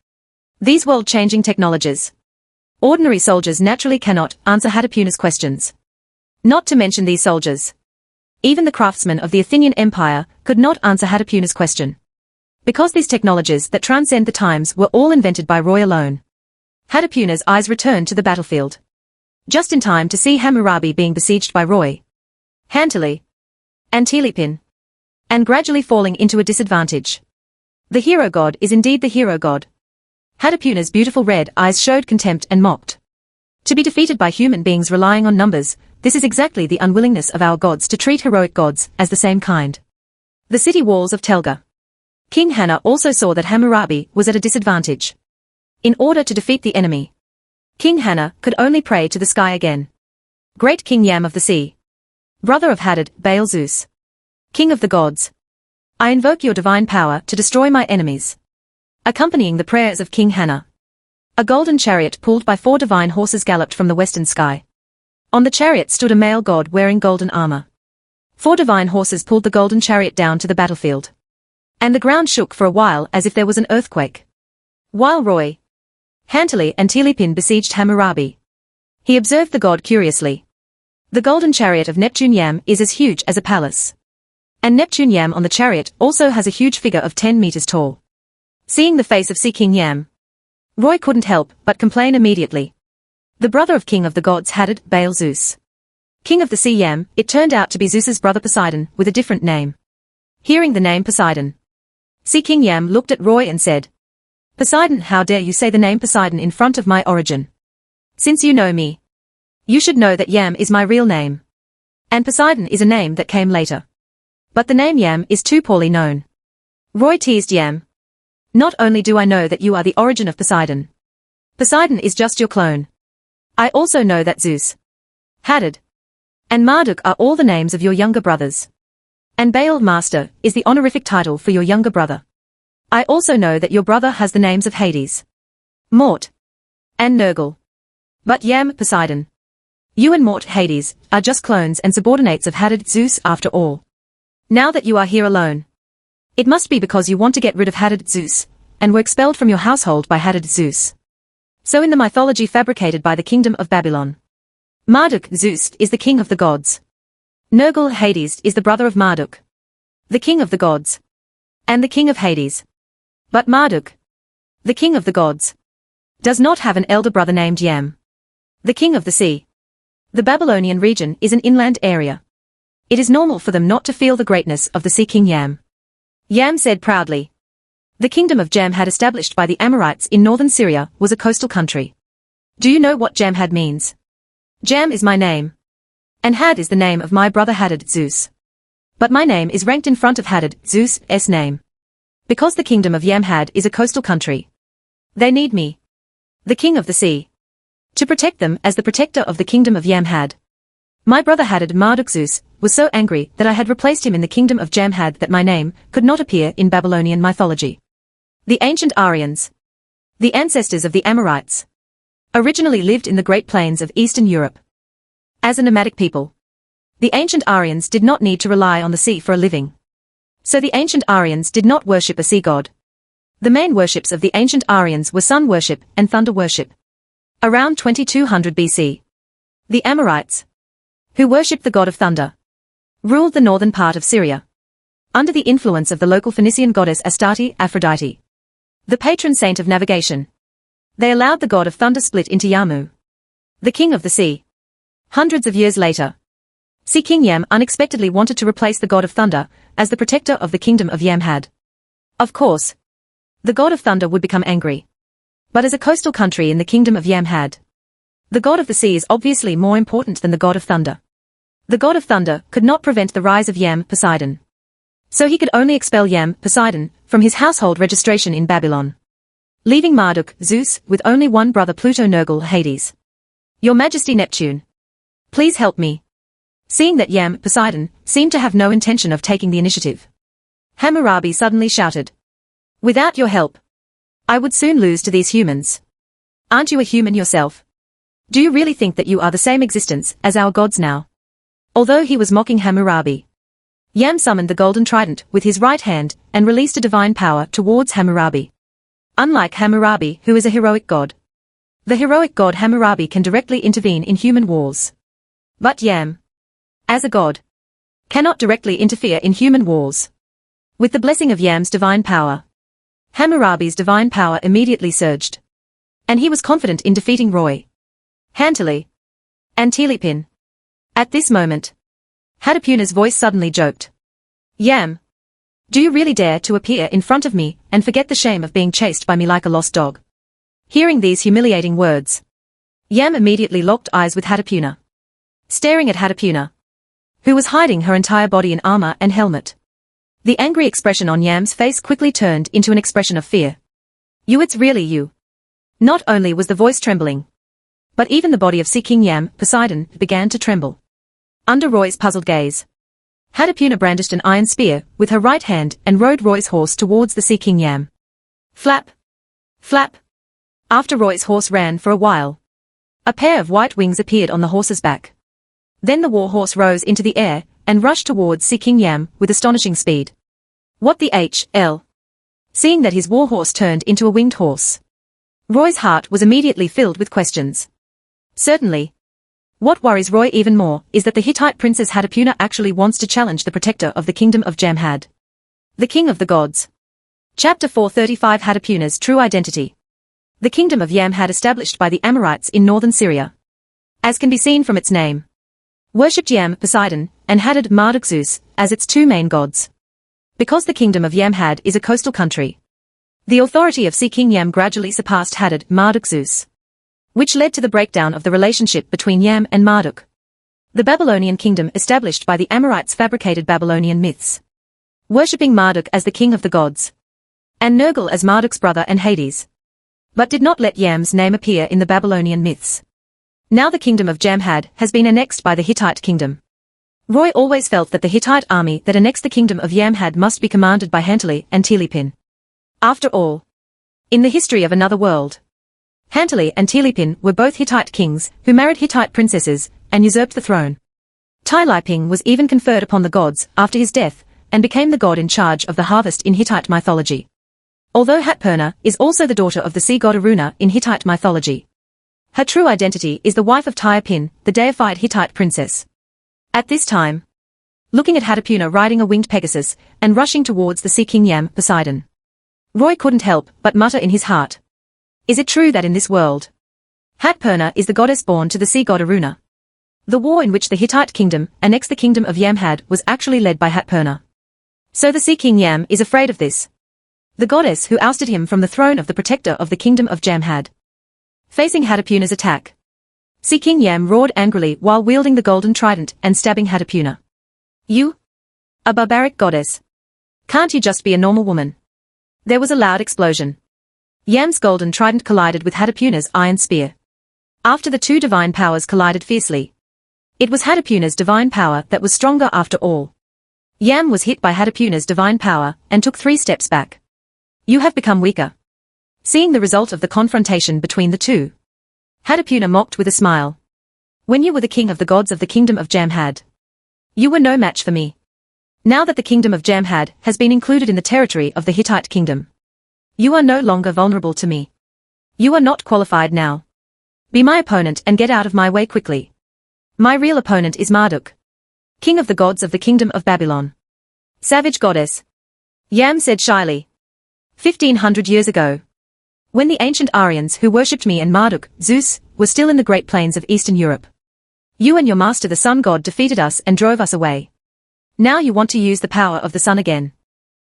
[SPEAKER 1] These world-changing technologies. Ordinary soldiers naturally cannot answer Hadapuna's questions. Not to mention these soldiers. Even the craftsmen of the Athenian Empire could not answer Hadapuna's question. Because these technologies that transcend the times were all invented by Roy alone." Hadapuna's eyes returned to the battlefield. Just in time to see Hammurabi being besieged by Roy, Hantili, and Telepen, and gradually falling into a disadvantage. The hero god is indeed the hero god. Hadapuna's beautiful red eyes showed contempt and mocked. To be defeated by human beings relying on numbers, this is exactly the unwillingness of our gods to treat heroic gods as the same kind. The city walls of Telga. King Hanna also saw that Hammurabi was at a disadvantage. In order to defeat the enemy, King Hanna could only pray to the sky again. "Great King Yam of the sea, brother of Hadad, Baal Zeus, King of the gods, I invoke your divine power to destroy my enemies." Accompanying the prayers of King Hanna, a golden chariot pulled by 4 divine horses galloped from the western sky. On the chariot stood a male god wearing golden armor. 4 divine horses pulled the golden chariot down to the battlefield. And the ground shook for a while as if there was an earthquake. While Roy, Hantili and Telepen besieged Hammurabi, he observed the god curiously. The golden chariot of Neptune Yam is as huge as a palace. And Neptune Yam on the chariot also has a huge figure of 10 meters tall. Seeing the face of Sea King Yam, Roy couldn't help but complain immediately. The brother of King of the gods Hadad, Baal Zeus, King of the sea Yam, it turned out to be Zeus's brother Poseidon with a different name. Hearing the name Poseidon, Sea King Yam looked at Roy and said, "Poseidon, how dare you say the name Poseidon in front of my origin? Since you know me, you should know that Yam is my real name. And Poseidon is a name that came later. But the name Yam is too poorly known." Roy teased Yam. "Not only do I know that you are the origin of Poseidon, Poseidon is just your clone. I also know that Zeus, Hadad, and Marduk are all the names of your younger brothers. And Baal, Master, is the honorific title for your younger brother. I also know that your brother has the names of Hades, Mort, and Nergal. But Yam, Poseidon, you and Mort, Hades, are just clones and subordinates of Hadad, Zeus after all. Now that you are here alone, it must be because you want to get rid of Hadad, Zeus, and were expelled from your household by Hadad, Zeus. So in the mythology fabricated by the kingdom of Babylon, Marduk, Zeus, is the king of the gods. Nergal, Hades, is the brother of Marduk, the king of the gods, and the king of Hades. But Marduk, the king of the gods, does not have an elder brother named Yam, the king of the sea. The Babylonian region is an inland area. It is normal for them not to feel the greatness of the Sea King Yam. Yam said proudly. The kingdom of Jamhad established by the Amorites in northern Syria was a coastal country. Do you know what Jamhad means? Jam is my name. And Had is the name of my brother Hadad, Zeus. But my name is ranked in front of Hadad, Zeus' name. Because the kingdom of Yamhad is a coastal country, they need me, the king of the sea, to protect them as the protector of the kingdom of Yamhad. My brother Hadad, Marduk, Zeus, was so angry that I had replaced him in the kingdom of Jamhad that my name could not appear in Babylonian mythology. The ancient Aryans, the ancestors of the Amorites, originally lived in the Great Plains of Eastern Europe. As a nomadic people, the ancient Aryans did not need to rely on the sea for a living. So the ancient Aryans did not worship a sea god. The main worships of the ancient Aryans were sun worship and thunder worship. Around 2200 BC, the Amorites, who worshipped the god of thunder, ruled the northern part of Syria, under the influence of the local Phoenician goddess Astarte, Aphrodite, the patron saint of navigation. They allowed the god of thunder split into Yamu, the king of the sea. Hundreds of years later, Sea King Yam unexpectedly wanted to replace the god of thunder as the protector of the kingdom of Yamhad. Of course, the god of thunder would become angry. But as a coastal country in the kingdom of Yamhad, the god of the sea is obviously more important than the god of thunder. The god of thunder could not prevent the rise of Yam, Poseidon. So he could only expel Yam, Poseidon, from his household registration in Babylon, leaving Marduk, Zeus, with only one brother Pluto, Nergal, Hades. Your Majesty Neptune, please help me. Seeing that Yam, Poseidon, seemed to have no intention of taking the initiative, Hammurabi suddenly shouted, "Without your help, I would soon lose to these humans. Aren't you a human yourself? Do you really think that you are the same existence as our gods now?" Although he was mocking Hammurabi, Yam summoned the golden trident with his right hand and released a divine power towards Hammurabi. Unlike Hammurabi, who is a heroic god, the heroic god Hammurabi can directly intervene in human wars. But Yam, as a god, cannot directly interfere in human wars. With the blessing of Yam's divine power, Hammurabi's divine power immediately surged, and he was confident in defeating Roy, Hantali, and Telepen. At this moment, Hadapuna's voice suddenly joked, "Yam, do you really dare to appear in front of me and forget the shame of being chased by me like a lost dog?" Hearing these humiliating words, Yam immediately locked eyes with Hadapuna, staring at Hadapuna, who was hiding her entire body in armor and helmet. The angry expression on Yam's face quickly turned into an expression of fear. "You, it's really you." Not only was the voice trembling, but even the body of Sea King Yam, Poseidon, began to tremble. Under Roy's puzzled gaze, Hadapuna brandished an iron spear with her right hand and rode Roy's horse towards the Sea King Yam. Flap! Flap! After Roy's horse ran for a while, a pair of white wings appeared on the horse's back. Then the war horse rose into the air and rushed towards Sea King Yam with astonishing speed. What the h.l. Seeing that his war horse turned into a winged horse, Roy's heart was immediately filled with questions. Certainly. What worries Roy even more is that the Hittite princess Hadapuna actually wants to challenge the protector of the kingdom of Jamhad, the king of the gods. Chapter 435 Hadapuna's true identity. The kingdom of Jamhad, established by the Amorites in northern Syria, as can be seen from its name, worshipped Yam, Poseidon, and Hadad, Marduk, Zeus, as its two main gods. Because the kingdom of Jamhad is a coastal country, the authority of Sea King Yam gradually surpassed Hadad, Marduk, Zeus, which led to the breakdown of the relationship between Yam and Marduk. The Babylonian kingdom, established by the Amorites, fabricated Babylonian myths, worshipping Marduk as the king of the gods, and Nergal as Marduk's brother and Hades, but did not let Yam's name appear in the Babylonian myths. Now the kingdom of Jamhad has been annexed by the Hittite kingdom. Roy always felt that the Hittite army that annexed the kingdom of Jamhad must be commanded by Hantali and Telepen. After all, in the history of another world, Hantali and Telepen were both Hittite kings who married Hittite princesses and usurped the throne. Tyliping was even conferred upon the gods after his death and became the god in charge of the harvest in Hittite mythology. Although Hatpurna is also the daughter of the sea god Aruna in Hittite mythology, her true identity is the wife of Tyapin, the deified Hittite princess. At this time, looking at Hadapuna riding a winged Pegasus and rushing towards the Sea King Yam, Poseidon, Roy couldn't help but mutter in his heart, "Is it true that in this world, Hatpurna is the goddess born to the sea god Aruna?" The war in which the Hittite kingdom annexed the kingdom of Jamhad was actually led by Hatpurna. So the Sea King Yam is afraid of this, the goddess who ousted him from the throne of the protector of the kingdom of Jamhad. Facing Hadapuna's attack, Sea King Yam roared angrily while wielding the golden trident and stabbing Hadapuna. "You? A barbaric goddess. Can't you just be a normal woman?" There was a loud explosion. Yam's golden trident collided with Hadapuna's iron spear. After the two divine powers collided fiercely, it was Hadapuna's divine power that was stronger after all. Yam was hit by Hadapuna's divine power and took 3 steps back. "You have become weaker." Seeing the result of the confrontation between the two, Hadapuna mocked with a smile. "When you were the king of the gods of the kingdom of Jamhad, you were no match for me. Now that the kingdom of Jamhad has been included in the territory of the Hittite kingdom, you are no longer vulnerable to me. You are not qualified now. Be my opponent and get out of my way quickly. My real opponent is Marduk, king of the gods of the kingdom of Babylon." "Savage goddess," Yam said shyly. 1500 years ago, when the ancient Aryans who worshipped me and Marduk, Zeus, were still in the great plains of Eastern Europe, you and your master the sun god defeated us and drove us away. Now you want to use the power of the sun again.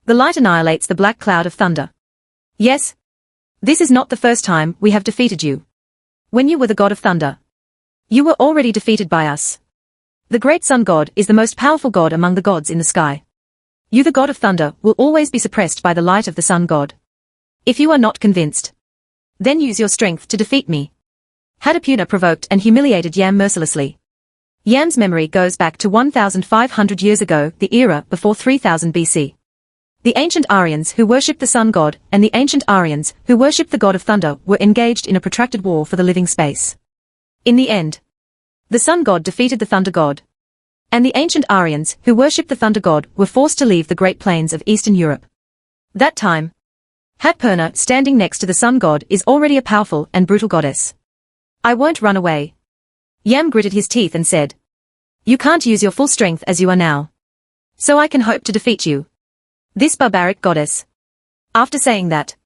[SPEAKER 1] The light annihilates the black cloud of thunder. Yes. This is not the first time we have defeated you. When you were the god of thunder, you were already defeated by us. The great sun god is the most powerful god among the gods in the sky. You, the god of thunder, will always be suppressed by the light of the sun god. If you are not convinced, then use your strength to defeat me." Hadapuna provoked and humiliated Yam mercilessly. Yam's memory goes back to 1,500 years ago, the era before 3000 BC. The ancient Aryans who worshipped the sun god and the ancient Aryans who worshipped the god of thunder were engaged in a protracted war for the living space. In the end, the sun god defeated the thunder god, and the ancient Aryans who worshipped the thunder god were forced to leave the Great Plains of Eastern Europe. That time, Hatpurna, standing next to the sun god, is already a powerful and brutal goddess. I won't run away. Yam gritted his teeth and said, "You can't use your full strength as you are now. So I can hope to defeat you, this barbaric goddess." After saying that,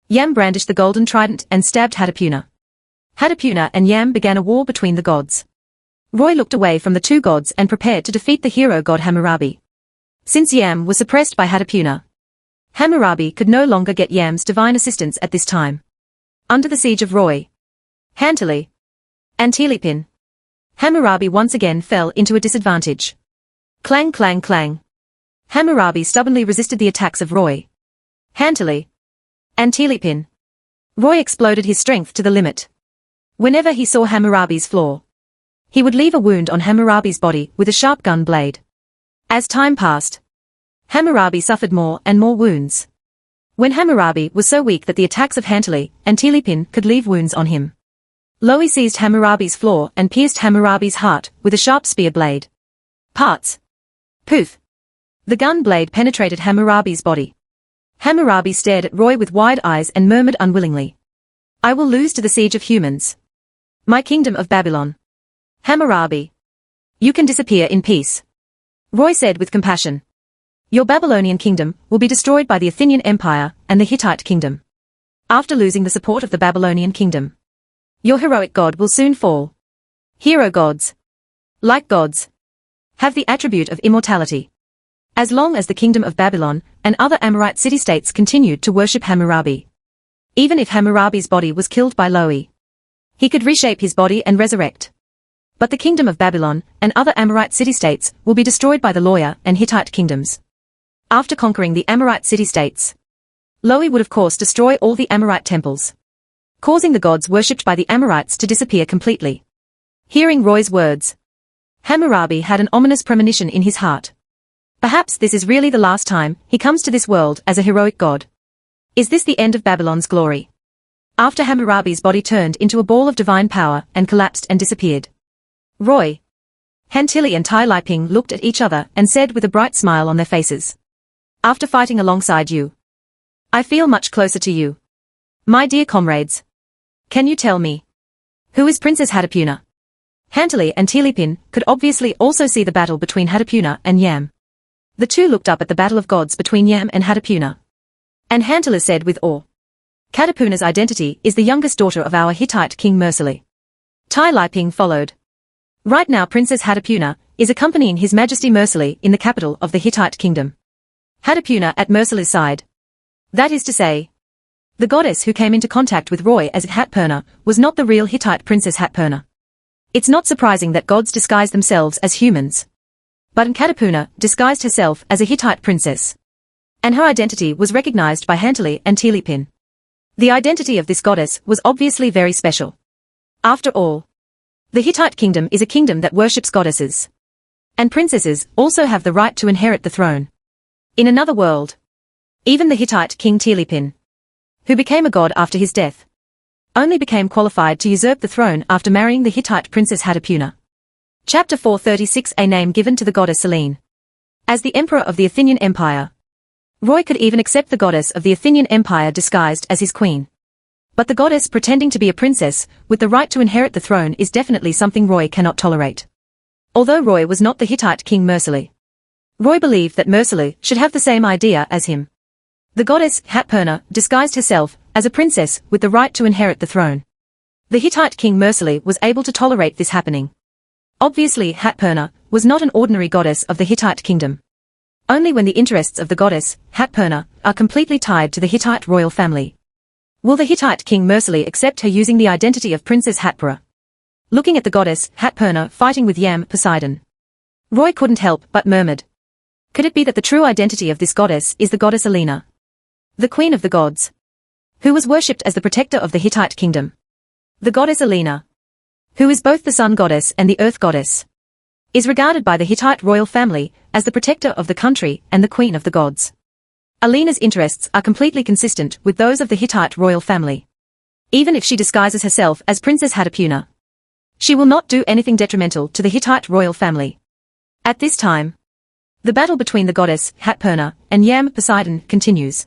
[SPEAKER 1] Yam brandished the golden trident and stabbed Hatapuna. Hatapuna and Yam began a war between the gods. Roy looked away from the two gods and prepared to defeat the hero god Hammurabi. Since Yam was suppressed by Hatapuna, Hammurabi could no longer get Yam's divine assistance at this time. Under the siege of Roy, Hantali, and Tilipin, Hammurabi once again fell into a disadvantage. Clang clang clang. Hammurabi stubbornly resisted the attacks of Roy, Hantali, and Tilipin. Roy exploded his strength to the limit. Whenever he saw Hammurabi's flaw, he would leave a wound on Hammurabi's body with a sharp gun blade. As time passed, Hammurabi suffered more and more wounds. When Hammurabi was so weak that the attacks of Hantali and Tilipin could leave wounds on him, Lowi seized Hammurabi's flaw and pierced Hammurabi's heart with a sharp spear blade. Parts. Poof. The gun blade penetrated Hammurabi's body. Hammurabi stared at Roy with wide eyes and murmured unwillingly, "I will lose to the siege of humans. My kingdom of Babylon. Hammurabi, you can disappear in peace." Roy said with compassion, "Your Babylonian kingdom will be destroyed by the Athenian Empire and the Hittite kingdom. After losing the support of the Babylonian kingdom, your heroic god will soon fall. Hero gods, like gods, have the attribute of immortality. As long as the kingdom of Babylon and other Amorite city-states continued to worship Hammurabi, even if Hammurabi's body was killed by Lowi, he could reshape his body and resurrect. But the kingdom of Babylon and other Amorite city-states will be destroyed by the Loya and Hittite kingdoms. After conquering the Amorite city-states, Lowi would of course destroy all the Amorite temples, causing the gods worshipped by the Amorites to disappear completely." Hearing Roy's words, Hammurabi had an ominous premonition in his heart. Perhaps this is really the last time he comes to this world as a heroic god. Is this the end of Babylon's glory? After Hammurabi's body turned into a ball of divine power and collapsed and disappeared, Roy, Hantili and Tai Liping looked at each other and said with a bright smile on their faces, "After fighting alongside you, I feel much closer to you. My dear comrades. Can you tell me, who is Princess Hatapuna?" Hantali and Tilipin could obviously also see the battle between Hatapuna and Yam. The two looked up at the battle of gods between Yam and Hatapuna. And Hantali said with awe, "Hatapuna's identity is the youngest daughter of our Hittite king Mursili." Tai Liping followed. "Right now Princess Hatapuna is accompanying His Majesty Mursili in the capital of the Hittite kingdom. Hatapuna at Mursili's side. That is to say, the goddess who came into contact with Roy as Hatpurna was not the real Hittite Princess Hatpurna. It's not surprising that gods disguise themselves as humans. But Hatapuna disguised herself as a Hittite princess, and her identity was recognized by Hantali and Tilipin. The identity of this goddess was obviously very special. After all, the Hittite kingdom is a kingdom that worships goddesses. And princesses also have the right to inherit the throne. In another world, even the Hittite king Tilipin, who became a god after his death, only became qualified to usurp the throne after marrying the Hittite princess Hatapuna. Chapter 436, a name given to the goddess Selene. As the emperor of the Athenian Empire, Roy could even accept the goddess of the Athenian Empire disguised as his queen. But the goddess pretending to be a princess with the right to inherit the throne is definitely something Roy cannot tolerate. Although Roy was not the Hittite king Mursili, Roy believed that Mursili should have the same idea as him. The goddess Hatpurna disguised herself as a princess with the right to inherit the throne. The Hittite king Mursili was able to tolerate this happening. Obviously Hatpurna was not an ordinary goddess of the Hittite kingdom. Only when the interests of the goddess Hatpurna are completely tied to the Hittite royal family will the Hittite king Mursili accept her using the identity of Princess Hatpura. Looking at the goddess Hatpurna fighting with Yam Poseidon, Roy couldn't help but murmured. Could it be that the true identity of this goddess is the goddess Elena, the queen of the gods, who was worshipped as the protector of the Hittite kingdom? The goddess Elena, who is both the sun goddess and the earth goddess, is regarded by the Hittite royal family as the protector of the country and the queen of the gods. Alina's interests are completely consistent with those of the Hittite royal family. Even if she disguises herself as Princess Hatapuna, she will not do anything detrimental to the Hittite royal family. At this time, the battle between the goddess Hatpurna and Yam Poseidon continues.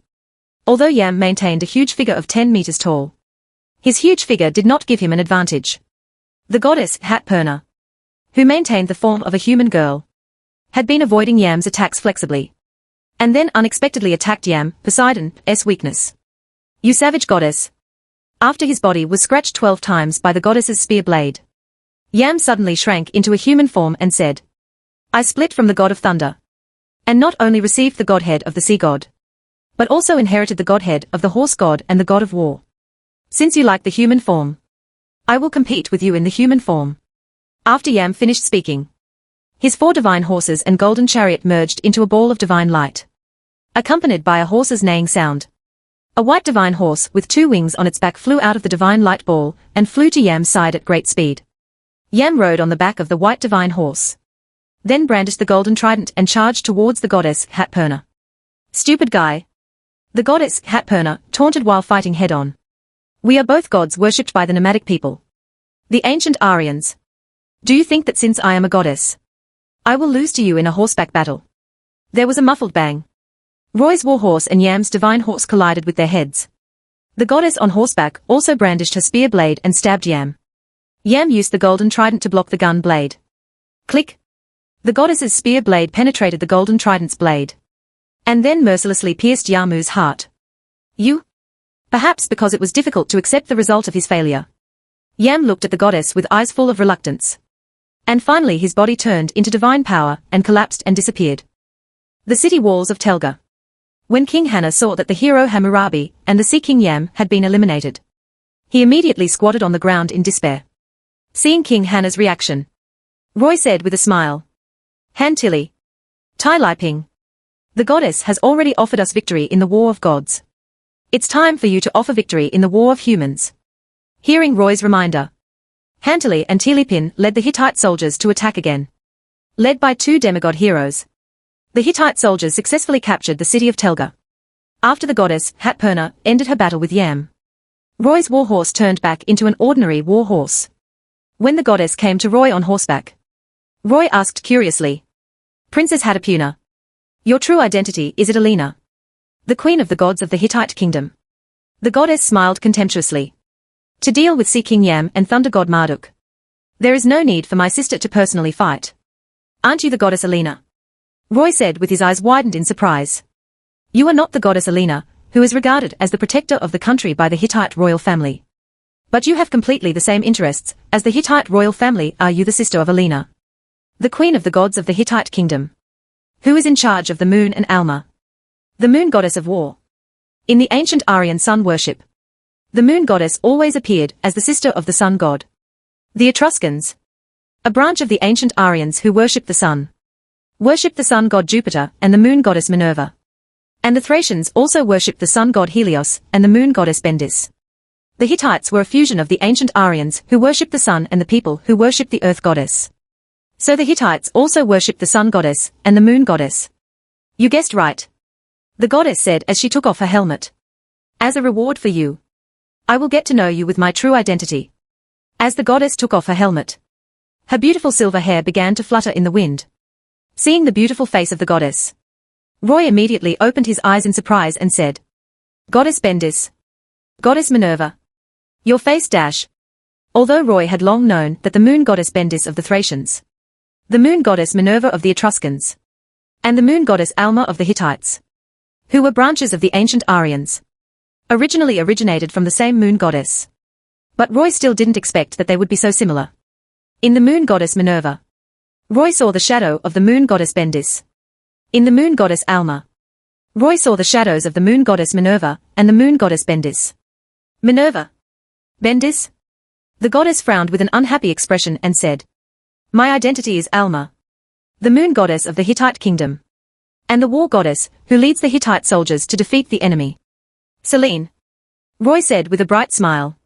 [SPEAKER 1] Although Yam maintained a huge figure of 10 meters tall, his huge figure did not give him an advantage. The goddess Hatpurna, who maintained the form of a human girl, had been avoiding Yam's attacks flexibly, and then unexpectedly attacked Yam Poseidon's weakness. "You savage goddess!" After his body was scratched 12 times by the goddess's spear blade, Yam suddenly shrank into a human form and said, "I split from the god of thunder, and not only received the godhead of the sea god, but also inherited the godhead of the horse god and the god of war. Since you like the human form, I will compete with you in the human form." After Yam finished speaking, his 4 divine horses and golden chariot merged into a ball of divine light, accompanied by a horse's neighing sound. A white divine horse with 2 wings on its back flew out of the divine light ball and flew to Yam's side at great speed. Yam rode on the back of the white divine horse, then brandished the golden trident and charged towards the goddess Hatpurna. "Stupid guy!" the goddess Hatpurna taunted while fighting head-on. "We are both gods worshipped by the nomadic people, the ancient Aryans. Do you think that since I am a goddess, I will lose to you in a horseback battle?" There was a muffled bang. Roy's war horse and Yam's divine horse collided with their heads. The goddess on horseback also brandished her spear blade and stabbed Yam. Yam used the golden trident to block the gun blade. Click! The goddess's spear blade penetrated the golden trident's blade, and then mercilessly pierced Yamu's heart. "You?" Perhaps because it was difficult to accept the result of his failure, Yam looked at the goddess with eyes full of reluctance. And finally his body turned into divine power and collapsed and disappeared. The city walls of Telga. When King Hana saw that the hero Hammurabi and the Sea King Yam had been eliminated, he immediately squatted on the ground in despair. Seeing King Hana's reaction, Roy said with a smile, "Han Tili, Tai Lai Ping. The goddess has already offered us victory in the war of gods. It's time for you to offer victory in the war of humans." Hearing Roy's reminder, Hantili and Tilipin led the Hittite soldiers to attack again. Led by 2 demigod heroes, the Hittite soldiers successfully captured the city of Telga. After the goddess Hatpurna ended her battle with Yam, Roy's warhorse turned back into an ordinary war horse. When the goddess came to Roy on horseback, Roy asked curiously, "Princess Hatapuna, your true identity, is it Alina, the queen of the gods of the Hittite kingdom?" The goddess smiled contemptuously. "To deal with Sea King Yam and Thunder God Marduk, there is no need for my sister to personally fight. Aren't you the goddess Alina?" Roy said with his eyes widened in surprise. "You are not the goddess Alina, who is regarded as the protector of the country by the Hittite royal family. But you have completely the same interests as the Hittite royal family. Are you the sister of Alina, the queen of the gods of the Hittite kingdom, who is in charge of the moon and Alma, the moon goddess of war?" In the ancient Aryan sun worship, the moon goddess always appeared as the sister of the sun god. The Etruscans, a branch of the ancient Aryans who worshipped the sun god Jupiter and the moon goddess Minerva. And the Thracians also worshipped the sun god Helios and the moon goddess Bendis. The Hittites were a fusion of the ancient Aryans who worshipped the sun and the people who worshipped the earth goddess. So the Hittites also worshipped the sun goddess and the moon goddess. "You guessed right," the goddess said as she took off her helmet. "As a reward for you, I will get to know you with my true identity." As the goddess took off her helmet, her beautiful silver hair began to flutter in the wind. Seeing the beautiful face of the goddess, Roy immediately opened his eyes in surprise and said, "Goddess Bendis, Goddess Minerva, your face dash." Although Roy had long known that the moon goddess Bendis of the Thracians, the moon goddess Minerva of the Etruscans, and the moon goddess Alma of the Hittites, who were branches of the ancient Aryans, originally originated from the same moon goddess. But Roy still didn't expect that they would be so similar. In the moon goddess Minerva, Roy saw the shadow of the moon goddess Bendis. In the moon goddess Alma, Roy saw the shadows of the moon goddess Minerva and the moon goddess Bendis. "Minerva? Bendis?" The goddess frowned with an unhappy expression and said, "My identity is Alma, the moon goddess of the Hittite kingdom, and the war goddess who leads the Hittite soldiers to defeat the enemy." "Selene," Roy said with a bright smile.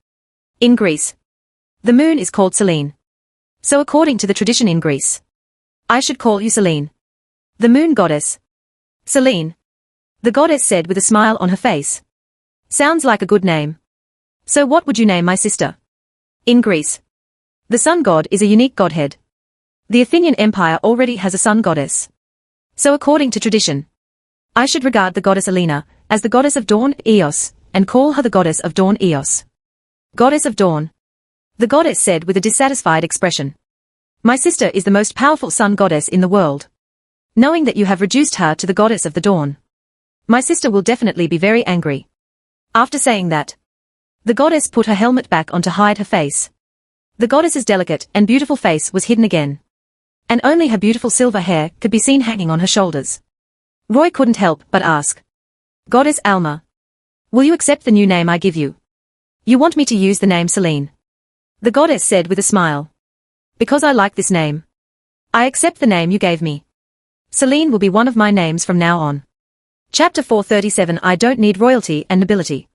[SPEAKER 1] "In Greece, the moon is called Selene. So according to the tradition in Greece, I should call you Selene. The moon goddess. Selene. The goddess said with a smile on her face. Sounds like a good name. So what would you name my sister? In Greece, the sun god is a unique godhead. The Athenian Empire already has a sun goddess. So according to tradition, I should regard the goddess Elena as the goddess of dawn Eos, and call her the goddess of dawn Eos. Goddess of dawn. The goddess said with a dissatisfied expression. My sister is the most powerful sun goddess in the world. Knowing that you have reduced her to the goddess of the dawn, my sister will definitely be very angry. After saying that, the goddess put her helmet back on to hide her face. The goddess's delicate and beautiful face was hidden again. And only her beautiful silver hair could be seen hanging on her shoulders. Roy couldn't help but ask. Goddess Alma. Will you accept the new name I give you? You want me to use the name Selene? The goddess said with a smile. Because I like this name. I accept the name you gave me. Selene will be one of my names from now on. Chapter 437 I don't need royalty and nobility.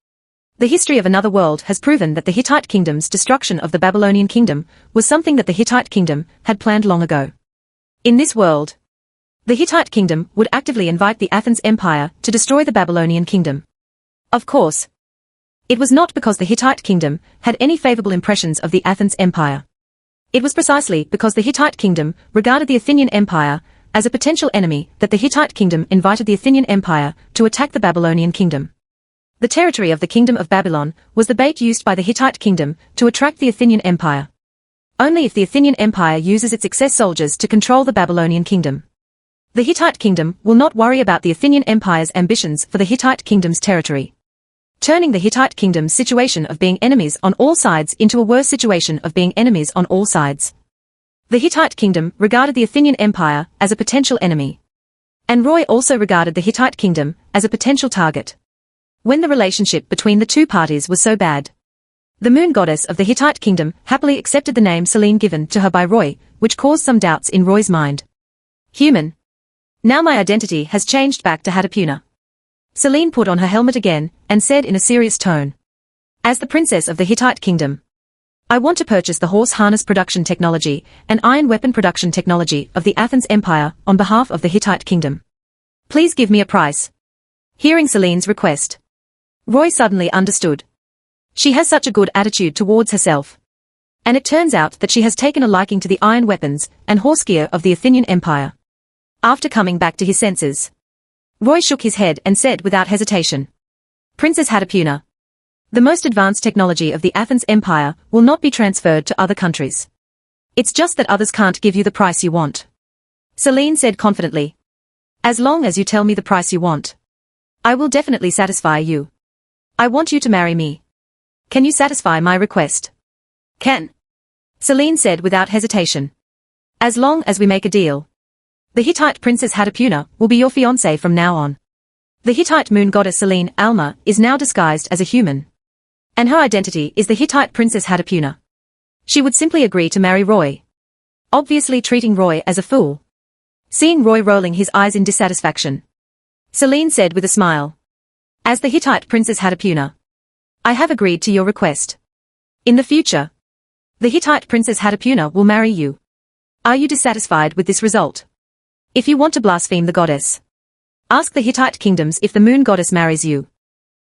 [SPEAKER 1] The history of another world has proven that the Hittite kingdom's destruction of the Babylonian kingdom was something that the Hittite kingdom had planned long ago. In this world, the Hittite kingdom would actively invite the Athens Empire to destroy the Babylonian kingdom. Of course, it was not because the Hittite kingdom had any favorable impressions of the Athens Empire. It was precisely because the Hittite kingdom regarded the Athenian Empire as a potential enemy that the Hittite kingdom invited the Athenian Empire to attack the Babylonian kingdom. The territory of the Kingdom of Babylon was the bait used by the Hittite kingdom to attract the Athenian Empire. Only if the Athenian Empire uses its excess soldiers to control the Babylonian kingdom. The Hittite kingdom will not worry about the Athenian Empire's ambitions for the Hittite kingdom's territory. Turning the Hittite kingdom's situation of being enemies on all sides into a worse situation of being enemies on all sides. The Hittite kingdom regarded the Athenian Empire as a potential enemy. And Roy also regarded the Hittite kingdom as a potential target. When the relationship between the two parties was so bad, the moon goddess of the Hittite kingdom happily accepted the name Selene given to her by Roy, which caused some doubts in Roy's mind. Human. Now my identity has changed back to Hatapuna. Selene put on her helmet again, and said in a serious tone. As the princess of the Hittite kingdom, I want to purchase the horse harness production technology and iron weapon production technology of the Athens Empire on behalf of the Hittite kingdom. Please give me a price. Hearing Selene's request, Roy suddenly understood. She has such a good attitude towards herself. And it turns out that she has taken a liking to the iron weapons and horse gear of the Athenian Empire. After coming back to his senses, Roy shook his head and said without hesitation. Princess Hatapuna. The most advanced technology of the Athens Empire will not be transferred to other countries. It's just that others can't give you the price you want. Selene said confidently. As long as you tell me the price you want, I will definitely satisfy you. I want you to marry me. Can you satisfy my request? Can. Selene said without hesitation. As long as we make a deal. The Hittite princess Hatapuna will be your fiancée from now on. The Hittite moon goddess Selene Alma is now disguised as a human. And her identity is the Hittite princess Hatapuna. She would simply agree to marry Roy. Obviously treating Roy as a fool. Seeing Roy rolling his eyes in dissatisfaction, Selene said with a smile. As the Hittite princess Hatapuna, I have agreed to your request. In the future, the Hittite princess Hatapuna will marry you. Are you dissatisfied with this result? If you want to blaspheme the goddess, ask the Hittite kingdoms if the moon goddess marries you.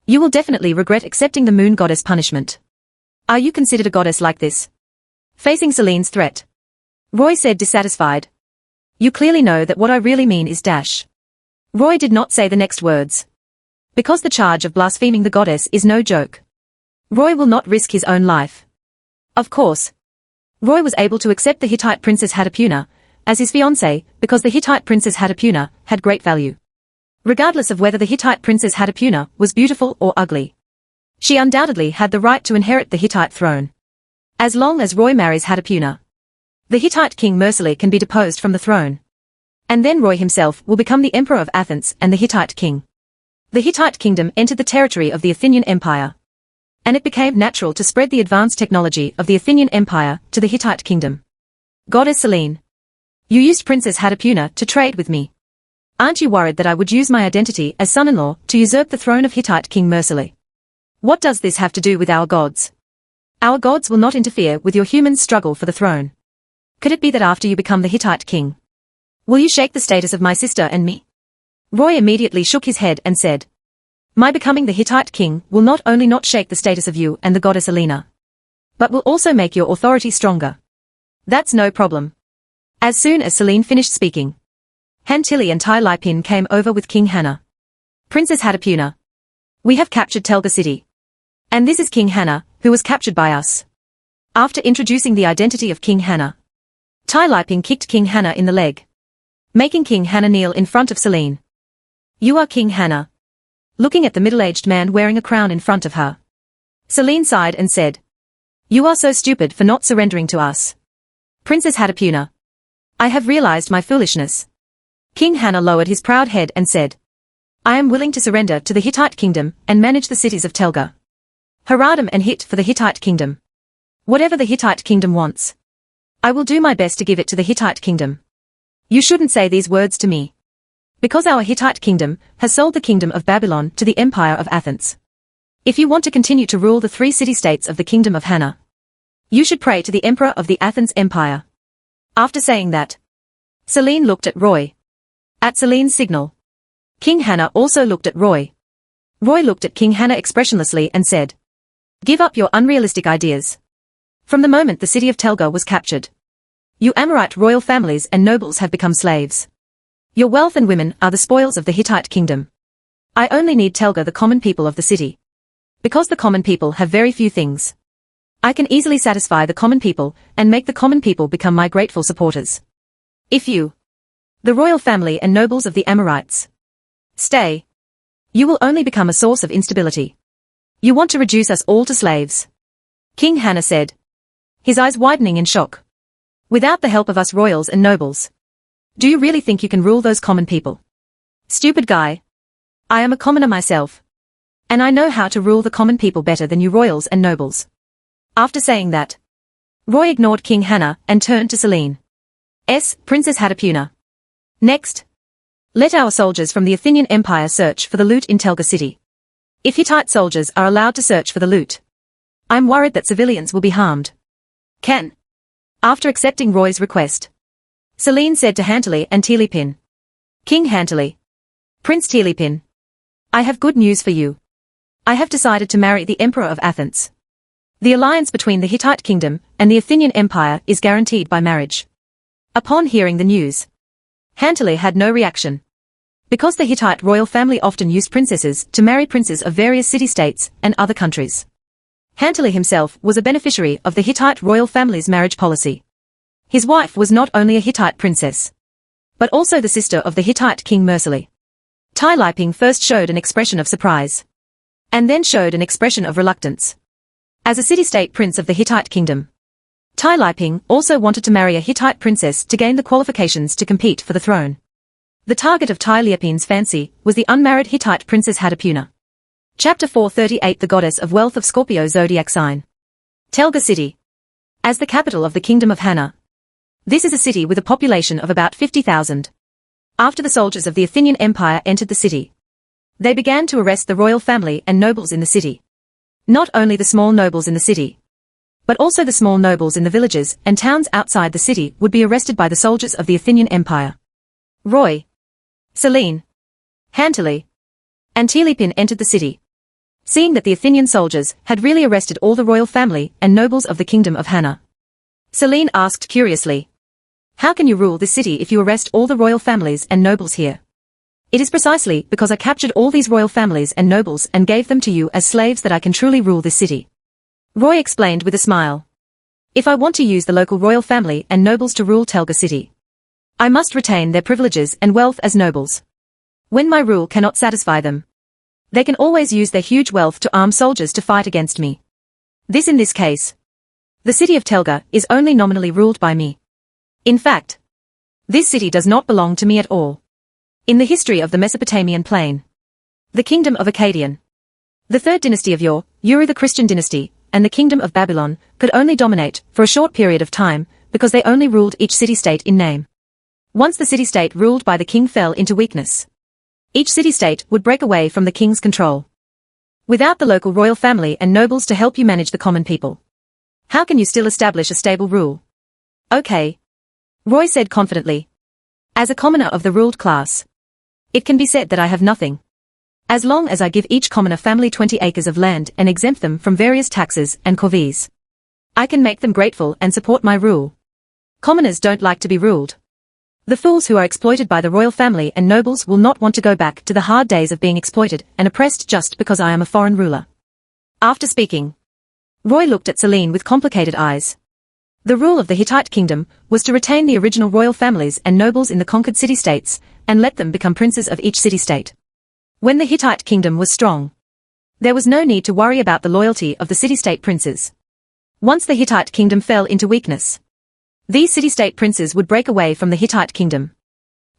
[SPEAKER 1] You will definitely regret accepting the moon goddess punishment. Are you considered a goddess like this? Facing Selene's threat, Roy said dissatisfied. You clearly know that what I really mean is dash. Roy did not say the next words. Because the charge of blaspheming the goddess is no joke. Roy will not risk his own life. Of course, Roy was able to accept the Hittite princess Hatapuna as his fiancée because the Hittite princess Hatapuna had great value. Regardless of whether the Hittite princess Hatapuna was beautiful or ugly, she undoubtedly had the right to inherit the Hittite throne. As long as Roy marries Hatapuna, the Hittite king Mursili can be deposed from the throne. And then Roy himself will become the emperor of Athens and the Hittite king. The Hittite kingdom entered the territory of the Athenian Empire. And it became natural to spread the advanced technology of the Athenian Empire to the Hittite kingdom. Goddess Selene. You used Princess Hatapuna to trade with me. Aren't you worried that I would use my identity as son-in-law to usurp the throne of Hittite King Mursili? What does this have to do with our gods? Our gods will not interfere with your human struggle for the throne. Could it be that after you become the Hittite king, Will you shake the status of my sister and me? Roy immediately shook his head and said, my becoming the Hittite king will not only not shake the status of you and the goddess Alina, but will also make your authority stronger. That's no problem. As soon as Selene finished speaking, Han Tilly and Tai Lipin came over with King Hana. Princess Hatapuna. We have captured Telga city. And this is King Hana, who was captured by us. After introducing the identity of King Hana, Tai Lipin kicked King Hana in the leg, making King Hana kneel in front of Selene. You are King Hana. Looking at the middle-aged man wearing a crown in front of her, Selene sighed and said, you are so stupid for not surrendering to us. Princess Hatapuna. I have realized my foolishness. King Hana lowered his proud head and said, I am willing to surrender to the Hittite kingdom and manage the cities of Telga, Haradam and Hit for the Hittite kingdom. Whatever the Hittite kingdom wants, I will do my best to give it to the Hittite kingdom. You shouldn't say these words to me, because our Hittite kingdom has sold the kingdom of Babylon to the empire of Athens. If you want to continue to rule the 3 city-states of the kingdom of Hana, you should pray to the emperor of the Athens empire. After saying that, Selene looked at Roy. At Selene's signal, King Hana also looked at Roy. Roy looked at King Hana expressionlessly and said, give up your unrealistic ideas. From the moment the city of Telga was captured, you Amorite royal families and nobles have become slaves. Your wealth and women are the spoils of the Hittite kingdom. I only need Telga, the common people of the city. Because the common people have very few things, I can easily satisfy the common people and make the common people become my grateful supporters. If you, the royal family and nobles of the Amorites, stay, you will only become a source of instability. You want to reduce us all to slaves? King Hana said, his eyes widening in shock. Without the help of us royals and nobles, do you really think you can rule those common people? Stupid guy. I am a commoner myself, and I know how to rule the common people better than you royals and nobles. After saying that, Roy ignored King Hana and turned to Selene. Princess Hatapuna. Next, let our soldiers from the Athenian Empire search for the loot in Telga city. If Hittite soldiers are allowed to search for the loot, I'm worried that civilians will be harmed. Can. After accepting Roy's request, Selene said to Han Tilly and Tilipin. King Han Tilly. Prince Tilipin. I have good news for you. I have decided to marry the Emperor of Athens. The alliance between the Hittite kingdom and the Athenian Empire is guaranteed by marriage. Upon hearing the news, Han Tilly had no reaction. Because the Hittite royal family often used princesses to marry princes of various city-states and other countries, Han Tilly himself was a beneficiary of the Hittite royal family's marriage policy. His wife was not only a Hittite princess, but also the sister of the Hittite king Mursili. Tai Liping first showed an expression of surprise, and then showed an expression of reluctance. As a city-state prince of the Hittite kingdom, Tai Liping also wanted to marry a Hittite princess to gain the qualifications to compete for the throne. The target of Tai Liping's fancy was the unmarried Hittite princess Hatapuna. Chapter 438 The Goddess of Wealth of Scorpio Zodiac Sign. Telga City. As the capital of the Kingdom of Hana, this is a city with a population of about 50,000. After the soldiers of the Athenian Empire entered the city, they began to arrest the royal family and nobles in the city. Not only the small nobles in the city, but also the small nobles in the villages and towns outside the city would be arrested by the soldiers of the Athenian Empire. Roy, Selene, Han Tilly, and Tilipin entered the city. Seeing that the Athenian soldiers had really arrested all the royal family and nobles of the Kingdom of Hana, Selene asked curiously, how can you rule this city if you arrest all the royal families and nobles here? It is precisely because I captured all these royal families and nobles and gave them to you as slaves that I can truly rule this city. Roy explained with a smile. If I want to use the local royal family and nobles to rule Telga city, I must retain their privileges and wealth as nobles. When my rule cannot satisfy them, they can always use their huge wealth to arm soldiers to fight against me. In this case, the city of Telga is only nominally ruled by me. In fact, this city does not belong to me at all. In the history of the Mesopotamian plain, the kingdom of Akkadian, the third dynasty of Uri the Christian dynasty, and the kingdom of Babylon could only dominate for a short period of time because they only ruled each city-state in name. Once the city-state ruled by the king fell into weakness, each city-state would break away from the king's control. Without the local royal family and nobles to help you manage the common people, how can you still establish a stable rule? Okay, Roy said confidently. As a commoner of the ruled class, it can be said that I have nothing. As long as I give each commoner family 20 acres of land and exempt them from various taxes and corvées, I can make them grateful and support my rule. Commoners don't like to be ruled. The fools who are exploited by the royal family and nobles will not want to go back to the hard days of being exploited and oppressed just because I am a foreign ruler. After speaking, Roy looked at Selene with complicated eyes. The rule of the Hittite kingdom was to retain the original royal families and nobles in the conquered city-states, and let them become princes of each city-state. When the Hittite kingdom was strong, there was no need to worry about the loyalty of the city-state princes. Once the Hittite kingdom fell into weakness, these city-state princes would break away from the Hittite kingdom,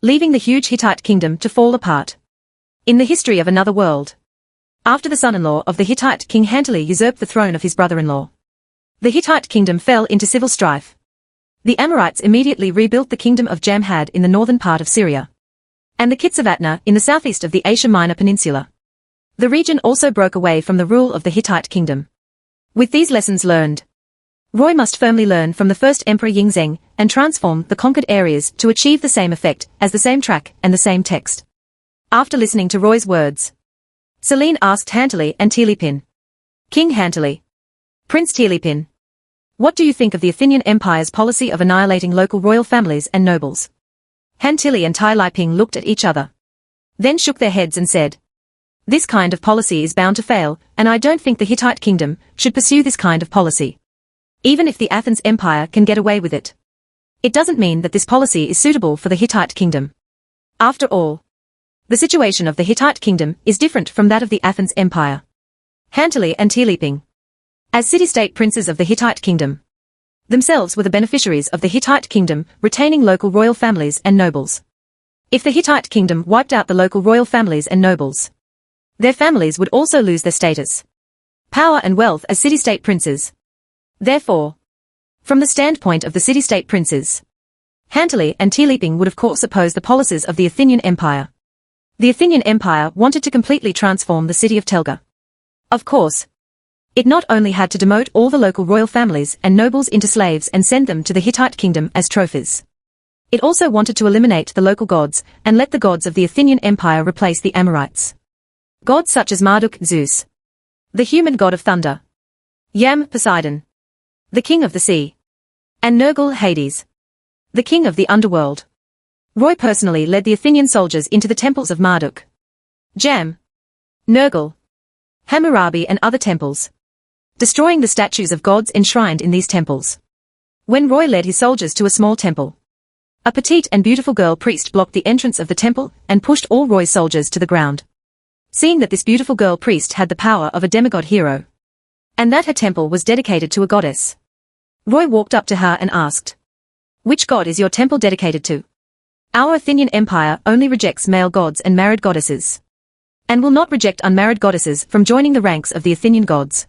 [SPEAKER 1] leaving the huge Hittite kingdom to fall apart. In the history of another world, after the son-in-law of the Hittite king Hantili usurped the throne of his brother-in-law, the Hittite kingdom fell into civil strife. The Amorites immediately rebuilt the kingdom of Jamhad in the northern part of Syria, and the Kitzavatna in the southeast of the Asia Minor Peninsula. The region also broke away from the rule of the Hittite kingdom. With these lessons learned, Roy must firmly learn from the first Emperor Yingzheng and transform the conquered areas to achieve the same effect as the same track and the same text. After listening to Roy's words, Selene asked Hantili and Tilipin. King Hantili, Prince Tilipin, what do you think of the Athenian Empire's policy of annihilating local royal families and nobles? Hantili and Tilipin looked at each other, then shook their heads and said, this kind of policy is bound to fail, and I don't think the Hittite kingdom should pursue this kind of policy. Even if the Athens Empire can get away with it, it doesn't mean that this policy is suitable for the Hittite kingdom. After all, the situation of the Hittite kingdom is different from that of the Athens Empire. Hantili and Tilipin, as city-state princes of the Hittite kingdom, themselves were the beneficiaries of the Hittite kingdom retaining local royal families and nobles. If the Hittite kingdom wiped out the local royal families and nobles, their families would also lose their status, power and wealth as city-state princes. Therefore, from the standpoint of the city-state princes, Hantili and Tilipin would of course oppose the policies of the Athenian Empire. The Athenian Empire wanted to completely transform the city of Telga. Of course, it not only had to demote all the local royal families and nobles into slaves and send them to the Hittite kingdom as trophies. It also wanted to eliminate the local gods and let the gods of the Athenian Empire replace the Amorites. Gods such as Marduk, Zeus, the human god of thunder, Yam, Poseidon, the king of the sea, and Nergal, Hades, the king of the underworld. Roy personally led the Athenian soldiers into the temples of Marduk, Jam, Nergal, Hammurabi and other temples, destroying the statues of gods enshrined in these temples. When Roy led his soldiers to a small temple, a petite and beautiful girl priest blocked the entrance of the temple and pushed all Roy's soldiers to the ground. Seeing that this beautiful girl priest had the power of a demigod hero, and that her temple was dedicated to a goddess, Roy walked up to her and asked, which god is your temple dedicated to? Our Athenian Empire only rejects male gods and married goddesses, and will not reject unmarried goddesses from joining the ranks of the Athenian gods.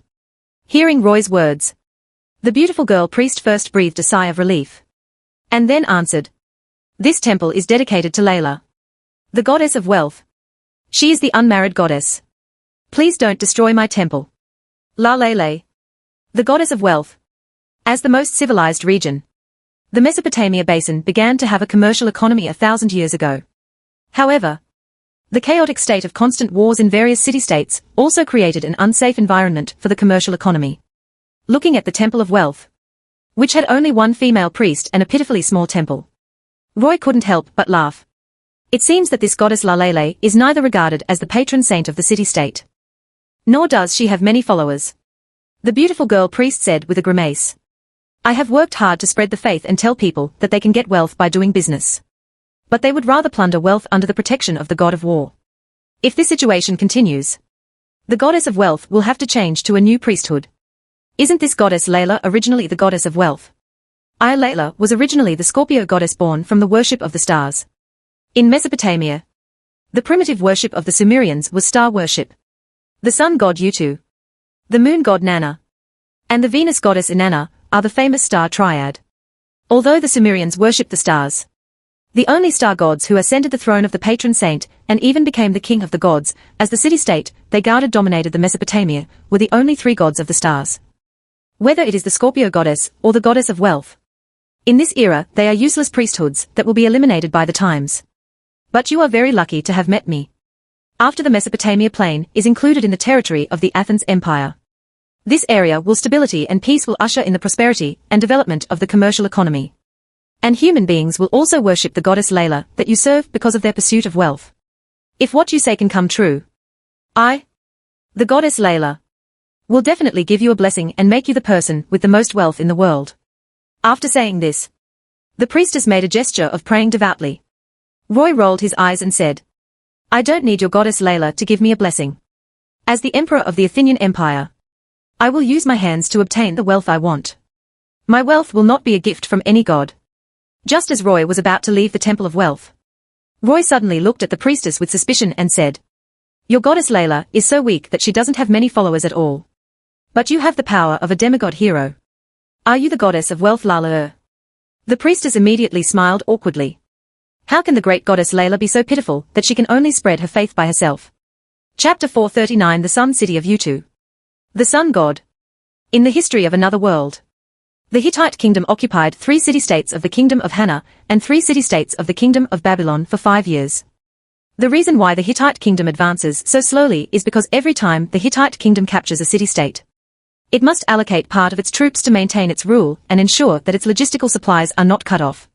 [SPEAKER 1] Hearing Roy's words, the beautiful girl priest first breathed a sigh of relief, and then answered, this temple is dedicated to Layla, the goddess of wealth. She is the unmarried goddess. Please don't destroy my temple. La Lele, the goddess of wealth. As the most civilized region, the Mesopotamia basin began to have a commercial economy 1,000 years ago. However, the chaotic state of constant wars in various city-states also created an unsafe environment for the commercial economy. Looking at the Temple of Wealth, which had only one female priest and a pitifully small temple, Roy couldn't help but laugh. It seems that this goddess Lalele is neither regarded as the patron saint of the city-state, nor does she have many followers. The beautiful girl priest said with a grimace, I have worked hard to spread the faith and tell people that they can get wealth by doing business. But they would rather plunder wealth under the protection of the god of war. If this situation continues, the goddess of wealth will have to change to a new priesthood. Isn't this goddess Layla originally the goddess of wealth? Layla was originally the Scorpio goddess born from the worship of the stars. In Mesopotamia, the primitive worship of the Sumerians was star worship. The sun god Utu, the moon god Nana, and the Venus goddess Inanna are the famous star triad. Although the Sumerians worshipped the stars, the only star gods who ascended the throne of the patron saint and even became the king of the gods, as the city-state they guarded dominated the Mesopotamia, were the only three gods of the stars. Whether it is the Scorpio goddess or the goddess of wealth, In this era, they are useless priesthoods that will be eliminated by the times. But you are very lucky to have met me. After the Mesopotamia plain is included in the territory of the Athens Empire. This area will stability and peace will usher in the prosperity and development of the commercial economy. And human beings will also worship the goddess Layla that you serve because of their pursuit of wealth. If what you say can come true, the goddess Layla, will definitely give you a blessing and make you the person with the most wealth in the world. After saying this, the priestess made a gesture of praying devoutly. Roy rolled his eyes and said, I don't need your goddess Layla to give me a blessing. As the emperor of the Athenian Empire, I will use my hands to obtain the wealth I want. My wealth will not be a gift from any god. Just as Roy was about to leave the Temple of Wealth, Roy suddenly looked at the priestess with suspicion and said, Your goddess Layla is so weak that she doesn't have many followers at all. But you have the power of a demigod hero. Are you the goddess of wealth Layla? The priestess immediately smiled awkwardly. How can the great goddess Layla be so pitiful that she can only spread her faith by herself? Chapter 439 The Sun City of Utu. The Sun God. In the history of another world, the Hittite kingdom occupied 3 city-states of the kingdom of Hana and 3 city-states of the kingdom of Babylon for 5 years. The reason why the Hittite kingdom advances so slowly is because every time the Hittite kingdom captures a city-state, it must allocate part of its troops to maintain its rule and ensure that its logistical supplies are not cut off.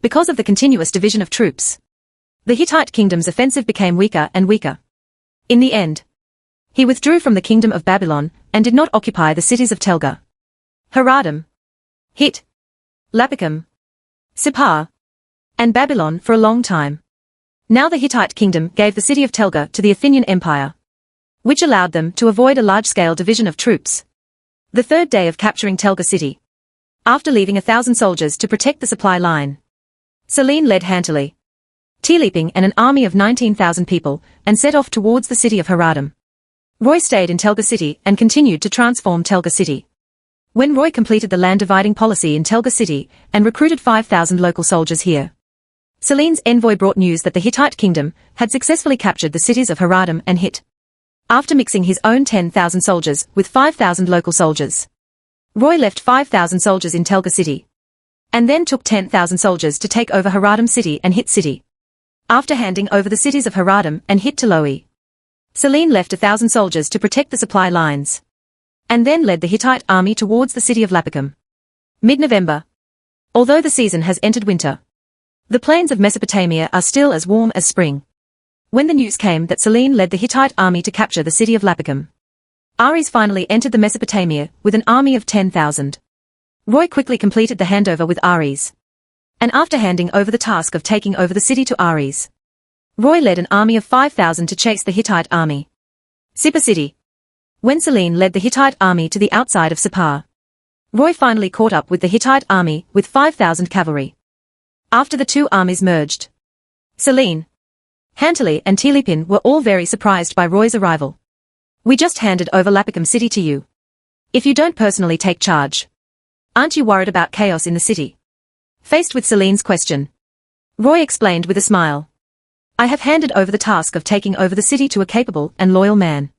[SPEAKER 1] Because of the continuous division of troops, the Hittite kingdom's offensive became weaker and weaker. In the end, he withdrew from the kingdom of Babylon and did not occupy the cities of Telga, Haradim, Hit, Lapicum, Sippar, and Babylon for a long time. Now the Hittite kingdom gave the city of Telga to the Athenian Empire, which allowed them to avoid a large-scale division of troops. The third day of capturing Telga city, after leaving 1,000 soldiers to protect the supply line, Selene led Hantali, Teleping and an army of 19,000 people, and set off towards the city of Haradim. Roy stayed in Telga city and continued to transform Telga city. When Roy completed the land-dividing policy in Telga city and recruited 5,000 local soldiers here, Selene's envoy brought news that the Hittite kingdom had successfully captured the cities of Haradim and Hit. After mixing his own 10,000 soldiers with 5,000 local soldiers, Roy left 5,000 soldiers in Telga city, and then took 10,000 soldiers to take over Haradim city and Hit city. After handing over the cities of Haradim and Hit to Loe, Selene left 1,000 soldiers to protect the supply lines, and then led the Hittite army towards the city of Lapicum. Mid-November. Although the season has entered winter, the plains of Mesopotamia are still as warm as spring. When the news came that Selene led the Hittite army to capture the city of Lapicum, Ares finally entered the Mesopotamia with an army of 10,000. Roy quickly completed the handover with Ares. And after handing over the task of taking over the city to Ares, Roy led an army of 5,000 to chase the Hittite army. Sippar city. When Selene led the Hittite army to the outside of Sippar, Roy finally caught up with the Hittite army with 5,000 cavalry. After the two armies merged, Selene, Hantali and Telepin were all very surprised by Roy's arrival. We just handed over Lapicum city to you. If you don't personally take charge, aren't you worried about chaos in the city? Faced with Selene's question, Roy explained with a smile. I have handed over the task of taking over the city to a capable and loyal man.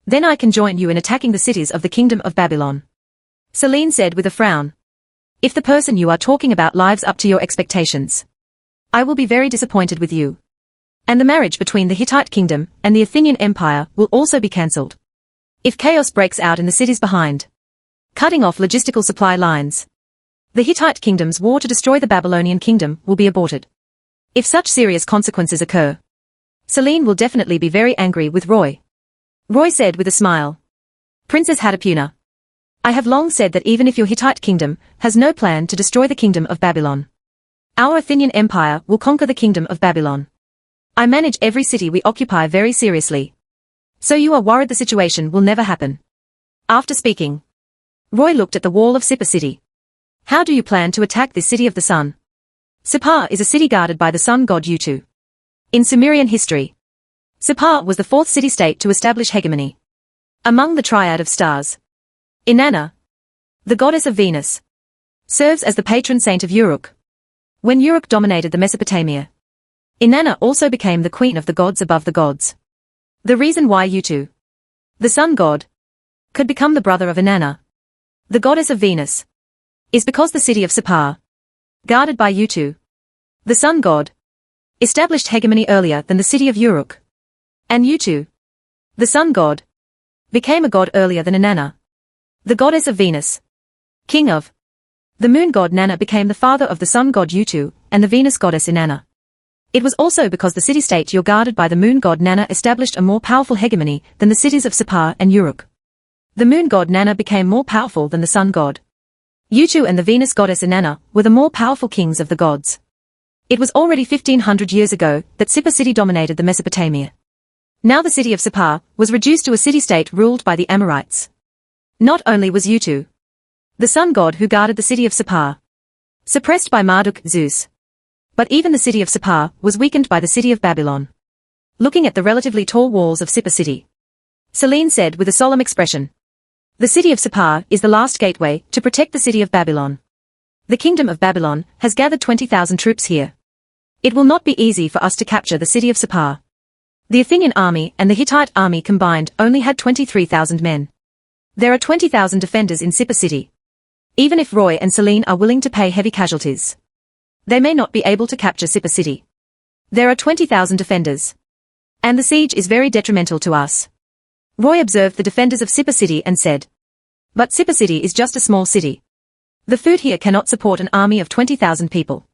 [SPEAKER 1] Then I can join you in attacking the cities of the kingdom of Babylon. Selene said with a frown. If the person you are talking about lives up to your expectations, I will be very disappointed with you. And the marriage between the Hittite kingdom and the Athenian empire will also be cancelled. If chaos breaks out in the cities behind, cutting off logistical supply lines, the Hittite kingdom's war to destroy the Babylonian kingdom will be aborted. If such serious consequences occur, Selene will definitely be very angry with Roy. Roy said with a smile. Princess Hatapuna, I have long said that even if your Hittite kingdom has no plan to destroy the kingdom of Babylon, our Athenian empire will conquer the kingdom of Babylon. I manage every city we occupy very seriously. So you are worried the situation will never happen. After speaking, Roy looked at the wall of Sippar city. How do you plan to attack this city of the sun? Sippar is a city guarded by the sun god Utu. In Sumerian history, Sippar was the 4th city-state to establish hegemony among the triad of stars. Inanna, the goddess of Venus, serves as the patron saint of Uruk. When Uruk dominated the Mesopotamia, Inanna also became the queen of the gods above the gods. The reason why Utu, the sun god, could become the brother of Inanna, the goddess of Venus, is because the city of Sippar guarded by Utu, the sun god, established hegemony earlier than the city of Uruk. And Utu, the sun god, became a god earlier than Inanna, the goddess of Venus, king of. The moon god Nanna became the father of the sun god Utu and the Venus goddess Inanna. It was also because the city-state Ur guarded by the moon god Nanna established a more powerful hegemony than the cities of Sippar and Uruk. The moon god Nanna became more powerful than the sun god. Utu and the Venus goddess Inanna were the more powerful kings of the gods. It was already 1500 years ago that Sippar city dominated the Mesopotamia. Now the city of Sippar was reduced to a city-state ruled by the Amorites. Not only was Utu, the sun god who guarded the city of Sippar, suppressed by Marduk, Zeus, but even the city of Sippar was weakened by the city of Babylon. Looking at the relatively tall walls of Sippar city, Selene said with a solemn expression, "The city of Sippar is the last gateway to protect the city of Babylon. The kingdom of Babylon has gathered 20,000 troops here. It will not be easy for us to capture the city of Sippar." The Athenian army and the Hittite army combined only had 23,000 men. There are 20,000 defenders in Sippar city. Even if Roy and Selene are willing to pay heavy casualties, they may not be able to capture Sippar city. There are 20,000 defenders. And the siege is very detrimental to us. Roy observed the defenders of Sippar city and said, "But Sippar city is just a small city. The food here cannot support an army of 20,000 people.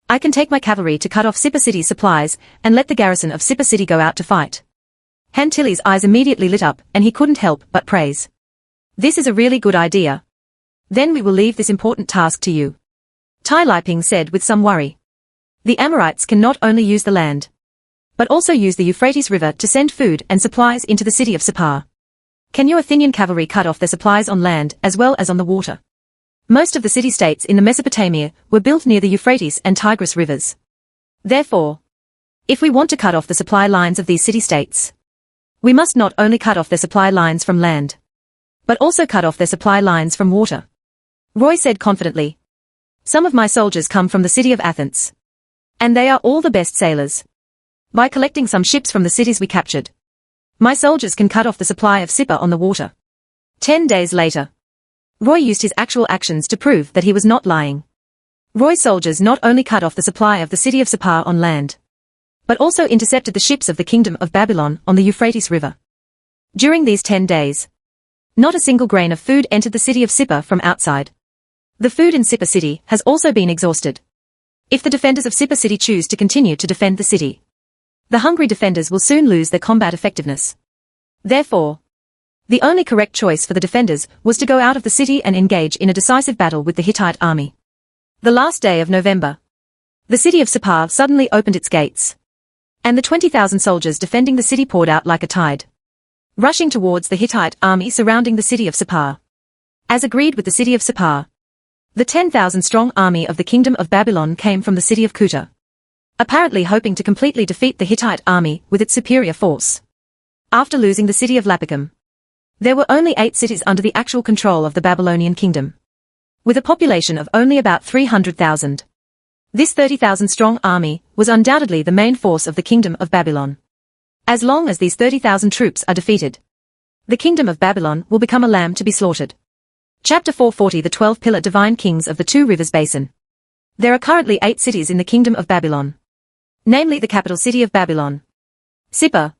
[SPEAKER 1] I can take my cavalry to cut off Sippar city's supplies and let the garrison of Sippar city go out to fight." Hantilly's eyes immediately lit up and he couldn't help but praise. "This is a really good idea. Then we will leave this important task to you." Tai Liping said with some worry. "The Amorites can not only use the land, but also use the Euphrates River to send food and supplies into the city of Sippar. Can your Athenian cavalry cut off their supplies on land as well as on the water?" Most of the city-states in the Mesopotamia were built near the Euphrates and Tigris rivers. Therefore, if we want to cut off the supply lines of these city-states, we must not only cut off their supply lines from land, but also cut off their supply lines from water. Roy said confidently, "Some of my soldiers come from the city of Athens. And they are all the best sailors. By collecting some ships from the cities we captured, my soldiers can cut off the supply of Sippar on the water." 10 days later, Roy used his actual actions to prove that he was not lying. Roy's soldiers not only cut off the supply of the city of Sippar on land, but also intercepted the ships of the kingdom of Babylon on the Euphrates River. During these 10 days, not a single grain of food entered the city of Sippar from outside. The food in Sippar city has also been exhausted. If the defenders of Sippar city choose to continue to defend the city, the hungry defenders will soon lose their combat effectiveness. Therefore, the only correct choice for the defenders was to go out of the city and engage in a decisive battle with the Hittite army. The last day of November, the city of Sippar suddenly opened its gates, and the 20,000 soldiers defending the city poured out like a tide, rushing towards the Hittite army surrounding the city of Sippar. As agreed with the city of Sippar, the 10,000-strong army of the kingdom of Babylon came from the city of Kuta, apparently hoping to completely defeat the Hittite army with its superior force. After losing the city of Lapicum, there were only 8 cities under the actual control of the Babylonian kingdom, with a population of only about 300,000. This 30,000-strong army was undoubtedly the main force of the kingdom of Babylon. As long as these 30,000 troops are defeated, the kingdom of Babylon will become a lamb to be slaughtered. Chapter 440 The 12 Pillar Divine Kings of the Two Rivers Basin. There are currently 8 cities in the kingdom of Babylon, namely the capital city of Babylon, Sippar,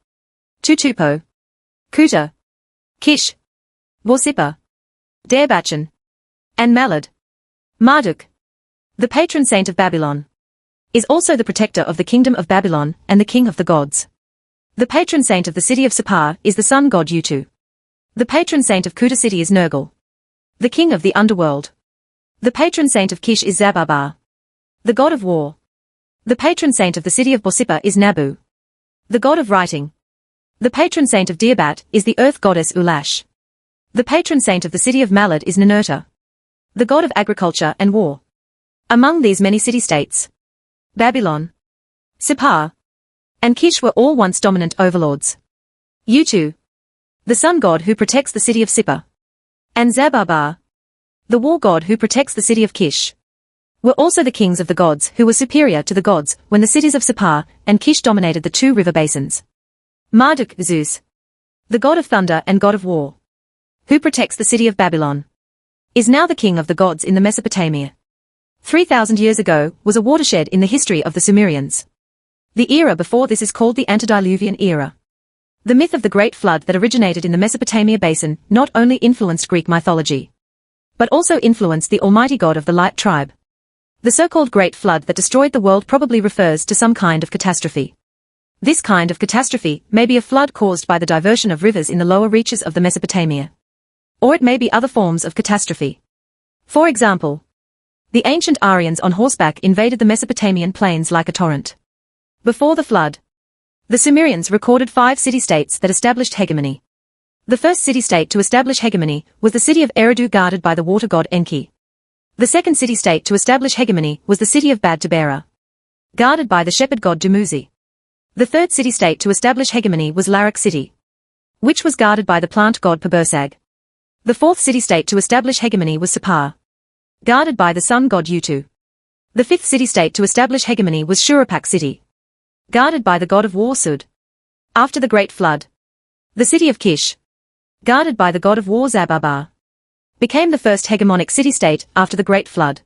[SPEAKER 1] Tutupo, Kuta, Kish, Borsippa, Darebachan, and Malad. Marduk, the patron saint of Babylon, is also the protector of the kingdom of Babylon and the king of the gods. The patron saint of the city of Sippar is the sun god Utu. The patron saint of Kuta city is Nergal, the king of the underworld. The patron saint of Kish is Zababar, the god of war. The patron saint of the city of Borsippa is Nabu, the god of writing. The patron saint of Diabat is the earth goddess Ulash. The patron saint of the city of Malad is Ninurta, the god of agriculture and war. Among these many city-states, Babylon, Sippar, and Kish were all once dominant overlords. Utu, the sun god who protects the city of Sippar, and Zababar, the war god who protects the city of Kish, were also the kings of the gods who were superior to the gods when the cities of Sippar and Kish dominated the two river basins. Marduk, Zeus, the god of thunder and god of war, who protects the city of Babylon, is now the king of the gods in the Mesopotamia. 3,000 years ago was a watershed in the history of the Sumerians. The era before this is called the Antediluvian era. The myth of the Great Flood that originated in the Mesopotamia basin not only influenced Greek mythology, but also influenced the almighty god of the Light tribe. The so-called Great Flood that destroyed the world probably refers to some kind of catastrophe. This kind of catastrophe may be a flood caused by the diversion of rivers in the lower reaches of the Mesopotamia. Or it may be other forms of catastrophe. For example, the ancient Aryans on horseback invaded the Mesopotamian plains like a torrent. Before the flood, the Sumerians recorded 5 city-states that established hegemony. The first city-state to establish hegemony was the city of Eridu, guarded by the water god Enki. The second city-state to establish hegemony was the city of Bad Tabera, guarded by the shepherd god Dumuzi. The third city-state to establish hegemony was Larak city, which was guarded by the plant god Pabursag. The fourth city-state to establish hegemony was Sapar, guarded by the sun god Utu. The fifth city-state to establish hegemony was Shuruppak city, guarded by the god of war Sud. After the Great Flood, the city of Kish, guarded by the god of war Zababar, became the first hegemonic city-state after the Great Flood.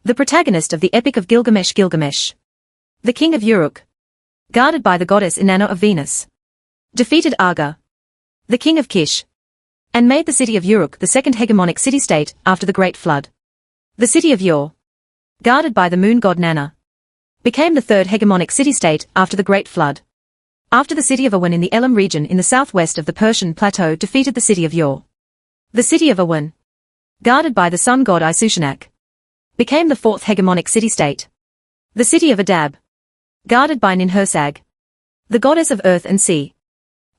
[SPEAKER 1] The protagonist of the Epic of Gilgamesh, Gilgamesh, the king of Uruk, guarded by the goddess Inanna of Venus, defeated Aga, the king of Kish, and made the city of Uruk the second hegemonic city-state after the Great Flood. The city of Ur, guarded by the moon god Nanna, became the third hegemonic city-state after the Great Flood. After the city of Awan in the Elam region in the southwest of the Persian plateau defeated the city of Ur. The city of Awan, guarded by the sun god Isushanak, became the fourth hegemonic city-state. The city of Adab, guarded by Ninhursag, the goddess of earth and sea,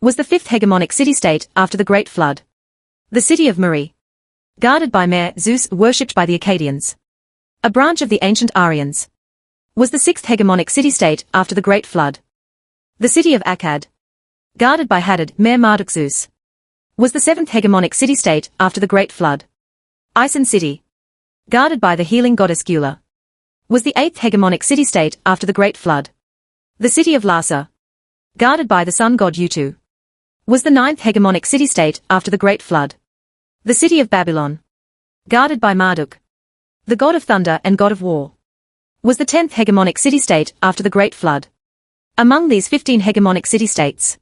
[SPEAKER 1] was the fifth hegemonic city-state after the Great Flood. The city of Muri, guarded by Mer, Zeus, worshipped by the Akkadians, a branch of the ancient Aryans, was the sixth hegemonic city-state after the Great Flood. The city of Akkad, guarded by Hadad, Mer Marduk Zeus, was the seventh hegemonic city-state after the Great Flood. Isin city, guarded by the healing goddess Gula, was the eighth hegemonic city-state after the Great Flood. The city of Lhasa, guarded by the sun god Utu, was the ninth hegemonic city-state after the Great Flood. The city of Babylon, guarded by Marduk, the god of thunder and god of war, was the 10th hegemonic city-state after the Great Flood. Among these 15 hegemonic city-states,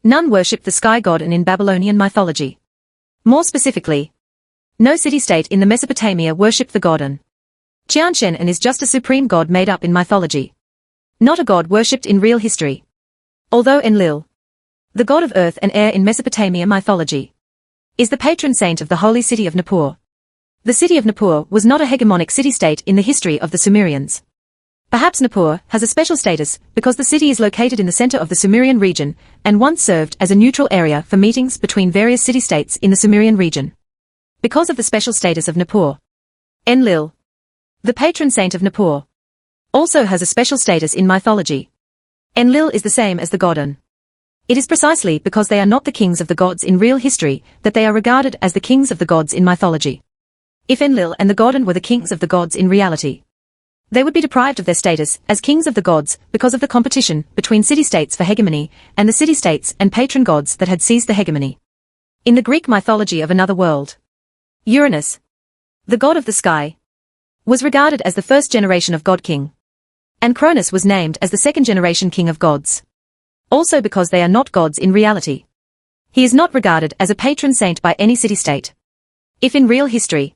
[SPEAKER 1] none worshipped the sky god and in Babylonian mythology. More specifically, no city-state in the Mesopotamia worshipped the god An. Tianshen and is just a supreme god made up in mythology, not a god worshipped in real history. Although Enlil, the god of earth and air in Mesopotamia mythology, is the patron saint of the holy city of Nippur. The city of Nippur was not a hegemonic city-state in the history of the Sumerians. Perhaps Nippur has a special status because the city is located in the center of the Sumerian region and once served as a neutral area for meetings between various city-states in the Sumerian region. Because of the special status of Nippur, Enlil, the patron saint of Nippur, also has a special status in mythology. Enlil is the same as the god An. It is precisely because they are not the kings of the gods in real history that they are regarded as the kings of the gods in mythology. If Enlil and the god An were the kings of the gods in reality, they would be deprived of their status as kings of the gods because of the competition between city-states for hegemony and the city-states and patron gods that had seized the hegemony. In the Greek mythology of another world, Uranus, the god of the sky, was regarded as the first generation of god-king, and Cronus was named as the second generation king of gods. Also because they are not gods in reality, he is not regarded as a patron saint by any city-state. If in real history,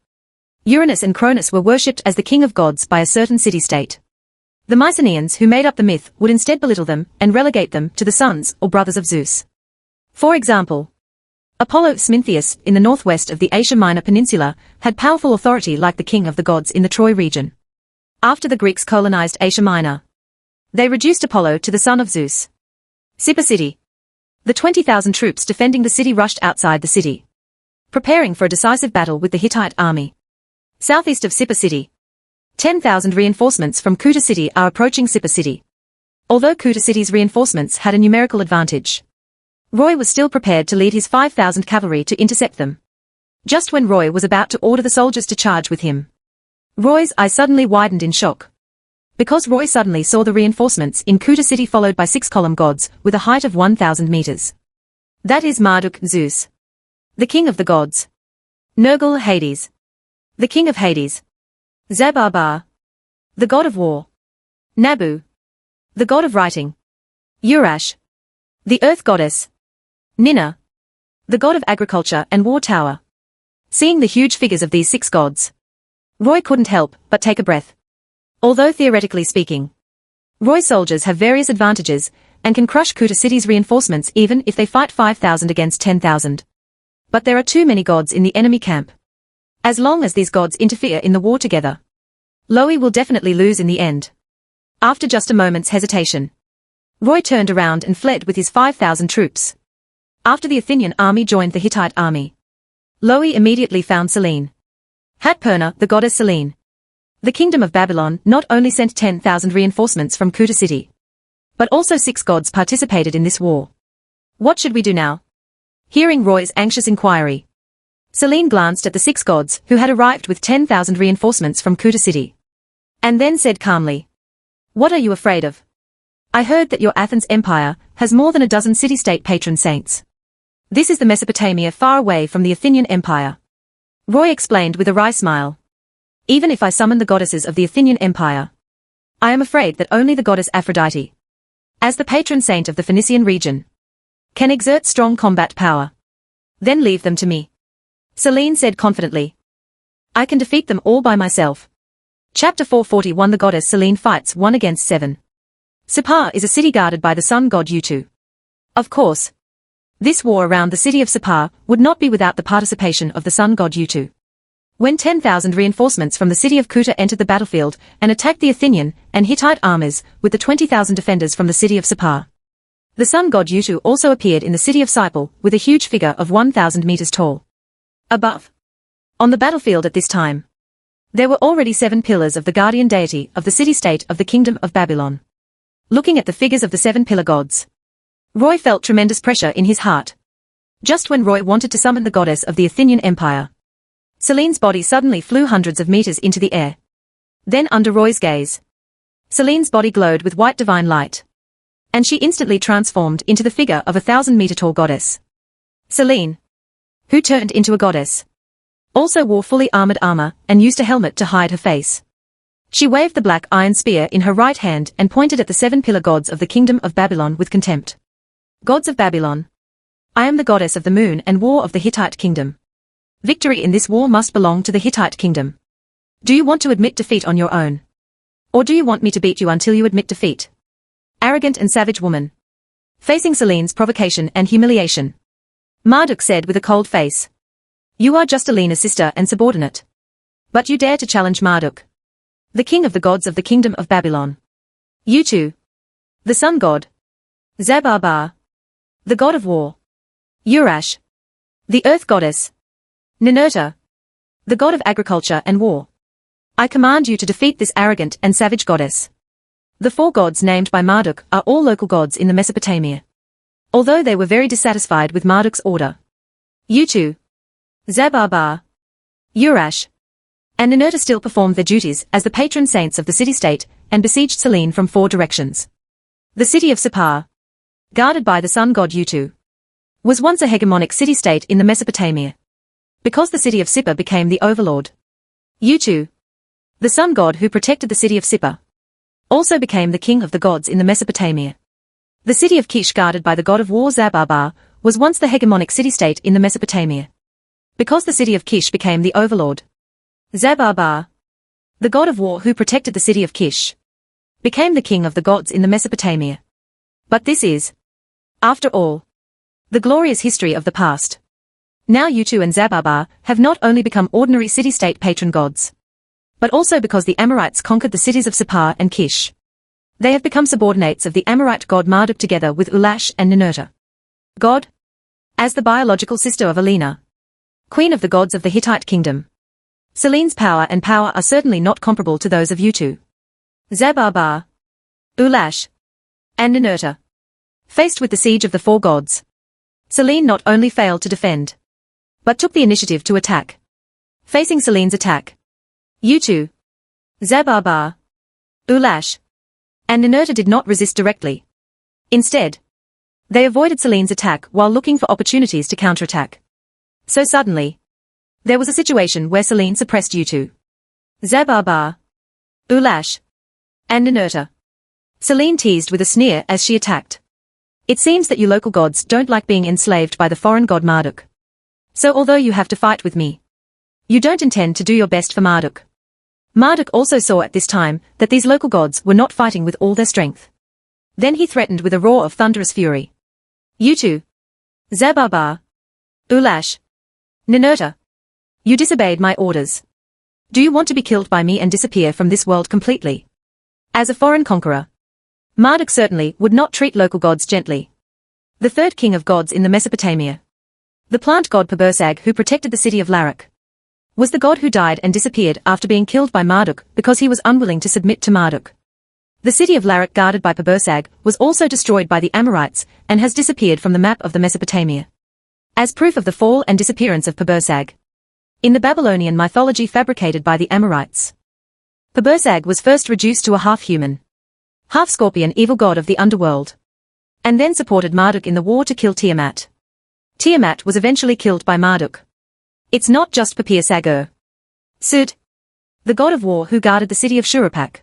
[SPEAKER 1] Uranus and Cronus were worshipped as the king of gods by a certain city-state, the Mycenaeans who made up the myth would instead belittle them and relegate them to the sons or brothers of Zeus. For example, Apollo Smintheus in the northwest of the Asia Minor Peninsula had powerful authority like the king of the gods in the Troy region. After the Greeks colonized Asia Minor, they reduced Apollo to the son of Zeus. Sippar city. The 20,000 troops defending the city rushed outside the city, preparing for a decisive battle with the Hittite army. Southeast of Sippar city, 10,000 reinforcements from Kuta city are approaching Sippar city. Although Kuta city's reinforcements had a numerical advantage, Roy was still prepared to lead his 5,000 cavalry to intercept them. Just when Roy was about to order the soldiers to charge with him, Roy's eyes suddenly widened in shock, because Roy suddenly saw the reinforcements in Kuta city followed by 6-column gods with a height of 1,000 meters. That is Marduk, Zeus, the king of the gods; Nergal, Hades, the king of Hades; Zababar, the god of war. Nabu, the god of writing. Urash, the earth goddess. Ninna, the god of agriculture and war tower. Seeing the huge figures of these 6 gods, Roy couldn't help but take a breath. Although theoretically speaking, Roy's soldiers have various advantages and can crush Kuta city's reinforcements even if they fight 5,000 against 10,000. But there are too many gods in the enemy camp. As long as these gods interfere in the war together, Lowy will definitely lose in the end. After just a moment's hesitation, Roy turned around and fled with his 5,000 troops. After the Athenian army joined the Hittite army, Lowy immediately found Selene. Hatpurna, the goddess Selene. The kingdom of Babylon not only sent 10,000 reinforcements from Kuta city, but also 6 gods participated in this war. What should we do now? Hearing Roy's anxious inquiry, Selene glanced at the 6 gods who had arrived with 10,000 reinforcements from Kuta city, and then said calmly, "What are you afraid of? I heard that your Athens empire has more than a dozen city-state patron saints. This is the Mesopotamia far away from the Athenian empire." Roy explained with a wry smile. "Even if I summon the goddesses of the Athenian empire, I am afraid that only the goddess Aphrodite, as the patron saint of the Phoenician region, can exert strong combat power. Then leave them to me," Selene said confidently. "I can defeat them all by myself." Chapter 441. The goddess Selene fights 1 against 7. Sippar is a city guarded by the sun god Utu. Of course, this war around the city of Sippar would not be without the participation of the sun god Utu. When 10,000 reinforcements from the city of Kuta entered the battlefield and attacked the Athenian and Hittite armies with the 20,000 defenders from the city of Sippar, the sun god Utu also appeared in the city of Sipal with a huge figure of 1,000 meters tall. Above, on the battlefield at this time, there were already 7 pillars of the guardian deity of the city-state of the kingdom of Babylon. Looking at the figures of the 7 pillar gods, Roy felt tremendous pressure in his heart. Just when Roy wanted to summon the goddess of the Athenian empire, Selene's body suddenly flew hundreds of meters into the air. Then under Roy's gaze, Selene's body glowed with white divine light, and she instantly transformed into the figure of a 1,000-meter-tall goddess. Selene, who turned into a goddess, also wore fully armored armor and used a helmet to hide her face. She waved the black iron spear in her right hand and pointed at the 7 pillar gods of the kingdom of Babylon with contempt. "Gods of Babylon, I am the goddess of the moon and war of the Hittite kingdom. Victory in this war must belong to the Hittite kingdom. Do you want to admit defeat on your own? Or do you want me to beat you until you admit defeat?" Arrogant and savage woman. Facing Selene's provocation and humiliation, Marduk said with a cold face, "You are just Alina's sister and subordinate. But you dare to challenge Marduk, the king of the gods of the kingdom of Babylon. Utu, the sun god. Zabarbar, the god of war. Urash, the earth goddess. Ninurta, the god of agriculture and war. I command you to defeat this arrogant and savage goddess." The 4 gods named by Marduk are all local gods in the Mesopotamia. Although they were very dissatisfied with Marduk's order, Utu, Zabarbar, Urash, and Ninurta still performed their duties as the patron saints of the city-state and besieged Selene from 4 directions. The city of Sippar, guarded by the sun god Utu, was once a hegemonic city-state in the Mesopotamia. Because the city of Sippar became the overlord, Utu, the sun god who protected the city of Sippar, also became the king of the gods in the Mesopotamia. The city of Kish, guarded by the god of war Zabarbar, was once the hegemonic city-state in the Mesopotamia. Because the city of Kish became the overlord, Zabarbar, the god of war who protected the city of Kish, became the king of the gods in the Mesopotamia. But this is, after all, the glorious history of the past. Now Utu and Zabarbar have not only become ordinary city-state patron gods, but also because the Amorites conquered the cities of Sippar and Kish, they have become subordinates of the Amorite god Marduk together with Ulash and Ninurta. God, as the biological sister of Alina, queen of the gods of the Hittite kingdom, Selene's power are certainly not comparable to those of Utu, Zabarbar, Ulash, and Ninurta. Faced with the siege of the 4 gods, Selene not only failed to defend, but took the initiative to attack. Facing Selene's attack, Utu, Zabarbar, Ulash, and Ninurta did not resist directly. Instead, they avoided Selene's attack while looking for opportunities to counterattack. So suddenly, there was a situation where Selene suppressed Utu, Zabarbar, Ulash, and Ninurta. Selene teased with a sneer as she attacked. It seems that you local gods don't like being enslaved by the foreign god Marduk. So although you have to fight with me, you don't intend to do your best for Marduk. Marduk also saw at this time that these local gods were not fighting with all their strength. Then he threatened with a roar of thunderous fury. You two, Zabarbar, Ulash, Ninurta, you disobeyed my orders. Do you want to be killed by me and disappear from this world completely? As a foreign conqueror, Marduk certainly would not treat local gods gently. The third king of gods in the Mesopotamia, the plant god Pabursag who protected the city of Larak, was the god who died and disappeared after being killed by Marduk because he was unwilling to submit to Marduk. The city of Larak guarded by Pabursag was also destroyed by the Amorites and has disappeared from the map of the Mesopotamia. As proof of the fall and disappearance of Pabursag, in the Babylonian mythology fabricated by the Amorites, Pabursag was first reduced to a half-human, half-scorpion evil god of the underworld, and then supported Marduk in the war to kill Tiamat. Tiamat was eventually killed by Marduk. It's not just Papirsag Sud, the god of war who guarded the city of Shuruppak,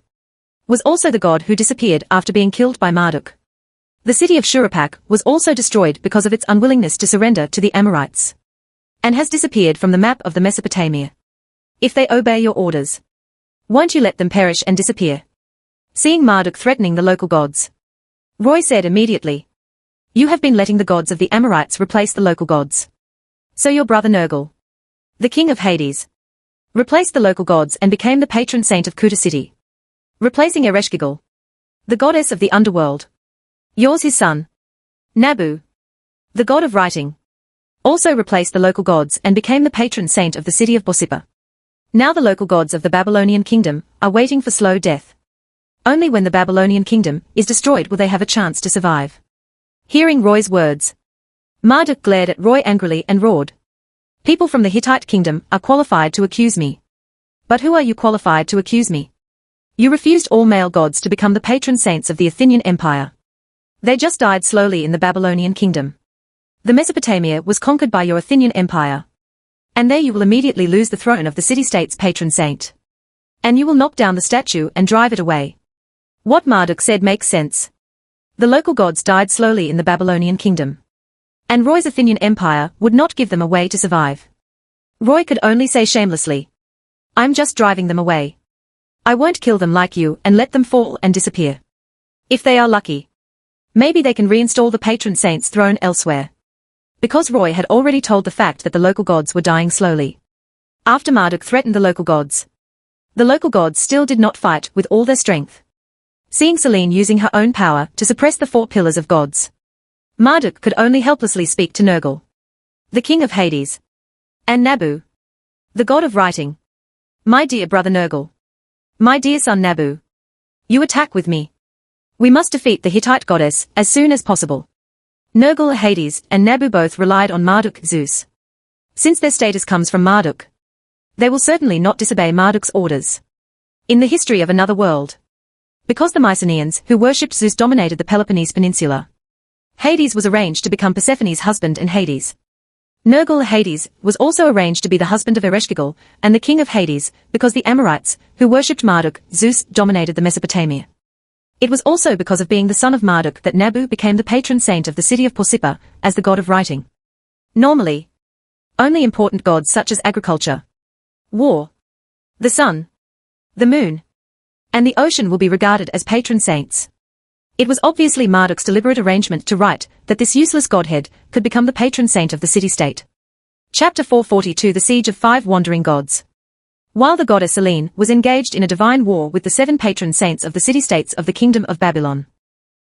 [SPEAKER 1] was also the god who disappeared after being killed by Marduk. The city of Shuruppak was also destroyed because of its unwillingness to surrender to the Amorites, and has disappeared from the map of the Mesopotamia. If they obey your orders, won't you let them perish and disappear? Seeing Marduk threatening the local gods, Roy said immediately, you have been letting the gods of the Amorites replace the local gods. So your brother Nergal, the king of Hades, replaced the local gods and became the patron saint of Kuta city, replacing Ereshkigal, the goddess of the underworld. Yours his son, Nabu, the god of writing, also replaced the local gods and became the patron saint of the city of Borsippa. Now the local gods of the Babylonian kingdom are waiting for slow death. Only when the Babylonian kingdom is destroyed will they have a chance to survive. Hearing Roy's words, Marduk glared at Roy angrily and roared. People from the Hittite kingdom are qualified to accuse me. But who are you qualified to accuse me? You refused all male gods to become the patron saints of the Athenian Empire. They just died slowly in the Babylonian kingdom. The Mesopotamia was conquered by your Athenian Empire. And there you will immediately lose the throne of the city-state's patron saint. And you will knock down the statue and drive it away. What Marduk said makes sense. The local gods died slowly in the Babylonian kingdom. And Roy's Athenian Empire would not give them a way to survive. Roy could only say shamelessly, I'm just driving them away. I won't kill them like you and let them fall and disappear. If they are lucky, maybe they can reinstall the patron saint's throne elsewhere. Because Roy had already told the fact that the local gods were dying slowly. After Marduk threatened the local gods still did not fight with all their strength. Seeing Selene using her own power to suppress the four pillars of gods, Marduk could only helplessly speak to Nergal, the king of Hades, and Nabu, the god of writing. My dear brother Nergal, my dear son Nabu, you attack with me. We must defeat the Hittite goddess as soon as possible. Nergal, Hades, and Nabu both relied on Marduk, Zeus. Since their status comes from Marduk, they will certainly not disobey Marduk's orders. In the history of another world, because the Mycenaeans who worshipped Zeus dominated the Peloponnese Peninsula, Hades was arranged to become Persephone's husband and Hades. Nergal, Hades, was also arranged to be the husband of Ereshkigal and the king of Hades because the Amorites, who worshipped Marduk, Zeus, dominated the Mesopotamia. It was also because of being the son of Marduk that Nabu became the patron saint of the city of Borsippa as the god of writing. Normally, only important gods such as agriculture, war, the sun, the moon, and the ocean will be regarded as patron saints. It was obviously Marduk's deliberate arrangement to write that this useless godhead could become the patron saint of the city-state. Chapter 442 The Siege of Five Wandering Gods. While the goddess Selene was engaged in a divine war with the 7 patron saints of the city-states of the Kingdom of Babylon,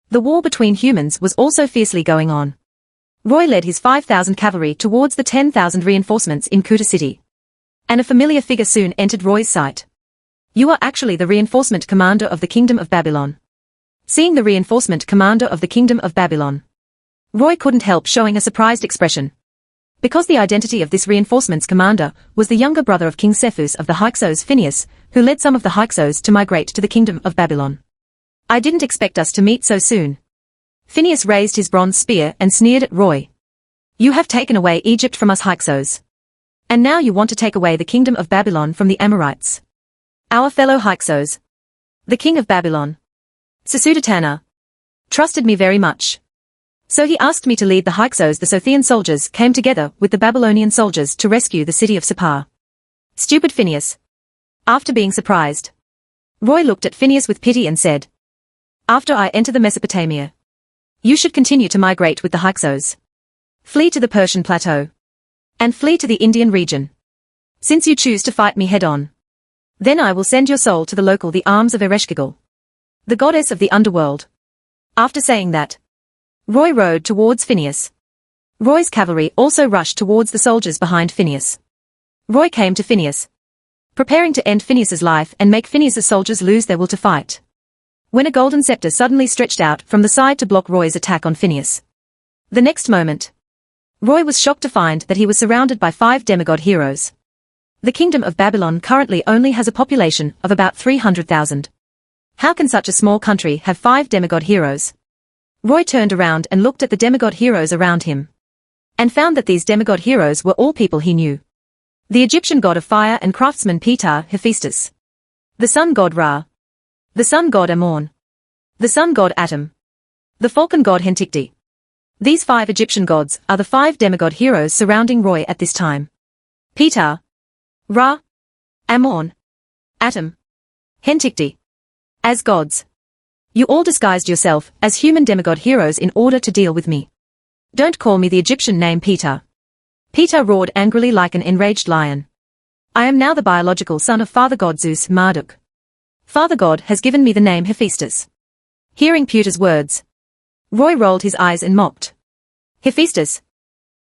[SPEAKER 1] the war between humans was also fiercely going on. Roy led his 5,000 cavalry towards the 10,000 reinforcements in Kuta city. And a familiar figure soon entered Roy's sight. You are actually the reinforcement commander of the Kingdom of Babylon. Seeing the reinforcement commander of the Kingdom of Babylon, Roy couldn't help showing a surprised expression. Because the identity of this reinforcement's commander was the younger brother of King Cephus of the Hyksos, Phineas, who led some of the Hyksos to migrate to the Kingdom of Babylon. I didn't expect us to meet so soon. Phineas raised his bronze spear and sneered at Roy. You have taken away Egypt from us Hyksos. And now you want to take away the Kingdom of Babylon from the Amorites. Our fellow Hyksos, the king of Babylon, Sisudatana, trusted me very much. So he asked me to lead the Hyksos. The Sothian soldiers came together with the Babylonian soldiers to rescue the city of Sippar. Stupid Phineas. After being surprised, Roy looked at Phineas with pity and said, after I enter the Mesopotamia, you should continue to migrate with the Hyksos. Flee to the Persian plateau. And flee to the Indian region. Since you choose to fight me head-on, then I will send your soul to the arms of Ereshkigal, the goddess of the underworld. After saying that, Roy rode towards Phineas. Roy's cavalry also rushed towards the soldiers behind Phineas. Roy came to Phineas, preparing to end Phineas's life and make Phineas's soldiers lose their will to fight, when a golden scepter suddenly stretched out from the side to block Roy's attack on Phineas. The next moment, Roy was shocked to find that he was surrounded by 5 demigod heroes. The kingdom of Babylon currently only has a population of about 300,000. How can such a small country have 5 demigod heroes? Roy turned around and looked at the demigod heroes around him, and found that these demigod heroes were all people he knew. The Egyptian god of fire and craftsman Ptah, Hephaestus. The sun god Ra. The sun god Amon. The sun god Atum. The falcon god Hentikti. These 5 Egyptian gods are the 5 demigod heroes surrounding Roy at this time. Ptah, Ra, Amon, Atum, Hentikti. As gods, you all disguised yourself as human demigod heroes in order to deal with me. Don't call me the Egyptian name Ptah. Ptah roared angrily like an enraged lion. I am now the biological son of Father God Zeus Marduk. Father God has given me the name Hephaestus. Hearing Ptah's words, Roy rolled his eyes and mocked. Hephaestus,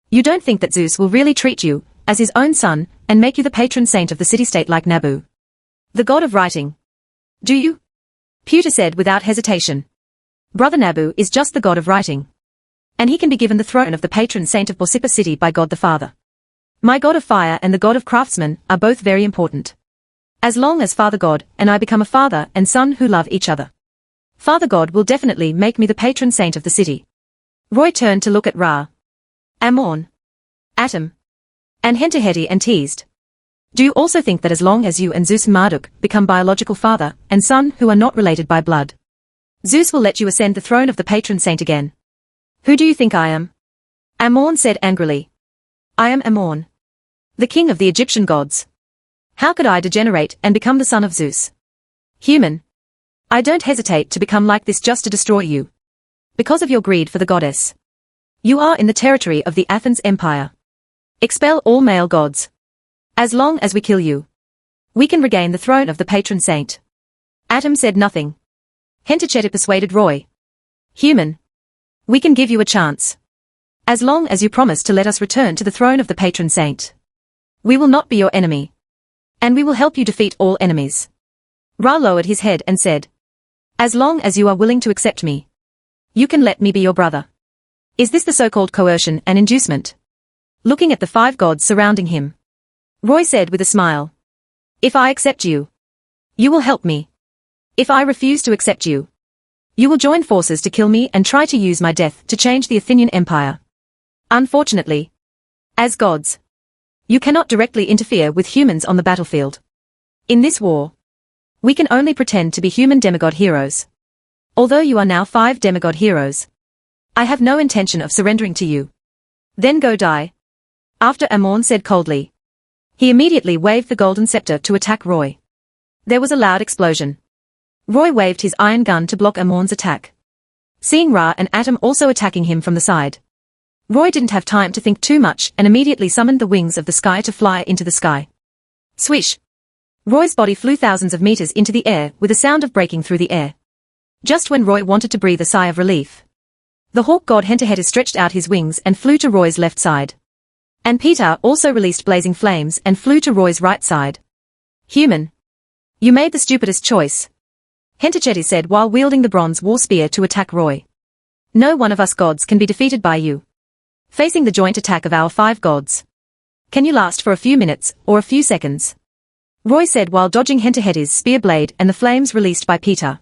[SPEAKER 1] you don't think that Zeus will really treat you as his own son and make you the patron saint of the city-state like Nabu, the god of writing? Do you? Ptah said without hesitation. Brother Nabu is just the god of writing, and he can be given the throne of the patron saint of Borsippa city by God the Father. My god of fire and the god of craftsmen are both very important. As long as Father God and I become a father and son who love each other, Father God will definitely make me the patron saint of the city. Roy turned to look at Ra, Amon, Atum, and Hentikti and teased. Do you also think that as long as you and Zeus Marduk become biological father and son who are not related by blood, Zeus will let you ascend the throne of the patron saint again? Who do you think I am? Amon said angrily. I am Amon, the king of the Egyptian gods. How could I degenerate and become the son of Zeus? Human, I don't hesitate to become like this just to destroy you. Because of your greed for the goddess. You are in the territory of the Athens Empire. Expel all male gods. As long as we kill you, we can regain the throne of the patron saint. Atum said nothing. Hentikti persuaded Roy. Human, we can give you a chance. As long as you promise to let us return to the throne of the patron saint. We will not be your enemy. And we will help you defeat all enemies. Ra lowered his head and said, as long as you are willing to accept me, you can let me be your brother. Is this the so-called coercion and inducement? Looking at the 5 gods surrounding him, Roy said with a smile. If I accept you, you will help me. If I refuse to accept you, you will join forces to kill me and try to use my death to change the Athenian Empire. Unfortunately, as gods, you cannot directly interfere with humans on the battlefield. In this war, we can only pretend to be human demigod heroes. Although you are now 5 demigod heroes, I have no intention of surrendering to you. Then go die. After Amon said coldly. He immediately waved the golden scepter to attack Roy. There was a loud explosion. Roy waved his iron gun to block Amon's attack. Seeing Ra and Atum also attacking him from the side, Roy didn't have time to think too much and immediately summoned the wings of the sky to fly into the sky. Swish! Roy's body flew thousands of meters into the air with a sound of breaking through the air. Just when Roy wanted to breathe a sigh of relief, the hawk god Hentikti stretched out his wings and flew to Roy's left side. And Ptah also released blazing flames and flew to Roy's right side. Human, you made the stupidest choice, Hentikti said while wielding the bronze war spear to attack Roy. No one of us gods can be defeated by you. Facing the joint attack of our 5 gods, can you last for a few minutes or a few seconds? Roy said while dodging Hentikti's spear blade and the flames released by Ptah.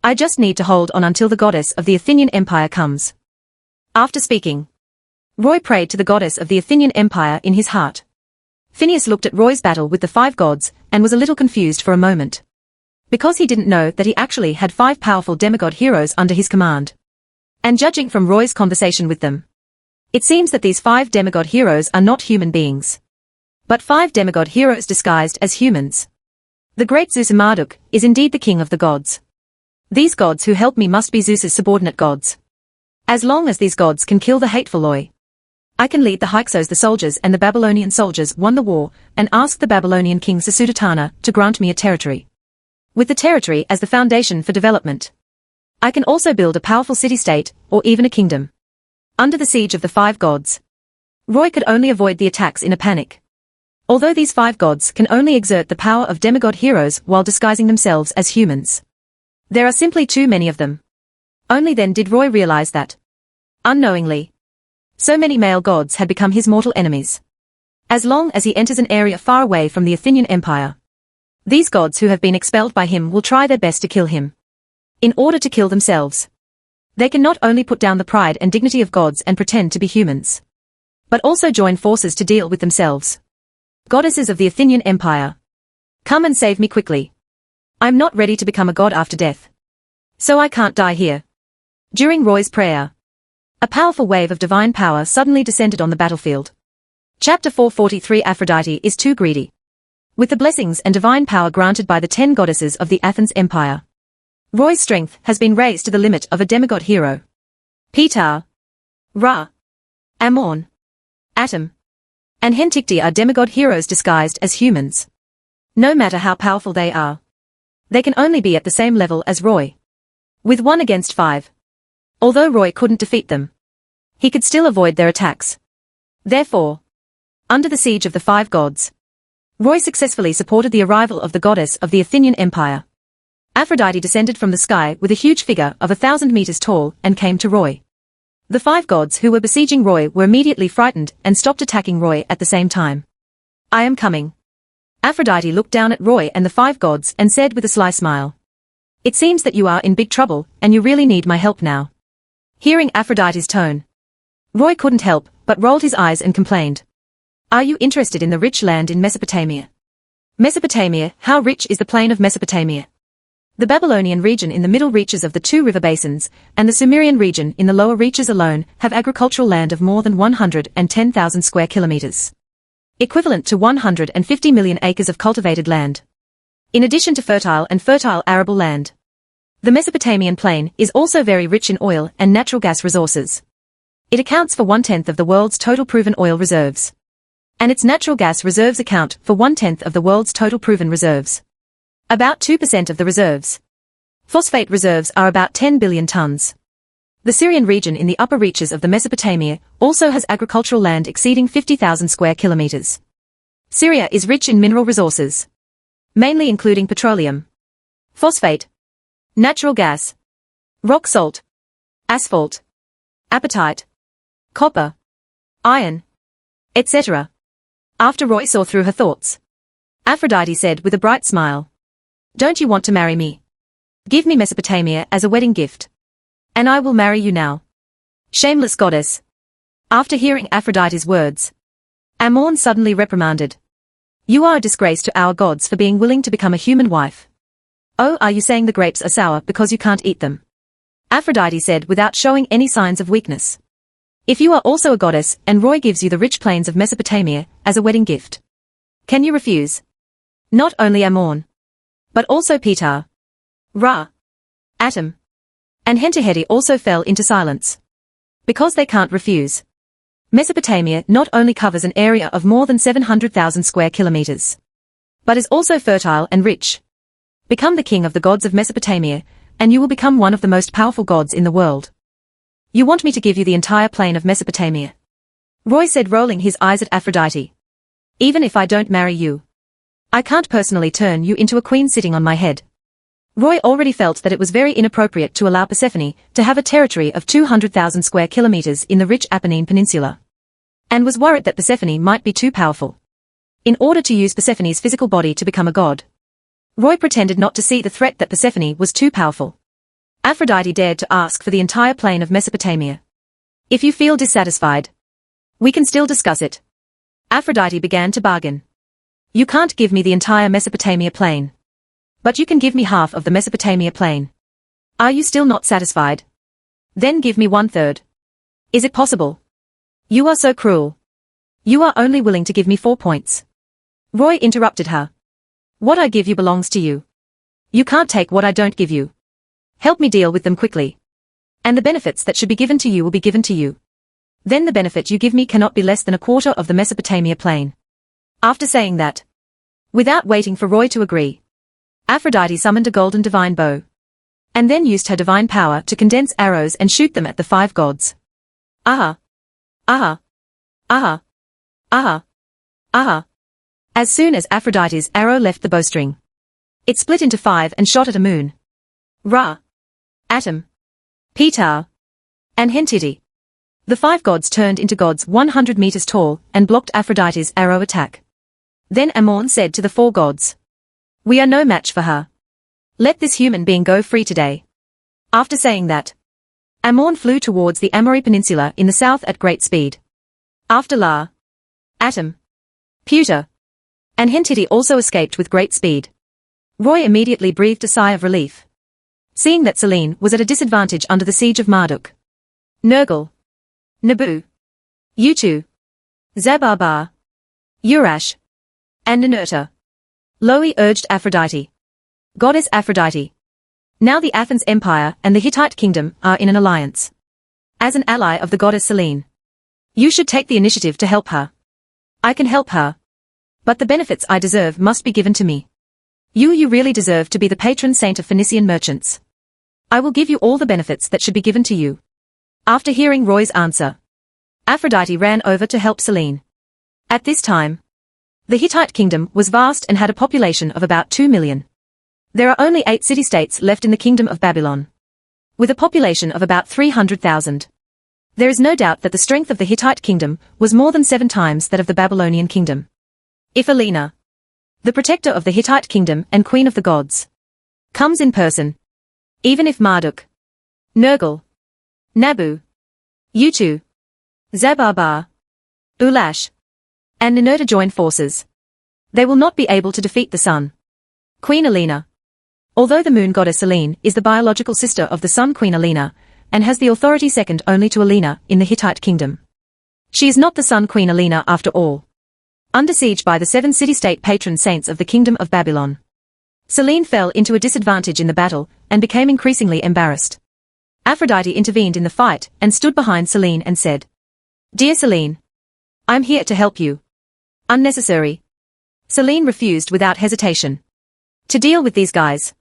[SPEAKER 1] I just need to hold on until the goddess of the Athenian Empire comes. After speaking, Roy prayed to the goddess of the Athenian Empire in his heart. Phineas looked at Roy's battle with the 5 gods and was a little confused for a moment. because he didn't know that he actually had 5 powerful demigod heroes under his command. And judging from Roy's conversation with them, it seems that these 5 demigod heroes are not human beings, but 5 demigod heroes disguised as humans. The great Zeus Marduk is indeed the king of the gods. These gods who help me must be Zeus's subordinate gods. As long as these gods can kill the hateful Loi, I can lead the Hyksos, the soldiers, and the Babylonian soldiers won the war, and ask the Babylonian king Sisudatana to grant me a territory. With the territory as the foundation for development, I can also build a powerful city-state, or even a kingdom. Under the siege of the 5 gods, Roy could only avoid the attacks in a panic. Although these 5 gods can only exert the power of demigod heroes while disguising themselves as humans, there are simply too many of them. Only then did Roy realize that, unknowingly, so many male gods had become his mortal enemies. As long as he enters an area far away from the Athenian Empire, these gods who have been expelled by him will try their best to kill him. In order to kill themselves, they can not only put down the pride and dignity of gods and pretend to be humans, but also join forces to deal with themselves. Goddesses of the Athenian Empire, come and save me quickly. I'm not ready to become a god after death, so I can't die here. During Roy's prayer, a powerful wave of divine power suddenly descended on the battlefield. Chapter 443 Aphrodite is too greedy. With the blessings and divine power granted by the 10 goddesses of the Athens Empire, Roy's strength has been raised to the limit of a demigod hero. Ptah, Ra, Amon, Atum, and Henticti are demigod heroes disguised as humans. No matter how powerful they are, they can only be at the same level as Roy. With 1 against 5. Although Roy couldn't defeat them, he could still avoid their attacks. Therefore, under the siege of the 5 gods, Roy successfully supported the arrival of the goddess of the Athenian Empire. Aphrodite descended from the sky with a huge figure of 1,000 meters tall and came to Roy. The 5 gods who were besieging Roy were immediately frightened and stopped attacking Roy at the same time. I am coming. Aphrodite looked down at Roy and the 5 gods and said with a sly smile, "It seems that you are in big trouble and you really need my help now." Hearing Aphrodite's tone, Roy couldn't help but rolled his eyes and complained, "Are you interested in the rich land in Mesopotamia? Mesopotamia, how rich is the plain of Mesopotamia? The Babylonian region in the middle reaches of the 2 river basins, and the Sumerian region in the lower reaches alone have agricultural land of more than 110,000 square kilometers, equivalent to 150 million acres of cultivated land. In addition to fertile and fertile arable land, the Mesopotamian plain is also very rich in oil and natural gas resources. It accounts for 1/10 of the world's total proven oil reserves, and its natural gas reserves account for 1/10 of the world's total proven reserves. About 2% of the reserves. Phosphate reserves are about 10 billion tons. The Syrian region in the upper reaches of the Mesopotamia also has agricultural land exceeding 50,000 square kilometers. Syria is rich in mineral resources, mainly including petroleum, phosphate, natural gas, rock salt, asphalt, apatite, copper, iron, etc. After Roy saw through her thoughts, Aphrodite said with a bright smile, "Don't you want to marry me? Give me Mesopotamia as a wedding gift, and I will marry you now." Shameless goddess. After hearing Aphrodite's words, Amon suddenly reprimanded, "You are a disgrace to our gods for being willing to become a human wife. Oh, are you saying the grapes are sour because you can't eat them?" Aphrodite said without showing any signs of weakness. "If you are also a goddess and Roy gives you the rich plains of Mesopotamia as a wedding gift, can you refuse?" Not only Amon, but also Ptah, Ra, Atum, and Henticti also fell into silence. Because they can't refuse. Mesopotamia not only covers an area of more than 700,000 square kilometers, but is also fertile and rich. Become the king of the gods of Mesopotamia, and you will become one of the most powerful gods in the world. You want me to give you the entire plain of Mesopotamia? Roy said, rolling his eyes at Aphrodite. Even if I don't marry you, I can't personally turn you into a queen sitting on my head. Roy already felt that it was very inappropriate to allow Persephone to have a territory of 200,000 square kilometers in the rich Apennine Peninsula, and was worried that Persephone might be too powerful. In order to use Persephone's physical body to become a god, Roy pretended not to see the threat that Persephone was too powerful. Aphrodite dared to ask for the entire plain of Mesopotamia. If you feel dissatisfied, we can still discuss it. Aphrodite began to bargain. You can't give me the entire Mesopotamia plain, But you can give me half of the Mesopotamia plain. Are you still not satisfied? Then give me 1/3. Is it possible? You are so cruel. You are only willing to give me 4 points. Roy interrupted her. What I give you belongs to you. You can't take what I don't give you. Help me deal with them quickly. And the benefits that should be given to you will be given to you. Then the benefit you give me cannot be less than 1/4 of the Mesopotamia plain. After saying that, without waiting for Roy to agree, Aphrodite summoned a golden divine bow, and then used her divine power to condense arrows and shoot them at the 5 gods. Aha! Aha! Aha! Aha! Aha! As soon as Aphrodite's arrow left the bowstring, it split into 5 and shot at a moon, Ra, Atum, Ptah, and Hentiti. The 5 gods turned into gods 100 meters tall and blocked Aphrodite's arrow attack. Then Amon said to the 4 gods, "We are no match for her. Let this human being go free today." After saying that, Amon flew towards the Amori Peninsula in the south at great speed. After La, Atum, Ptah, and Hentiti also escaped with great speed, Roy immediately breathed a sigh of relief, seeing that Selene was at a disadvantage under the siege of Marduk. Nergal, Nabu, Utu, Zabarbar, Urash, and Ninurta. Loe urged Aphrodite. Goddess Aphrodite. Now the Athens Empire and the Hittite Kingdom are in an alliance. As an ally of the goddess Selene, you should take the initiative to help her. I can help her, but the benefits I deserve must be given to me. You really deserve to be the patron saint of Phoenician merchants. I will give you all the benefits that should be given to you. After hearing Roy's answer, Aphrodite ran over to help Selene. At this time, the Hittite kingdom was vast and had a population of about 2 million. There are only 8 city-states left in the kingdom of Babylon, with a population of about 300,000. There is no doubt that the strength of the Hittite kingdom was more than 7 times that of the Babylonian kingdom. If Alina, the protector of the Hittite kingdom and queen of the gods, comes in person, even if Marduk, Nergal, Nabu, Utu, Zabarbar, Ulash, and Ninurta join forces, they will not be able to defeat the sun. Queen Alina. Although the moon goddess Selene is the biological sister of the sun Queen Alina, and has the authority second only to Alina in the Hittite kingdom, she is not the sun Queen Alina after all. Under siege by the 7 city-state patron saints of the kingdom of Babylon, Selene fell into a disadvantage in the battle and became increasingly embarrassed. Aphrodite intervened in the fight and stood behind Selene and said, "Dear Selene, I'm here to help you." Unnecessary. Selene refused without hesitation. To deal with these guys,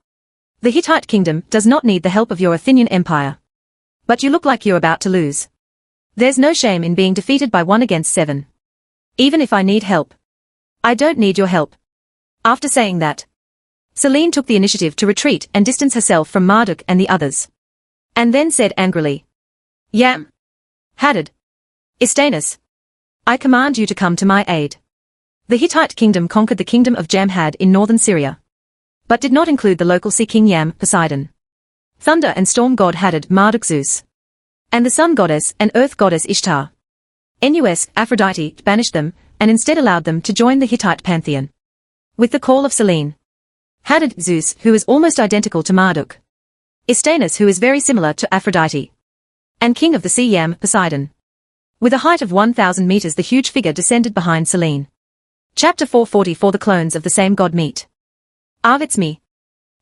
[SPEAKER 1] the Hittite kingdom does not need the help of your Athenian empire. But you look like you're about to lose. There's no shame in being defeated by 1 against 7. Even if I need help, I don't need your help. After saying that, Selene took the initiative to retreat and distance herself from Marduk and the others, and then said angrily, "Yam, Hadad, Istanus, I command you to come to my aid." The Hittite kingdom conquered the kingdom of Jamhad in northern Syria, but did not include the local sea king Yam, Poseidon, thunder and storm god Hadad, Marduk, Zeus, and the sun goddess and earth goddess Ishtar. Nus, Aphrodite, banished them, and instead allowed them to join the Hittite pantheon. With the call of Selene, Hadad, Zeus, who is almost identical to Marduk, Istanus, who is very similar to Aphrodite, and king of the sea Yam, Poseidon. With a height of 1,000 meters, the huge figure descended behind Selene. Chapter 444. The clones of the same god meet. It's me.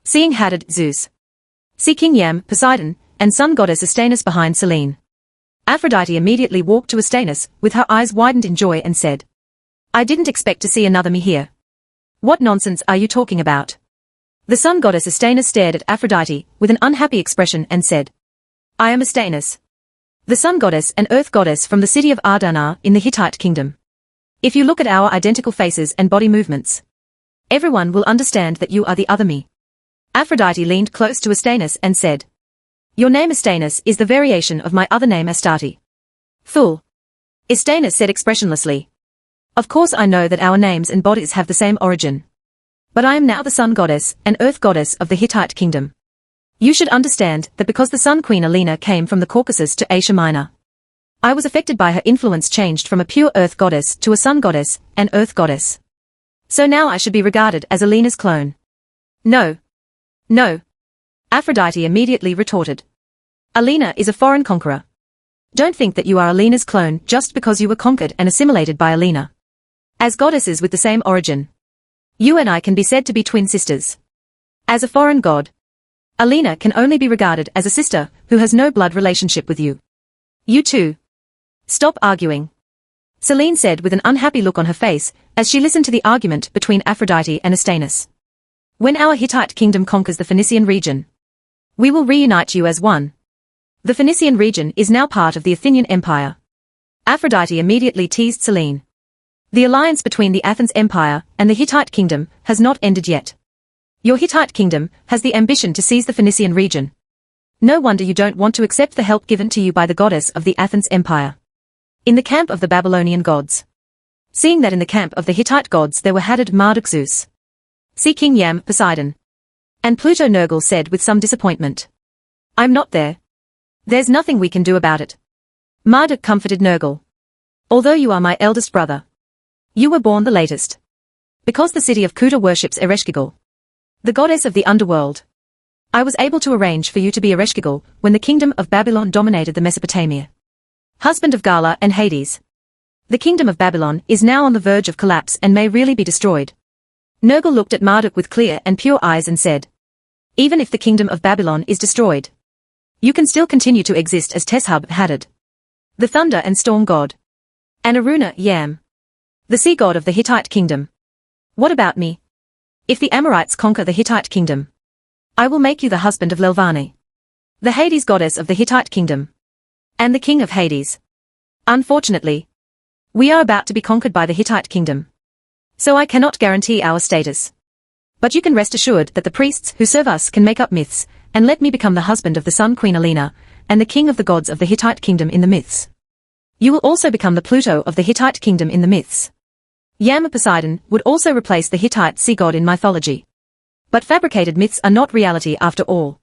[SPEAKER 1] Seeing Hadad, Zeus, sea king Yam, Poseidon, and sun goddess Istanus behind Selene, Aphrodite immediately walked to Istanus, with her eyes widened in joy, and said, "I didn't expect to see another me here. What nonsense are you talking about?" The sun goddess Istanus stared at Aphrodite with an unhappy expression and said, "I am Istanus, the sun goddess and earth goddess from the city of Ardana in the Hittite kingdom. If you look at our identical faces and body movements, everyone will understand that you are the other me." Aphrodite leaned close to Istanus and said, "Your name Istanus is the variation of my other name Astarte." "Fool," Istanus said expressionlessly. "Of course I know that our names and bodies have the same origin. But I am now the sun goddess and earth goddess of the Hittite kingdom. You should understand that because the sun queen Alina came from the Caucasus to Asia Minor, I was affected by her influence, changed from a pure earth goddess to a sun goddess and earth goddess. So now I should be regarded as Alina's clone." "No," No. Aphrodite immediately retorted. Alina is a foreign conqueror. Don't think that you are Alina's clone just because you were conquered and assimilated by Alina. As goddesses with the same origin, you and I can be said to be twin sisters. As a foreign god, Alina can only be regarded as a sister who has no blood relationship with you. You two. Stop arguing. Selene said with an unhappy look on her face as she listened to the argument between Aphrodite and Astanis. When our Hittite kingdom conquers the Phoenician region, we will reunite you as one. The Phoenician region is now part of the Athenian Empire. Aphrodite immediately teased Selene. The alliance between the Athens Empire and the Hittite kingdom has not ended yet. Your Hittite kingdom has the ambition to seize the Phoenician region. No wonder you don't want to accept the help given to you by the goddess of the Athens Empire. In the camp of the Babylonian gods. Seeing that in the camp of the Hittite gods there were Hadad, Marduk, Zeus, Sea King Yam, Poseidon, and Pluto, Nergal said with some disappointment. I'm not there. There's nothing we can do about it. Marduk comforted Nergal. Although you are my eldest brother, you were born the latest. Because the city of Kuta worships Ereshkigal, the goddess of the underworld, I was able to arrange for you to be Ereshkigal when the kingdom of Babylon dominated the Mesopotamia. Husband of Gala and Hades. The kingdom of Babylon is now on the verge of collapse and may really be destroyed. Nergal looked at Marduk with clear and pure eyes and said, even if the kingdom of Babylon is destroyed, you can still continue to exist as Teshub Hadad, the thunder and storm god, and Aruna Yam, the sea god of the Hittite kingdom. What about me? If the Amorites conquer the Hittite kingdom, I will make you the husband of Lelvane, the Hades goddess of the Hittite kingdom, and the king of Hades. Unfortunately, we are about to be conquered by the Hittite kingdom, so I cannot guarantee our status. But you can rest assured that the priests who serve us can make up myths, and let me become the husband of the Sun Queen Alina, and the king of the gods of the Hittite kingdom in the myths. You will also become the Pluto of the Hittite kingdom in the myths. Yam Poseidon would also replace the Hittite sea god in mythology. But fabricated myths are not reality after all.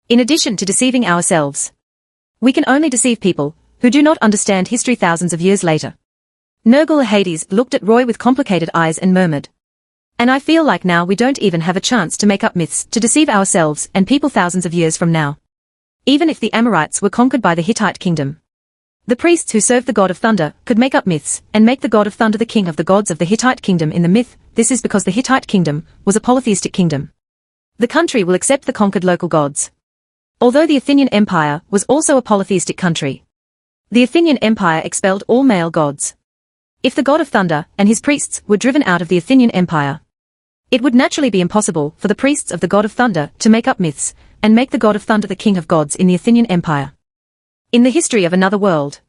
[SPEAKER 1] In addition to deceiving ourselves, we can only deceive people who do not understand history thousands of years later. Nergal Hades looked at Roy with complicated eyes and murmured. And I feel like now we don't even have a chance to make up myths to deceive ourselves and people thousands of years from now. Even if the Amorites were conquered by the Hittite kingdom, the priests who served the god of thunder could make up myths and make the god of thunder the king of the gods of the Hittite kingdom in the myth. This is because the Hittite kingdom was a polytheistic kingdom. The country will accept the conquered local gods. Although the Athenian Empire was also a polytheistic country, the Athenian Empire expelled all male gods. If the god of thunder and his priests were driven out of the Athenian Empire, it would naturally be impossible for the priests of the god of thunder to make up myths and make the god of thunder the king of gods in the Athenian Empire. In the history of another world,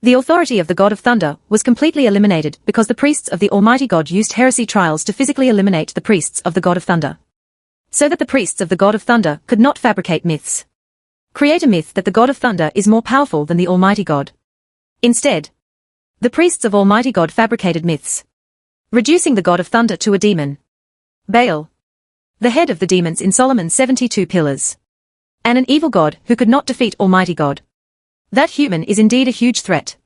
[SPEAKER 1] the authority of the god of thunder was completely eliminated because the priests of the Almighty God used heresy trials to physically eliminate the priests of the god of thunder, so that the priests of the god of thunder could not fabricate myths. Create a myth that the god of thunder is more powerful than the Almighty God. Instead, the priests of Almighty God fabricated myths, reducing the god of thunder to a demon. Baal, the head of the demons in Solomon's 72 pillars, and an evil god who could not defeat Almighty God. That human is indeed a huge threat.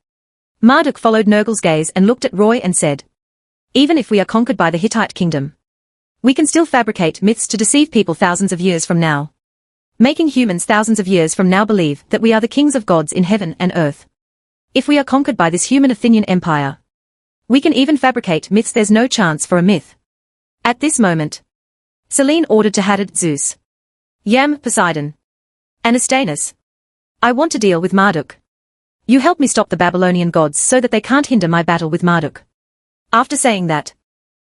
[SPEAKER 1] Marduk followed Nergal's gaze and looked at Roy and said, even if we are conquered by the Hittite kingdom, we can still fabricate myths to deceive people thousands of years from now, making humans thousands of years from now believe that we are the kings of gods in heaven and earth. If we are conquered by this human Athenian empire, we can even fabricate myths. There's no chance for a myth. At this moment, Selene ordered to Hadad, Zeus, Yam, Poseidon, and Astanis. I want to deal with Marduk. You help me stop the Babylonian gods so that they can't hinder my battle with Marduk. After saying that,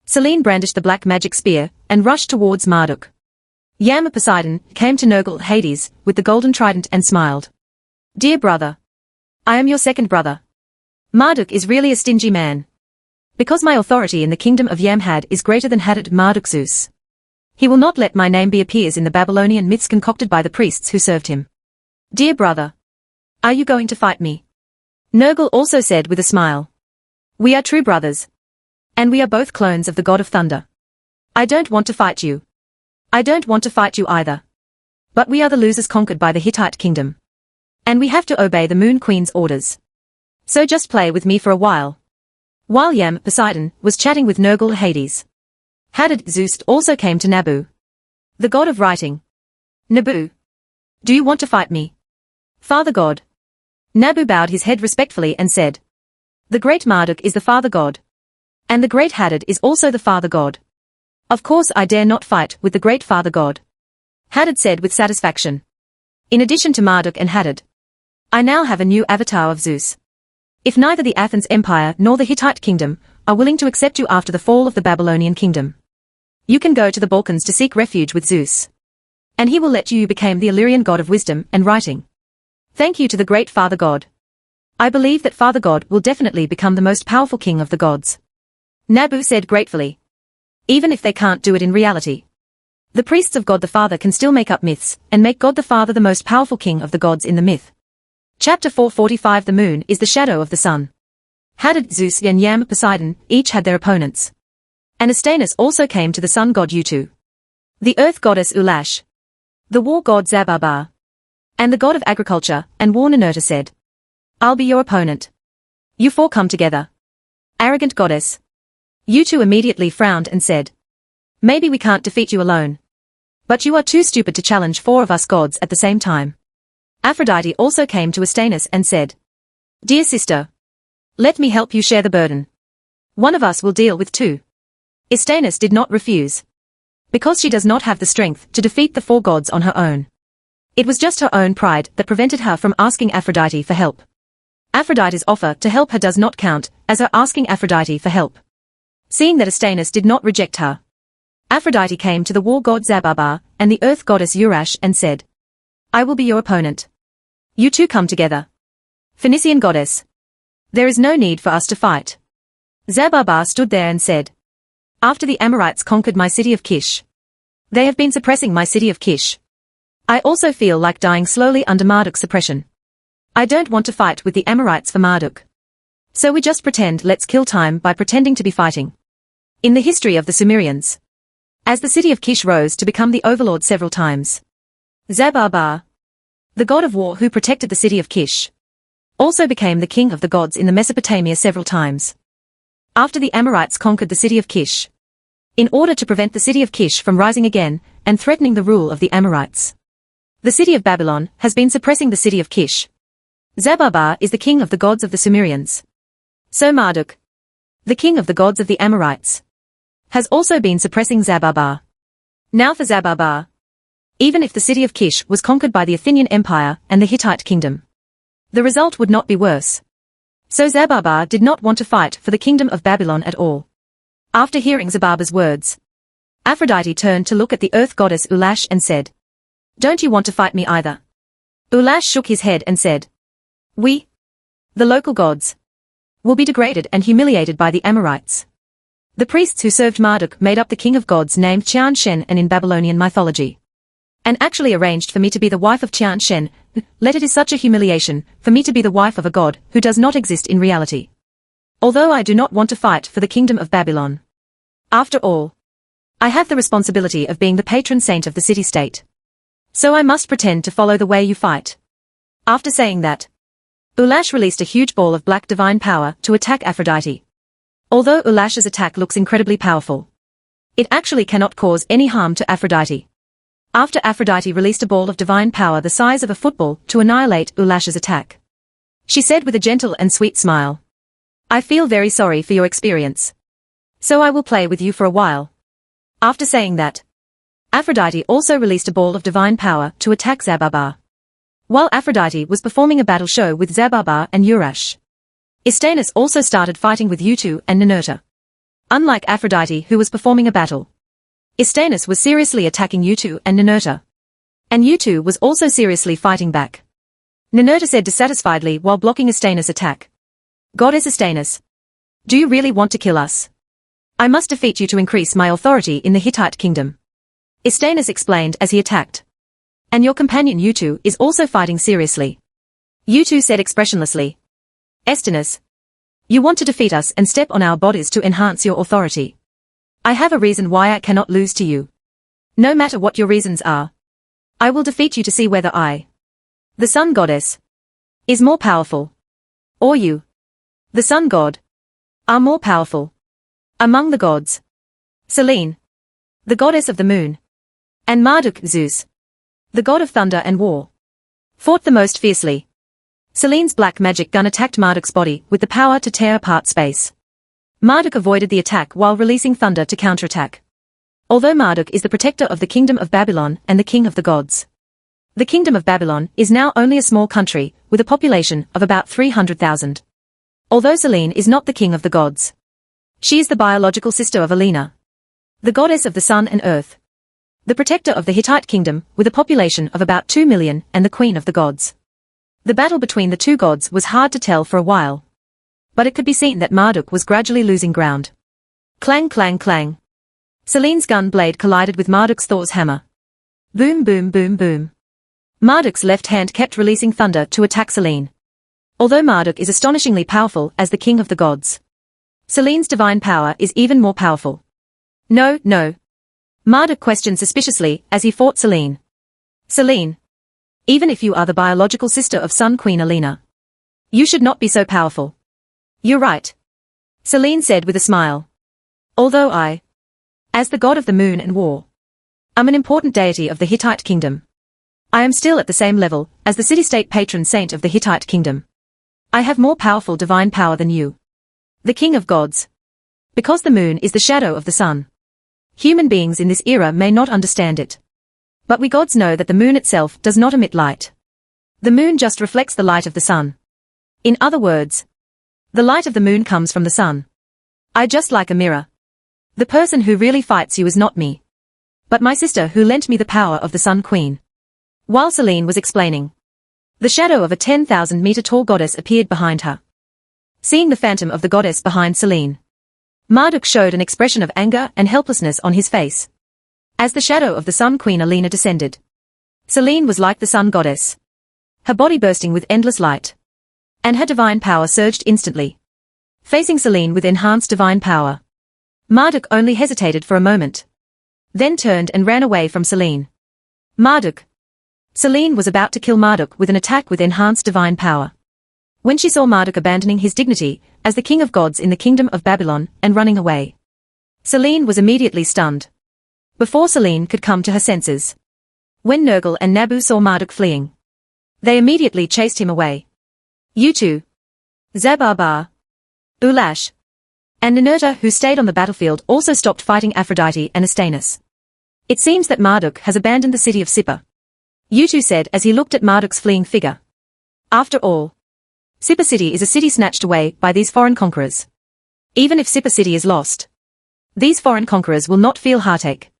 [SPEAKER 1] Selene brandished the black magic spear and rushed towards Marduk. Yam, Poseidon came to Nergal Hades with the golden trident and smiled. Dear brother, I am your second brother. Marduk is really a stingy man. Because my authority in the kingdom of Yamhad is greater than Hadad, Marduk, Zeus, he will not let my name be appears in the Babylonian myths concocted by the priests who served him. Dear brother, are you going to fight me? Nergal also said with a smile. We are true brothers. And we are both clones of the god of thunder. I don't want to fight you. I don't want to fight you either. But we are the losers conquered by the Hittite kingdom. And we have to obey the Moon Queen's orders. So just play with me for a while. While Yam, Poseidon, was chatting with Nergal Hades, Hadad, Zeus also came to Nabu. The god of writing. Nabu. Do you want to fight me? Father god. Nabu bowed his head respectfully and said. The great Marduk is the father god. And the great Hadad is also the father god. Of course I dare not fight with the great father god. Hadad said with satisfaction. In addition to Marduk and Hadad, I now have a new avatar of Zeus. If neither the Athens Empire nor the Hittite kingdom are willing to accept you after the fall of the Babylonian kingdom, you can go to the Balkans to seek refuge with Zeus. And he will let you become the Illyrian god of wisdom and writing. Thank you to the great father god. I believe that father god will definitely become the most powerful king of the gods. Nabu said gratefully. Even if they can't do it in reality, the priests of God the Father can still make up myths and make God the Father the most powerful king of the gods in the myth. Chapter 445. The moon is the shadow of the sun. Hadad, Zeus and Yam, Poseidon each had their opponents. And Astanus also came to the sun god Utu, the earth goddess Ulash, the war god Zababar, and the god of agriculture and war Ninurta said, I'll be your opponent. You four come together. Arrogant goddess. Utu immediately frowned and said, maybe we can't defeat you alone. But you are too stupid to challenge four of us gods at the same time. Aphrodite also came to Astanus and said, Dear sister, let me help you share the burden. One of us will deal with two. Astanus did not refuse. Because she does not have the strength to defeat the four gods on her own. It was just her own pride that prevented her from asking Aphrodite for help. Aphrodite's offer to help her does not count as her asking Aphrodite for help. Seeing that Astanus did not reject her, Aphrodite came to the war god Zababar and the earth goddess Urash and said, I will be your opponent. You two come together. Phoenician goddess. There is no need for us to fight. Zababar stood there and said, after the Amorites conquered my city of Kish, they have been suppressing my city of Kish. I also feel like dying slowly under Marduk's suppression. I don't want to fight with the Amorites for Marduk. So we just pretend let's kill time by pretending to be fighting. In the history of the Sumerians, as the city of Kish rose to become the overlord several times, Zababar, the god of war who protected the city of Kish, also became the king of the gods in the Mesopotamia several times. After the Amorites conquered the city of Kish, in order to prevent the city of Kish from rising again and threatening the rule of the Amorites, the city of Babylon has been suppressing the city of Kish. Zababar is the king of the gods of the Sumerians. So Marduk, the king of the gods of the Amorites, has also been suppressing Zababar. Now for Zababar, even if the city of Kish was conquered by the Athenian Empire and the Hittite kingdom, the result would not be worse. So Zababar did not want to fight for the kingdom of Babylon at all. After hearing Zababar's words, Aphrodite turned to look at the earth goddess Ulash and said, Don't you want to fight me either? Ulash shook his head and said, We, the local gods, will be degraded and humiliated by the Amorites. The priests who served Marduk made up the king of gods named Tian Shen and in Babylonian mythology, and actually arranged for me to be the wife of Tian Shen. Let it is such a humiliation for me to be the wife of a god who does not exist in reality. Although I do not want to fight for the kingdom of Babylon. After all, I have the responsibility of being the patron saint of the city-state. So I must pretend to follow the way you fight. After saying that, Ulash released a huge ball of black divine power to attack Aphrodite. Although Ulash's attack looks incredibly powerful, it actually cannot cause any harm to Aphrodite. After Aphrodite released a ball of divine power the size of a football to annihilate Ulash's attack, she said with a gentle and sweet smile, I feel very sorry for your experience. So I will play with you for a while. After saying that, Aphrodite also released a ball of divine power to attack Zababar. While Aphrodite was performing a battle show with Zababar and Urash, Astanus also started fighting with Utu and Ninurta. Unlike Aphrodite who was performing a battle, Astanus was seriously attacking Utu and Ninurta. And Utu was also seriously fighting back. Ninurta said dissatisfiedly while blocking Astanus' attack, Goddess Astanus, do you really want to kill us? I must defeat you to increase my authority in the Hittite kingdom. Astanus explained as he attacked. And your companion Utu is also fighting seriously. Utu said expressionlessly, Astanus, you want to defeat us and step on our bodies to enhance your authority. I have a reason why I cannot lose to you. No matter what your reasons are, I will defeat you to see whether I, the sun goddess, is more powerful, or you, the sun god, are more powerful. Among the gods, Selene, the goddess of the moon, And Marduk, Zeus, the god of thunder and war, fought the most fiercely. Selene's black magic gun attacked Marduk's body with the power to tear apart space. Marduk avoided the attack while releasing thunder to counterattack. Although Marduk is the protector of the kingdom of Babylon and the king of the gods, the kingdom of Babylon is now only a small country with a population of about 300,000. Although Selene is not the king of the gods, she is the biological sister of Alina, the goddess of the sun and earth, the protector of the Hittite kingdom with a population of about 2 million and the queen of the gods. The battle between the two gods was hard to tell for a while, but it could be seen that Marduk was gradually losing ground. Clang clang clang. Selene's gun blade collided with Marduk's Thor's hammer. Boom boom boom boom. Marduk's left hand kept releasing thunder to attack Selene. Although Marduk is astonishingly powerful as the king of the gods, Selene's divine power is even more powerful. No, no. Marduk questioned suspiciously as he fought Selene. Selene, even if you are the biological sister of Sun Queen Alina, you should not be so powerful. You're right, Selene said with a smile. Although I, as the god of the moon and war, am an important deity of the Hittite kingdom, I am still at the same level as the city-state patron saint of the Hittite kingdom. I have more powerful divine power than you, the king of gods. Because the moon is the shadow of the sun, human beings in this era may not understand it. But we gods know that the moon itself does not emit light. The moon just reflects the light of the sun. In other words, the light of the moon comes from the sun. I just like a mirror. The person who really fights you is not me, but my sister who lent me the power of the Sun Queen. While Selene was explaining, the shadow of a 10,000-meter tall goddess appeared behind her. Seeing the phantom of the goddess behind Selene, Marduk showed an expression of anger and helplessness on his face. As the shadow of the Sun Queen Alina descended, Selene was like the sun goddess, her body bursting with endless light, and her divine power surged instantly. Facing Selene with enhanced divine power, Marduk only hesitated for a moment, then turned and ran away from Selene. Marduk. Selene was about to kill Marduk with an attack with enhanced divine power, when she saw Marduk abandoning his dignity as the king of gods in the kingdom of Babylon and running away. Selene was immediately stunned, before Selene could come to her senses. When Nergal and Nabu saw Marduk fleeing, they immediately chased him away. Utu, Zabarbar, Ulash, and Ninurta, who stayed on the battlefield, also stopped fighting Aphrodite and Astanus. It seems that Marduk has abandoned the city of Sippar, Utu said as he looked at Marduk's fleeing figure. After all, Sippar City is a city snatched away by these foreign conquerors. Even if Sippar City is lost, these foreign conquerors will not feel heartache.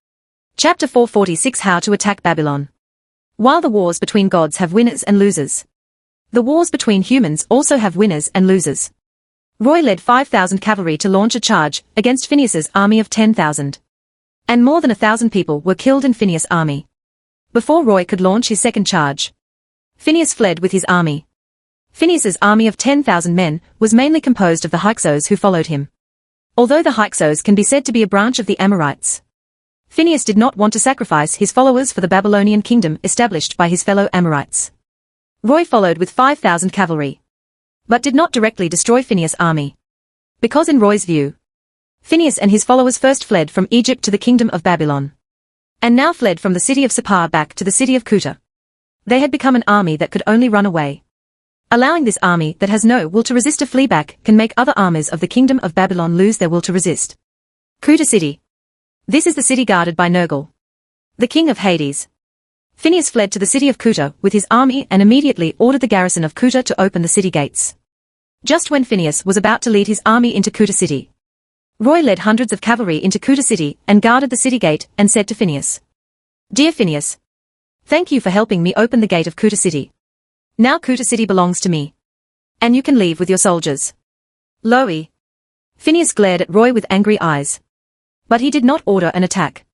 [SPEAKER 1] Chapter 446 How to Attack Babylon. While the wars between gods have winners and losers, the wars between humans also have winners and losers. Roy led 5,000 cavalry to launch a charge against Phineas's army of 10,000. And more than 1,000 people were killed in Phineas' army. Before Roy could launch his second charge, Phineas fled with his army. Phineas's army of 10,000 men was mainly composed of the Hyksos who followed him. Although the Hyksos can be said to be a branch of the Amorites, Phineas did not want to sacrifice his followers for the Babylonian kingdom established by his fellow Amorites. Roy followed with 5,000 cavalry, but did not directly destroy Phineas' army. Because in Roy's view, Phineas and his followers first fled from Egypt to the kingdom of Babylon, and now fled from the city of Sippar back to the city of Kuta. They had become an army that could only run away. Allowing this army that has no will to resist to flee back can make other armies of the kingdom of Babylon lose their will to resist. Kuta City. This is the city guarded by Nergal, the king of Hades. Phineas fled to the city of Kuta with his army and immediately ordered the garrison of Kuta to open the city gates. Just when Phineas was about to lead his army into Kuta City, Roy led hundreds of cavalry into Kuta City and guarded the city gate and said to Phineas, "Dear Phineas, thank you for helping me open the gate of Kuta City. Now Kuta City belongs to me, and you can leave with your soldiers." Loey. Phineas glared at Roy with angry eyes, but he did not order an attack.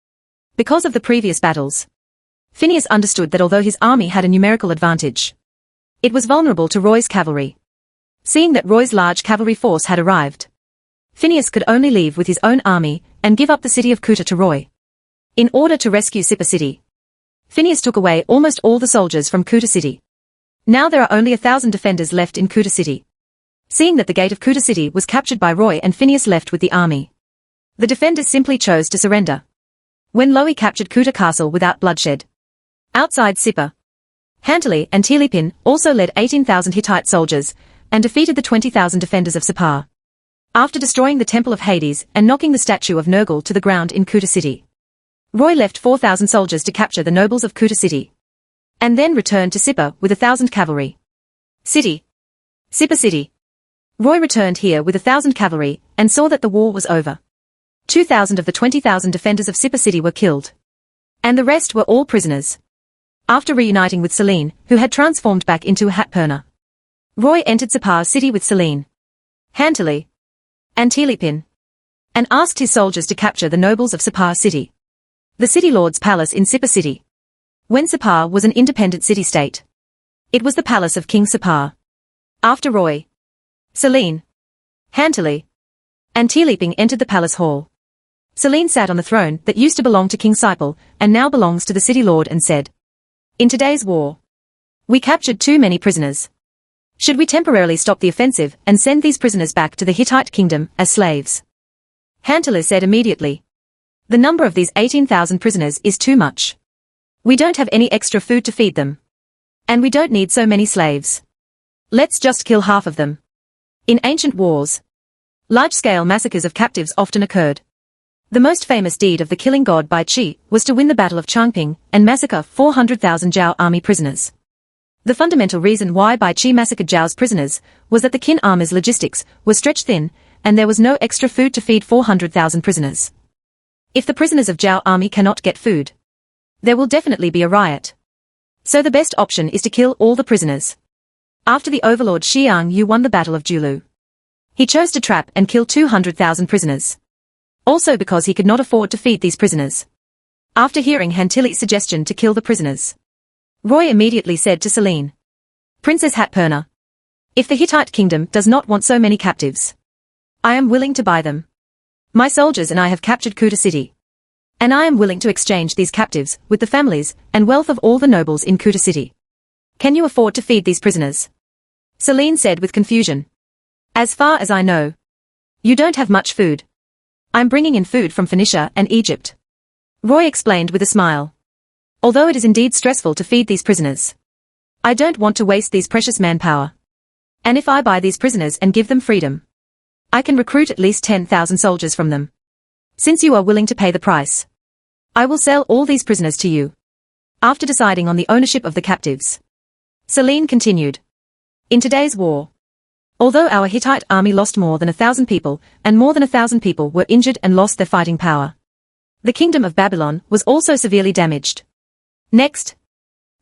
[SPEAKER 1] Because of the previous battles, Phineas understood that although his army had a numerical advantage, it was vulnerable to Roy's cavalry. Seeing that Roy's large cavalry force had arrived, Phineas could only leave with his own army and give up the city of Kuta to Roy. In order to rescue Sippar City, Phineas took away almost all the soldiers from Kuta City. Now there are only 1,000 defenders left in Kuta City. Seeing that the gate of Kuta City was captured by Roy and Phineas left with the army, the defenders simply chose to surrender. When Lowy captured Kuta Castle without bloodshed. Outside Sippar, Hantili and Tilipin also led 18,000 Hittite soldiers and defeated the 20,000 defenders of Sippar. After destroying the Temple of Hades and knocking the statue of Nergal to the ground in Kuta city, Roy left 4,000 soldiers to capture the nobles of Kuta city, and then returned to Sippar with 1,000 cavalry. Sippar city. Roy returned here with 1,000 cavalry and saw that the war was over. 2,000 of the 20,000 defenders of Sippar city were killed, and the rest were all prisoners. After reuniting with Selene, who had transformed back into a Hatpurna, Roy entered Sippar city with Selene, Hantili, and Tilipin, and asked his soldiers to capture the nobles of Sippar city, the city lord's palace in Sippar city. When Sippar was an independent city-state, it was the palace of King Sippar. After Roy, Selene, Hantili, and Tilipin entered the palace hall, Selene sat on the throne that used to belong to King Sipal and now belongs to the city lord and said, "In today's war, we captured too many prisoners. Should we temporarily stop the offensive and send these prisoners back to the Hittite kingdom as slaves?" Hantili said immediately, "The number of these 18,000 prisoners is too much. We don't have any extra food to feed them. And we don't need so many slaves. Let's just kill half of them." In ancient wars, large-scale massacres of captives often occurred. The most famous deed of the killing god Bai Chi was to win the Battle of Changping and massacre 400,000 Zhao army prisoners. The fundamental reason why Bai Chi massacred Zhao's prisoners was that the Qin army's logistics were stretched thin, and there was no extra food to feed 400,000 prisoners. If the prisoners of Zhao army cannot get food, there will definitely be a riot. So the best option is to kill all the prisoners. After the overlord Xiang Yu won the Battle of Julu, he chose to trap and kill 200,000 prisoners. Also because he could not afford to feed these prisoners. After hearing Hantili's suggestion to kill the prisoners, Roy immediately said to Selene, "Princess Hatpurna, if the Hittite kingdom does not want so many captives, I am willing to buy them. My soldiers and I have captured Kuta city, and I am willing to exchange these captives with the families and wealth of all the nobles in Kuta city. Can you afford to feed these prisoners?" Selene said with confusion, "As far as I know, you don't have much food. I'm bringing in food from Phoenicia and Egypt." Roy explained with a smile. "Although it is indeed stressful to feed these prisoners, I don't want to waste these precious manpower. And if I buy these prisoners and give them freedom, I can recruit at least 10,000 soldiers from them. Since you are willing to pay the price, I will sell all these prisoners to you." After deciding on the ownership of the captives, Selene continued, "In today's war, although our Hittite army lost more than 1,000 people and more than 1,000 people were injured and lost their fighting power, the kingdom of Babylon was also severely damaged. Next,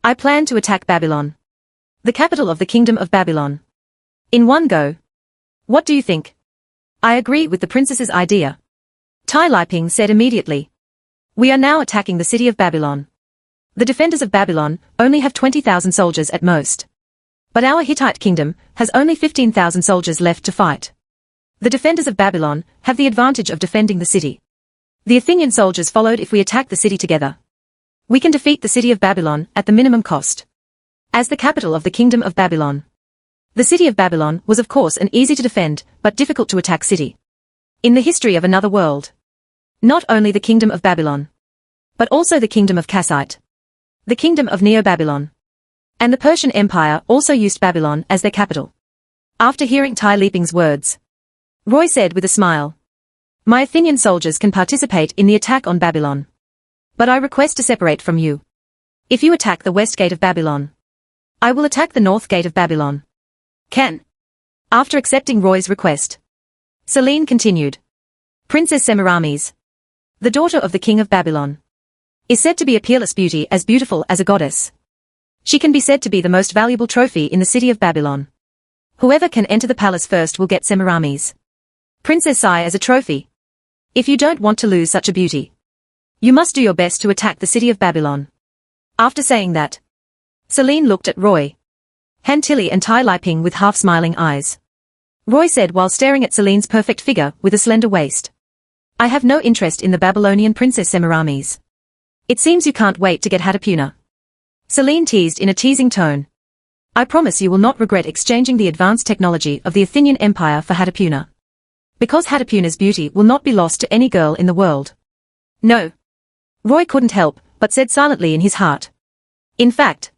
[SPEAKER 1] I plan to attack Babylon, the capital of the kingdom of Babylon, in one go. What do you think?" "I agree with the princess's idea," Tai Liping said immediately. "We are now attacking the city of Babylon. The defenders of Babylon only have 20,000 soldiers at most. But our Hittite kingdom has only 15,000 soldiers left to fight. The defenders of Babylon have the advantage of defending the city. The Athenian soldiers followed. If we attack the city together, we can defeat the city of Babylon at the minimum cost. As the capital of the kingdom of Babylon, the city of Babylon was of course an easy to defend but difficult to attack city. In the history of another world, not only the kingdom of Babylon, but also the kingdom of Kassite, the kingdom of Neo-Babylon, and the Persian Empire also used Babylon as their capital. After hearing Tai Liping's words, Roy said with a smile, "My Athenian soldiers can participate in the attack on Babylon. But I request to separate from you. If you attack the west gate of Babylon, I will attack the north gate of Babylon." "Can." After accepting Roy's request, Selene continued, "Princess Semiramis, the daughter of the king of Babylon, is said to be a peerless beauty, as beautiful as a goddess. She can be said to be the most valuable trophy in the city of Babylon. Whoever can enter the palace first will get Semiramis, Princess Sai, as a trophy. If you don't want to lose such a beauty, you must do your best to attack the city of Babylon." After saying that, Selene looked at Roy, Hantili and Tai Liping with half-smiling eyes. Roy said while staring at Selene's perfect figure with a slender waist, "I have no interest in the Babylonian Princess Semiramis. It seems you can't wait to get Hatapuna." Selene teased in a teasing tone, "I promise you will not regret exchanging the advanced technology of the Athenian Empire for Hatapuna. Because Hatapuna's beauty will not be lost to any girl in the world." "No. Roy couldn't help, but said silently in his heart. In fact,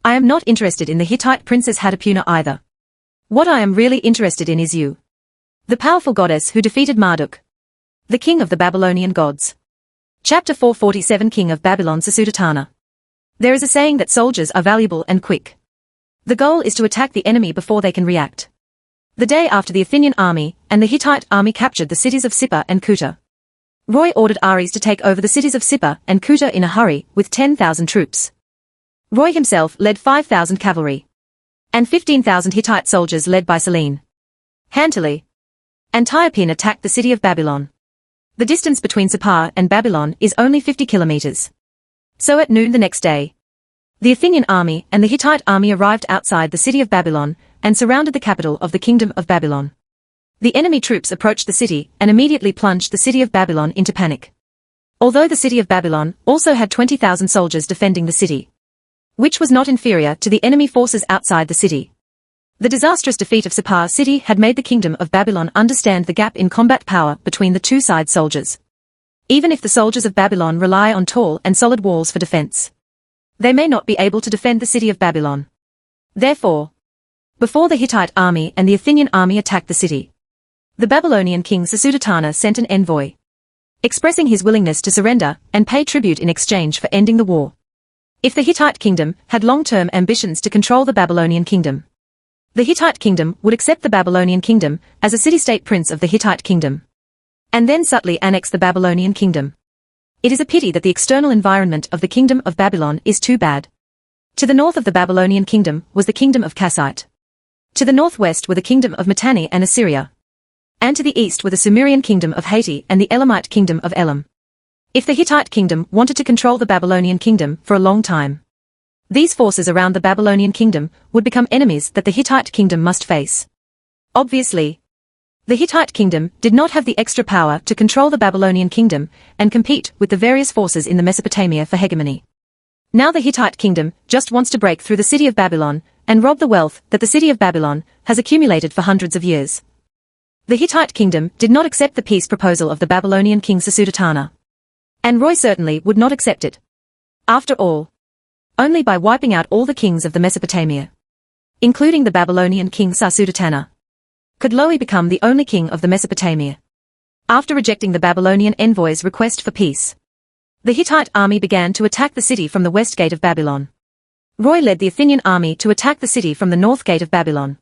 [SPEAKER 1] I am not interested in the Hittite princess Hatapuna either. What I am really interested in is you. The powerful goddess who defeated Marduk. The king of the Babylonian gods. Chapter 447 King of Babylon Sasudatana. There is a saying that soldiers are valuable and quick. The goal is to attack the enemy before they can react. The day after the Athenian army and the Hittite army captured the cities of Sippar and Kuta, Roy ordered Ares to take over the cities of Sippar and Kuta in a hurry with 10,000 troops. Roy himself led 5,000 cavalry and 15,000 Hittite soldiers led by Selene, Hantali, and Tyapin attacked the city of Babylon. The distance between Sippar and Babylon is only 50 kilometers. So at noon the next day, the Athenian army and the Hittite army arrived outside the city of Babylon and surrounded the capital of the kingdom of Babylon. The enemy troops approached the city and immediately plunged the city of Babylon into panic. Although the city of Babylon also had 20,000 soldiers defending the city, which was not inferior to the enemy forces outside the city. The disastrous defeat of Sippar city had made the kingdom of Babylon understand the gap in combat power between the two side soldiers. Even if the soldiers of Babylon rely on tall and solid walls for defense, they may not be able to defend the city of Babylon. Therefore, before the Hittite army and the Athenian army attacked the city, the Babylonian king Sasudatana sent an envoy, expressing his willingness to surrender and pay tribute in exchange for ending the war. If the Hittite kingdom had long-term ambitions to control the Babylonian kingdom, the Hittite kingdom would accept the Babylonian kingdom as a city-state prince of the Hittite kingdom, and then subtly annex the Babylonian kingdom. It is a pity that the external environment of the kingdom of Babylon is too bad. To the north of the Babylonian kingdom was the kingdom of Kassite. To the northwest were the kingdom of Mitanni and Assyria. And to the east were the Sumerian kingdom of Haiti and the Elamite kingdom of Elam. If the Hittite kingdom wanted to control the Babylonian kingdom for a long time, these forces around the Babylonian kingdom would become enemies that the Hittite kingdom must face. Obviously, the Hittite kingdom did not have the extra power to control the Babylonian kingdom and compete with the various forces in the Mesopotamia for hegemony. Now the Hittite kingdom just wants to break through the city of Babylon and rob the wealth that the city of Babylon has accumulated for hundreds of years. The Hittite kingdom did not accept the peace proposal of the Babylonian king Sasudatana. And Roy certainly would not accept it. After all, only by wiping out all the kings of the Mesopotamia, including the Babylonian king Sasudatana, could Lowy become the only king of the Mesopotamia. After rejecting the Babylonian envoy's request for peace, the Hittite army began to attack the city from the west gate of Babylon. Roy led the Athenian army to attack the city from the north gate of Babylon.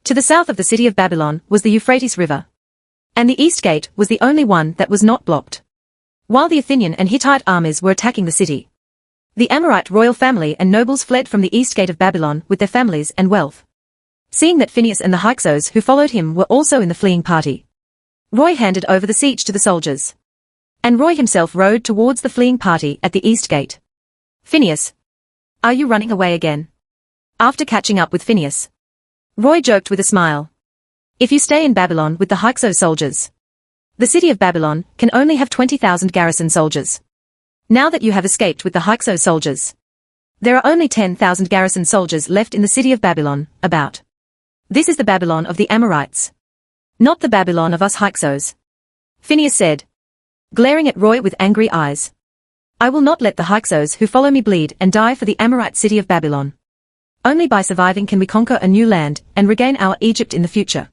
[SPEAKER 1] To the south of the city of Babylon was the Euphrates River, and the east gate was the only one that was not blocked. While the Athenian and Hittite armies were attacking the city, the Amorite royal family and nobles fled from the east gate of Babylon with their families and wealth. Seeing that Phineas and the Hyksos who followed him were also in the fleeing party, Roy handed over the siege to the soldiers. And Roy himself rode towards the fleeing party at the east gate. Phineas, are you running away again? After catching up with Phineas, Roy joked with a smile. If you stay in Babylon with the Hyksos soldiers, the city of Babylon can only have 20,000 garrison soldiers. Now that you have escaped with the Hyksos soldiers, there are only 10,000 garrison soldiers left in the city of Babylon, about. This is the Babylon of the Amorites, not the Babylon of us Hyksos, Phineas said, glaring at Roy with angry eyes. I will not let the Hyksos who follow me bleed and die for the Amorite city of Babylon. Only by surviving can we conquer a new land and regain our Egypt in the future.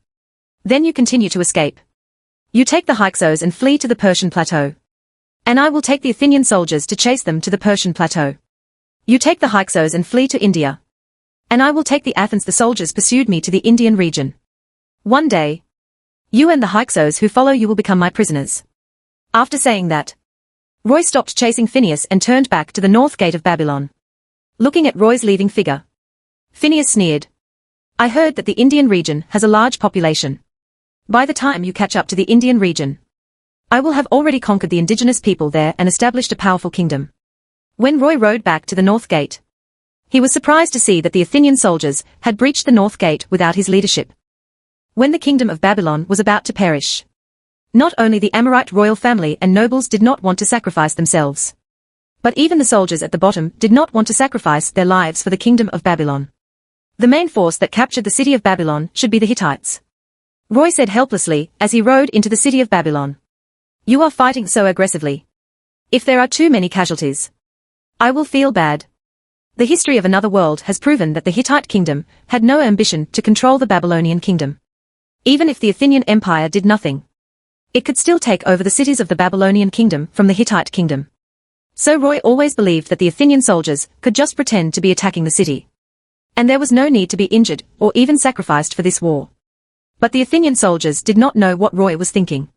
[SPEAKER 1] Then you continue to escape. You take the Hyksos and flee to the Persian plateau. And I will take the Athenian soldiers to chase them to the Persian plateau. You take the Hyksos and flee to India. And I will take the Athens. The soldiers pursued me to the Indian region. One day, you and the Hyksos who follow you will become my prisoners. After saying that, Roy stopped chasing Phineas and turned back to the north gate of Babylon. Looking at Roy's leaving figure, Phineas sneered. I heard that the Indian region has a large population. By the time you catch up to the Indian region, I will have already conquered the indigenous people there and established a powerful kingdom. When Roy rode back to the north gate, he was surprised to see that the Athenian soldiers had breached the north gate without his leadership. When the kingdom of Babylon was about to perish, not only the Amorite royal family and nobles did not want to sacrifice themselves, but even the soldiers at the bottom did not want to sacrifice their lives for the kingdom of Babylon. The main force that captured the city of Babylon should be the Hittites, Roy said helplessly as he rode into the city of Babylon. You are fighting so aggressively. If there are too many casualties, I will feel bad. The history of another world has proven that the Hittite kingdom had no ambition to control the Babylonian kingdom. Even if the Athenian Empire did nothing, it could still take over the cities of the Babylonian kingdom from the Hittite kingdom. So Roy always believed that the Athenian soldiers could just pretend to be attacking the city. And there was no need to be injured or even sacrificed for this war. But the Athenian soldiers did not know what Roy was thinking.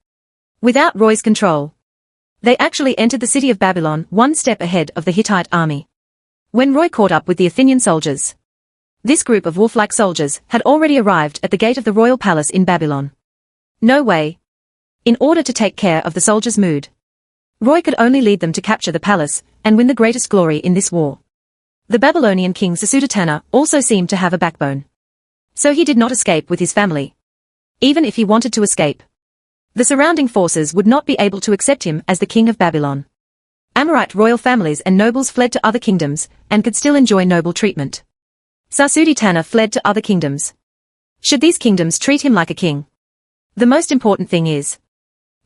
[SPEAKER 1] Without Roy's control, they actually entered the city of Babylon one step ahead of the Hittite army. When Roy caught up with the Athenian soldiers, this group of wolf-like soldiers had already arrived at the gate of the royal palace in Babylon. No way. In order to take care of the soldiers' mood, Roy could only lead them to capture the palace and win the greatest glory in this war. The Babylonian king Sasudatana also seemed to have a backbone. So he did not escape with his family. Even if he wanted to escape, the surrounding forces would not be able to accept him as the king of Babylon. Amorite royal families and nobles fled to other kingdoms and could still enjoy noble treatment. Sasudatana fled to other kingdoms. Should these kingdoms treat him like a king? The most important thing is,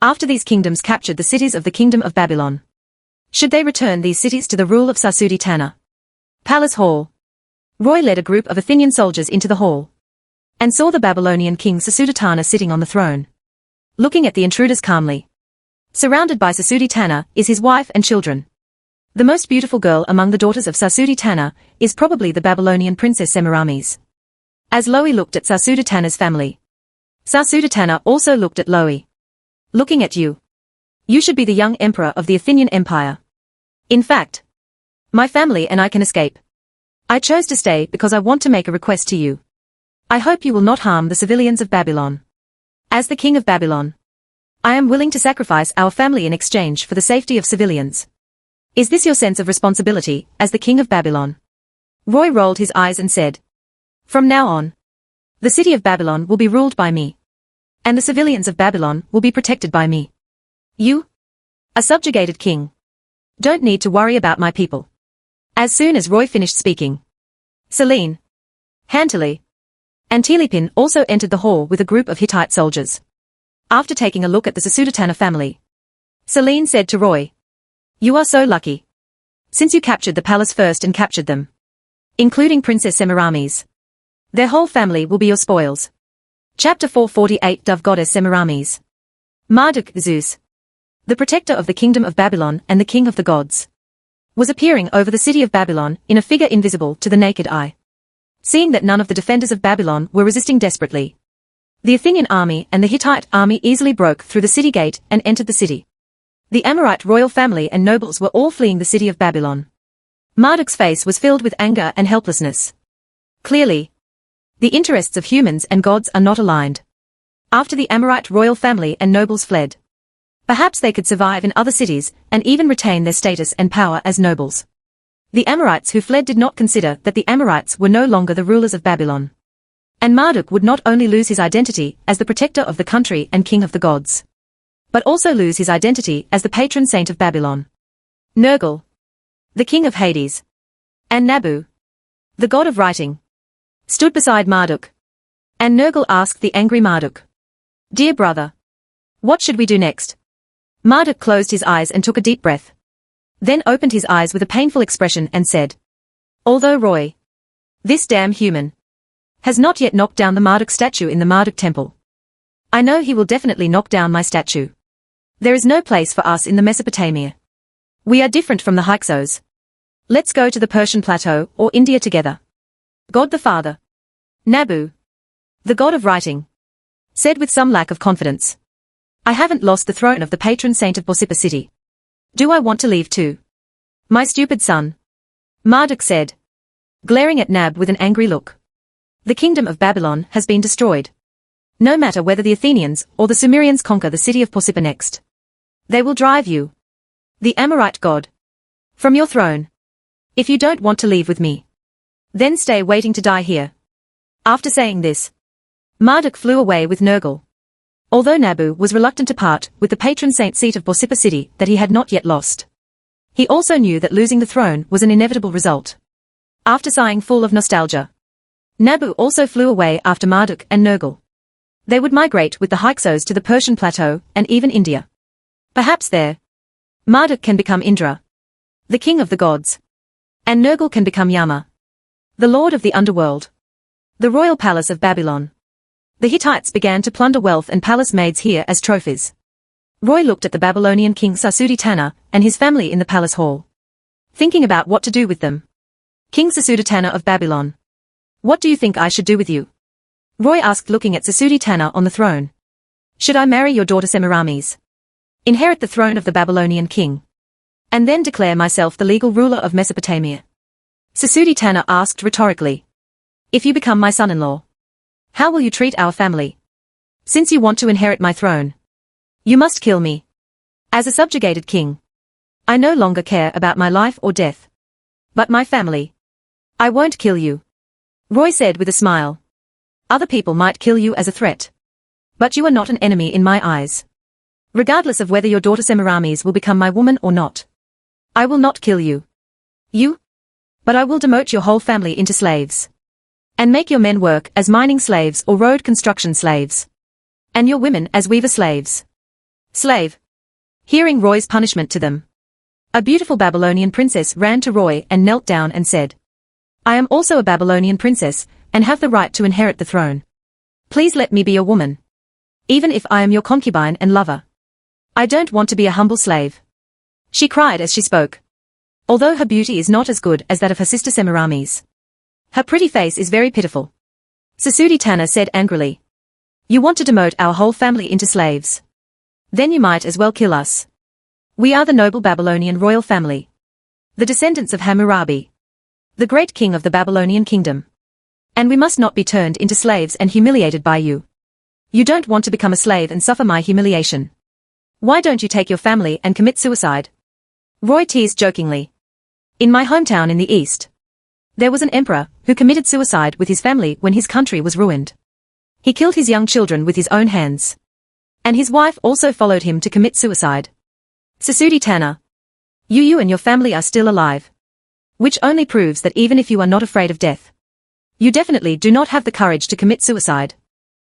[SPEAKER 1] after these kingdoms captured the cities of the kingdom of Babylon, should they return these cities to the rule of Sasudatana? Palace Hall. Roy led a group of Athenian soldiers into the hall and saw the Babylonian king Sasudatana sitting on the throne, looking at the intruders calmly. Surrounded by Sasudatana is his wife and children. The most beautiful girl among the daughters of Sasudatana is probably the Babylonian princess Semiramis. As Loe looked at Sasudatana's family, Sasudatana also looked at Loe. Looking at you. You should be the young emperor of the Athenian Empire. In fact, my family and I can escape. I chose to stay because I want to make a request to you. I hope you will not harm the civilians of Babylon. As the king of Babylon, I am willing to sacrifice our family in exchange for the safety of civilians. Is this your sense of responsibility as the king of Babylon? Roy rolled his eyes and said, from now on, the city of Babylon will be ruled by me. And the civilians of Babylon will be protected by me. You, a subjugated king, don't need to worry about my people. As soon as Roy finished speaking, Selene, Hantali, and Telepin also entered the hall with a group of Hittite soldiers. After taking a look at the Sasudatana family, Selene said to Roy, you are so lucky. Since you captured the palace first and captured them, including Princess Semiramis, their whole family will be your spoils. Chapter 448 Dove Goddess Semiramis. Marduk, Zeus, the protector of the kingdom of Babylon and the king of the gods, was appearing over the city of Babylon in a figure invisible to the naked eye. Seeing that none of the defenders of Babylon were resisting desperately, the Athenian army and the Hittite army easily broke through the city gate and entered the city. The Amorite royal family and nobles were all fleeing the city of Babylon. Marduk's face was filled with anger and helplessness. Clearly, the interests of humans and gods are not aligned. After the Amorite royal family and nobles fled, perhaps they could survive in other cities and even retain their status and power as nobles. The Amorites who fled did not consider that the Amorites were no longer the rulers of Babylon. And Marduk would not only lose his identity as the protector of the country and king of the gods, but also lose his identity as the patron saint of Babylon. Nergal, the king of Hades, and Nabu, the god of writing, stood beside Marduk. And Nergal asked the angry Marduk, dear brother, what should we do next? Marduk closed his eyes and took a deep breath. Then opened his eyes with a painful expression and said, although Roy, this damn human, has not yet knocked down the Marduk statue in the Marduk temple, I know he will definitely knock down my statue. There is no place for us in the Mesopotamia. We are different from the Hyksos. Let's go to the Persian plateau or India together. God the Father, Nabu, the god of writing, said with some lack of confidence, I haven't lost the throne of the patron saint of Borsippa city. Do I want to leave too? My stupid son, Marduk said, glaring at Nab with an angry look. The kingdom of Babylon has been destroyed. No matter whether the Athenians or the Sumerians conquer the city of Borsippa next, they will drive you, the Amorite god, from your throne. If you don't want to leave with me, then stay waiting to die here. After saying this, Marduk flew away with Nergal. Although Nabu was reluctant to part with the patron saint seat of Borsippa city that he had not yet lost, he also knew that losing the throne was an inevitable result. After sighing full of nostalgia, Nabu also flew away after Marduk and Nergal. They would migrate with the Hyksos to the Persian plateau and even India. Perhaps there, Marduk can become Indra, the king of the gods. And Nergal can become Yama, the lord of the underworld. The royal palace of Babylon. The Hittites began to plunder wealth and palace maids here as trophies. Roy looked at the Babylonian king Sasuditana and his family in the palace hall, thinking about what to do with them. King Sasuditana of Babylon. What do you think I should do with you? Roy asked, looking at Sasuditana on the throne. Should I marry your daughter Semiramis? Inherit the throne of the Babylonian king? And then declare myself the legal ruler of Mesopotamia? Sasuditana asked rhetorically. If you become my son-in-law, how will you treat our family? Since you want to inherit my throne, you must kill me. As a subjugated king, I no longer care about my life or death, but my family. I won't kill you, Roy said with a smile. Other people might kill you as a threat, but you are not an enemy in my eyes. Regardless of whether your daughter Semiramis will become my woman or not, I will not kill you. But I will demote your whole family into slaves, and make your men work as mining slaves or road construction slaves, and your women as weaver slaves. Slave. Hearing Roy's punishment to them, a beautiful Babylonian princess ran to Roy and knelt down and said, I am also a Babylonian princess, and have the right to inherit the throne. Please let me be a woman. Even if I am your concubine and lover. I don't want to be a humble slave. She cried as she spoke. Although her beauty is not as good as that of her sister Semiramis, her pretty face is very pitiful. Sasuditana said angrily. You want to demote our whole family into slaves? Then you might as well kill us. We are the noble Babylonian royal family, the descendants of Hammurabi, the great king of the Babylonian kingdom. And we must not be turned into slaves and humiliated by you. You don't want to become a slave and suffer my humiliation. Why don't you take your family and commit suicide? Roy teased jokingly. In my hometown in the east, there was an emperor who committed suicide with his family when his country was ruined. He killed his young children with his own hands. And his wife also followed him to commit suicide. Sasuditana. You and your family are still alive. Which only proves that even if you are not afraid of death, you definitely do not have the courage to commit suicide.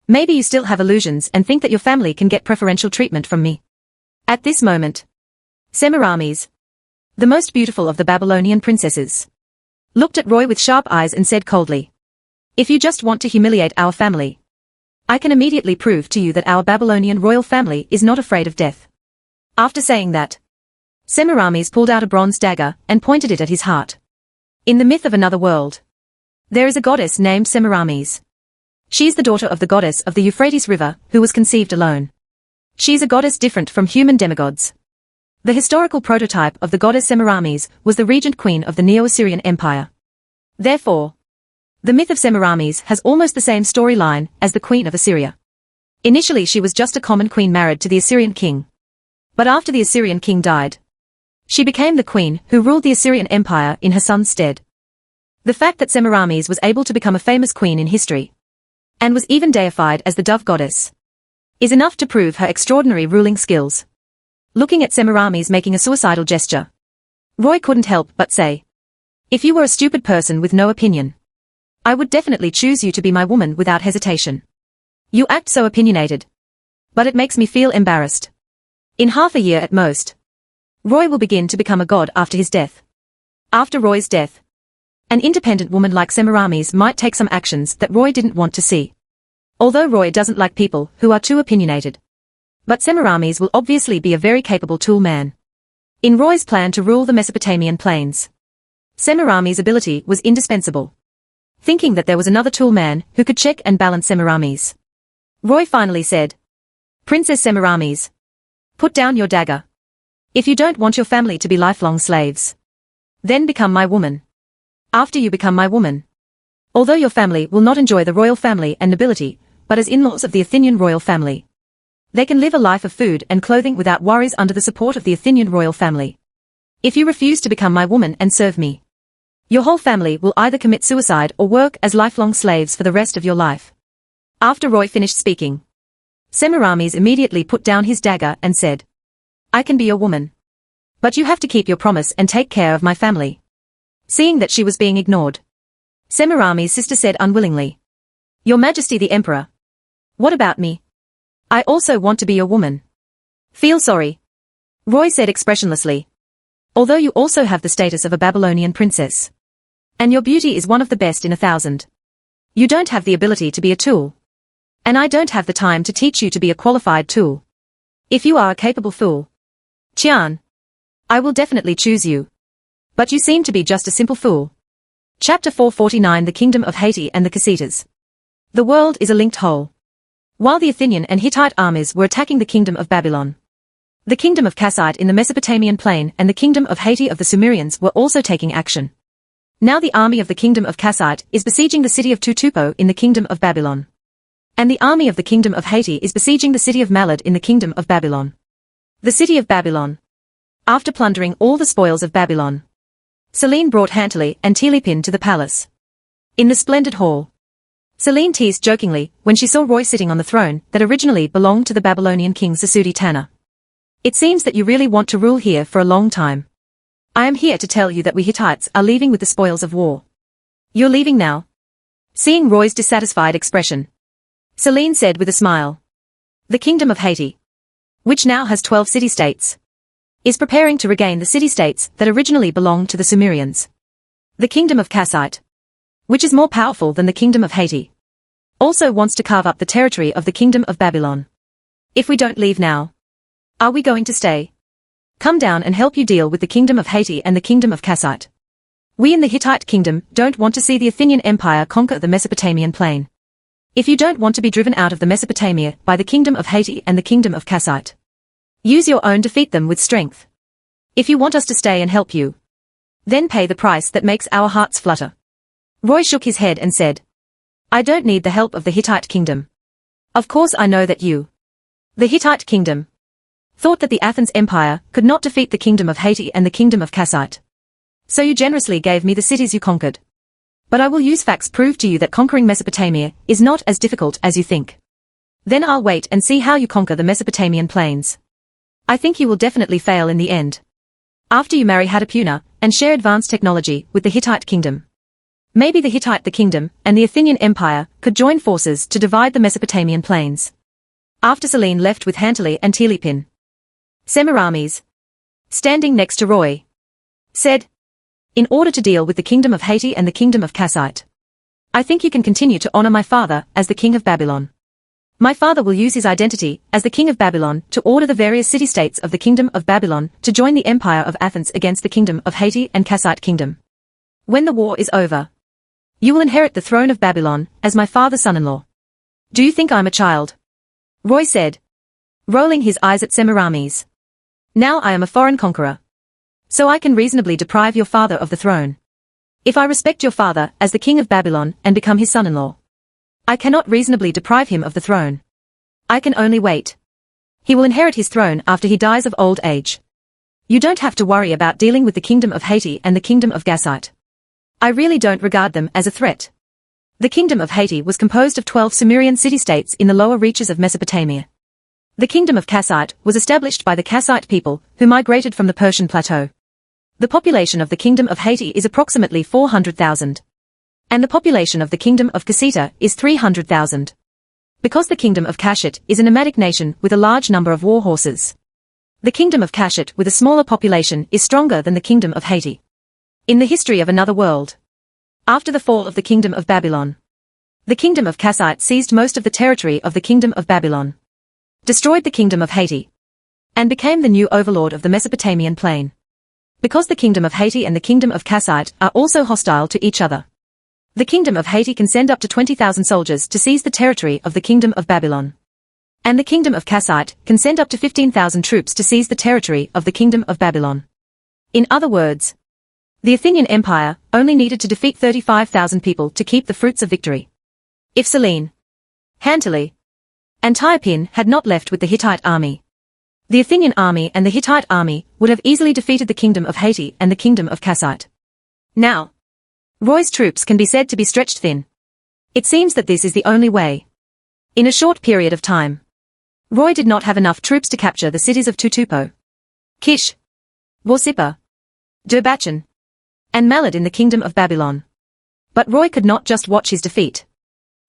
[SPEAKER 1] Maybe you still have illusions and think that your family can get preferential treatment from me. At this moment, Semiramis, the most beautiful of the Babylonian princesses, looked at Roy with sharp eyes and said coldly, if you just want to humiliate our family, I can immediately prove to you that our Babylonian royal family is not afraid of death. After saying that, Semiramis pulled out a bronze dagger and pointed it at his heart. In the myth of another world, there is a goddess named Semiramis. She is the daughter of the goddess of the Euphrates River, who was conceived alone. She is a goddess different from human demigods. The historical prototype of the goddess Semiramis was the regent queen of the Neo-Assyrian Empire. Therefore, the myth of Semiramis has almost the same storyline as the Queen of Assyria. Initially she was just a common queen married to the Assyrian king. But after the Assyrian king died, she became the queen who ruled the Assyrian Empire in her son's stead. The fact that Semiramis was able to become a famous queen in history, and was even deified as the dove goddess, is enough to prove her extraordinary ruling skills. Looking at Semiramis making a suicidal gesture, Roy couldn't help but say, if you were a stupid person with no opinion, I would definitely choose you to be my woman without hesitation. You act so opinionated. But it makes me feel embarrassed. In half a year at most, Roy will begin to become a god after his death. After Roy's death, an independent woman like Semiramis might take some actions that Roy didn't want to see. Although Roy doesn't like people who are too opinionated. But Semiramis will obviously be a very capable tool man. In Roy's plan to rule the Mesopotamian plains, Semiramis' ability was indispensable. Thinking that there was another tool man who could check and balance Semiramis, Roy finally said, Princess Semiramis, put down your dagger. If you don't want your family to be lifelong slaves, then become my woman. After you become my woman, although your family will not enjoy the royal family and nobility, but as in-laws of the Athenian royal family, they can live a life of food and clothing without worries under the support of the Athenian royal family. If you refuse to become my woman and serve me, your whole family will either commit suicide or work as lifelong slaves for the rest of your life. After Roy finished speaking, Semiramis immediately put down his dagger and said, I can be your woman. But you have to keep your promise and take care of my family. Seeing that she was being ignored, Semiramis' sister said unwillingly, Your Majesty the Emperor. What about me? I also want to be your woman. Feel sorry. Roy said expressionlessly. Although you also have the status of a Babylonian princess. And your beauty is one of the best in 1,000. You don't have the ability to be a tool. And I don't have the time to teach you to be a qualified tool. If you are a capable fool, Qian, I will definitely choose you. But you seem to be just a simple fool. Chapter 449 The Kingdom of Haiti and the Kassites. The world is a linked whole. While the Athenian and Hittite armies were attacking the kingdom of Babylon, the kingdom of Kassite in the Mesopotamian plain and the kingdom of Haiti of the Sumerians were also taking action. Now the army of the kingdom of Kassite is besieging the city of Tutupo in the kingdom of Babylon. And the army of the kingdom of Haiti is besieging the city of Malad in the kingdom of Babylon. The city of Babylon. After plundering all the spoils of Babylon, Selene brought Hantali and Telepin to the palace. In the splendid hall, Selene teased jokingly when she saw Roy sitting on the throne that originally belonged to the Babylonian king Sesudi-Tana. It seems that you really want to rule here for a long time. I am here to tell you that we Hittites are leaving with the spoils of war. You're leaving now? Seeing Roy's dissatisfied expression, Selene said with a smile. The kingdom of Haiti, which now has 12 city-states, is preparing to regain the city-states that originally belonged to the Sumerians. The kingdom of Kassite, which is more powerful than the kingdom of Haiti, also wants to carve up the territory of the kingdom of Babylon. If we don't leave now, are we going to stay? Come down and help you deal with the kingdom of Haiti and the kingdom of Kassite. We in the Hittite kingdom don't want to see the Athenian empire conquer the Mesopotamian plain. If you don't want to be driven out of the Mesopotamia by the kingdom of Haiti and the kingdom of Kassite, use your own defeat them with strength. If you want us to stay and help you, then pay the price that makes our hearts flutter. Roy shook his head and said, I don't need the help of the Hittite kingdom. Of course I know that you, the Hittite kingdom, thought that the Athens Empire could not defeat the kingdom of Haiti and the kingdom of Kassite. So you generously gave me the cities you conquered. But I will use facts prove to you that conquering Mesopotamia is not as difficult as you think. Then I'll wait and see how you conquer the Mesopotamian plains. I think you will definitely fail in the end. After you marry Hatapuna and share advanced technology with the Hittite kingdom, maybe the Hittite the kingdom and the Athenian empire could join forces to divide the Mesopotamian plains. After Selene left with Hantali and Telepin, Semiramis, standing next to Roy, said, in order to deal with the kingdom of Haiti and the kingdom of Kassite, I think you can continue to honor my father as the king of Babylon. My father will use his identity as the king of Babylon to order the various city-states of the kingdom of Babylon to join the empire of Athens against the kingdom of Haiti and Kassite kingdom. When the war is over, you will inherit the throne of Babylon as my father's son-in-law. Do you think I'm a child? Roy said, rolling his eyes at Semiramis. Now I am a foreign conqueror. So I can reasonably deprive your father of the throne. If I respect your father as the king of Babylon and become his son-in-law, I cannot reasonably deprive him of the throne. I can only wait. He will inherit his throne after he dies of old age. You don't have to worry about dealing with the kingdom of Haiti and the kingdom of Kassite. I really don't regard them as a threat. The kingdom of Haiti was composed of 12 Sumerian city-states in the lower reaches of Mesopotamia. The kingdom of Kassite was established by the Kassite people who migrated from the Persian plateau. The population of the kingdom of Haiti is approximately 400,000. And the population of the kingdom of Kassite is 300,000. Because the kingdom of Kassite is a nomadic nation with a large number of war horses, the kingdom of Kassite with a smaller population is stronger than the kingdom of Haiti. In the history of another world, after the fall of the kingdom of Babylon, the kingdom of Kassite seized most of the territory of the kingdom of Babylon, destroyed the kingdom of Haiti, and became the new overlord of the Mesopotamian plain. Because the kingdom of Haiti and the kingdom of Kassite are also hostile to each other, the kingdom of Haiti can send up to 20,000 soldiers to seize the territory of the kingdom of Babylon. And the kingdom of Kassite can send up to 15,000 troops to seize the territory of the kingdom of Babylon. In other words, the Athenian Empire only needed to defeat 35,000 people to keep the fruits of victory. If Selene, Hantali, and Telepin had not left with the Hittite army, the Athenian army and the Hittite army would have easily defeated the kingdom of Haiti and the kingdom of Kassite. Now, Roy's troops can be said to be stretched thin. It seems that this is the only way. In a short period of time, Roy did not have enough troops to capture the cities of Tutupo, Kish, Borsippa, Durbachan, and Malad in the kingdom of Babylon. But Roy could not just watch his defeat.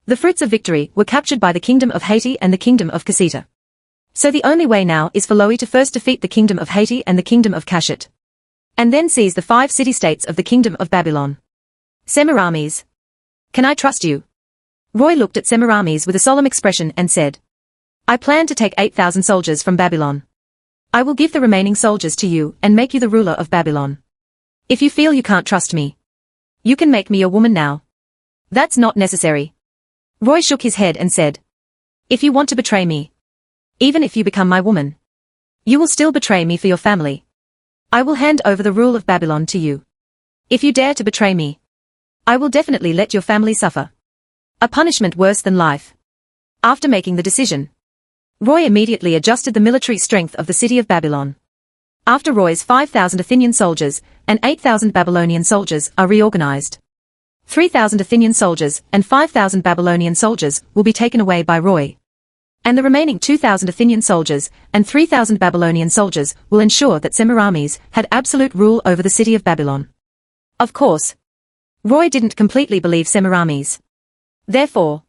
[SPEAKER 1] The fruits of victory were captured by the kingdom of Haiti and the kingdom of Kassite. So the only way now is for Lowi to first defeat the kingdom of Haiti and the kingdom of Kashet. And then seize the 5 city-states of the kingdom of Babylon. Semiramis. Can I trust you? Roy looked at Semiramis with a solemn expression and said, I plan to take 8,000 soldiers from Babylon. I will give the remaining soldiers to you and make you the ruler of Babylon. If you feel you can't trust me, you can make me your woman now. That's not necessary. Roy shook his head and said, if you want to betray me, even if you become my woman, you will still betray me for your family. I will hand over the rule of Babylon to you. If you dare to betray me, I will definitely let your family suffer a punishment worse than life. After making the decision, Roy immediately adjusted the military strength of the city of Babylon. After Roy's 5,000 Athenian soldiers and 8,000 Babylonian soldiers are reorganized, 3,000 Athenian soldiers and 5,000 Babylonian soldiers will be taken away by Roy. And the remaining 2,000 Athenian soldiers and 3,000 Babylonian soldiers will ensure that Semiramis had absolute rule over the city of Babylon. Of course, Roy didn't completely believe Semiramis. Therefore,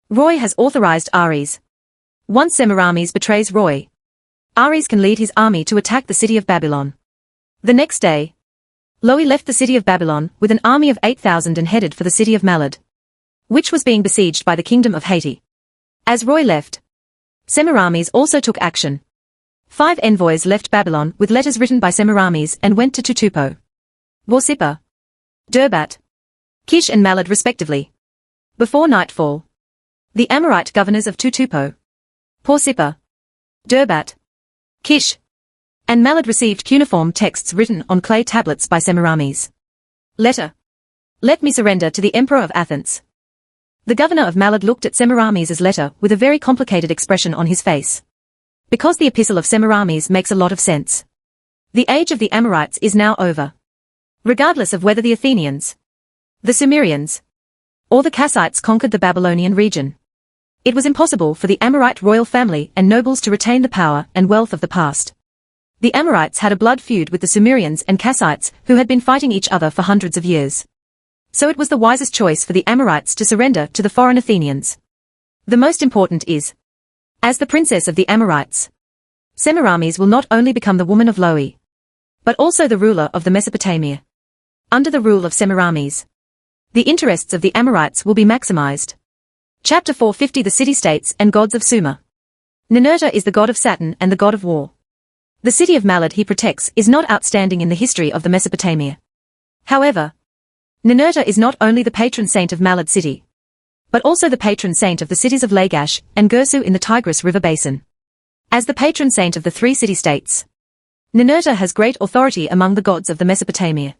[SPEAKER 1] Roy has authorized Ares. Once Semiramis betrays Roy, Ares can lead his army to attack the city of Babylon. The next day, Lowi left the city of Babylon with an army of 8,000 and headed for the city of Malad, which was being besieged by the kingdom of Haiti. As Roy left, Semiramis also took action. 5 envoys left Babylon with letters written by Semiramis and went to Tutupo, Borsippa, Durbat, Kish and Malad respectively. Before nightfall, the Amorite governors of Tutupo, Borsippa, Durbat, Kish, and Malad received cuneiform texts written on clay tablets by Semiramis. Letter. Let me surrender to the Emperor of Athens. The governor of Malad looked at Semiramis' letter with a very complicated expression on his face. Because the epistle of Semiramis makes a lot of sense. The age of the Amorites is now over. Regardless of whether the Athenians, the Sumerians, or the Kassites conquered the Babylonian region, it was impossible for the Amorite royal family and nobles to retain the power and wealth of the past. The Amorites had a blood feud with the Sumerians and Kassites who had been fighting each other for hundreds of years. So it was the wisest choice for the Amorites to surrender to the foreign Athenians. The most important is, as the princess of the Amorites, Semiramis will not only become the woman of Lowi, but also the ruler of the Mesopotamia. Under the rule of Semiramis, the interests of the Amorites will be maximized. Chapter 450 The City-States and Gods of Sumer. Ninurta is the god of Saturn and the god of war. The city of Malad he protects is not outstanding in the history of the Mesopotamia. However, Ninurta is not only the patron saint of Malad city, but also the patron saint of the cities of Lagash and Gursu in the Tigris River basin. As the patron saint of the 3 city-states, Ninurta has great authority among the gods of the Mesopotamia.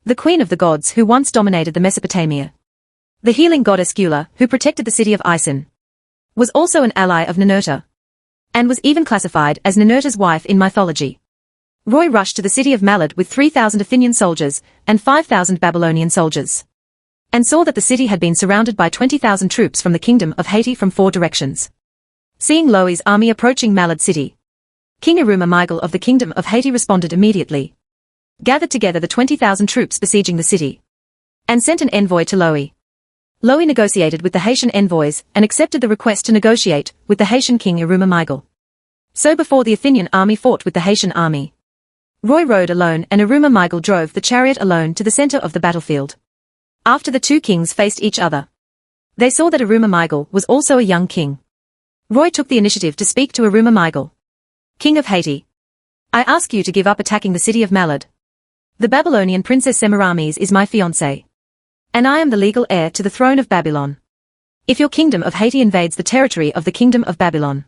[SPEAKER 1] The queen of the gods who once dominated the Mesopotamia, the healing goddess Gula, who protected the city of Ison, was also an ally of Ninurta, and was even classified as Ninurta's wife in mythology. Roy rushed to the city of Malad with 3,000 Athenian soldiers and 5,000 Babylonian soldiers, and saw that the city had been surrounded by 20,000 troops from the kingdom of Haiti from 4 directions. Seeing Lowi's army approaching Malad city, King Iruma Migal of the kingdom of Haiti responded immediately, gathered together the 20,000 troops besieging the city, and sent an envoy to Lowi. Lowi negotiated with the Haitian envoys and accepted the request to negotiate with the Haitian king Iruma Migal. So before the Athenian army fought with the Haitian army, Roy rode alone and Iruma Migal drove the chariot alone to the center of the battlefield. After the 2 kings faced each other, they saw that Iruma Migal was also a young king. Roy took the initiative to speak to Iruma Migal. King of Haiti, I ask you to give up attacking the city of Malad. The Babylonian princess Semiramis is my fiancée, and I am the legal heir to the throne of Babylon. If your kingdom of Haiti invades the territory of the kingdom of Babylon,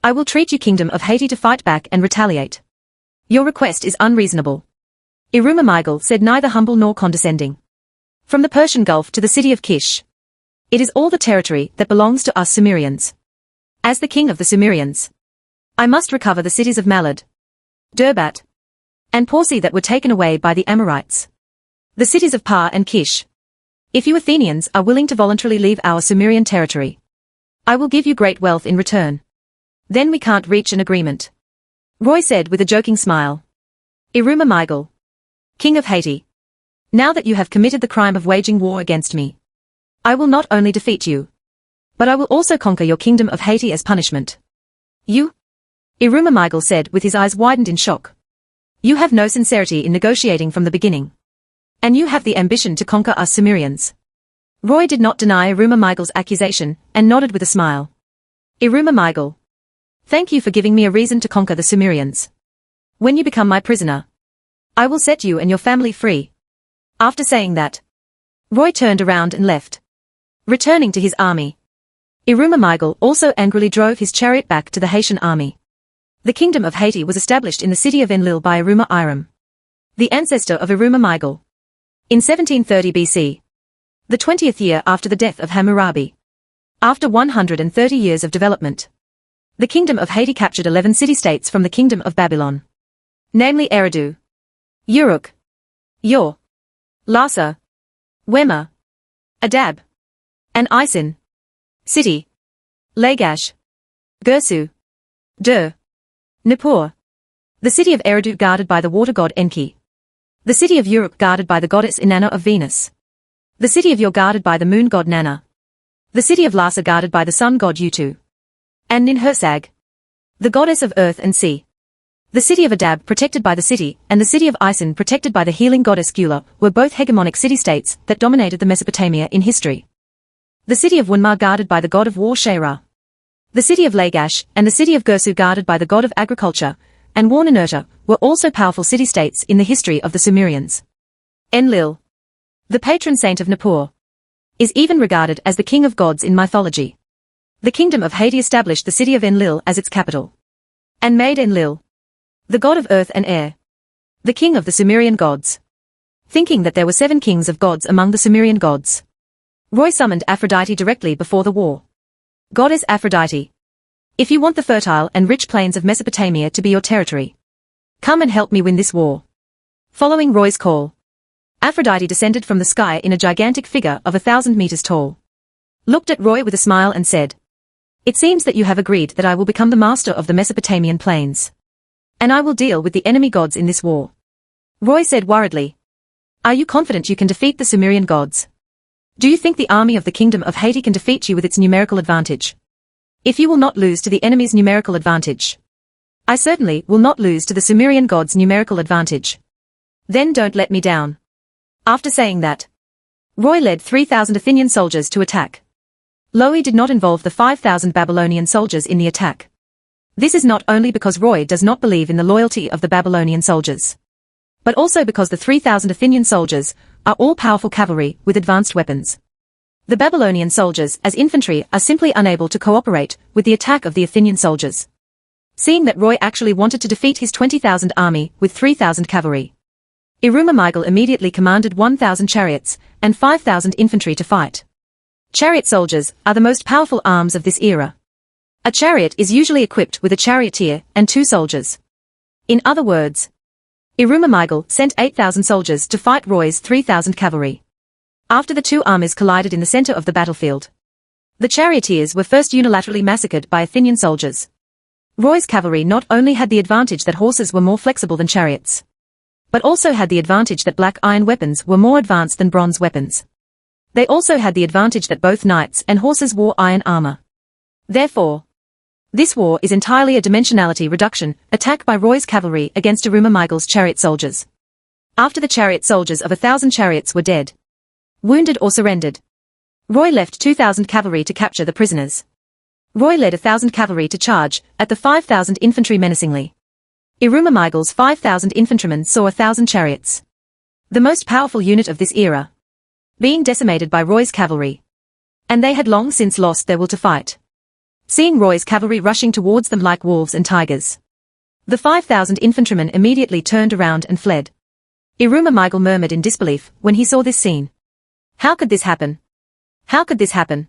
[SPEAKER 1] I will treat you kingdom of Haiti to fight back and retaliate. Your request is unreasonable. Iruma Migal said, neither humble nor condescending. From the Persian Gulf to the city of Kish, it is all the territory that belongs to us Sumerians. As the king of the Sumerians, I must recover the cities of Malad, Durbat, and Porsi that were taken away by the Amorites. The cities of Par and Kish. If you Athenians are willing to voluntarily leave our Sumerian territory, I will give you great wealth in return. Then we can't reach an agreement. Roy said with a joking smile. Iruma Migal, king of Haiti, now that you have committed the crime of waging war against me, I will not only defeat you, but I will also conquer your kingdom of Haiti as punishment. You, Iruma-Migel said with his eyes widened in shock. You have no sincerity in negotiating from the beginning. And you have the ambition to conquer us Sumerians. Roy did not deny Iruma-Migel's accusation, and nodded with a smile. Iruma-Migel. Thank you for giving me a reason to conquer the Sumerians. When you become my prisoner, I will set you and your family free. After saying that, Roy turned around and left. Returning to his army. Iruma-Migel also angrily drove his chariot back to the Haitian army. The kingdom of Haiti was established in the city of Enlil by Iruma-Iram, the ancestor of Iruma-Migel. In 1730 BC, the 20th year after the death of Hammurabi. After 130 years of development, the kingdom of Haiti captured 11 city-states from the kingdom of Babylon. Namely Eridu, Uruk, Yor, Lhasa, Wema, Adab, and Isin. City, Lagash, Gursu, Dur, Nippur. The city of Eridu guarded by the water god Enki. The city of Uruk guarded by the goddess Inanna of Venus. The city of Yor guarded by the moon god Nanna. The city of Lhasa guarded by the sun god Utu. And Ninhursag, the goddess of earth and sea. The city of Adab protected by the city, and the city of Isin protected by the healing goddess Gula, were both hegemonic city-states that dominated the Mesopotamia in history. The city of Wunmar guarded by the god of war Shera. The city of Lagash, and the city of Gursu guarded by the god of agriculture, and War-Ninurta, were also powerful city-states in the history of the Sumerians. Enlil, the patron saint of Nippur, is even regarded as the king of gods in mythology. The kingdom of Haiti established the city of Enlil as its capital, and made Enlil the god of earth and air, the king of the Sumerian gods. Thinking that there were 7 kings of gods among the Sumerian gods, Roy summoned Aphrodite directly before the war. Goddess Aphrodite, if you want the fertile and rich plains of Mesopotamia to be your territory, come and help me win this war. Following Roy's call, Aphrodite descended from the sky in a gigantic figure of 1,000 meters tall, looked at Roy with a smile and said, "It seems that you have agreed that I will become the master of the Mesopotamian plains, and I will deal with the enemy gods in this war." Roy said worriedly, "Are you confident you can defeat the Sumerian gods? Do you think the army of the kingdom of Haiti can defeat you with its numerical advantage? If you will not lose to the enemy's numerical advantage, I certainly will not lose to the Sumerian gods' numerical advantage. Then don't let me down." After saying that, Roy led 3,000 Athenian soldiers to attack. Loe did not involve the 5,000 Babylonian soldiers in the attack. This is not only because Roy does not believe in the loyalty of the Babylonian soldiers, but also because the 3,000 Athenian soldiers are all powerful cavalry with advanced weapons. The Babylonian soldiers as infantry are simply unable to cooperate with the attack of the Athenian soldiers. Seeing that Roy actually wanted to defeat his 20,000 army with 3,000 cavalry, Iruma-Migel immediately commanded 1,000 chariots and 5,000 infantry to fight. Chariot soldiers are the most powerful arms of this era. A chariot is usually equipped with a charioteer and 2 soldiers. In other words, Iruma-Migel sent 8,000 soldiers to fight Roy's 3,000 cavalry. After the 2 armies collided in the center of the battlefield, the charioteers were first unilaterally massacred by Athenian soldiers. Roy's cavalry not only had the advantage that horses were more flexible than chariots, but also had the advantage that black iron weapons were more advanced than bronze weapons. They also had the advantage that both knights and horses wore iron armor. Therefore, this war is entirely a dimensionality reduction attack by Roy's cavalry against Iruma-Migel's chariot soldiers. After the chariot soldiers of 1,000 chariots were dead, wounded or surrendered, Roy left 2,000 cavalry to capture the prisoners. Roy led 1,000 cavalry to charge at the 5,000 infantry menacingly. Iruma-Migel's 5,000 infantrymen saw 1,000 chariots, the most powerful unit of this era, being decimated by Roy's cavalry. And they had long since lost their will to fight. Seeing Roy's cavalry rushing towards them like wolves and tigers, the 5,000 infantrymen immediately turned around and fled. Iruma-Migel murmured in disbelief when he saw this scene. How could this happen? How could this happen?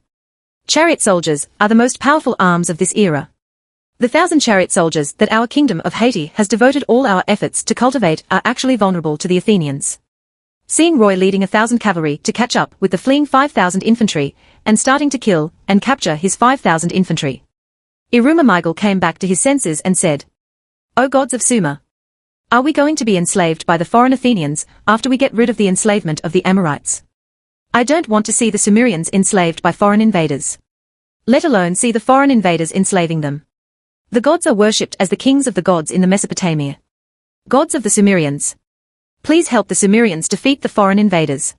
[SPEAKER 1] Chariot soldiers are the most powerful arms of this era. The 1,000 chariot soldiers that our kingdom of Haiti has devoted all our efforts to cultivate are actually vulnerable to the Athenians. Seeing Roy leading 1,000 cavalry to catch up with the fleeing 5,000 infantry, and starting to kill and capture his 5,000 infantry, Iruma-Migel came back to his senses and said, "O gods of Sumer! Are we going to be enslaved by the foreign Athenians after we get rid of the enslavement of the Amorites? I don't want to see the Sumerians enslaved by foreign invaders, let alone see the foreign invaders enslaving them. The gods are worshipped as the kings of the gods in the Mesopotamia. Gods of the Sumerians. Please help the Sumerians defeat the foreign invaders.